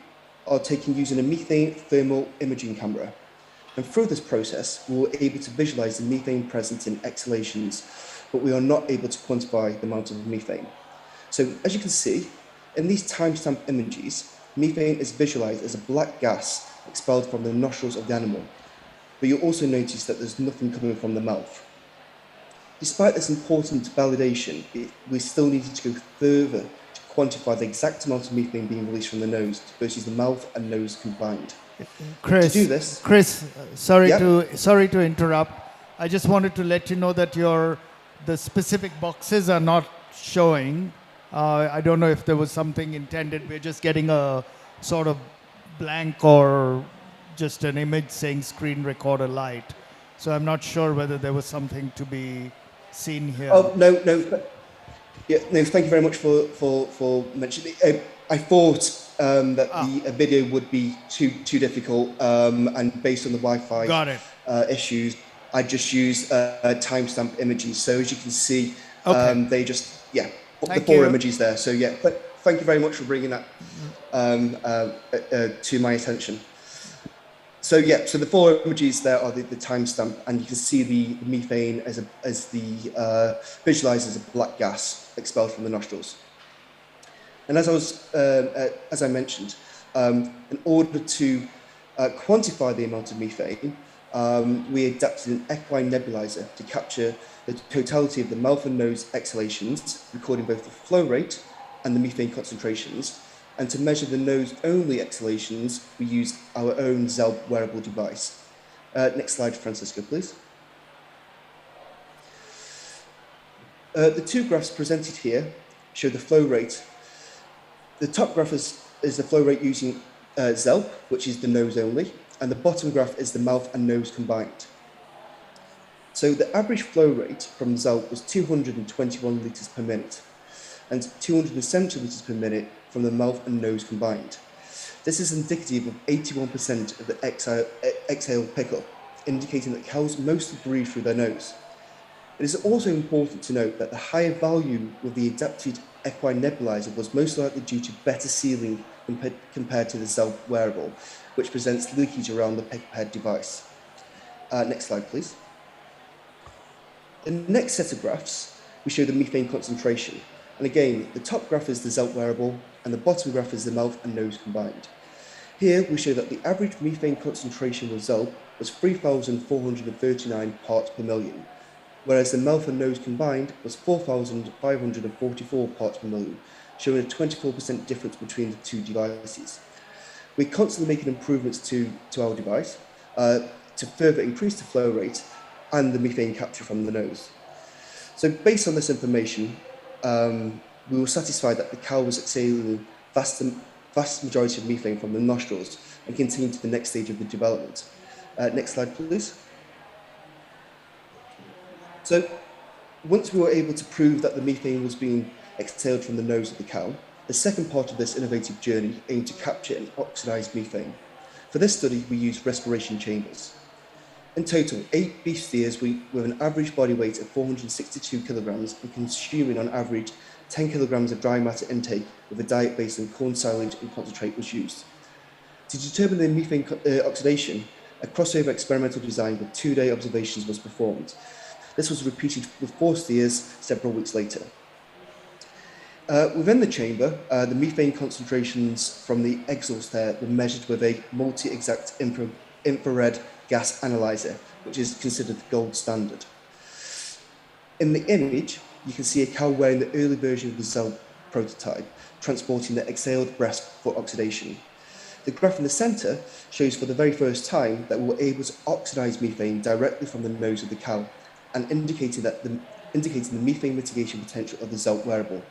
[SPEAKER 2] are taken using a methane thermal imaging camera. And through this process, we were able to visualize the methane present in exhalations, but we are not able to quantify the amount of methane. So as you can see, in these timestamp images, methane is visualized as a black gas expelled from the nostrils of the animal. But you'll also notice that there's nothing coming from the mouth. Despite this important validation, we still needed to go further to quantify the exact amount of methane being released from the nose versus the mouth and nose combined.
[SPEAKER 6] Chris,
[SPEAKER 2] to do this,
[SPEAKER 6] sorry to interrupt. I just wanted to let you know that the specific boxes are not showing. I don't know if there was something intended. We're just getting a sort of blank or just an image saying screen recorder light. So I'm not sure whether there was something to be seen here.
[SPEAKER 2] Oh, no. Yeah, no, thank you very much for mentioning it. I thought that the video would be too difficult, and based on the Wi-Fi issues, I just used timestamp images. So as you can see, they just put the four images there. So but thank you very much for bringing that to my attention. So so the four images there are the timestamp, and you can see the methane as visualized as a black gas expelled from the nostrils. And as I mentioned, in order to quantify the amount of methane, we adapted an equine nebulizer to capture the totality of the mouth and nose exhalations, recording both the flow rate and the methane concentrations. And to measure the nose-only exhalations, we used our own ZELP wearable device. Next slide, Francisco, please. The two graphs presented here show the flow rate. The top graph is the flow rate using ZELP, which is the nose only, and the bottom graph is the mouth and nose combined. So the average flow rate from ZELP was 221 litres per minute, and 270 litres per minute from the mouth and nose combined. This is indicative of 81% of the exhale pickup, indicating that cows mostly breathe through their nose. It is also important to note that the higher value with the adapted equine nebulizer was most likely due to better sealing compared to the ZELP wearable, which presents leakage around the pickup head device. Next slide, please. In the next set of graphs, we show the methane concentration. And again, the top graph is the ZELP wearable, and the bottom graph is the mouth and nose combined. Here, we show that the average methane concentration with ZELP was 3,439 parts per million, whereas the mouth and nose combined was 4,544 parts per million, showing a 24% difference between the two devices. We're constantly making improvements to our device to further increase the flow rate and the methane capture from the nose. So based on this information, we were satisfied that the cow was exhaling vast majority of methane from the nostrils and continued to the next stage of the development. Next slide, please. So once we were able to prove that the methane was being exhaled from the nose of the cow, the second part of this innovative journey aimed to capture and oxidize methane. For this study, we used respiration chambers. In total, 8 beef steers with an average body weight of 462 kilograms and consuming on average 10 kilograms of dry matter intake with a diet based on corn silage and concentrate was used. To determine the methane oxidation, a crossover experimental design with 2-day observations was performed. This was repeated with 4 steers several weeks later. Within the chamber, the methane concentrations from the exhaust air were measured with a multi-exact infrared gas analyzer, which is considered the gold standard. In the image, you can see a cow wearing the early version of the ZELP prototype, transporting the exhaled breast for oxidation. The graph in the centre shows for the very first time that we were able to oxidize methane directly from the nose of the cow, and indicating the methane mitigation potential of the ZELP wearable.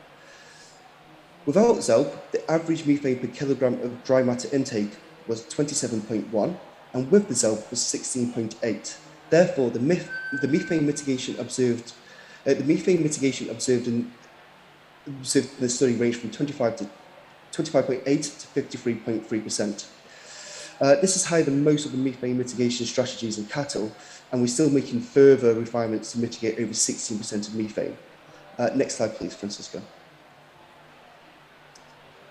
[SPEAKER 2] Without ZELP, the average methane per kilogram of dry matter intake was 27.1, and with the ZELP was 16.8. Therefore, the methane mitigation observed in the study ranged from 25.8 to 53.3%. This is higher than most of the methane mitigation strategies in cattle, and we're still making further refinements to mitigate over 16% of methane. Next slide, please, Francisco.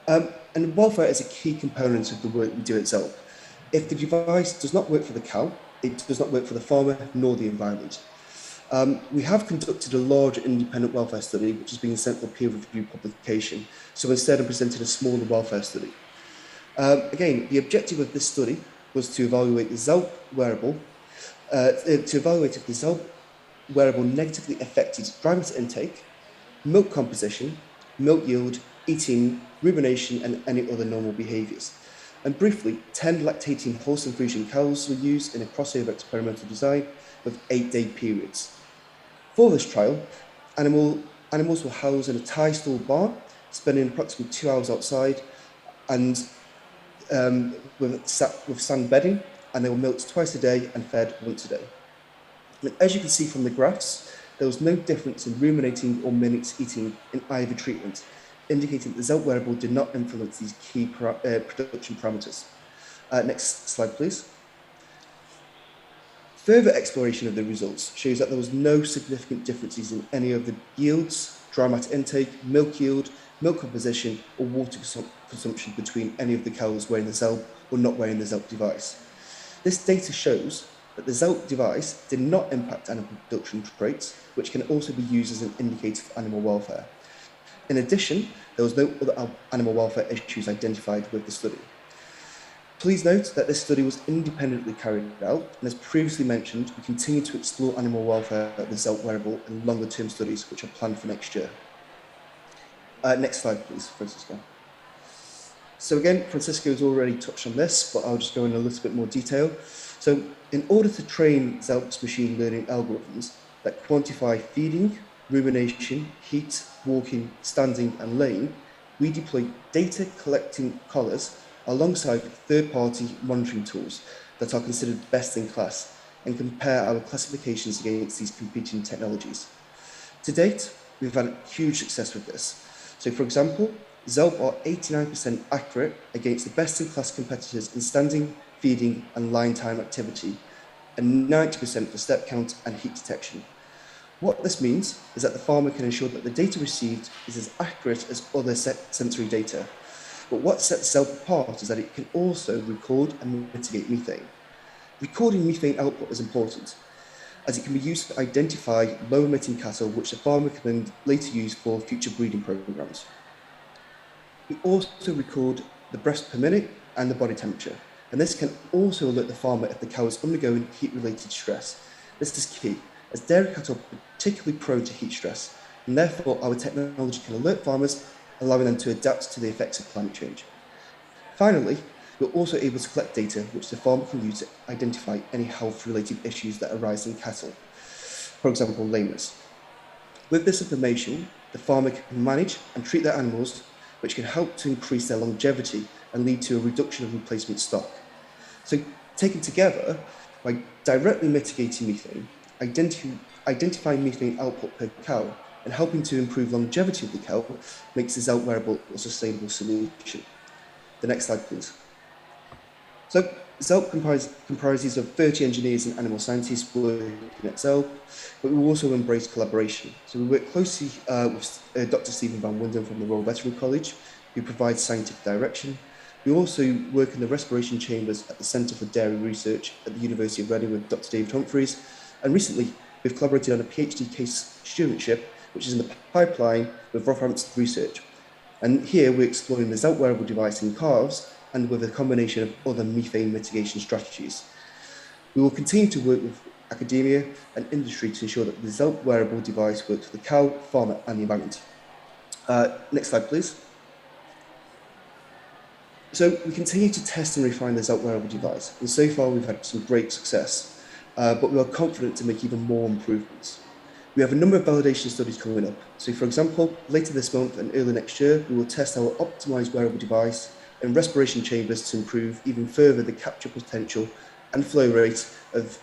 [SPEAKER 2] And welfare is a key component of the work we do at ZELP. If the device does not work for the cow, it does not work for the farmer nor the environment. We have conducted a large independent welfare study, which has been sent for peer review publication. So instead, I'm presenting a smaller welfare study. Again, the objective of this study was to evaluate the ZELP wearable, to evaluate if the ZELP wearable negatively affected dry matter intake, milk composition, milk yield, eating, rumination, and any other normal behaviours. And briefly, 10 lactating wholesome Frisian cows were used in a crossover experimental design with 8-day periods. For this trial, animals were housed in a tie stall barn, spending approximately 2 hours outside, and with sand bedding, and they were milked twice a day and fed once a day. And as you can see from the graphs, there was no difference in ruminating or minutes eating in either treatment, indicating that the ZELP wearable did not influence these key production parameters. Next slide, please. Further exploration of the results shows that there was no significant differences in any of the yields, dry matter intake, milk yield, milk composition, or water consumption between any of the cows wearing the ZELP or not wearing the ZELP device. This data shows that the ZELP device did not impact animal production traits, which can also be used as an indicator for animal welfare. In addition, there was no other animal welfare issues identified with the study. Please note that this study was independently carried out, and as previously mentioned, we continue to explore animal welfare at the ZELP wearable in longer-term studies, which are planned for next year. Next slide, please, Francisco. So again, Francisco has already touched on this, but I'll just go in a little bit more detail. So in order to train ZELP's machine learning algorithms that quantify feeding, rumination, heat, walking, standing, and laying, we deploy data collecting collars alongside third-party monitoring tools that are considered best in class and compare our classifications against these competing technologies. To date, we've had huge success with this. So for example, ZELP are 89% accurate against the best-in-class competitors in standing, feeding, and line time activity, and 90% for step count and heat detection. What this means is that the farmer can ensure that the data received is as accurate as other sensory data. But what sets ZELP apart is that it can also record and mitigate methane. Recording methane output is important, as it can be used to identify low-emitting cattle, which the farmer can then later use for future breeding programs. We also record the breast per minute and the body temperature, and this can also alert the farmer if the cow is undergoing heat-related stress. This is key, as dairy cattle are particularly prone to heat stress, and therefore our technology can alert farmers, allowing them to adapt to the effects of climate change. Finally, we're also able to collect data which the farmer can use to identify any health-related issues that arise in cattle, for example, lameness. With this information, the farmer can manage and treat their animals, which can help to increase their longevity and lead to a reduction of replacement stock. So taken together, by directly mitigating methane, identifying methane output per cow, and helping to improve longevity of the cow, makes the Zelt wearable a sustainable solution. The next slide, please. So Zelt comprises of 30 engineers and animal scientists working at Zelt, but we also embrace collaboration. So we work closely with Dr. Stephen Van Winden from the Royal Veterinary College, who provides scientific direction. We also work in the respiration chambers at the Centre for Dairy Research at the University of Reading with Dr. David Humphreys. And recently, we've collaborated on a PhD case stewardship, which is in the pipeline with Rockhampton Research. And here we're exploring the Zelt wearable device in calves and with a combination of other methane mitigation strategies. We will continue to work with academia and industry to ensure that the Zelt wearable device works for the cow, farmer and the environment. Next slide, please. So we continue to test and refine the Zelt wearable device, and so far we've had some great success, but we are confident to make even more improvements. We have a number of validation studies coming up. So for example, later this month and early next year, we will test our optimized wearable device in respiration chambers to improve even further the capture potential and flow rate of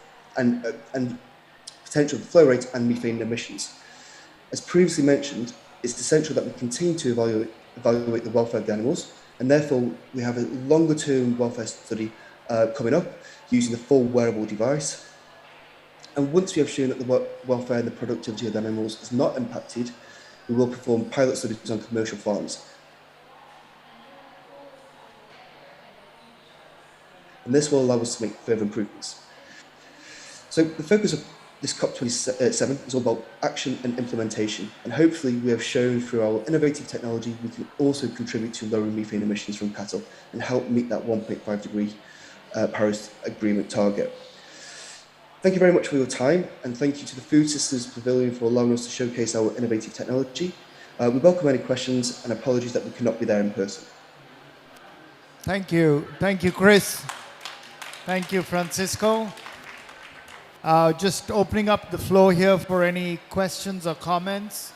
[SPEAKER 2] potential flow rate and methane emissions. As previously mentioned, it's essential that we continue to evaluate the welfare of the animals, and therefore we have a longer term welfare study coming up using the full wearable device. And once we have shown that the welfare and the productivity of the animals is not impacted, we will perform pilot studies on commercial farms. And this will allow us to make further improvements. So the focus of this COP27 is all about action and implementation, and hopefully we have shown through our innovative technology we can also contribute to lowering methane emissions from cattle and help meet that 1.5 degree Paris Agreement target. Thank you very much for your time, and thank you to the Food Systems Pavilion for allowing us to showcase our innovative technology. We welcome any questions, and apologies that we cannot be there in person.
[SPEAKER 6] Thank you, Chris. Thank you, Francisco. Just opening up the floor here for any questions or comments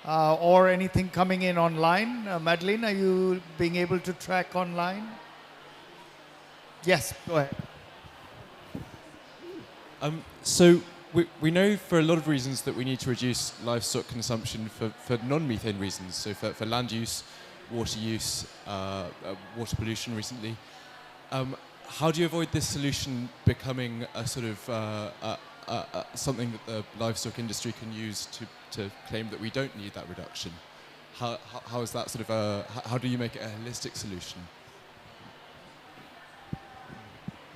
[SPEAKER 6] or anything coming in online. Madeline, are you being able to track online? Yes, go ahead.
[SPEAKER 4] So we know for a lot of reasons that we need to reduce livestock consumption for non-methane reasons, so for land use, water use, water pollution recently. How do you avoid this solution becoming a sort of something that the livestock industry can use to claim that we don't need that reduction? How is that sort of how do you make it a holistic solution?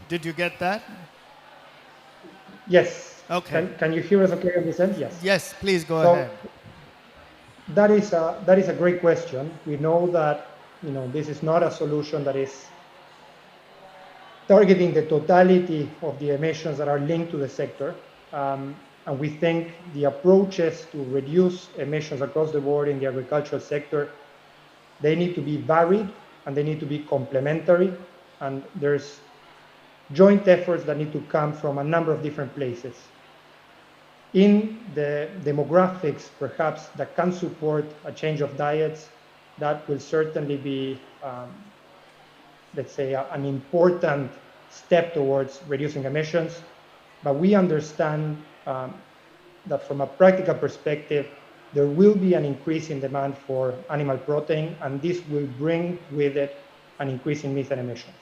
[SPEAKER 6] Did you get that?
[SPEAKER 14] Yes.
[SPEAKER 6] Okay.
[SPEAKER 14] Can you hear us okay on this end? Yes.
[SPEAKER 6] Yes, please go ahead.
[SPEAKER 14] That is a great question. We know that this is not a solution that is targeting the totality of the emissions that are linked to the sector. And we think the approaches to reduce emissions across the board in the agricultural sector, they need to be varied and they need to be complementary. And there's joint efforts that need to come from a number of different places. In the demographics, perhaps, that can support a change of diets, that will certainly be, let's say, an important step towards reducing emissions. But we understand that from a practical perspective, there will be an increase in demand for animal protein, and this will bring with it an increase in methane emissions.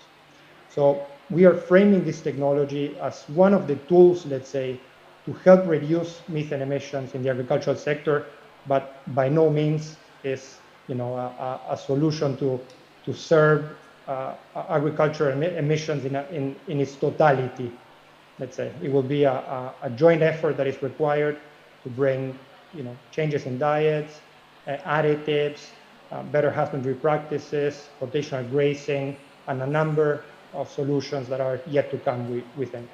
[SPEAKER 14] So we are framing this technology as one of the tools, let's say, to help reduce methane emissions in the agricultural sector, but by no means is a solution to serve agricultural emissions in its totality. Let's say it will be a joint effort that is required to bring changes in diets, additives, better husbandry practices, rotational grazing, and a number of solutions that are yet to come within.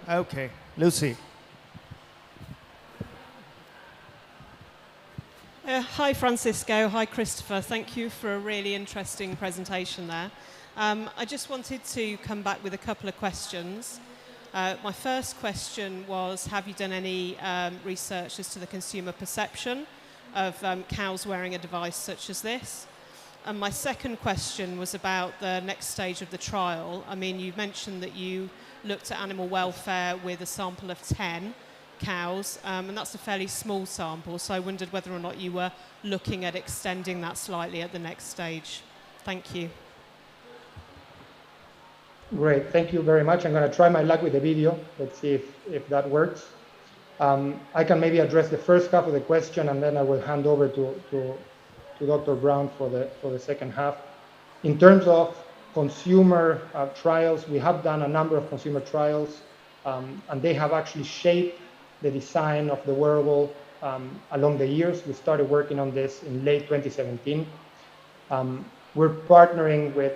[SPEAKER 6] Okay, Lucy.
[SPEAKER 10] Hi, Francisco. Hi, Christopher. Thank you for a really interesting presentation there. I just wanted to come back with a couple of questions. My first question was, have you done any research as to the consumer perception of cows wearing a device such as this? And my second question was about the next stage of the trial. I mean, you mentioned that you looked at animal welfare with a sample of 10 cows, and that's a fairly small sample, so I wondered whether or not you were looking at extending that slightly at the next stage. Thank you.
[SPEAKER 14] Great, thank you very much. I'm going to try my luck with the video. Let's see if that works. I can maybe address the first half of the question, and then I will hand over to Dr. Brown for the second half. In terms of consumer trials, we have done a number of consumer trials, and they have actually shaped the design of the wearable along the years. We started working on this in late 2017. We're partnering with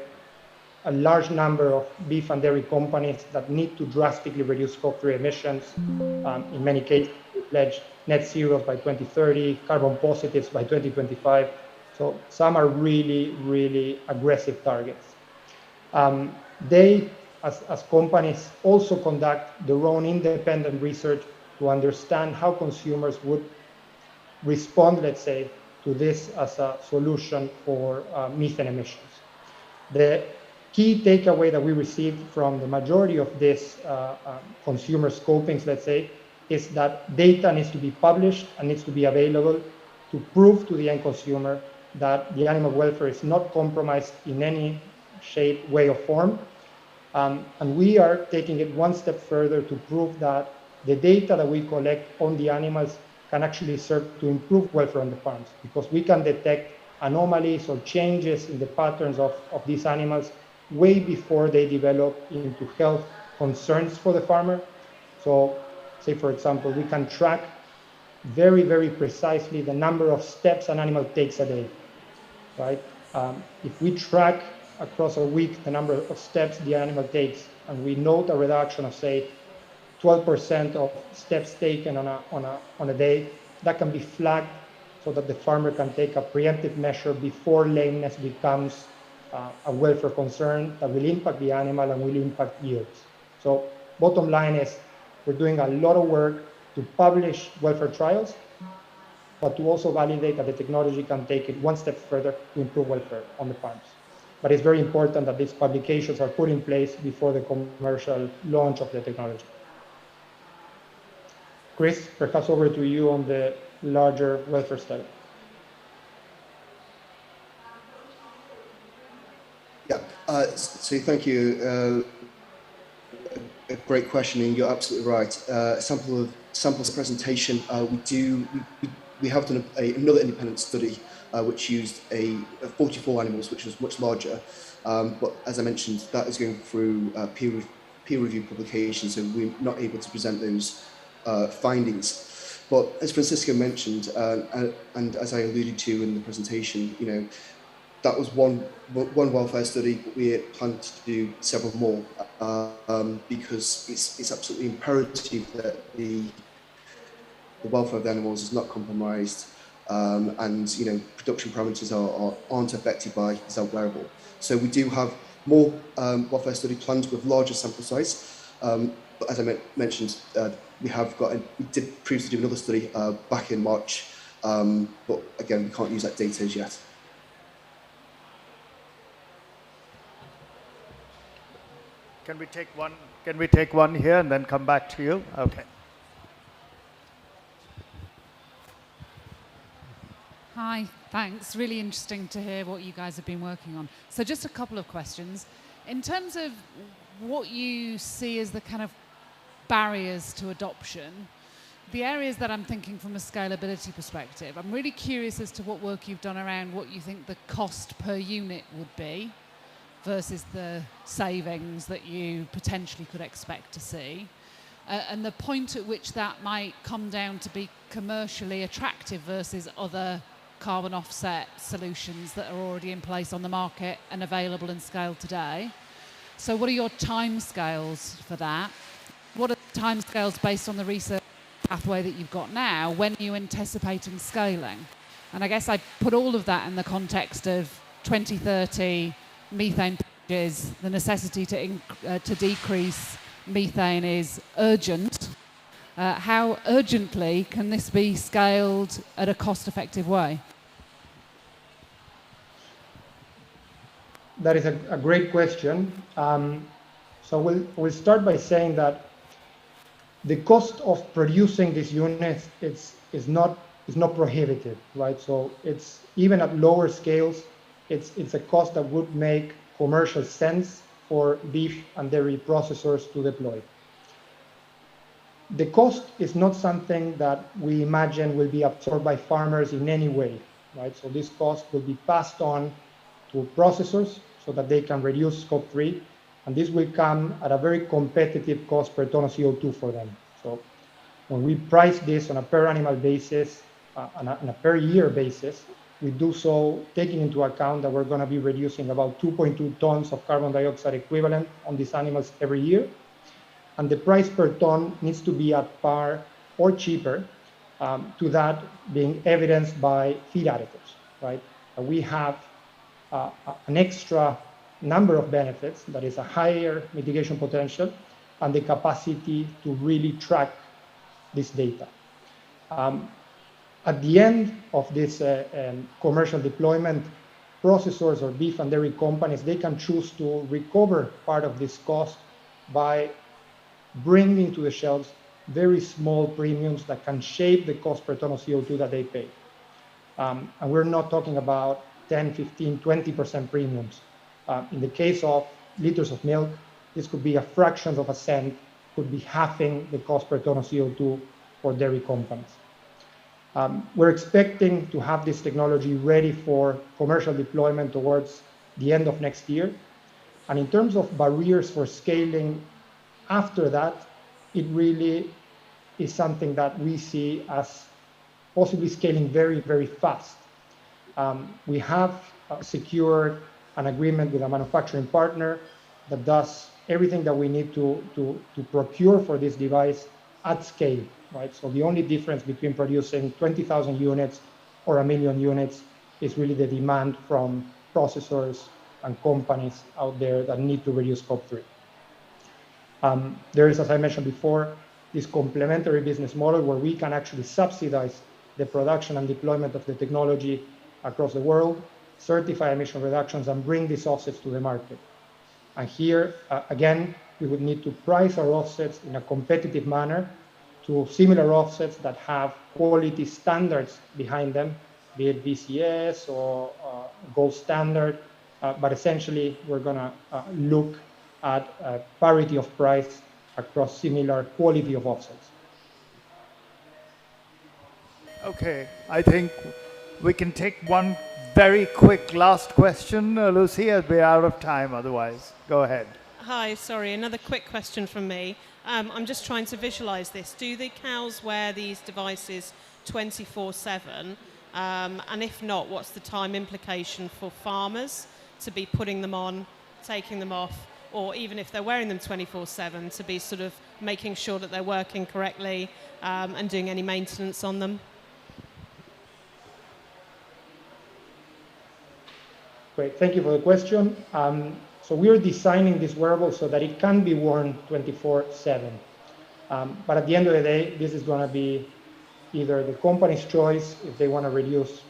[SPEAKER 14] a large number of beef and dairy companies that need to drastically reduce Scope 3 emissions. In many cases, we pledge net zeros by 2030, carbon positives by 2025. So some are really, really aggressive targets. They, as companies, also conduct their own independent research to understand how consumers would respond, let's say, to this as a solution for methane emissions. The key takeaway that we received from the majority of these consumer scopings, let's say, is that data needs to be published and needs to be available to prove to the end consumer that the animal welfare is not compromised in any shape, way, or form. And we are taking it one step further to prove that the data that we collect on the animals can actually serve to improve welfare on the farms, because we can detect anomalies or changes in the patterns of these animals way before they develop into health concerns for the farmer. So, say for example, we can track very, very precisely the number of steps an animal takes a day, right? If we track across a week the number of steps the animal takes, and we note a reduction of, say, 12% of steps taken on a day, that can be flagged so that the farmer can take a preemptive measure before lameness becomes a welfare concern that will impact the animal and will impact yields. So bottom line is, we're doing a lot of work to publish welfare trials, but to also validate that the technology can take it one step further to improve welfare on the farms. But it's very important that these publications are put in place before the commercial launch of the technology. Chris, perhaps over to you on the larger welfare study.
[SPEAKER 2] Yeah, so thank you. A great question, and you're absolutely right. Samples presentation, we have done another independent study which used 44 animals, which was much larger. But as I mentioned, that is going through peer review publication, so we're not able to present those findings. But as Francisco mentioned, and as I alluded to in the presentation, that was one welfare study, but we plan to do several more because it's absolutely imperative that the welfare of the animals is not compromised, and production parameters aren't affected by the wearable. So we do have more welfare study plans with larger sample size. But as I mentioned, we did previously do another study back in March, but again, we can't use that data as yet.
[SPEAKER 6] Can we take one here and then come back to you? Okay.
[SPEAKER 5] Hi, thanks. Really interesting to hear what you guys have been working on. So just a couple of questions. In terms of what you see as the kind of barriers to adoption, the areas that I'm thinking from a scalability perspective, I'm really curious as to what work you've done around what you think the cost per unit would be versus the savings that you potentially could expect to see. And the point at which that might come down to be commercially attractive versus other carbon offset solutions that are already in place on the market and available and scaled today. So what are your timescales for that? What are the timescales based on the research pathway that you've got now? When are you anticipating scaling? And I guess I put all of that in the context of 2030 methane packages, the necessity to decrease methane is urgent, how urgently can this be scaled at a cost-effective way?
[SPEAKER 14] That is a great question. So we'll start by saying that the cost of producing these units is not prohibitive, right? So it's even at lower scales, it's a cost that would make commercial sense for beef and dairy processors to deploy. The cost is not something that we imagine will be absorbed by farmers in any way, right? So this cost will be passed on to processors so that they can reduce scope 3, and this will come at a very competitive cost per ton of CO2 for them. So when we price this on a per animal basis, on a per year basis, we do so taking into account that we're going to be reducing about 2.2 tons of carbon dioxide equivalent on these animals every year. And the price per ton needs to be at par or cheaper to that being evidenced by feed additives, right? We have an extra number of benefits, that is a higher mitigation potential and the capacity to really track this data. At the end of this commercial deployment, processors or beef and dairy companies, they can choose to recover part of this cost by bringing to the shelves very small premiums that can shape the cost per ton of CO2 that they pay. And we're not talking about 10, 15, 20% premiums. In the case of liters of milk, this could be a fraction of a cent, could be halving the cost per ton of CO2 for dairy companies. We're expecting to have this technology ready for commercial deployment towards the end of next year. And in terms of barriers for scaling after that, it really is something that we see as possibly scaling very, very fast. We have secured an agreement with a manufacturing partner that does everything that we need to procure for this device at scale, right? So the only difference between producing 20,000 units or 1 million units is really the demand from processors and companies out there that need to reduce scope 3. There is, as I mentioned before, this complementary business model where we can actually subsidize the production and deployment of the technology across the world, certify emission reductions, and bring these offsets to the market. And here, again, we would need to price our offsets in a competitive manner to similar offsets that have quality standards behind them, be it VCS or gold standard. But essentially, we're going to look at parity of price across similar quality of offsets.
[SPEAKER 6] Okay, I think we can take one very quick last question. Lucy, I'll be out of time otherwise. Go ahead.
[SPEAKER 10] Hi, sorry, another quick question from me. I'm just trying to visualize this. Do the cows wear these devices 24/7? And if not, what's the time implication for farmers to be putting them on, taking them off, or even if they're wearing them 24/7, to be sort of making sure that they're working correctly and doing any maintenance on them?
[SPEAKER 14] Great, thank you for the question. So we are designing this wearable so that it can be worn 24/7. But at the end of the day, this is going to be either the company's choice if they want to reduce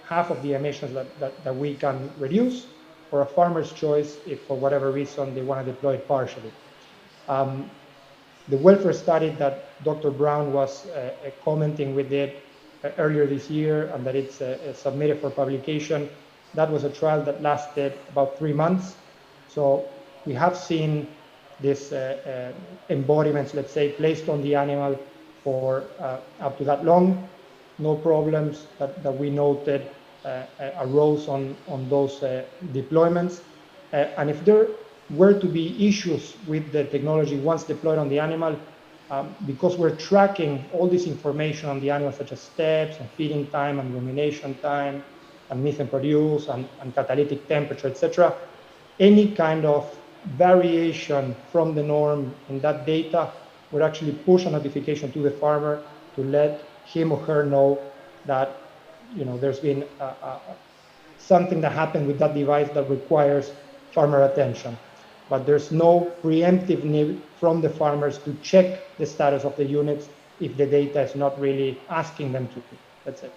[SPEAKER 14] half of the emissions that we can reduce, or a farmer's choice if for whatever reason they want to deploy it partially. The welfare study that Dr. Brown was commenting we did earlier this year and that it's submitted for publication, that was a trial that lasted about 3 months. So we have seen these embodiments, let's say, placed on the animal for up to that long. No problems that we noted arose on those deployments. And if there were to be issues with the technology once deployed on the animal, because we're tracking all this information on the animal, such as steps and feeding time and rumination time and methane produced and catalytic temperature, etc., any kind of variation from the norm in that data would actually push a notification to the farmer to let him or her know that there's been something that happened with that device that requires farmer attention. but there's no preemptive need from the farmers to check the status of the units if the data is not really asking them to. That's it.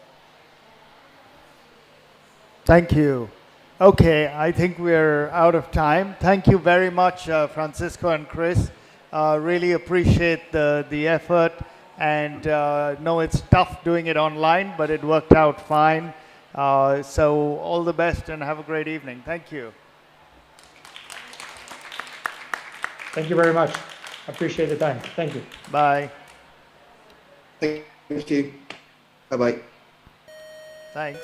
[SPEAKER 6] Thank you. Okay, I think we're out of time. Thank you very much, Francisco and Chris. Really appreciate the effort, and know it's tough doing it online, but it worked out fine. So all the best and have a great evening. Thank you.
[SPEAKER 14] Thank you very much. Appreciate the time. Thank you.
[SPEAKER 6] Bye.
[SPEAKER 2] Thank you. Bye-bye.
[SPEAKER 6] Thanks.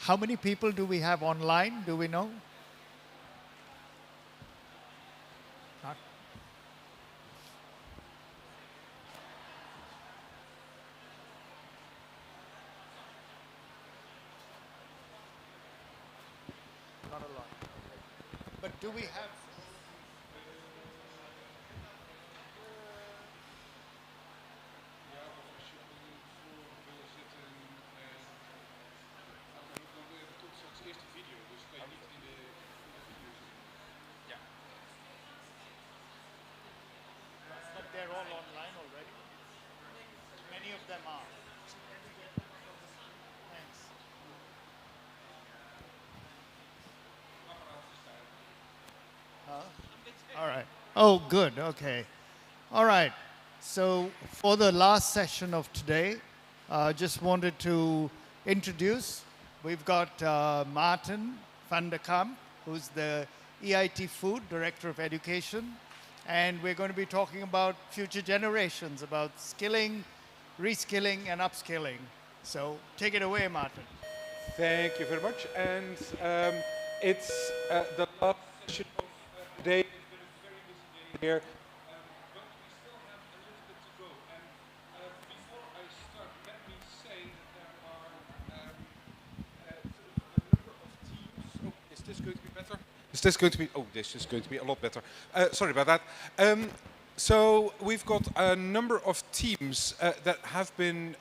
[SPEAKER 6] How many people do we have online? Do we know? Not. Not a lot. But do we have? But they're all online already. Many of them are. Thanks. All right. Oh, good. Okay. All right. So for the last session of today, just wanted to introduce, we've got Martin van der Kamp, who's the EIT Food Director of Education. And we're going to be talking about future generations, about skilling, reskilling, and upskilling. So take it away, Martin.
[SPEAKER 12] Thank you very much. And it's the last session of today. It's been a very busy day here. But we still have a little bit to go. And before I start, let me say that there are sort of a number of teams. Oh, is this going to be better? Is this going to be? Oh, this is going to be a lot better. Sorry about that. So we've got a number of teams that have been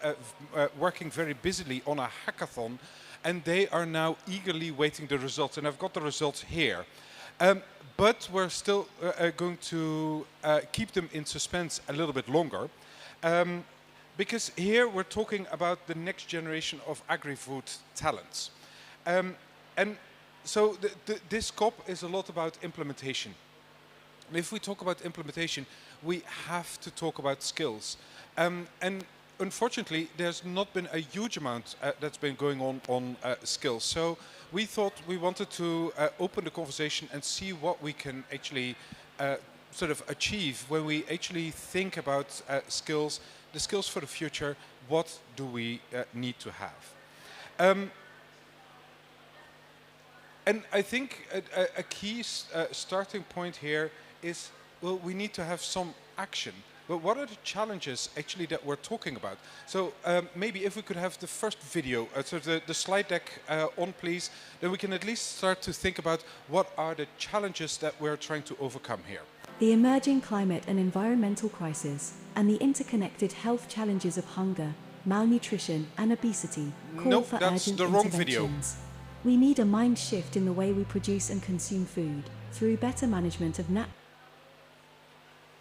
[SPEAKER 12] working very busily on a hackathon, and they are now eagerly waiting the results. And I've got the results here. But we're still going to keep them in suspense a little bit longer. Because here we're talking about the next generation of agri-food talents. And so this COP is a lot about implementation. If we talk about implementation, we have to talk about skills. And unfortunately, there's not been a huge amount that's been going on skills. So we thought we wanted to open the conversation and see what we can actually sort of achieve when we actually think about skills, the skills for the future. What do we need to have? And I think a key starting point here is, well, we need to have some action. But what are the challenges actually that we're talking about? So maybe if we could have the first video, so the slide deck on, please, then we can at least start to think about what are the challenges that we're trying to overcome here.
[SPEAKER 15] The emerging climate and environmental crisis, and the interconnected health challenges of hunger, malnutrition, and obesity call for urgent interventions. We need a mind shift in the way we produce and consume food through better management of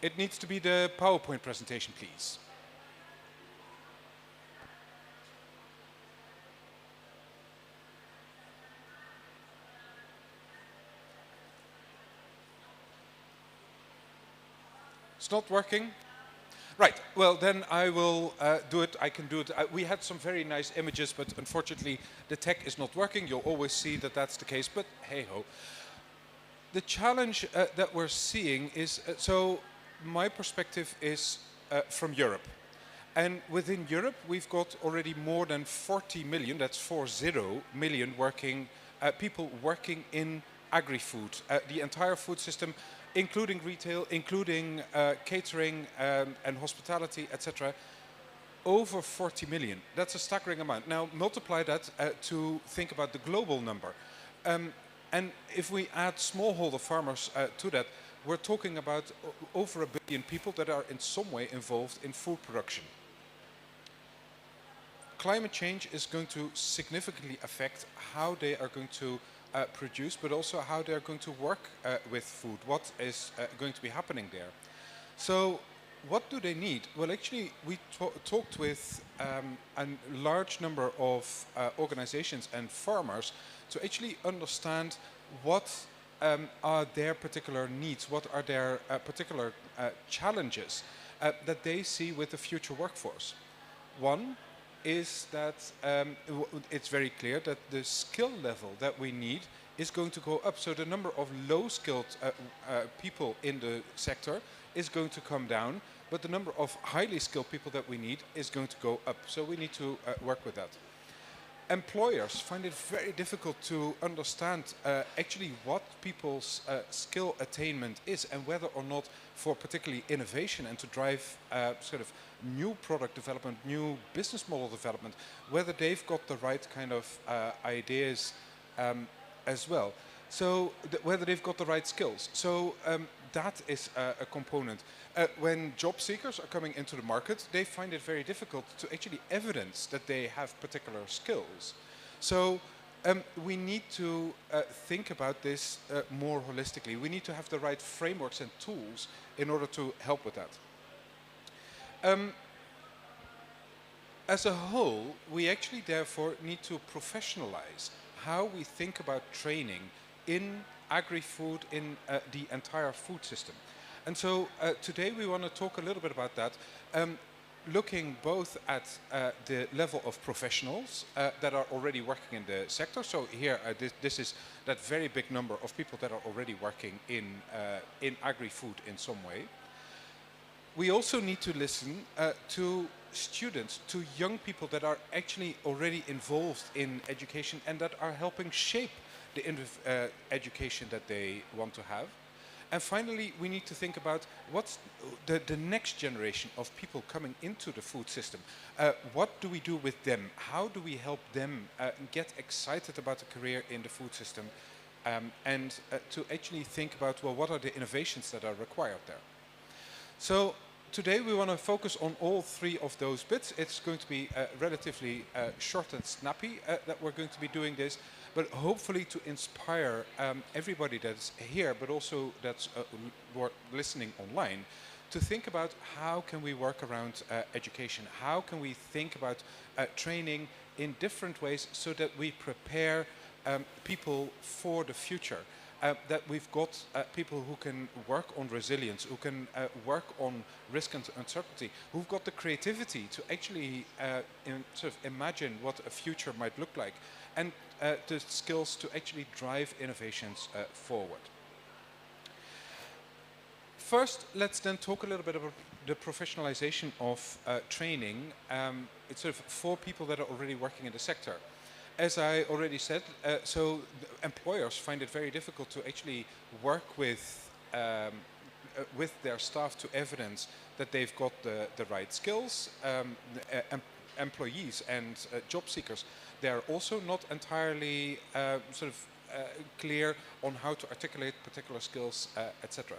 [SPEAKER 12] It needs to be the PowerPoint presentation, please. It's not working? Right, well then I will do it, I can do it. We had some very nice images, but unfortunately the tech is not working. You'll always see that that's the case, but hey-ho. The challenge that we're seeing is, so my perspective is from Europe. And within Europe, we've got already more than 40 million, that's 40 million people working in agri-food, the entire food system, including retail, including catering and hospitality, etc. Over 40 million. That's a staggering amount. Now multiply that to think about the global number. And if we add smallholder farmers to that, we're talking about over 1 billion people that are in some way involved in food production. Climate change is going to significantly affect how they are going to produce, but also how they're going to work with food. What is going to be happening there? So what do they need? Well, actually, we talked with a large number of organizations and farmers to actually understand what are their particular needs, what are their particular challenges that they see with the future workforce. One is that it's very clear that the skill level that we need is going to go up. So the number of low-skilled people in the sector is going to come down, but the number of highly skilled people that we need is going to go up. So we need to work with that. Employers find it very difficult to understand actually what people's skill attainment is and whether or not for particularly innovation and to drive sort of new product development, new business model development, whether they've got the right kind of ideas as well. So whether they've got the right skills. So that is a component. When job seekers are coming into the market, they find it very difficult to actually evidence that they have particular skills. So we need to think about this more holistically. We need to have the right frameworks and tools in order to help with that. As a whole, we actually therefore need to professionalize how we think about training in agri-food, in the entire food system. And so today we want to talk a little bit about that, looking both at the level of professionals that are already working in the sector. So here, this is that very big number of people that are already working in agri-food in some way. We also need to listen to students, to young people that are actually already involved in education and that are helping shape the education that they want to have. And finally, we need to think about what's the next generation of people coming into the food system. What do we do with them? How do we help them get excited about a career in the food system? And to actually think about, well, what are the innovations that are required there? So today we want to focus on all three of those bits. It's going to be relatively short and snappy that we're going to be doing this, but hopefully to inspire everybody that's here, but also that's listening online, to think about how can we work around education? How can we think about training in different ways so that we prepare people for the future? That we've got people who can work on resilience, who can work on risk and uncertainty, who've got the creativity to actually sort of imagine what a future might look like, and the skills to actually drive innovations forward. First, let's then talk a little bit about the professionalization of training. It's sort of for people that are already working in the sector. As I already said, so employers find it very difficult to actually work with their staff to evidence that they've got the right skills. Employees and job seekers, they are also not entirely sort of clear on how to articulate particular skills, etc.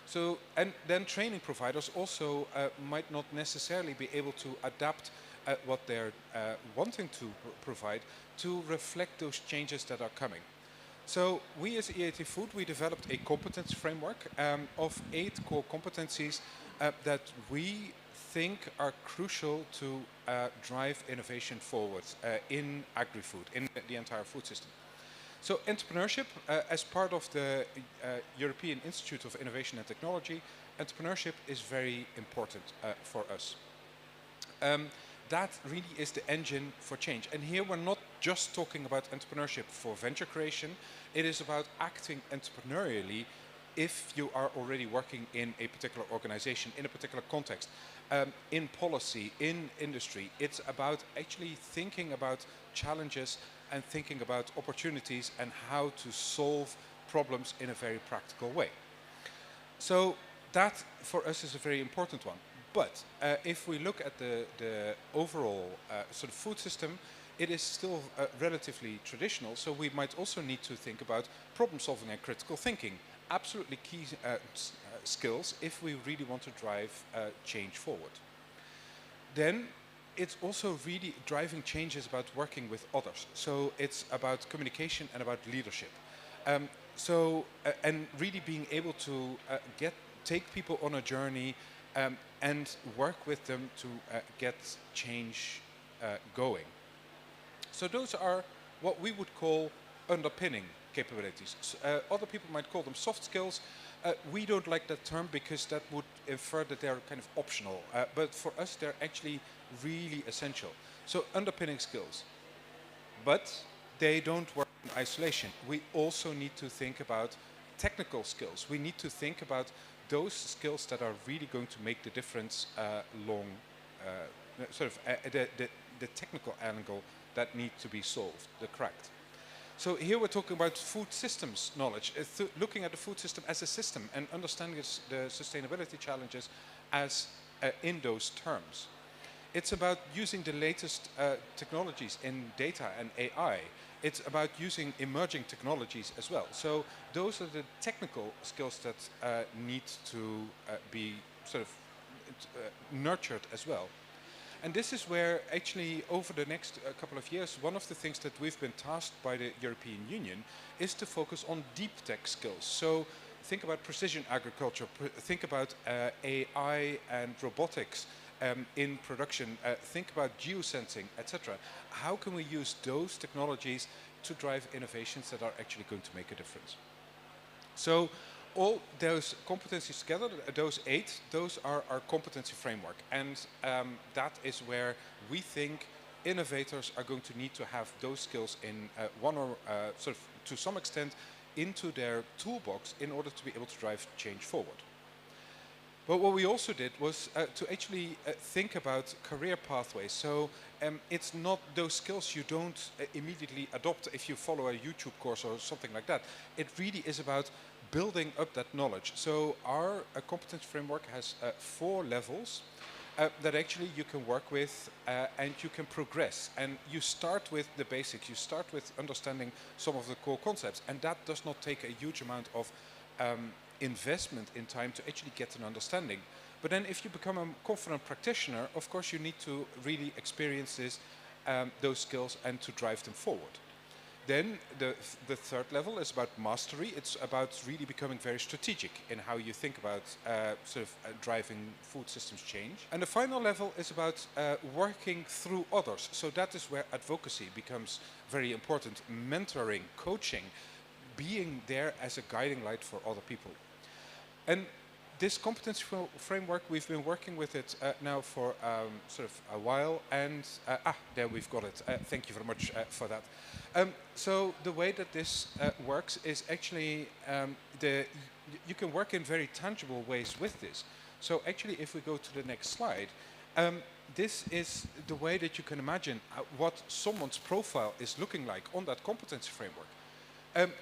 [SPEAKER 12] So, and then training providers also might not necessarily be able to adapt what they're wanting to provide to reflect those changes that are coming. So we as EAT Food, we developed a competence framework of 8 core competencies that we think are crucial to drive innovation forward in agri-food, in the entire food system. So entrepreneurship, as part of the European Institute of Innovation and Technology, entrepreneurship is very important for us. That really is the engine for change. And here we're not just talking about entrepreneurship for venture creation. It is about acting entrepreneurially if you are already working in a particular organization, in a particular context, in policy, in industry. It's about actually thinking about challenges and thinking about opportunities and how to solve problems in a very practical way. So that for us is a very important one. But if we look at the overall sort of food system, it is still relatively traditional. So we might also need to think about problem solving and critical thinking. Absolutely key skills if we really want to drive change forward. Then it's also really driving changes about working with others. So it's about communication and about leadership. And really being able to take people on a journey and work with them to get change going. So those are what we would call underpinning capabilities. Other people might call them soft skills. We don't like that term because that would infer that they're kind of optional. But for us, they're actually really essential. So underpinning skills. But they don't work in isolation. We also need to think about technical skills. We need to think about those skills that are really going to make the difference the technical angle that need to be solved, cracked. So here we're talking about food systems knowledge, looking at the food system as a system and understanding the sustainability challenges as in those terms. It's about using the latest technologies in data and AI. It's about using emerging technologies as well. So those are the technical skills that need to be sort of nurtured as well. And this is where actually over the next couple of years, one of the things that we've been tasked by the European Union is to focus on deep tech skills. So think about precision agriculture, think about AI and robotics in production, think about geosensing, etc. How can we use those technologies to drive innovations that are actually going to make a difference? So all those competencies together, those 8, those are our competency framework. And that is where we think innovators are going to need to have those skills in one or sort of to some extent into their toolbox in order to be able to drive change forward. But what we also did was to actually think about career pathways. So it's not those skills you don't immediately adopt if you follow a YouTube course or something like that. It really is about building up that knowledge. So our competence framework has 4 levels that actually you can work with and you can progress. And you start with the basics. You start with understanding some of the core concepts. And that does not take a huge amount of investment in time to actually get an understanding. But then if you become a confident practitioner, of course you need to really experience those skills and to drive them forward. Then the 3rd level is about mastery. It's about really becoming very strategic in how you think about driving food systems change. And the final level is about working through others. So that is where advocacy becomes very important. Mentoring, coaching, being there as a guiding light for other people. And this competence framework, we've been working with it now for sort of a while, and there we've got it. Thank you very much for that. So the way that this works is actually you can work in very tangible ways with this. So actually, if we go to the next slide, this is the way that you can imagine what someone's profile is looking like on that competency framework.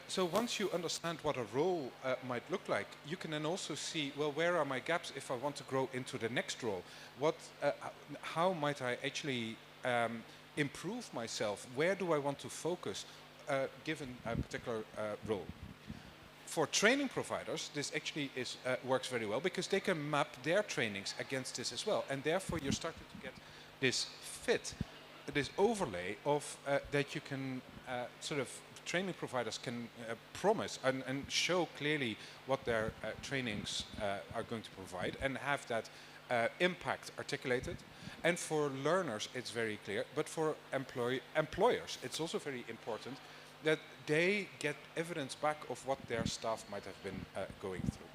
[SPEAKER 12] So once you understand what a role might look like, you can then also see, well, where are my gaps if I want to grow into the next role? How might I actually improve myself? Where do I want to focus given a particular role? For training providers, this actually works very well because they can map their trainings against this as well. And therefore, you're starting to get this fit, this overlay of that you can training providers can promise and show clearly what their trainings are going to provide and have that impact articulated. And for learners, it's very clear, but for employers, it's also very important that they get evidence back of what their staff might have been going through.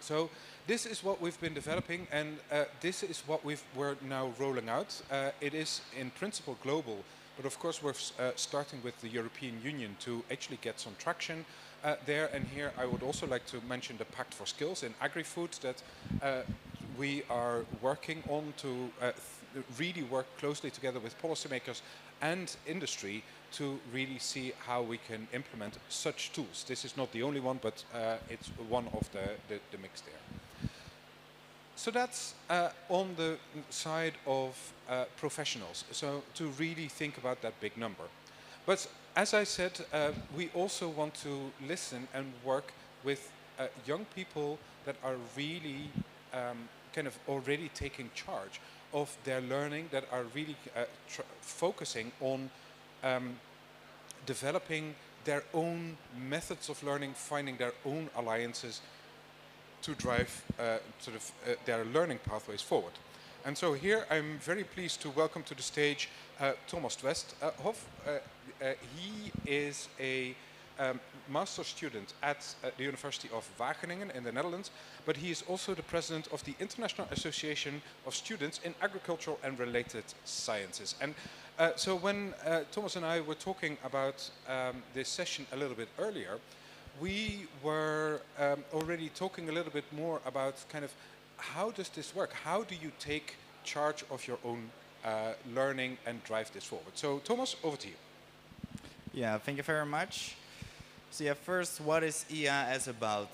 [SPEAKER 12] So this is what we've been developing, and this is what we're now rolling out. It is in principle global, but of course we're starting with the European Union to actually get some traction there. And here I would also like to mention the Pact for Skills in agri-food that we are working on to really work closely together with policymakers and industry to really see how we can implement such tools. This is not the only one, but it's one of the mix there. So that's on the side of professionals, so to really think about that big number. But as I said, we also want to listen and work with young people that are really kind of already taking charge of their learning, that are really focusing on developing their own methods of learning, finding their own alliances to drive their learning pathways forward. And so here I'm very pleased to welcome to the stage Thomas Westhoff. He is a master's student at the University of Wageningen in the Netherlands, but he is also the president of the International Association of Students in Agricultural and Related Sciences. And so when Thomas and I were talking about this session a little bit earlier, we were already talking a little bit more about kind of how does this work? How do you take charge of your own learning and drive this forward. So Thomas, over to you.
[SPEAKER 1] Yeah, thank you very much. So yeah, first, what is EAS about?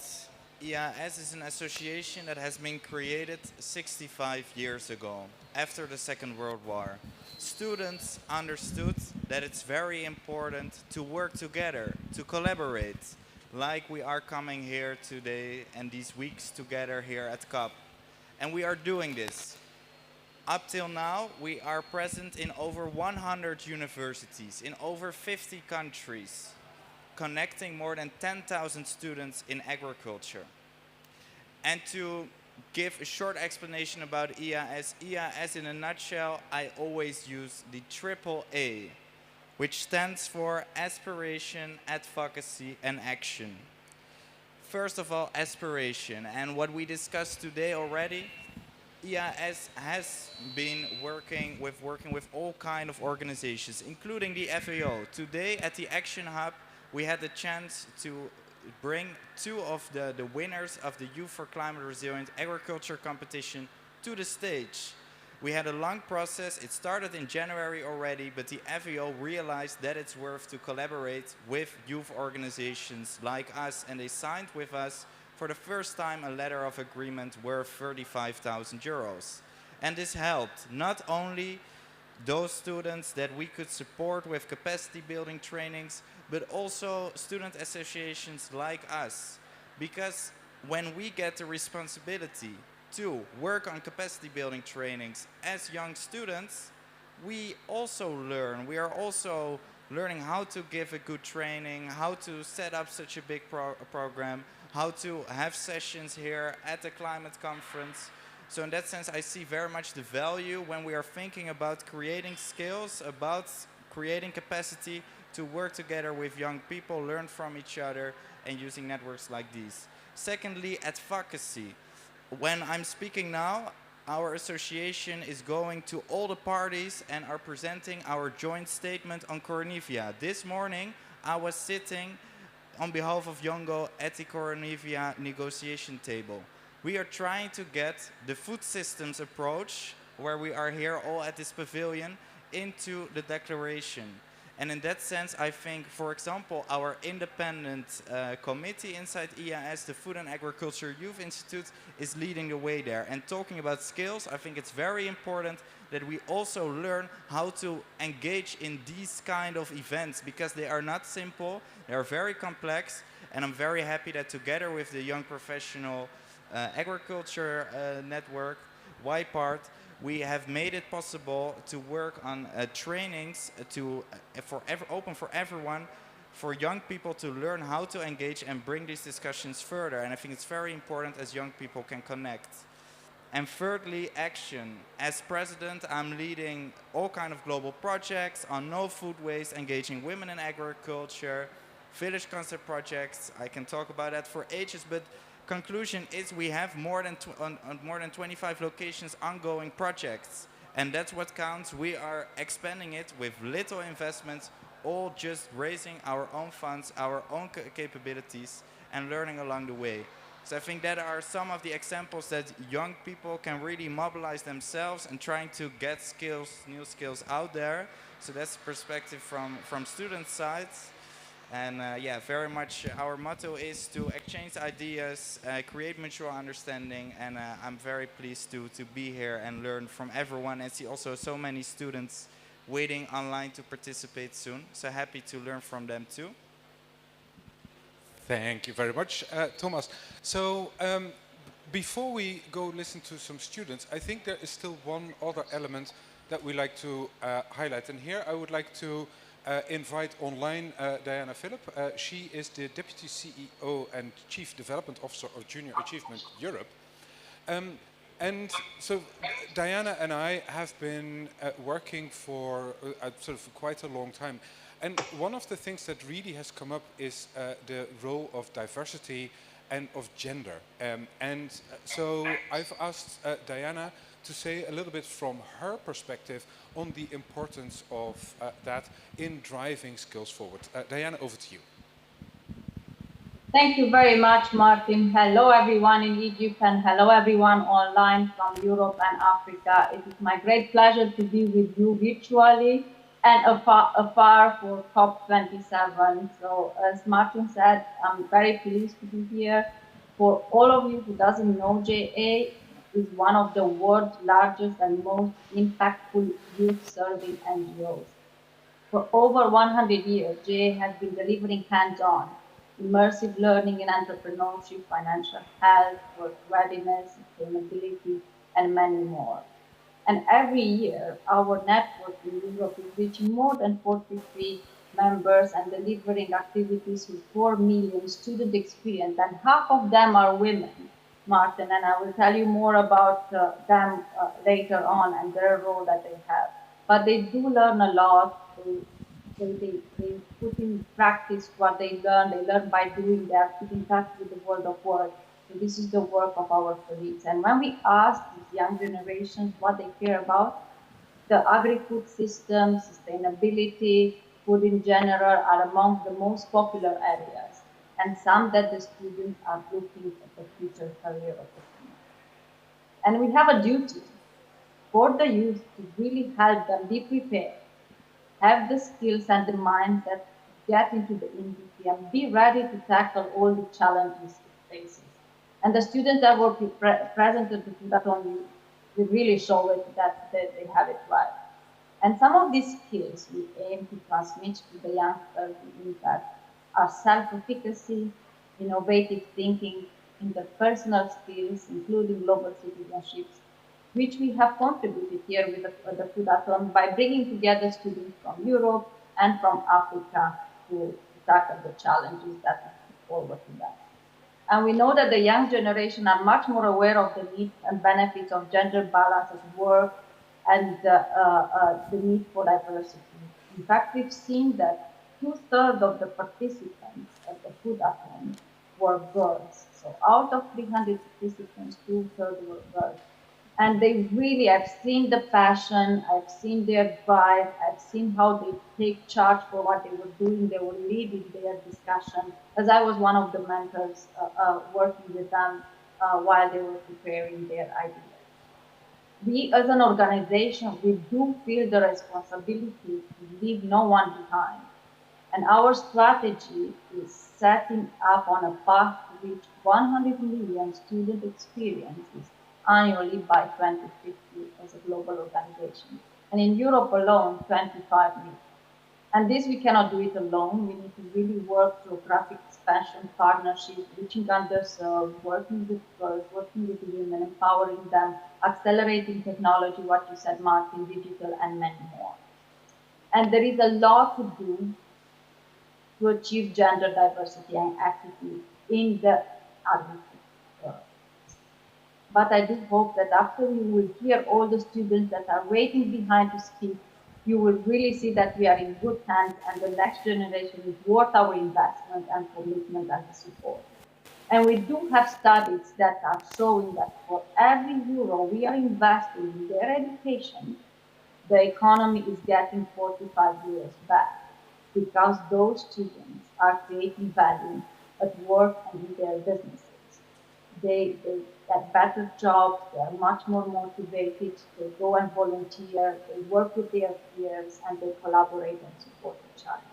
[SPEAKER 1] EAS is an association that has been created 65 years ago, after the Second World War. Students understood that it's very important to work together, to collaborate, like we are coming here today and these weeks together here at COP. And we are doing this. Up till now, we are present in over 100 universities, in over 50 countries, connecting more than 10,000 students in agriculture. And to give a short explanation about EAS, EAS in a nutshell, I always use the triple A, which stands for aspiration, advocacy, and action. First of all, aspiration, and what we discussed today already, EAS has been working with all kinds of organizations, including the FAO. Today at the Action Hub, we had the chance to bring two of the winners of the Youth for Climate Resilient Agriculture competition to the stage. We had a long process. It started in January already, but the FAO realized that it's worth to collaborate with youth organizations like us, and they signed with us for the first time a letter of agreement worth 35,000 euros. And this helped not only those students that we could support with capacity building trainings, but also student associations like us. Because when we get the responsibility to work on capacity building trainings as young students, we also learn. We are also learning how to give a good training, how to set up such a big program, how to have sessions here at the climate conference. So in that sense, I see very much the value when we are thinking about creating skills, about creating capacity to work together with young people, learn from each other, and using networks like these. Secondly, advocacy. When I'm speaking now, our association is going to all the parties and are presenting our joint statement on Cornivia. This morning, I was sitting on behalf of Yongo at the Cornivia negotiation table. We are trying to get the food systems approach, where we are here all at this pavilion, into the declaration. And in that sense, I think, for example, our independent committee inside EAS, the Food and Agriculture Youth Institute, is leading the way there. And talking about skills, I think it's very important that we also learn how to engage in these kind of events, because they are not simple, they are very complex. And I'm very happy that together with the Young Professional Agriculture Network, YPART, we have made it possible to work on trainings open for everyone, for young people to learn how to engage and bring these discussions further. And I think it's very important as young people can connect. And thirdly, action. As president, I'm leading all kinds of global projects on no food waste, engaging women in agriculture, village concept projects. I can talk about that for ages, but conclusion is we have more than 25 locations ongoing projects, and that's what counts. We are expanding it with little investments, all just raising our own funds, our own capabilities, and learning along the way. So I think that are some of the examples that young people can really mobilize themselves and trying to get skills, new skills out there. So that's the perspective from student sides. And yeah, very much our motto is to exchange ideas, create mutual understanding, and I'm very pleased to be here and learn from everyone and see also so many students waiting online to participate soon. So happy to learn from them too.
[SPEAKER 12] Thank you very much, Thomas. So before we go listen to some students, I think there is still one other element that we like to highlight. And here I would like to invite online Diana Phillip. She is the Deputy CEO and Chief Development Officer of Junior Achievement Europe. And so Diana and I have been working for sort of quite a long time. And one of the things that really has come up is the role of diversity and of gender. So I've asked Diana to say a little bit from her perspective on the importance of that in driving skills forward. Diana, over to you.
[SPEAKER 17] Thank you very much, Martin. Hello, everyone in Egypt, and hello, everyone online from Europe and Africa. It is my great pleasure to be with you virtually and afar for COP27. So, as Martin said, I'm very pleased to be here. For all of you who doesn't know, JA is one of the world's largest and most impactful youth-serving NGOs. For over 100 years, JA has been delivering hands-on, immersive learning in entrepreneurship, financial health, work readiness, sustainability, and many more. And every year, our network in Europe is reaching more than 43 members and delivering activities with 4 million student experience, and half of them are women, Martin, and I will tell you more about them later on and their role that they have. But they do learn a lot. They put in practice what they learn. They learn by doing. They are put in touch with the world of work. So this is the work of our colleagues. And when we ask these young generations what they care about, the agri-food system, sustainability, food in general are among the most popular areas, and some that the students are looking at the future career opportunities. And we have a duty for the youth to really help them be prepared, have the skills and the mindset to get into the industry and be ready to tackle all the challenges it faces. And the students that were present at the hackathon we really show it that they have it right. And some of these skills we aim to transmit to the youngsters in that are self-efficacy, innovative thinking, interpersonal skills, including global citizenships, which we have contributed here with the Food by bringing together students from Europe and from Africa to tackle the challenges that we put forward to them. And we know that the young generation are much more aware of the needs and benefits of gender balance at work and the need for diversity. In fact, we've seen that 2/3 of the participants at the Food-a-thon were girls. So out of 300 participants, 2/3 were girls. And they really, I've seen the passion, I've seen their drive, I've seen how they take charge for what they were doing. They were leading their discussion, as I was one of the mentors working with them while they were preparing their ideas. We as an organization, we do feel the responsibility to leave no one behind. And our strategy is setting up on a path to reach 100 million student experiences annually by 2050 as a global organization. And in Europe alone, 25 million. And this, we cannot do it alone. We need to really work geographic expansion, partnership, reaching underserved, working with girls, working with women, empowering them, accelerating technology, what you said, Martin, digital, and many more. And there is a lot to do to achieve gender diversity and equity in the agriculture. But I do hope that after you will hear all the students that are waiting behind to speak, you will really see that we are in good hands and the next generation is worth our investment and commitment and support. And we do have studies that are showing that for every euro we are investing in their education, the economy is getting 45 euros back because those students are creating value at work and in their businesses. They get better jobs, they are much more motivated, they go and volunteer, they work with their peers, and they collaborate and support each other.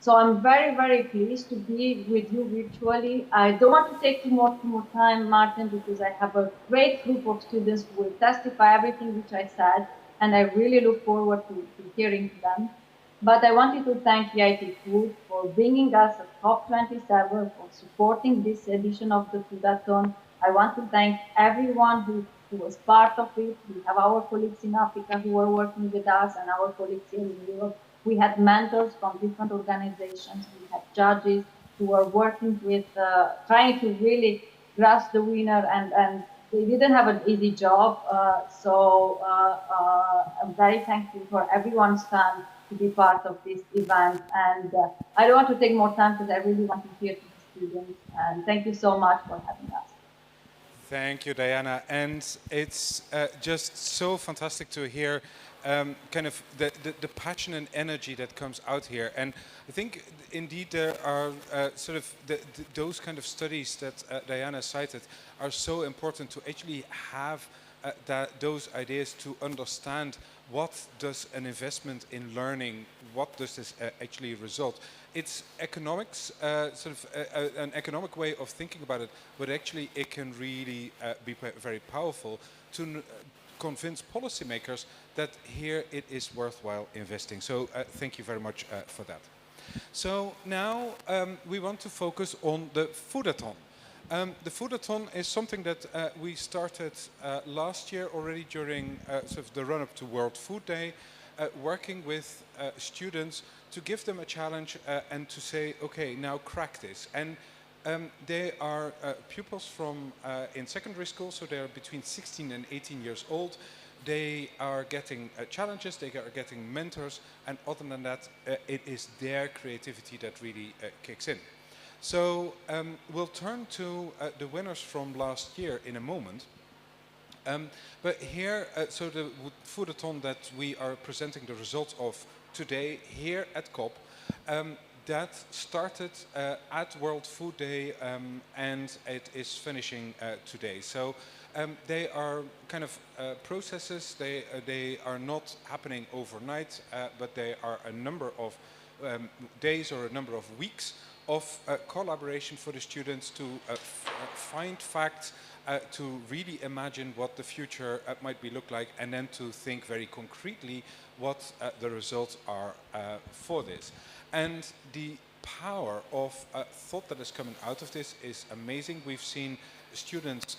[SPEAKER 17] So I'm very, very pleased to be with you virtually. I don't want to take too more time, Martin, because I have a great group of students who will testify everything which I said, and I really look forward to hearing them. But I wanted to thank EIT Food for bringing us at COP27, for supporting this edition of the Foodathon. I want to thank everyone who was part of it. We have our colleagues in Africa who are working with us and our colleagues here in Europe. We had mentors from different organizations. We had judges who were working with, trying to really grasp the winner, and they didn't have an easy job. So I'm very thankful for everyone's time to be part of this event. And I don't want to take more time because I really want to hear from the students. And thank you so much for having us.
[SPEAKER 12] Thank you, Diana. And it's just so fantastic to hear kind of the passion and energy that comes out here. And I think indeed there are sort of those kind of studies that Diana cited are so important to actually have those ideas to understand what does an investment in learning, what does this actually result. It's economics, sort of an economic way of thinking about it, but actually it can really be very powerful to convince policymakers that here it is worthwhile investing. So thank you very much for that. So now we want to focus on the Foodathon. The Foodathon is something that we started last year already during sort of the run-up to World Food Day, working with students to give them a challenge and to say, okay, now crack this. And they are pupils from in secondary school, so they are between 16 and 18 years old. They are getting challenges, they are getting mentors, and other than that, it is their creativity that really kicks in. So we'll turn to the winners from last year in a moment. But here, so the Foodathon that we are presenting the results of today here at COP, that started at World Food Day and it is finishing today. So they are kind of processes, they are not happening overnight, but they are a number of days or a number of weeks of collaboration for the students to find facts, to really imagine what the future might be look like, and then to think very concretely what the results are for this. And the power of thought that is coming out of this is amazing. We've seen students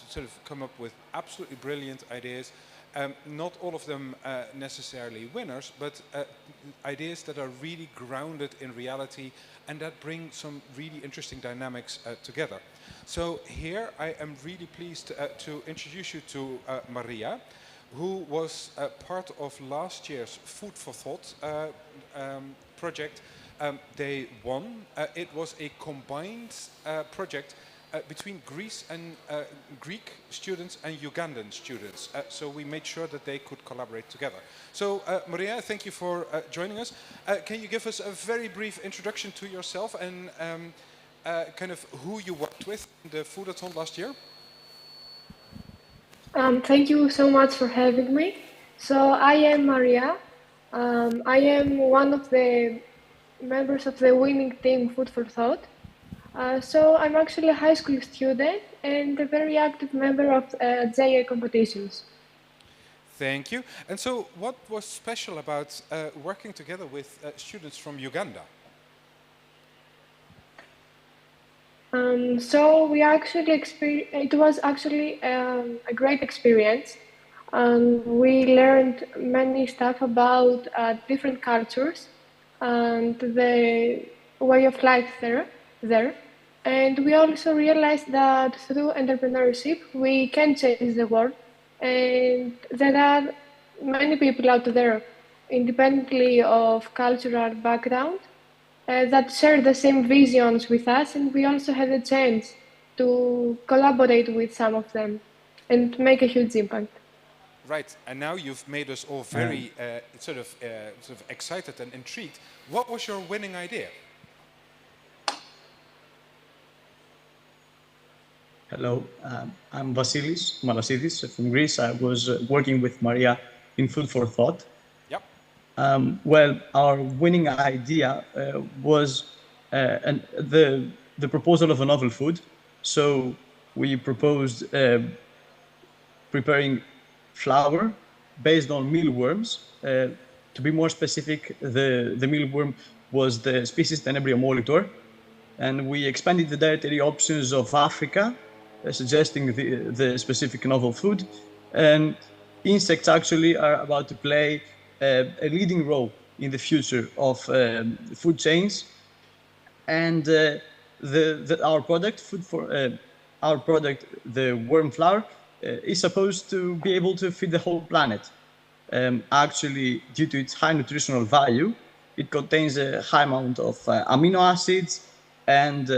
[SPEAKER 12] sort of come up with absolutely brilliant ideas. Not all of them necessarily winners, but ideas that are really grounded in reality and that bring some really interesting dynamics together. So here I am really pleased to introduce you to Maria, who was part of last year's Food for Thought project. They won. It was a combined project between Greece and Greek students and Ugandan students. So we made sure that they could collaborate together. So Maria, thank you for joining us. Can you give us a very brief introduction to yourself and kind of who you worked with in the Foodathon last year?
[SPEAKER 7] Thank you so much for having me. So I am Maria. I am one of the members of the winning team Food for Thought. So I'm actually a high school student and a very active member of JA competitions.
[SPEAKER 12] Thank you. And so what was special about working together with students from Uganda?
[SPEAKER 7] So we actually it was actually a great experience. We learned many stuff about different cultures and the way of life there. And we also realized that through entrepreneurship, we can change the world. And there are many people out there, independently of cultural background, that share the same visions with us. And we also had a chance to collaborate with some of them and make a huge impact.
[SPEAKER 12] Right, and now you've made us all very sort of excited and intrigued. What was your winning idea?
[SPEAKER 19] Hello, I'm Vasilis Malasidis from Greece. I was working with Maria in Food for Thought.
[SPEAKER 12] Yep.
[SPEAKER 19] Well, our winning idea was the proposal of a novel food. So we proposed preparing flour based on mealworms. To be more specific, the mealworm was the species Tenebria molitor, and we expanded the dietary options of Africa, suggesting the specific novel food. And insects actually are about to play a leading role in the future of food chains. And our product, the worm flour, is supposed to be able to feed the whole planet. Actually, due to its high nutritional value, it contains a high amount of amino acids and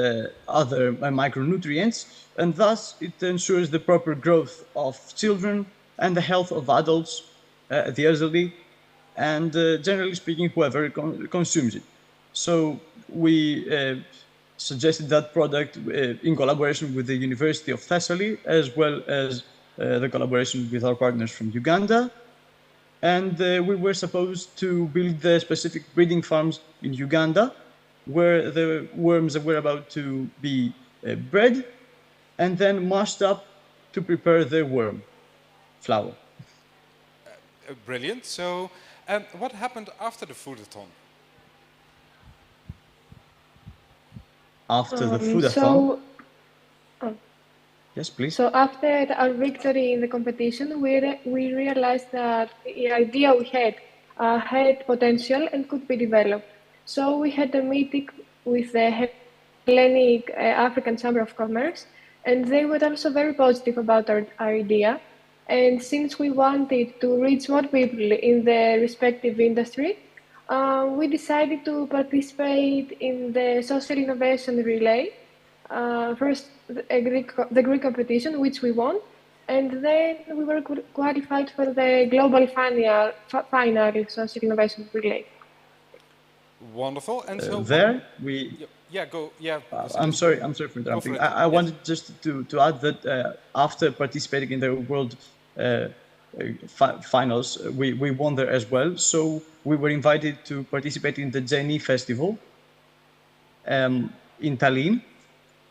[SPEAKER 19] other micronutrients, and thus it ensures the proper growth of children and the health of adults the elderly, and generally speaking, whoever consumes it. So we suggested that product in collaboration with the University of Thessaly, as well as the collaboration with our partners from Uganda. And we were supposed to build the specific breeding farms in Uganda, where the worms were about to be bred and then mashed up to prepare the worm flour.
[SPEAKER 12] Brilliant. So, what happened after the foodathon?
[SPEAKER 19] After the foodathon? Yes, please.
[SPEAKER 7] So after our victory in the competition, we realized that the idea we had potential and could be developed. So we had a meeting with the Hellenic African Chamber of Commerce, and they were also very positive about our idea. And since we wanted to reach more people in the respective industry, we decided to participate in the social innovation relay. First, the Greek competition, which we won, and then we were qualified for the global final social innovation relay.
[SPEAKER 12] Wonderful. And so
[SPEAKER 19] there we.
[SPEAKER 12] Yeah, go. Yeah.
[SPEAKER 19] I'm sorry for interrupting. I wanted just to add that after participating in the World Finals, we won there as well. So we were invited to participate in the Genie Festival in Tallinn.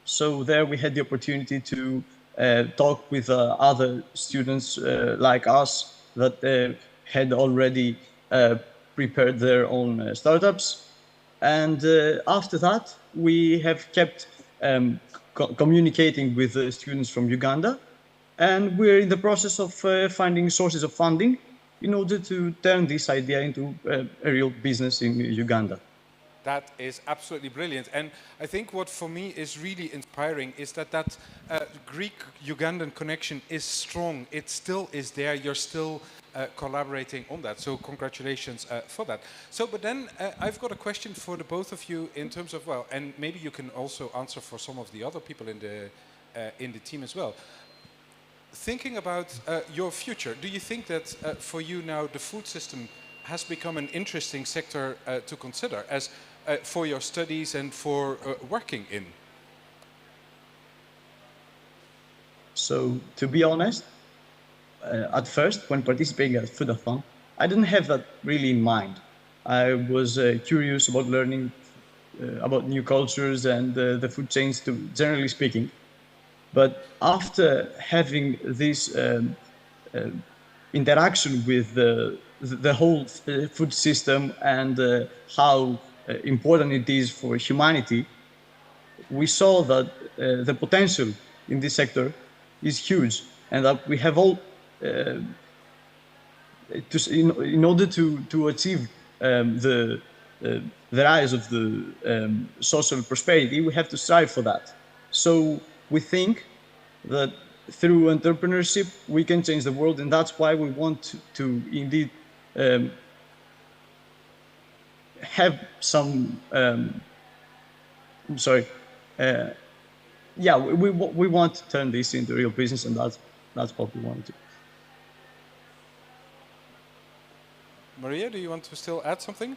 [SPEAKER 19] So there we had the opportunity to talk with other students like us that had already prepared their own startups. And after that, we have kept communicating with students from Uganda. And we're in the process of finding sources of funding in order to turn this idea into a real business in Uganda.
[SPEAKER 12] That is absolutely brilliant. And I think what for me is really inspiring is that Greek-Ugandan connection is strong. It still is there. You're still collaborating on that. So congratulations for that. So, but then I've got a question for the both of you in terms of, well, and maybe you can also answer for some of the other people in the team as well. Thinking about your future, do you think that for you now the food system has become an interesting sector to consider as for your studies and for working in?
[SPEAKER 19] So, to be honest, at first, when participating at Foodathon, I didn't have that really in mind. I was curious about learning about new cultures and the food chains, generally speaking. But after having this interaction with the whole food system and how important it is for humanity, we saw that the potential in this sector is huge, and that we have all, in order to achieve the rise of the social prosperity, we have to strive for that. So we think that through entrepreneurship we can change the world, and that's why we want to indeed have some. Yeah, we want to turn this into real business, and that's what we want to.
[SPEAKER 12] Maria, do you want to still add something?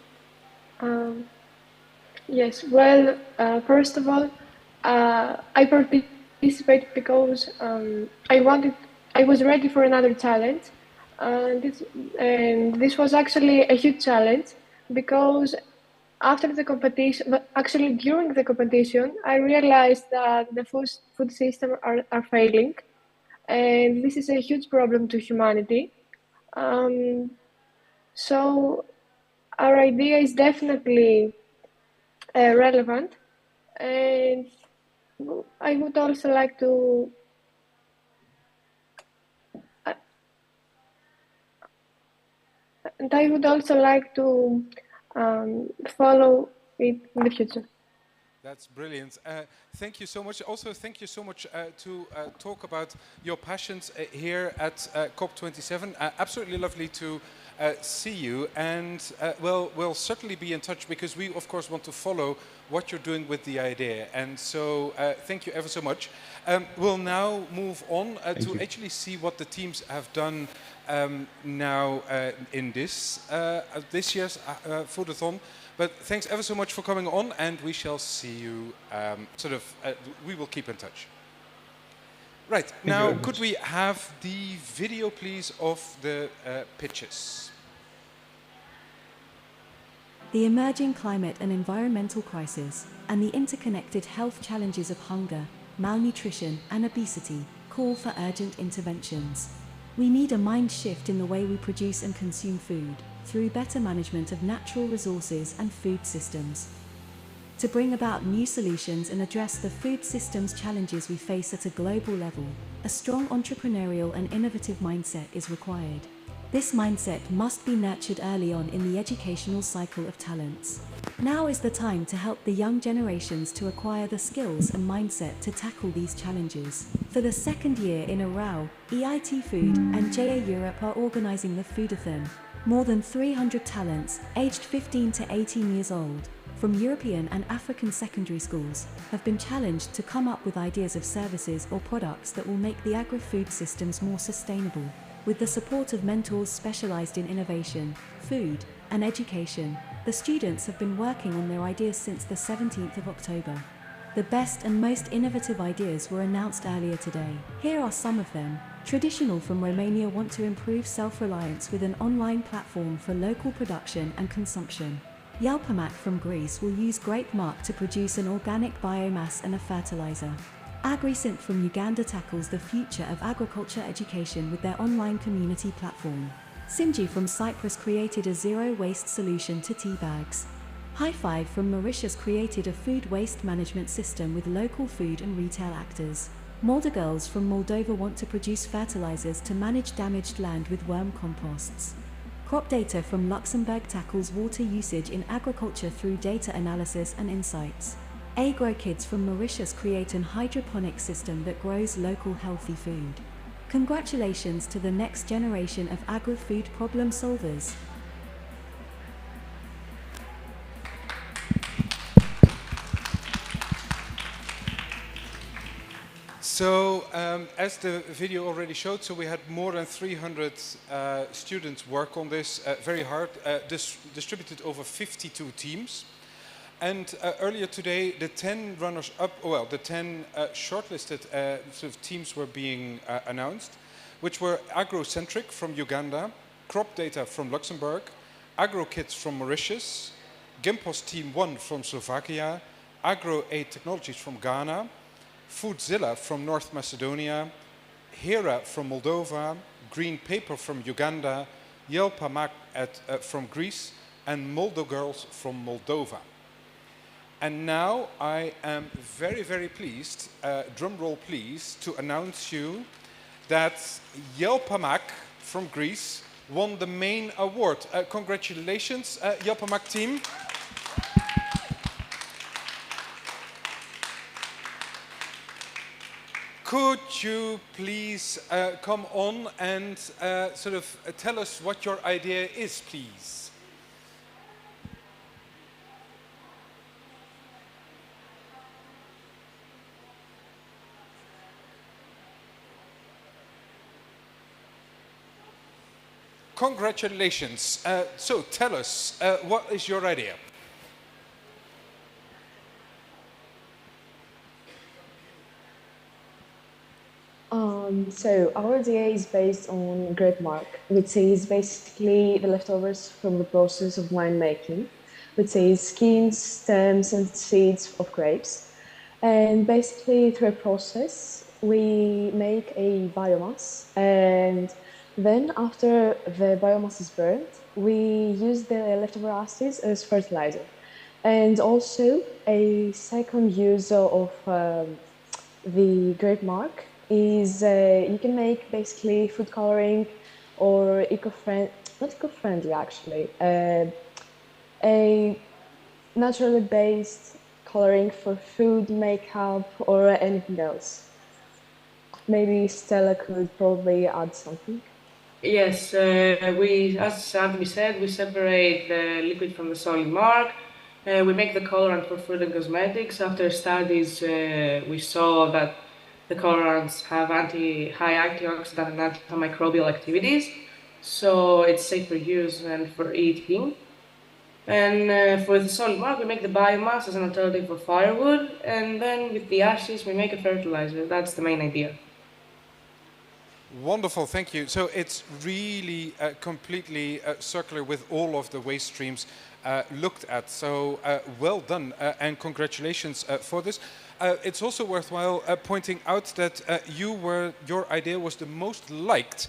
[SPEAKER 7] Yes. Well, first of all, I participated because I was ready for another challenge, and this was actually a huge challenge because after the competition, but actually during the competition, I realized that the food system are failing, and this is a huge problem to humanity. So our idea is definitely relevant, and I would also like to follow it in the future.
[SPEAKER 12] That's brilliant. Thank you so much. Also, thank you so much to talk about your passions here at COP27. Absolutely lovely to see you. And we'll certainly be in touch because we, of course, want to follow what you're doing with the idea. And so thank you ever so much. We'll now move on to actually see what the teams have done now in this year's Foodathon. But thanks ever so much for coming on, and we shall see you we will keep in touch. Right, now could we have the video please of the pitches?
[SPEAKER 15] The emerging climate and environmental crisis, and the interconnected health challenges of hunger, malnutrition, and obesity call for urgent interventions. We need a mind shift in the way we produce and consume food, through better management of natural resources and food systems. To bring about new solutions and address the food systems challenges we face at a global level, a strong entrepreneurial and innovative mindset is required. This mindset must be nurtured early on in the educational cycle of talents. Now is the time to help the young generations to acquire the skills and mindset to tackle these challenges. For the second year in a row, EIT Food and JA Europe are organizing the Foodathon. More than 300 talents, aged 15 to 18 years old, from European and African secondary schools, have been challenged to come up with ideas of services or products that will make the agri-food systems more sustainable. With the support of mentors specialized in innovation, food, and education, the students have been working on their ideas since the 17th of October. The best and most innovative ideas were announced earlier today. Here are some of them. Traditional from Romania want to improve self-reliance with an online platform for local production and consumption. Yelpamac from Greece will use grape marc to produce an organic biomass and a fertilizer. AgriSynth from Uganda tackles the future of agriculture education with their online community platform. Simji from Cyprus created a zero-waste solution to tea bags. High Five from Mauritius created a food waste management system with local food and retail actors. Molder Girls from Moldova want to produce fertilizers to manage damaged land with worm composts. Crop Data from Luxembourg tackles water usage in agriculture through data analysis and insights. Agro Kids from Mauritius create an hydroponic system that grows local healthy food. Congratulations to the next generation of agri-food problem solvers.
[SPEAKER 12] So, as the video already showed, so we had more than 300 students work on this very hard, distributed over 52 teams. And earlier today, the 10 runners-up, well, the 10 shortlisted teams were being announced, which were Agrocentric from Uganda, Crop Data from Luxembourg, AgroKids from Mauritius, Gimpos Team 1 from Slovakia, Agro-Aid Technologies from Ghana, Foodzilla from North Macedonia, Hera from Moldova, Green Paper from Uganda, Yelpamac from Greece, and Moldo Girls from Moldova. And now I am very, very pleased, drum roll please, to announce you that Yelpamac from Greece won the main award. Congratulations, Yelpamac team. Could you please come on and tell us what your idea is, please? Congratulations. So tell us, what is your idea?
[SPEAKER 9] So our idea is based on grape marc, which is basically the leftovers from the process of winemaking, which is skins, stems, and seeds of grapes. And basically, through a process, we make a biomass, and then after the biomass is burned, we use the leftover ashes as fertilizer. And also, a second use of the grape marc is you can make basically food coloring or not eco-friendly actually, a naturally based coloring for food, makeup, or anything else. Maybe Stella could probably add something.
[SPEAKER 18] Yes, as Anthony said, we separate the liquid from the solid marc. We make the colorant for food and cosmetics. After studies, we saw that the colorants have high antioxidant and antimicrobial activities, so it's safe for use and for eating. And for the solid bark, we make the biomass as an alternative for firewood, and then with the ashes, we make a fertilizer. That's the main idea.
[SPEAKER 12] Wonderful, thank you. So it's really completely circular with all of the waste streams looked at. So well done and congratulations for this. It's also worthwhile pointing out that your idea was the most liked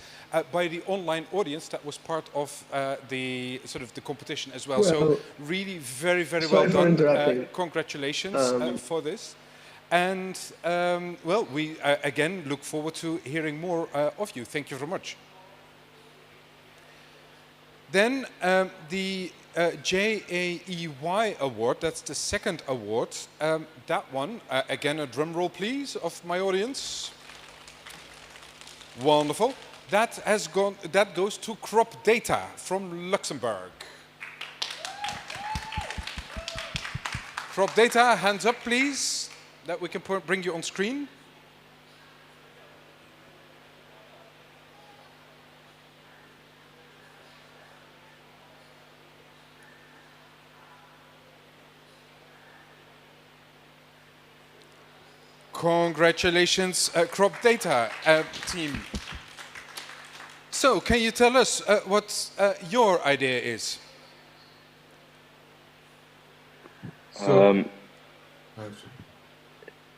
[SPEAKER 12] by the online audience that was part of the competition as well. So really very, very well done. Congratulations for this. And well, we again look forward to hearing more of you. Thank you very much. Then the JAEY award, that's the second award. That one, again, a drum roll please of my audience. Wonderful. That goes to Crop Data from Luxembourg. Crop Data, hands up please, that we can bring you on screen. Congratulations, Crop Data team. So, can you tell us what your idea is?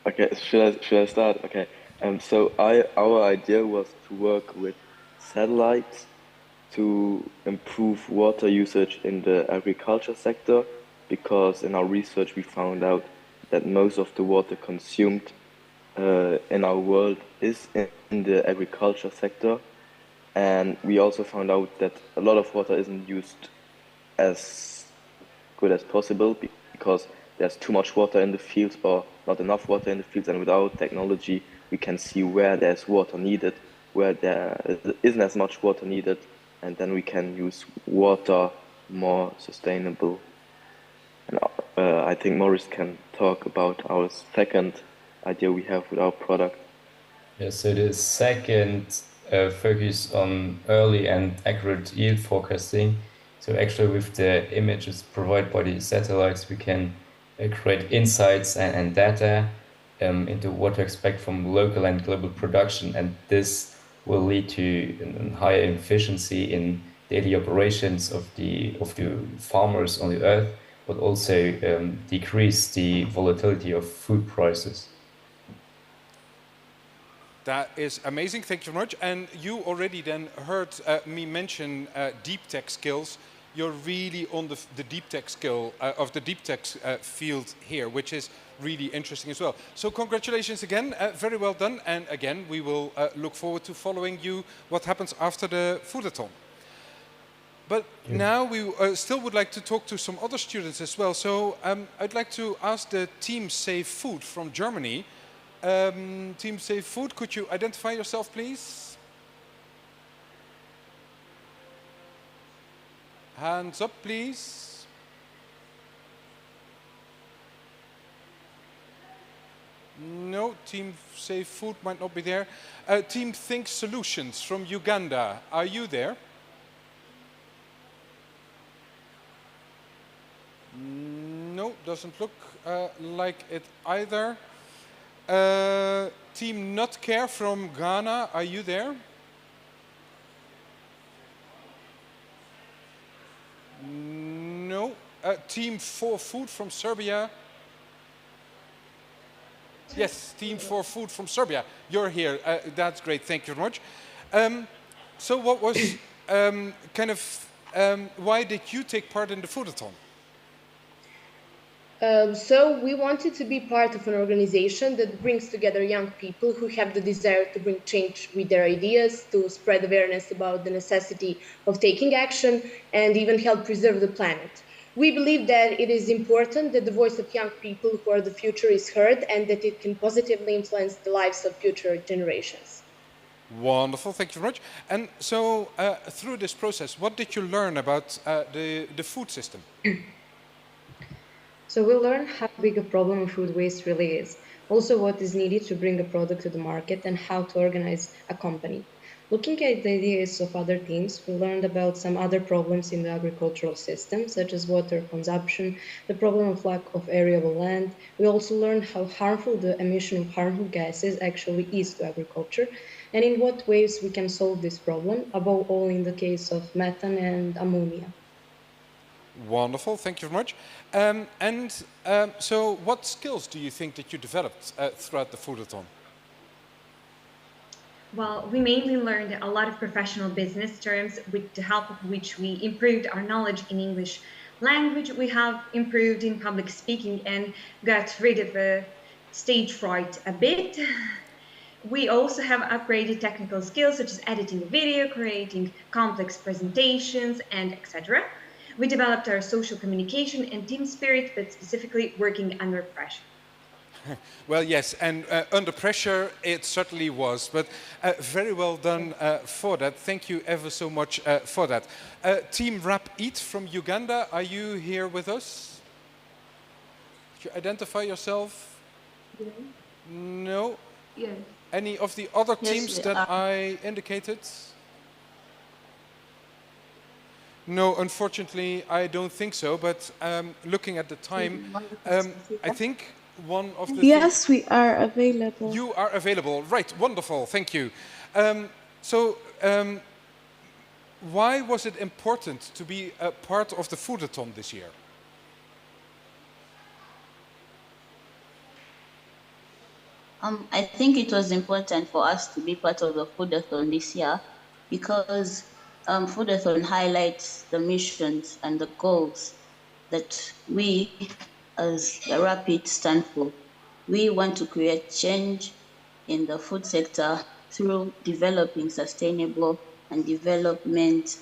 [SPEAKER 20] Okay, should I start? Okay. So our idea was to work with satellites to improve water usage in the agriculture sector, because in our research we found out that most of the water consumed in our world is in the agriculture sector, and we also found out that a lot of water isn't used as good as possible because there's too much water in the fields or not enough water in the fields, and without technology we can see where there's water needed, where there isn't as much water needed, and then we can use water more sustainable. And I think Maurice can talk about our second idea we have with our product.
[SPEAKER 22] Yeah, so the second focus on early and accurate yield forecasting. So actually with the images provided by the satellites, we can create insights and data into what to expect from local and global production, and this will lead to a higher efficiency in daily operations of the farmers on the earth, but also decrease the volatility of food prices.
[SPEAKER 12] That is amazing, thank you very much. And you already then heard me mention deep tech skills. You're really on the deep tech skill of the deep tech field here, which is really interesting as well. So congratulations again, very well done. And again, we will look forward to following you, what happens after the Foodathon. But now we still would like to talk to some other students as well. So I'd like to ask the Team Save Food from Germany. Team Save Food, could you identify yourself, please? Hands up, please. No, Team Save Food might not be there. Team Think Solutions from Uganda, are you there? No, doesn't look like it either. Team Nut Care from Ghana, are you there? No. Team 4 Food from Serbia. Yes, Team 4 Food from Serbia. You're here. That's great. Thank you very much. So what was why did you take part in the Foodathon?
[SPEAKER 23] So we wanted to be part of an organization that brings together young people who have the desire to bring change with their ideas, to spread awareness about the necessity of taking action, and even help preserve the planet. We believe that it is important that the voice of young people who are the future is heard, and that it can positively influence the lives of future generations.
[SPEAKER 12] Wonderful, thank you very much. And so through this process, what did you learn about the food system?
[SPEAKER 24] So we learned how big a problem food waste really is.
[SPEAKER 8] also what is needed to bring a product to the market, and how to organize a company. Looking at the ideas of other teams, we learned about some other problems in the agricultural system, such as water consumption, the problem of lack of arable land. We also learned how harmful the emission of harmful gases actually is to agriculture, and in what ways we can solve this problem, above all in the case of methane and ammonia.
[SPEAKER 12] Wonderful, thank you very much. So what skills do you think that you developed throughout the Foodathon?
[SPEAKER 16] Well, we mainly learned a lot of professional business terms with the help of which we improved our knowledge in English language. We have improved in public speaking and got rid of stage fright a bit. We also have upgraded technical skills such as editing a video, creating complex presentations, and etc. We developed our social communication and team spirit, but specifically working under pressure.
[SPEAKER 12] Well, yes, and under pressure it certainly was, but very well done for that. Thank you ever so much for that. Team Rap Eat from Uganda, are you here with us? Could you identify yourself?
[SPEAKER 21] Yeah.
[SPEAKER 12] No?
[SPEAKER 21] Yes.
[SPEAKER 12] Any of the other
[SPEAKER 21] Yes,
[SPEAKER 12] teams that I indicated? No, unfortunately, I don't think so, but looking at the time, I think one of the...
[SPEAKER 24] Yes, we are available.
[SPEAKER 12] You are available, right, wonderful, thank you. Why was it important to be a part of the Foodathon this year?
[SPEAKER 21] I think it was important for us to be part of the Foodathon this year because Foodathon highlights the missions and the goals that we as the Rapid stand for. We want to create change in the food sector through developing sustainable and development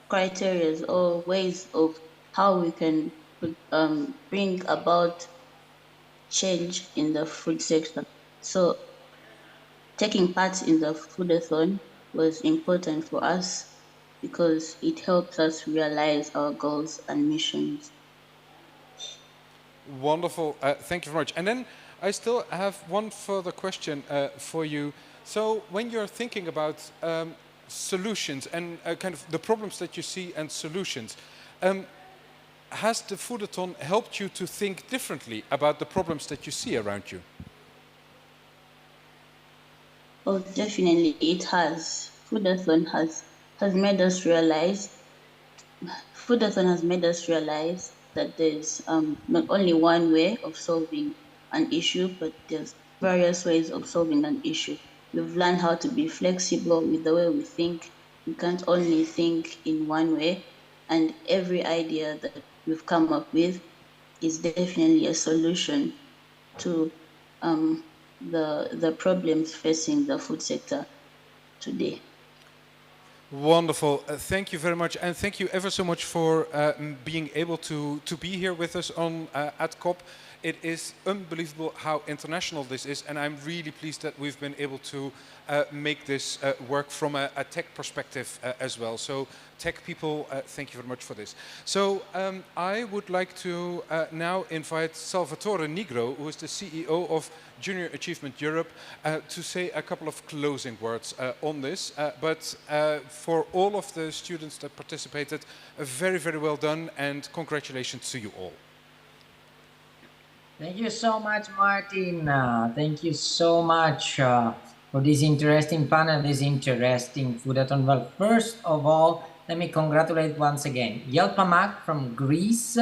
[SPEAKER 21] criteria or ways of how we can bring about change in the food sector. So taking part in the Foodathon was important for us because it helps us realize our goals and missions.
[SPEAKER 12] Wonderful, thank you very much. And then I still have one further question for you. So when you're thinking about solutions and kind of the problems that you see and solutions, has the Foodathon helped you to think differently about the problems that you see around you?
[SPEAKER 21] Oh, definitely it has. Foodathon has made us realize that there's not only one way of solving an issue, but there's various ways of solving an issue. We've learned how to be flexible with the way we think. We can't only think in one way, and every idea that we've come up with is definitely a solution to the problems facing the food sector today.
[SPEAKER 12] Wonderful. Thank you very much. And thank you ever so much for being able to be here with us on at COP. It is unbelievable how international this is, and I'm really pleased that we've been able to make this work from a tech perspective as well. So tech people, thank you very much for this. So I would like to now invite Salvatore Nigro, who is the CEO of Junior Achievement Europe, to say a couple of closing words on this. But for all of the students that participated, very, very well done, and congratulations to you all.
[SPEAKER 25] Thank you so much, Martin. Thank you so much for this interesting panel, this interesting Foodathon. Well, first of all, let me congratulate once again Yelpamak from Greece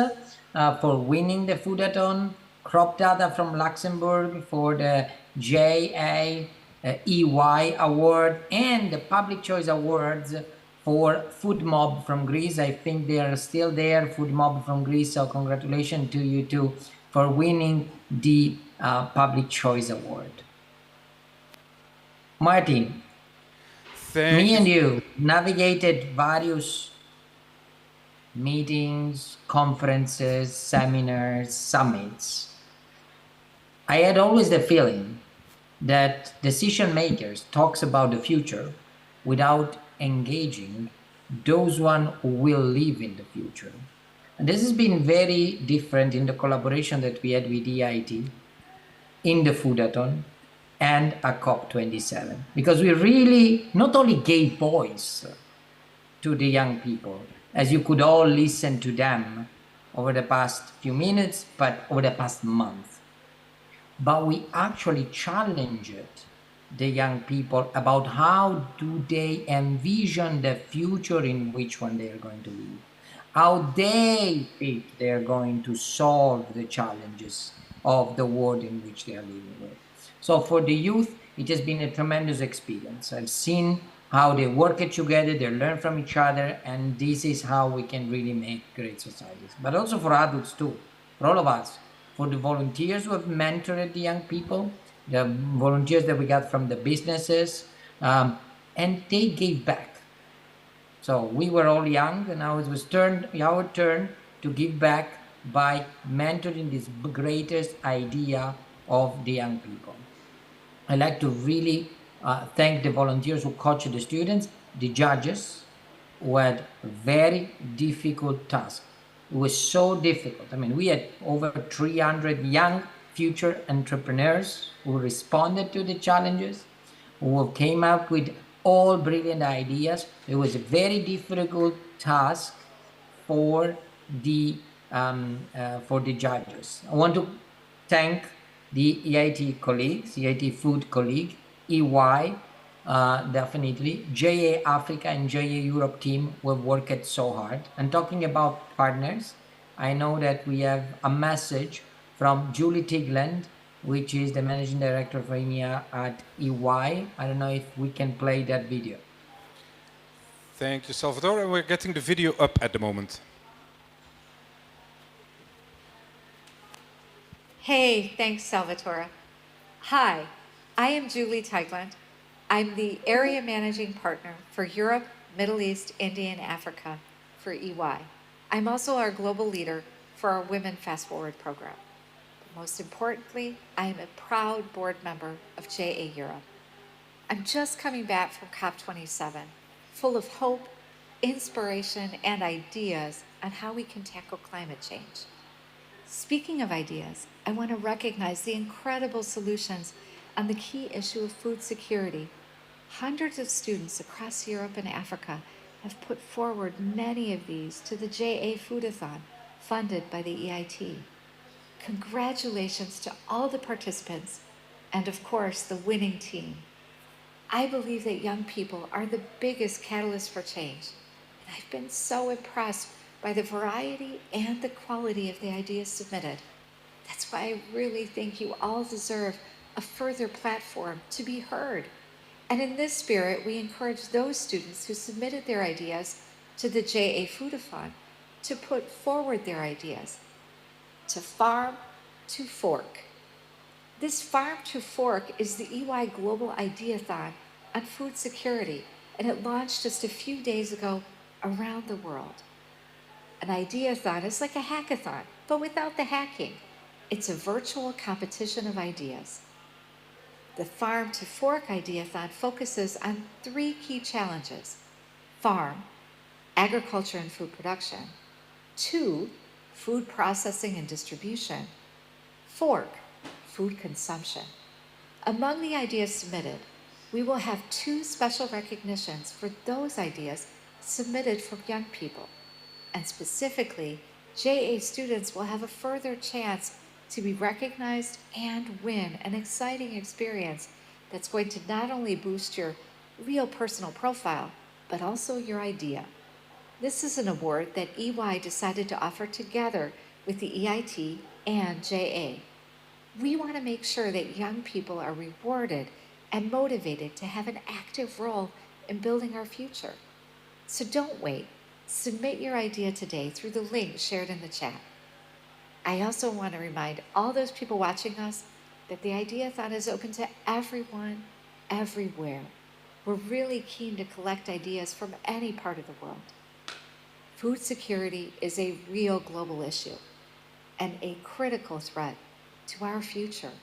[SPEAKER 25] for winning the Foodathon, Crop Data from Luxembourg for the JAEY Award, and the Public Choice Awards for Food Mob from Greece. I think they are still there, Food Mob from Greece, so congratulations to you too for winning the Public Choice Award. Martin, me and you navigated various meetings, conferences, seminars, summits. I had always the feeling that decision makers talks about the future without engaging those one who will live in the future. And this has been very different in the collaboration that we had with EIT in the Foodathon and at COP27, because we really not only gave voice to the young people, as you could all listen to them over the past few minutes, but over the past month, but we actually challenged the young people about how do they envision the future in which one they are going to live, how they think they are going to solve the challenges of the world in which they are living with. So for the youth, it has been a tremendous experience. I've seen how they work it together, they learn from each other, and this is how we can really make great societies. But also for adults too, for all of us, for the volunteers who have mentored the young people, the volunteers that we got from the businesses, and they gave back. So we were all young, and now it was our turn to give back by mentoring this greatest idea of the young people. I'd like to really thank the volunteers who coached the students, the judges, who had a very difficult task. It was so difficult. I mean, we had over 300 young future entrepreneurs who responded to the challenges, who came up with all brilliant ideas. It was a very difficult task for the judges. I want to thank the EIT colleagues, EIT Food colleague, EY, definitely, JA Africa and JA Europe team will work it so hard. And talking about partners, I know that we have a message from Julie Tigland, which is the managing director of EMEA at EY. I don't know if we can play that video.
[SPEAKER 12] Thank you, Salvatore. And we're getting the video up at the moment.
[SPEAKER 3] Hey, thanks, Salvatore. Hi, I am Julie Teigland. I'm the Area Managing Partner for Europe, Middle East, India, and Africa for EY. I'm also our global leader for our Women Fast Forward program. But most importantly, I am a proud board member of JA Europe. I'm just coming back from COP27, full of hope, inspiration, and ideas on how we can tackle climate change. Speaking of ideas, I want to recognize the incredible solutions on the key issue of food security. Hundreds of students across Europe and Africa have put forward many of these to the JA Foodathon, funded by the EIT. Congratulations to all the participants, and of course, the winning team. I believe that young people are the biggest catalyst for change, and I've been so impressed by the variety and the quality of the ideas submitted. That's why I really think you all deserve a further platform to be heard. And in this spirit, we encourage those students who submitted their ideas to the JA Foodathon to put forward their ideas to Farm to Fork. This Farm to Fork is the EY Global Ideathon on food security, and it launched just a few days ago around the world. An ideathon is like a hackathon, but without the hacking. It's a virtual competition of ideas. The Farm to Fork Ideathon focuses on 3 key challenges. Farm, agriculture and food production. 2, food processing and distribution. Fork, food consumption. Among the ideas submitted, we will have 2 special recognitions for those ideas submitted from young people. And specifically, JA students will have a further chance to be recognized and win an exciting experience that's going to not only boost your real personal profile, but also your idea. This is an award that EY decided to offer together with the EIT and JA. We want to make sure that young people are rewarded and motivated to have an active role in building our future. So don't wait. Submit your idea today through the link shared in the chat. I also want to remind all those people watching us that the Ideathon is open to everyone, everywhere. We're really keen to collect ideas from any part of the world. Food security is a real global issue and a critical threat to our future.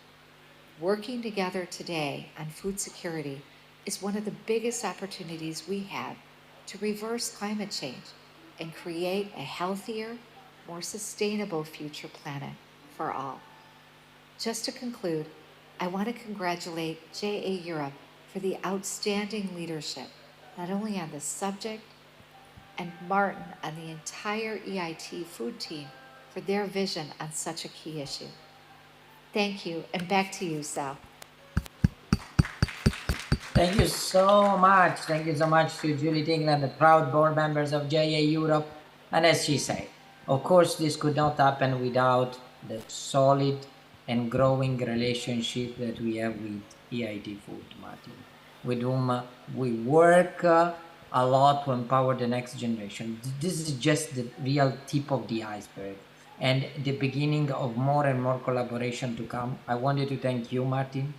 [SPEAKER 3] Working together today on food security is one of the biggest opportunities we have to reverse climate change and create a healthier, more sustainable future planet for all. Just to conclude, I want to congratulate JA Europe for the outstanding leadership, not only on this subject, and Martin and the entire EIT food team for their vision on such a key issue. Thank you, and back to you, Sal.
[SPEAKER 25] Thank you so much. Thank you so much to Julie Tingland, the proud board members of JA Europe. And as she said, of course, this could not happen without the solid and growing relationship that we have with EIT Food, Martin, with whom we work a lot to empower the next generation. This is just the real tip of the iceberg and the beginning of more and more collaboration to come. I wanted to thank you, Martin,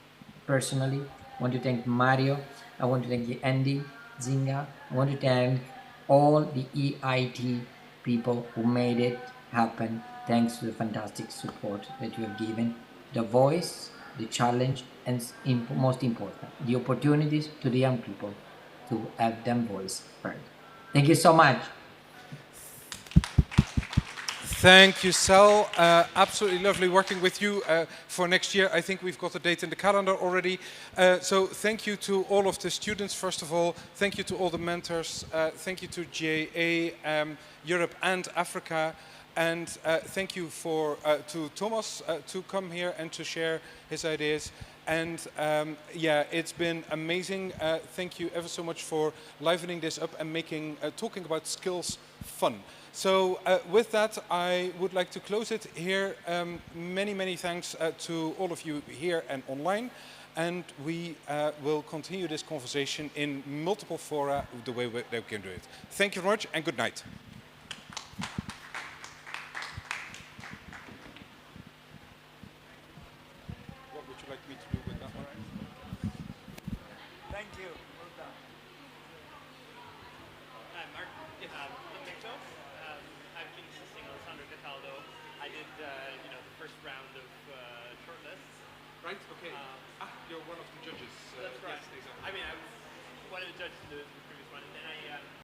[SPEAKER 25] personally. I want to thank Mario. I want to thank Andy, Zinga. I want to thank all the EIT people who made it happen, thanks to the fantastic support that you have given, the voice, the challenge, and most important, the opportunities to the young people to have them voice heard. Thank you so much.
[SPEAKER 12] Thank you, Sal. Absolutely lovely working with you for next year. I think we've got a date in the calendar already. So thank you to all of the students, first of all. Thank you to all the mentors. Thank you to JA, Europe and Africa. And thank you to Thomas to come here and to share his ideas. And yeah, it's been amazing. Thank you ever so much for livening this up and making talking about skills fun. So with that, I would like to close it here. Many, many thanks to all of you here and online. And we will continue this conversation in multiple fora the way that we can do it. Thank you very much and good night. What would you like me to do with that one?
[SPEAKER 4] Thank you. Well done. Hi, Mark. Let me go. I've been assisting Alessandro Cataldo. I did, the first round of shortlists.
[SPEAKER 12] Right. Okay. You're one of the judges.
[SPEAKER 4] That's right.
[SPEAKER 12] Yes, exactly.
[SPEAKER 4] I mean, I was one of the judges in the previous one, and then I